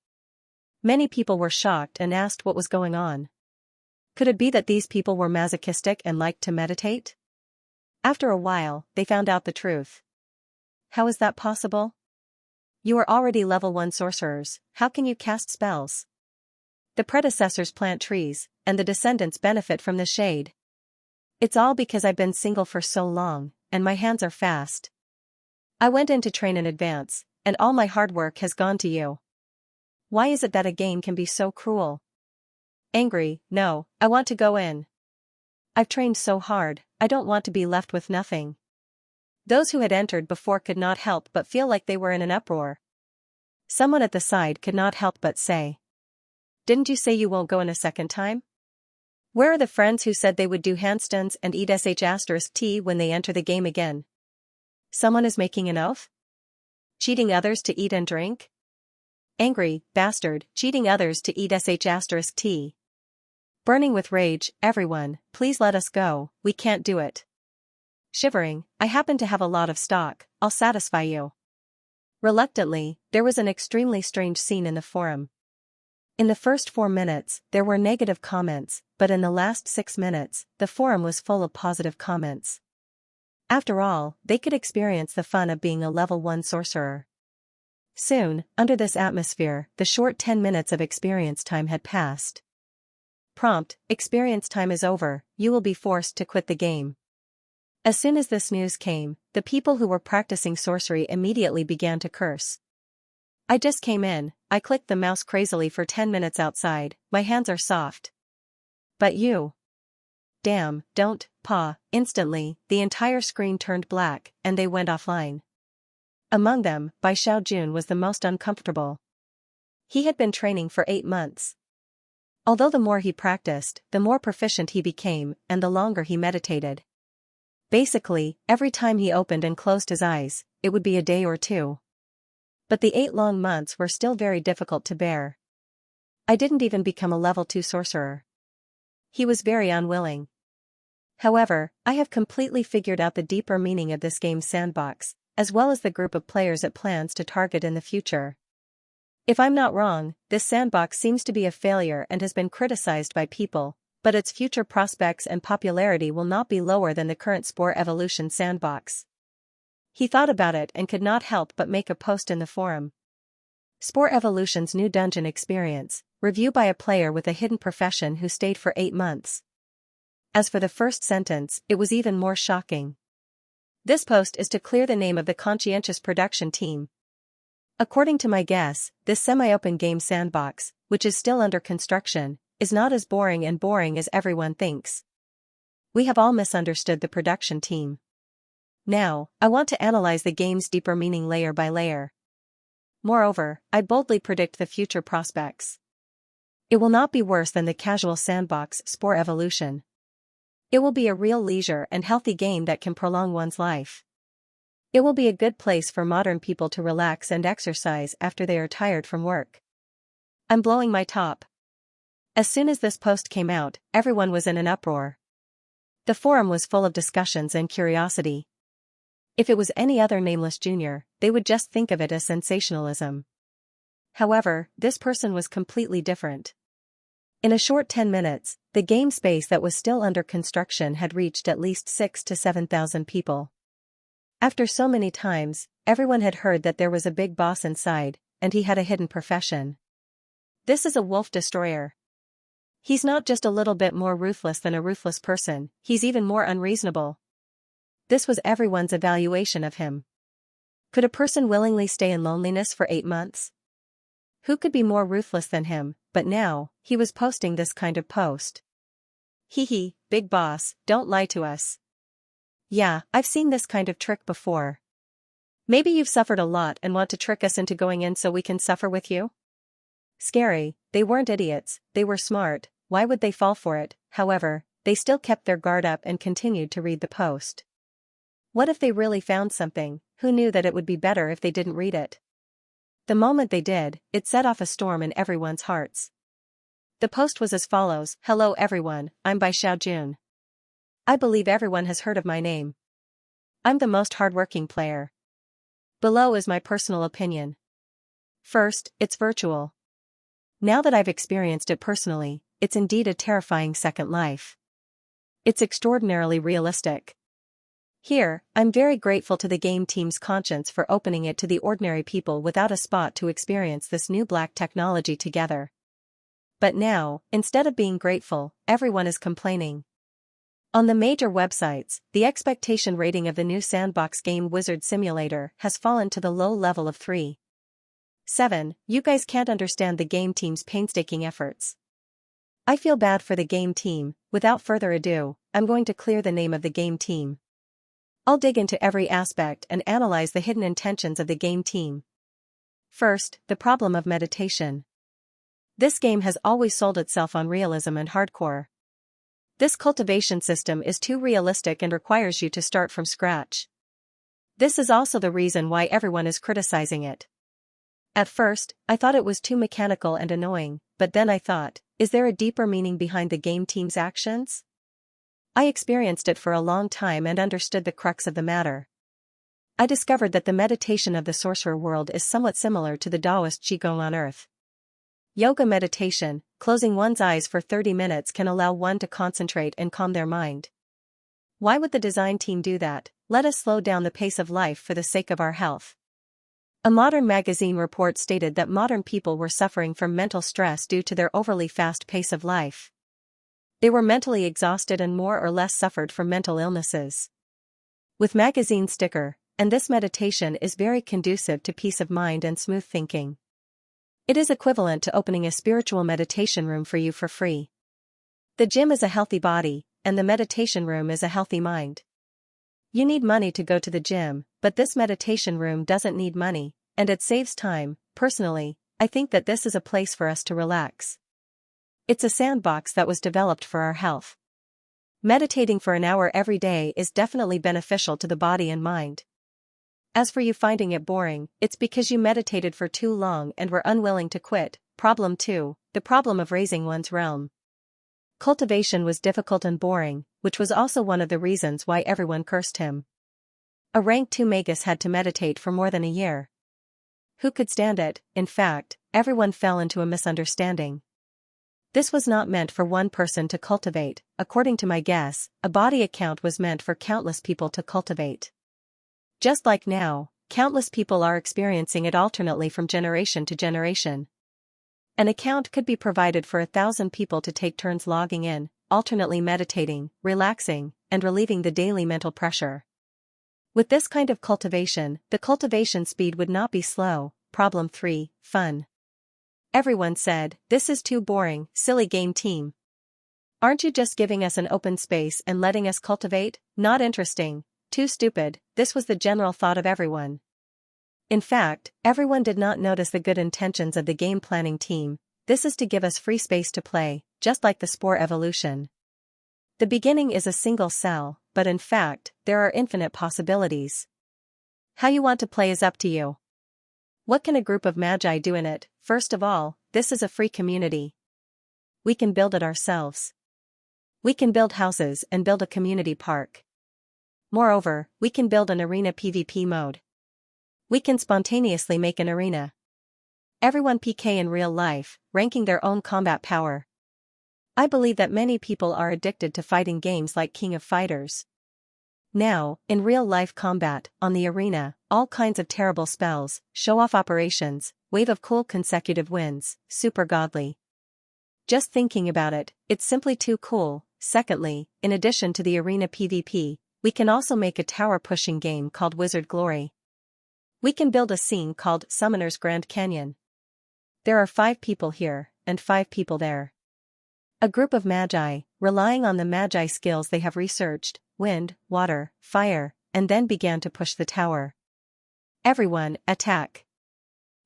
Many people were shocked and asked what was going on. Could it be that these people were masochistic and liked to meditate? After a while, they found out the truth. How is that possible? You are already level 1 sorcerers, how can you cast spells? The predecessors plant trees, and the descendants benefit from the shade. It's all because I've been single for so long, and my hands are fast. I went in to train in advance, and all my hard work has gone to you. Why is it that a game can be so cruel? Angry, no, I want to go in. I've trained so hard, I don't want to be left with nothing. Those who had entered before could not help but feel like they were in an uproar. Someone at the side could not help but say, "Didn't you say you won't go in a second time? Where are the friends who said they would do handstands and eat sh*t when they enter the game again? Someone is making an oath? Cheating others to eat and drink? Angry, bastard, cheating others to eat sh*t. Burning with rage, everyone, please let us go, we can't do it. Shivering, I happen to have a lot of stock, I'll satisfy you." Reluctantly, there was an extremely strange scene in the forum. In the first 4 minutes, there were negative comments, but in the last 6 minutes, the forum was full of positive comments. After all, they could experience the fun of being a level 1 sorcerer. Soon, under this atmosphere, the short 10 minutes of experience time had passed. Prompt, experience time is over, you will be forced to quit the game. As soon as this news came, the people who were practicing sorcery immediately began to curse. I just came in, I clicked the mouse crazily for 10 minutes outside, my hands are soft. But you. Damn, don't, paw, instantly, the entire screen turned black, and they went offline. Among them, Bai Xiaojun was the most uncomfortable. He had been training for 8 months. Although the more he practiced, the more proficient he became, and the longer he meditated. Basically, every time he opened and closed his eyes, it would be a day or 2. But the 8 long months were still very difficult to bear. I didn't even become a level 2 sorcerer. He was very unwilling. However, I have completely figured out the deeper meaning of this game's sandbox, as well as the group of players it plans to target in the future. If I'm not wrong, this sandbox seems to be a failure and has been criticized by people, but its future prospects and popularity will not be lower than the current Spore Evolution sandbox. He thought about it and could not help but make a post in the forum. Spore Evolution's new dungeon experience, review by a player with a hidden profession who stayed for 8 months. As for the first sentence, it was even more shocking. This post is to clear the name of the conscientious production team. According to my guess, this semi-open game sandbox, which is still under construction, is not as boring as everyone thinks. We have all misunderstood the production team. Now, I want to analyze the game's deeper meaning layer by layer. Moreover, I boldly predict the future prospects. It will not be worse than the casual sandbox Spore Evolution. It will be a real leisure and healthy game that can prolong one's life. It will be a good place for modern people to relax and exercise after they are tired from work. I'm blowing my top. As soon as this post came out, everyone was in an uproar. The forum was full of discussions and curiosity. If it was any other nameless junior, they would just think of it as sensationalism. However, this person was completely different. In a short 10 minutes, the game space that was still under construction had reached at least 6,000 to 7,000 people. After so many times, everyone had heard that there was a big boss inside, and he had a hidden profession. This is a wolf destroyer. He's not just a little bit more ruthless than a ruthless person, he's even more unreasonable. This was everyone's evaluation of him. Could a person willingly stay in loneliness for 8 months? Who could be more ruthless than him? But now, he was posting this kind of post. Hee hee, big boss, don't lie to us. Yeah, I've seen this kind of trick before. Maybe you've suffered a lot and want to trick us into going in so we can suffer with you? Scary, they weren't idiots, they were smart, why would they fall for it? However, they still kept their guard up and continued to read the post. What if they really found something? Who knew that it would be better if they didn't read it? The moment they did, it set off a storm in everyone's hearts. The post was as follows: Hello everyone, I'm by Xiaojun. I believe everyone has heard of my name. I'm the most hardworking player. Below is my personal opinion. First, it's virtual. Now that I've experienced it personally, it's indeed a terrifying second life. It's extraordinarily realistic. Here, I'm very grateful to the game team's conscience for opening it to the ordinary people without a spot to experience this new black technology together. But now, instead of being grateful, everyone is complaining. On the major websites, the expectation rating of the new sandbox game Wizard Simulator has fallen to the low level of 3.7. You guys can't understand the game team's painstaking efforts. I feel bad for the game team. Without further ado, I'm going to clear the name of the game team. I'll dig into every aspect and analyze the hidden intentions of the game team. First, the problem of meditation. This game has always sold itself on realism and hardcore. This cultivation system is too realistic and requires you to start from scratch. This is also the reason why everyone is criticizing it. At first, I thought it was too mechanical and annoying, but then I thought, is there a deeper meaning behind the game team's actions? I experienced it for a long time and understood the crux of the matter. I discovered that the meditation of the sorcerer world is somewhat similar to the Taoist Qigong on Earth. Yoga meditation, closing one's eyes for 30 minutes can allow one to concentrate and calm their mind. Why would the design team do that? Let us slow down the pace of life for the sake of our health. A modern magazine report stated that modern people were suffering from mental stress due to their overly fast pace of life. They were mentally exhausted and more or less suffered from mental illnesses. With magazine sticker, and this meditation is very conducive to peace of mind and smooth thinking. It is equivalent to opening a spiritual meditation room for you for free. The gym is a healthy body, and the meditation room is a healthy mind. You need money to go to the gym, but this meditation room doesn't need money, and it saves time. Personally, I think that this is a place for us to relax. It's a sandbox that was developed for our health. Meditating for an hour every day is definitely beneficial to the body and mind. As for you finding it boring, it's because you meditated for too long and were unwilling to quit. Problem 2, the problem of raising one's realm. Cultivation was difficult and boring, which was also one of the reasons why everyone cursed him. A rank 2 magus had to meditate for more than a year. Who could stand it? In fact, everyone fell into a misunderstanding. This was not meant for one person to cultivate. According to my guess, a body account was meant for countless people to cultivate. Just like now, countless people are experiencing it alternately from generation to generation. An account could be provided for 1,000 people to take turns logging in, alternately meditating, relaxing, and relieving the daily mental pressure. With this kind of cultivation, the cultivation speed would not be slow. Problem 3, fun. Everyone said, this is too boring, silly game team. Aren't you just giving us an open space and letting us cultivate? Not interesting, too stupid. This was the general thought of everyone. In fact, everyone did not notice the good intentions of the game planning team. This is to give us free space to play, just like the spore evolution. The beginning is a single cell, but in fact, there are infinite possibilities. How you want to play is up to you. What can a group of magi do in it? First of all, this is a free community. We can build it ourselves. We can build houses and build a community park. Moreover, we can build an arena PvP mode. We can spontaneously make an arena. Everyone PK in real life, ranking their own combat power. I believe that many people are addicted to fighting games like King of Fighters. Now, in real-life combat, on the arena, all kinds of terrible spells, show-off operations, wave of cool consecutive wins, super godly. Just thinking about it, it's simply too cool. Secondly, in addition to the arena PvP, we can also make a tower-pushing game called Wizard Glory. We can build a scene called Summoner's Grand Canyon. There are 5 people here, and 5 people there. A group of magi, relying on the magi skills they have researched, wind, water, fire, and then began to push the tower. Everyone, attack.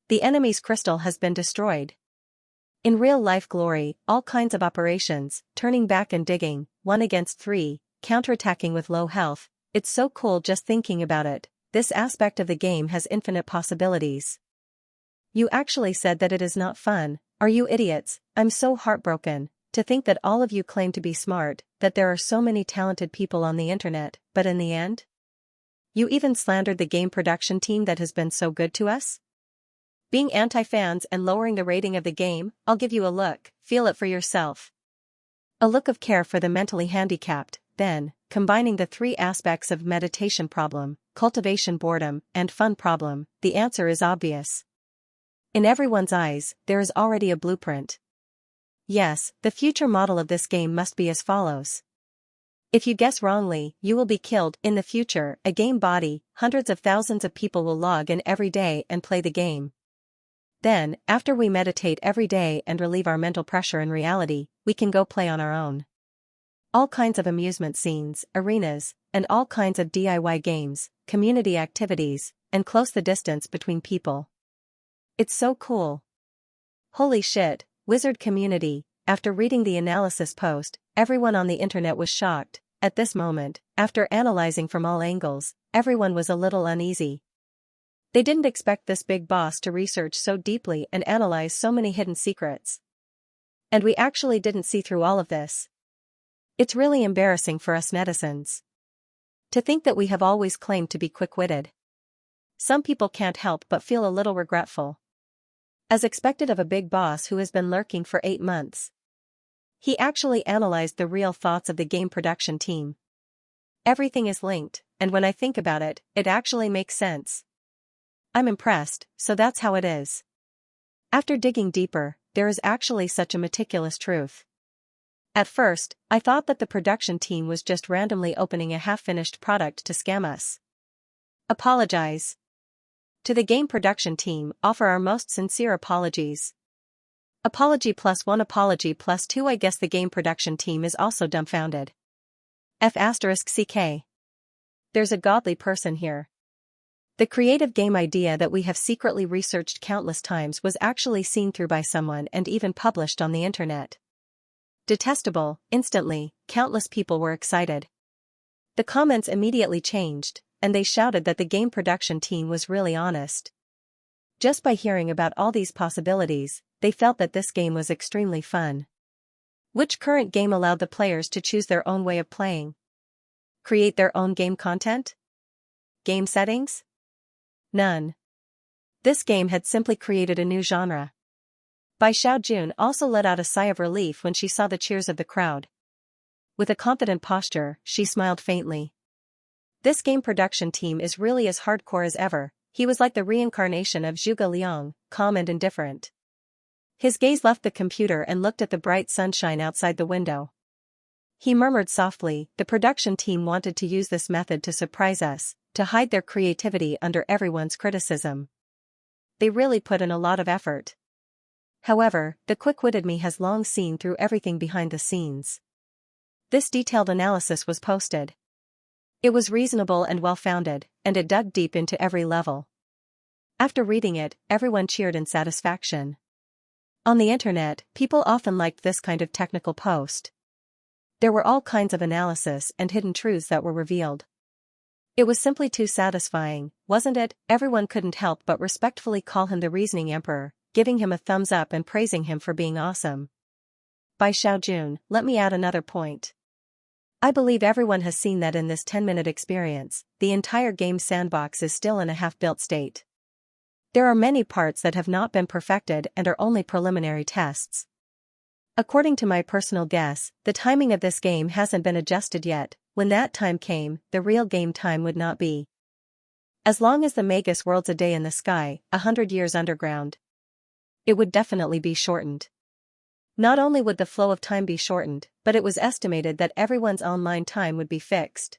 The enemy's crystal has been destroyed. In real-life glory, all kinds of operations, turning back and digging, 1 against 3, counterattacking with low health, it's so cool just thinking about it. This aspect of the game has infinite possibilities. You actually said that it is not fun. Are you idiots? I'm so heartbroken. To think that all of you claim to be smart, that there are so many talented people on the internet, but in the end? You even slandered the game production team that has been so good to us? Being anti-fans and lowering the rating of the game, I'll give you a look, feel it for yourself. A look of care for the mentally handicapped, then, combining the 3 aspects of meditation problem, cultivation boredom, and fun problem, the answer is obvious. In everyone's eyes, there is already a blueprint. Yes, the future model of this game must be as follows. If you guess wrongly, you will be killed. In the future, a game body, hundreds of thousands of people will log in every day and play the game. Then, after we meditate every day and relieve our mental pressure in reality, we can go play on our own. All kinds of amusement scenes, arenas, and all kinds of DIY games, community activities, and close the distance between people. It's so cool. Holy shit, Wizard community. After reading the analysis post, everyone on the internet was shocked. At this moment, after analyzing from all angles, everyone was a little uneasy. They didn't expect this big boss to research so deeply and analyze so many hidden secrets. And we actually didn't see through all of this. It's really embarrassing for us netizens. To think that we have always claimed to be quick-witted. Some people can't help but feel a little regretful. As expected of a big boss who has been lurking for 8 months. He actually analyzed the real thoughts of the game production team. Everything is linked, and when I think about it, it actually makes sense. I'm impressed, so that's how it is. After digging deeper, there is actually such a meticulous truth. At first, I thought that the production team was just randomly opening a half-finished product to scam us. Apologize. To the game production team, offer our most sincere apologies. Apology +1 apology +2 I guess the game production team is also dumbfounded. F***ck. There's a godly person here. The creative game idea that we have secretly researched countless times was actually seen through by someone and even published on the internet. Detestable, instantly, countless people were excited. The comments immediately changed, and they shouted that the game production team was really honest. Just by hearing about all these possibilities, they felt that this game was extremely fun. Which current game allowed the players to choose their own way of playing? Create their own game content? Game settings? None. This game had simply created a new genre. Bai Xiaojun also let out a sigh of relief when she saw the cheers of the crowd. With a confident posture, she smiled faintly. This game production team is really as hardcore as ever. He was like the reincarnation of Zhuge Liang, calm and indifferent. His gaze left the computer and looked at the bright sunshine outside the window. He murmured softly, the production team wanted to use this method to surprise us, to hide their creativity under everyone's criticism. They really put in a lot of effort. However, the quick-witted me has long seen through everything behind the scenes. This detailed analysis was posted. It was reasonable and well-founded, and it dug deep into every level. After reading it, everyone cheered in satisfaction. On the internet, people often liked this kind of technical post. There were all kinds of analysis and hidden truths that were revealed. It was simply too satisfying, wasn't it? Everyone couldn't help but respectfully call him the reasoning emperor, giving him a thumbs up and praising him for being awesome. Bai Xiaojun, let me add another point. I believe everyone has seen that in this 10-minute experience, the entire game sandbox is still in a half-built state. There are many parts that have not been perfected and are only preliminary tests. According to my personal guess, the timing of this game hasn't been adjusted yet. When that time came, the real game time would not be as long as the Magus worlds a day in the sky, 100 years underground. It would definitely be shortened. Not only would the flow of time be shortened, but it was estimated that everyone's online time would be fixed.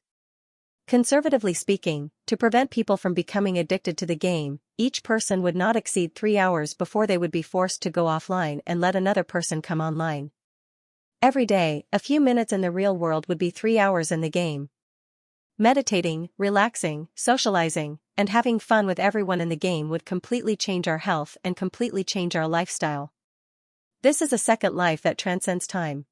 Conservatively speaking, to prevent people from becoming addicted to the game, each person would not exceed 3 hours before they would be forced to go offline and let another person come online. Every day, a few minutes in the real world would be 3 hours in the game. Meditating, relaxing, socializing, and having fun with everyone in the game would completely change our health and completely change our lifestyle. This is a second life that transcends time.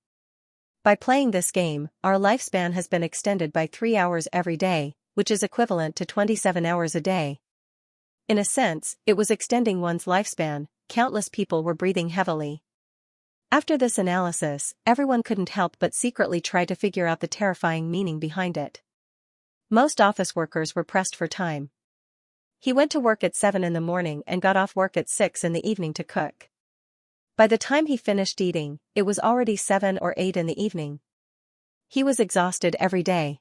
By playing this game, our lifespan has been extended by 3 hours every day, which is equivalent to 27 hours a day. In a sense, it was extending one's lifespan. Countless people were breathing heavily. After this analysis, everyone couldn't help but secretly try to figure out the terrifying meaning behind it. Most office workers were pressed for time. He went to work at 7 in the morning and got off work at 6 in the evening to cook. By the time he finished eating, it was already 7 or 8 in the evening. He was exhausted every day.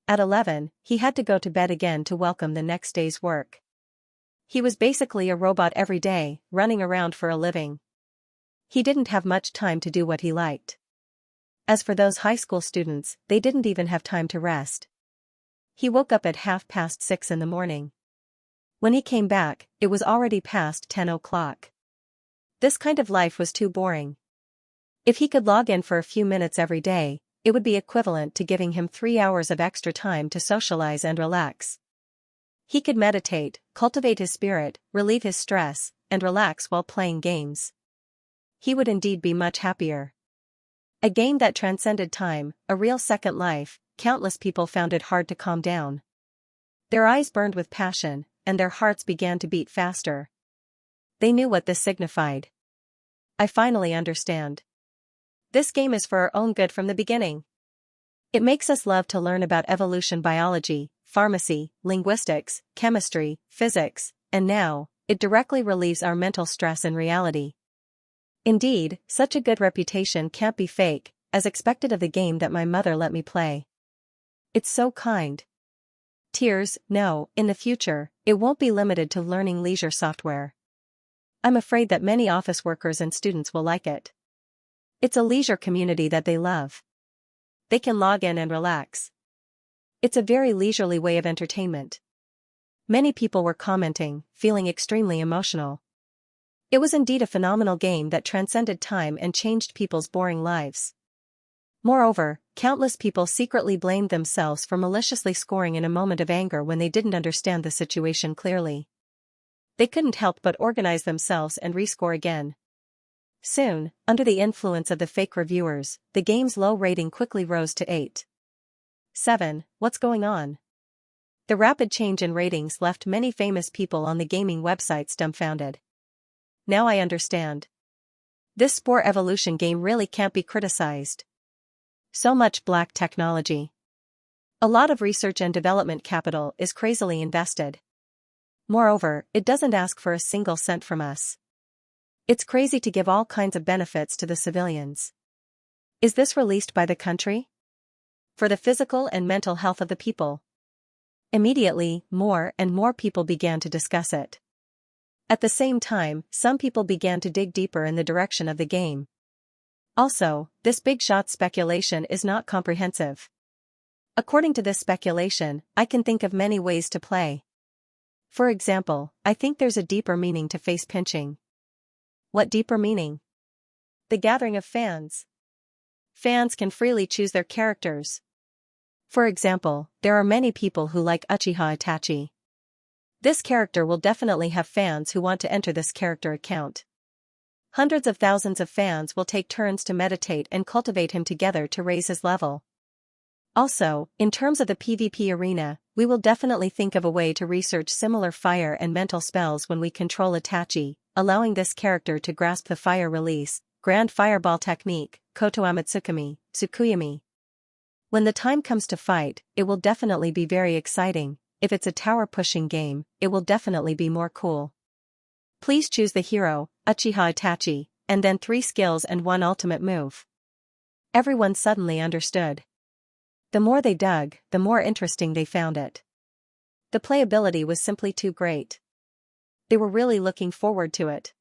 At 11, he had to go to bed again to welcome the next day's work. He was basically a robot every day, running around for a living. He didn't have much time to do what he liked. As for those high school students, they didn't even have time to rest. He woke up at 6:30 in the morning. When he came back, it was already past 10 o'clock. This kind of life was too boring. If he could log in for a few minutes every day, it would be equivalent to giving him 3 hours of extra time to socialize and relax. He could meditate, cultivate his spirit, relieve his stress, and relax while playing games. He would indeed be much happier. A game that transcended time, a real second life. Countless people found it hard to calm down. Their eyes burned with passion, and their hearts began to beat faster. They knew what this signified. I finally understand. This game is for our own good from the beginning. It makes us love to learn about evolution, biology, pharmacy, linguistics, chemistry, physics, and now, it directly relieves our mental stress in reality. Indeed, such a good reputation can't be fake, as expected of the game that my mother let me play. It's so kind. Tears, no, in the future, it won't be limited to learning leisure software. I'm afraid that many office workers and students will like it. It's a leisure community that they love. They can log in and relax. It's a very leisurely way of entertainment. Many people were commenting, feeling extremely emotional. It was indeed a phenomenal game that transcended time and changed people's boring lives. Moreover, countless people secretly blamed themselves for maliciously scoring in a moment of anger when they didn't understand the situation clearly. They couldn't help but organize themselves and rescore again. Soon, under the influence of the fake reviewers, the game's low rating quickly rose to 8.7. What's going on? The rapid change in ratings left many famous people on the gaming websites dumbfounded. Now I understand. This Spore Evolution game really can't be criticized. So much black technology. A lot of research and development capital is crazily invested. Moreover, it doesn't ask for a single cent from us. It's crazy to give all kinds of benefits to the civilians. Is this released by the country? For the physical and mental health of the people. Immediately, more and more people began to discuss it. At the same time, some people began to dig deeper in the direction of the game. Also, this big shot speculation is not comprehensive. According to this speculation, I can think of many ways to play. For example, I think there's a deeper meaning to face pinching. What deeper meaning? The gathering of fans. Fans can freely choose their characters. For example, there are many people who like Uchiha Itachi. This character will definitely have fans who want to enter this character account. Hundreds of thousands of fans will take turns to meditate and cultivate him together to raise his level. Also, in terms of the PvP arena, we will definitely think of a way to research similar fire and mental spells when we control Itachi, allowing this character to grasp the fire release, Grand Fireball technique, Kotoamatsukami, Tsukuyami. When the time comes to fight, it will definitely be very exciting. If it's a tower pushing game, it will definitely be more cool. Please choose the hero, Uchiha Itachi, and then 3 skills and 1 ultimate move. Everyone suddenly understood. The more they dug, the more interesting they found it. The playability was simply too great. They were really looking forward to it.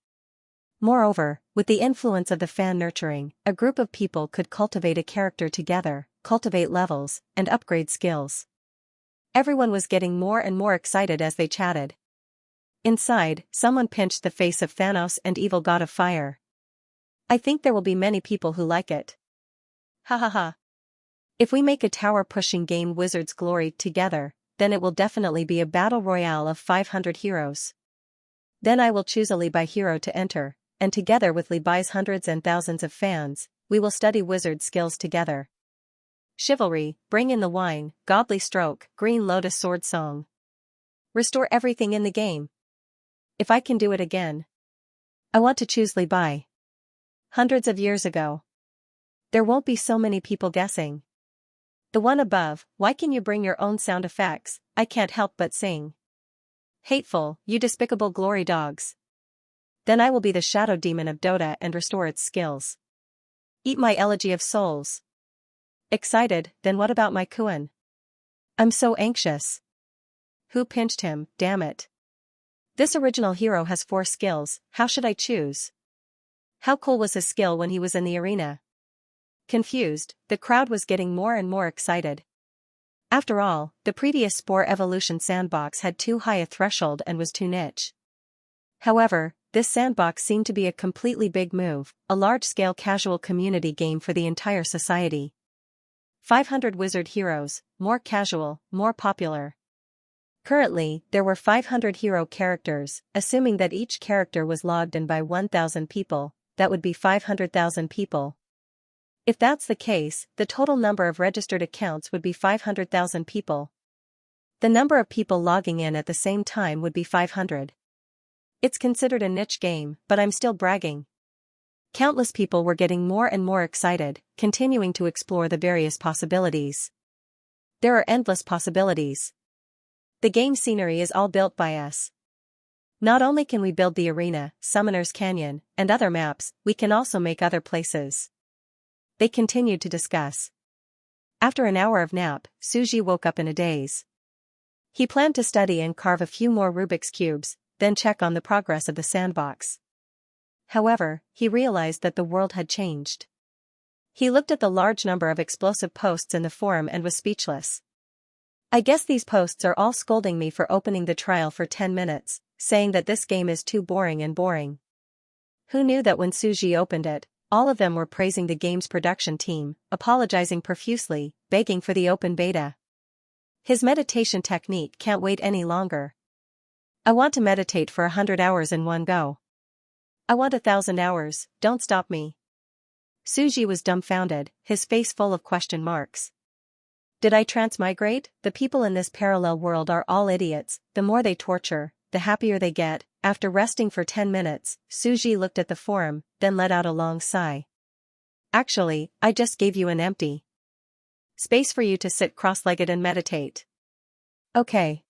Moreover, with the influence of the fan nurturing, a group of people could cultivate a character together, cultivate levels, and upgrade skills. Everyone was getting more and more excited as they chatted. Inside, someone pinched the face of Thanos and evil god of fire. I think there will be many people who like it. Ha ha ha. If we make a tower-pushing game Wizard's Glory together, then it will definitely be a battle royale of 500 heroes. Then I will choose a Li Bai hero to enter, and together with Li Bai's hundreds and thousands of fans, we will study wizard skills together. Chivalry, bring in the wine, godly stroke, green lotus sword song. Restore everything in the game. If I can do it again. I want to choose Li Bai. Hundreds of years ago. There won't be so many people guessing. The one above, why can you bring your own sound effects? I can't help but sing. Hateful, you despicable glory dogs. Then I will be the shadow demon of Dota and restore its skills. Eat my elegy of souls. Excited, then what about my Kuan? I'm so anxious. Who pinched him, damn it? This original hero has 4 skills, how should I choose? How cool was his skill when he was in the arena? Confused, the crowd was getting more and more excited. After all, the previous Spore Evolution sandbox had too high a threshold and was too niche. However, this sandbox seemed to be a completely big move, a large-scale casual community game for the entire society. 500 wizard heroes, more casual, more popular. Currently, there were 500 hero characters, assuming that each character was logged in by 1,000 people, that would be 500,000 people. If that's the case, the total number of registered accounts would be 500,000 people. The number of people logging in at the same time would be 500. It's considered a niche game, but I'm still bragging. Countless people were getting more and more excited, continuing to explore the various possibilities. There are endless possibilities. The game scenery is all built by us. Not only can we build the arena, Summoner's Canyon, and other maps, we can also make other places. They continued to discuss. After an hour of nap, Suji woke up in a daze. He planned to study and carve a few more Rubik's cubes, then check on the progress of the sandbox. However, he realized that the world had changed. He looked at the large number of explosive posts in the forum and was speechless. I guess these posts are all scolding me for opening the trial for 10 minutes, saying that this game is too boring and boring. Who knew that when Suji opened it, all of them were praising the game's production team, apologizing profusely, begging for the open beta. His meditation technique can't wait any longer. I want to meditate for 100 hours in one go. I want 1,000 hours, don't stop me. Suji was dumbfounded, his face full of question marks. Did I transmigrate? The people in this parallel world are all idiots, the more they torture, the happier they get. After resting for 10 minutes, Suji looked at the forum, then let out a long sigh. Actually, I just gave you an empty space for you to sit cross-legged and meditate. Okay.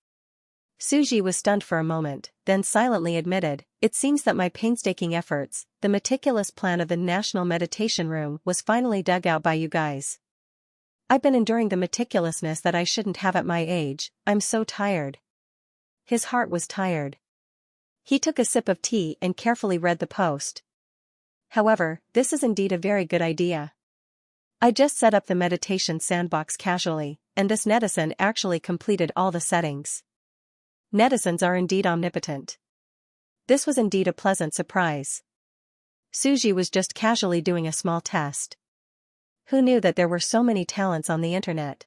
Suji was stunned for a moment, then silently admitted, it seems that my painstaking efforts, the meticulous plan of the National Meditation Room, was finally dug out by you guys. I've been enduring the meticulousness that I shouldn't have at my age, I'm so tired. His heart was tired. He took a sip of tea and carefully read the post. However, this is indeed a very good idea. I just set up the meditation sandbox casually, and this netizen actually completed all the settings. Netizens are indeed omnipotent. This was indeed a pleasant surprise. Suji was just casually doing a small test. Who knew that there were so many talents on the internet?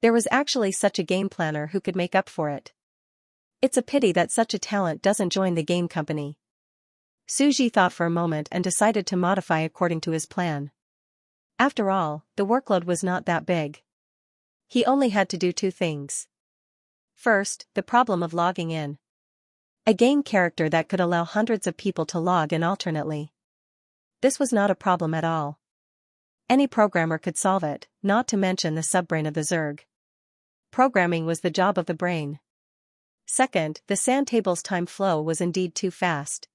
There was actually such a game planner who could make up for it. It's a pity that such a talent doesn't join the game company. Suji thought for a moment and decided to modify according to his plan. After all, the workload was not that big. He only had to do 2 things. First, the problem of logging in. A game character that could allow hundreds of people to log in alternately. This was not a problem at all. Any programmer could solve it, not to mention the subbrain of the Zerg. Programming was the job of the brain. Second, the sand table's time flow was indeed too fast.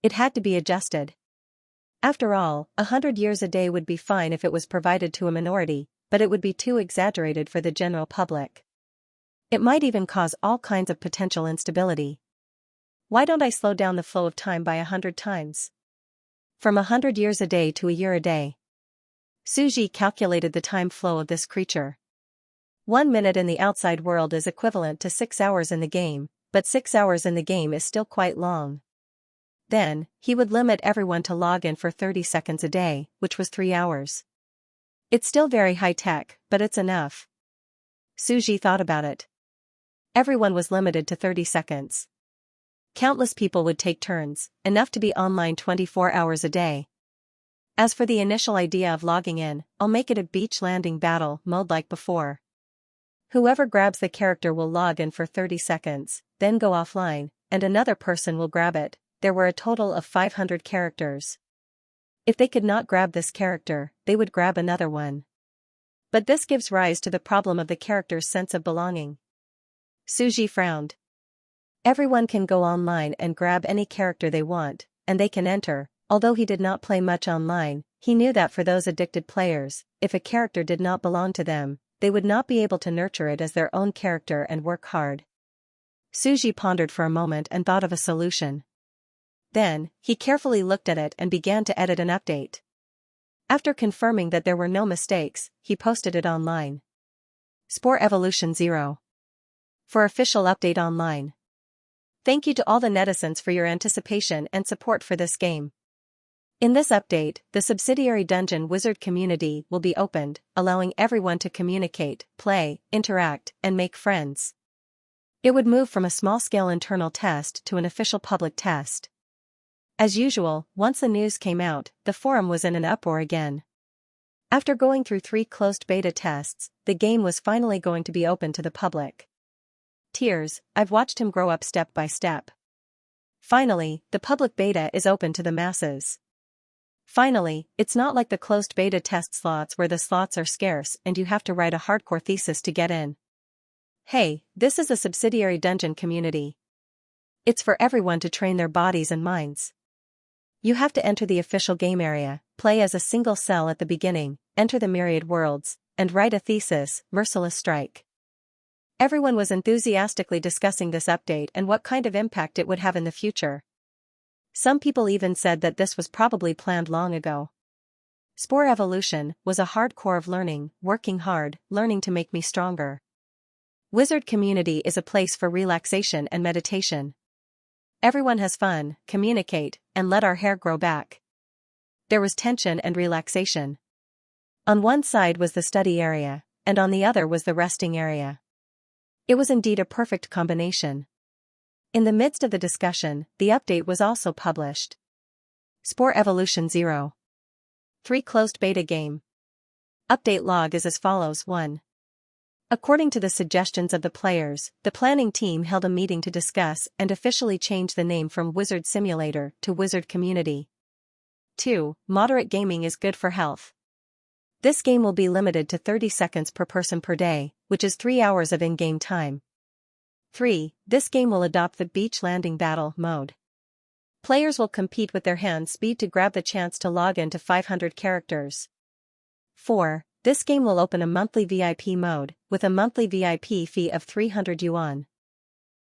It had to be adjusted. After all, 100 years a day would be fine if it was provided to a minority, but it would be too exaggerated for the general public. It might even cause all kinds of potential instability. Why don't I slow down the flow of time by 100 times? From 100 years a day to a year a day. Suji calculated the time flow of this creature. 1 minute in the outside world is equivalent to 6 hours in the game, but 6 hours in the game is still quite long. Then, he would limit everyone to log in for 30 seconds a day, which was 3 hours. It's still very high-tech, but it's enough. Suji thought about it. Everyone was limited to 30 seconds. Countless people would take turns, enough to be online 24 hours a day. As for the initial idea of logging in, I'll make it a beach landing battle mode like before. Whoever grabs the character will log in for 30 seconds, then go offline, and another person will grab it. There were a total of 500 characters. If they could not grab this character, they would grab another one. But this gives rise to the problem of the character's sense of belonging. Suji frowned. Everyone can go online and grab any character they want, and they can enter. Although he did not play much online, he knew that for those addicted players, if a character did not belong to them, they would not be able to nurture it as their own character and work hard. Suji pondered for a moment and thought of a solution. Then, he carefully looked at it and began to edit an update. After confirming that there were no mistakes, he posted it online. Spore Evolution 0. For official update online. Thank you to all the netizens for your anticipation and support for this game. In this update, the subsidiary Dungeon Wizard community will be opened, allowing everyone to communicate, play, interact, and make friends. It would move from a small-scale internal test to an official public test. As usual, once the news came out, the forum was in an uproar again. After going through 3 closed beta tests, the game was finally going to be open to the public. Tears, I've watched him grow up step by step. Finally, the public beta is open to the masses. Finally, it's not like the closed beta test slots where the slots are scarce and you have to write a hardcore thesis to get in. Hey, this is a subsidiary dungeon community. It's for everyone to train their bodies and minds. You have to enter the official game area, play as a single cell at the beginning, enter the myriad worlds, and write a thesis, Merciless Strike. Everyone was enthusiastically discussing this update and what kind of impact it would have in the future. Some people even said that this was probably planned long ago. Spore Evolution was a hardcore of learning, working hard, learning to make me stronger. Wizard community is a place for relaxation and meditation. Everyone has fun, communicate, and let our hair grow back. There was tension and relaxation. On one side was the study area, and on the other was the resting area. It was indeed a perfect combination. In the midst of the discussion, the update was also published. Spore Evolution 0. 3 closed beta game. Update log is as follows. 1. According to the suggestions of the players, the planning team held a meeting to discuss and officially change the name from Wizard Simulator to Wizard Community. 2. Moderate gaming is good for health. This game will be limited to 30 seconds per person per day, which is 3 hours of in-game time. 3. This game will adopt the beach landing battle mode. Players will compete with their hand speed to grab the chance to log into 500 characters. 4. This game will open a monthly VIP mode, with a monthly VIP fee of 300 yuan.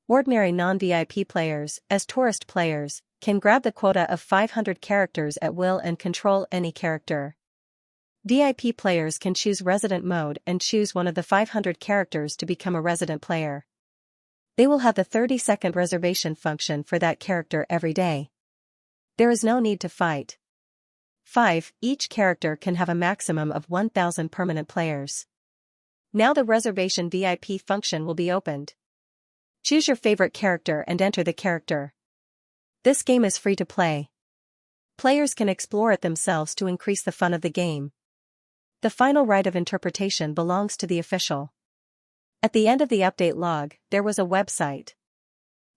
Ordinary non-VIP players, as tourist players, can grab the quota of 500 characters at will and control any character. VIP players can choose resident mode and choose one of the 500 characters to become a resident player. They will have the 30-second reservation function for that character every day. There is no need to fight. 5. Each character can have a maximum of 1,000 permanent players. Now the reservation VIP function will be opened. Choose your favorite character and enter the character. This game is free to play. Players can explore it themselves to increase the fun of the game. The final right of interpretation belongs to the official. At the end of the update log, there was a website.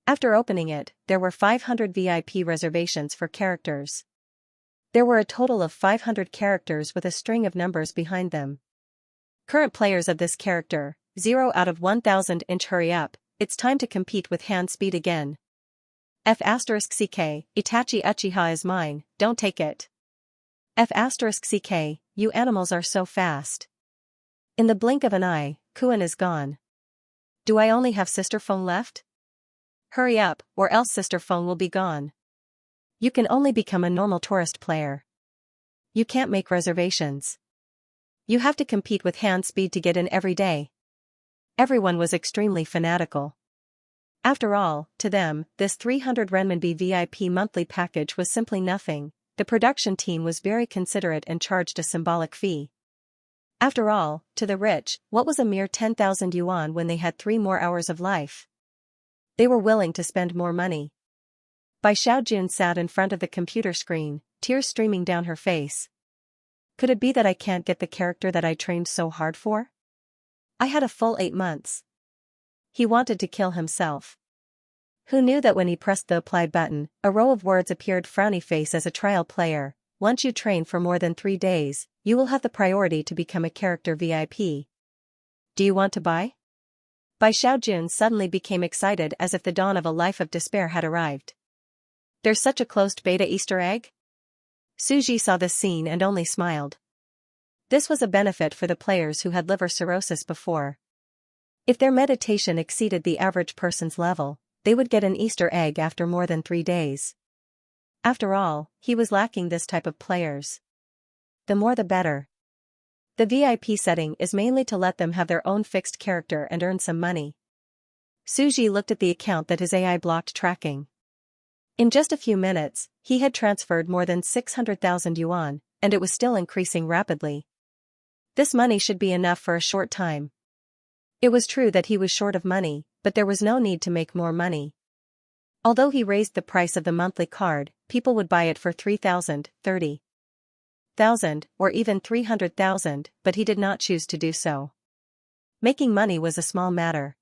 After opening it, there were 500 VIP reservations for characters. There were a total of 500 characters with a string of numbers behind them. Current players of this character, 0 out of 1,000. Hurry up, it's time to compete with hand speed again. F***ck, Itachi Uchiha is mine, don't take it. F***ck, you animals are so fast. In the blink of an eye, Kuan is gone. Do I only have sister phone left? Hurry up, or else sister phone will be gone. You can only become a normal tourist player. You can't make reservations. You have to compete with hand speed to get in every day. Everyone was extremely fanatical. After all, to them, this 300 renminbi VIP monthly package was simply nothing. The production team was very considerate and charged a symbolic fee. After all, to the rich, what was a mere 10,000 yuan when they had 3 more hours of life? They were willing to spend more money. Bai Xiaojun sat in front of the computer screen, tears streaming down her face. Could it be that I can't get the character that I trained so hard for? I had a full 8 months. He wanted to kill himself. Who knew that when he pressed the apply button, a row of words appeared frowny face as a trial player. Once you train for more than 3 days, you will have the priority to become a character VIP. Do you want to buy? Bai Xiaojun suddenly became excited as if the dawn of a life of despair had arrived. There's such a closed beta Easter egg? Suji saw this scene and only smiled. This was a benefit for the players who had liver cirrhosis before. If their meditation exceeded the average person's level, they would get an Easter egg after more than 3 days. After all, he was lacking this type of players. The more the better. The VIP setting is mainly to let them have their own fixed character and earn some money. Suji looked at the account that his AI blocked tracking. In just a few minutes, he had transferred more than 600,000 yuan, and it was still increasing rapidly. This money should be enough for a short time. It was true that he was short of money, but there was no need to make more money. Although he raised the price of the monthly card, people would buy it for 3,000, 30,000, or even 300,000, but he did not choose to do so. Making money was a small matter.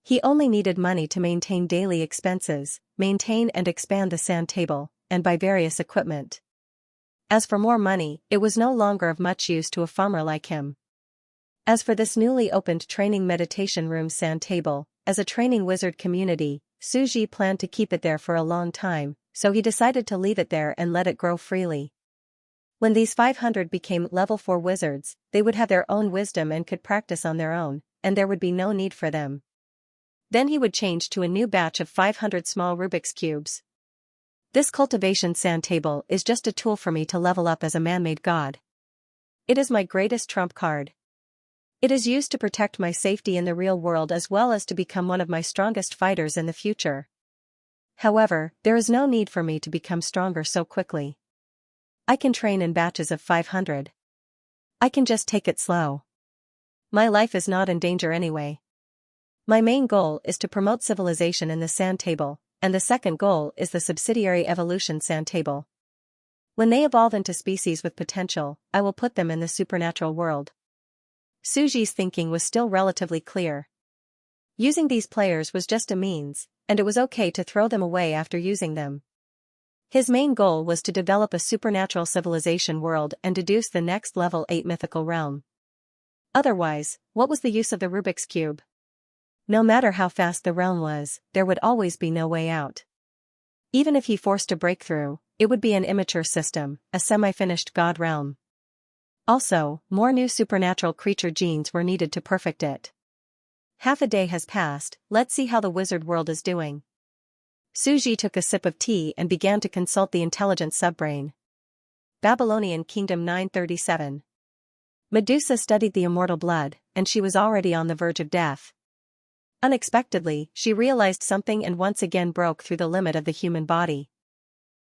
He only needed money to maintain daily expenses, maintain and expand the sand table, and buy various equipment. As for more money, it was no longer of much use to a farmer like him. As for this newly opened training meditation room sand table, as a training wizard community, Suji planned to keep it there for a long time, so he decided to leave it there and let it grow freely. When these 500 became level 4 wizards, they would have their own wisdom and could practice on their own, and there would be no need for them. Then he would change to a new batch of 500 small Rubik's cubes. This cultivation sand table is just a tool for me to level up as a man-made god. It is my greatest trump card. It is used to protect my safety in the real world as well as to become one of my strongest fighters in the future. However, there is no need for me to become stronger so quickly. I can train in batches of 500. I can just take it slow. My life is not in danger anyway. My main goal is to promote civilization in the sand table, and the second goal is the subsidiary evolution sand table. When they evolve into species with potential, I will put them in the supernatural world. Suji's thinking was still relatively clear. Using these players was just a means, and it was okay to throw them away after using them. His main goal was to develop a supernatural civilization world and deduce the next level 8 mythical realm. Otherwise, what was the use of the Rubik's Cube? No matter how fast the realm was, there would always be no way out. Even if he forced a breakthrough, it would be an immature system, a semi-finished god realm. Also, more new supernatural creature genes were needed to perfect it. Half a day has passed, let's see how the wizard world is doing. Suji took a sip of tea and began to consult the intelligent subbrain. Babylonian Kingdom 937. Medusa studied the immortal blood, and she was already on the verge of death. Unexpectedly, she realized something and once again broke through the limit of the human body.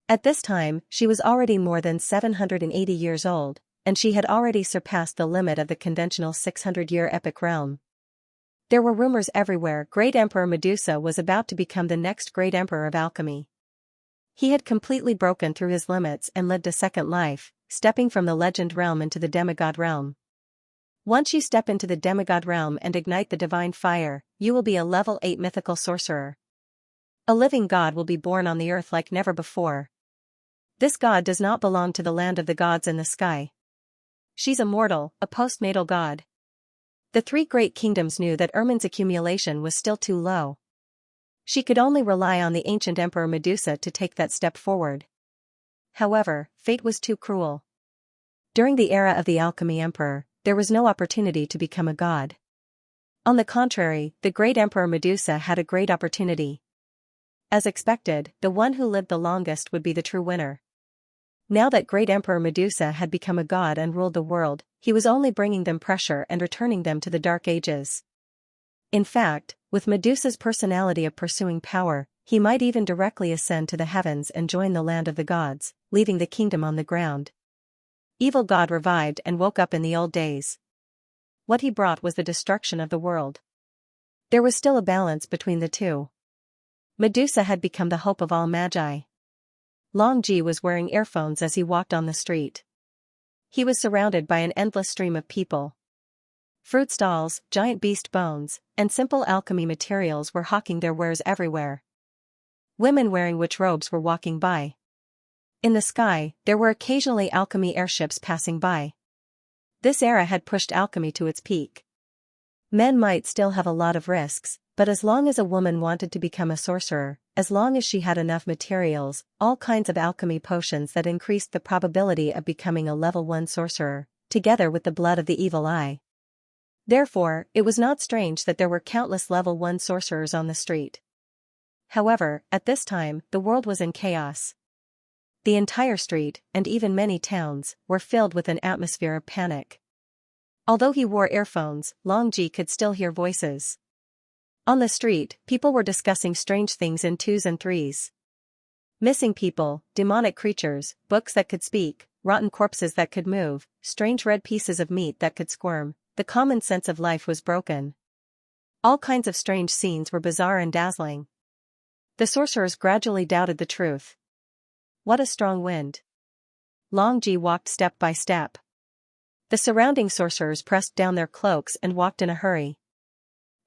At this time, she was already more than 780 years old, and she had already surpassed the limit of the conventional 600-year epic realm. There were rumors everywhere Great Emperor Medusa was about to become the next great emperor of alchemy. He had completely broken through his limits and lived a second life, stepping from the legend realm into the demigod realm. Once you step into the demigod realm and ignite the divine fire, you will be a level 8 mythical sorcerer. A living god will be born on the earth like never before. This god does not belong to the land of the gods in the sky. She's a mortal, a postnatal god. The 3 great kingdoms knew that Ermin's accumulation was still too low. She could only rely on the ancient Emperor Medusa to take that step forward. However, fate was too cruel. During the era of the Alchemy Emperor, there was no opportunity to become a god. On the contrary, the great Emperor Medusa had a great opportunity. As expected, the one who lived the longest would be the true winner. Now that great Emperor Medusa had become a god and ruled the world, he was only bringing them pressure and returning them to the Dark Ages. In fact, with Medusa's personality of pursuing power, he might even directly ascend to the heavens and join the land of the gods, leaving the kingdom on the ground. Evil God revived and woke up in the old days. What he brought was the destruction of the world. There was still a balance between the two. Medusa had become the hope of all magi. Long Ji was wearing earphones as he walked on the street. He was surrounded by an endless stream of people. Fruit stalls, giant beast bones, and simple alchemy materials were hawking their wares everywhere. Women wearing witch robes were walking by. In the sky, there were occasionally alchemy airships passing by. This era had pushed alchemy to its peak. Men might still have a lot of risks, but as long as a woman wanted to become a sorcerer, as long as she had enough materials, all kinds of alchemy potions that increased the probability of becoming a level 1 sorcerer, together with the blood of the evil eye. Therefore, it was not strange that there were countless level 1 sorcerers on the street. However, at this time, the world was in chaos. The entire street, and even many towns, were filled with an atmosphere of panic. Although he wore earphones, Long Ji could still hear voices. On the street, people were discussing strange things in 2s and 3s. Missing people, demonic creatures, books that could speak, rotten corpses that could move, strange red pieces of meat that could squirm. The common sense of life was broken. All kinds of strange scenes were bizarre and dazzling. The sorcerers gradually doubted the truth. What a strong wind. Long Ji walked step by step. The surrounding sorcerers pressed down their cloaks and walked in a hurry.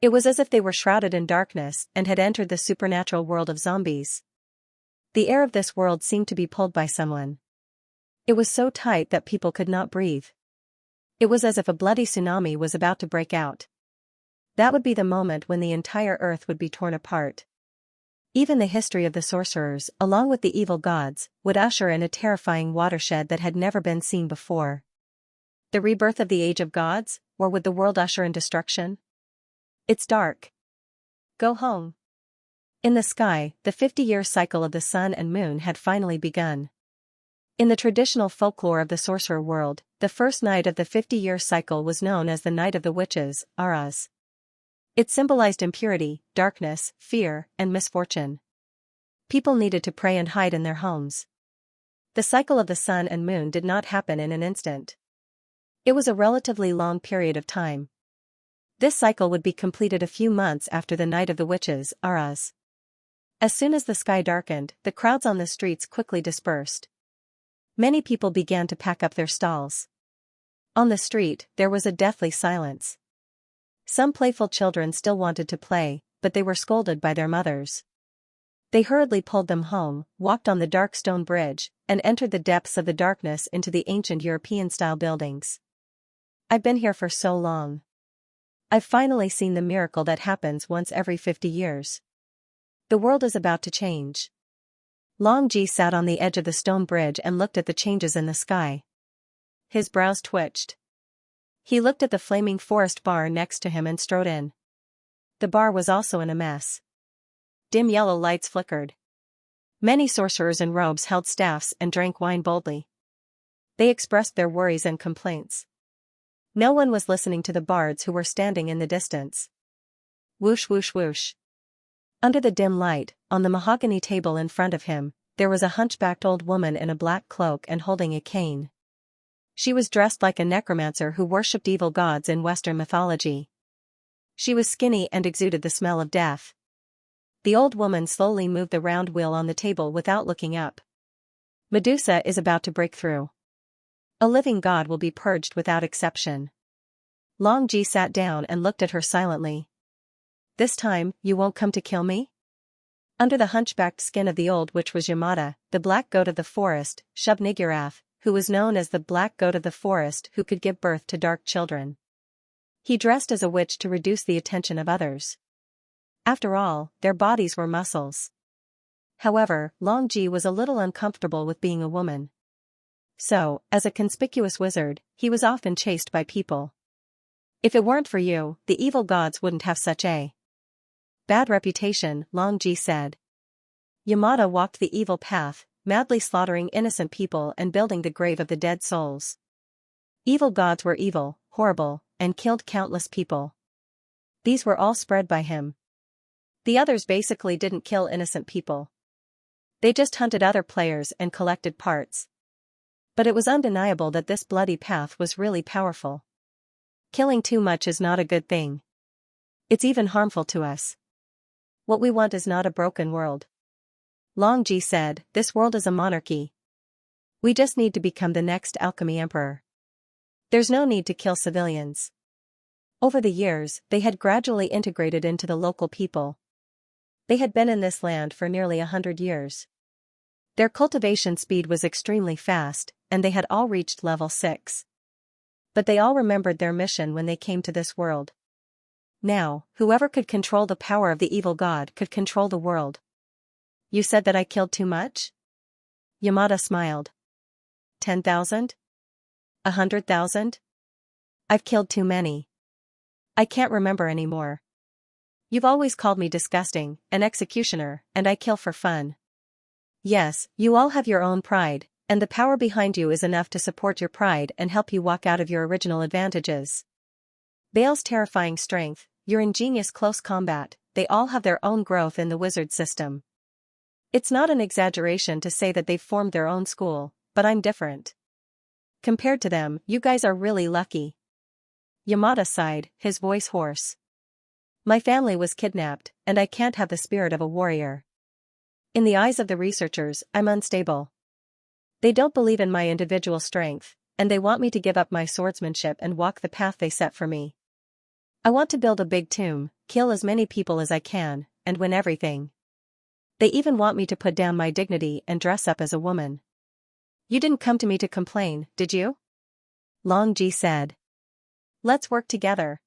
It was as if they were shrouded in darkness and had entered the supernatural world of zombies. The air of this world seemed to be pulled by someone. It was so tight that people could not breathe. It was as if a bloody tsunami was about to break out. That would be the moment when the entire earth would be torn apart. Even the history of the sorcerers, along with the evil gods, would usher in a terrifying watershed that had never been seen before. The rebirth of the age of gods, or would the world usher in destruction? It's dark. Go home. In the sky, the 50-year cycle of the sun and moon had finally begun. In the traditional folklore of the sorcerer world, the first night of the 50-year cycle was known as the Night of the Witches, Aras. It symbolized impurity, darkness, fear, and misfortune. People needed to pray and hide in their homes. The cycle of the sun and moon did not happen in an instant. It was a relatively long period of time. This cycle would be completed a few months after the Night of the Witches, Aras. As soon as the sky darkened, the crowds on the streets quickly dispersed. Many people began to pack up their stalls. On the street, there was a deathly silence. Some playful children still wanted to play, but they were scolded by their mothers. They hurriedly pulled them home, walked on the dark stone bridge, and entered the depths of the darkness into the ancient European-style buildings. I've been here for so long. I've finally seen the miracle that happens once every 50 years. The world is about to change. Long Ji sat on the edge of the stone bridge and looked at the changes in the sky. His brows twitched. He looked at the flaming forest bar next to him and strode in. The bar was also in a mess. Dim yellow lights flickered. Many sorcerers in robes held staffs and drank wine boldly. They expressed their worries and complaints. No one was listening to the bards who were standing in the distance. Whoosh whoosh whoosh. Under the dim light, on the mahogany table in front of him, there was a hunchbacked old woman in a black cloak and holding a cane. She was dressed like a necromancer who worshipped evil gods in Western mythology. She was skinny and exuded the smell of death. The old woman slowly moved the round wheel on the table without looking up. Medusa is about to break through. A living god will be purged without exception. Long Ji sat down and looked at her silently. This time, you won't come to kill me? Under the hunchbacked skin of the old witch was Yamada, the black goat of the forest, Shub-Niggurath, who was known as the black goat of the forest who could give birth to dark children. He dressed as a witch to reduce the attention of others. After all, their bodies were muscles. However, Long Ji was a little uncomfortable with being a woman. So, as a conspicuous wizard, he was often chased by people. If it weren't for you, the evil gods wouldn't have such a bad reputation, Long Ji said. Yamada walked the evil path, madly slaughtering innocent people and building the grave of the dead souls. Evil gods were evil, horrible, and killed countless people. These were all spread by him. The others basically didn't kill innocent people. They just hunted other players and collected parts. But it was undeniable that this bloody path was really powerful. Killing too much is not a good thing. It's even harmful to us. What we want is not a broken world. Long Ji said, this world is a monarchy. We just need to become the next alchemy emperor. There's no need to kill civilians. Over the years, they had gradually integrated into the local people. They had been in this land for nearly 100 years. Their cultivation speed was extremely fast, and they had all reached level 6. But they all remembered their mission when they came to this world. Now, whoever could control the power of the evil god could control the world. You said that I killed too much? Yamada smiled. 10,000? 100,000? I've killed too many. I can't remember anymore. You've always called me disgusting, an executioner, and I kill for fun. Yes, you all have your own pride, and the power behind you is enough to support your pride and help you walk out of your original advantages. Bale's terrifying strength, your ingenious close combat, they all have their own growth in the wizard system. It's not an exaggeration to say that they've formed their own school, but I'm different. Compared to them, you guys are really lucky. Yamada sighed, his voice hoarse. My family was kidnapped, and I can't have the spirit of a warrior. In the eyes of the researchers, I'm unstable. They don't believe in my individual strength, and they want me to give up my swordsmanship and walk the path they set for me. I want to build a big tomb, kill as many people as I can, and win everything. They even want me to put down my dignity and dress up as a woman. You didn't come to me to complain, did you? Long Ji said. Let's work together.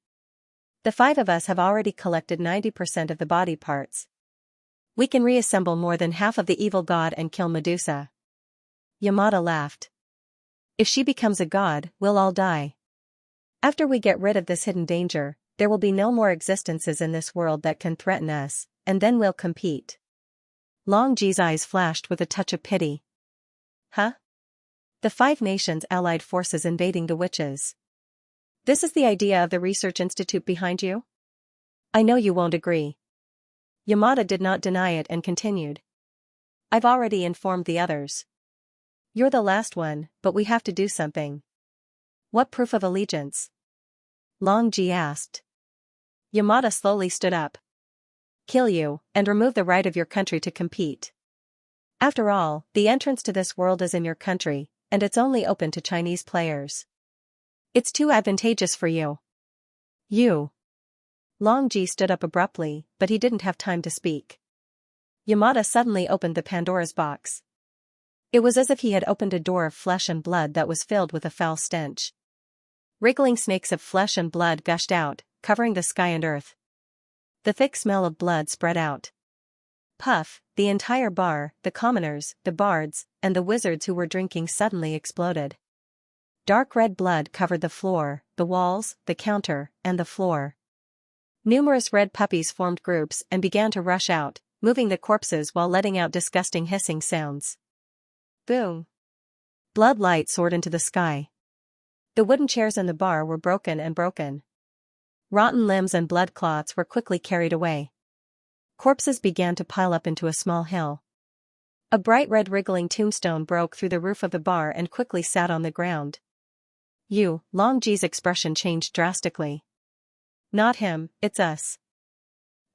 The 5 of us have already collected 90% of the body parts. We can reassemble more than half of the evil god and kill Medusa. Yamada laughed. If she becomes a god, we'll all die. After we get rid of this hidden danger, there will be no more existences in this world that can threaten us, and then we'll compete. Long Ji's eyes flashed with a touch of pity. Huh? The 5 nations allied forces invading the witches. This is the idea of the research institute behind you? I know you won't agree. Yamada did not deny it and continued. I've already informed the others. You're the last one, but we have to do something. What proof of allegiance? Long Ji asked. Yamada slowly stood up. Kill you, and remove the right of your country to compete. After all, the entrance to this world is in your country, and it's only open to Chinese players. It's too advantageous for you. You. Long Ji stood up abruptly, but he didn't have time to speak. Yamada suddenly opened the Pandora's box. It was as if he had opened a door of flesh and blood that was filled with a foul stench. Wriggling snakes of flesh and blood gushed out, covering the sky and earth. The thick smell of blood spread out. Puff, the entire bar, the commoners, the bards, and the wizards who were drinking suddenly exploded. Dark red blood covered the floor, the walls, the counter, and the floor. Numerous red puppies formed groups and began to rush out, moving the corpses while letting out disgusting hissing sounds. Boom! Blood light soared into the sky. The wooden chairs in the bar were broken and broken. Rotten limbs and blood clots were quickly carried away. Corpses began to pile up into a small hill. A bright red wriggling tombstone broke through the roof of the bar and quickly sat on the ground. Long Ji's expression changed drastically. Not him, it's us.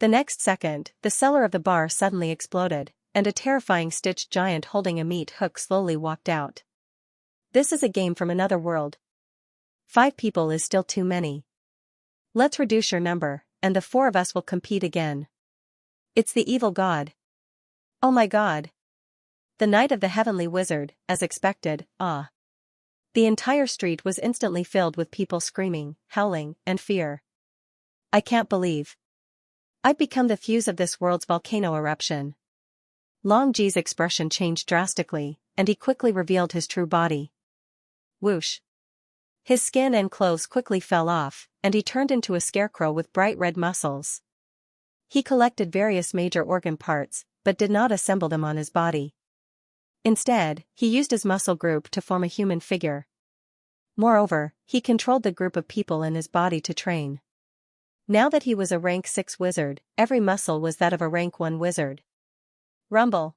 The next second, the cellar of the bar suddenly exploded, and a terrifying stitched giant holding a meat hook slowly walked out. This is a game from another world. 5 people is still too many. Let's reduce your number, and the 4 of us will compete again. It's the evil god. Oh my god. The Knight of the Heavenly Wizard, as expected, ah. The entire street was instantly filled with people screaming, howling, and fear. I can't believe. I've become the fuse of this world's volcano eruption. Long Ji's expression changed drastically, and he quickly revealed his true body. Whoosh. His skin and clothes quickly fell off, and he turned into a scarecrow with bright red muscles. He collected various major organ parts, but did not assemble them on his body. Instead, he used his muscle group to form a human figure. Moreover, he controlled the group of people in his body to train. Now that he was a rank 6 wizard, every muscle was that of a rank 1 wizard. Rumble.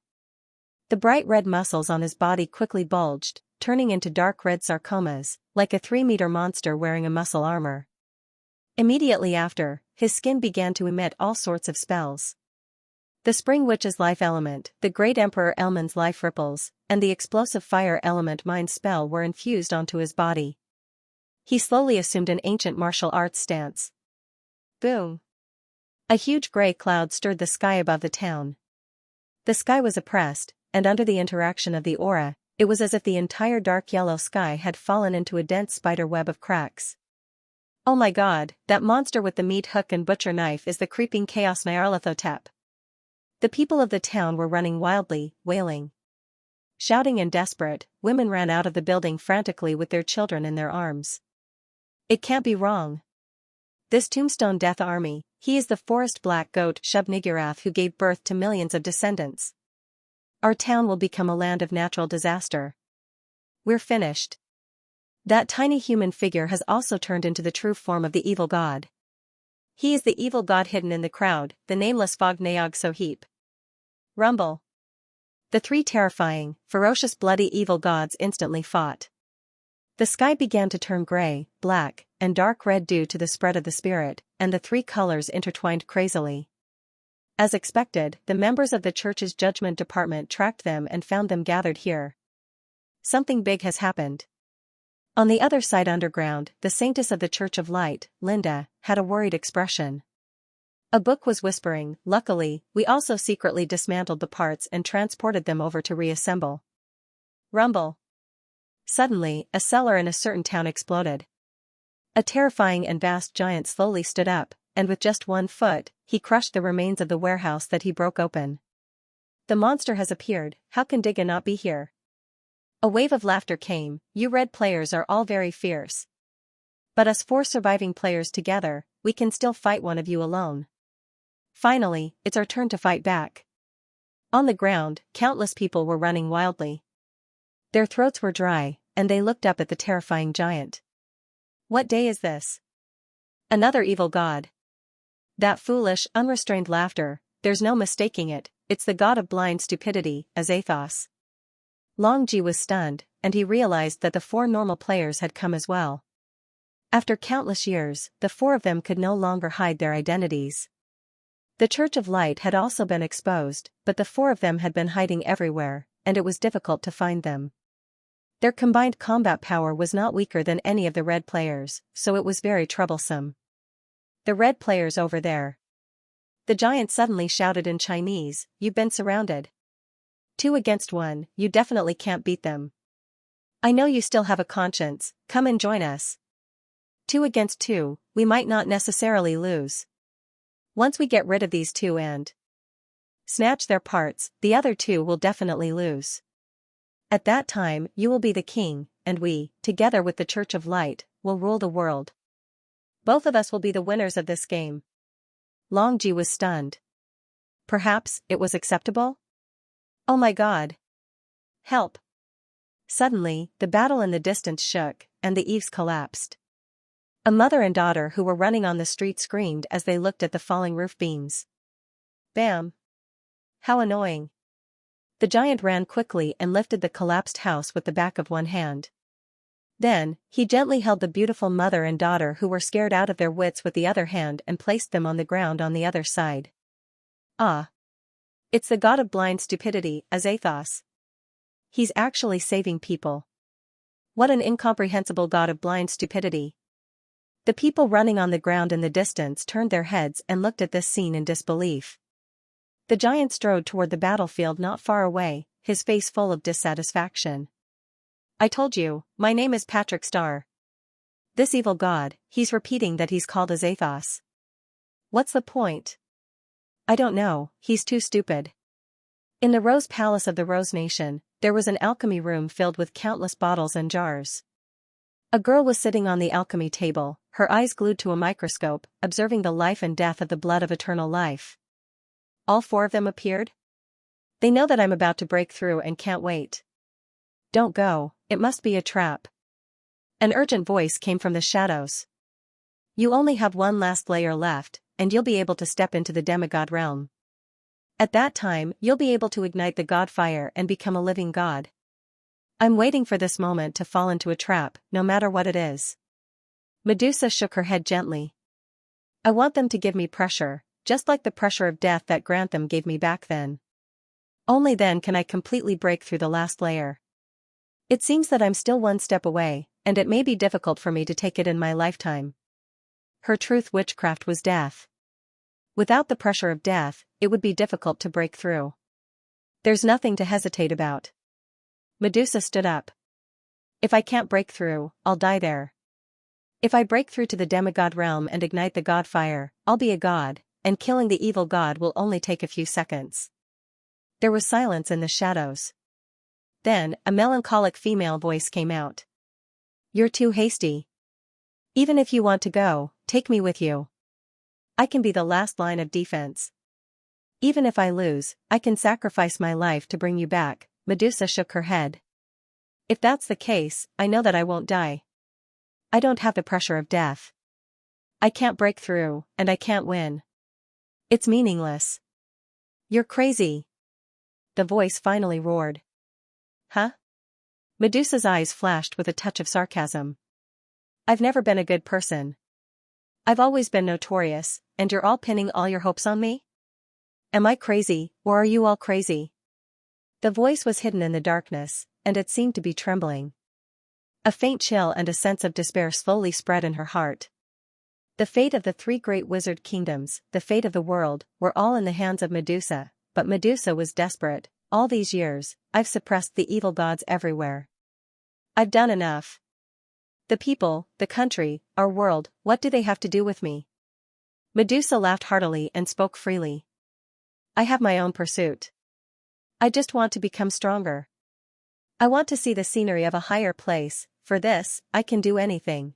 The bright red muscles on his body quickly bulged, turning into dark red sarcomas, like a 3-meter monster wearing a muscle armor. Immediately after, his skin began to emit all sorts of spells. The Spring Witch's life element, the Great Emperor Elman's life ripples, and the explosive fire element mind spell were infused onto his body. He slowly assumed an ancient martial arts stance. Boom! A huge gray cloud stirred the sky above the town. The sky was oppressed, and under the interaction of the aura, it was as if the entire dark yellow sky had fallen into a dense spider web of cracks. Oh my god, that monster with the meat hook and butcher knife is the creeping Chaos Nyarlathotep. The people of the town were running wildly, wailing. Shouting and desperate, women ran out of the building frantically with their children in their arms. It can't be wrong. This Tombstone Death Army, he is the forest black goat Shub-Niggurath who gave birth to millions of descendants. Our town will become a land of natural disaster. We're finished. That tiny human figure has also turned into the true form of the evil god. He is the evil god hidden in the crowd, the nameless Vog-Nayog Sohip. Rumble. The 3 terrifying, ferocious bloody evil gods instantly fought. The sky began to turn gray, black, and dark red due to the spread of the spirit, and the 3 colors intertwined crazily. As expected, the members of the church's judgment department tracked them and found them gathered here. Something big has happened. On the other side underground, the saintess of the Church of Light, Linda, had a worried expression. A book was whispering, luckily, we also secretly dismantled the parts and transported them over to reassemble. Rumble. Suddenly, a cellar in a certain town exploded. A terrifying and vast giant slowly stood up, and with just 1 foot, he crushed the remains of the warehouse that he broke open. The monster has appeared, how can Digga not be here? A wave of laughter came, you red players are all very fierce. But us 4 surviving players together, we can still fight one of you alone. Finally, it's our turn to fight back. On the ground, countless people were running wildly. Their throats were dry, and they looked up at the terrifying giant. What day is this? Another evil god. That foolish, unrestrained laughter, there's no mistaking it, it's the god of blind stupidity, Azathos. Longji was stunned, and he realized that the 4 normal players had come as well. After countless years, the 4 of them could no longer hide their identities. The Church of Light had also been exposed, but the 4 of them had been hiding everywhere, and it was difficult to find them. Their combined combat power was not weaker than any of the red players, so it was very troublesome. The red players over there. The giant suddenly shouted in Chinese, you've been surrounded. 2 against 1, you definitely can't beat them. I know you still have a conscience, come and join us. 2 against 2, we might not necessarily lose. Once we get rid of these 2 and snatch their parts, the other 2 will definitely lose. At that time, you will be the king, and we, together with the Church of Light, will rule the world. Both of us will be the winners of this game. Longji was stunned. Perhaps, it was acceptable? Oh my god. Help. Suddenly, the battle in the distance shook, and the eaves collapsed. A mother and daughter who were running on the street screamed as they looked at the falling roof beams. Bam! How annoying. The giant ran quickly and lifted the collapsed house with the back of one hand. Then, he gently held the beautiful mother and daughter who were scared out of their wits with the other hand and placed them on the ground on the other side. Ah! It's the god of blind stupidity, Azathos. He's actually saving people. What an incomprehensible god of blind stupidity. The people running on the ground in the distance turned their heads and looked at this scene in disbelief. The giant strode toward the battlefield not far away, his face full of dissatisfaction. I told you, my name is Patrick Starr. This evil god, he's repeating that he's called Azathos. What's the point? I don't know, he's too stupid. In the Rose Palace of the Rose Nation, there was an alchemy room filled with countless bottles and jars. A girl was sitting on the alchemy table, her eyes glued to a microscope, observing the life and death of the blood of eternal life. All 4 of them appeared? They know that I'm about to break through and can't wait. Don't go, it must be a trap. An urgent voice came from the shadows. You only have one last layer left, and you'll be able to step into the demigod realm. At that time, you'll be able to ignite the god fire and become a living god. I'm waiting for this moment to fall into a trap, no matter what it is. Medusa shook her head gently. I want them to give me pressure, just like the pressure of death that Grantham gave me back then. Only then can I completely break through the last layer. It seems that I'm still one step away, and it may be difficult for me to take it in my lifetime. Her truth witchcraft was death. Without the pressure of death, it would be difficult to break through. There's nothing to hesitate about. Medusa stood up. If I can't break through, I'll die there. If I break through to the demigod realm and ignite the god fire, I'll be a god, and killing the evil god will only take a few seconds. There was silence in the shadows. Then, a melancholic female voice came out. You're too hasty. Even if you want to go, take me with you. I can be the last line of defense. Even if I lose, I can sacrifice my life to bring you back. Medusa shook her head. If that's the case, I know that I won't die. I don't have the pressure of death. I can't break through, and I can't win. It's meaningless. You're crazy. The voice finally roared. Huh? Medusa's eyes flashed with a touch of sarcasm. I've never been a good person. I've always been notorious, and you're all pinning all your hopes on me? Am I crazy, or are you all crazy? The voice was hidden in the darkness, and it seemed to be trembling. A faint chill and a sense of despair slowly spread in her heart. The fate of the three great wizard kingdoms, the fate of the world, were all in the hands of Medusa, but Medusa was desperate. All these years, I've suppressed the evil gods everywhere. I've done enough. The people, the country, our world, what do they have to do with me? Medusa laughed heartily and spoke freely. I have my own pursuit. I just want to become stronger. I want to see the scenery of a higher place. For this, I can do anything.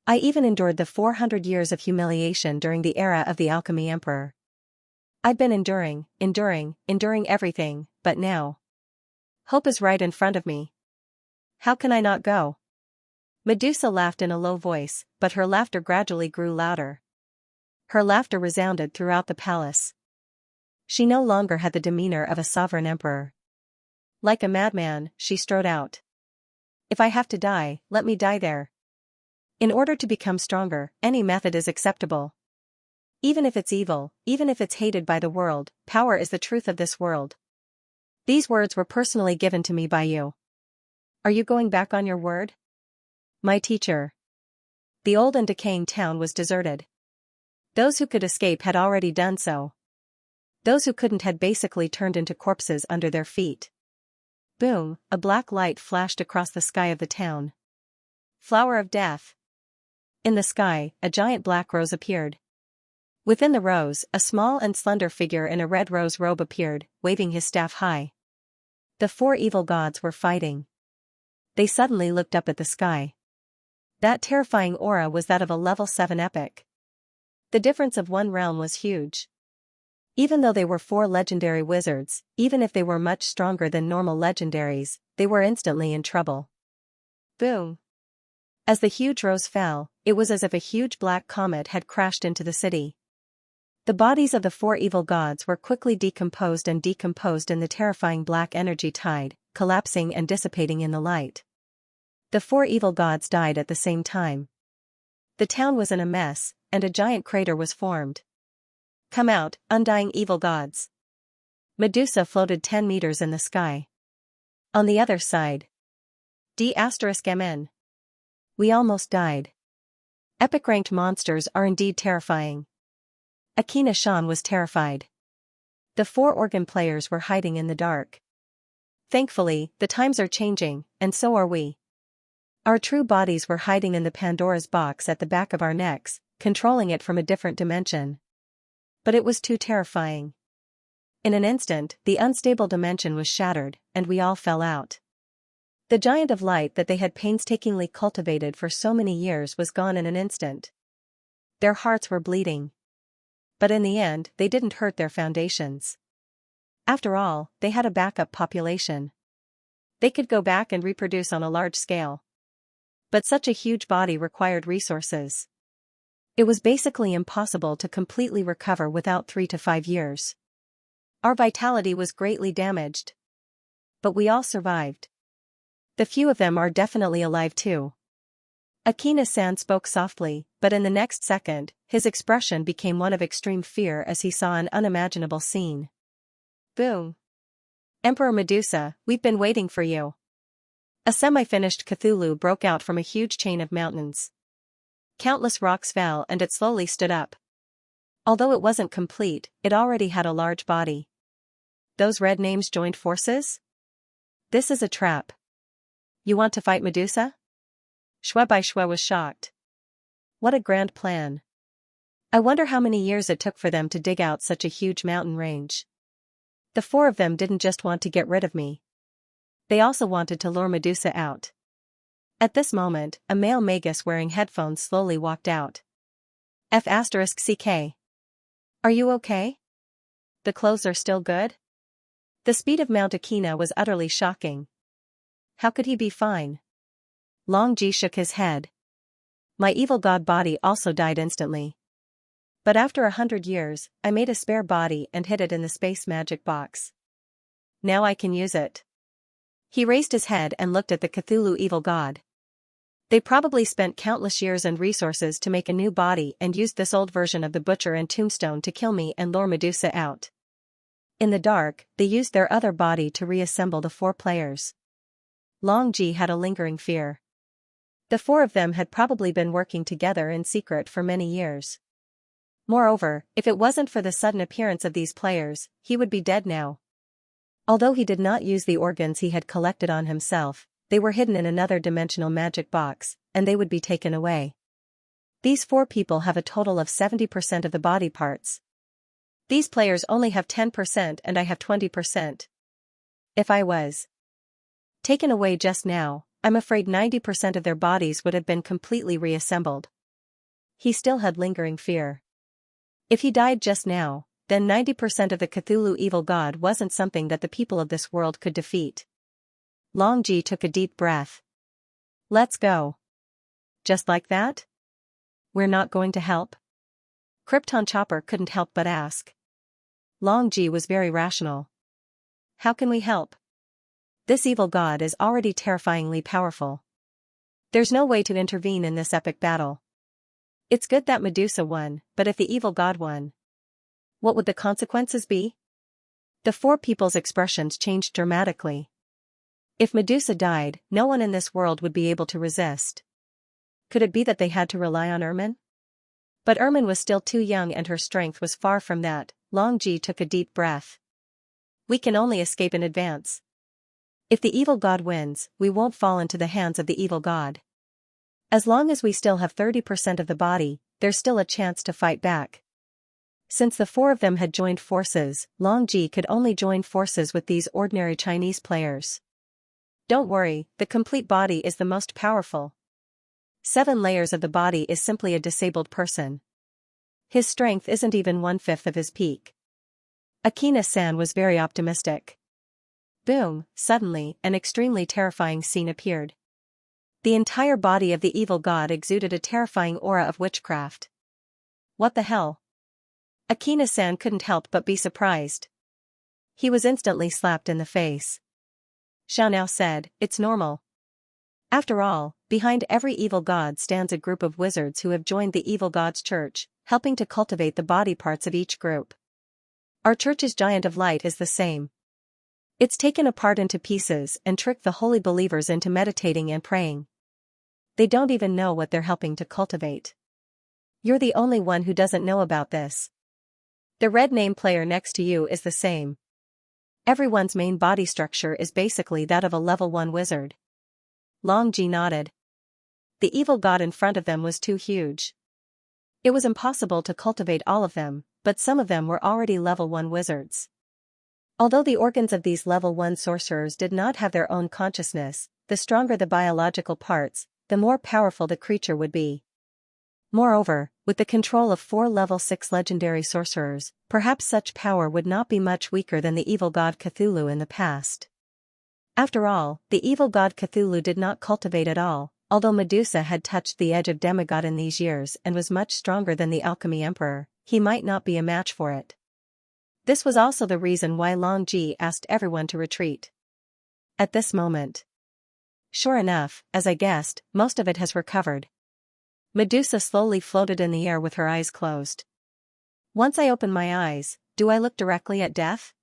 I even endured the 400 years of humiliation during the era of the Alchemy Emperor. I've been enduring everything, but now. Hope is right in front of me. How can I not go? Medusa laughed in a low voice, but her laughter gradually grew louder. Her laughter resounded throughout the palace. She no longer had the demeanor of a sovereign emperor. Like a madman, she strode out. If I have to die, let me die there. In order to become stronger, any method is acceptable. Even if it's evil, even if it's hated by the world, power is the truth of this world. These words were personally given to me by you. Are you going back on your word? My teacher. The old and decaying town was deserted. Those who could escape had already done so. Those who couldn't had basically turned into corpses under their feet. Boom, a black light flashed across the sky of the town. Flower of death. In the sky, a giant black rose appeared. Within the rose, a small and slender figure in a red rose robe appeared, waving his staff high. The four evil gods were fighting. They suddenly looked up at the sky. That terrifying aura was that of a level 7 epic. The difference of one realm was huge. Even though they were 4 legendary wizards, even if they were much stronger than normal legendaries, they were instantly in trouble. Boom. As the huge rose fell, it was as if a huge black comet had crashed into the city. The bodies of the 4 evil gods were quickly decomposed in the terrifying black energy tide, collapsing and dissipating in the light. The 4 evil gods died at the same time. The town was in a mess, and a giant crater was formed. Come out, undying evil gods. Medusa floated 10 meters in the sky. On the other side. D*MN. We almost died. Epic-ranked monsters are indeed terrifying. Akina Shan was terrified. The 4 organ players were hiding in the dark. Thankfully, the times are changing, and so are we. Our true bodies were hiding in the Pandora's box at the back of our necks, controlling it from a different dimension. But it was too terrifying. In an instant, the unstable dimension was shattered, and we all fell out. The giant of light that they had painstakingly cultivated for so many years was gone in an instant. Their hearts were bleeding. But in the end, they didn't hurt their foundations. After all, they had a backup population. They could go back and reproduce on a large scale. But such a huge body required resources. It was basically impossible to completely recover without 3 to 5 years. Our vitality was greatly damaged. But we all survived. The few of them are definitely alive too. Akina-san spoke softly, but in the next second, his expression became one of extreme fear as he saw an unimaginable scene. Boom! Emperor Medusa, we've been waiting for you. A semi-finished Cthulhu broke out from a huge chain of mountains. Countless rocks fell and it slowly stood up. Although it wasn't complete, it already had a large body. Those red names joined forces? This is a trap. You want to fight Medusa? Shui was shocked. What a grand plan. I wonder how many years it took for them to dig out such a huge mountain range. The 4 of them didn't just want to get rid of me. They also wanted to lure Medusa out. At this moment, a male magus wearing headphones slowly walked out. F*CK. Are you okay? The clothes are still good? The speed of Mount Akina was utterly shocking. How could he be fine? Long Ji shook his head. My evil god body also died instantly. But after 100 years, I made a spare body and hid it in the space magic box. Now I can use it. He raised his head and looked at the Cthulhu evil god. They probably spent countless years and resources to make a new body and used this old version of the Butcher and Tombstone to kill me and lure Medusa out. In the dark, they used their other body to reassemble the 4 players. Long Ji had a lingering fear. The 4 of them had probably been working together in secret for many years. Moreover, if it wasn't for the sudden appearance of these players, he would be dead now. Although he did not use the organs he had collected on himself, they were hidden in another dimensional magic box, and they would be taken away. These 4 people have a total of 70% of the body parts. These players only have 10% and I have 20%. If I was taken away just now, I'm afraid 90% of their bodies would have been completely reassembled. He still had lingering fear. If he died just now, then 90% of the Cthulhu evil god wasn't something that the people of this world could defeat. Long Ji took a deep breath. Let's go. Just like that? We're not going to help? Krypton Chopper couldn't help but ask. Long Ji was very rational. How can we help? This evil god is already terrifyingly powerful. There's no way to intervene in this epic battle. It's good that Medusa won, but if the evil god won, what would the consequences be? The 4 people's expressions changed dramatically. If Medusa died, no one in this world would be able to resist. Could it be that they had to rely on Ermin? But Ermin was still too young and her strength was far from that. Long Ji took a deep breath. We can only escape in advance. If the evil god wins, we won't fall into the hands of the evil god. As long as we still have 30% of the body, there's still a chance to fight back. Since the 4 of them had joined forces, Long Ji could only join forces with these ordinary Chinese players. Don't worry, the complete body is the most powerful. 7 layers of the body is simply a disabled person. His strength isn't even 1/5 of his peak. Akina-san was very optimistic. Boom, suddenly, an extremely terrifying scene appeared. The entire body of the evil god exuded a terrifying aura of witchcraft. What the hell? Akina-san couldn't help but be surprised. He was instantly slapped in the face. Xianxia said, it's normal. After all, behind every evil god stands a group of wizards who have joined the evil god's church, helping to cultivate the body parts of each group. Our church's giant of light is the same. It's taken apart into pieces and tricked the holy believers into meditating and praying. They don't even know what they're helping to cultivate. You're the only one who doesn't know about this. The red name player next to you is the same. Everyone's main body structure is basically that of a level 1 wizard. Long Ji nodded. The evil god in front of them was too huge. It was impossible to cultivate all of them, but some of them were already level 1 wizards. Although the organs of these level 1 sorcerers did not have their own consciousness, the stronger the biological parts, the more powerful the creature would be. Moreover, with the control of 4 level 6 legendary sorcerers, perhaps such power would not be much weaker than the evil god Cthulhu in the past. After all, the evil god Cthulhu did not cultivate at all, Although Medusa had touched the edge of demigod in these years and was much stronger than the alchemy emperor, he might not be a match for it. This was also the reason why Long Ji asked everyone to retreat. At this moment. Sure enough, as I guessed, most of it has recovered. Medusa slowly floated in the air with her eyes closed. Once I open my eyes, do I look directly at death?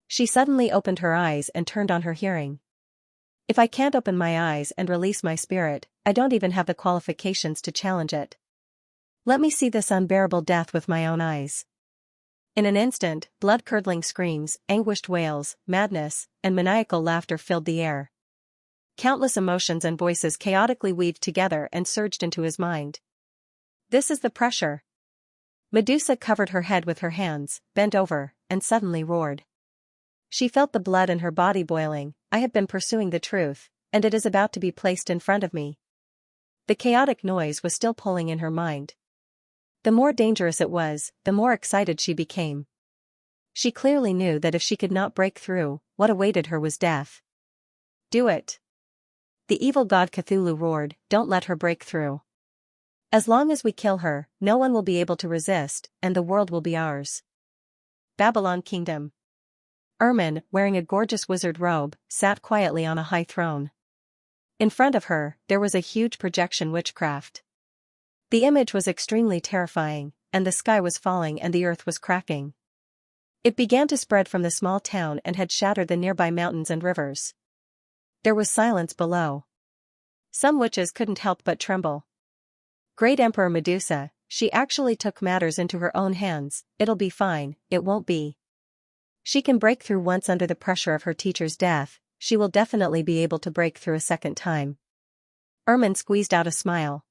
She suddenly opened her eyes and turned on her hearing. If I can't open my eyes and release my spirit, I don't even have the qualifications to challenge it. Let me see this unbearable death with my own eyes. In an instant, blood-curdling screams, anguished wails, madness, and maniacal laughter filled the air. Countless emotions and voices chaotically weaved together and surged into his mind. This is the pressure. Medusa covered her head with her hands, bent over, and suddenly roared. She felt the blood in her body boiling. I have been pursuing the truth, and it is about to be placed in front of me. The chaotic noise was still pulling in her mind. The more dangerous it was, the more excited she became. She clearly knew that if she could not break through, what awaited her was death. Do it. The evil god Cthulhu roared, don't let her break through. As long as we kill her, no one will be able to resist, and the world will be ours. Babylon Kingdom. Ermin, wearing a gorgeous wizard robe, sat quietly on a high throne. In front of her, there was a huge projection witchcraft. The image was extremely terrifying, and the sky was falling and the earth was cracking. It began to spread from the small town and had shattered the nearby mountains and rivers. There was silence below. Some witches couldn't help but tremble. Great Emperor Medusa, she actually took matters into her own hands. It'll be fine, it won't be. She can break through once under the pressure of her teacher's death, she will definitely be able to break through a second time. Ermin squeezed out a smile.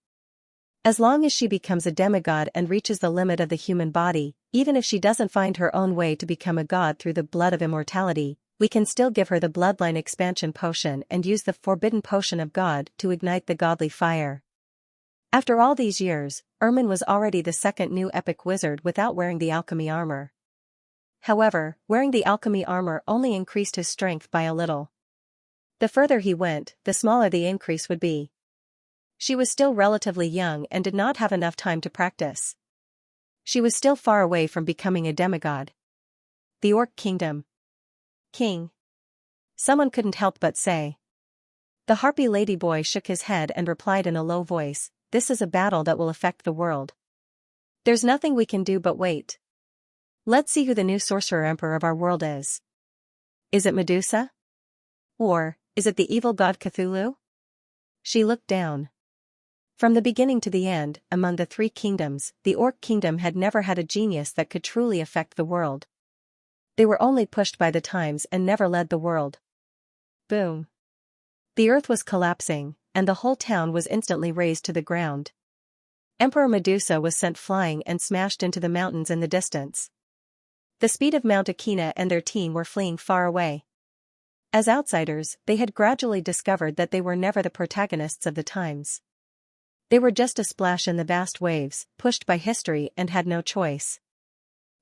As long as she becomes a demigod and reaches the limit of the human body, even if she doesn't find her own way to become a god through the blood of immortality, we can still give her the bloodline expansion potion and use the forbidden potion of God to ignite the godly fire. After all these years, Ermin was already the second new epic wizard without wearing the alchemy armor. However, wearing the alchemy armor only increased his strength by a little. The further he went, the smaller the increase would be. She was still relatively young and did not have enough time to practice. She was still far away from becoming a demigod. The Orc Kingdom. King. Someone couldn't help but say. The harpy ladyboy shook his head and replied in a low voice, this is a battle that will affect the world. There's nothing we can do but wait. Let's see who the new sorcerer emperor of our world is. Is it Medusa? Or, is it the evil god Cthulhu? She looked down. From the beginning to the end, among the three kingdoms, the Orc Kingdom had never had a genius that could truly affect the world. They were only pushed by the times and never led the world. Boom. The earth was collapsing, and the whole town was instantly razed to the ground. Emperor Medusa was sent flying and smashed into the mountains in the distance. The speed of Mount Akina and their team were fleeing far away. As outsiders, they had gradually discovered that they were never the protagonists of the times. They were just a splash in the vast waves, pushed by history and had no choice.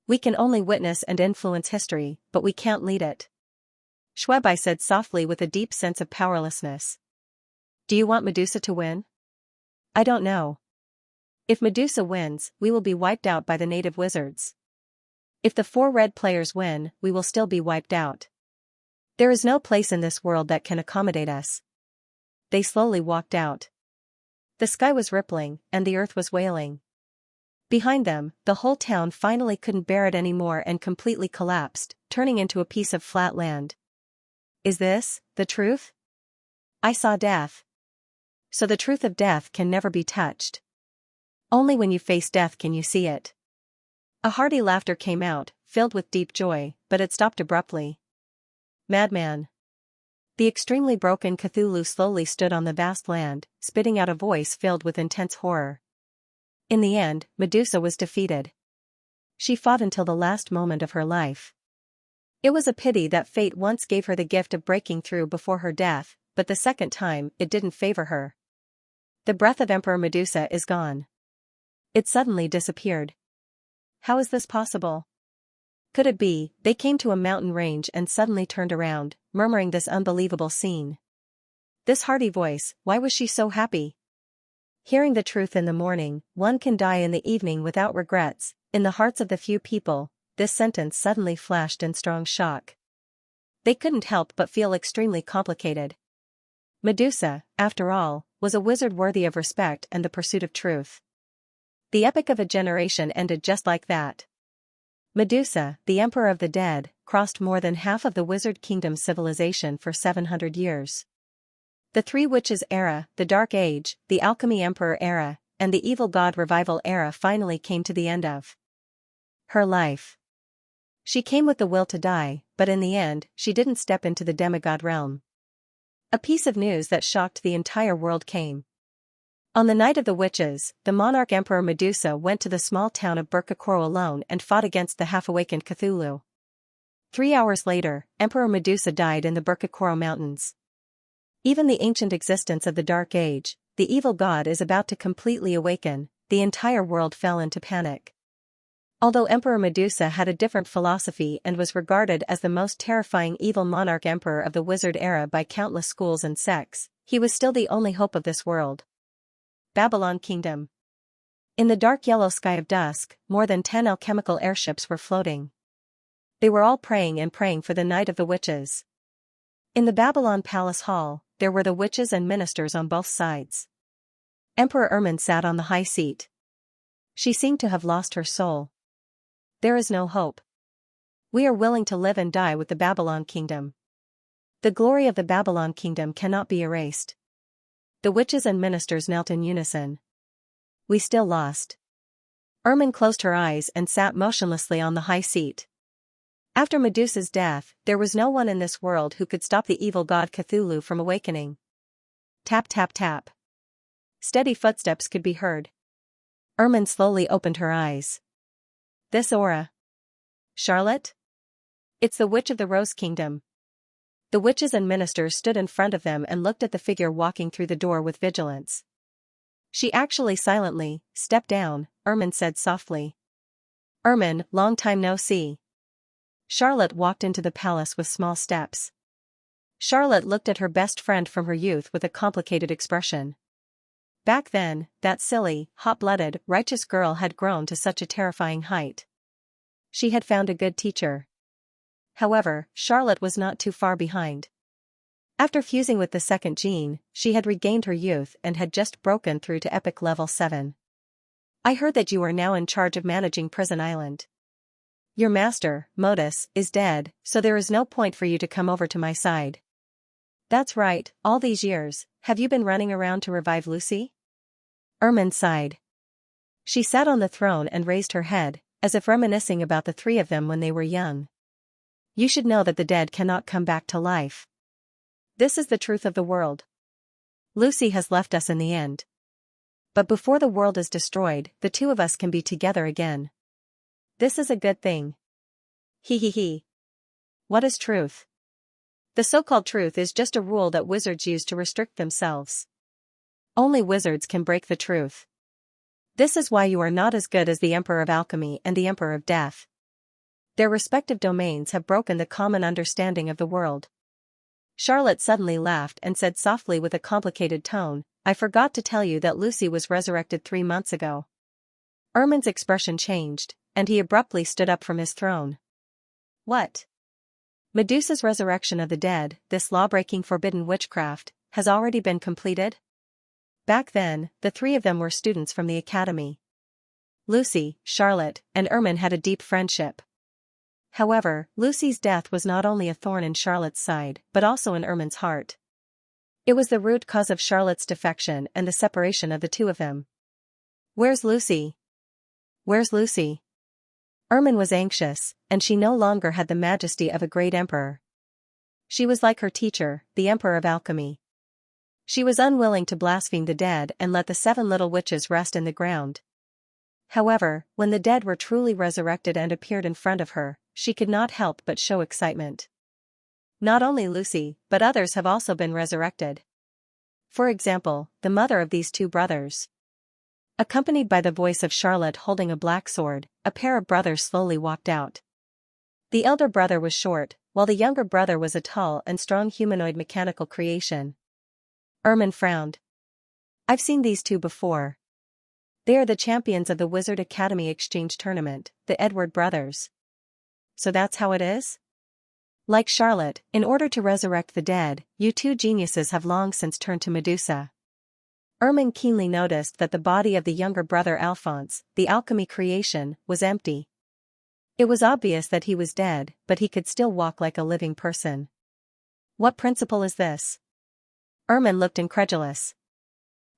We can only witness and influence history, but we can't lead it. Shwebai said softly with a deep sense of powerlessness. Do you want Medusa to win? I don't know. If Medusa wins, we will be wiped out by the native wizards. If the 4 red players win, we will still be wiped out. There is no place in this world that can accommodate us. They slowly walked out. The sky was rippling, and the earth was wailing. Behind them, the whole town finally couldn't bear it anymore and completely collapsed, turning into a piece of flat land. Is this the truth? I saw death. So the truth of death can never be touched. Only when you face death can you see it. A hearty laughter came out, filled with deep joy, but it stopped abruptly. Madman. The extremely broken Cthulhu slowly stood on the vast land, spitting out a voice filled with intense horror. In the end, Medusa was defeated. She fought until the last moment of her life. It was a pity that fate once gave her the gift of breaking through before her death, but the second time, it didn't favor her. The breath of Emperor Medusa is gone. It suddenly disappeared. How is this possible? Could it be, they came to a mountain range and suddenly turned around, murmuring this unbelievable scene? This hearty voice, why was she so happy? Hearing the truth in the morning, one can die in the evening without regrets. In the hearts of the few people, this sentence suddenly flashed in strong shock. They couldn't help but feel extremely complicated. Medusa, after all, was a wizard worthy of respect and the pursuit of truth. The epic of a generation ended just like that. Medusa, the emperor of the dead, crossed more than half of the wizard kingdom's civilization for 700 years. The Three Witches era, the Dark Age, the Alchemy Emperor era, and the Evil God Revival era finally came to the end of her life. She came with the will to die, but in the end, she didn't step into the demigod realm. A piece of news that shocked the entire world came. On the night of the witches, the monarch Emperor Medusa went to the small town of Burkakoro alone and fought against the half-awakened Cthulhu. 3 hours later, Emperor Medusa died in the Burkakoro Mountains. Even the ancient existence of the Dark Age, the evil god is about to completely awaken, the entire world fell into panic. Although Emperor Medusa had a different philosophy and was regarded as the most terrifying evil monarch emperor of the wizard era by countless schools and sects, he was still the only hope of this world. Babylon Kingdom. In the dark yellow sky of dusk, more than 10 alchemical airships were floating. They were all praying and praying for the night of the witches. In the Babylon Palace Hall, there were the witches and ministers on both sides. Emperor Ermin sat on the high seat. She seemed to have lost her soul. There is no hope. We are willing to live and die with the Babylon Kingdom. The glory of the Babylon Kingdom cannot be erased. The witches and ministers knelt in unison. We still lost. Ermin closed her eyes and sat motionlessly on the high seat. After Medusa's death, there was no one in this world who could stop the evil god Cthulhu from awakening. Tap tap tap. Steady footsteps could be heard. Ermin slowly opened her eyes. This aura. Charlotte? It's the Witch of the Rose Kingdom. The witches and ministers stood in front of them and looked at the figure walking through the door with vigilance. She actually silently stepped down, Ermin said softly. Ermin, long time no see. Charlotte walked into the palace with small steps. Charlotte looked at her best friend from her youth with a complicated expression. Back then, that silly, hot-blooded, righteous girl had grown to such a terrifying height. She had found a good teacher. However, Charlotte was not too far behind. After fusing with the second gene, she had regained her youth and had just broken through to epic level 7. I heard that you are now in charge of managing Prison Island. Your master, Modus, is dead, so there is no point for you to come over to my side. That's right, all these years, have you been running around to revive Lucy? Ermin sighed. She sat on the throne and raised her head, as if reminiscing about the three of them when they were young. You should know that the dead cannot come back to life. This is the truth of the world. Lucy has left us in the end. But before the world is destroyed, the two of us can be together again. This is a good thing. He. What is truth? The so-called truth is just a rule that wizards use to restrict themselves. Only wizards can break the truth. This is why you are not as good as the Emperor of Alchemy and the Emperor of Death. Their respective domains have broken the common understanding of the world. Charlotte suddenly laughed and said softly with a complicated tone, I forgot to tell you that Lucy was resurrected 3 months ago. Ermin's expression changed, and he abruptly stood up from his throne. What? Medusa's resurrection of the dead, this law-breaking forbidden witchcraft, has already been completed? Back then, the three of them were students from the academy. Lucy, Charlotte, and Ermin had a deep friendship. However, Lucy's death was not only a thorn in Charlotte's side, but also in Ermin's heart. It was the root cause of Charlotte's defection and the separation of the two of them. Where's Lucy? Where's Lucy? Ermin was anxious, and she no longer had the majesty of a great emperor. She was like her teacher, the Emperor of Alchemy. She was unwilling to blaspheme the dead and let the 7 little witches rest in the ground. However, when the dead were truly resurrected and appeared in front of her, she could not help but show excitement. Not only Lucy, but others have also been resurrected. For example, the mother of these 2 brothers. Accompanied by the voice of Charlotte holding a black sword, a pair of brothers slowly walked out. The elder brother was short, while the younger brother was a tall and strong humanoid mechanical creation. Ermin frowned. I've seen these two before. They are the champions of the Wizard Academy Exchange Tournament, the Edward brothers. So that's how it is? Like Charlotte, in order to resurrect the dead, you two geniuses have long since turned to Medusa. Ermin keenly noticed that the body of the younger brother Alphonse, the alchemy creation, was empty. It was obvious that he was dead, but he could still walk like a living person. What principle is this? Ermin looked incredulous.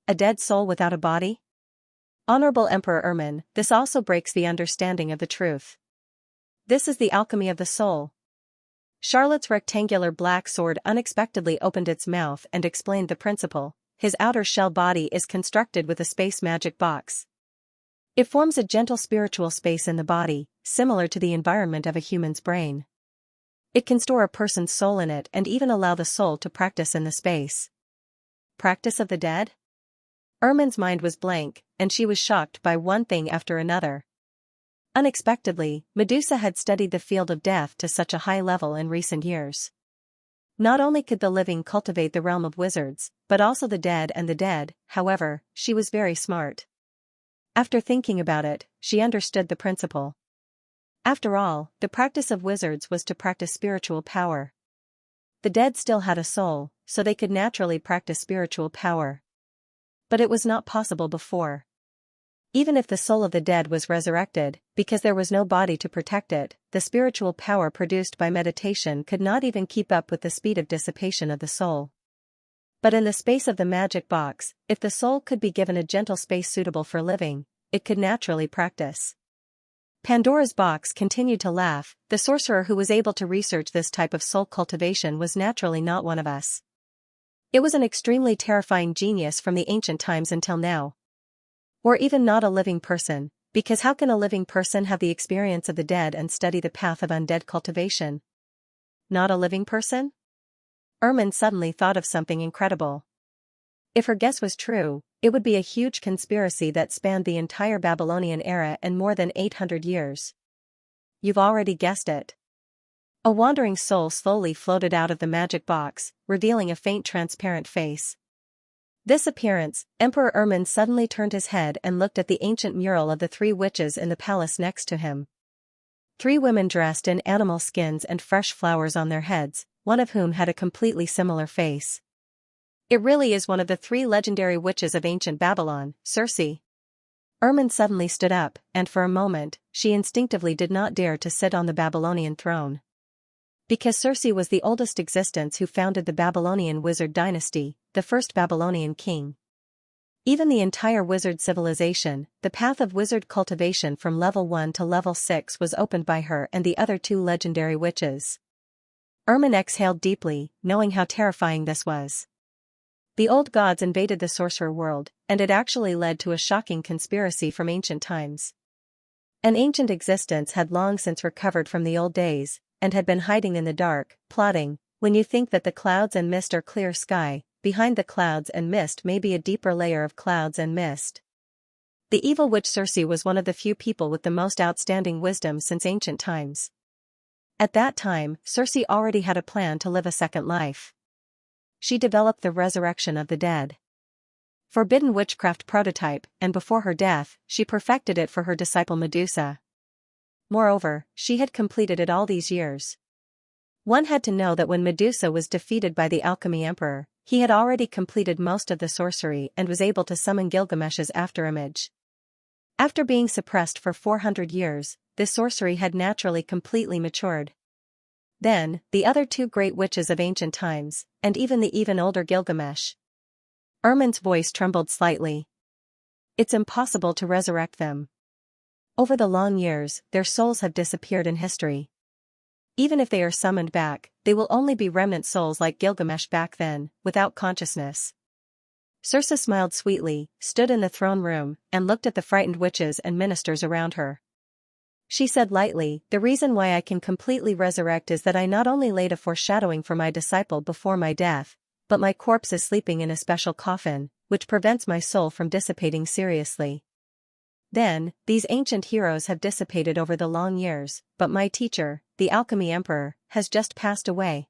A dead soul without a body? Honorable Emperor Ermin, this also breaks the understanding of the truth. This is the alchemy of the soul. Charlotte's rectangular black sword unexpectedly opened its mouth and explained the principle. His outer shell body is constructed with a space magic box. It forms a gentle spiritual space in the body, similar to the environment of a human's brain. It can store a person's soul in it and even allow the soul to practice in the space. Practice of the dead? Ermin's mind was blank, and she was shocked by one thing after another. Unexpectedly, Medusa had studied the field of death to such a high level in recent years. Not only could the living cultivate the realm of wizards, but also the dead and the dead, however, she was very smart. After thinking about it, she understood the principle. After all, the practice of wizards was to practice spiritual power. The dead still had a soul, so they could naturally practice spiritual power. But it was not possible before. Even if the soul of the dead was resurrected, because there was no body to protect it, the spiritual power produced by meditation could not even keep up with the speed of dissipation of the soul. But in the space of the magic box, if the soul could be given a gentle space suitable for living, it could naturally practice. Pandora's box continued to laugh. The sorcerer who was able to research this type of soul cultivation was naturally not one of us. It was an extremely terrifying genius from the ancient times until now. Or even not a living person, because how can a living person have the experience of the dead and study the path of undead cultivation? Not a living person? Ermin suddenly thought of something incredible. If her guess was true, it would be a huge conspiracy that spanned the entire Babylonian era and more than 800 years. You've already guessed it. A wandering soul slowly floated out of the magic box, revealing a faint transparent face. This appearance, Emperor Ermin suddenly turned his head and looked at the ancient mural of the three witches in the palace next to him. Three women dressed in animal skins and fresh flowers on their heads, one of whom had a completely similar face. It really is one of the three legendary witches of ancient Babylon, Circe. Ermin suddenly stood up, and for a moment, she instinctively did not dare to sit on the Babylonian throne. Because Circe was the oldest existence who founded the Babylonian wizard dynasty, the first Babylonian king. Even the entire wizard civilization, the path of wizard cultivation from level 1 to level 6 was opened by her and the other two legendary witches. Ermin exhaled deeply, knowing how terrifying this was. The old gods invaded the sorcerer world, and it actually led to a shocking conspiracy from ancient times. An ancient existence had long since recovered from the old days, and had been hiding in the dark, plotting. When you think that the clouds and mist are clear sky, behind the clouds and mist may be a deeper layer of clouds and mist. The evil witch Circe was one of the few people with the most outstanding wisdom since ancient times. At that time, Circe already had a plan to live a second life. She developed the resurrection of the dead. Forbidden witchcraft prototype, and before her death, she perfected it for her disciple Medusa. Moreover, she had completed it all these years. One had to know that when Medusa was defeated by the alchemy emperor, he had already completed most of the sorcery and was able to summon Gilgamesh's afterimage. After being suppressed for 400 years, this sorcery had naturally completely matured. Then, the other two great witches of ancient times, and even the even older Gilgamesh. Ermin's voice trembled slightly. It's impossible to resurrect them. Over the long years, their souls have disappeared in history. Even if they are summoned back, they will only be remnant souls like Gilgamesh back then, without consciousness. Circe smiled sweetly, stood in the throne room, and looked at the frightened witches and ministers around her. She said lightly, "The reason why I can completely resurrect is that I not only laid a foreshadowing for my disciple before my death, but my corpse is sleeping in a special coffin, which prevents my soul from dissipating seriously. Then, these ancient heroes have dissipated over the long years, but my teacher, the alchemy emperor, has just passed away."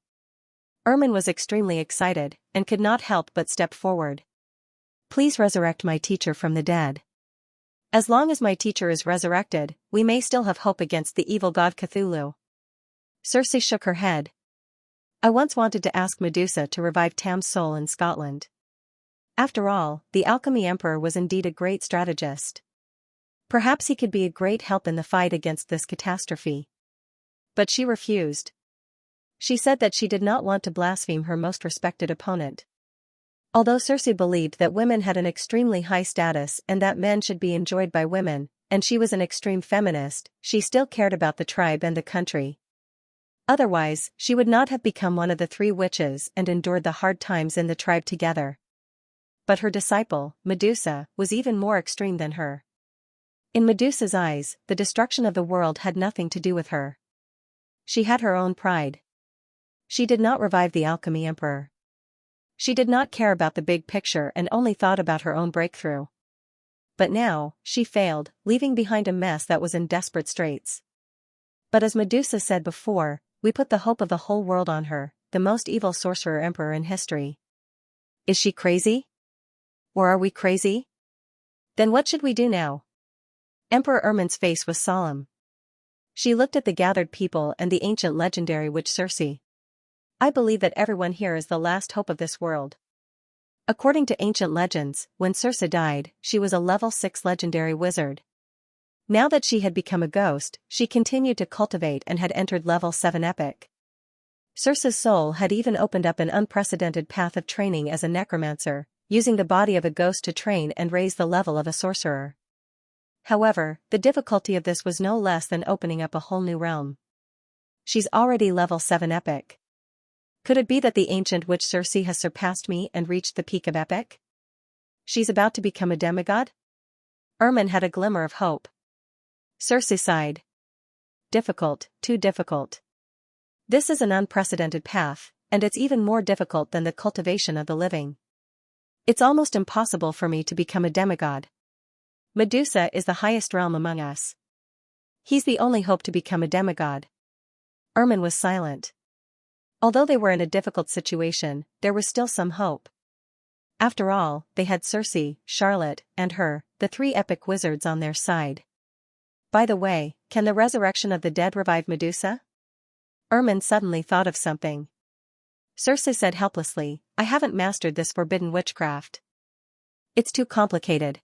Ermin was extremely excited, and could not help but step forward. Please resurrect my teacher from the dead. As long as my teacher is resurrected, we may still have hope against the evil god Cthulhu. Circe shook her head. I once wanted to ask Medusa to revive Tam's soul in Scotland. After all, the alchemy emperor was indeed a great strategist. Perhaps he could be a great help in the fight against this catastrophe. But she refused. She said that she did not want to blaspheme her most respected opponent. Although Circe believed that women had an extremely high status and that men should be enjoyed by women, and she was an extreme feminist, she still cared about the tribe and the country. Otherwise, she would not have become one of the 3 witches and endured the hard times in the tribe together. But her disciple, Medusa, was even more extreme than her. In Medusa's eyes, the destruction of the world had nothing to do with her. She had her own pride. She did not revive the alchemy emperor. She did not care about the big picture and only thought about her own breakthrough. But now, she failed, leaving behind a mess that was in desperate straits. But as Medusa said before, we put the hope of the whole world on her, the most evil sorcerer emperor in history. Is she crazy? Or are we crazy? Then what should we do now? Emperor Ermin's face was solemn. She looked at the gathered people and the ancient legendary witch Circe. I believe that everyone here is the last hope of this world. According to ancient legends, when Circe died, she was a level 6 legendary wizard. Now that she had become a ghost, she continued to cultivate and had entered level 7 epic. Circe's soul had even opened up an unprecedented path of training as a necromancer, using the body of a ghost to train and raise the level of a sorcerer. However, the difficulty of this was no less than opening up a whole new realm. She's already level 7 epic. Could it be that the ancient witch Circe has surpassed me and reached the peak of epic? She's about to become a demigod? Ermin had a glimmer of hope. Circe sighed. Difficult, too difficult. This is an unprecedented path, and it's even more difficult than the cultivation of the living. It's almost impossible for me to become a demigod. Medusa is the highest realm among us. He's the only hope to become a demigod. Ermin was silent. Although they were in a difficult situation, there was still some hope. After all, they had Circe, Charlotte, and her, the 3 epic wizards on their side. By the way, can the resurrection of the dead revive Medusa? Ermin suddenly thought of something. Circe said helplessly, I haven't mastered this forbidden witchcraft. It's too complicated.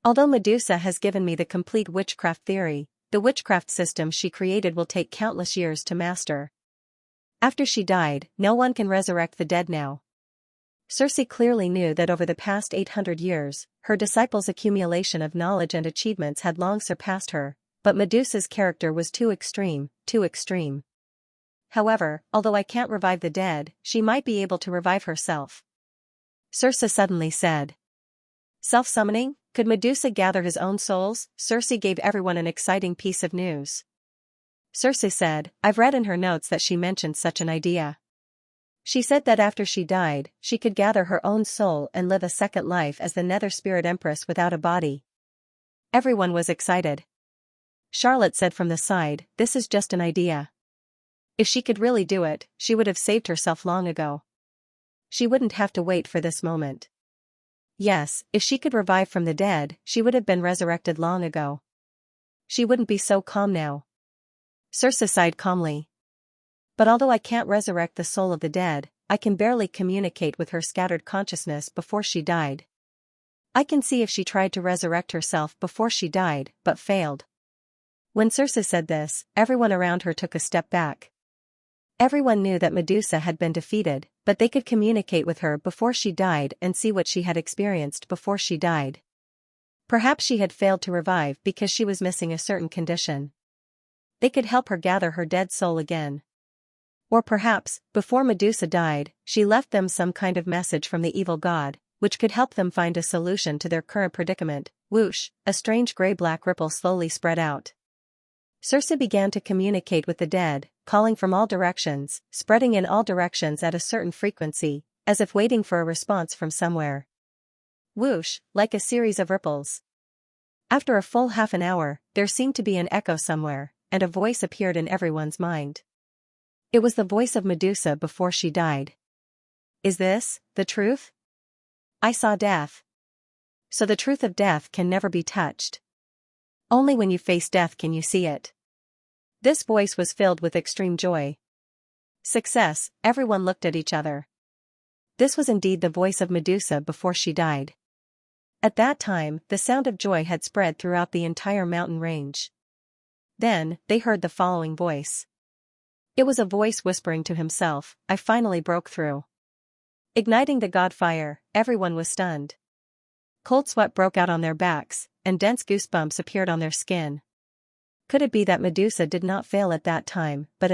Although Medusa has given me the complete witchcraft theory, the witchcraft system she created will take countless years to master. After she died, no one can resurrect the dead now. Circe clearly knew that over the past 800 years, her disciples' accumulation of knowledge and achievements had long surpassed her, but Medusa's character was too extreme, too extreme. However, although I can't revive the dead, she might be able to revive herself. Circe suddenly said. Self-summoning? Could Medusa gather his own souls? Circe gave everyone an exciting piece of news. Circe said, I've read in her notes that she mentioned such an idea. She said that after she died, she could gather her own soul and live a second life as the Nether Spirit Empress without a body. Everyone was excited. Charlotte said from the side, this is just an idea. If she could really do it, she would have saved herself long ago. She wouldn't have to wait for this moment. Yes, if she could revive from the dead, she would have been resurrected long ago. She wouldn't be so calm now. Circe sighed calmly. But although I can't resurrect the soul of the dead, I can barely communicate with her scattered consciousness before she died. I can see if she tried to resurrect herself before she died, but failed. When Circe said this, everyone around her took a step back. Everyone knew that Medusa had been defeated, but they could communicate with her before she died and see what she had experienced before she died. Perhaps she had failed to revive because she was missing a certain condition. They could help her gather her dead soul again. Or perhaps, before Medusa died, she left them some kind of message from the evil god, which could help them find a solution to their current predicament. Whoosh, a strange gray-black ripple slowly spread out. Circe began to communicate with the dead, calling from all directions, spreading in all directions at a certain frequency, as if waiting for a response from somewhere. Whoosh, like a series of ripples. After a full half an hour, there seemed to be an echo somewhere, and a voice appeared in everyone's mind. It was the voice of Medusa before she died. Is this the truth? I saw death. So the truth of death can never be touched. Only when you face death can you see it. This voice was filled with extreme joy. Success, everyone looked at each other. This was indeed the voice of Medusa before she died. At that time, the sound of joy had spread throughout the entire mountain range. Then, they heard the following voice. It was a voice whispering to himself, I finally broke through. Igniting the god fire, everyone was stunned. Cold sweat broke out on their backs, and dense goosebumps appeared on their skin. Could it be that Medusa did not fail at that time, but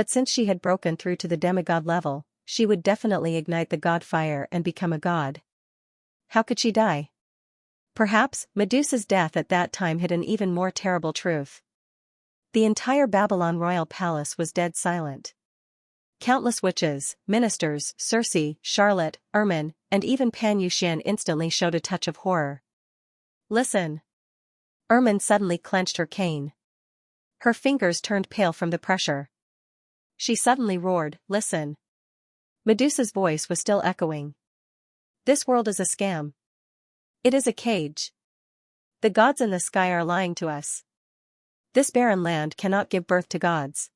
since she had broken through to the demigod level, she would definitely ignite the god fire and become a god. How could she die? Perhaps, Medusa's death at that time hid an even more terrible truth. The entire Babylon royal palace was dead silent. Countless witches, ministers, Circe, Charlotte, Ermin, and even Pan Yuxian instantly showed a touch of horror. Listen. Ermin suddenly clenched her cane. Her fingers turned pale from the pressure. She suddenly roared, listen. Medusa's voice was still echoing. This world is a scam. It is a cage. The gods in the sky are lying to us. This barren land cannot give birth to gods.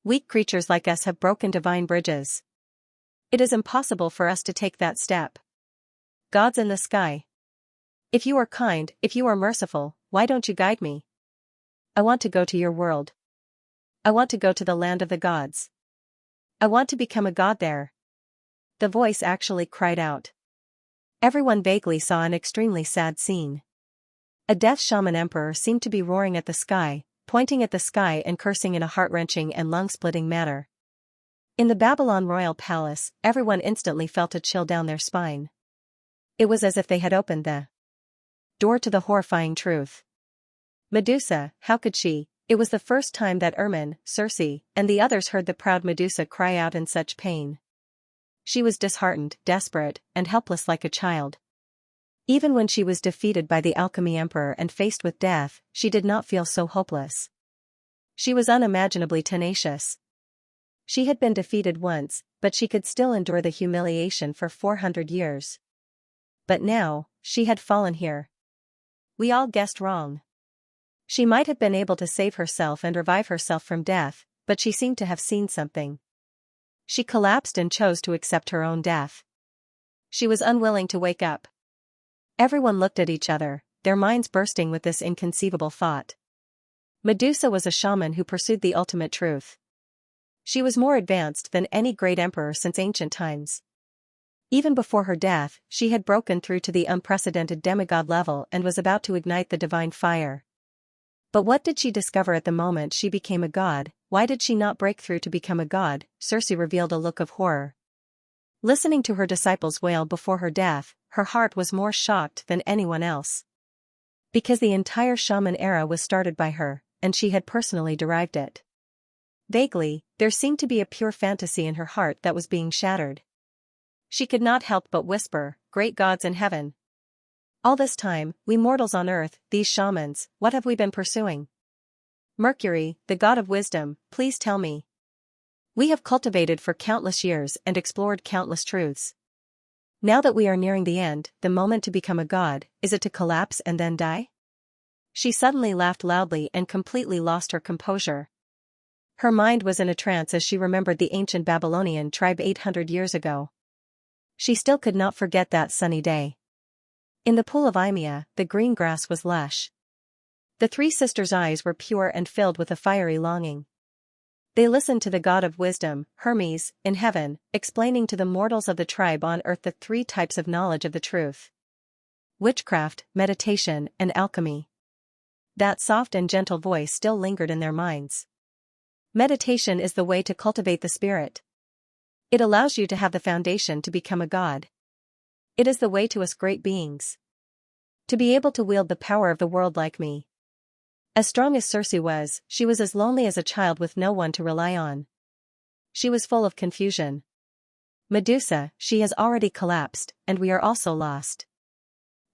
Weak creatures like us have broken divine bridges. It is impossible for us to take that step. Gods in the sky. If you are kind, if you are merciful, why don't you guide me? I want to go to your world. I want to go to the land of the gods. I want to become a god there. The voice actually cried out. Everyone vaguely saw an extremely sad scene. A death shaman emperor seemed to be roaring at the sky, pointing at the sky and cursing in a heart-wrenching and lung-splitting manner. In the Babylon royal palace, everyone instantly felt a chill down their spine. It was as if they had opened the door to the horrifying truth. Medusa, how could she? It was the first time that Ermin, Circe, and the others heard the proud Medusa cry out in such pain. She was disheartened, desperate, and helpless like a child. Even when she was defeated by the alchemy emperor and faced with death, she did not feel so hopeless. She was unimaginably tenacious. She had been defeated once, but she could still endure the humiliation for 400 years. But now, she had fallen here. We all guessed wrong. She might have been able to save herself and revive herself from death, but she seemed to have seen something. She collapsed and chose to accept her own death. She was unwilling to wake up. Everyone looked at each other, their minds bursting with this inconceivable thought. Medusa was a shaman who pursued the ultimate truth. She was more advanced than any great emperor since ancient times. Even before her death, she had broken through to the unprecedented demigod level and was about to ignite the divine fire. But what did she discover at the moment she became a god? Why did she not break through to become a god? Circe revealed a look of horror. Listening to her disciples wail before her death, her heart was more shocked than anyone else. Because the entire shaman era was started by her, and she had personally derived it. Vaguely, there seemed to be a pure fantasy in her heart that was being shattered. She could not help but whisper, great gods in heaven. All this time, we mortals on earth, these shamans, what have we been pursuing? Mercury, the god of wisdom, please tell me. We have cultivated for countless years and explored countless truths. Now that we are nearing the end, the moment to become a god, is it to collapse and then die? She suddenly laughed loudly and completely lost her composure. Her mind was in a trance as she remembered the ancient Babylonian tribe 800 years ago. She still could not forget that sunny day. In the pool of Imea, the green grass was lush. The three sisters' eyes were pure and filled with a fiery longing. They listened to the god of wisdom, Hermes, in heaven, explaining to the mortals of the tribe on earth the three types of knowledge of the truth: witchcraft, meditation, and alchemy. That soft and gentle voice still lingered in their minds. Meditation is the way to cultivate the spirit. It allows you to have the foundation to become a god. It is the way to us great beings. To be able to wield the power of the world like me. As strong as Circe was, she was as lonely as a child with no one to rely on. She was full of confusion. Medusa, she has already collapsed, and we are also lost.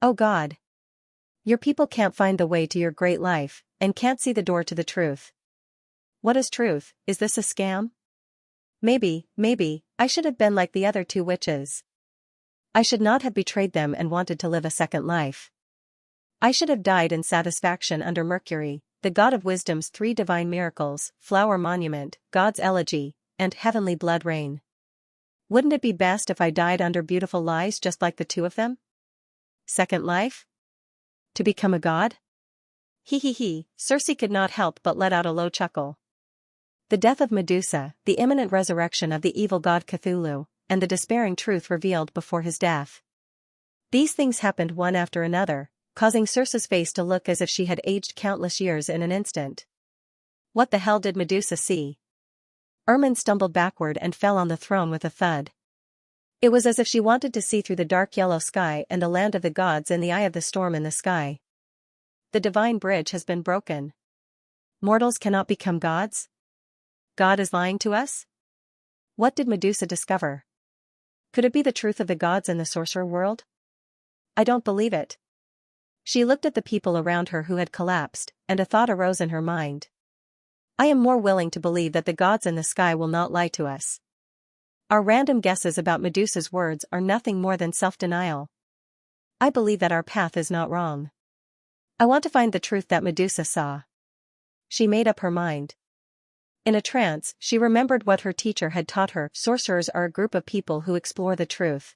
Oh God! Your people can't find the way to your great life, and can't see the door to the truth. What is truth? Is this a scam? Maybe, I should have been like the other two witches. I should not have betrayed them and wanted to live a second life. I should have died in satisfaction under Mercury, the god of wisdom's 3 divine miracles, flower monument, God's elegy, and heavenly blood rain. Wouldn't it be best if I died under beautiful lies just like the two of them? Second life? To become a god? He, Circe could not help but let out a low chuckle. The death of Medusa, the imminent resurrection of the evil god Cthulhu, and the despairing truth revealed before his death. These things happened one after another, causing Circe's face to look as if she had aged countless years in an instant. What the hell did Medusa see? Ermin stumbled backward and fell on the throne with a thud. It was as if she wanted to see through the dark yellow sky and the land of the gods in the eye of the storm in the sky. The divine bridge has been broken. Mortals cannot become gods? God is lying to us? What did Medusa discover? Could it be the truth of the gods in the sorcerer world? I don't believe it. She looked at the people around her who had collapsed, and a thought arose in her mind. I am more willing to believe that the gods in the sky will not lie to us. Our random guesses about Medusa's words are nothing more than self-denial. I believe that our path is not wrong. I want to find the truth that Medusa saw. She made up her mind. In a trance, she remembered what her teacher had taught her. Sorcerers are a group of people who explore the truth.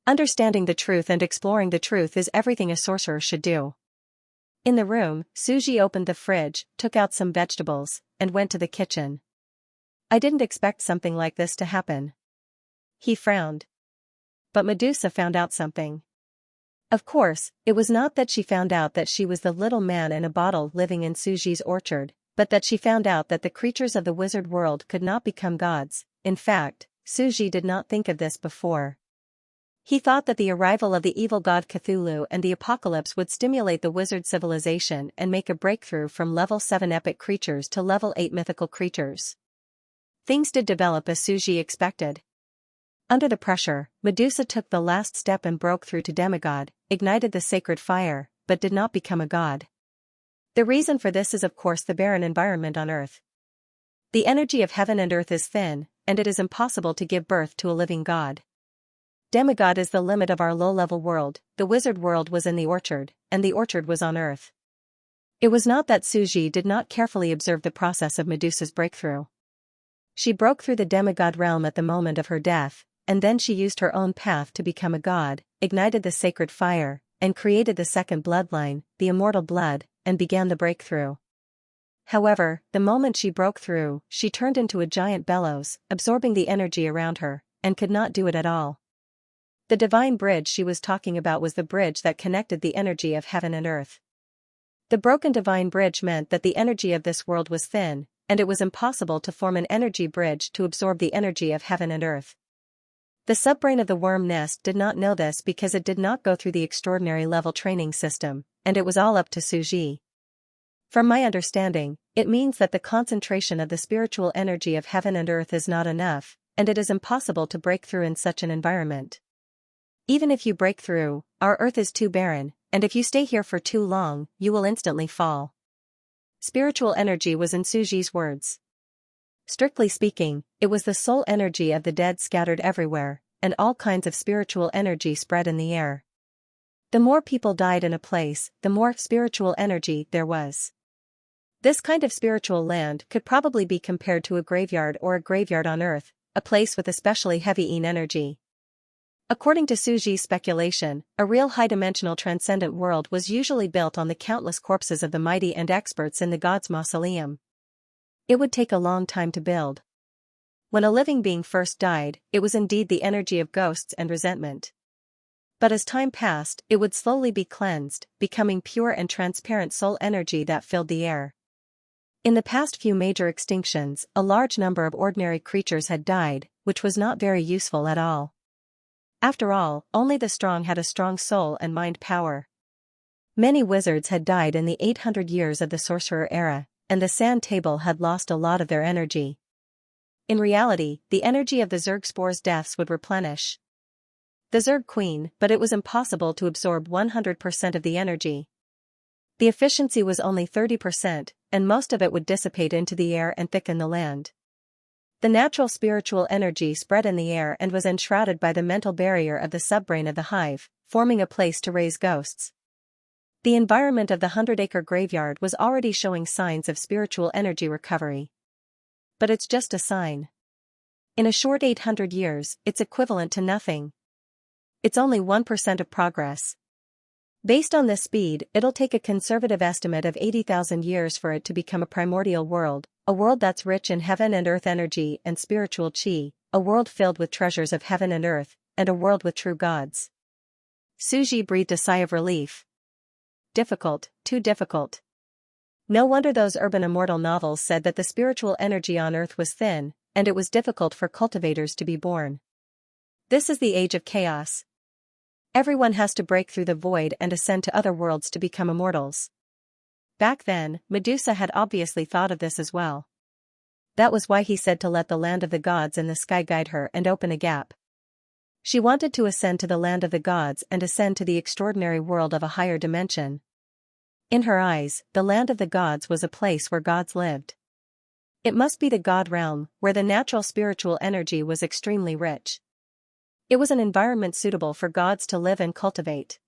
Understanding the truth and exploring the truth is everything a sorcerer should do. In the room, Suji opened the fridge, took out some vegetables, and went to the kitchen. I didn't expect something like this to happen. He frowned. But Medusa found out something. Of course, it was not that she found out that she was the little man in a bottle living in Suji's orchard, but that she found out that the creatures of the wizard world could not become gods. In fact, Suji did not think of this before. He thought that the arrival of the evil god Cthulhu and the apocalypse would stimulate the wizard civilization and make a breakthrough from level 7 epic creatures to level 8 mythical creatures. Things did develop as Suji expected. Under the pressure, Medusa took the last step and broke through to demigod, ignited the sacred fire, but did not become a god. The reason for this is of course the barren environment on Earth. The energy of heaven and earth is thin, and it is impossible to give birth to a living god. Demigod is the limit of our low-level world. The wizard world was in the orchard, and the orchard was on Earth. It was not that Suji did not carefully observe the process of Medusa's breakthrough. She broke through the demigod realm at the moment of her death, and then she used her own path to become a god, ignited the sacred fire, and created the second bloodline, the immortal blood, and began the breakthrough. However, the moment she broke through, she turned into a giant bellows, absorbing the energy around her, and could not do it at all. The divine bridge she was talking about was the bridge that connected the energy of heaven and earth. The broken divine bridge meant that the energy of this world was thin, and it was impossible to form an energy bridge to absorb the energy of heaven and earth. The subbrain of the worm nest did not know this because it did not go through the extraordinary level training system, and it was all up to Suji. From my understanding, it means that the concentration of the spiritual energy of heaven and earth is not enough, and it is impossible to break through in such an environment. Even if you break through, our earth is too barren, and if you stay here for too long, you will instantly fall. Spiritual energy was in Suji's words. Strictly speaking, it was the soul energy of the dead scattered everywhere, and all kinds of spiritual energy spread in the air. The more people died in a place, the more spiritual energy there was. This kind of spiritual land could probably be compared to a graveyard or a graveyard on Earth, a place with especially heavy energy. According to Suji's speculation, a real high-dimensional transcendent world was usually built on the countless corpses of the mighty and experts in the gods' mausoleum. It would take a long time to build. When a living being first died, it was indeed the energy of ghosts and resentment. But as time passed, it would slowly be cleansed, becoming pure and transparent soul energy that filled the air. In the past few major extinctions, a large number of ordinary creatures had died, which was not very useful at all. After all, only the strong had a strong soul and mind power. Many wizards had died in the 800 years of the sorcerer era, and the sand table had lost a lot of their energy. In reality, the energy of the Zerg Spore's deaths would replenish the Zerg Queen, but it was impossible to absorb 100% of the energy. The efficiency was only 30%, and most of it would dissipate into the air and thicken the land. The natural spiritual energy spread in the air and was enshrouded by the mental barrier of the subbrain of the hive, forming a place to raise ghosts. The environment of the 100-acre graveyard was already showing signs of spiritual energy recovery. But it's just a sign. In a short 800 years, it's equivalent to nothing. It's only 1% of progress. Based on this speed, it'll take a conservative estimate of 80,000 years for it to become a primordial world, a world that's rich in heaven and earth energy and spiritual chi, a world filled with treasures of heaven and earth, and a world with true gods. Suji breathed a sigh of relief. Difficult, too difficult. No wonder those urban immortal novels said that the spiritual energy on earth was thin, and it was difficult for cultivators to be born. This is the age of chaos. Everyone has to break through the void and ascend to other worlds to become immortals. Back then, Medusa had obviously thought of this as well. That was why he said to let the land of the gods in the sky guide her and open a gap. She wanted to ascend to the land of the gods and ascend to the extraordinary world of a higher dimension. In her eyes, the land of the gods was a place where gods lived. It must be the god realm, where the natural spiritual energy was extremely rich. It was an environment suitable for gods to live and cultivate.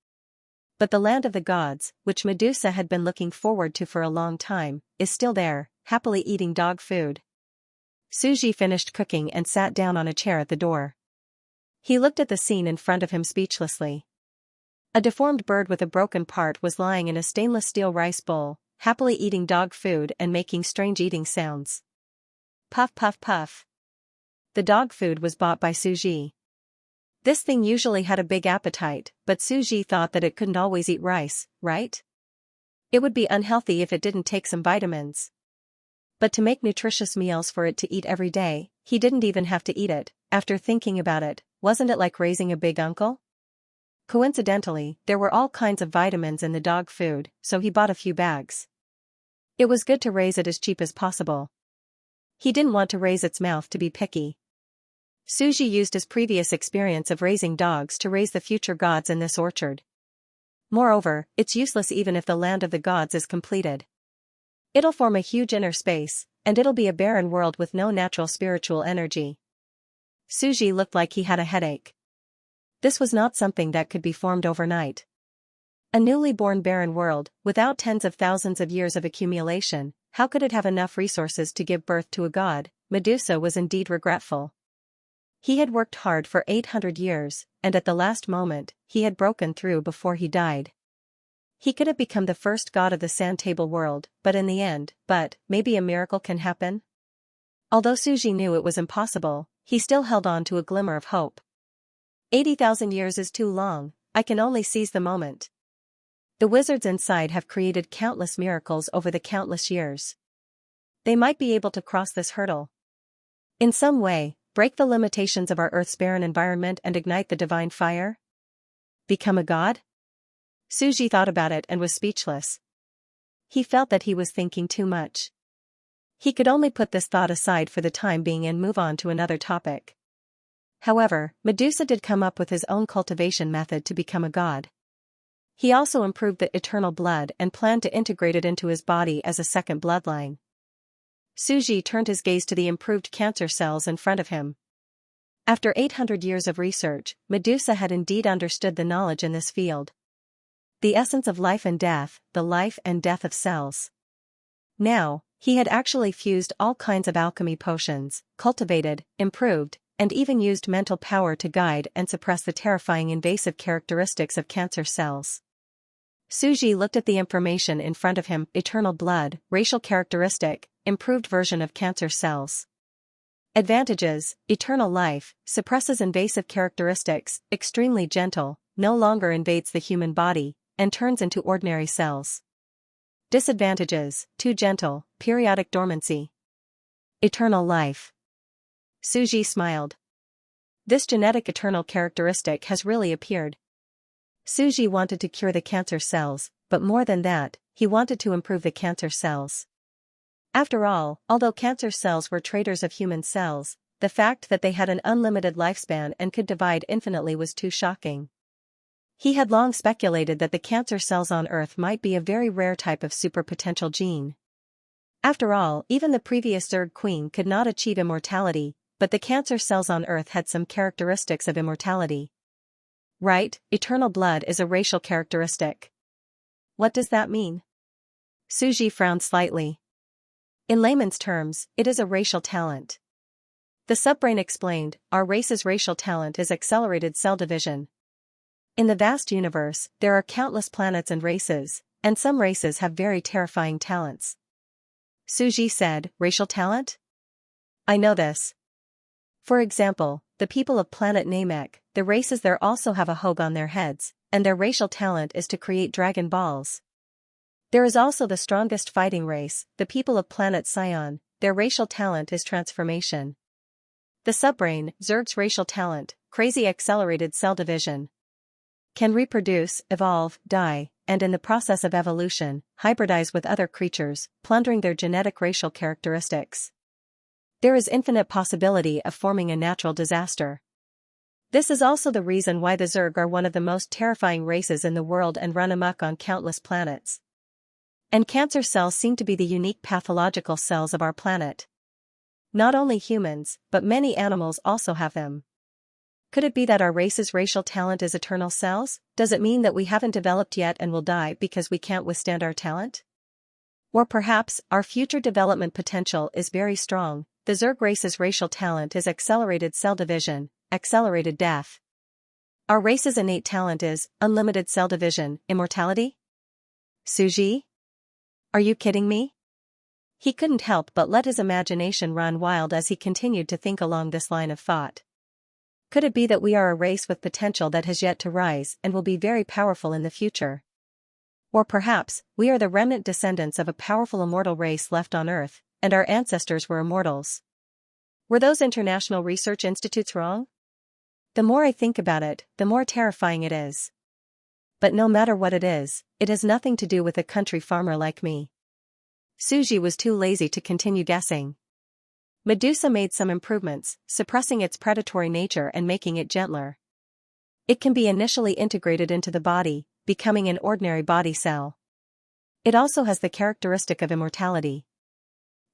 But the land of the gods, which Medusa had been looking forward to for a long time, is still there, happily eating dog food. Suji finished cooking and sat down on a chair at the door. He looked at the scene in front of him speechlessly. A deformed bird with a broken part was lying in a stainless steel rice bowl, happily eating dog food and making strange eating sounds. Puff puff puff. The dog food was bought by Suji. This thing usually had a big appetite, but Suji thought that it couldn't always eat rice, right? It would be unhealthy if it didn't take some vitamins. But to make nutritious meals for it to eat every day, he didn't even have to eat it. After thinking about it, wasn't it like raising a big uncle? Coincidentally, there were all kinds of vitamins in the dog food, so he bought a few bags. It was good to raise it as cheap as possible. He didn't want to raise its mouth to be picky. Suji used his previous experience of raising dogs to raise the future gods in this orchard. Moreover, it's useless even if the land of the gods is completed. It'll form a huge inner space, and it'll be a barren world with no natural spiritual energy. Suji looked like he had a headache. This was not something that could be formed overnight. A newly born barren world, without tens of thousands of years of accumulation, how could it have enough resources to give birth to a god? Medusa was indeed regretful. He had worked hard for 800 years, and at the last moment, he had broken through before he died. He could have become the first god of the sand table world, but in the end, maybe a miracle can happen? Although Suji knew it was impossible, he still held on to a glimmer of hope. 80,000 years is too long, I can only seize the moment. The wizards inside have created countless miracles over the countless years. They might be able to cross this hurdle. In some way, break the limitations of our Earth's barren environment and ignite the divine fire? Become a god? Suji thought about it and was speechless. He felt that he was thinking too much. He could only put this thought aside for the time being and move on to another topic. However, Medusa did come up with his own cultivation method to become a god. He also improved the eternal blood and planned to integrate it into his body as a second bloodline. Suji turned his gaze to the improved cancer cells in front of him. After 800 years of research, Medusa had indeed understood the knowledge in this field. The essence of life and death, the life and death of cells. Now, he had actually fused all kinds of alchemy potions, cultivated, improved, and even used mental power to guide and suppress the terrifying invasive characteristics of cancer cells. Suji looked at the information in front of him: eternal blood, racial characteristic, improved version of cancer cells. Advantages: eternal life, suppresses invasive characteristics, extremely gentle, no longer invades the human body, and turns into ordinary cells. Disadvantages: too gentle, periodic dormancy. Eternal life. Suji smiled. This genetic eternal characteristic has really appeared. Suji wanted to cure the cancer cells, but more than that, he wanted to improve the cancer cells. After all, although cancer cells were traitors of human cells, the fact that they had an unlimited lifespan and could divide infinitely was too shocking. He had long speculated that the cancer cells on Earth might be a very rare type of superpotential gene. After all, even the previous Zerg Queen could not achieve immortality, but the cancer cells on Earth had some characteristics of immortality. Right, eternal blood is a racial characteristic. What does that mean? Suji frowned slightly. In layman's terms, it is a racial talent. The subbrain explained, our race's racial talent is accelerated cell division. In the vast universe, there are countless planets and races, and some races have very terrifying talents. Suji said, racial talent? I know this. For example, the people of planet Namek, the races there also have a hog on their heads, and their racial talent is to create dragon balls. There is also the strongest fighting race, the people of planet Sion, their racial talent is transformation. The subbrain, Zerg's racial talent, crazy accelerated cell division. Can reproduce, evolve, die, and in the process of evolution, hybridize with other creatures, plundering their genetic racial characteristics. There is infinite possibility of forming a natural disaster. This is also the reason why the Zerg are one of the most terrifying races in the world and run amok on countless planets. And cancer cells seem to be the unique pathological cells of our planet. Not only humans, but many animals also have them. Could it be that our race's racial talent is eternal cells? Does it mean that we haven't developed yet and will die because we can't withstand our talent? Or perhaps, our future development potential is very strong. The Zerg race's racial talent is accelerated cell division, accelerated death. Our race's innate talent is unlimited cell division, immortality? Suji? Are you kidding me? He couldn't help but let his imagination run wild as he continued to think along this line of thought. Could it be that we are a race with potential that has yet to rise and will be very powerful in the future? Or perhaps, we are the remnant descendants of a powerful immortal race left on Earth, and our ancestors were immortals. Were those international research institutes wrong? The more I think about it, the more terrifying it is. But no matter what it is, it has nothing to do with a country farmer like me. Suji was too lazy to continue guessing. Medusa made some improvements, suppressing its predatory nature and making it gentler. It can be initially integrated into the body, becoming an ordinary body cell. It also has the characteristic of immortality.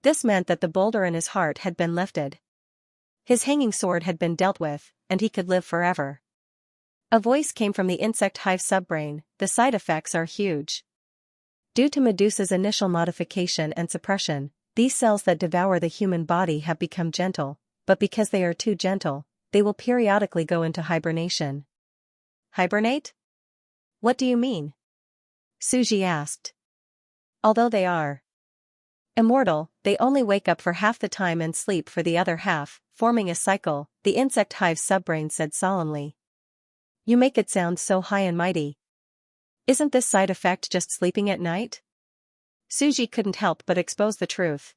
This meant that the boulder in his heart had been lifted. His hanging sword had been dealt with, and he could live forever. A voice came from the insect hive subbrain, the side effects are huge. Due to Medusa's initial modification and suppression, these cells that devour the human body have become gentle, but because they are too gentle, they will periodically go into hibernation. Hibernate? What do you mean? Suji asked. Although they are immortal, they only wake up for half the time and sleep for the other half, forming a cycle, the insect hive subbrain said solemnly. You make it sound so high and mighty. Isn't this side effect just sleeping at night? Suji couldn't help but expose the truth.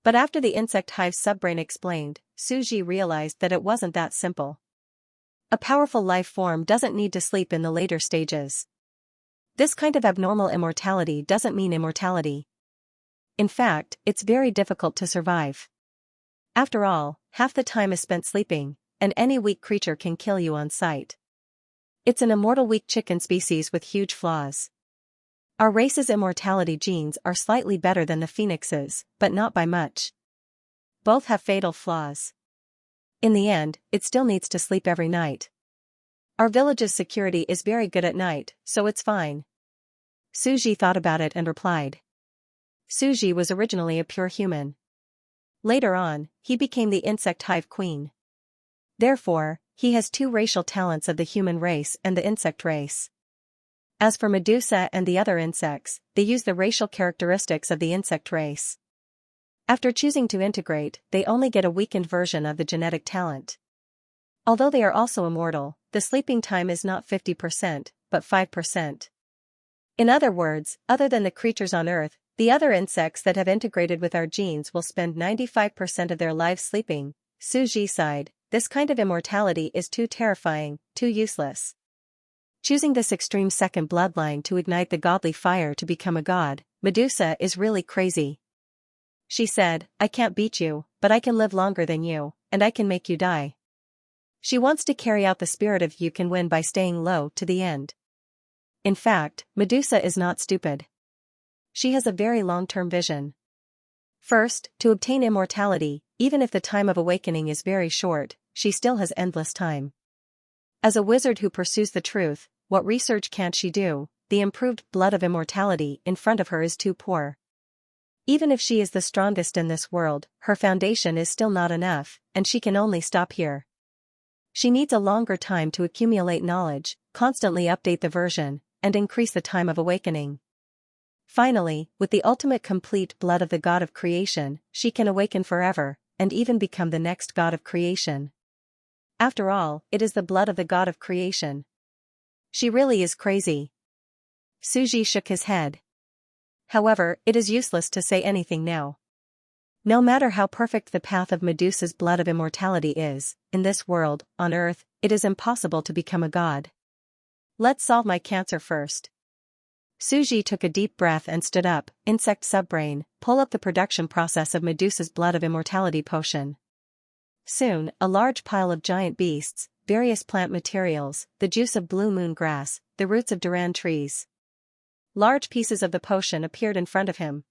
But after the insect hive subbrain explained, Suji realized that it wasn't that simple. A powerful life form doesn't need to sleep in the later stages. This kind of abnormal immortality doesn't mean immortality. In fact, it's very difficult to survive. After all, half the time is spent sleeping, and any weak creature can kill you on sight. It's an immortal weak chicken species with huge flaws. Our race's immortality genes are slightly better than the phoenix's, but not by much. Both have fatal flaws. In the end, it still needs to sleep every night. Our village's security is very good at night, so it's fine. Suji thought about it and replied. Suji was originally a pure human. Later on, he became the insect hive queen. Therefore, he has two racial talents of the human race and the insect race. As for Medusa and the other insects, they use the racial characteristics of the insect race. After choosing to integrate, they only get a weakened version of the genetic talent. Although they are also immortal, the sleeping time is not 50%, but 5%. In other words, other than the creatures on Earth, the other insects that have integrated with our genes will spend 95% of their lives sleeping. Suji sighed, this kind of immortality is too terrifying, too useless. Choosing this extreme second bloodline to ignite the godly fire to become a god, Medusa is really crazy. She said, I can't beat you, but I can live longer than you, and I can make you die. She wants to carry out the spirit of you can win by staying low to the end. In fact, Medusa is not stupid. She has a very long-term vision. First, to obtain immortality, even if the time of awakening is very short, she still has endless time. As a wizard who pursues the truth, what research can't she do? The improved blood of immortality in front of her is too poor. Even if she is the strongest in this world, her foundation is still not enough, and she can only stop here. She needs a longer time to accumulate knowledge, constantly update the version, and increase the time of awakening. Finally, with the ultimate complete blood of the god of creation, she can awaken forever, and even become the next god of creation. After all, it is the blood of the god of creation. She really is crazy. Suji shook his head. However, it is useless to say anything now. No matter how perfect the path of Medusa's blood of immortality is, in this world, on Earth, it is impossible to become a god. Let's solve my cancer first. Suji took a deep breath and stood up. Insect subbrain, pull up the production process of Medusa's blood of immortality potion. Soon, a large pile of giant beasts, various plant materials, the juice of blue moon grass, the roots of Duran trees. Large pieces of the potion appeared in front of him.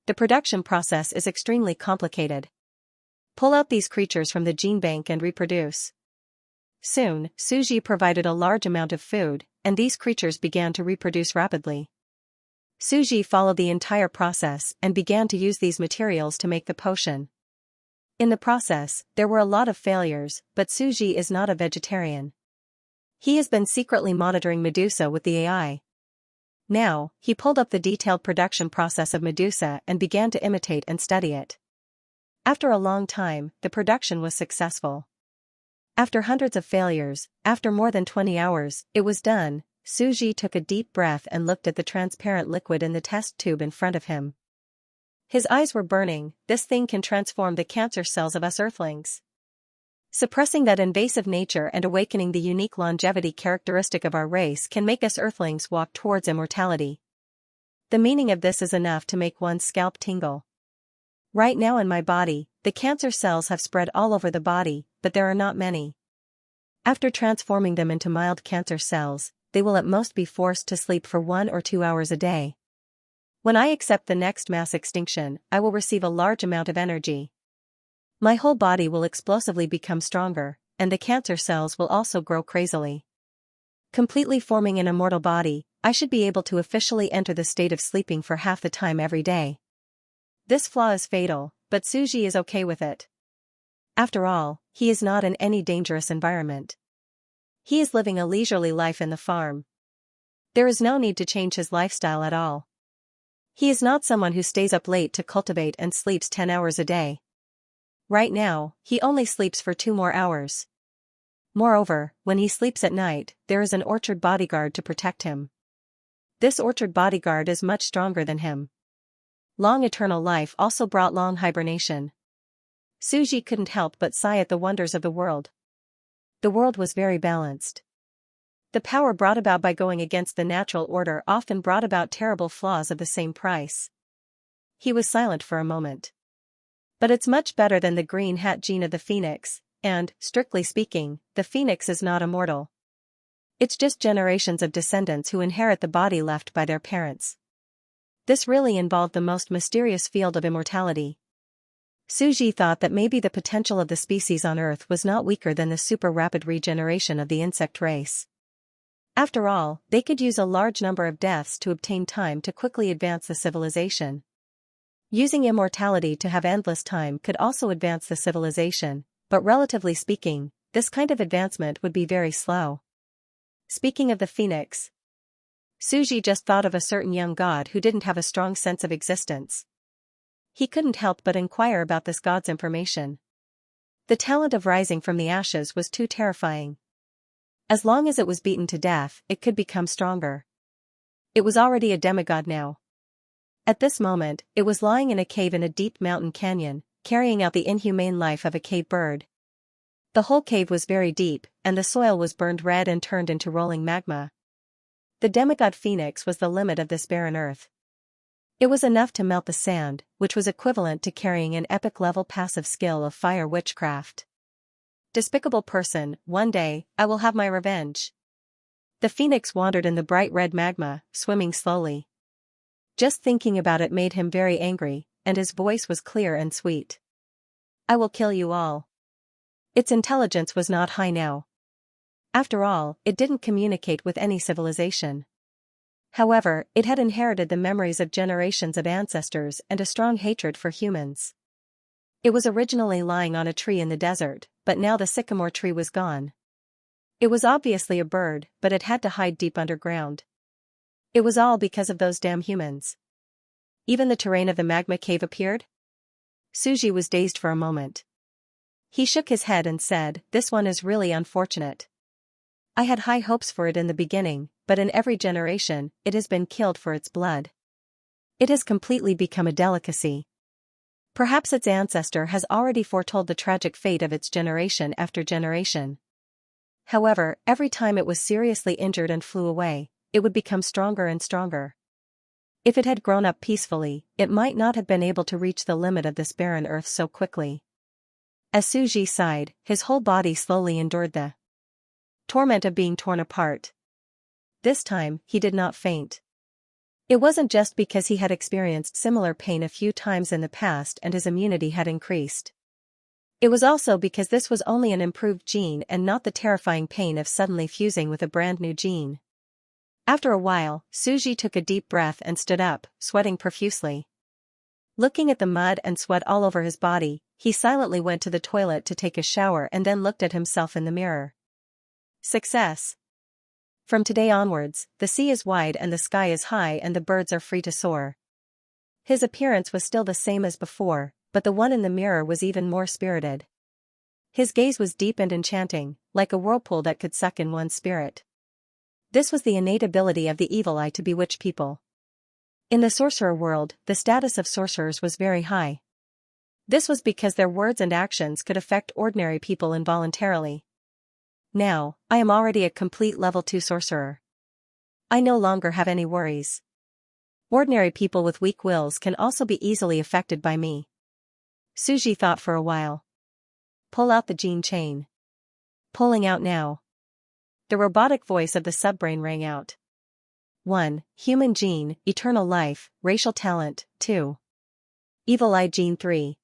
The production process is extremely complicated. Pull out these creatures from the gene bank and reproduce. Soon, Suji provided a large amount of food, and these creatures began to reproduce rapidly. Suji followed the entire process and began to use these materials to make the potion. In the process, there were a lot of failures, but Suji is not a vegetarian. He has been secretly monitoring Medusa with the AI. Now, he pulled up the detailed production process of Medusa and began to imitate and study it. After a long time, the production was successful. After hundreds of failures, after more than 20 hours, it was done. Suji took a deep breath and looked at the transparent liquid in the test tube in front of him. His eyes were burning. This thing can transform the cancer cells of us Earthlings. Suppressing that invasive nature and awakening the unique longevity characteristic of our race can make us Earthlings walk towards immortality. The meaning of this is enough to make one's scalp tingle. Right now in my body, the cancer cells have spread all over the body, but there are not many. After transforming them into mild cancer cells, they will at most be forced to sleep for 1 or 2 hours a day. When I accept the next mass extinction, I will receive a large amount of energy. My whole body will explosively become stronger, and the cancer cells will also grow crazily. Completely forming an immortal body, I should be able to officially enter the state of sleeping for half the time every day. This flaw is fatal, but Suji is okay with it. After all, he is not in any dangerous environment. He is living a leisurely life in the farm. There is no need to change his lifestyle at all. He is not someone who stays up late to cultivate and sleeps 10 hours a day. Right now, he only sleeps for 2 more hours. Moreover, when he sleeps at night, there is an orchard bodyguard to protect him. This orchard bodyguard is much stronger than him. Long eternal life also brought long hibernation. Suji couldn't help but sigh at the wonders of the world. The world was very balanced. The power brought about by going against the natural order often brought about terrible flaws of the same price. He was silent for a moment. But it's much better than the green hat gene of the phoenix, and, strictly speaking, the phoenix is not immortal. It's just generations of descendants who inherit the body left by their parents. This really involved the most mysterious field of immortality. Suji thought that maybe the potential of the species on Earth was not weaker than the super rapid regeneration of the insect race. After all, they could use a large number of deaths to obtain time to quickly advance the civilization. Using immortality to have endless time could also advance the civilization, but relatively speaking, this kind of advancement would be very slow. Speaking of the phoenix, Suji just thought of a certain young god who didn't have a strong sense of existence. He couldn't help but inquire about this god's information. The talent of rising from the ashes was too terrifying. As long as it was beaten to death, it could become stronger. It was already a demigod now. At this moment, it was lying in a cave in a deep mountain canyon, carrying out the inhumane life of a cave bird. The whole cave was very deep, and the soil was burned red and turned into rolling magma. The demigod phoenix was the limit of this barren earth. It was enough to melt the sand, which was equivalent to carrying an epic-level passive skill of fire witchcraft. Despicable person, one day, I will have my revenge. The phoenix wandered in the bright red magma, swimming slowly. Just thinking about it made him very angry, and his voice was clear and sweet. I will kill you all. Its intelligence was not high now. After all, it didn't communicate with any civilization. However, it had inherited the memories of generations of ancestors and a strong hatred for humans. It was originally lying on a tree in the desert, but now the sycamore tree was gone. It was obviously a bird, but it had to hide deep underground. It was all because of those damn humans. Even the terrain of the magma cave appeared? Suji was dazed for a moment. He shook his head and said, "This one is really unfortunate. I had high hopes for it in the beginning, but in every generation, it has been killed for its blood. It has completely become a delicacy. Perhaps its ancestor has already foretold the tragic fate of its generation after generation. However, every time it was seriously injured and flew away, it would become stronger and stronger. If it had grown up peacefully, it might not have been able to reach the limit of this barren earth so quickly." As Suji sighed, his whole body slowly endured the torment of being torn apart. This time, he did not faint. It wasn't just because he had experienced similar pain a few times in the past and his immunity had increased. It was also because this was only an improved gene and not the terrifying pain of suddenly fusing with a brand new gene. After a while, Suji took a deep breath and stood up, sweating profusely. Looking at the mud and sweat all over his body, he silently went to the toilet to take a shower and then looked at himself in the mirror. Success. From today onwards, the sea is wide and the sky is high and the birds are free to soar. His appearance was still the same as before, but the one in the mirror was even more spirited. His gaze was deep and enchanting, like a whirlpool that could suck in one's spirit. This was the innate ability of the evil eye to bewitch people. In the sorcerer world, the status of sorcerers was very high. This was because their words and actions could affect ordinary people involuntarily. Now, I am already a complete level 2 sorcerer. I no longer have any worries. Ordinary people with weak wills can also be easily affected by me. Suji thought for a while. Pull out the gene chain. Pulling out now. The robotic voice of the subbrain rang out. 1. Human gene, eternal life, racial talent, 2. Evil eye gene 3.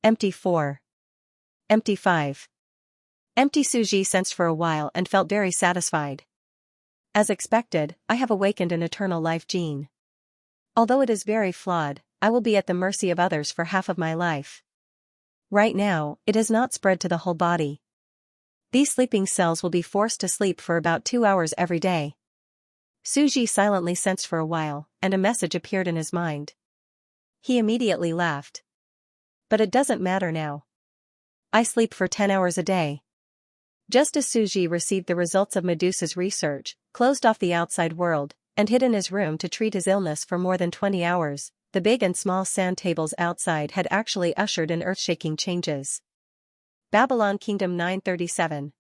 Empty 4. Empty 5. Empty. Suji sensed for a while and felt very satisfied. As expected, I have awakened an eternal life gene. Although it is very flawed, I will be at the mercy of others for half of my life. Right now, it has not spread to the whole body. These sleeping cells will be forced to sleep for about 2 hours every day. Suji silently sensed for a while, and a message appeared in his mind. He immediately laughed. But it doesn't matter now. I sleep for 10 hours a day. Just as Suji received the results of Medusa's research, closed off the outside world, and hid in his room to treat his illness for more than 20 hours, the big and small sand tables outside had actually ushered in earth-shaking changes. Babylon Kingdom 937.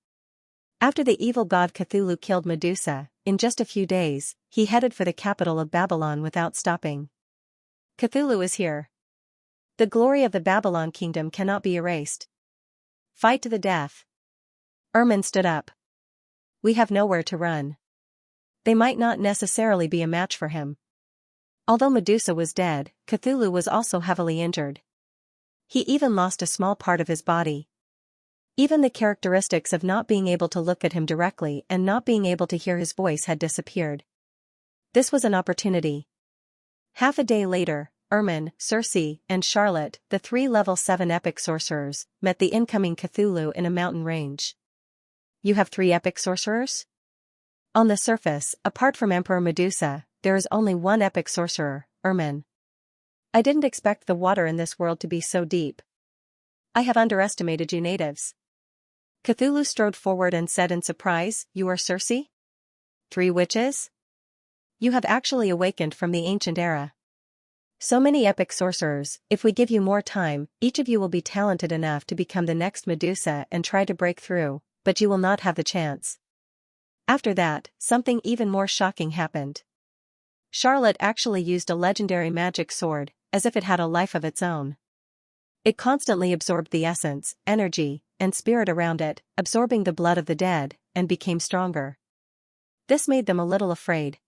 After the evil god Cthulhu killed Medusa, in just a few days, he headed for the capital of Babylon without stopping. Cthulhu is here. The glory of the Babylon Kingdom cannot be erased. Fight to the death. Ermin stood up. We have nowhere to run. They might not necessarily be a match for him. Although Medusa was dead, Cthulhu was also heavily injured. He even lost a small part of his body. Even the characteristics of not being able to look at him directly and not being able to hear his voice had disappeared. This was an opportunity. Half a day later, Ermin, Circe, and Charlotte, the 3 level 7 epic sorcerers, met the incoming Cthulhu in a mountain range. You have 3 epic sorcerers? On the surface, apart from Emperor Medusa, there is only 1 epic sorcerer, Ermin. I didn't expect the water in this world to be so deep. I have underestimated you natives. Cthulhu strode forward and said in surprise, You are Circe? 3 witches? You have actually awakened from the ancient era. So many epic sorcerers, if we give you more time, each of you will be talented enough to become the next Medusa and try to break through, but you will not have the chance. After that, something even more shocking happened. Charlotte actually used a legendary magic sword, as if it had a life of its own. It constantly absorbed the essence, energy, and spirit around it, absorbing the blood of the dead, and became stronger. This made them a little afraid.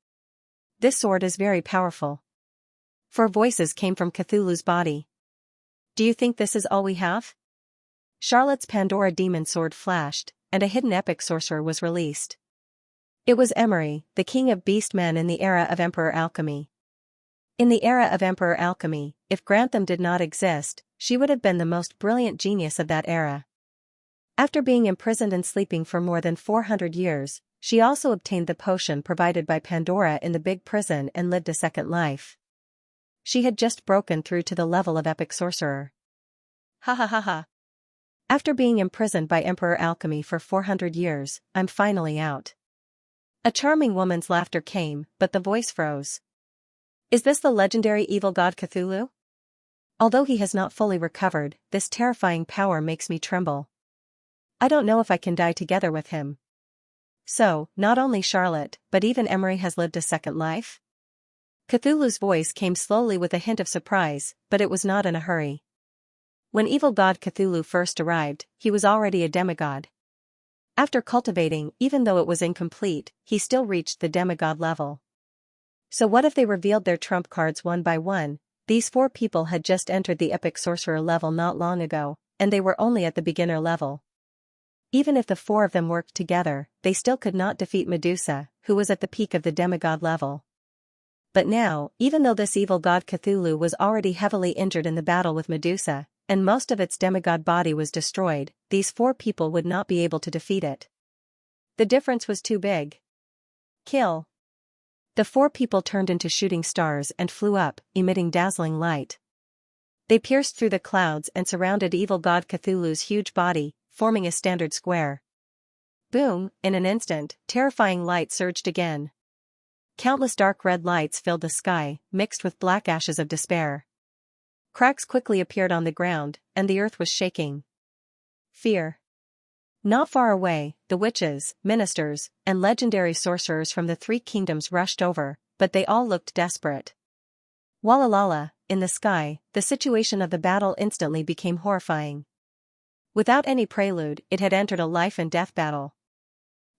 This sword is very powerful. 4 voices came from Cthulhu's body. Do you think this is all we have? Charlotte's Pandora demon sword flashed, and a hidden epic sorcerer was released. It was Emery, the king of beast-men in the era of Emperor Alchemy. In the era of Emperor Alchemy, if Grantham did not exist, she would have been the most brilliant genius of that era. After being imprisoned and sleeping for more than 400 years, she also obtained the potion provided by Pandora in the big prison and lived a second life. She had just broken through to the level of epic sorcerer. Ha ha ha ha. After being imprisoned by Emperor Alchemy for 400 years, I'm finally out. A charming woman's laughter came, but the voice froze. Is this the legendary evil god Cthulhu? Although he has not fully recovered, this terrifying power makes me tremble. I don't know if I can die together with him. So, not only Charlotte, but even Emery has lived a second life? Cthulhu's voice came slowly with a hint of surprise, but it was not in a hurry. When evil god Cthulhu first arrived, he was already a demigod. After cultivating, even though it was incomplete, he still reached the demigod level. So what if they revealed their trump cards one by one? These 4 people had just entered the epic sorcerer level not long ago, and they were only at the beginner level. Even if the 4 of them worked together, they still could not defeat Medusa, who was at the peak of the demigod level. But now, even though this evil god Cthulhu was already heavily injured in the battle with Medusa, and most of its demigod body was destroyed, these 4 people would not be able to defeat it. The difference was too big. Kill. The 4 people turned into shooting stars and flew up, emitting dazzling light. They pierced through the clouds and surrounded evil god Cthulhu's huge body, forming a standard square. Boom, in an instant, terrifying light surged again. Countless dark red lights filled the sky, mixed with black ashes of despair. Cracks quickly appeared on the ground, and the earth was shaking. Fear. Not far away, the witches, ministers, and legendary sorcerers from the 3 kingdoms rushed over, but they all looked desperate. Walalala, in the sky, the situation of the battle instantly became horrifying. Without any prelude, it had entered a life and death battle.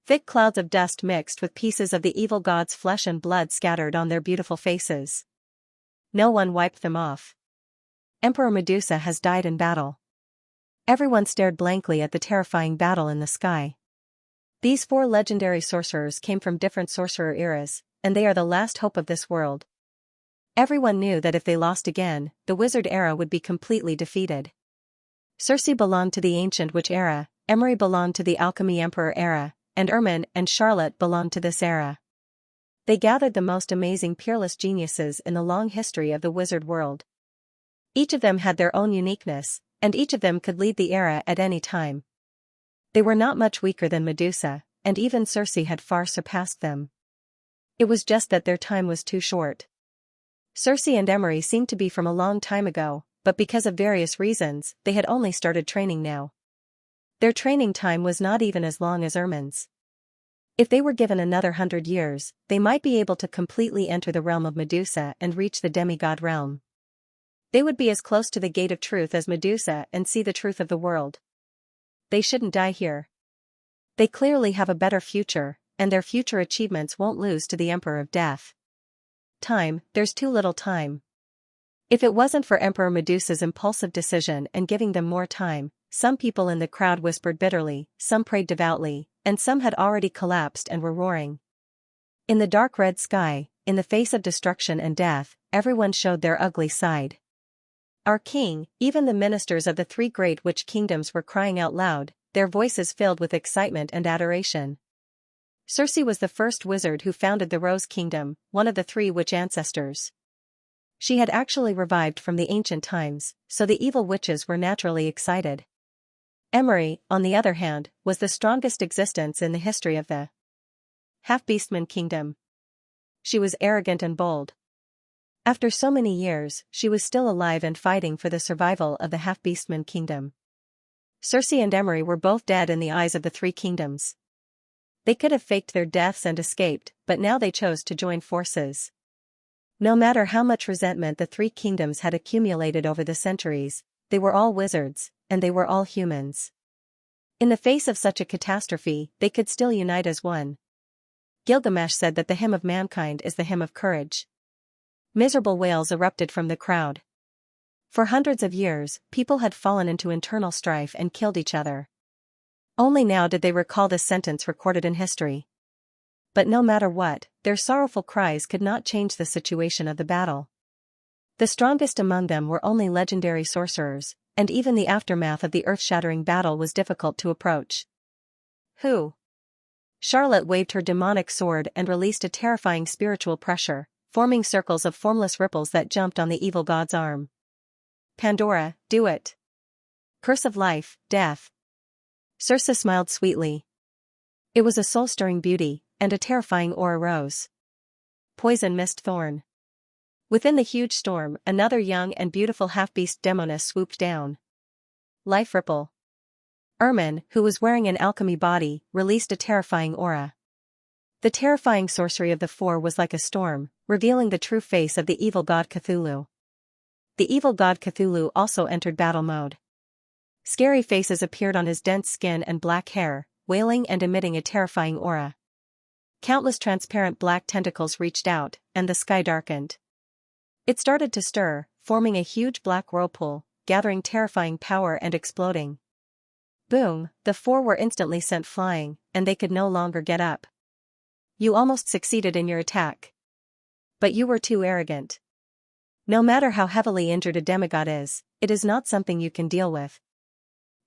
Thick clouds of dust mixed with pieces of the evil god's flesh and blood scattered on their beautiful faces. No one wiped them off. Emperor Medusa has died in battle. Everyone stared blankly at the terrifying battle in the sky. These 4 legendary sorcerers came from different sorcerer eras, and they are the last hope of this world. Everyone knew that if they lost again, the wizard era would be completely defeated. Circe belonged to the ancient witch era, Emery belonged to the alchemy emperor era, and Ermin and Charlotte belonged to this era. They gathered the most amazing peerless geniuses in the long history of the wizard world. Each of them had their own uniqueness, and each of them could lead the era at any time. They were not much weaker than Medusa, and even Circe had far surpassed them. It was just that their time was too short. Circe and Emery seemed to be from a long time ago, but because of various reasons, they had only started training now. Their training time was not even as long as Ermin's. If they were given another 100 years, they might be able to completely enter the realm of Medusa and reach the demigod realm. They would be as close to the gate of truth as Medusa and see the truth of the world. They shouldn't die here. They clearly have a better future, and their future achievements won't lose to the Emperor of Death. Time, there's too little time. If it wasn't for Emperor Medusa's impulsive decision and giving them more time, some people in the crowd whispered bitterly, some prayed devoutly, and some had already collapsed and were roaring. In the dark red sky, in the face of destruction and death, everyone showed their ugly side. Our king, even the ministers of the 3 great witch kingdoms were crying out loud, their voices filled with excitement and adoration. Circe was the first wizard who founded the Rose Kingdom, one of the 3 witch ancestors. She had actually revived from the ancient times, so the evil witches were naturally excited. Emery, on the other hand, was the strongest existence in the history of the Half-Beastman Kingdom. She was arrogant and bold. After so many years, she was still alive and fighting for the survival of the Half-Beastman Kingdom. Circe and Emery were both dead in the eyes of the 3 kingdoms. They could have faked their deaths and escaped, but now they chose to join forces. No matter how much resentment the 3 kingdoms had accumulated over the centuries, they were all wizards, and they were all humans. In the face of such a catastrophe, they could still unite as one. Gilgamesh said that the hymn of mankind is the hymn of courage. Miserable wails erupted from the crowd. For hundreds of years, people had fallen into internal strife and killed each other. Only now did they recall this sentence recorded in history. But no matter what, their sorrowful cries could not change the situation of the battle. The strongest among them were only legendary sorcerers, and even the aftermath of the earth-shattering battle was difficult to approach. Who? Charlotte waved her demonic sword and released a terrifying spiritual pressure, forming circles of formless ripples that jumped on the evil god's arm. Pandora, do it. Curse of life, death. Circe smiled sweetly. It was a soul-stirring beauty, and a terrifying aura rose. Poison mist thorn. Within the huge storm, another young and beautiful half-beast demoness swooped down. Life ripple. Ermin, who was wearing an alchemy body, released a terrifying aura. The terrifying sorcery of the four was like a storm, revealing the true face of the evil god Cthulhu. The evil god Cthulhu also entered battle mode. Scary faces appeared on his dense skin and black hair, wailing and emitting a terrifying aura. Countless transparent black tentacles reached out, and the sky darkened. It started to stir, forming a huge black whirlpool, gathering terrifying power and exploding. Boom, the four were instantly sent flying, and they could no longer get up. You almost succeeded in your attack. But you were too arrogant. No matter how heavily injured a demigod is, it is not something you can deal with.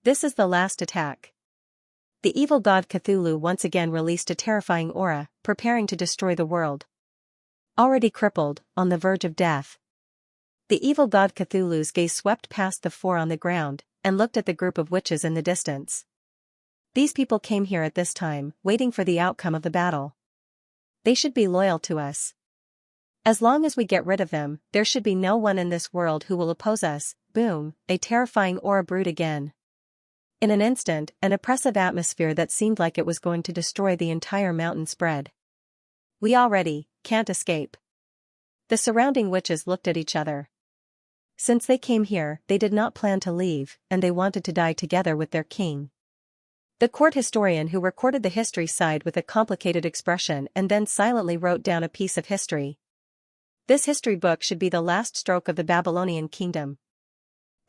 This is the last attack. The evil god Cthulhu once again released a terrifying aura, preparing to destroy the world. Already crippled, on the verge of death. The evil god Cthulhu's gaze swept past the four on the ground, and looked at the group of witches in the distance. These people came here at this time, waiting for the outcome of the battle. They should be loyal to us. As long as we get rid of them, there should be no one in this world who will oppose us. Boom, a terrifying aura brewed again. In an instant, an oppressive atmosphere that seemed like it was going to destroy the entire mountain spread. We already can't escape. The surrounding witches looked at each other. Since they came here, they did not plan to leave, and they wanted to die together with their king. The court historian who recorded the history sighed with a complicated expression and then silently wrote down a piece of history. This history book should be the last stroke of the Babylonian kingdom.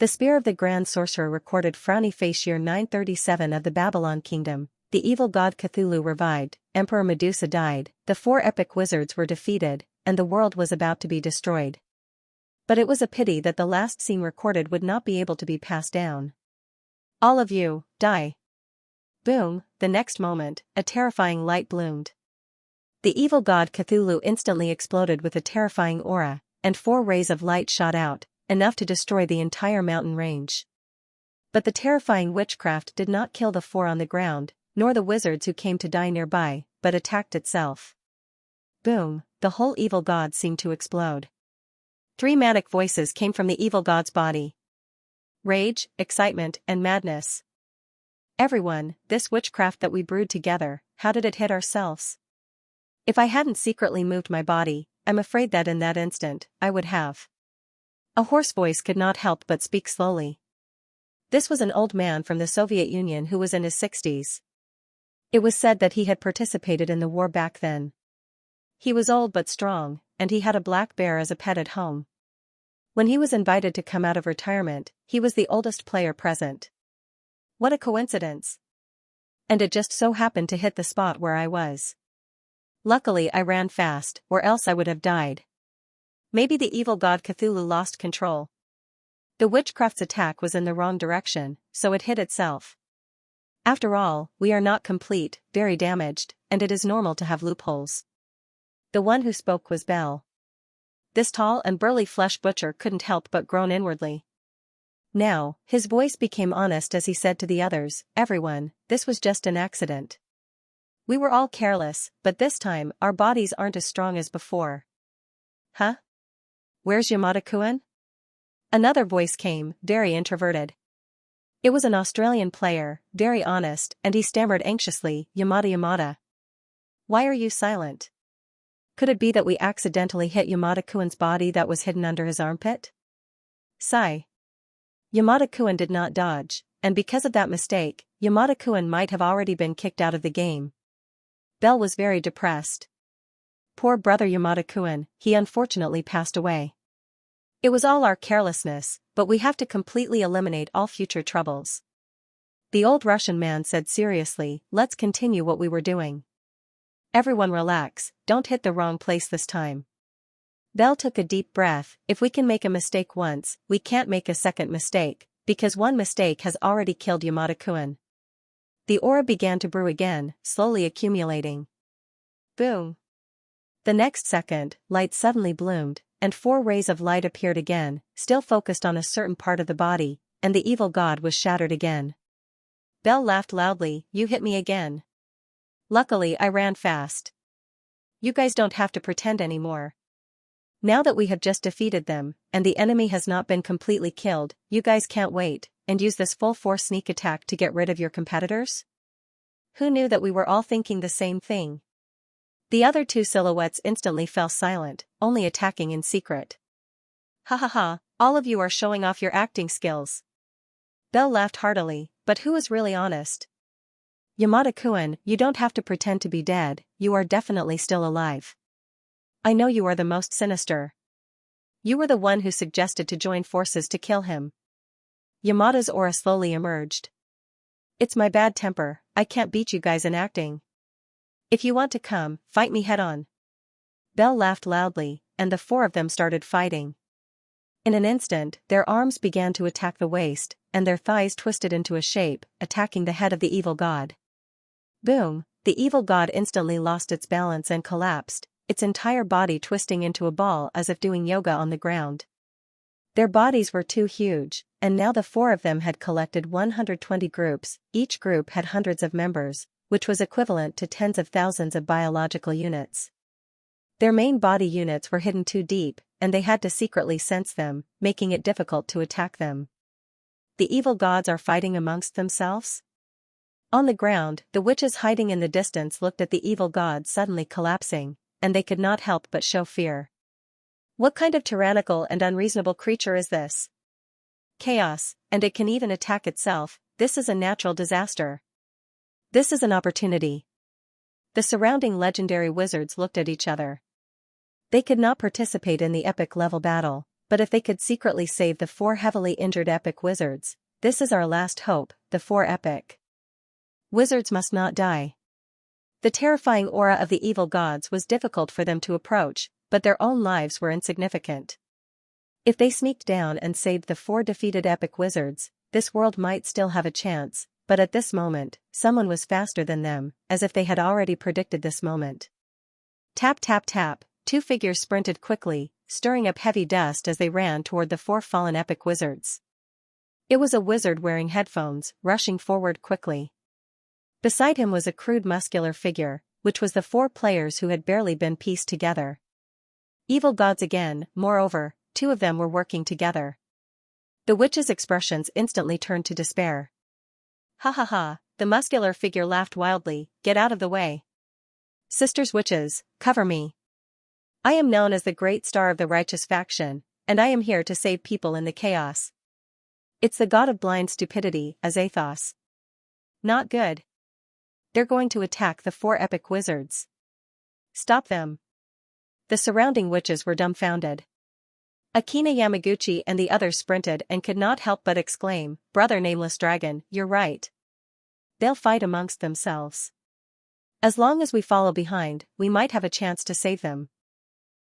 The spear of the grand sorcerer recorded frowny face year 937 of the Babylon kingdom. The evil god Cthulhu revived, Emperor Medusa died, the four epic wizards were defeated, and the world was about to be destroyed. But it was a pity that the last scene recorded would not be able to be passed down. All of you, die. Boom, the next moment, a terrifying light bloomed. The evil god Cthulhu instantly exploded with a terrifying aura, and 4 rays of light shot out, enough to destroy the entire mountain range. But the terrifying witchcraft did not kill the 4 on the ground, nor the wizards who came to die nearby, but attacked itself. Boom, the whole evil god seemed to explode. 3 manic voices came from the evil god's body. Rage, excitement, and madness. Everyone, this witchcraft that we brewed together, how did it hit ourselves? If I hadn't secretly moved my body, I'm afraid that in that instant, I would have. A hoarse voice could not help but speak slowly. This was an old man from the Soviet Union who was in his 60s. It was said that he had participated in the war back then. He was old but strong, and he had a black bear as a pet at home. When he was invited to come out of retirement, he was the oldest player present. What a coincidence! And it just so happened to hit the spot where I was. Luckily I ran fast, or else I would have died. Maybe the evil god Cthulhu lost control. The witchcraft's attack was in the wrong direction, so it hit itself. After all, we are not complete, very damaged, and it is normal to have loopholes. The one who spoke was Bell. This tall and burly flesh butcher couldn't help but groan inwardly. Now, his voice became honest as he said to the others, "Everyone, this was just an accident. We were all careless, but this time our bodies aren't as strong as before." Huh? Where's Yamada-kun? Another voice came, very introverted. It was an Australian player, very honest, and he stammered anxiously, Yamada. Why are you silent? Could it be that we accidentally hit Yamada-kun's body that was hidden under his armpit? Sigh. Yamada-kun did not dodge, and because of that mistake, Yamada-kun might have already been kicked out of the game. Belle was very depressed. Poor brother Yamada-kun, he unfortunately passed away. It was all our carelessness, but we have to completely eliminate all future troubles. The old Russian man said seriously, let's continue what we were doing. Everyone relax, don't hit the wrong place this time. Belle took a deep breath, if we can make a mistake once, we can't make a second mistake, because one mistake has already killed Yamada-kun. The aura began to brew again, slowly accumulating. Boom. The next second, light suddenly bloomed, and 4 rays of light appeared again, still focused on a certain part of the body, and the evil god was shattered again. Belle laughed loudly, you hit me again. Luckily I ran fast. You guys don't have to pretend anymore. Now that we have just defeated them, and the enemy has not been completely killed, you guys can't wait, and use this full-force sneak attack to get rid of your competitors? Who knew that we were all thinking the same thing? The other 2 silhouettes instantly fell silent, only attacking in secret. Ha ha ha, all of you are showing off your acting skills. Belle laughed heartily, but who is really honest? Yamada-kun, you don't have to pretend to be dead, you are definitely still alive. I know you are the most sinister. You were the one who suggested to join forces to kill him. Yamada's aura slowly emerged. It's my bad temper, I can't beat you guys in acting. If you want to come, fight me head-on. Belle laughed loudly, and the 4 of them started fighting. In an instant, their arms began to attack the waist, and their thighs twisted into a shape, attacking the head of the evil god. Boom, the evil god instantly lost its balance and collapsed, its entire body twisting into a ball as if doing yoga on the ground. Their bodies were too huge, and now the 4 of them had collected 120 groups, each group had hundreds of members, which was equivalent to tens of thousands of biological units. Their main body units were hidden too deep, and they had to secretly sense them, making it difficult to attack them. The evil gods are fighting amongst themselves? On the ground, the witches hiding in the distance looked at the evil god suddenly collapsing, and they could not help but show fear. What kind of tyrannical and unreasonable creature is this? Chaos, and it can even attack itself, this is a natural disaster. This is an opportunity. The surrounding legendary wizards looked at each other. They could not participate in the epic level battle, but if they could secretly save the 4 heavily injured epic wizards, this is our last hope, the 4 epic wizards must not die. The terrifying aura of the evil gods was difficult for them to approach, but their own lives were insignificant. If they sneaked down and saved the 4 defeated epic wizards, this world might still have a chance, but at this moment, someone was faster than them, as if they had already predicted this moment. Tap tap tap, 2 figures sprinted quickly, stirring up heavy dust as they ran toward the 4 fallen epic wizards. It was a wizard wearing headphones, rushing forward quickly. Beside him was a crude muscular figure, which was the 4 players who had barely been pieced together. Evil gods again, moreover, 2 of them were working together. The witches' expressions instantly turned to despair. Ha ha ha, the muscular figure laughed wildly, get out of the way. Sisters witches, cover me. I am known as the great star of the righteous faction, and I am here to save people in the chaos. It's the god of blind stupidity, Azathos. Not good. They're going to attack the 4 epic wizards. Stop them. The surrounding witches were dumbfounded. Akina Yamaguchi and the others sprinted and could not help but exclaim, Brother Nameless Dragon, you're right. They'll fight amongst themselves. As long as we follow behind, we might have a chance to save them.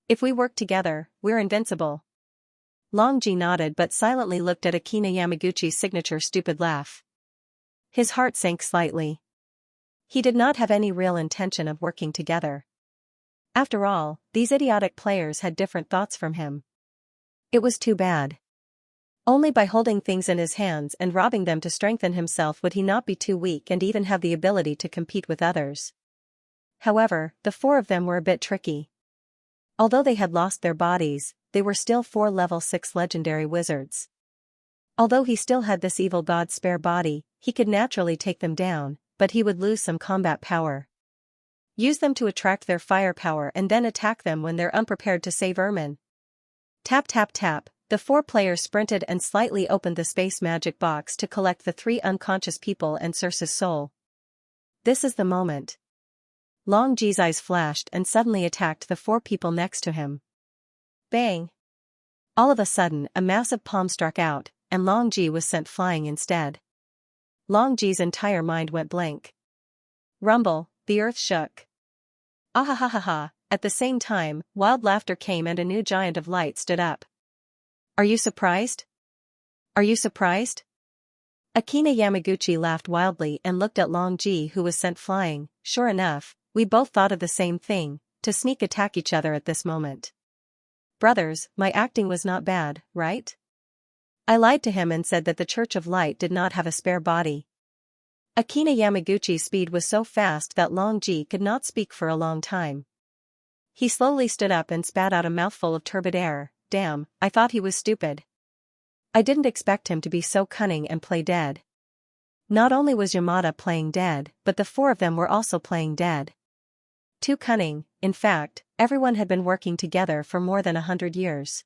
If we work together, we're invincible. Longji nodded but silently looked at Akina Yamaguchi's signature stupid laugh. His heart sank slightly. He did not have any real intention of working together. After all, these idiotic players had different thoughts from him. It was too bad. Only by holding things in his hands and robbing them to strengthen himself would he not be too weak and even have the ability to compete with others. However, the 4 of them were a bit tricky. Although they had lost their bodies, they were still 4 level 6 legendary wizards. Although he still had this evil god's spare body, he could naturally take them down, but he would lose some combat power. Use them to attract their firepower and then attack them when they're unprepared to save Ermin. Tap tap tap, the 4 players sprinted and slightly opened the space magic box to collect the 3 unconscious people and Circe's soul. This is the moment. Long Ji's eyes flashed and suddenly attacked the 4 people next to him. Bang! All of a sudden, a massive palm struck out, and Long Ji was sent flying instead. Long Ji's entire mind went blank. Rumble, the earth shook. Ahahaha! At the same time, wild laughter came and a new giant of light stood up. Are you surprised? Are you surprised? Akina Yamaguchi laughed wildly and looked at Long Ji, who was sent flying. Sure enough, we both thought of the same thing, to sneak attack each other at this moment. Brothers, my acting was not bad, right? I lied to him and said that the Church of Light did not have a spare body. Akina Yamaguchi's speed was so fast that Long Ji could not speak for a long time. He slowly stood up and spat out a mouthful of turbid air. Damn, I thought he was stupid. I didn't expect him to be so cunning and play dead. Not only was Yamada playing dead, but the 4 of them were also playing dead. Too cunning. In fact, everyone had been working together for more than 100 years.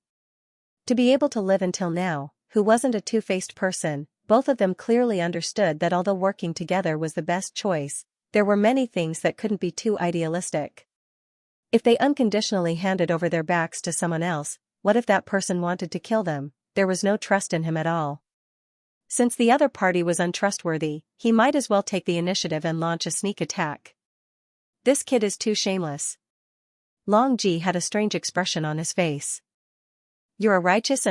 To be able to live until now, who wasn't a two-faced person, both of them clearly understood that although working together was the best choice, there were many things that couldn't be too idealistic. If they unconditionally handed over their backs to someone else, what if that person wanted to kill them? There was no trust in him at all. Since the other party was untrustworthy, he might as well take the initiative and launch a sneak attack. This kid is too shameless. Long Ji had a strange expression on his face. You're a righteous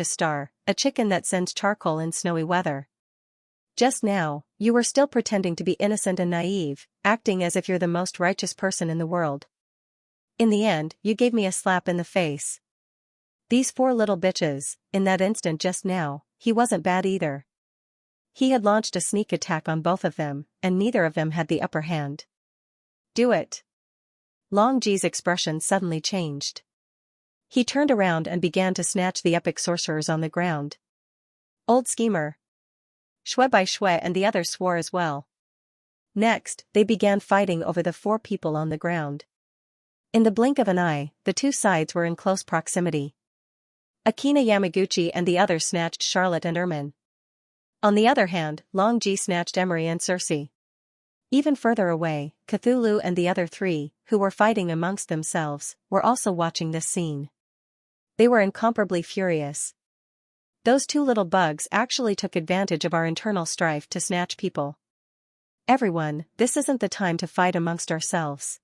star, a chicken that sends charcoal in snowy weather. Just now, you were still pretending to be innocent and naive, acting as if you're the most righteous person in the world. In the end, you gave me a slap in the face. These 4 little bitches, in that instant just now, he wasn't bad either. He had launched a sneak attack on both of them, and neither of them had the upper hand. Do it. Long Ji's expression suddenly changed. He turned around and began to snatch the epic sorcerers on the ground. Old schemer. Shui by Shui and the others swore as well. Next, they began fighting over the 4 people on the ground. In the blink of an eye, the 2 sides were in close proximity. Akina Yamaguchi and the others snatched Charlotte and Ermin. On the other hand, Long Ji snatched Emery and Circe. Even further away, Cthulhu and the other 3, who were fighting amongst themselves, were also watching this scene. They were incomparably furious. Those 2 little bugs actually took advantage of our internal strife to snatch people. Everyone, this isn't the time to fight amongst ourselves.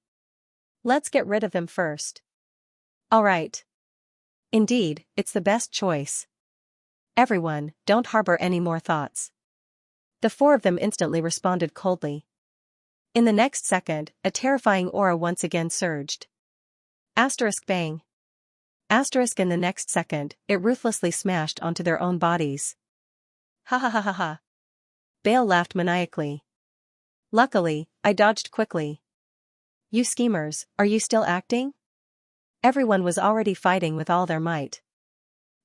Let's get rid of them first. All right. Indeed, it's the best choice. Everyone, don't harbor any more thoughts. The 4 of them instantly responded coldly. In the next second, a terrifying aura once again surged. Asterisk bang. Asterisk in the next second, it ruthlessly smashed onto their own bodies. Ha ha ha ha ha. Bale laughed maniacally. Luckily, I dodged quickly. You schemers, are you still acting? Everyone was already fighting with all their might.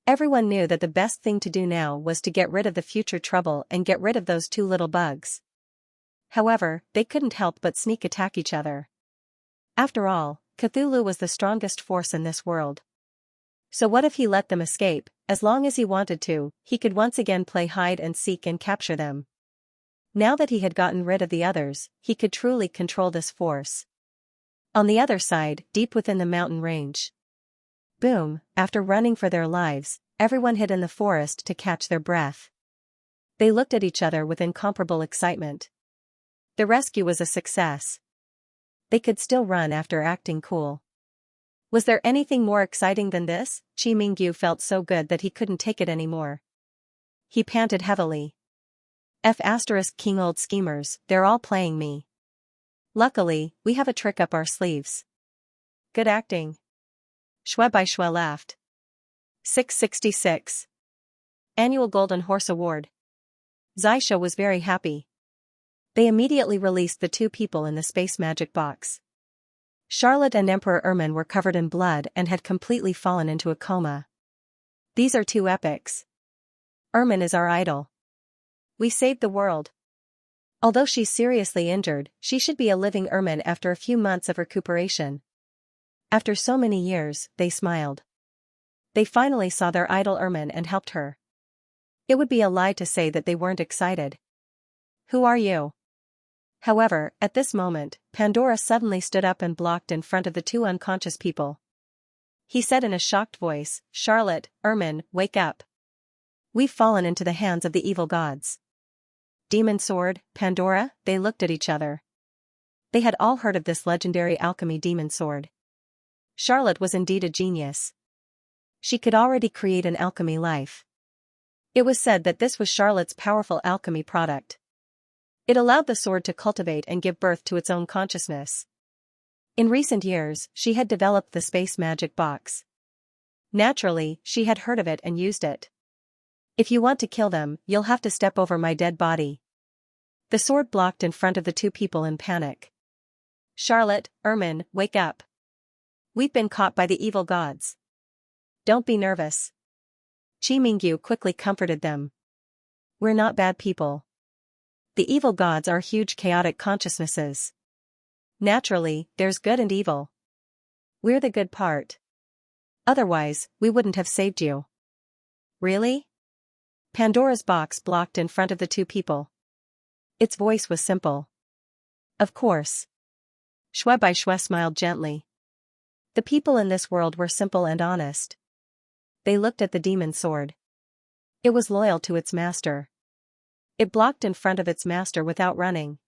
Everyone knew that the best thing to do now was to get rid of the future trouble and get rid of those 2 little bugs. However, they couldn't help but sneak attack each other. After all, Cthulhu was the strongest force in this world. So what if he let them escape? As long as he wanted to, he could once again play hide and seek and capture them. Now that he had gotten rid of the others, he could truly control this force. On the other side, deep within the mountain range. Boom, after running for their lives, everyone hid in the forest to catch their breath. They looked at each other with incomparable excitement. The rescue was a success. They could still run after acting cool. Was there anything more exciting than this? Chi Mingyu felt so good that he couldn't take it anymore. He panted heavily. King old schemers, they're all playing me. Luckily, we have a trick up our sleeves. Good acting. Shui by Shui laughed. 666. Annual Golden Horse Award. Zaisha was very happy. They immediately released the 2 people in the space magic box. Charlotte and Emperor Ermin were covered in blood and had completely fallen into a coma. These are 2 epics. Ermin is our idol. We saved the world. Although she's seriously injured, she should be a living Ermin after a few months of recuperation. After so many years, they smiled. They finally saw their idol Ermin and helped her. It would be a lie to say that they weren't excited. Who are you? However, at this moment, Pandora suddenly stood up and blocked in front of the two unconscious people. He said in a shocked voice, Charlotte, Ermin, wake up. We've fallen into the hands of the evil gods. Demon sword, Pandora, they looked at each other. They had all heard of this legendary alchemy demon sword. Charlotte was indeed a genius. She could already create an alchemy life. It was said that this was Charlotte's powerful alchemy product. It allowed the sword to cultivate and give birth to its own consciousness. In recent years, she had developed the space magic box. Naturally, she had heard of it and used it. If you want to kill them, you'll have to step over my dead body. The sword blocked in front of the two people in panic. Charlotte, Ermin, wake up. We've been caught by the evil gods. Don't be nervous. Chi Mingyu quickly comforted them. We're not bad people. The evil gods are huge chaotic consciousnesses. Naturally, there's good and evil. We're the good part. Otherwise, we wouldn't have saved you. Really? Pandora's box blocked in front of the two people. Its voice was simple. Of course. Shui Bai Shui smiled gently. The people in this world were simple and honest. They looked at the demon sword. It was loyal to its master. It blocked in front of its master without running.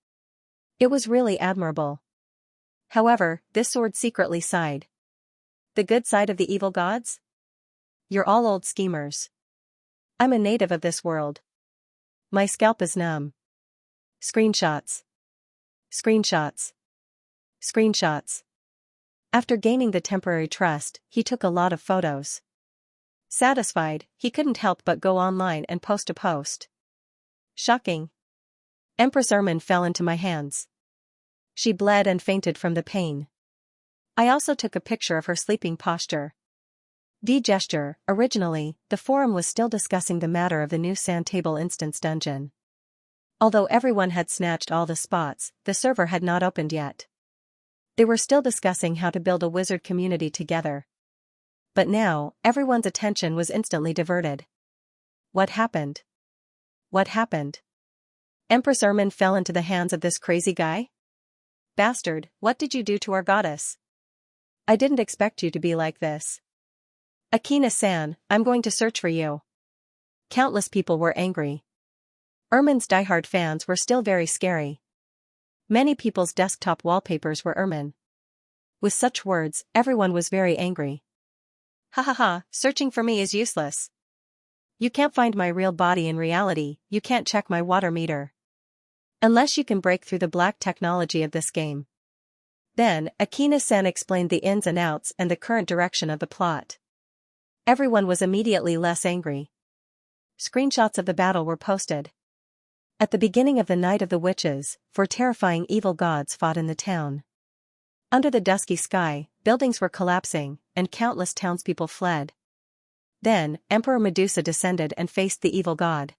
It was really admirable. However, this sword secretly sighed. The good side of the evil gods? You're all old schemers. I'm a native of this world. My scalp is numb. Screenshots. Screenshots. Screenshots. After gaining the temporary trust, he took a lot of photos. Satisfied, he couldn't help but go online and post a post. Shocking. Empress Ermin fell into my hands. She bled and fainted from the pain. I also took a picture of her sleeping posture. Gesture. Originally, the forum was still discussing the matter of the new Sand Table Instance dungeon. Although everyone had snatched all the spots, the server had not opened yet. They were still discussing how to build a wizard community together. But now, everyone's attention was instantly diverted. What happened? What happened? Empress Ermin fell into the hands of this crazy guy? Bastard, what did you do to our goddess? I didn't expect you to be like this. Akina-san, I'm going to search for you. Countless people were angry. Ermin's diehard fans were still very scary. Many people's desktop wallpapers were Ermin. With such words, everyone was very angry. Ha ha ha, searching for me is useless. You can't find my real body in reality, you can't check my water meter. Unless you can break through the black technology of this game. Then, Akina-san explained the ins and outs and the current direction of the plot. Everyone was immediately less angry. Screenshots of the battle were posted. At the beginning of the Night of the Witches, four terrifying evil gods fought in the town. Under the dusky sky, buildings were collapsing, and countless townspeople fled. Then, Emperor Medusa descended and faced the evil god.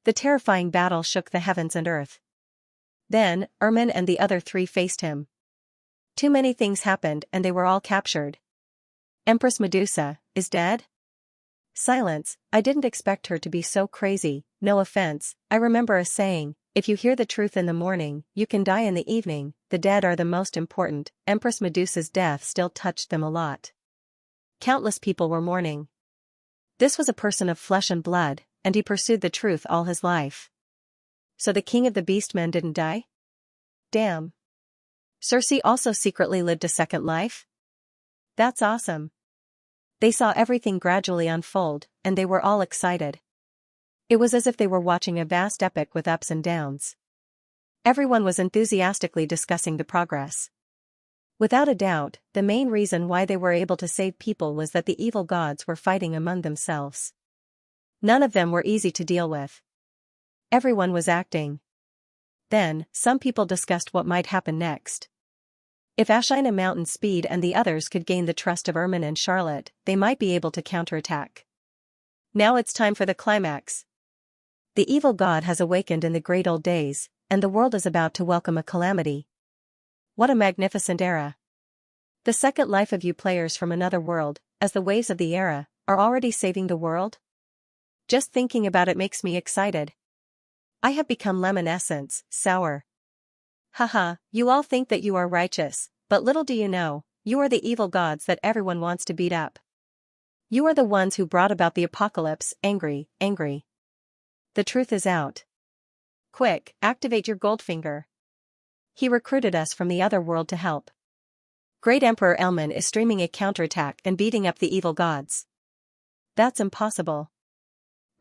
The terrifying battle shook the heavens and earth. Then, Ermin and the other three faced him. Too many things happened and they were all captured. Empress Medusa is dead? Silence. I didn't expect her to be so crazy, no offense. I remember a saying, if you hear the truth in the morning, you can die in the evening. The dead are the most important. Empress Medusa's death still touched them a lot. Countless people were mourning. This was a person of flesh and blood, and he pursued the truth all his life. So the king of the beastmen didn't die? Damn. Circe also secretly lived a second life? That's awesome. They saw everything gradually unfold, and they were all excited. It was as if they were watching a vast epic with ups and downs. Everyone was enthusiastically discussing the progress. Without a doubt, the main reason why they were able to save people was that the evil gods were fighting among themselves. None of them were easy to deal with. Everyone was acting. Then, some people discussed what might happen next. If Ashina Mountain Speed and the others could gain the trust of Ermin and Charlotte, they might be able to counterattack. Now it's time for the climax. The evil god has awakened in the great old days, and the world is about to welcome a calamity. What a magnificent era. The second life of you players from another world, as the waves of the era, are already saving the world? Just thinking about it makes me excited. I have become lemon essence, sour. Haha, you all think that you are righteous, but little do you know, you are the evil gods that everyone wants to beat up. You are the ones who brought about the apocalypse, angry. The truth is out. Quick, activate your Goldfinger. He recruited us from the other world to help. Great Emperor Elman is streaming a counterattack and beating up the evil gods. That's impossible.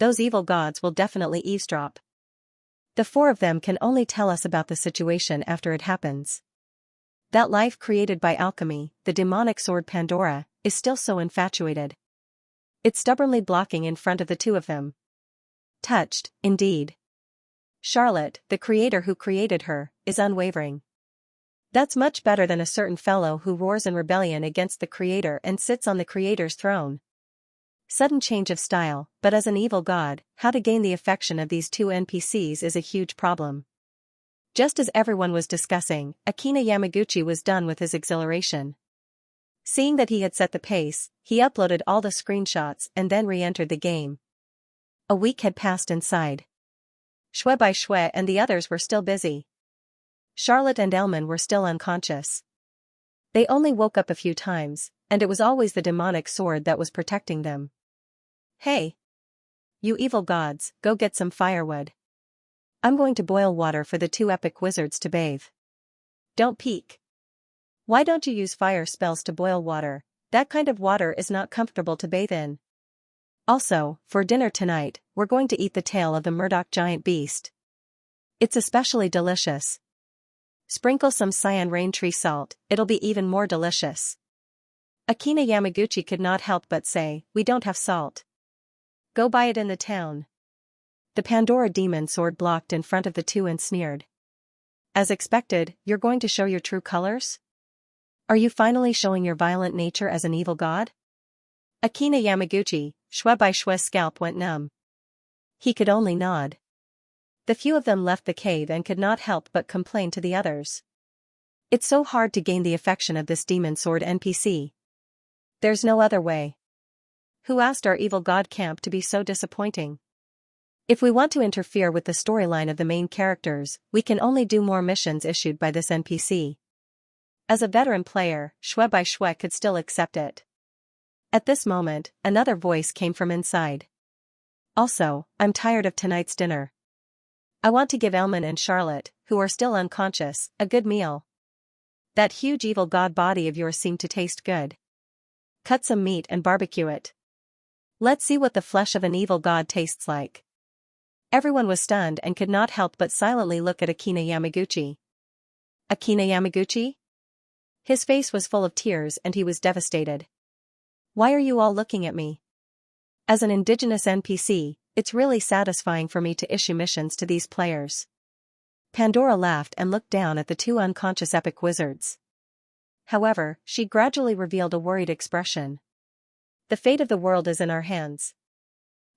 Those evil gods will definitely eavesdrop. The four of them can only tell us about the situation after it happens. That life created by alchemy, the demonic sword Pandora, is still so infatuated. It's stubbornly blocking in front of the two of them. Touched, indeed. Charlotte, the creator who created her, is unwavering. That's much better than a certain fellow who roars in rebellion against the creator and sits on the creator's throne. Sudden change of style, but as an evil god, how to gain the affection of these two NPCs is a huge problem. Just as everyone was discussing, Akina Yamaguchi was done with his exhilaration. Seeing that he had set the pace, he uploaded all the screenshots and then re-entered the game. A week had passed inside. Xue by Xue and the others were still busy. Charlotte and Elman were still unconscious. They only woke up a few times, and it was always the demonic sword that was protecting them. Hey! You evil gods, go get some firewood. I'm going to boil water for the two epic wizards to bathe. Don't peek. Why don't you use fire spells to boil water? That kind of water is not comfortable to bathe in. Also, for dinner tonight, we're going to eat the tail of the Murdoch giant beast. It's especially delicious. Sprinkle some cyan rain tree salt, it'll be even more delicious. Akina Yamaguchi could not help but say, we don't have salt. Go buy it in the town. The Pandora demon sword blocked in front of the two and sneered. As expected, you're going to show your true colors? Are you finally showing your violent nature as an evil god? Akina Yamaguchi, Xue by Xue's scalp went numb. He could only nod. The few of them left the cave and could not help but complain to the others. It's so hard to gain the affection of this demon sword NPC. There's no other way. Who asked our evil god camp to be so disappointing? If we want to interfere with the storyline of the main characters, we can only do more missions issued by this NPC. As a veteran player, Xue by Xue could still accept it. At this moment, another voice came from inside. Also, I'm tired of tonight's dinner. I want to give Elman and Charlotte, who are still unconscious, a good meal. That huge evil god body of yours seemed to taste good. Cut some meat and barbecue it. Let's see what the flesh of an evil god tastes like. Everyone was stunned and could not help but silently look at Akina Yamaguchi. Akina Yamaguchi? His face was full of tears and he was devastated. Why are you all looking at me? As an indigenous NPC, it's really satisfying for me to issue missions to these players. Pandora laughed and looked down at the two unconscious epic wizards. However, she gradually revealed a worried expression. The fate of the world is in our hands.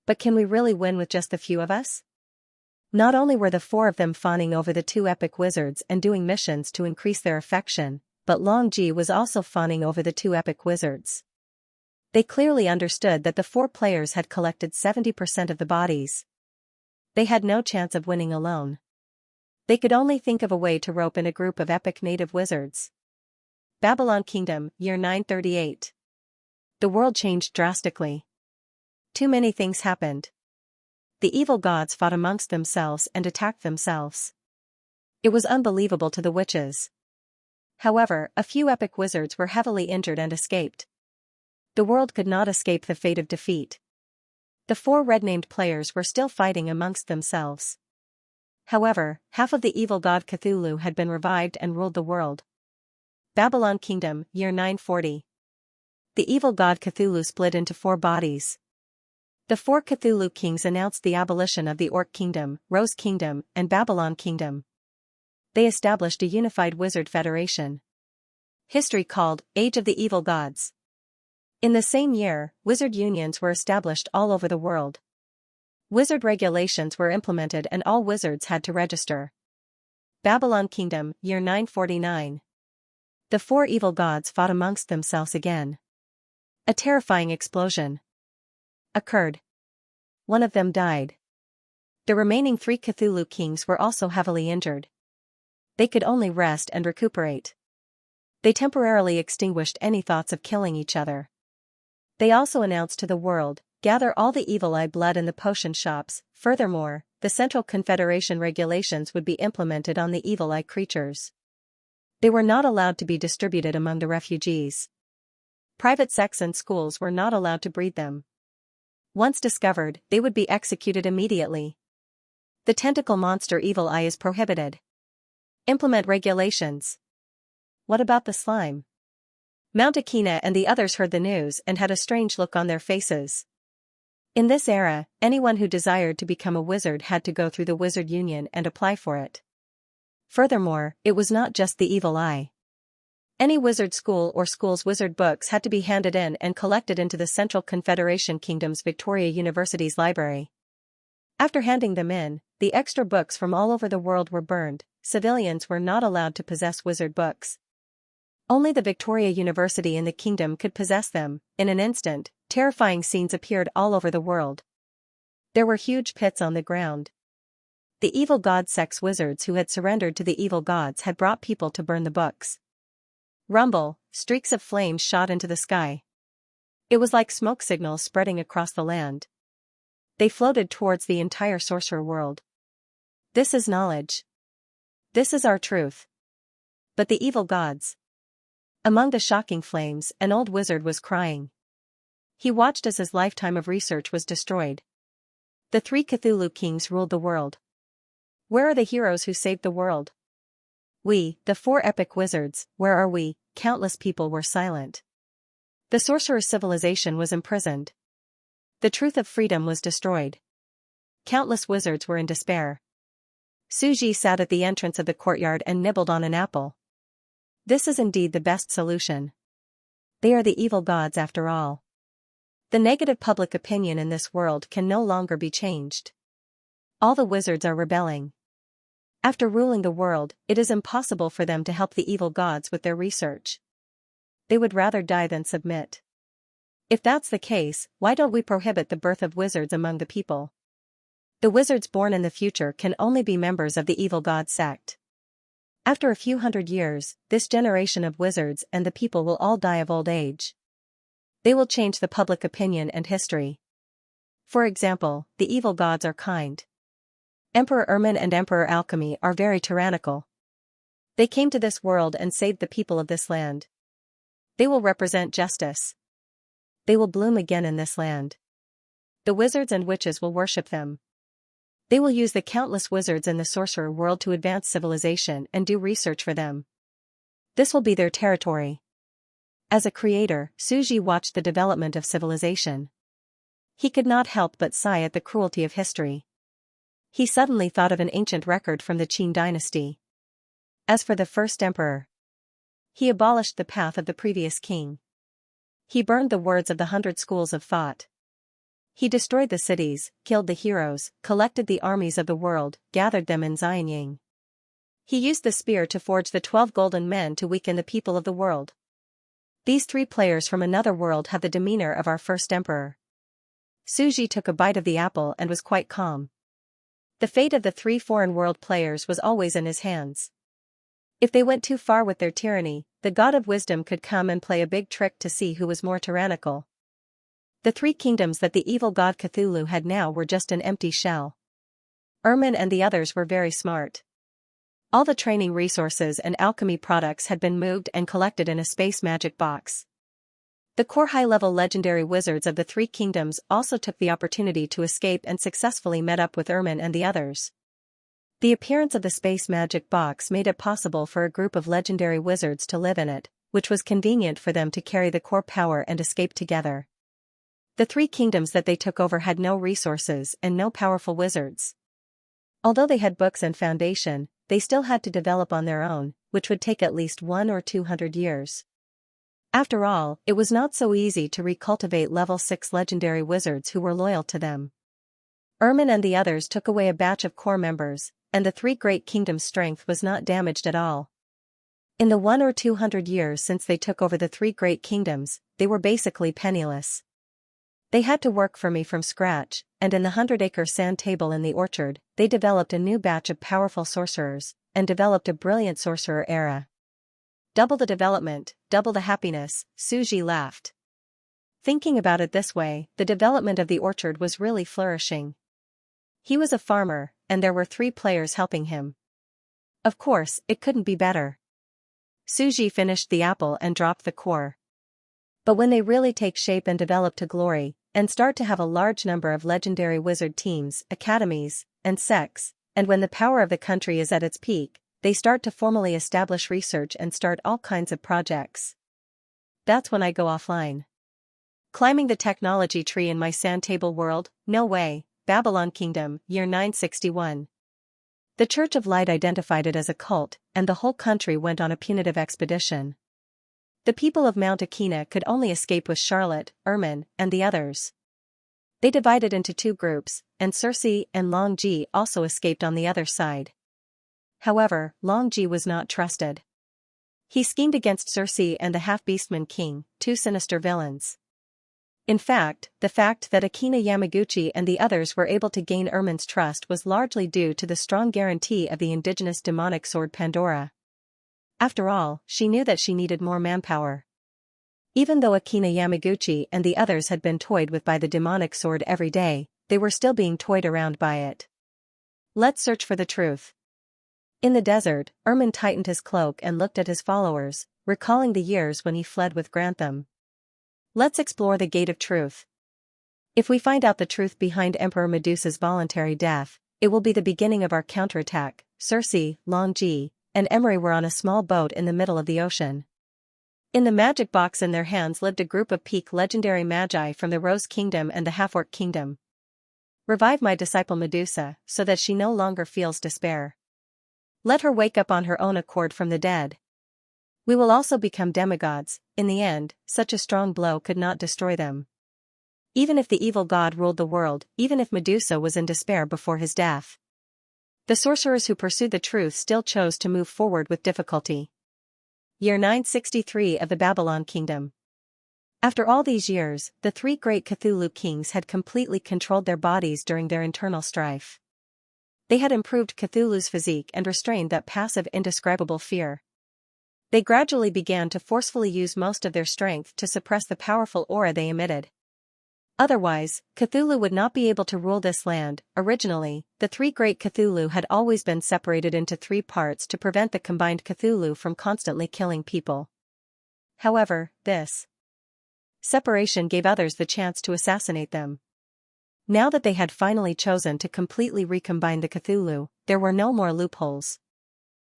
But can we really win with just the few of us? Not only were the four of them fawning over the two epic wizards and doing missions to increase their affection, but Long Ji was also fawning over the two epic wizards. They clearly understood that the four players had collected 70% of the bodies. They had no chance of winning alone. They could only think of a way to rope in a group of epic native wizards. Babylon Kingdom, year 938. The world changed drastically. Too many things happened. The evil gods fought amongst themselves and attacked themselves. It was unbelievable to the witches. However, a few epic wizards were heavily injured and escaped. The world could not escape the fate of defeat. The four red-named players were still fighting amongst themselves. However, half of the evil god Cthulhu had been revived and ruled the world. Babylon Kingdom, year 940. The evil god Cthulhu split into four bodies. The four Cthulhu kings announced the abolition of the Orc Kingdom, Rose Kingdom, and Babylon Kingdom. They established a unified wizard federation. History called Age of the Evil Gods. In the same year, wizard unions were established all over the world. Wizard regulations were implemented and all wizards had to register. Babylon Kingdom, year 949. The four evil gods fought amongst themselves again. A terrifying explosion. occurred. One of them died. The remaining 3 Cthulhu kings were also heavily injured. They could only rest and recuperate. They temporarily extinguished any thoughts of killing each other. They also announced to the world, gather all the evil eye blood in the potion shops. Furthermore, the Central Confederation regulations would be implemented on the evil eye creatures. They were not allowed to be distributed among the refugees. Private sects and schools were not allowed to breed them. Once discovered, they would be executed immediately. The tentacle monster evil eye is prohibited. Implement regulations. What about the slime? Mount Akina and the others heard the news and had a strange look on their faces. In this era, anyone who desired to become a wizard had to go through the wizard union and apply for it. Furthermore, it was not just the evil eye. Any wizard school or school's wizard books had to be handed in and collected into the Central Confederation Kingdom's Victoria University's library. After handing them in, the extra books from all over the world were burned. Civilians were not allowed to possess wizard books. Only the Victoria University in the kingdom could possess them. In an instant, terrifying scenes appeared all over the world. There were huge pits on the ground. The evil god sex wizards who had surrendered to the evil gods had brought people to burn the books. Rumble, streaks of flame shot into the sky. It was like smoke signals spreading across the land. They floated towards the entire sorcerer world. This is knowledge. This is our truth. But the evil gods. Among the shocking flames, an old wizard was crying. He watched as his lifetime of research was destroyed. The 3 Cthulhu kings ruled the world. Where are the heroes who saved the world? We, the 4 epic wizards, where are we? Countless people were silent. The sorcerer civilization was imprisoned. The truth of freedom was destroyed. Countless wizards were in despair. Suji sat at the entrance of the courtyard and nibbled on an apple. This is indeed the best solution. They are the evil gods after all. The negative public opinion in this world can no longer be changed. All the wizards are rebelling. After ruling the world, it is impossible for them to help the evil gods with their research. They would rather die than submit. If that's the case, why don't we prohibit the birth of wizards among the people? The wizards born in the future can only be members of the evil god sect. After a few hundred years, this generation of wizards and the people will all die of old age. They will change the public opinion and history. For example, the evil gods are kind. Emperor Ermin and Emperor Alchemy are very tyrannical. They came to this world and saved the people of this land. They will represent justice. They will bloom again in this land. The wizards and witches will worship them. They will use the countless wizards in the sorcerer world to advance civilization and do research for them. This will be their territory. As a creator, Suji watched the development of civilization. He could not help but sigh at the cruelty of history. He suddenly thought of an ancient record from the Qin dynasty. As for the first emperor, he abolished the path of the previous king. He burned the words of the 100 schools of thought. He destroyed the cities, killed the heroes, collected the armies of the world, gathered them in Xianxia. He used the spear to forge the 12 golden men to weaken the people of the world. These 3 players from another world have the demeanor of our first emperor. Suji took a bite of the apple and was quite calm. The fate of the 3 foreign world players was always in his hands. If they went too far with their tyranny, the god of wisdom could come and play a big trick to see who was more tyrannical. The 3 kingdoms that the evil god Cthulhu had now were just an empty shell. Ermin and the others were very smart. All the training resources and alchemy products had been moved and collected in a space magic box. The core high-level legendary wizards of the 3 kingdoms also took the opportunity to escape and successfully met up with Ermin and the others. The appearance of the space magic box made it possible for a group of legendary wizards to live in it, which was convenient for them to carry the core power and escape together. The 3 kingdoms that they took over had no resources and no powerful wizards. Although they had books and foundation, they still had to develop on their own, which would take at least 100 or 200 years. After all, it was not so easy to recultivate level 6 legendary wizards who were loyal to them. Ermin and the others took away a batch of core members, and the 3 great kingdoms' strength was not damaged at all. In the 100 or 200 years since they took over the 3 great kingdoms, they were basically penniless. They had to work for me from scratch, and in the 100-acre sand table in the orchard, they developed a new batch of powerful sorcerers, and developed a brilliant sorcerer era. Double the development, double the happiness, Suji laughed. Thinking about it this way, the development of the orchard was really flourishing. He was a farmer, and there were 3 players helping him. Of course, it couldn't be better. Suji finished the apple and dropped the core. But when they really take shape and develop to glory, and start to have a large number of legendary wizard teams, academies, and sects, and when the power of the country is at its peak, they start to formally establish research and start all kinds of projects. That's when I go offline. Climbing the technology tree in my sand table world? No way. Babylon Kingdom, year 961. The Church of Light identified it as a cult, and the whole country went on a punitive expedition. The people of Mount Akina could only escape with Charlotte, Ermin, and the others. They divided into 2 groups, and Circe and Long Ji also escaped on the other side. However, Long Ji was not trusted. He schemed against Circe and the Half-Beastman King, 2 sinister villains. In fact, the fact that Akina Yamaguchi and the others were able to gain Ermin's trust was largely due to the strong guarantee of the indigenous demonic sword Pandora. After all, she knew that she needed more manpower. Even though Akina Yamaguchi and the others had been toyed with by the demonic sword every day, they were still being toyed around by it. Let's search for the truth. In the desert, Ermin tightened his cloak and looked at his followers, recalling the years when he fled with Grantham. Let's explore the gate of truth. If we find out the truth behind Emperor Medusa's voluntary death, it will be the beginning of our counterattack. Circe, Long Ji, and Emery were on a small boat in the middle of the ocean. In the magic box in their hands lived a group of peak legendary magi from the Rose Kingdom and the Half-Orc Kingdom. Revive my disciple Medusa, so that she no longer feels despair. Let her wake up on her own accord from the dead. We will also become demigods. In the end, such a strong blow could not destroy them. Even if the evil god ruled the world, even if Medusa was in despair before his death, the sorcerers who pursued the truth still chose to move forward with difficulty. Year 963 of the Babylon Kingdom. After all these years, the 3 great Cthulhu kings had completely controlled their bodies during their internal strife. They had improved Cthulhu's physique and restrained that passive indescribable fear. They gradually began to forcefully use most of their strength to suppress the powerful aura they emitted. Otherwise, Cthulhu would not be able to rule this land. Originally, the 3 great Cthulhu had always been separated into 3 parts to prevent the combined Cthulhu from constantly killing people. However, this separation gave others the chance to assassinate them. Now that they had finally chosen to completely recombine the Cthulhu, there were no more loopholes.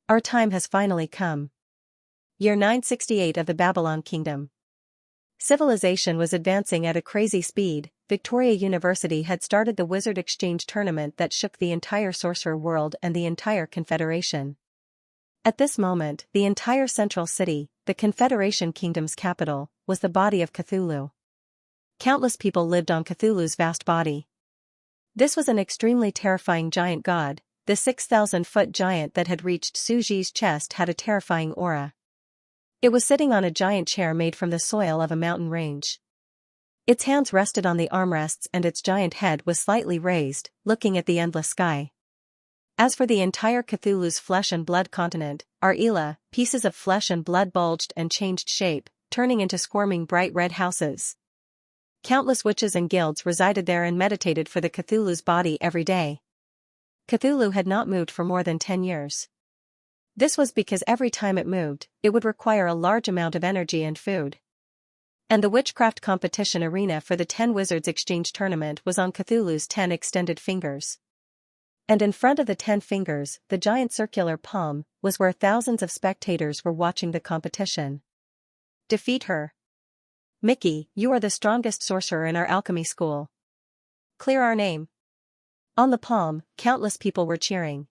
Our time has finally come. Year 968 of the Babylon Kingdom. Civilization was advancing at a crazy speed. Victoria University had started the Wizard Exchange Tournament that shook the entire sorcerer world and the entire Confederation. At this moment, the entire central city, the Confederation Kingdom's capital, was the body of Cthulhu. Countless people lived on Cthulhu's vast body. This was an extremely terrifying giant god. The 6,000-foot giant that had reached Suji's chest had a terrifying aura. It was sitting on a giant chair made from the soil of a mountain range. Its hands rested on the armrests and its giant head was slightly raised, looking at the endless sky. As for the entire Cthulhu's flesh and blood continent, Ar'ila, pieces of flesh and blood bulged and changed shape, turning into squirming bright red houses. Countless witches and guilds resided there and meditated for the Cthulhu's body every day. Cthulhu had not moved for more than 10 years. This was because every time it moved, it would require a large amount of energy and food. And the witchcraft competition arena for the 10 Wizards Exchange Tournament was on Cthulhu's 10 extended fingers. And in front of the 10 fingers, the giant circular palm, was where thousands of spectators were watching the competition. Defeat her. Mickey, you are the strongest sorcerer in our alchemy school. Clear our name. On the palm, countless people were cheering.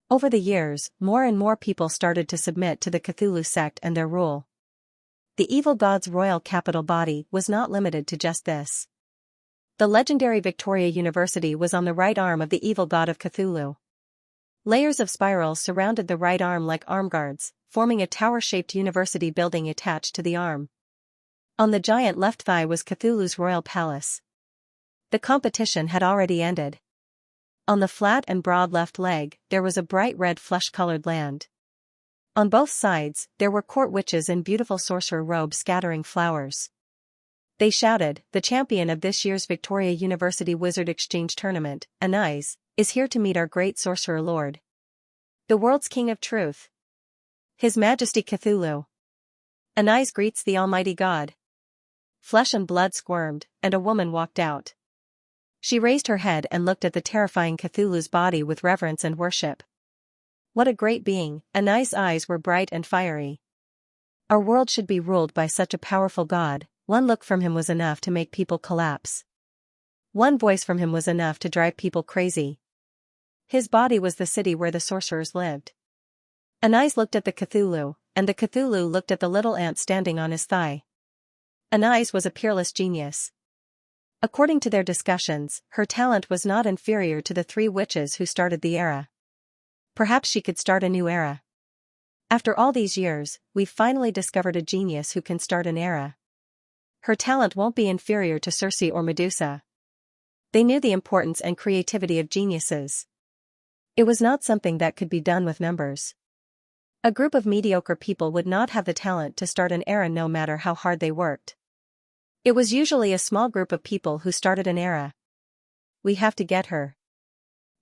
Over the years, more and more people started to submit to the Cthulhu sect and their rule. The evil god's royal capital body was not limited to just this. The legendary Victoria University was on the right arm of the evil god of Cthulhu. Layers of spirals surrounded the right arm like arm guards, forming a tower-shaped university building attached to the arm. On the giant left thigh was Cthulhu's royal palace. The competition had already ended. On the flat and broad left leg, there was a bright red flesh-colored land. On both sides, there were court witches in beautiful sorcerer robes scattering flowers. They shouted, "The champion of this year's Victoria University Wizard Exchange Tournament, Anais, is here to meet our great sorcerer lord, the world's king of truth, His Majesty Cthulhu. Anais greets the Almighty God." Flesh and blood squirmed, and a woman walked out. She raised her head and looked at the terrifying Cthulhu's body with reverence and worship. What a great being! Anais' eyes were bright and fiery. Our world should be ruled by such a powerful god. One look from him was enough to make people collapse. One voice from him was enough to drive people crazy. His body was the city where the sorcerers lived. Anais looked at the Cthulhu, and the Cthulhu looked at the little ant standing on his thigh. Anais was a peerless genius. According to their discussions, her talent was not inferior to the three witches who started the era. Perhaps she could start a new era. After all these years, we've finally discovered a genius who can start an era. Her talent won't be inferior to Circe or Medusa. They knew the importance and creativity of geniuses. It was not something that could be done with numbers. A group of mediocre people would not have the talent to start an era no matter how hard they worked. It was usually a small group of people who started an era. We have to get her.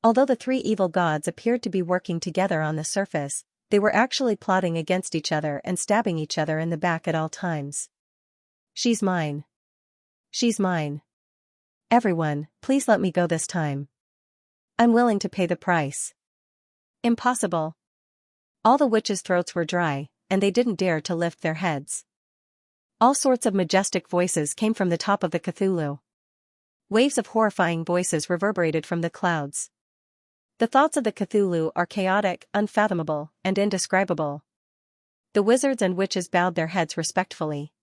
Although the three evil gods appeared to be working together on the surface, they were actually plotting against each other and stabbing each other in the back at all times. She's mine. She's mine. Everyone, please let me go this time. I'm willing to pay the price. Impossible. All the witches' throats were dry, and they didn't dare to lift their heads. All sorts of majestic voices came from the top of the Cthulhu. Waves of horrifying voices reverberated from the clouds. The thoughts of the Cthulhu are chaotic, unfathomable, and indescribable. The wizards and witches bowed their heads respectfully.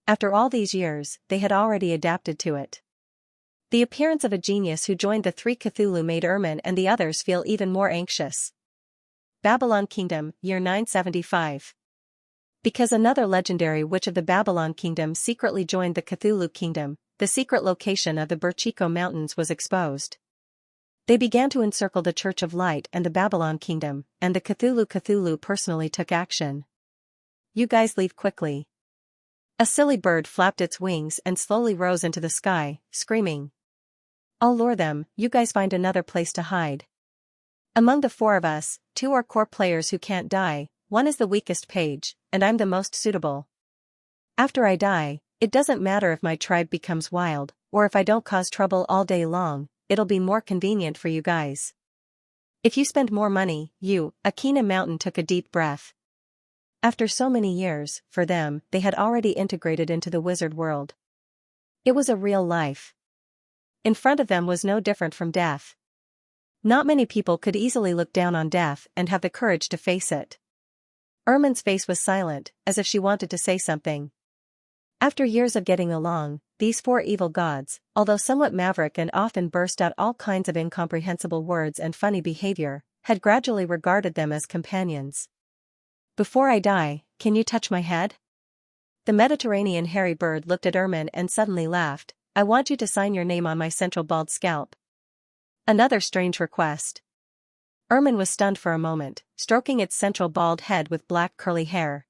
After all these years, they had already adapted to it. The appearance of a genius who joined the three Cthulhu made Ermin and the others feel even more anxious. Babylon Kingdom, year 975. Because another legendary witch of the Babylon Kingdom secretly joined the Cthulhu Kingdom, the secret location of the Burchico Mountains was exposed. They began to encircle the Church of Light and the Babylon Kingdom, and the Cthulhu personally took action. You guys leave quickly. A silly bird flapped its wings and slowly rose into the sky, screaming. I'll lure them, you guys find another place to hide. Among the four of us, two are core players who can't die, one is the weakest page, and I'm the most suitable. After I die, it doesn't matter if my tribe becomes wild, or if I don't cause trouble all day long, it'll be more convenient for you guys. If you spend more money, Akina Mountain took a deep breath. After so many years, for them, they had already integrated into the wizard world. It was a real life. In front of them was no different from death. Not many people could easily look down on death and have the courage to face it. Ermin's face was silent, as if she wanted to say something. After years of getting along, these four evil gods, although somewhat maverick and often burst out all kinds of incomprehensible words and funny behavior, had gradually regarded them as companions. Before I die, can you touch my head? The Mediterranean hairy bird looked at Ermin and suddenly laughed. I want you to sign your name on my central bald scalp. Another strange request. Ermin was stunned for a moment, stroking its central bald head with black curly hair.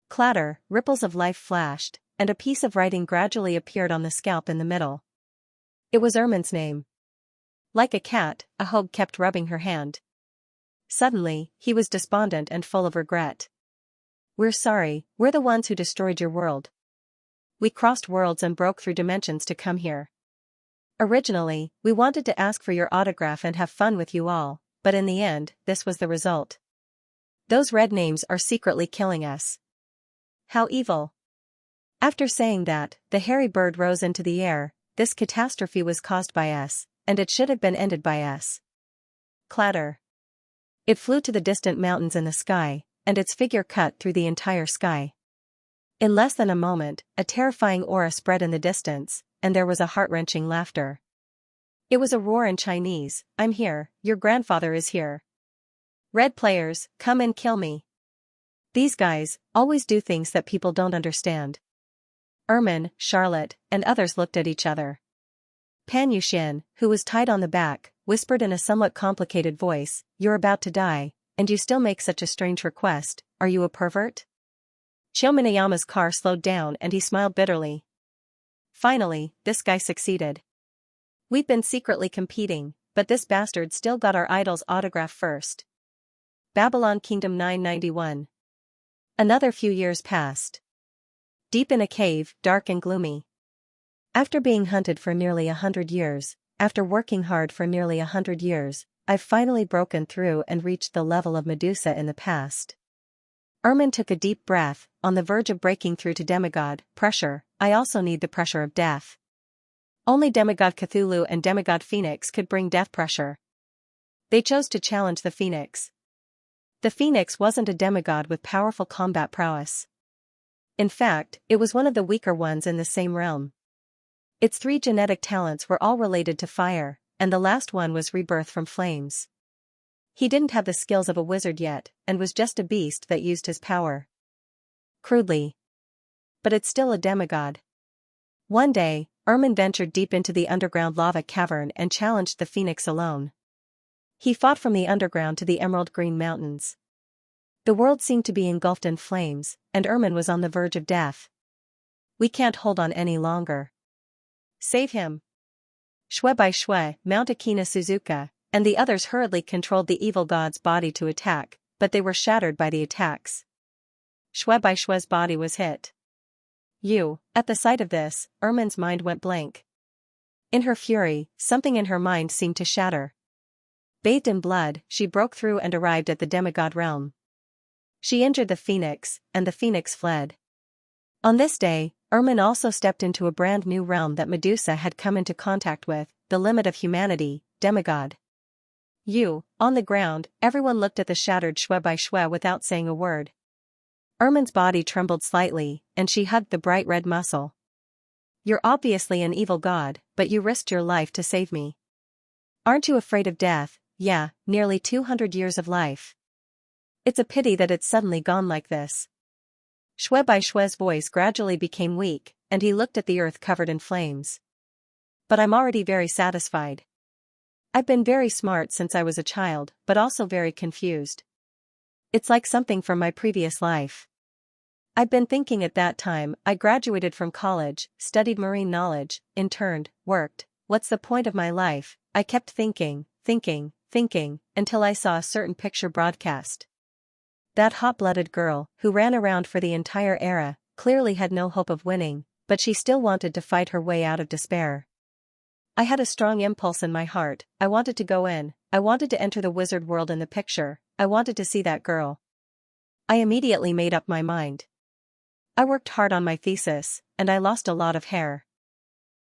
Clatter, ripples of life flashed, and a piece of writing gradually appeared on the scalp in the middle. It was Ermin's name. Like a cat, Ahog kept rubbing her hand. Suddenly, he was despondent and full of regret. We're sorry, we're the ones who destroyed your world. We crossed worlds and broke through dimensions to come here. Originally, we wanted to ask for your autograph and have fun with you all, but in the end, this was the result. Those red names are secretly killing us. How evil. After saying that, the hairy bird rose into the air. This catastrophe was caused by us, and it should have been ended by us. Clatter. It flew to the distant mountains in the sky, and its figure cut through the entire sky. In less than a moment, a terrifying aura spread in the distance, and there was a heart-wrenching laughter. It was a roar in Chinese, I'm here, your grandfather is here. Red players, come and kill me. These guys always do things that people don't understand. Ermin, Charlotte, and others looked at each other. Pan Yuxian, who was tied on the back, whispered in a somewhat complicated voice, "You're about to die, and you still make such a strange request, are you a pervert?" Chiyo Minayama's car slowed down and he smiled bitterly. Finally, this guy succeeded. We'd been secretly competing, but this bastard still got our idol's autograph first. Babylon Kingdom 991. Another few years passed. Deep in a cave, dark and gloomy. After being hunted for nearly 100 years, after working hard for nearly 100 years, I've finally broken through and reached the level of Medusa in the past. Ermin took a deep breath, on the verge of breaking through to demigod pressure. I also need the pressure of death. Only demigod Cthulhu and demigod Phoenix could bring death pressure. They chose to challenge the Phoenix. The Phoenix wasn't a demigod with powerful combat prowess. In fact, it was one of the weaker ones in the same realm. Its 3 genetic talents were all related to fire, and the last one was rebirth from flames. He didn't have the skills of a wizard yet, and was just a beast that used his power. Crudely. But it's still a demigod. One day, Ermin ventured deep into the underground lava cavern and challenged the Phoenix alone. He fought from the underground to the emerald green mountains. The world seemed to be engulfed in flames, and Ermin was on the verge of death. We can't hold on any longer. Save him. Shui by Shui, Mount Akina Suzuka, and the others hurriedly controlled the evil god's body to attack, but they were shattered by the attacks. Shui by Shui's body was hit. At the sight of this, Ermin's mind went blank. In her fury, something in her mind seemed to shatter. Bathed in blood, she broke through and arrived at the demigod realm. She injured the Phoenix, and the Phoenix fled. On this day, Ermin also stepped into a brand new realm that Medusa had come into contact with, the limit of humanity, demigod. On the ground, everyone looked at the shattered Shui by Shui without saying a word. Ermin's body trembled slightly, and she hugged the bright red muscle. "You're obviously an evil god, but you risked your life to save me. Aren't you afraid of death?" "Yeah, nearly 200 years of life. It's a pity that it's suddenly gone like this." Shui by Shui's voice gradually became weak, and he looked at the earth covered in flames. "But I'm already very satisfied. I've been very smart since I was a child, but also very confused. It's like something from my previous life. I've been thinking at that time. I graduated from college, studied marine knowledge, interned, worked. What's the point of my life? I kept thinking, until I saw a certain picture broadcast. That hot-blooded girl, who ran around for the entire era, clearly had no hope of winning, but she still wanted to fight her way out of despair. I had a strong impulse in my heart. I wanted to go in. I wanted to enter the wizard world in the picture. I wanted to see that girl. I immediately made up my mind. I worked hard on my thesis, and I lost a lot of hair.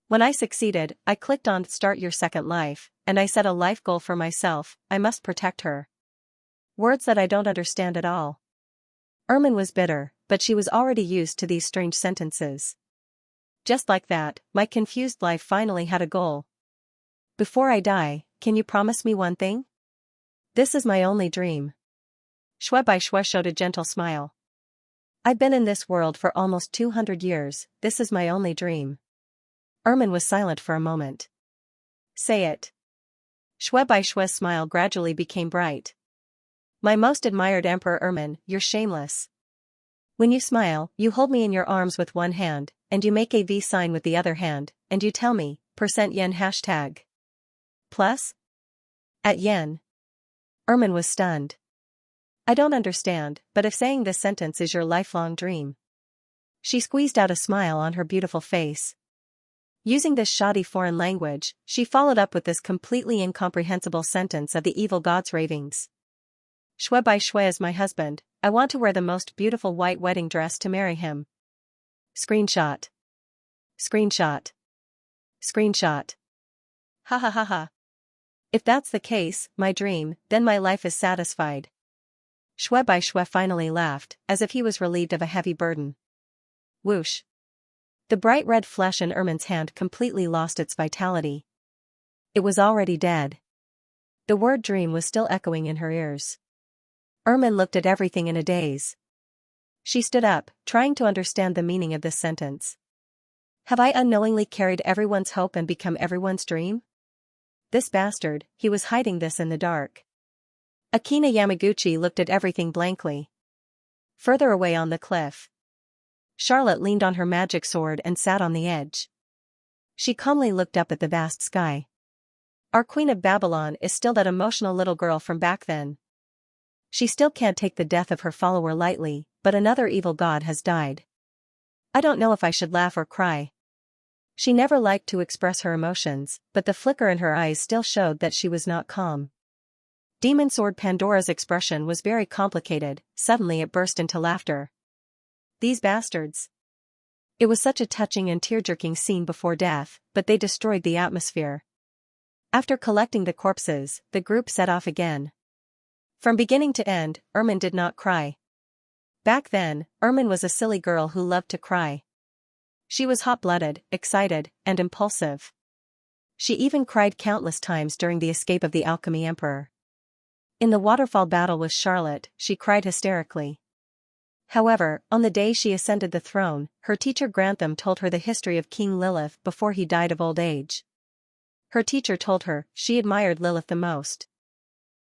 When I succeeded, I clicked on Start Your Second Life, and I set a life goal for myself. I must protect her. Words that I don't understand at all. Ermin was bitter, but she was already used to these strange sentences. Just like that, my confused life finally had a goal. "Before I die, can you promise me one thing? This is my only dream." Shui by Shui showed a gentle smile. "I've been in this world for almost 200 years, this is my only dream." Ermin was silent for a moment. "Say it." Shui by Shui's smile gradually became bright. "My most admired Emperor Ermin, you're shameless. When you smile, you hold me in your arms with one hand, and you make a V sign with the other hand, and you tell me, %yen hashtag. Plus? At yen." Ermin was stunned. "I don't understand, but if saying this sentence is your lifelong dream." She squeezed out a smile on her beautiful face. Using this shoddy foreign language, she followed up with this completely incomprehensible sentence of the evil god's ravings. "Shui by Shui is my husband. I want to wear the most beautiful white wedding dress to marry him." Screenshot. Screenshot. Screenshot. Ha ha ha ha. "If that's the case, my dream, then my life is satisfied." Shui by Shui finally laughed, as if he was relieved of a heavy burden. Whoosh. The bright red flesh in Ermin's hand completely lost its vitality. It was already dead. The word dream was still echoing in her ears. Ermin looked at everything in a daze. She stood up, trying to understand the meaning of this sentence. Have I unknowingly carried everyone's hope and become everyone's dream? This bastard, he was hiding this in the dark. Akina Yamaguchi looked at everything blankly. Further away on the cliff, Charlotte leaned on her magic sword and sat on the edge. She calmly looked up at the vast sky. Our Queen of Babylon is still that emotional little girl from back then. She still can't take the death of her follower lightly, but another evil god has died. I don't know if I should laugh or cry. She never liked to express her emotions, but the flicker in her eyes still showed that she was not calm. Demon Sword Pandora's expression was very complicated. Suddenly it burst into laughter. These bastards. It was such a touching and tear-jerking scene before death, but they destroyed the atmosphere. After collecting the corpses, the group set off again. From beginning to end, Ermin did not cry. Back then, Ermin was a silly girl who loved to cry. She was hot-blooded, excited, and impulsive. She even cried countless times during the escape of the Alchemy Emperor. In the waterfall battle with Charlotte, she cried hysterically. However, on the day she ascended the throne, her teacher Grantham told her the history of King Lilith before he died of old age. Her teacher told her she admired Lilith the most.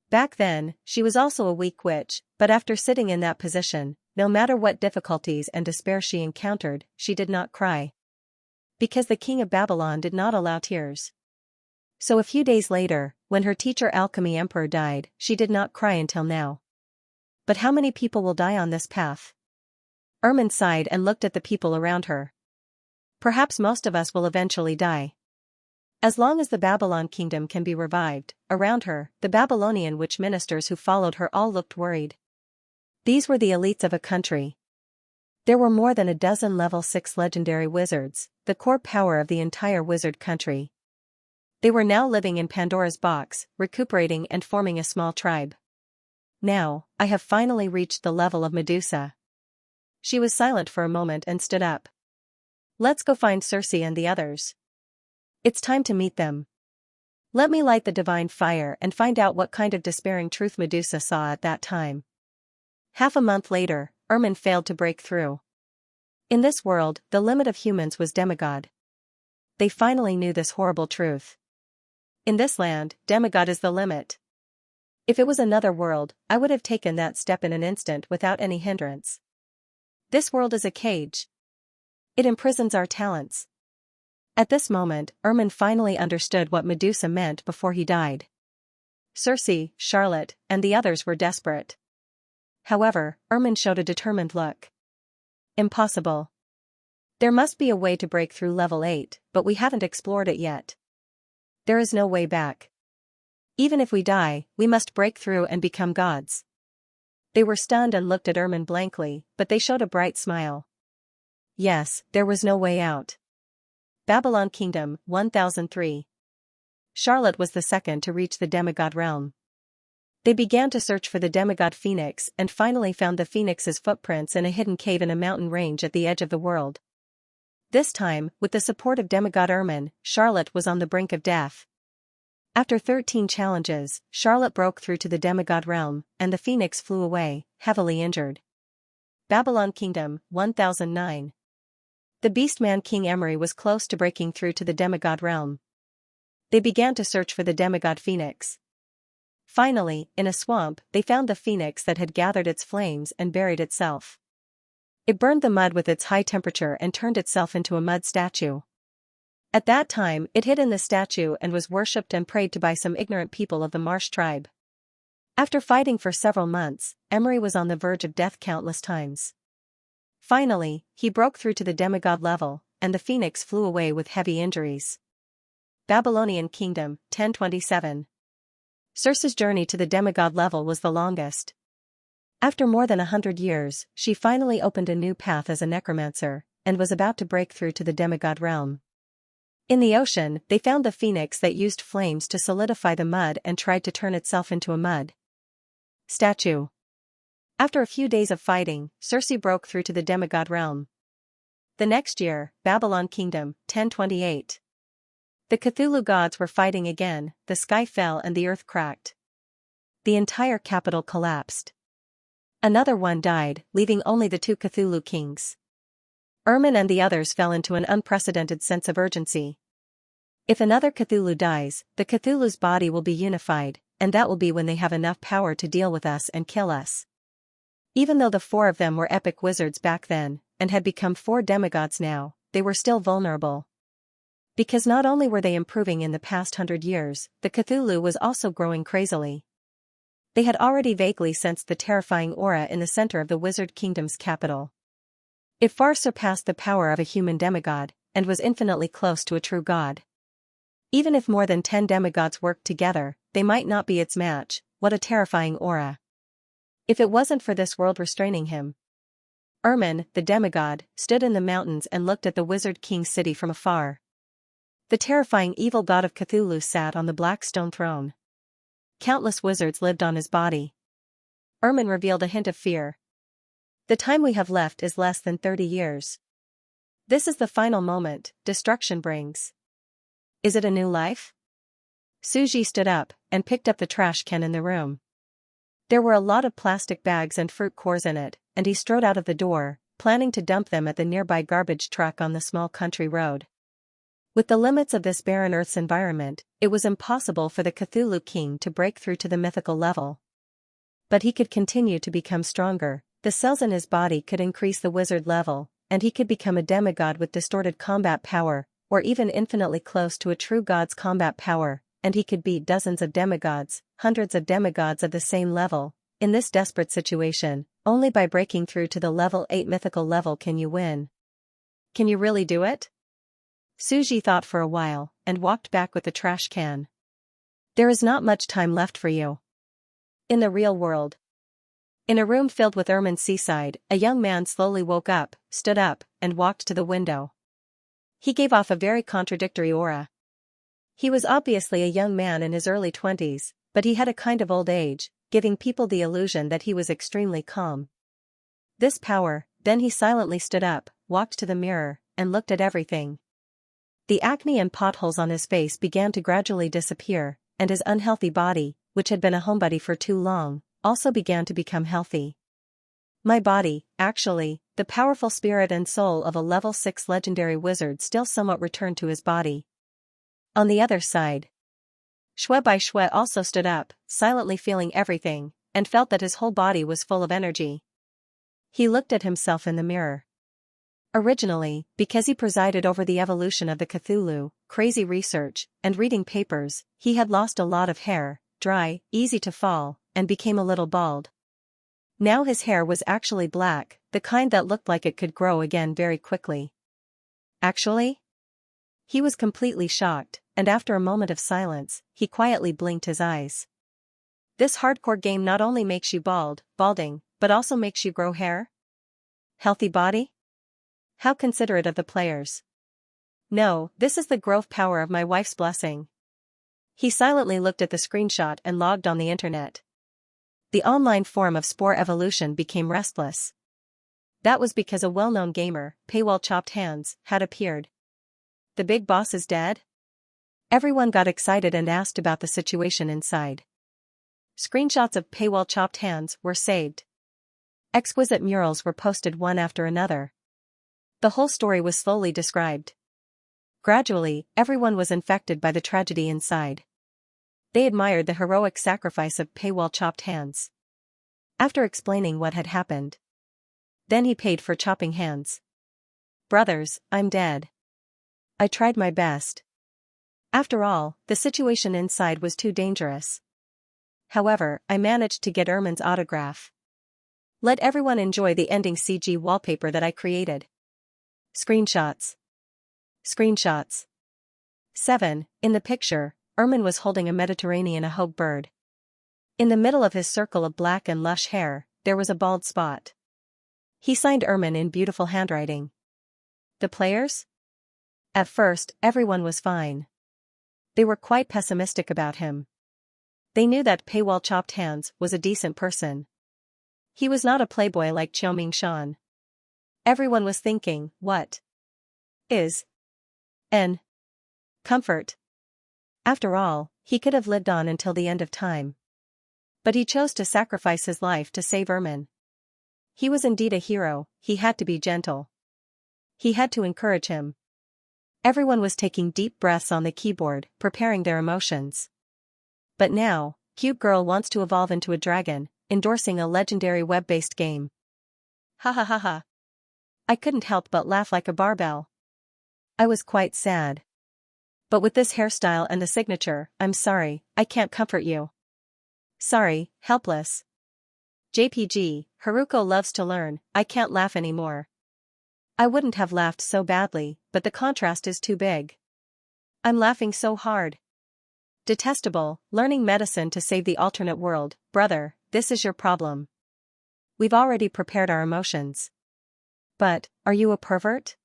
Back then, she was also a weak witch, but after sitting in that position, no matter what difficulties and despair she encountered, she did not cry. Because the king of Babylon did not allow tears. So a few days later, when her teacher Alchemy Emperor died, she did not cry until now. But how many people will die on this path? Ermin sighed and looked at the people around her. Perhaps most of us will eventually die. As long as the Babylon kingdom can be revived, around her, the Babylonian witch ministers who followed her all looked worried. These were the elites of a country. There were more than a dozen level 6 legendary wizards, the core power of the entire wizard country. They were now living in Pandora's box, recuperating and forming a small tribe. Now, I have finally reached the level of Medusa. She was silent for a moment and stood up. Let's go find Circe and the others. It's time to meet them. Let me light the divine fire and find out what kind of despairing truth Medusa saw at that time. Half a month later, Ermin failed to break through. In this world, the limit of humans was demigod. They finally knew this horrible truth. In this land, demigod is the limit. If it was another world, I would have taken that step in an instant without any hindrance. This world is a cage. It imprisons our talents. At this moment, Ermin finally understood what Medusa meant before he died. Circe, Charlotte, and the others were desperate. However, Ermin showed a determined look. Impossible. There must be a way to break through level 8, but we haven't explored it yet. There is no way back. Even if we die, we must break through and become gods. They were stunned and looked at Ermin blankly, but they showed a bright smile. Yes, there was no way out. Babylon Kingdom, 1003. Charlotte was the second to reach the demigod realm. They began to search for the demigod phoenix and finally found the phoenix's footprints in a hidden cave in a mountain range at the edge of the world. This time, with the support of demigod Ermin, Charlotte was on the brink of death. After 13 challenges, Charlotte broke through to the demigod realm, and the phoenix flew away, heavily injured. Babylon Kingdom, 1009. The beastman King Emery was close to breaking through to the demigod realm. They began to search for the demigod phoenix. Finally, in a swamp, they found the phoenix that had gathered its flames and buried itself. It burned the mud with its high temperature and turned itself into a mud statue. At that time, it hid in the statue and was worshipped and prayed to by some ignorant people of the Marsh tribe. After fighting for several months, Emery was on the verge of death countless times. Finally, he broke through to the demigod level, and the phoenix flew away with heavy injuries. Babylonian Kingdom, 1027. Circe's journey to the demigod level was the longest. After more than 100 years, she finally opened a new path as a necromancer, and was about to break through to the demigod realm. In the ocean, they found the phoenix that used flames to solidify the mud and tried to turn itself into a mud statue. After a few days of fighting, Circe broke through to the demigod realm. The next year, Babylon Kingdom, 1028. The Cthulhu gods were fighting again, the sky fell and the earth cracked. The entire capital collapsed. Another one died, leaving only the two Cthulhu kings. Ermin and the others fell into an unprecedented sense of urgency. If another Cthulhu dies, the Cthulhu's body will be unified, and that will be when they have enough power to deal with us and kill us. Even though the 4 of them were epic wizards back then, and had become 4 demigods now, they were still vulnerable. Because not only were they improving in the past 100 years, the Cthulhu was also growing crazily. They had already vaguely sensed the terrifying aura in the center of the Wizard Kingdom's capital. It far surpassed the power of a human demigod, and was infinitely close to a true god. Even if more than 10 demigods worked together, they might not be its match. What a terrifying aura. If it wasn't for this world restraining him. Ermin, the demigod, stood in the mountains and looked at the Wizard King's city from afar. The terrifying evil god of Cthulhu sat on the black stone throne. Countless wizards lived on his body. Ermin revealed a hint of fear. The time we have left is less than 30 years. This is the final moment destruction brings. Is it a new life? Suji stood up and picked up the trash can in the room. There were a lot of plastic bags and fruit cores in it, and he strode out of the door, planning to dump them at the nearby garbage truck on the small country road. With the limits of this barren Earth's environment, it was impossible for the Cthulhu King to break through to the mythical level. But he could continue to become stronger, the cells in his body could increase the wizard level, and he could become a demigod with distorted combat power, or even infinitely close to a true god's combat power, and he could beat dozens of demigods, hundreds of demigods of the same level. In this desperate situation, only by breaking through to the level 8 mythical level can you win. Can you really do it? Suji thought for a while, and walked back with the trash can. There is not much time left for you. In the real world. In a room filled with Ermin's seaside, a young man slowly woke up, stood up, and walked to the window. He gave off a very contradictory aura. He was obviously a young man in his early 20s, but he had a kind of old age, giving people the illusion that he was extremely calm. This power, then he silently stood up, walked to the mirror, and looked at everything. The acne and potholes on his face began to gradually disappear, and his unhealthy body, which had been a homebody for too long, also began to become healthy. My body, actually, the powerful spirit and soul of a level 6 legendary wizard still somewhat returned to his body. On the other side, Xue Bai Xue also stood up, silently feeling everything, and felt that his whole body was full of energy. He looked at himself in the mirror. Originally, because he presided over the evolution of the Cthulhu, crazy research, and reading papers, he had lost a lot of hair, dry, easy to fall, and became a little bald. Now his hair was actually black, the kind that looked like it could grow again very quickly. Actually? He was completely shocked, and after a moment of silence, he quietly blinked his eyes. This hardcore game not only makes you balding, but also makes you grow hair? Healthy body? How considerate of the players. No, this is the growth power of my wife's blessing. He silently looked at the screenshot and logged on the internet. The online forum of Spore Evolution became restless. That was because a well-known gamer, Paywall Chopped Hands, had appeared. The big boss is dead? Everyone got excited and asked about the situation inside. Screenshots of Paywall Chopped Hands were saved. Exquisite murals were posted one after another. The whole story was slowly described. Gradually, everyone was infected by the tragedy inside. They admired the heroic sacrifice of Paywall Chopped Hands. After explaining what had happened, then he paid for chopping hands. Brothers, I'm dead. I tried my best. After all, the situation inside was too dangerous. However, I managed to get Ermin's autograph. Let everyone enjoy the ending CG wallpaper that I created. Screenshots. 7. In the picture, Ermin was holding a Mediterranean ahogue bird. In the middle of his circle of black and lush hair, there was a bald spot. He signed Ermin in beautiful handwriting. The players? At first, everyone was fine. They were quite pessimistic about him. They knew that Paywall Chopped Hands was a decent person. He was not a playboy like Xiaoming Shan. Everyone was thinking, what is an comfort? After all, he could have lived on until the end of time. But he chose to sacrifice his life to save Ermin. He was indeed a hero, he had to be gentle. He had to encourage him. Everyone was taking deep breaths on the keyboard, preparing their emotions. But now, Cute Girl wants to evolve into a dragon, endorsing a legendary web-based game. Ha ha ha ha. I couldn't help but laugh like a barbell. I was quite sad. But with this hairstyle and the signature, I'm sorry, I can't comfort you. Sorry, helpless. JPG, Haruko loves to learn, I can't laugh anymore. I wouldn't have laughed so badly, but the contrast is too big. I'm laughing so hard. Detestable, learning medicine to save the alternate world, brother, this is your problem. We've already prepared our emotions. But, are you a pervert?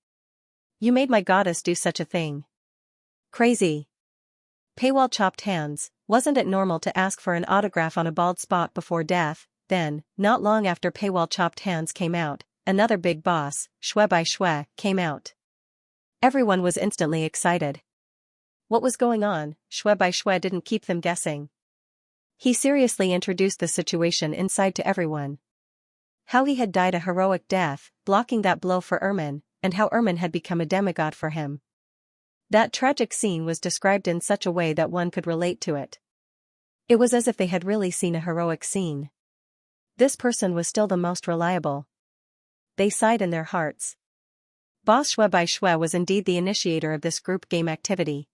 You made my goddess do such a thing. Crazy. Paywall chopped hands, wasn't it normal to ask for an autograph on a bald spot before death? Then, not long after Paywall chopped hands came out, another big boss, Shue by Shue, came out. Everyone was instantly excited. What was going on? Shue by Shue didn't keep them guessing. He seriously introduced the situation inside to everyone. How he had died a heroic death, blocking that blow for Ermin, and how Ermin had become a demigod for him. That tragic scene was described in such a way that one could relate to it. It was as if they had really seen a heroic scene. This person was still the most reliable. They sighed in their hearts. Boss Shue by Shue was indeed the initiator of this group game activity.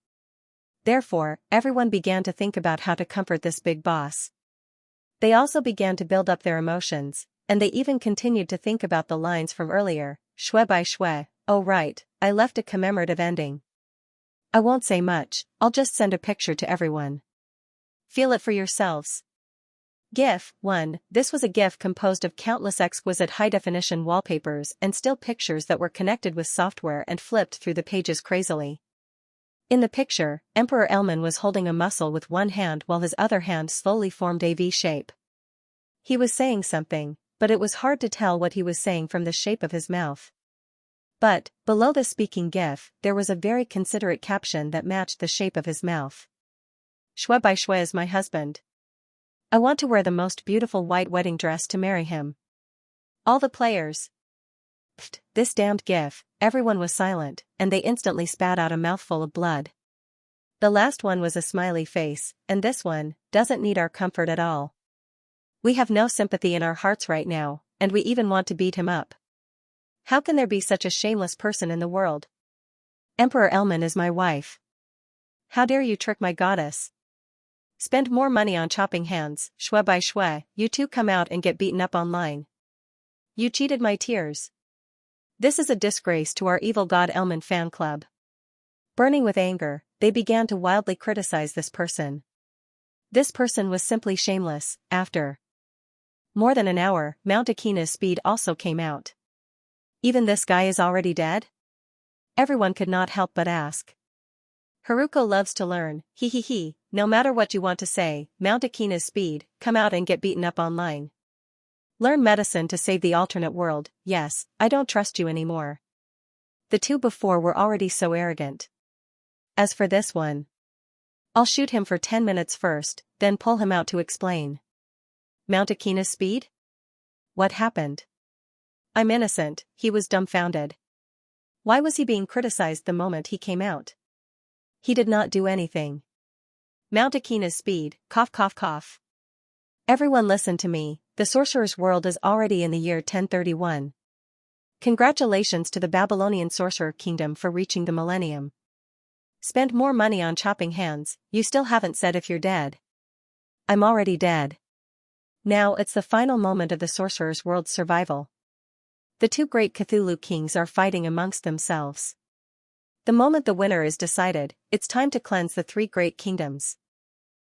Therefore, everyone began to think about how to comfort this big boss. They also began to build up their emotions, and they even continued to think about the lines from earlier, Shue by Shue, oh right, I left a commemorative ending. I won't say much, I'll just send a picture to everyone. Feel it for yourselves. GIF 1. This was a GIF composed of countless exquisite high-definition wallpapers and still pictures that were connected with software and flipped through the pages crazily. In the picture, Emperor Elman was holding a muscle with one hand while his other hand slowly formed a V shape. He was saying something, but it was hard to tell what he was saying from the shape of his mouth. But, below the speaking GIF, there was a very considerate caption that matched the shape of his mouth. Shue by Shue is my husband. I want to wear the most beautiful white wedding dress to marry him. All the players. Pfft, this damned GIF, everyone was silent, and they instantly spat out a mouthful of blood. The last one was a smiley face, and this one doesn't need our comfort at all. We have no sympathy in our hearts right now, and we even want to beat him up. How can there be such a shameless person in the world? Emperor Elman is my wife. How dare you trick my goddess? Spend more money on chopping hands, Shue by Shue, you two come out and get beaten up online. You cheated my tears. This is a disgrace to our evil god Elman fan club. Burning with anger, they began to wildly criticize this person. This person was simply shameless. After more than an hour, Mount Akina's speed also came out. Even this guy is already dead? Everyone could not help but ask. Haruko loves to learn, he, no matter what you want to say, Mount Akina's speed, come out and get beaten up online. Learn medicine to save the alternate world, yes, I don't trust you anymore. The two before were already so arrogant. As for this one, I'll shoot him for 10 minutes first, then pull him out to explain. Mount Akina's speed? What happened? I'm innocent, he was dumbfounded. Why was he being criticized the moment he came out? He did not do anything. Mount Akina's speed, cough cough cough. Everyone listen to me, the sorcerer's world is already in the year 1031. Congratulations to the Babylonian sorcerer kingdom for reaching the millennium. Spend more money on chopping hands, you still haven't said if you're dead. I'm already dead. Now it's the final moment of the sorcerer's world's survival. The two great Cthulhu kings are fighting amongst themselves. The moment the winner is decided, it's time to cleanse the three great kingdoms.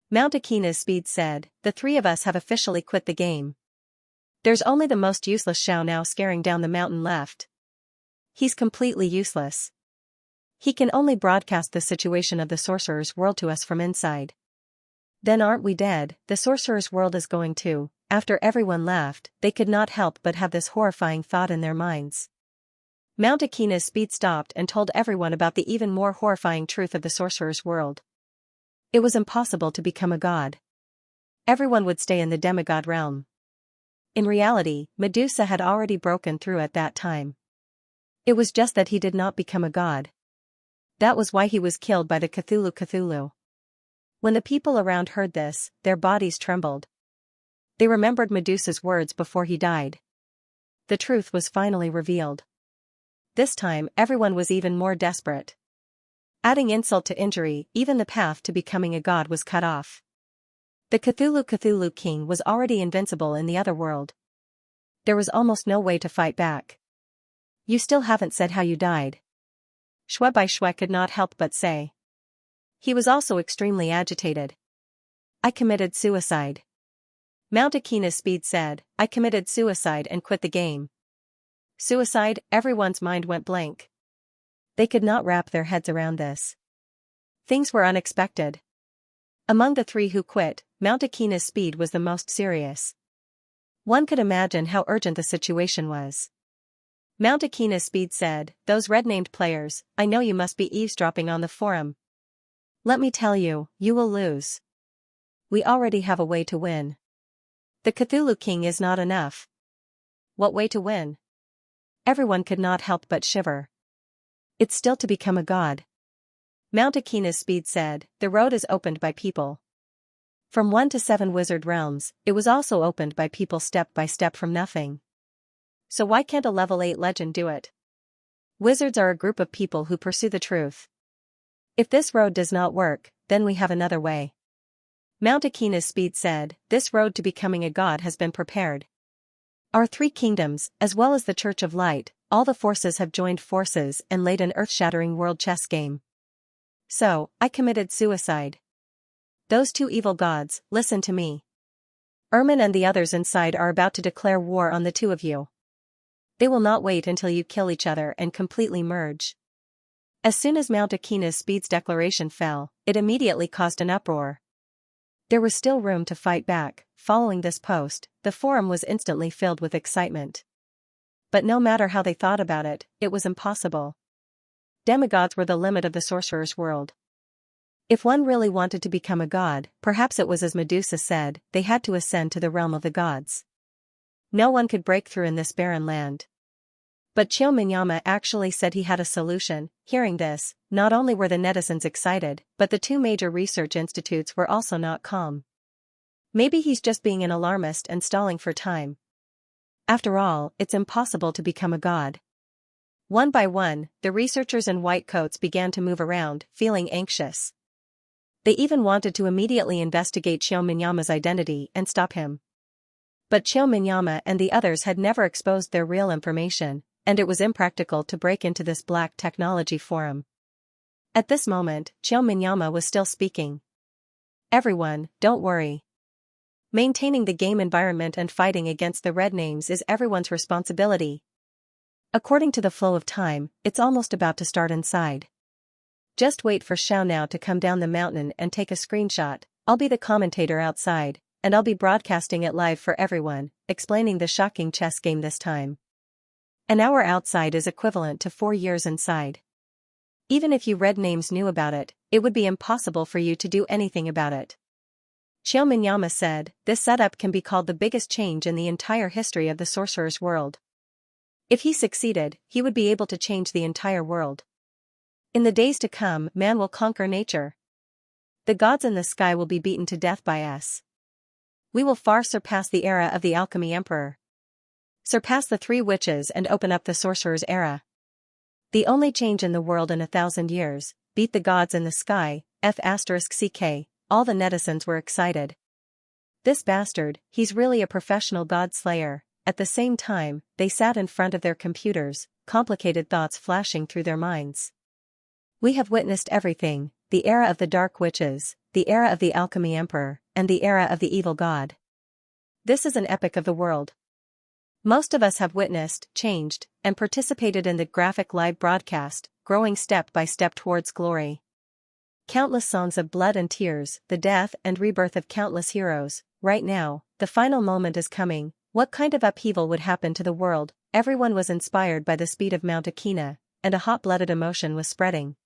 Mount Akina's speed said, the three of us have officially quit the game. There's only the most useless Xiao now scaring down the mountain left. He's completely useless. He can only broadcast the situation of the sorcerer's world to us from inside. Then aren't we dead? The sorcerer's world is going to. After everyone left, they could not help but have this horrifying thought in their minds. Mount Akina's speed stopped and told everyone about the even more horrifying truth of the sorcerer's world. It was impossible to become a god. Everyone would stay in the demigod realm. In reality, Medusa had already broken through at that time. It was just that he did not become a god. That was why he was killed by the Cthulhu. When the people around heard this, their bodies trembled. They remembered Medusa's words before he died. The truth was finally revealed. This time, everyone was even more desperate. Adding insult to injury, even the path to becoming a god was cut off. The Cthulhu king was already invincible in the other world. There was almost no way to fight back. "You still haven't said how you died," Shue could not help but say. He was also extremely agitated. "I committed suicide." Mount Akina's Speed said, "I committed suicide and quit the game." Suicide? Everyone's mind went blank. They could not wrap their heads around this. Things were unexpected. Among the three who quit, Mount Akina's Speed was the most serious. One could imagine how urgent the situation was. Mount Akina's Speed said, "Those red-named players, I know you must be eavesdropping on the forum. Let me tell you, you will lose. We already have a way to win. The Cthulhu King is not enough." What way to win? Everyone could not help but shiver. It's still to become a god. Mount Akina's Speed said, "The road is opened by people. From 1 to 7 wizard realms, it was also opened by people step by step from nothing. So why can't a level 8 legend do it? Wizards are a group of people who pursue the truth. If this road does not work, then we have another way." Mount Akina's Speed said, "This road to becoming a god has been prepared. Our 3 kingdoms, as well as the Church of Light, all the forces have joined forces and laid an earth-shattering world chess game. So, I committed suicide. Those 2 evil gods, listen to me. Ermin and the others inside are about to declare war on the 2 of you. They will not wait until you kill each other and completely merge." As soon as Mount Akina's Speed's declaration fell, it immediately caused an uproar. There was still room to fight back. Following this post, the forum was instantly filled with excitement. But no matter how they thought about it, it was impossible. Demigods were the limit of the sorcerer's world. If one really wanted to become a god, perhaps it was as Medusa said, they had to ascend to the realm of the gods. No one could break through in this barren land. But Xianxia actually said he had a solution. Hearing this, not only were the netizens excited, but the 2 major research institutes were also not calm. Maybe he's just being an alarmist and stalling for time. After all, it's impossible to become a god. One by one, the researchers in white coats began to move around, feeling anxious. They even wanted to immediately investigate Xianxia's identity and stop him. But Xianxia and the others had never exposed their real information, and it was impractical to break into this black technology forum. At this moment, Xianxia was still speaking. "Everyone, don't worry. Maintaining the game environment and fighting against the red names is everyone's responsibility. According to the flow of time, it's almost about to start inside. Just wait for Xiao to come down the mountain and take a screenshot. I'll be the commentator outside, and I'll be broadcasting it live for everyone, explaining the shocking chess game this time. An hour outside is equivalent to 4 years inside. Even if you red names knew about it, it would be impossible for you to do anything about it." Xianxia said, "This setup can be called the biggest change in the entire history of the sorcerer's world. If he succeeded, he would be able to change the entire world. In the days to come, man will conquer nature. The gods in the sky will be beaten to death by us. We will far surpass the era of the Alchemy Emperor. Surpass the 3 witches and open up the sorcerer's era. The only change in the world in 1,000 years, beat the gods in the sky, F***ck, all the netizens were excited. This bastard, he's really a professional god slayer. At the same time, they sat in front of their computers, complicated thoughts flashing through their minds. We have witnessed everything, the era of the dark witches, the era of the Alchemy Emperor, and the era of the evil god. This is an epic of the world. Most of us have witnessed, changed, and participated in the graphic live broadcast, growing step by step towards glory. Countless songs of blood and tears, the death and rebirth of countless heroes. Right now, the final moment is coming. What kind of upheaval would happen to the world? Everyone was inspired by the speed of Mount Akina, and a hot-blooded emotion was spreading.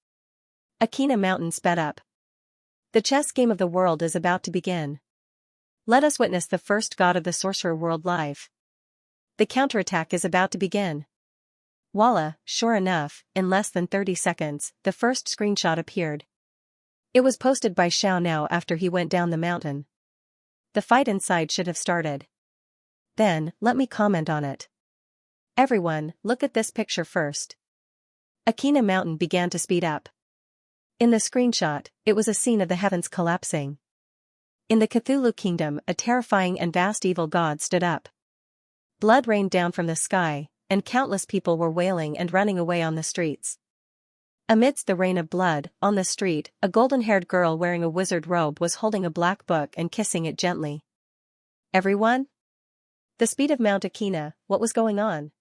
Akina Mountain sped up. The chess game of the world is about to begin. Let us witness the first god of the sorcerer world live. The counterattack is about to begin. Voila, sure enough, in less than 30 seconds, the first screenshot appeared. It was posted by Xiao now after he went down the mountain. The fight inside should have started. Then, let me comment on it. Everyone, look at this picture first. Akina Mountain began to speed up. In the screenshot, it was a scene of the heavens collapsing. In the Cthulhu kingdom, a terrifying and vast evil god stood up. Blood rained down from the sky, and countless people were wailing and running away on the streets. Amidst the rain of blood, on the street, a golden-haired girl wearing a wizard robe was holding a black book and kissing it gently. Everyone? The speed of Mount Akina, what was going on?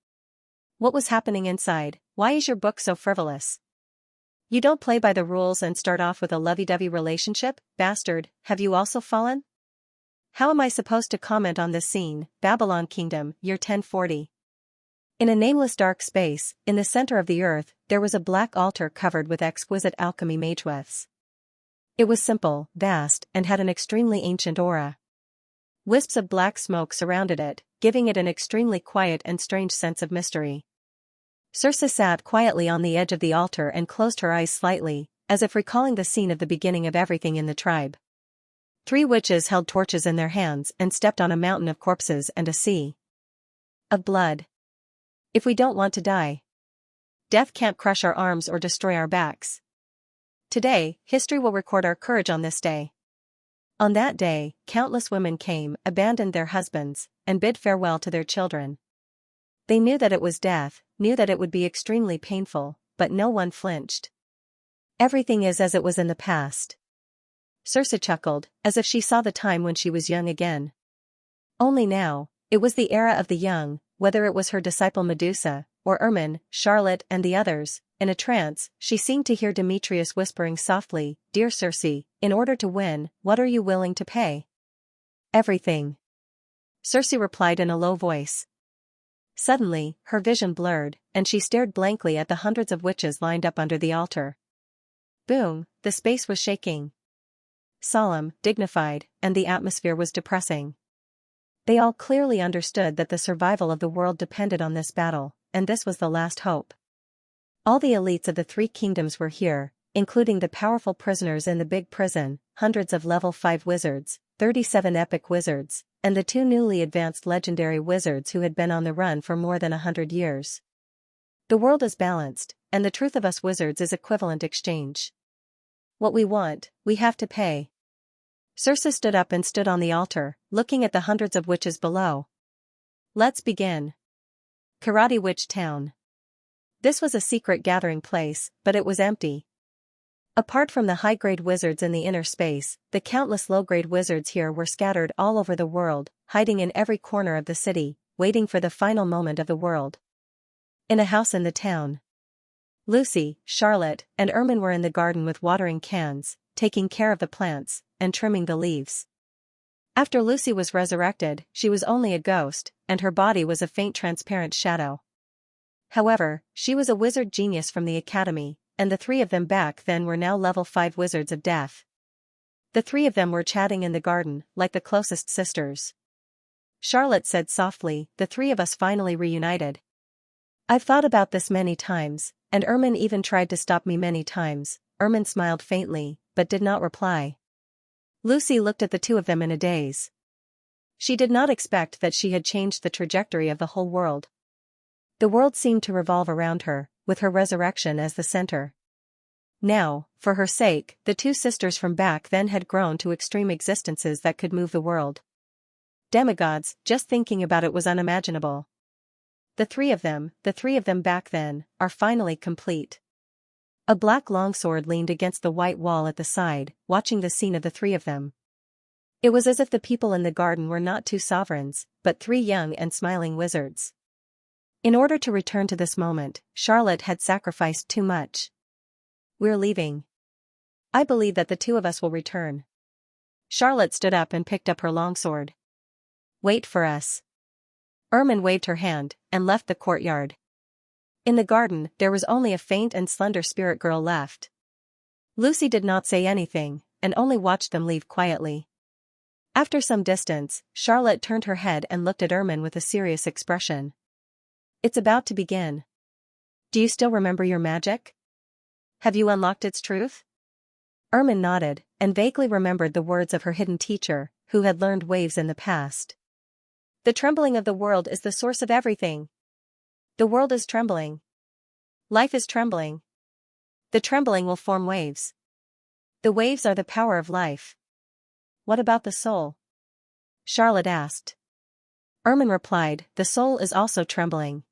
What was happening inside? Why is your book so frivolous? You don't play by the rules and start off with a lovey-dovey relationship, bastard, have you also fallen? How am I supposed to comment on this scene? Babylon Kingdom, year 1040. In a nameless dark space, in the center of the earth, there was a black altar covered with exquisite alchemy magewefts. It was simple, vast, and had an extremely ancient aura. Wisps of black smoke surrounded it, giving it an extremely quiet and strange sense of mystery. Xianxia sat quietly on the edge of the altar and closed her eyes slightly, as if recalling the scene of the beginning of everything in the tribe. 3 witches held torches in their hands and stepped on a mountain of corpses and a sea of blood. If we don't want to die, death can't crush our arms or destroy our backs. Today, history will record our courage on this day. On that day, countless women came, abandoned their husbands, and bid farewell to their children. They knew that it was death, knew that it would be extremely painful, but no one flinched. Everything is as it was in the past. Xianxia chuckled, as if she saw the time when she was young again. Only now, it was the era of the young, whether it was her disciple Medusa, or Ermin, Charlotte and the others. In a trance, she seemed to hear Demetrius whispering softly, "Dear Xianxia, in order to win, what are you willing to pay?" "Everything," Xianxia replied in a low voice. Suddenly, her vision blurred, and she stared blankly at the hundreds of witches lined up under the altar. Boom, the space was shaking. Solemn, dignified, and the atmosphere was depressing. They all clearly understood that the survival of the world depended on this battle, and this was the last hope. All the elites of the 3 kingdoms were here, including the powerful prisoners in the big prison, hundreds of level 5 wizards, 37 epic wizards, and the 2 newly advanced legendary wizards who had been on the run for more than 100 years. The world is balanced, and the truth of us wizards is equivalent exchange. What we want, we have to pay. Xianxia stood up and stood on the altar, looking at the hundreds of witches below. Let's begin. Karate Witch Town. This was a secret gathering place, but it was empty. Apart from the high-grade wizards in the inner space, the countless low-grade wizards here were scattered all over the world, hiding in every corner of the city, waiting for the final moment of the world. In a house in the town, Lucy, Charlotte, and Ermin were in the garden with watering cans, taking care of the plants, and trimming the leaves. After Lucy was resurrected, she was only a ghost, and her body was a faint transparent shadow. However, she was a wizard genius from the academy, and the 3 of them back then were now level 5 wizards of death. The 3 of them were chatting in the garden, like the closest sisters. Charlotte said softly, "The 3 of us finally reunited. I've thought about this many times, and Ermin even tried to stop me many times." Ermin smiled faintly, but did not reply. Lucy looked at the 2 of them in a daze. She did not expect that she had changed the trajectory of the whole world. The world seemed to revolve around her, with her resurrection as the center. Now, for her sake, the 2 sisters from back then had grown to extreme existences that could move the world. Demigods, just thinking about it was unimaginable. The 3 of them back then, are finally complete. A black longsword leaned against the white wall at the side, watching the scene of the 3 of them. It was as if the people in the garden were not 2 sovereigns, but 3 young and smiling wizards. In order to return to this moment, Charlotte had sacrificed too much. "We're leaving. I believe that the 2 of us will return." Charlotte stood up and picked up her longsword. "Wait for us." Ermin waved her hand, and left the courtyard. In the garden, there was only a faint and slender spirit girl left. Lucy did not say anything, and only watched them leave quietly. After some distance, Charlotte turned her head and looked at Ermin with a serious expression. "It's about to begin." Do you still remember your magic? Have you unlocked its truth? Ermin nodded, and vaguely remembered the words of her hidden teacher, who had learned waves in the past. The trembling of the world is the source of everything. The world is trembling. Life is trembling. The trembling will form waves. The waves are the power of life. What about the soul? Charlotte asked. Ermin replied, the soul is also trembling.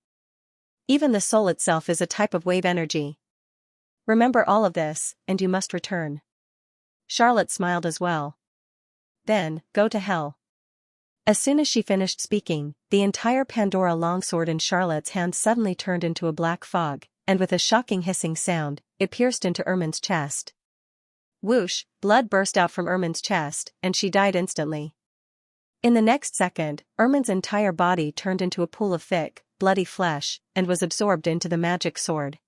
Even the soul itself is a type of wave energy. Remember all of this, and you must return. Charlotte smiled as well. Then, go to hell. As soon as she finished speaking, the entire Pandora longsword in Charlotte's hand suddenly turned into a black fog, and with a shocking hissing sound, it pierced into Ermin's chest. Whoosh, blood burst out from Ermin's chest, and she died instantly. In the next second, Ermin's entire body turned into a pool of thick, bloody flesh, and was absorbed into the magic sword.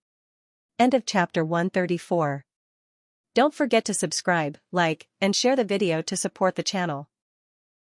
End of chapter 134. Don't forget to subscribe, like, and share the video to support the channel.